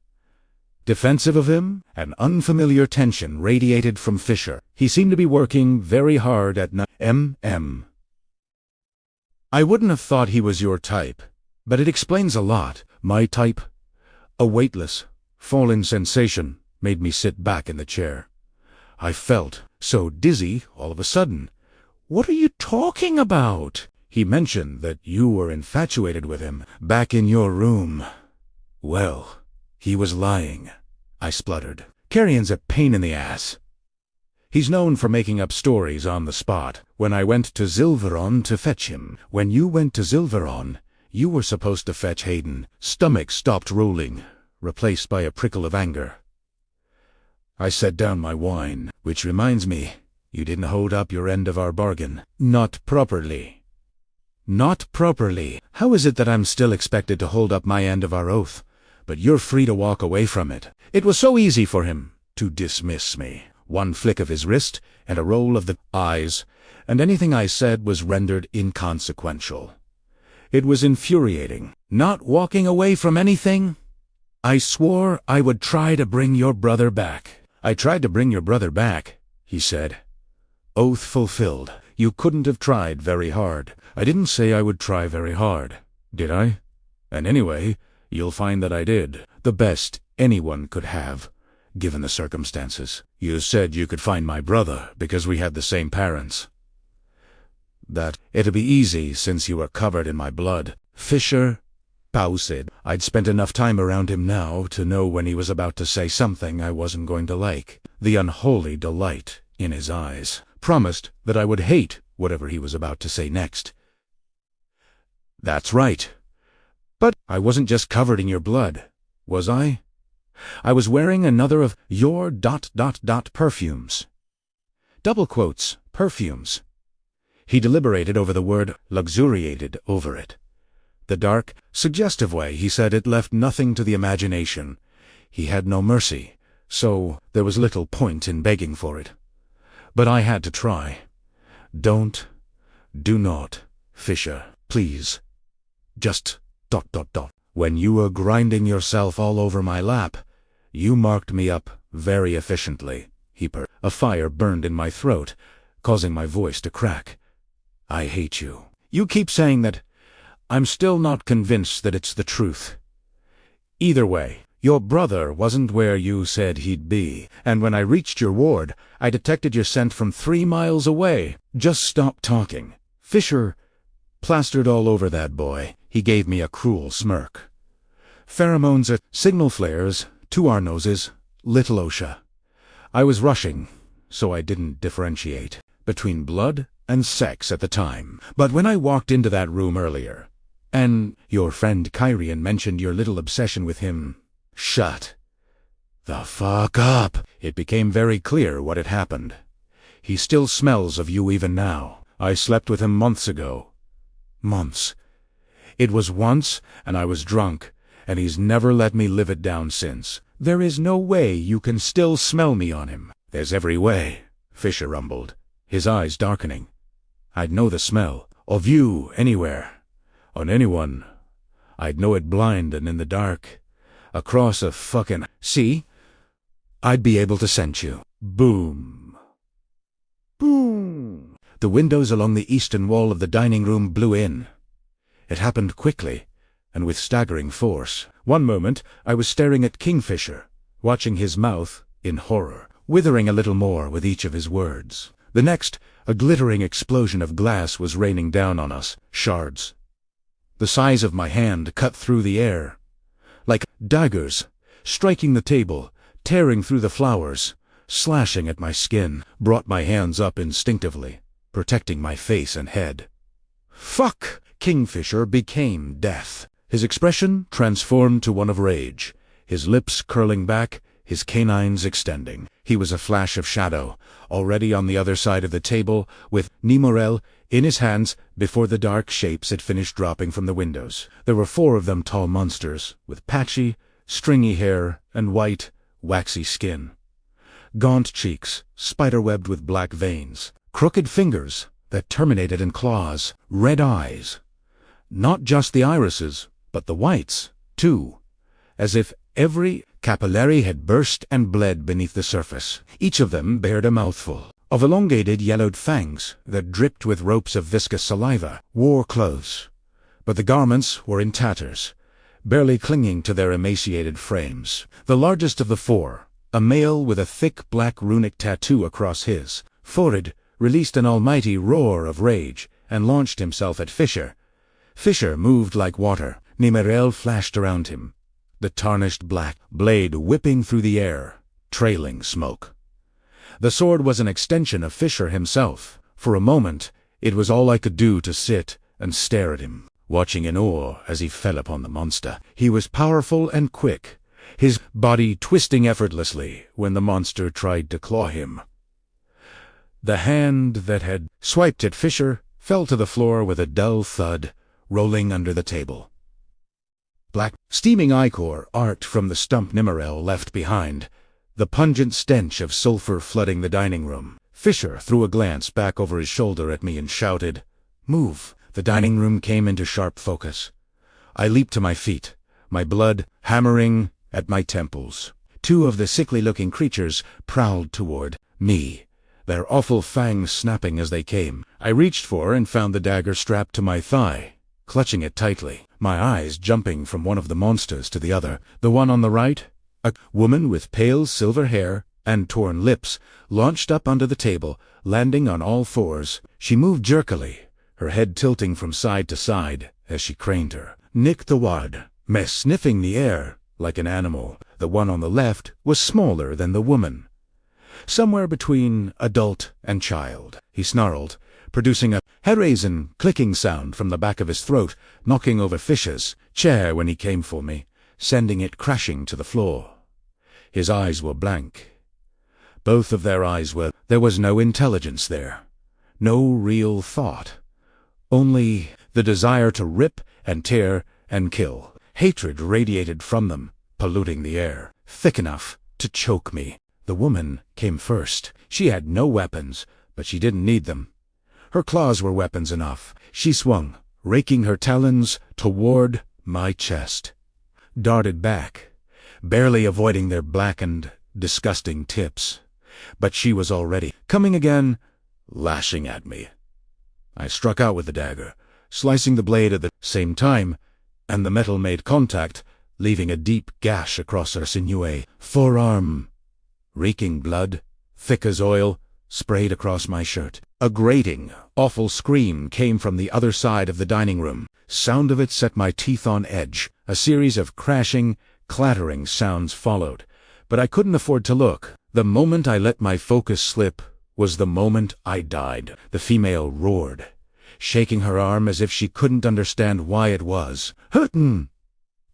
Defensive of him? An unfamiliar tension radiated from Fisher. He seemed to be working very hard at I wouldn't have thought he was your type, but it explains a lot. My type? A weightless, falling sensation made me sit back in the chair. I felt so dizzy all of a sudden. What are you talking about? He mentioned that you were infatuated with him back in your room. Well, he was lying, I spluttered. Carrion's a pain in the ass. He's known for making up stories on the spot. When I went to Zilveron to fetch him. When you went to Zilveron, you were supposed to fetch Hayden. Stomach stopped rolling, replaced by a prickle of anger. I set down my wine. Which reminds me, you didn't hold up your end of our bargain. Not properly. Not properly. How is it that I'm still expected to hold up my end of our oath, but you're free to walk away from it? It was so easy for him to dismiss me. One flick of his wrist and a roll of the eyes, and anything I said was rendered inconsequential. It was infuriating. Not walking away from anything? I swore I would try to bring your brother back. I tried to bring your brother back, he said. Oath fulfilled. You couldn't have tried very hard. I didn't say I would try very hard, did I? And anyway, you'll find that I did. The best anyone could have, given the circumstances. You said you could find my brother because we had the same parents. That it'd be easy since you were covered in my blood. Fisher paused. I'd spent enough time around him now to know when he was about to say something I wasn't going to like. The unholy delight in his eyes promised that I would hate whatever he was about to say next. That's right. But I wasn't just covered in your blood, was I? I was wearing another of your ... perfumes. Double quotes, perfumes. He deliberated over the word, luxuriated over it. The dark, suggestive way he said it left nothing to the imagination. He had no mercy, so there was little point in begging for it. But I had to try. Do not, Fisher, please. Just ... When you were grinding yourself all over my lap, you marked me up very efficiently, he purred. A fire burned in my throat, causing my voice to crack. I hate you. You keep saying that. I'm still not convinced that it's the truth. Either way, your brother wasn't where you said he'd be, and when I reached your ward, I detected your scent from 3 miles away. Just stop talking. Fisher plastered all over that boy. He gave me a cruel smirk. Pheromones are signal flares to our noses, little Osha. I was rushing, so I didn't differentiate between blood and sex at the time. But when I walked into that room earlier, and your friend Kyrian mentioned your little obsession with him, shut the fuck up. It became very clear what had happened. He still smells of you even now. I slept with him months ago. Months. It was once, and I was drunk, and he's never let me live it down since. There is no way you can still smell me on him. There's every way, Fisher rumbled, his eyes darkening. I'd know the smell of you anywhere, on anyone. I'd know it blind and in the dark, across a fucking sea. I'd be able to scent you. Boom. Boom. The windows along the eastern wall of the dining room blew in. It happened quickly, and with staggering force. One moment, I was staring at Kingfisher, watching his mouth, in horror, withering a little more with each of his words. The next, a glittering explosion of glass was raining down on us, shards the size of my hand cut through the air, like daggers, striking the table, tearing through the flowers, slashing at my skin, brought my hands up instinctively, protecting my face and head. Fuck! Kingfisher became death. His expression transformed to one of rage, his lips curling back, his canines extending. He was a flash of shadow, already on the other side of the table, with Nemorel in his hands before the dark shapes had finished dropping from the windows. There were 4 of them, tall monsters, with patchy, stringy hair and white, waxy skin. Gaunt cheeks, spider-webbed with black veins, crooked fingers that terminated in claws, red eyes. Not just the irises, but the whites, too, as if every capillary had burst and bled beneath the surface. Each of them bared a mouthful of elongated yellowed fangs that dripped with ropes of viscous saliva. Wore clothes, but the garments were in tatters, barely clinging to their emaciated frames. The largest of the 4, a male with a thick black runic tattoo across his forehead, released an almighty roar of rage and launched himself at Fisher. Fisher moved like water. Nemorel flashed around him, the tarnished black blade whipping through the air, trailing smoke. The sword was an extension of Fisher himself. For a moment, it was all I could do to sit and stare at him, watching in awe as he fell upon the monster. He was powerful and quick, his body twisting effortlessly when the monster tried to claw him. The hand that had swiped at Fisher fell to the floor with a dull thud, rolling under the table. Black, steaming ichor arced from the stump Nemorel left behind, the pungent stench of sulfur flooding the dining room. Fisher threw a glance back over his shoulder at me and shouted, "Move!" The dining room came into sharp focus. I leaped to my feet, my blood hammering at my temples. 2 of the sickly-looking creatures prowled toward me, their awful fangs snapping as they came. I reached for and found the dagger strapped to my thigh, clutching it tightly, my eyes jumping from one of the monsters to the other. The one on the right, a woman with pale silver hair and torn lips, launched up onto the table, landing on all 4s. She moved jerkily, her head tilting from side to side as she craned her. Nick the ward, sniffing the air like an animal. The one on the left was smaller than the woman, somewhere between adult and child. He snarled, producing a hair-raising clicking sound from the back of his throat, knocking over Fisher's chair when he came for me, sending it crashing to the floor. His eyes were blank. Both of their eyes were. There was no intelligence there, no real thought, only the desire to rip and tear and kill. Hatred radiated from them, polluting the air, thick enough to choke me. The woman came first. She had no weapons, but she didn't need them. Her claws were weapons enough. She swung, raking her talons toward my chest, darted back, barely avoiding their blackened, disgusting tips. But she was already coming again, lashing at me. I struck out with the dagger, slicing the blade at the same time, and the metal made contact, leaving a deep gash across her sinewy forearm. Reeking blood, thick as oil, sprayed across my shirt. A grating, awful scream came from the other side of the dining room. Sound of it set my teeth on edge. A series of crashing, clattering sounds followed, but I couldn't afford to look. The moment I let my focus slip was the moment I died. The female roared, shaking her arm as if she couldn't understand why it was. "Hurtin'!"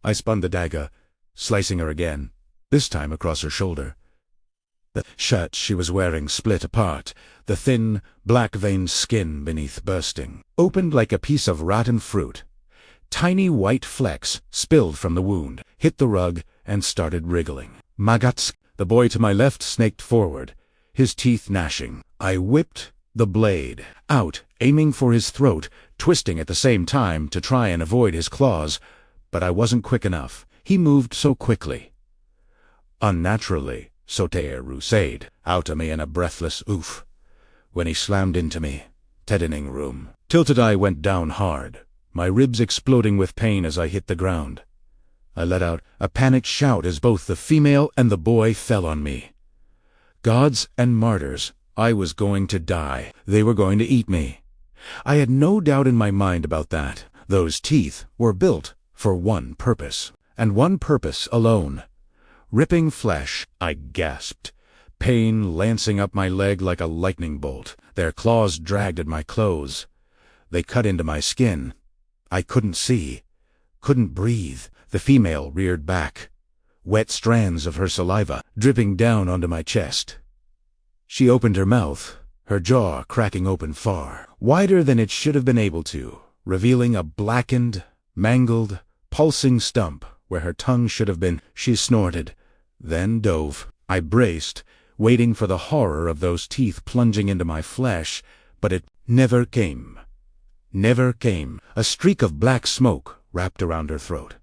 I spun the dagger, slicing her again, this time across her shoulder. The shirt she was wearing split apart, the thin, black-veined skin beneath bursting, opened like a piece of rotten fruit. Tiny white flecks spilled from the wound, hit the rug, and started wriggling. "Magats!" The boy to my left snaked forward, his teeth gnashing. I whipped the blade out, aiming for his throat, twisting at the same time to try and avoid his claws, but I wasn't quick enough. He moved so quickly. Unnaturally, sauter rousade out of me in a breathless oof, when he slammed into me. Deadening room. Tilted eye went down hard, my ribs exploding with pain as I hit the ground. I let out a panicked shout as both the female and the boy fell on me. Gods and martyrs, I was going to die. They were going to eat me. I had no doubt in my mind about that. Those teeth were built for one purpose, and one purpose alone. Ripping flesh, I gasped, pain lancing up my leg like a lightning bolt. Their claws dragged at my clothes. They cut into my skin. I couldn't see, couldn't breathe. The female reared back, wet strands of her saliva dripping down onto my chest. She opened her mouth, her jaw cracking open far, wider than it should have been able to, revealing a blackened, mangled, pulsing stump where her tongue should have been. She snorted, then dove. I braced, waiting for the horror of those teeth plunging into my flesh, but it never came. Never came. A streak of black smoke wrapped around her throat.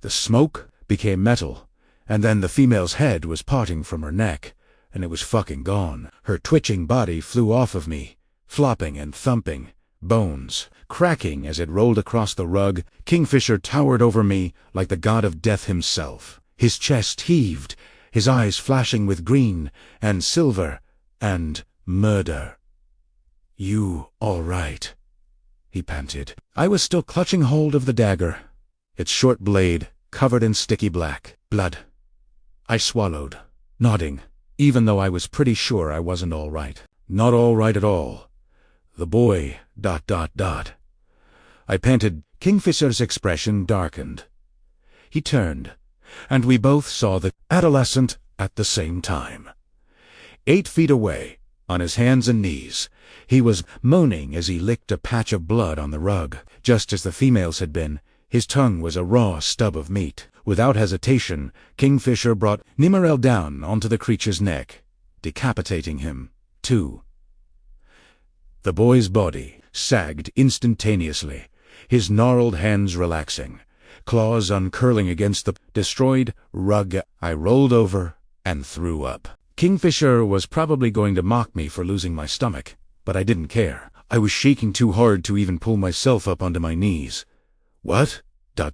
The smoke became metal, and then the female's head was parting from her neck, and it was fucking gone. Her twitching body flew off of me, flopping and thumping, bones cracking as it rolled across the rug. Kingfisher towered over me like the god of death himself. His chest heaved, his eyes flashing with green and silver and murder. "You all right?" he panted. I was still clutching hold of the dagger, its short blade covered in sticky black blood. I swallowed, nodding, even though I was pretty sure I wasn't all right. Not all right at all. The boy, ... I panted. Kingfisher's expression darkened. He turned, and we both saw the adolescent at the same time. 8 feet away, on his hands and knees, he was moaning as he licked a patch of blood on the rug. Just as the female's had been, his tongue was a raw stub of meat. Without hesitation, Kingfisher brought Nimarel down onto the creature's neck, decapitating him, too. The boy's body sagged instantaneously, his gnarled hands relaxing, claws uncurling against the destroyed rug. I rolled over and threw up. Kingfisher was probably going to mock me for losing my stomach, but I didn't care. I was shaking too hard to even pull myself up onto my knees. "What? ... The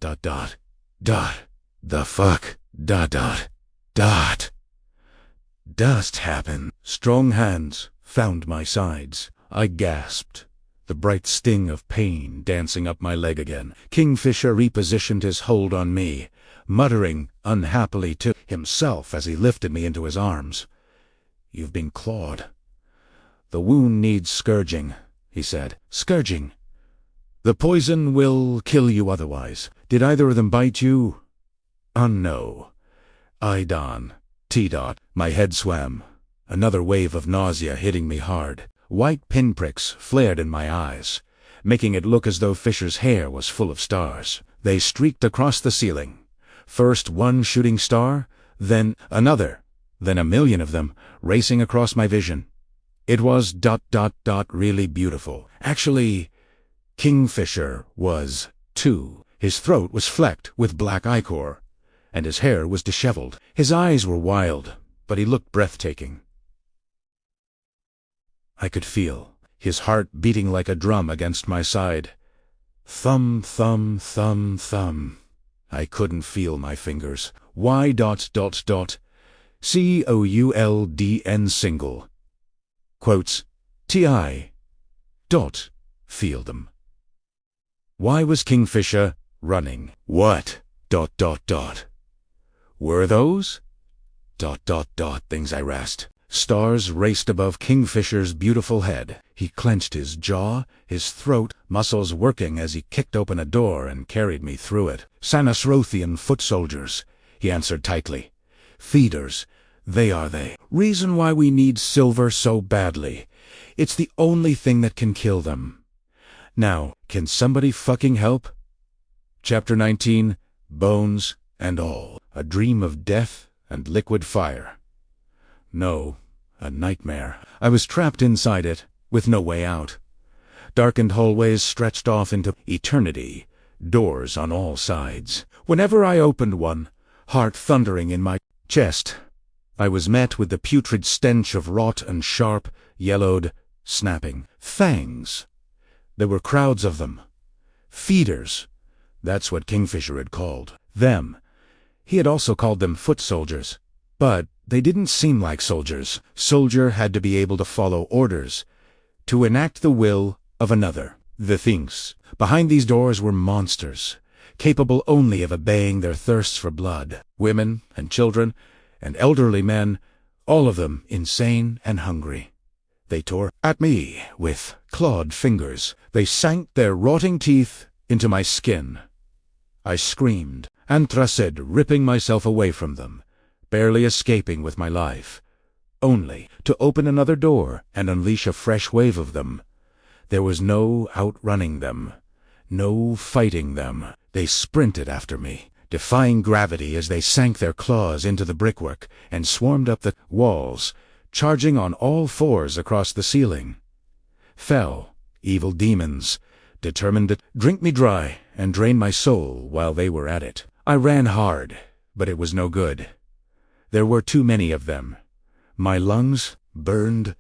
fuck? ... Dust happened." Strong hands found my sides. I gasped, the bright sting of pain dancing up my leg again. Kingfisher repositioned his hold on me, muttering unhappily to himself as he lifted me into his arms. "You've been clawed. The wound needs scourging," he said. "Scourging. The poison will kill you otherwise. Did either of them bite you?" No. T. My head swam, another wave of nausea hitting me hard. White pinpricks flared in my eyes, making it look as though Fisher's hair was full of stars. They streaked across the ceiling. First one shooting star, then another, then a million of them, racing across my vision. It was ... really beautiful. Actually, Kingfisher was, too. His throat was flecked with black ichor, and his hair was disheveled. His eyes were wild, but he looked breathtaking. I could feel his heart beating like a drum against my side, Thumb, thumb, thumb, thumb. I couldn't feel my fingers. Y. COULDN single. Quotes. TI. Feel them. Why was Kingfisher running? What? Were those? Things I rest. Stars raced above Kingfisher's beautiful head. He clenched his jaw, his throat, muscles working as he kicked open a door and carried me through it. Sanasrothian foot soldiers, he answered tightly. Feeders, they are they. Reason why we need silver so badly. It's the only thing that can kill them. Now, can somebody fucking help? Chapter 19, Bones and All. A dream of death and liquid fire. No, a nightmare. I was trapped inside it, with no way out. Darkened hallways stretched off into eternity, doors on all sides. Whenever I opened one, heart thundering in my chest, I was met with the putrid stench of rot and sharp, yellowed, snapping fangs. There were crowds of them. Feeders. That's what Kingfisher had called them. He had also called them foot soldiers. But they didn't seem like soldiers. Soldier had to be able to follow orders, to enact the will of another. The things behind these doors were monsters, capable only of obeying their thirsts for blood. Women and children and elderly men, all of them insane and hungry. They tore at me with clawed fingers. They sank their rotting teeth into my skin. I screamed, anthracid, ripping myself away from them, barely escaping with my life, only to open another door and unleash a fresh wave of them. There was no outrunning them, no fighting them. They sprinted after me, defying gravity as they sank their claws into the brickwork and swarmed up the walls, charging on all fours across the ceiling. Fell, evil demons, determined to drink me dry and drain my soul while they were at it. I ran hard, but it was no good. There were too many of them. My lungs burned,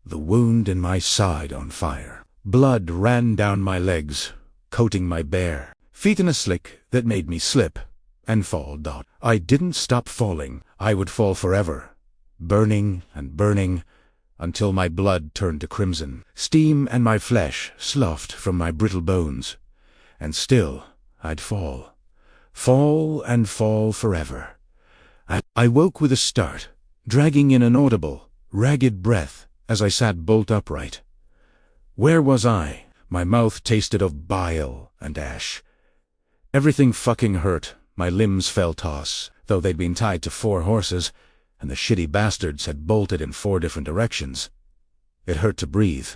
the wound in my side on fire. Blood ran down my legs, coating my bare feet in a slick that made me slip and fall. I didn't stop falling. I would fall forever, burning and burning, until my blood turned to crimson. Steam and my flesh sloughed from my brittle bones. And still I'd fall. Fall and fall forever. I woke with a start, dragging in an audible, ragged breath as I sat bolt upright. Where was I? My mouth tasted of bile and ash. Everything fucking hurt. My limbs fell toss, though they'd been tied to 4 horses, and the shitty bastards had bolted in 4 different directions. It hurt to breathe,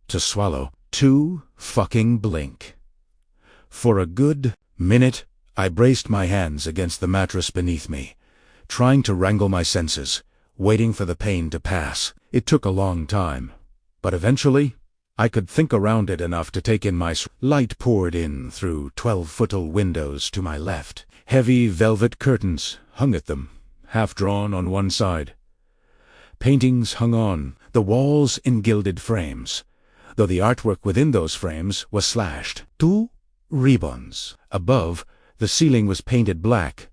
to swallow, to fucking blink. For a good minute, I braced my hands against the mattress beneath me, trying to wrangle my senses, waiting for the pain to pass. It took a long time, but eventually I could think around it enough to take in my light poured in through 12-foot windows to my left. Heavy velvet curtains hung at them, half drawn on one side. Paintings hung on the walls in gilded frames, though the artwork within those frames was slashed. 2 ribbons. Above, the ceiling was painted black,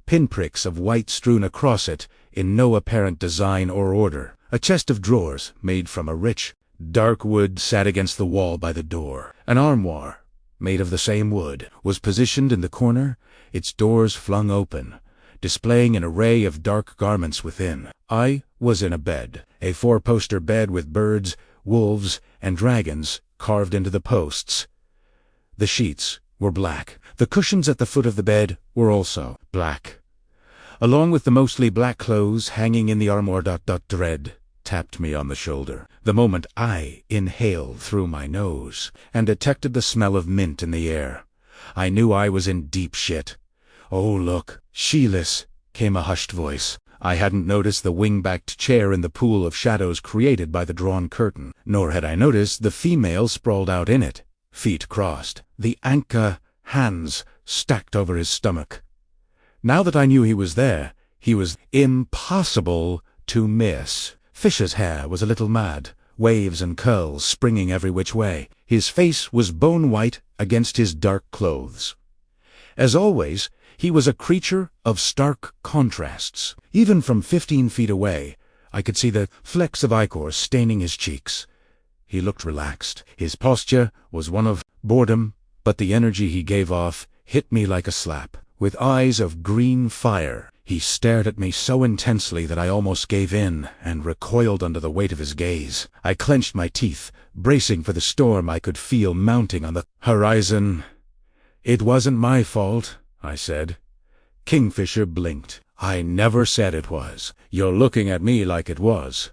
pinpricks of white strewn across it in no apparent design or order. A chest of drawers, made from a rich, dark wood, sat against the wall by the door. An armoire, made of the same wood, was positioned in the corner, its doors flung open, displaying an array of dark garments within. I was in a bed, a 4-poster bed with birds, wolves, and dragons carved into the posts. The sheets were black. The cushions at the foot of the bed were also black. Along with the mostly black clothes hanging in the armoire. Dread tapped me on the shoulder. The moment I inhaled through my nose and detected the smell of mint in the air, I knew I was in deep shit. "Oh, look, Sheeless," came a hushed voice. I hadn't noticed the wing-backed chair in the pool of shadows created by the drawn curtain, nor had I noticed the female sprawled out in it, feet crossed, the anka hands stacked over his stomach. Now that I knew he was there, he was impossible to miss. Fisher's hair was a little mad, waves and curls springing every which way. His face was bone-white against his dark clothes. As always, he was a creature of stark contrasts. Even from 15 feet away, I could see the flecks of ichor staining his cheeks. He looked relaxed. His posture was one of boredom, but the energy he gave off hit me like a slap. With eyes of green fire, he stared at me so intensely that I almost gave in and recoiled under the weight of his gaze. I clenched my teeth, bracing for the storm I could feel mounting on the horizon. "It wasn't my fault," I said. Kingfisher blinked. "I never said it was. You're looking at me like it was,"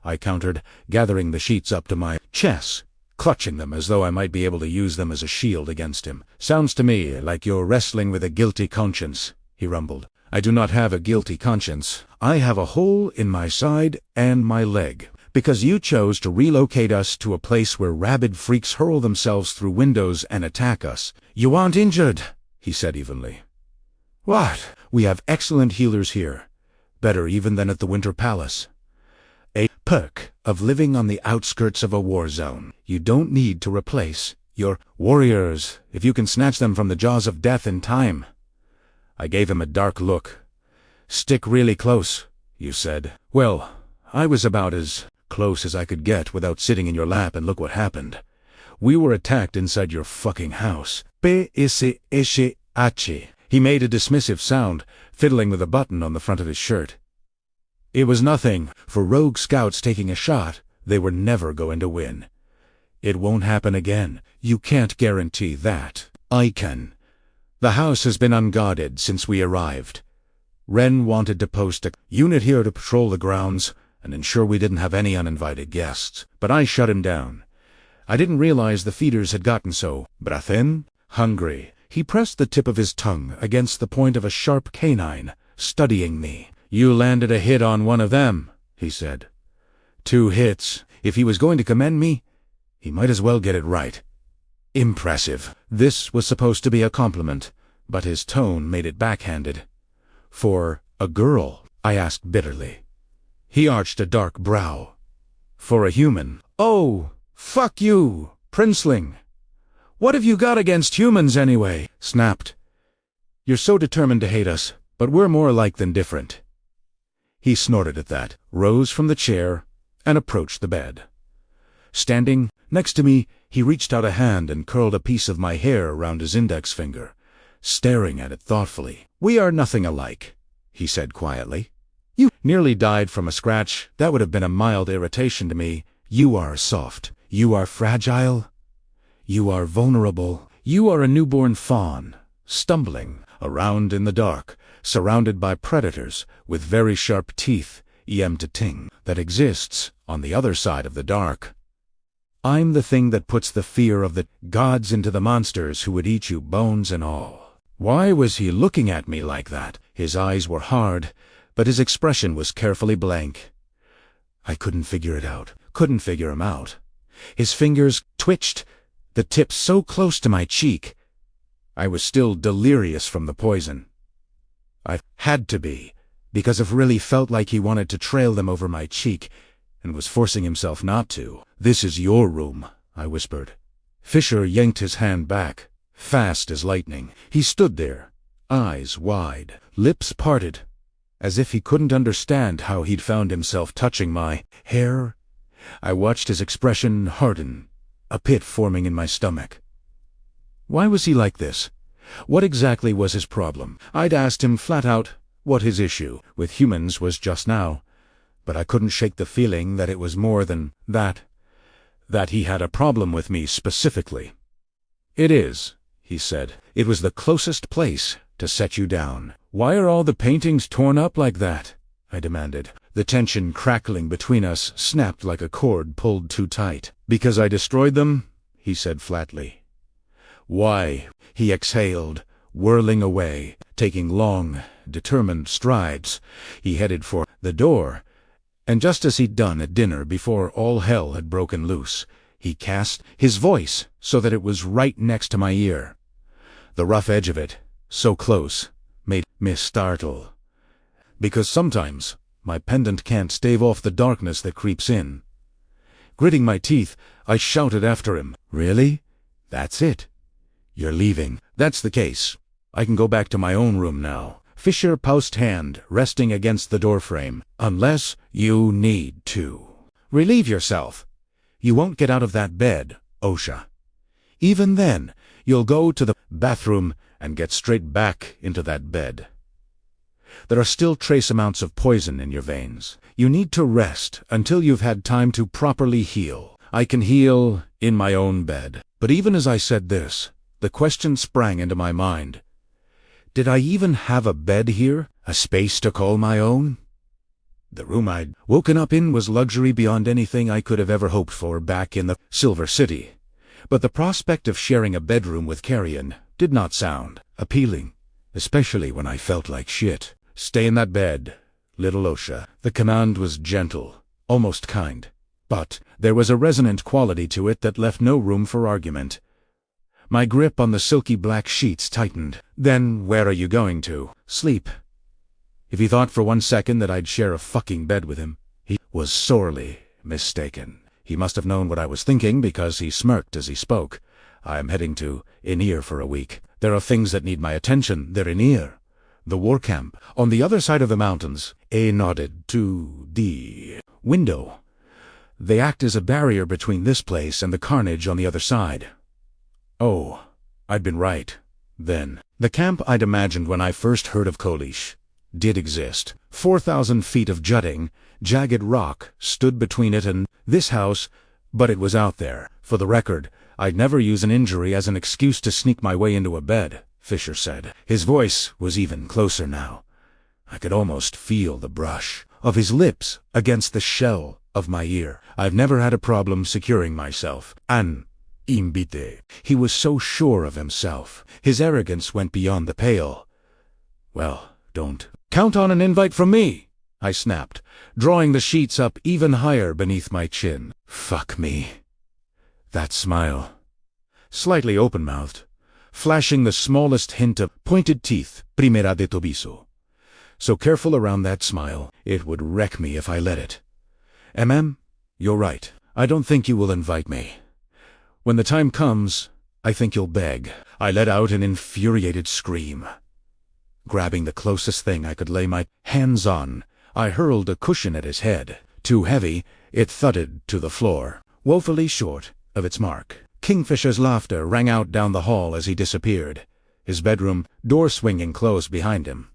I countered, gathering the sheets up to my chest, clutching them as though I might be able to use them as a shield against him. "Sounds to me like you're wrestling with a guilty conscience," he rumbled. "I do not have a guilty conscience. I have a hole in my side and my leg, because you chose to relocate us to a place where rabid freaks hurl themselves through windows and attack us. You aren't injured," he said evenly. "What? We have excellent healers here. Better even than at the Winter Palace. A perk of living on the outskirts of a war zone. You don't need to replace your warriors if you can snatch them from the jaws of death in time." I gave him a dark look. "Stick really close," you said. Well, I was about as close as I could get without sitting in your lap, and look what happened. We were attacked inside your fucking house. P-S-H-H. He made a dismissive sound, fiddling with a button on the front of his shirt. "It was nothing. For rogue scouts taking a shot, they were never going to win. It won't happen again. You can't guarantee that. I can. The house has been unguarded since we arrived. Wren wanted to post a unit here to patrol the grounds and ensure we didn't have any uninvited guests, but I shut him down. I didn't realize the feeders had gotten so breath-in, hungry." He pressed the tip of his tongue against the point of a sharp canine, studying me. "You landed a hit on one of them," he said. "2 hits. If he was going to commend me, he might as well get it right." Impressive. This was supposed to be a compliment, but his tone made it backhanded. "For a girl?" I asked bitterly. He arched a dark brow. "For a human?" "Oh, fuck you, princeling. What have you got against humans anyway?" snapped. "You're so determined to hate us, but we're more alike than different." He snorted at that, rose from the chair, and approached the bed. Standing next to me, he reached out a hand and curled a piece of my hair around his index finger, staring at it thoughtfully. "We are nothing alike," he said quietly. "You nearly died from a scratch. That would have been a mild irritation to me. You are soft. You are fragile. You are vulnerable. You are a newborn fawn, stumbling around in the dark, surrounded by predators with very sharp teeth, ting, that exists on the other side of the dark. I'm the thing that puts the fear of the gods into the monsters who would eat you, bones and all." Why was he looking at me like that? His eyes were hard, but his expression was carefully blank. I couldn't figure it out. Couldn't figure him out. His fingers twitched, the tip so close to my cheek. I was still delirious from the poison. I had to be, because it really felt like he wanted to trail them over my cheek, and was forcing himself not to. "This is your room," I whispered. Fisher yanked his hand back, fast as lightning. He stood there, eyes wide, lips parted, as if he couldn't understand how he'd found himself touching my hair. I watched his expression harden, a pit forming in my stomach. Why was he like this? What exactly was his problem? I'd asked him flat out what his issue with humans was just now, but I couldn't shake the feeling that it was more than that he had a problem with me specifically. "It is," he said. "It was the closest place to set you down." "Why are all the paintings torn up like that?" I demanded. The tension crackling between us snapped like a cord pulled too tight. "Because I destroyed them," he said flatly. "Why?" He exhaled, whirling away, taking long, determined strides. He headed for the door, and just as he'd done at dinner before all hell had broken loose, he cast his voice so that it was right next to my ear. The rough edge of it, so close, made me startle. Because sometimes my pendant can't stave off the darkness that creeps in. Gritting my teeth, I shouted after him, "Really? That's it? You're leaving? That's the case. I can go back to my own room now." Fisher paused, hand resting against the doorframe. "Unless you need to. Relieve yourself. You won't get out of that bed, Osha. Even then, you'll go to the bathroom and get straight back into that bed. There are still trace amounts of poison in your veins. You need to rest until you've had time to properly heal. I can heal in my own bed." But even as I said this, the question sprang into my mind. Did I even have a bed here? A space to call my own? The room I'd woken up in was luxury beyond anything I could have ever hoped for back in the Silver City. But the prospect of sharing a bedroom with Carrion did not sound appealing, especially when I felt like shit. "Stay in that bed, little Osha." The command was gentle, almost kind, but there was a resonant quality to it that left no room for argument. My grip on the silky black sheets tightened. "Then where are you going to?" "Sleep." If he thought for 1 second that I'd share a fucking bed with him, he was sorely mistaken. He must have known what I was thinking because he smirked as he spoke. "I'm heading to Inir for a week. There are things that need my attention. They're Inir, the war camp, on the other side of the mountains." A nodded to the window. "They act as a barrier between this place and the carnage on the other side." Oh, I'd been right, then. The camp I'd imagined when I first heard of Kolish did exist. 4,000 feet of jutting, jagged rock stood between it and this house, but it was out there. For the record, I'd never use an injury as an excuse to sneak my way into a bed, Fisher said. His voice was even closer now. I could almost feel the brush of his lips against the shell of my ear. "I've never had a problem securing myself. An imbite." He was so sure of himself. His arrogance went beyond the pale. "Well, don't count on an invite from me," I snapped, drawing the sheets up even higher beneath my chin. Fuck me. That smile. Slightly open-mouthed, flashing the smallest hint of pointed teeth, primera de Tobiso. So careful around that smile, it would wreck me if I let it. You're right. I don't think you will invite me. When the time comes, I think you'll beg." I let out an infuriated scream. Grabbing the closest thing I could lay my hands on, I hurled a cushion at his head. Too heavy, it thudded to the floor, woefully short of its mark. Kingfisher's laughter rang out down the hall as he disappeared, his bedroom door swinging closed behind him.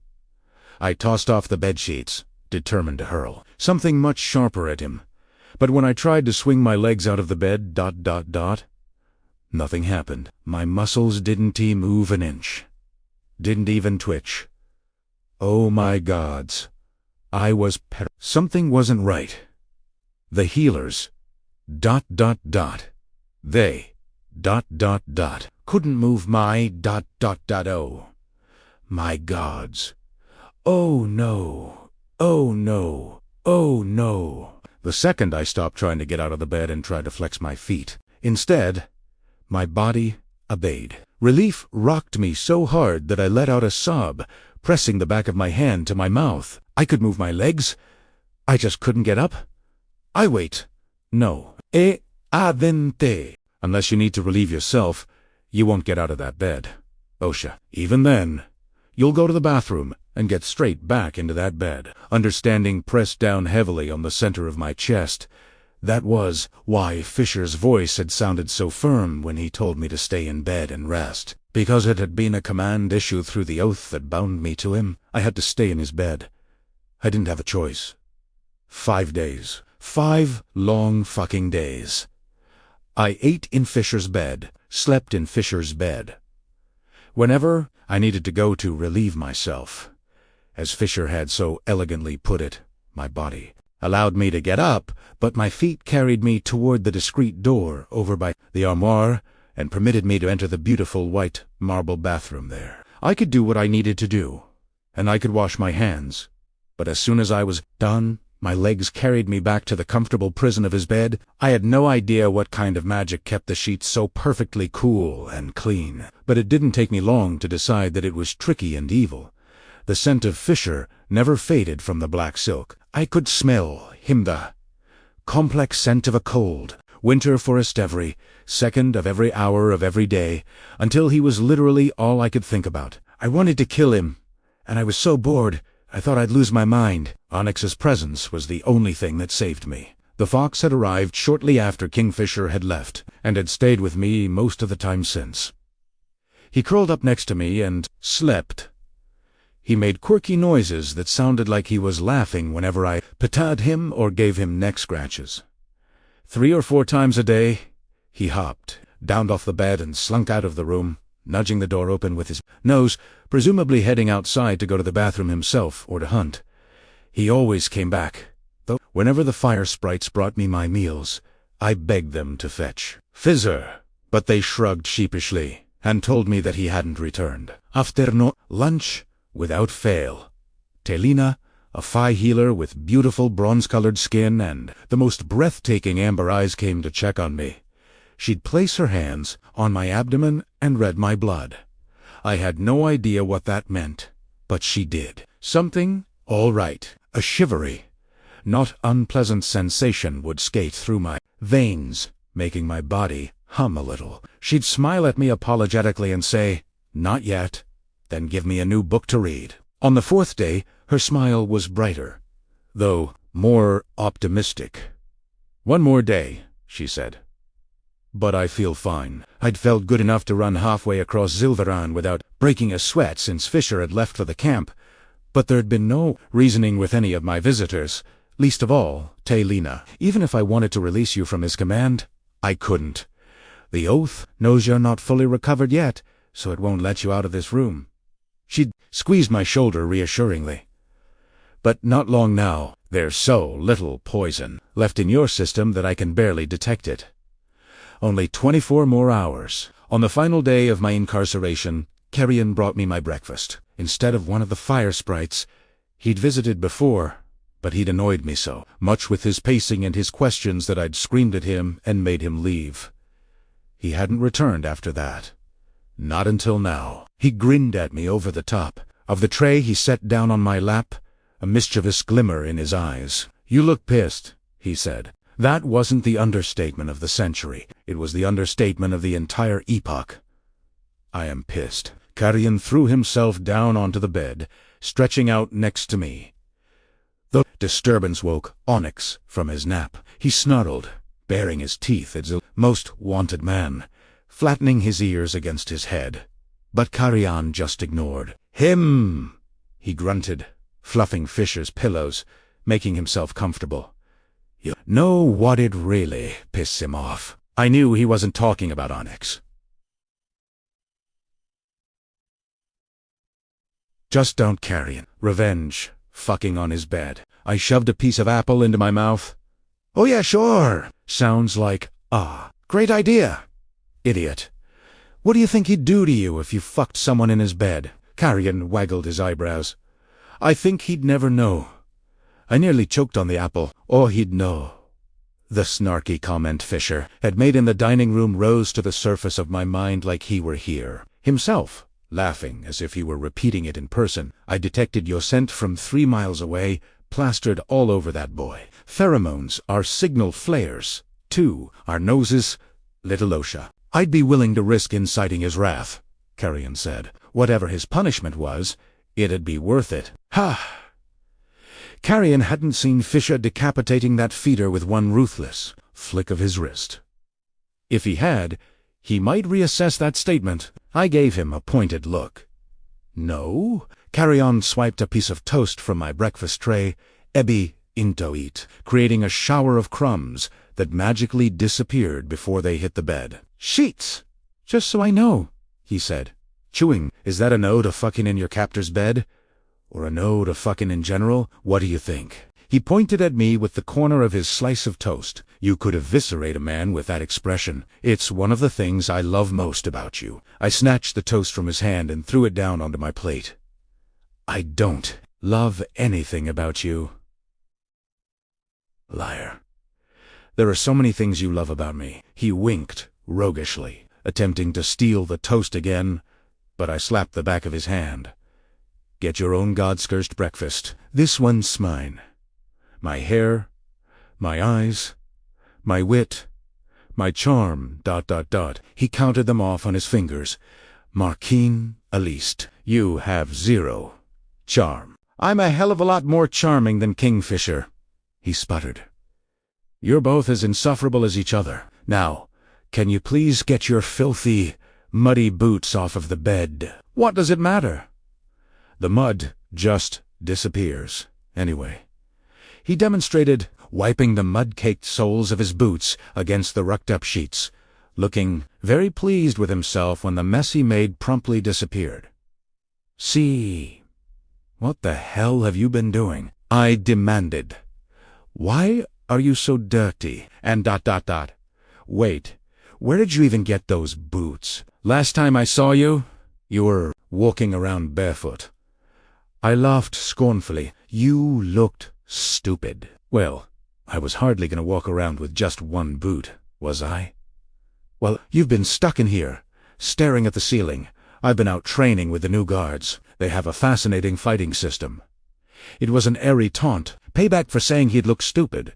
I tossed off the bedsheets, determined to hurl something much sharper at him. But when I tried to swing my legs out of the bed, nothing happened. My muscles didn't move an inch. Didn't even twitch. Oh my gods. I was something wasn't right. The healers, they, couldn't move my, oh. My gods. Oh no, oh no, oh no. The second I stopped trying to get out of the bed and tried to flex my feet, instead, my body obeyed. Relief rocked me so hard that I let out a sob, pressing the back of my hand to my mouth. I could move my legs. I just couldn't get up. Wait. No. Adente. Unless you need to relieve yourself, you won't get out of that bed, Osha. Even then, you'll go to the bathroom and get straight back into that bed. Understanding pressed down heavily on the center of my chest. That was why Fisher's voice had sounded so firm when he told me to stay in bed and rest. Because it had been a command issued through the oath that bound me to him, I had to stay in his bed. I didn't have a choice. 5 days. 5 long fucking days. I ate in Fisher's bed, slept in Fisher's bed. Whenever I needed to go to relieve myself, as Fisher had so elegantly put it, my body allowed me to get up, but my feet carried me toward the discreet door over by the armoire and permitted me to enter the beautiful white marble bathroom there. I could do what I needed to do, and I could wash my hands, but as soon as I was done, my legs carried me back to the comfortable prison of his bed. I had no idea what kind of magic kept the sheets so perfectly cool and clean, but it didn't take me long to decide that it was tricky and evil. The scent of Fisher never faded from the black silk. I could smell him, the complex scent of a cold, winter forest every second of every hour of every day, until he was literally all I could think about. I wanted to kill him, and I was so bored, I thought I'd lose my mind. Onyx's presence was the only thing that saved me. The fox had arrived shortly after Kingfisher had left, and had stayed with me most of the time since. He curled up next to me and slept. He made quirky noises that sounded like he was laughing whenever I patted him or gave him neck scratches. 3 or 4 times a day, he hopped, downed off the bed and slunk out of the room, nudging the door open with his nose, presumably heading outside to go to the bathroom himself or to hunt. He always came back, though whenever the fire sprites brought me my meals, I begged them to fetch Fizzer, but they shrugged sheepishly and told me that he hadn't returned. After lunch, without fail, Telina, a Phi healer with beautiful bronze-colored skin and the most breathtaking amber eyes, came to check on me. She'd place her hands on my abdomen and read my blood. I had no idea what that meant, but she did. Something, all right, a shivery, not unpleasant sensation would skate through my veins, making my body hum a little. She'd smile at me apologetically and say, "Not yet," then give me a new book to read. On the 4th day, her smile was brighter, though more optimistic. "One more day," she said. "But I feel fine." I'd felt good enough to run halfway across Zilveran without breaking a sweat since Fisher had left for the camp, but there'd been no reasoning with any of my visitors, least of all Telina. Even if I wanted to release you from his command, I couldn't. The oath knows you're not fully recovered yet, so it won't let you out of this room. She'd squeezed my shoulder reassuringly. "But not long now. There's so little poison left in your system that I can barely detect it. Only 24 more hours." On the final day of my incarceration, Carrion brought me my breakfast. Instead of one of the fire sprites he'd visited before, but he'd annoyed me so much with his pacing and his questions that I'd screamed at him and made him leave. He hadn't returned after that. Not until now. He grinned at me over the top of the tray. He sat down on my lap, a mischievous glimmer in his eyes. "You look pissed," he said. That wasn't the understatement of the century. It was the understatement of the entire epoch. "I am pissed." Carrion threw himself down onto the bed, stretching out next to me. The disturbance woke Onyx from his nap. He snarled, baring his teeth as a most wanted man, flattening his ears against his head. But Carrion just ignored him. He grunted, fluffing Fisher's pillows, making himself comfortable. You know what'd really piss him off? I knew he wasn't talking about Onyx. Just don't Carrion. Revenge. Fucking on his bed. I shoved a piece of apple into my mouth. "Oh yeah, sure. Sounds like, great idea. Idiot. What do you think he'd do to you if you fucked someone in his bed?" Carrion waggled his eyebrows. "I think he'd never know. I nearly choked on the apple. Or he'd know." The snarky comment Fisher had made in the dining room rose to the surface of my mind like he were here himself, laughing as if he were repeating it in person. "I detected your scent from 3 miles away, plastered all over that boy. Pheromones are signal flares, too. Our noses, little OSHA." "I'd be willing to risk inciting his wrath," Carrion said. "Whatever his punishment was, it'd be worth it." Ha! Carrion hadn't seen Fisher decapitating that feeder with one ruthless flick of his wrist. If he had, he might reassess that statement. I gave him a pointed look. "No?" Carrion swiped a piece of toast from my breakfast tray. "Ebi into eat," creating a shower of crumbs that magically disappeared before they hit the bed. "Sheets! Just so I know," he said, chewing. "Is that a no to fucking in your captor's bed? Or a no to fucking in general? What do you think?" He pointed at me with the corner of his slice of toast. "You could eviscerate a man with that expression. It's one of the things I love most about you." I snatched the toast from his hand and threw it down onto my plate. "I don't love anything about you." Liar. "There are so many things you love about me." He winked roguishly, attempting to steal the toast again, but I slapped the back of his hand. "Get your own God-scourged breakfast. This one's mine. My hair, my eyes, my wit, my charm, ... He counted them off on his fingers. Marquine, Aliste, you have 0 charm. I'm a hell of a lot more charming than Kingfisher, he sputtered. You're both as insufferable as each other. Now, can you please get your filthy, muddy boots off of the bed? What does it matter? The mud just disappears, anyway. He demonstrated, wiping the mud-caked soles of his boots against the rucked-up sheets, looking very pleased with himself when the mess he made promptly disappeared. See, what the hell have you been doing? I demanded. Why are you so dirty? And ... Wait, where did you even get those boots? Last time I saw you, you were walking around barefoot. I laughed scornfully. You looked stupid. Well, I was hardly going to walk around with just one boot, was I? Well, you've been stuck in here, staring at the ceiling. I've been out training with the new guards. They have a fascinating fighting system. It was an airy taunt, payback for saying he'd look stupid.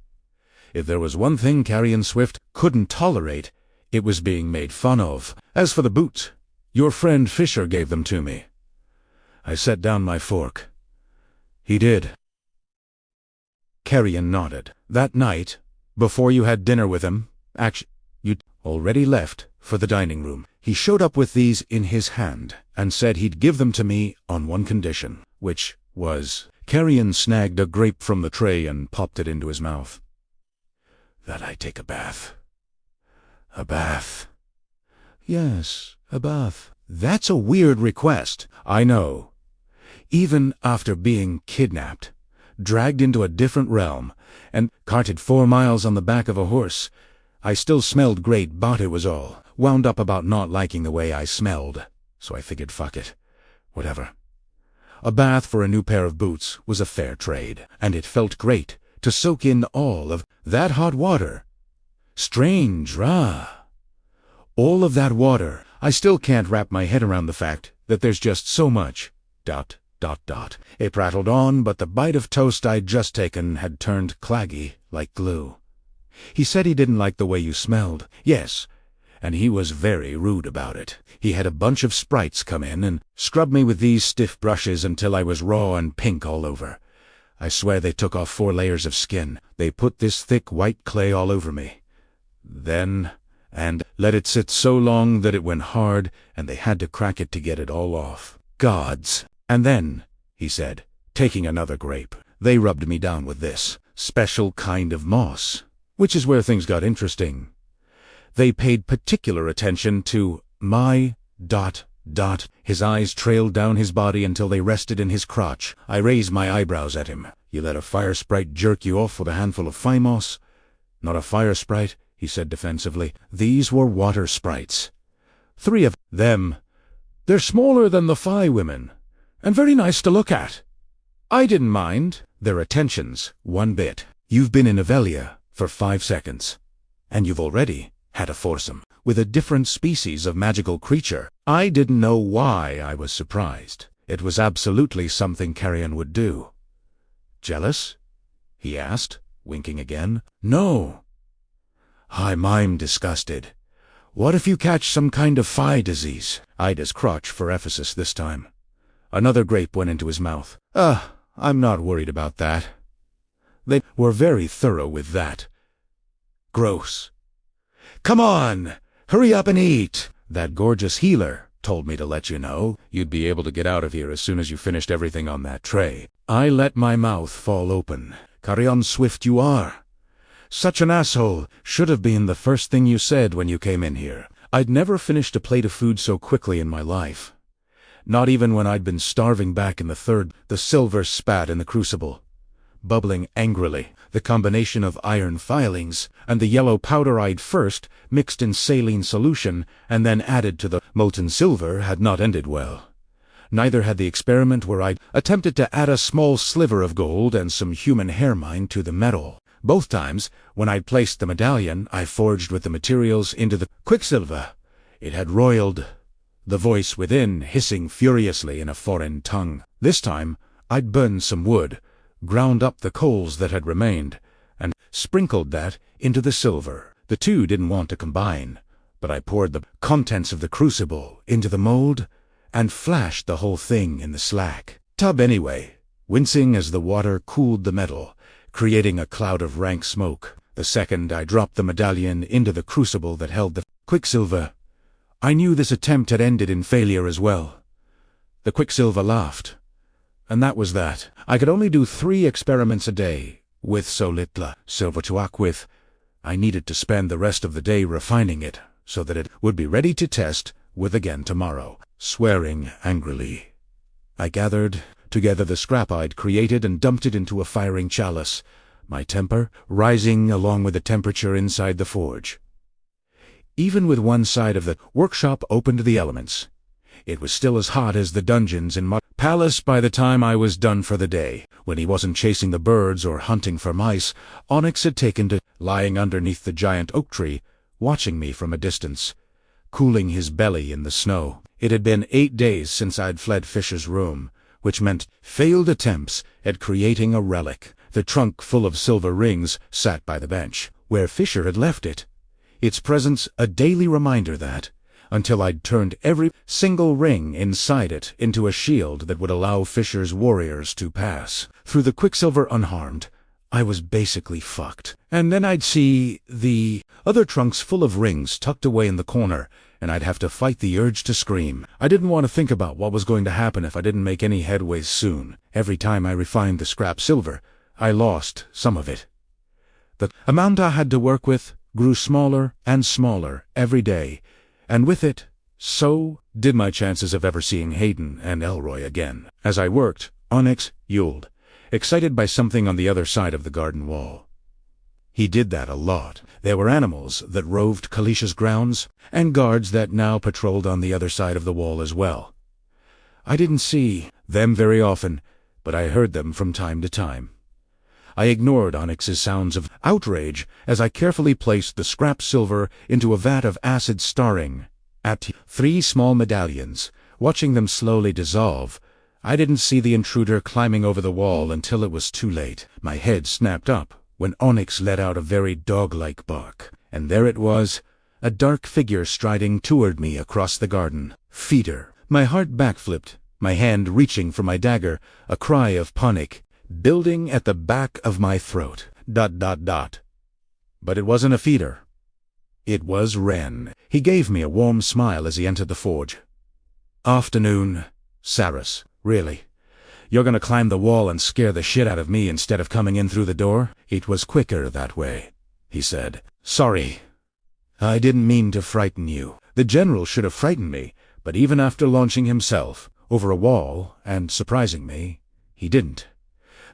If there was one thing Carrion Swift couldn't tolerate, it was being made fun of. As for the boots, your friend Fisher gave them to me. I set down my fork. He did. Carrion nodded. That night, before you had dinner with him, you'd already left for the dining room. He showed up with these in his hand and said he'd give them to me on one condition, which was... Carrion snagged a grape from the tray and popped it into his mouth. That I take a bath. A bath. Yes, a bath. That's a weird request, I know. Even after being kidnapped, dragged into a different realm, and carted 4 miles on the back of a horse, I still smelled great, but it was all. Wound up about not liking the way I smelled, so I figured fuck it. Whatever. A bath for a new pair of boots was a fair trade, and it felt great to soak in all of that hot water. Strange, all of that water. I still can't wrap my head around the fact that there's just so much. ... It prattled on, but the bite of toast I'd just taken had turned claggy like glue. He said he didn't like the way you smelled. Yes, and he was very rude about it. He had a bunch of sprites come in and scrub me with these stiff brushes until I was raw and pink all over. I swear they took off 4 layers of skin. They put this thick white clay all over me. Then, and let it sit so long that it went hard, and they had to crack it to get it all off. Gods. And then, he said, taking another grape, they rubbed me down with this special kind of moss, which is where things got interesting. They paid particular attention to my ... His eyes trailed down his body until they rested in his crotch. I raised my eyebrows at him. You let a fire sprite jerk you off with a handful of fire moss? Not a fire sprite, he said defensively. These were water sprites. 3 of them. They're smaller than the Phi women, and very nice to look at. I didn't mind their attentions one bit. You've been in Avelia for 5 seconds, and you've already had a foursome with a different species of magical creature. I didn't know why I was surprised. It was absolutely something Carrion would do. Jealous? He asked, winking again. No. I'm disgusted. What if you catch some kind of Phi disease? Eyed his crotch for Ephesus this time. Another grape went into his mouth. I'm not worried about that. They were very thorough with that. Gross. Come on! Hurry up and eat! That gorgeous healer told me to let you know you'd be able to get out of here as soon as you finished everything on that tray. I let my mouth fall open. Carrion Swift you are. Such an asshole. Should have been the first thing you said when you came in here. I'd never finished a plate of food so quickly in my life. Not even when I'd been starving back in the third. The silver spat in the crucible, bubbling angrily. The combination of iron filings and the yellow powder I'd first mixed in saline solution and then added to the molten silver had not ended well. Neither had the experiment where I'd attempted to add a small sliver of gold and some human hair mine to the metal. Both times, when I'd placed the medallion I forged with the materials into the quicksilver, it had roiled, the voice within hissing furiously in a foreign tongue. This time, I'd burned some wood, ground up the coals that had remained, and sprinkled that into the silver. The two didn't want to combine, but I poured the contents of the crucible into the mold and flashed the whole thing in the slack tub anyway, wincing as the water cooled the metal, creating a cloud of rank smoke. The second I dropped the medallion into the crucible that held the quicksilver, I knew this attempt had ended in failure as well. The quicksilver laughed, and that was that. I could only do 3 experiments a day, with so little silver to work with. I needed to spend the rest of the day refining it, so that it would be ready to test with again tomorrow. Swearing angrily, I gathered together the scrap I'd created and dumped it into a firing chalice, my temper rising along with the temperature inside the forge. Even with one side of the workshop open to the elements, it was still as hot as the dungeons in my palace by the time I was done for the day. When he wasn't chasing the birds or hunting for mice, Onyx had taken to lying underneath the giant oak tree, watching me from a distance, cooling his belly in the snow. It had been 8 days since I'd fled Fisher's room, which meant failed attempts at creating a relic. The trunk full of silver rings sat by the bench, where Fisher had left it, its presence a daily reminder that, until I'd turned every single ring inside it into a shield that would allow Fisher's warriors to pass through the quicksilver unharmed, I was basically fucked. And then I'd see the other trunks full of rings tucked away in the corner, and I'd have to fight the urge to scream. I didn't want to think about what was going to happen if I didn't make any headway soon. Every time I refined the scrap silver, I lost some of it. The amount I had to work with grew smaller and smaller every day, and with it, so did my chances of ever seeing Hayden and Elroy again. As I worked, Onyx yawned, excited by something on the other side of the garden wall. He did that a lot. There were animals that roved Kalicia's grounds, and guards that now patrolled on the other side of the wall as well. I didn't see them very often, but I heard them from time to time. I ignored Onyx's sounds of outrage as I carefully placed the scrap silver into a vat of acid starring at 3 small medallions, watching them slowly dissolve. I didn't see the intruder climbing over the wall until it was too late. My head snapped up when Onyx let out a very dog-like bark, and there it was, a dark figure striding toward me across the garden. Feeder. My heart backflipped, my hand reaching for my dagger, a cry of panic building at the back of my throat. ... But it wasn't a feeder. It was Wren. He gave me a warm smile as he entered the forge. Afternoon, Saris. Really? You're gonna climb the wall and scare the shit out of me instead of coming in through the door? It was quicker that way, he said. Sorry. I didn't mean to frighten you. The general should have frightened me, but even after launching himself over a wall and surprising me, he didn't.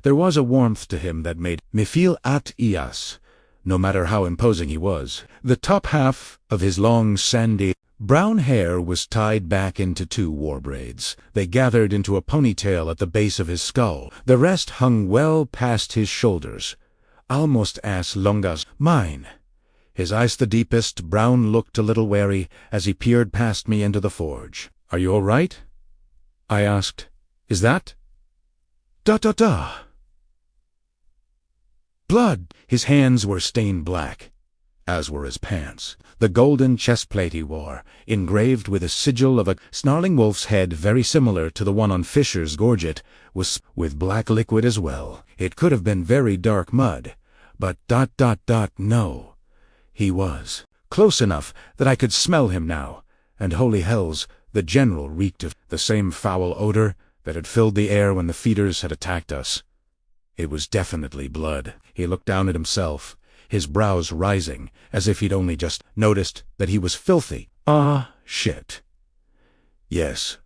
There was a warmth to him that made me feel at ease, no matter how imposing he was. The top half of his long, sandy, brown hair was tied back into 2 war braids. They gathered into a ponytail at the base of his skull. The rest hung well past his shoulders, almost as long as mine. His eyes the deepest, Brown looked a little wary as he peered past me into the forge. Are you all right? I asked. Is that? Blood! His hands were stained black, as were his pants. The golden chestplate he wore, engraved with a sigil of a snarling wolf's head very similar to the one on Fisher's gorget, was with black liquid as well. It could have been very dark mud, but no. He was close enough that I could smell him now, and holy hells, the general reeked of the same foul odor that had filled the air when the feeders had attacked us. It was definitely blood. He looked down at himself, his brows rising, as if he'd only just noticed that he was filthy. Shit. Yes,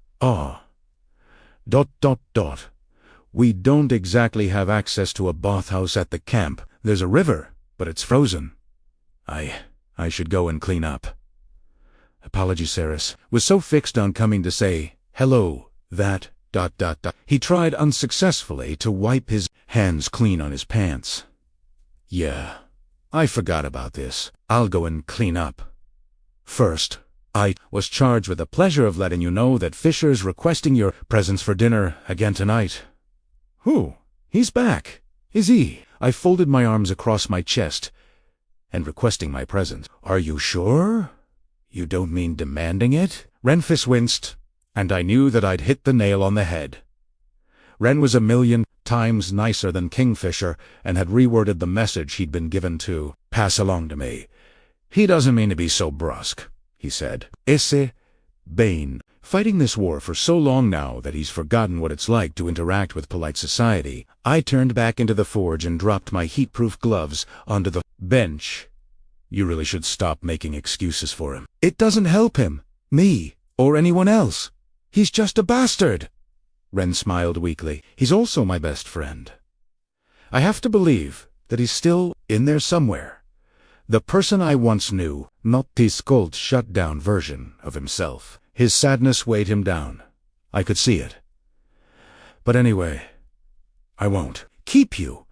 We don't exactly have access to a bathhouse at the camp. There's a river, but it's frozen. I should go and clean up. Apologies, Saris was so fixed on coming to say hello that ... He tried unsuccessfully to wipe his hands clean on his pants. Yeah, I forgot about this. I'll go and clean up. First, I was charged with the pleasure of letting you know that Fisher's requesting your presence for dinner again tonight. Who? He's back, is he? I folded my arms across my chest and requesting my presence. "Are you sure? You don't mean demanding it?" Renfis winced, and I knew that I'd hit the nail on the head. Ren was 1,000,000 times nicer than Kingfisher and had reworded the message he'd been given to pass along to me. "He doesn't mean to be so brusque," he said. "Esse Bane. Fighting this war for so long now that he's forgotten what it's like to interact with polite society." I turned back into the forge and dropped my heat-proof gloves onto the bench. "You really should stop making excuses for him. It doesn't help him, me, or anyone else. He's just a bastard." Ren smiled weakly. "He's also my best friend. I have to believe that he's still in there somewhere. The person I once knew, not this cold, shut-down version of himself." His sadness weighed him down. I could see it. "But anyway, I won't keep you.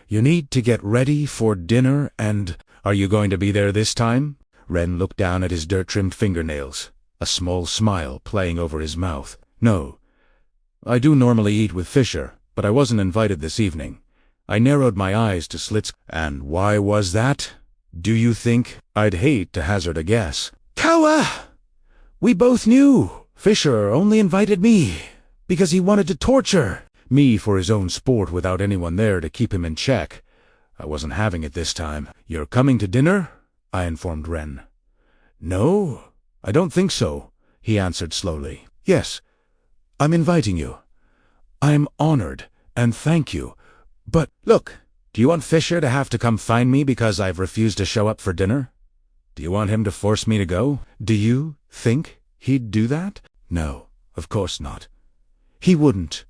You need to get ready for dinner and—" "Are you going to be there this time?" Ren looked down at his dirt-trimmed fingernails, a small smile playing over his mouth. "No. I do normally eat with Fisher, but I wasn't invited this evening." I narrowed my eyes to slits. "And why was that, do you think?" "I'd hate to hazard a guess." "Kawa! We both knew. Fisher only invited me because he wanted to torture me for his own sport without anyone there to keep him in check. I wasn't having it this time." "You're coming to dinner?" I informed Ren. "No, I don't think so," he answered slowly. "Yes, I'm inviting you. I'm honored, and thank you. But look, do you want Fisher to have to come find me because I've refused to show up for dinner? Do you want him to force me to go? Do you think he'd do that?" "No, of course not. He wouldn't."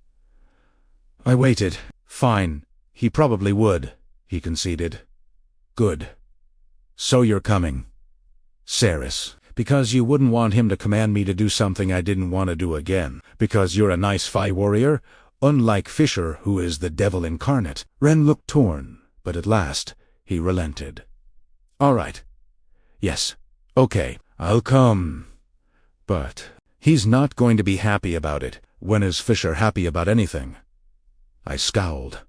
I waited. "Fine, he probably would," he conceded. "Good. So you're coming, Saris, because you wouldn't want him to command me to do something I didn't want to do again, because you're a nice Phi warrior, unlike Fisher, who is the devil incarnate." Ren looked torn, but at last he relented. "All right. Yes. Okay, I'll come. But he's not going to be happy about it. When is Fisher happy about anything?" I scowled.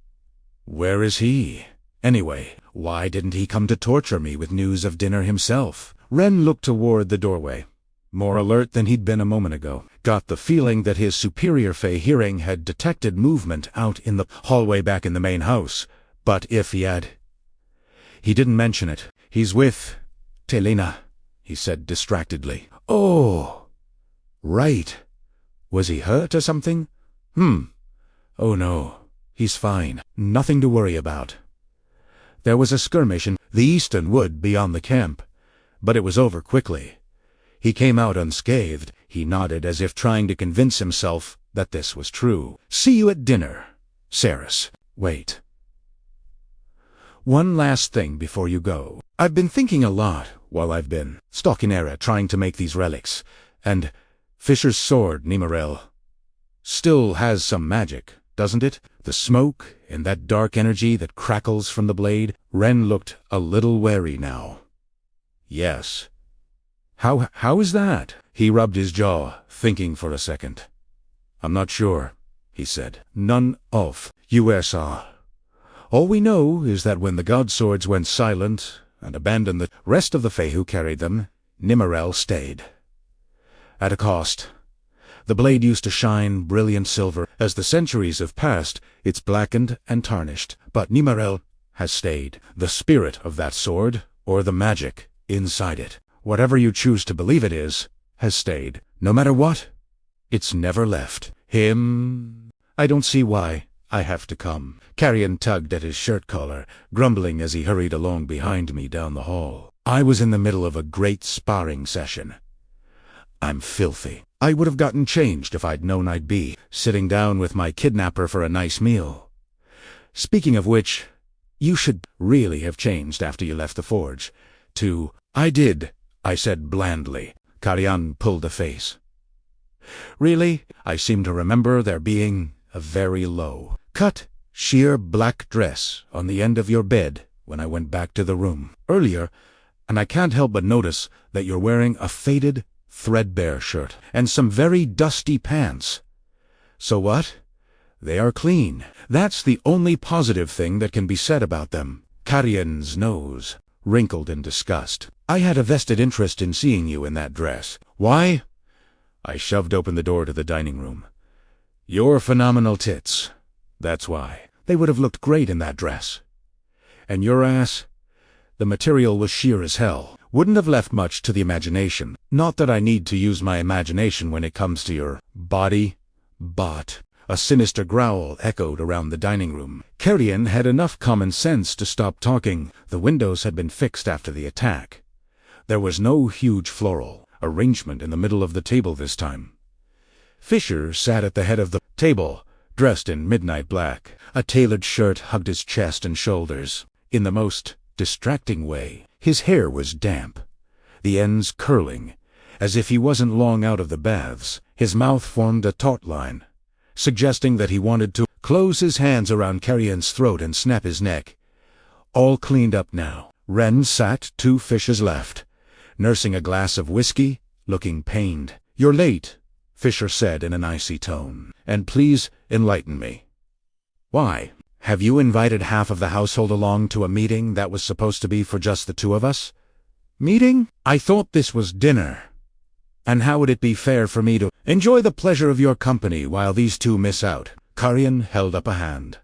"Where is he? Anyway, why didn't he come to torture me with news of dinner himself?" Ren looked toward the doorway, more alert than he'd been a moment ago. Got the feeling that his superior Fey hearing had detected movement out in the hallway back in the main house. But if he had... He didn't mention it. "He's with Telina," he said distractedly. "Oh, right. Was he hurt or something?" "Oh no, he's fine. Nothing to worry about. There was a skirmish in the eastern wood beyond the camp, but it was over quickly. He came out unscathed." He nodded as if trying to convince himself that this was true. "See you at dinner, Saris. Wait. One last thing before you go. I've been thinking a lot while I've been stalking Era trying to make these relics, and Fisher's sword, Nimarel, still has some magic, doesn't it? The smoke and that dark energy that crackles from the blade." Ren looked a little wary now. "Yes." How is that?" He rubbed his jaw, thinking for a second. "I'm not sure," he said. "None of us are. All we know is that when the god swords went silent and abandoned the rest of the Fae who carried them, Nimarel stayed. At a cost. The blade used to shine brilliant silver. As the centuries have passed, it's blackened and tarnished. But Nimarel has stayed. The spirit of that sword, or the magic inside it, whatever you choose to believe it is, has stayed. No matter what, it's never left him. I don't see why I have to come." Carrion tugged at his shirt collar, grumbling as he hurried along behind me down the hall. I was in the middle of a great sparring session. I'm filthy. I would have gotten changed if I'd known I'd be sitting down with my kidnapper for a nice meal. Speaking of which, you should really have changed after you left the forge. "I did," I said blandly. Carrion pulled a face. "Really? I seem to remember there being a very low-cut, sheer black dress on the end of your bed when I went back to the room earlier, and I can't help but notice that you're wearing a faded, threadbare shirt and some very dusty pants. So what? They are clean. That's the only positive thing that can be said about them. Karian's nose wrinkled in disgust. I had a vested interest in seeing you in that dress. Why? I shoved open the door to the dining room. Your phenomenal tits. That's why. They would have looked great in that dress. And your ass? The material was sheer as hell. Wouldn't have left much to the imagination. Not that I need to use my imagination when it comes to your body, but... A sinister growl echoed around the dining room. Karian had enough common sense to stop talking. The windows had been fixed after the attack. There was no huge floral arrangement in the middle of the table this time. Fisher sat at the head of the table, dressed in midnight black. A tailored shirt hugged his chest and shoulders. In the most distracting way, his hair was damp, the ends curling, as if he wasn't long out of the baths. His mouth formed a taut line, suggesting that he wanted to close his hands around Karian's throat and snap his neck. All cleaned up now. Ren sat 2 fishes left, nursing a glass of whiskey, looking pained. You're late, Fisher said in an icy tone, and please enlighten me. Why? Have you invited half of the household along to a meeting that was supposed to be for just the 2 of us? Meeting? I thought this was dinner. And how would it be fair for me to enjoy the pleasure of your company while these 2 miss out? Karian held up a hand.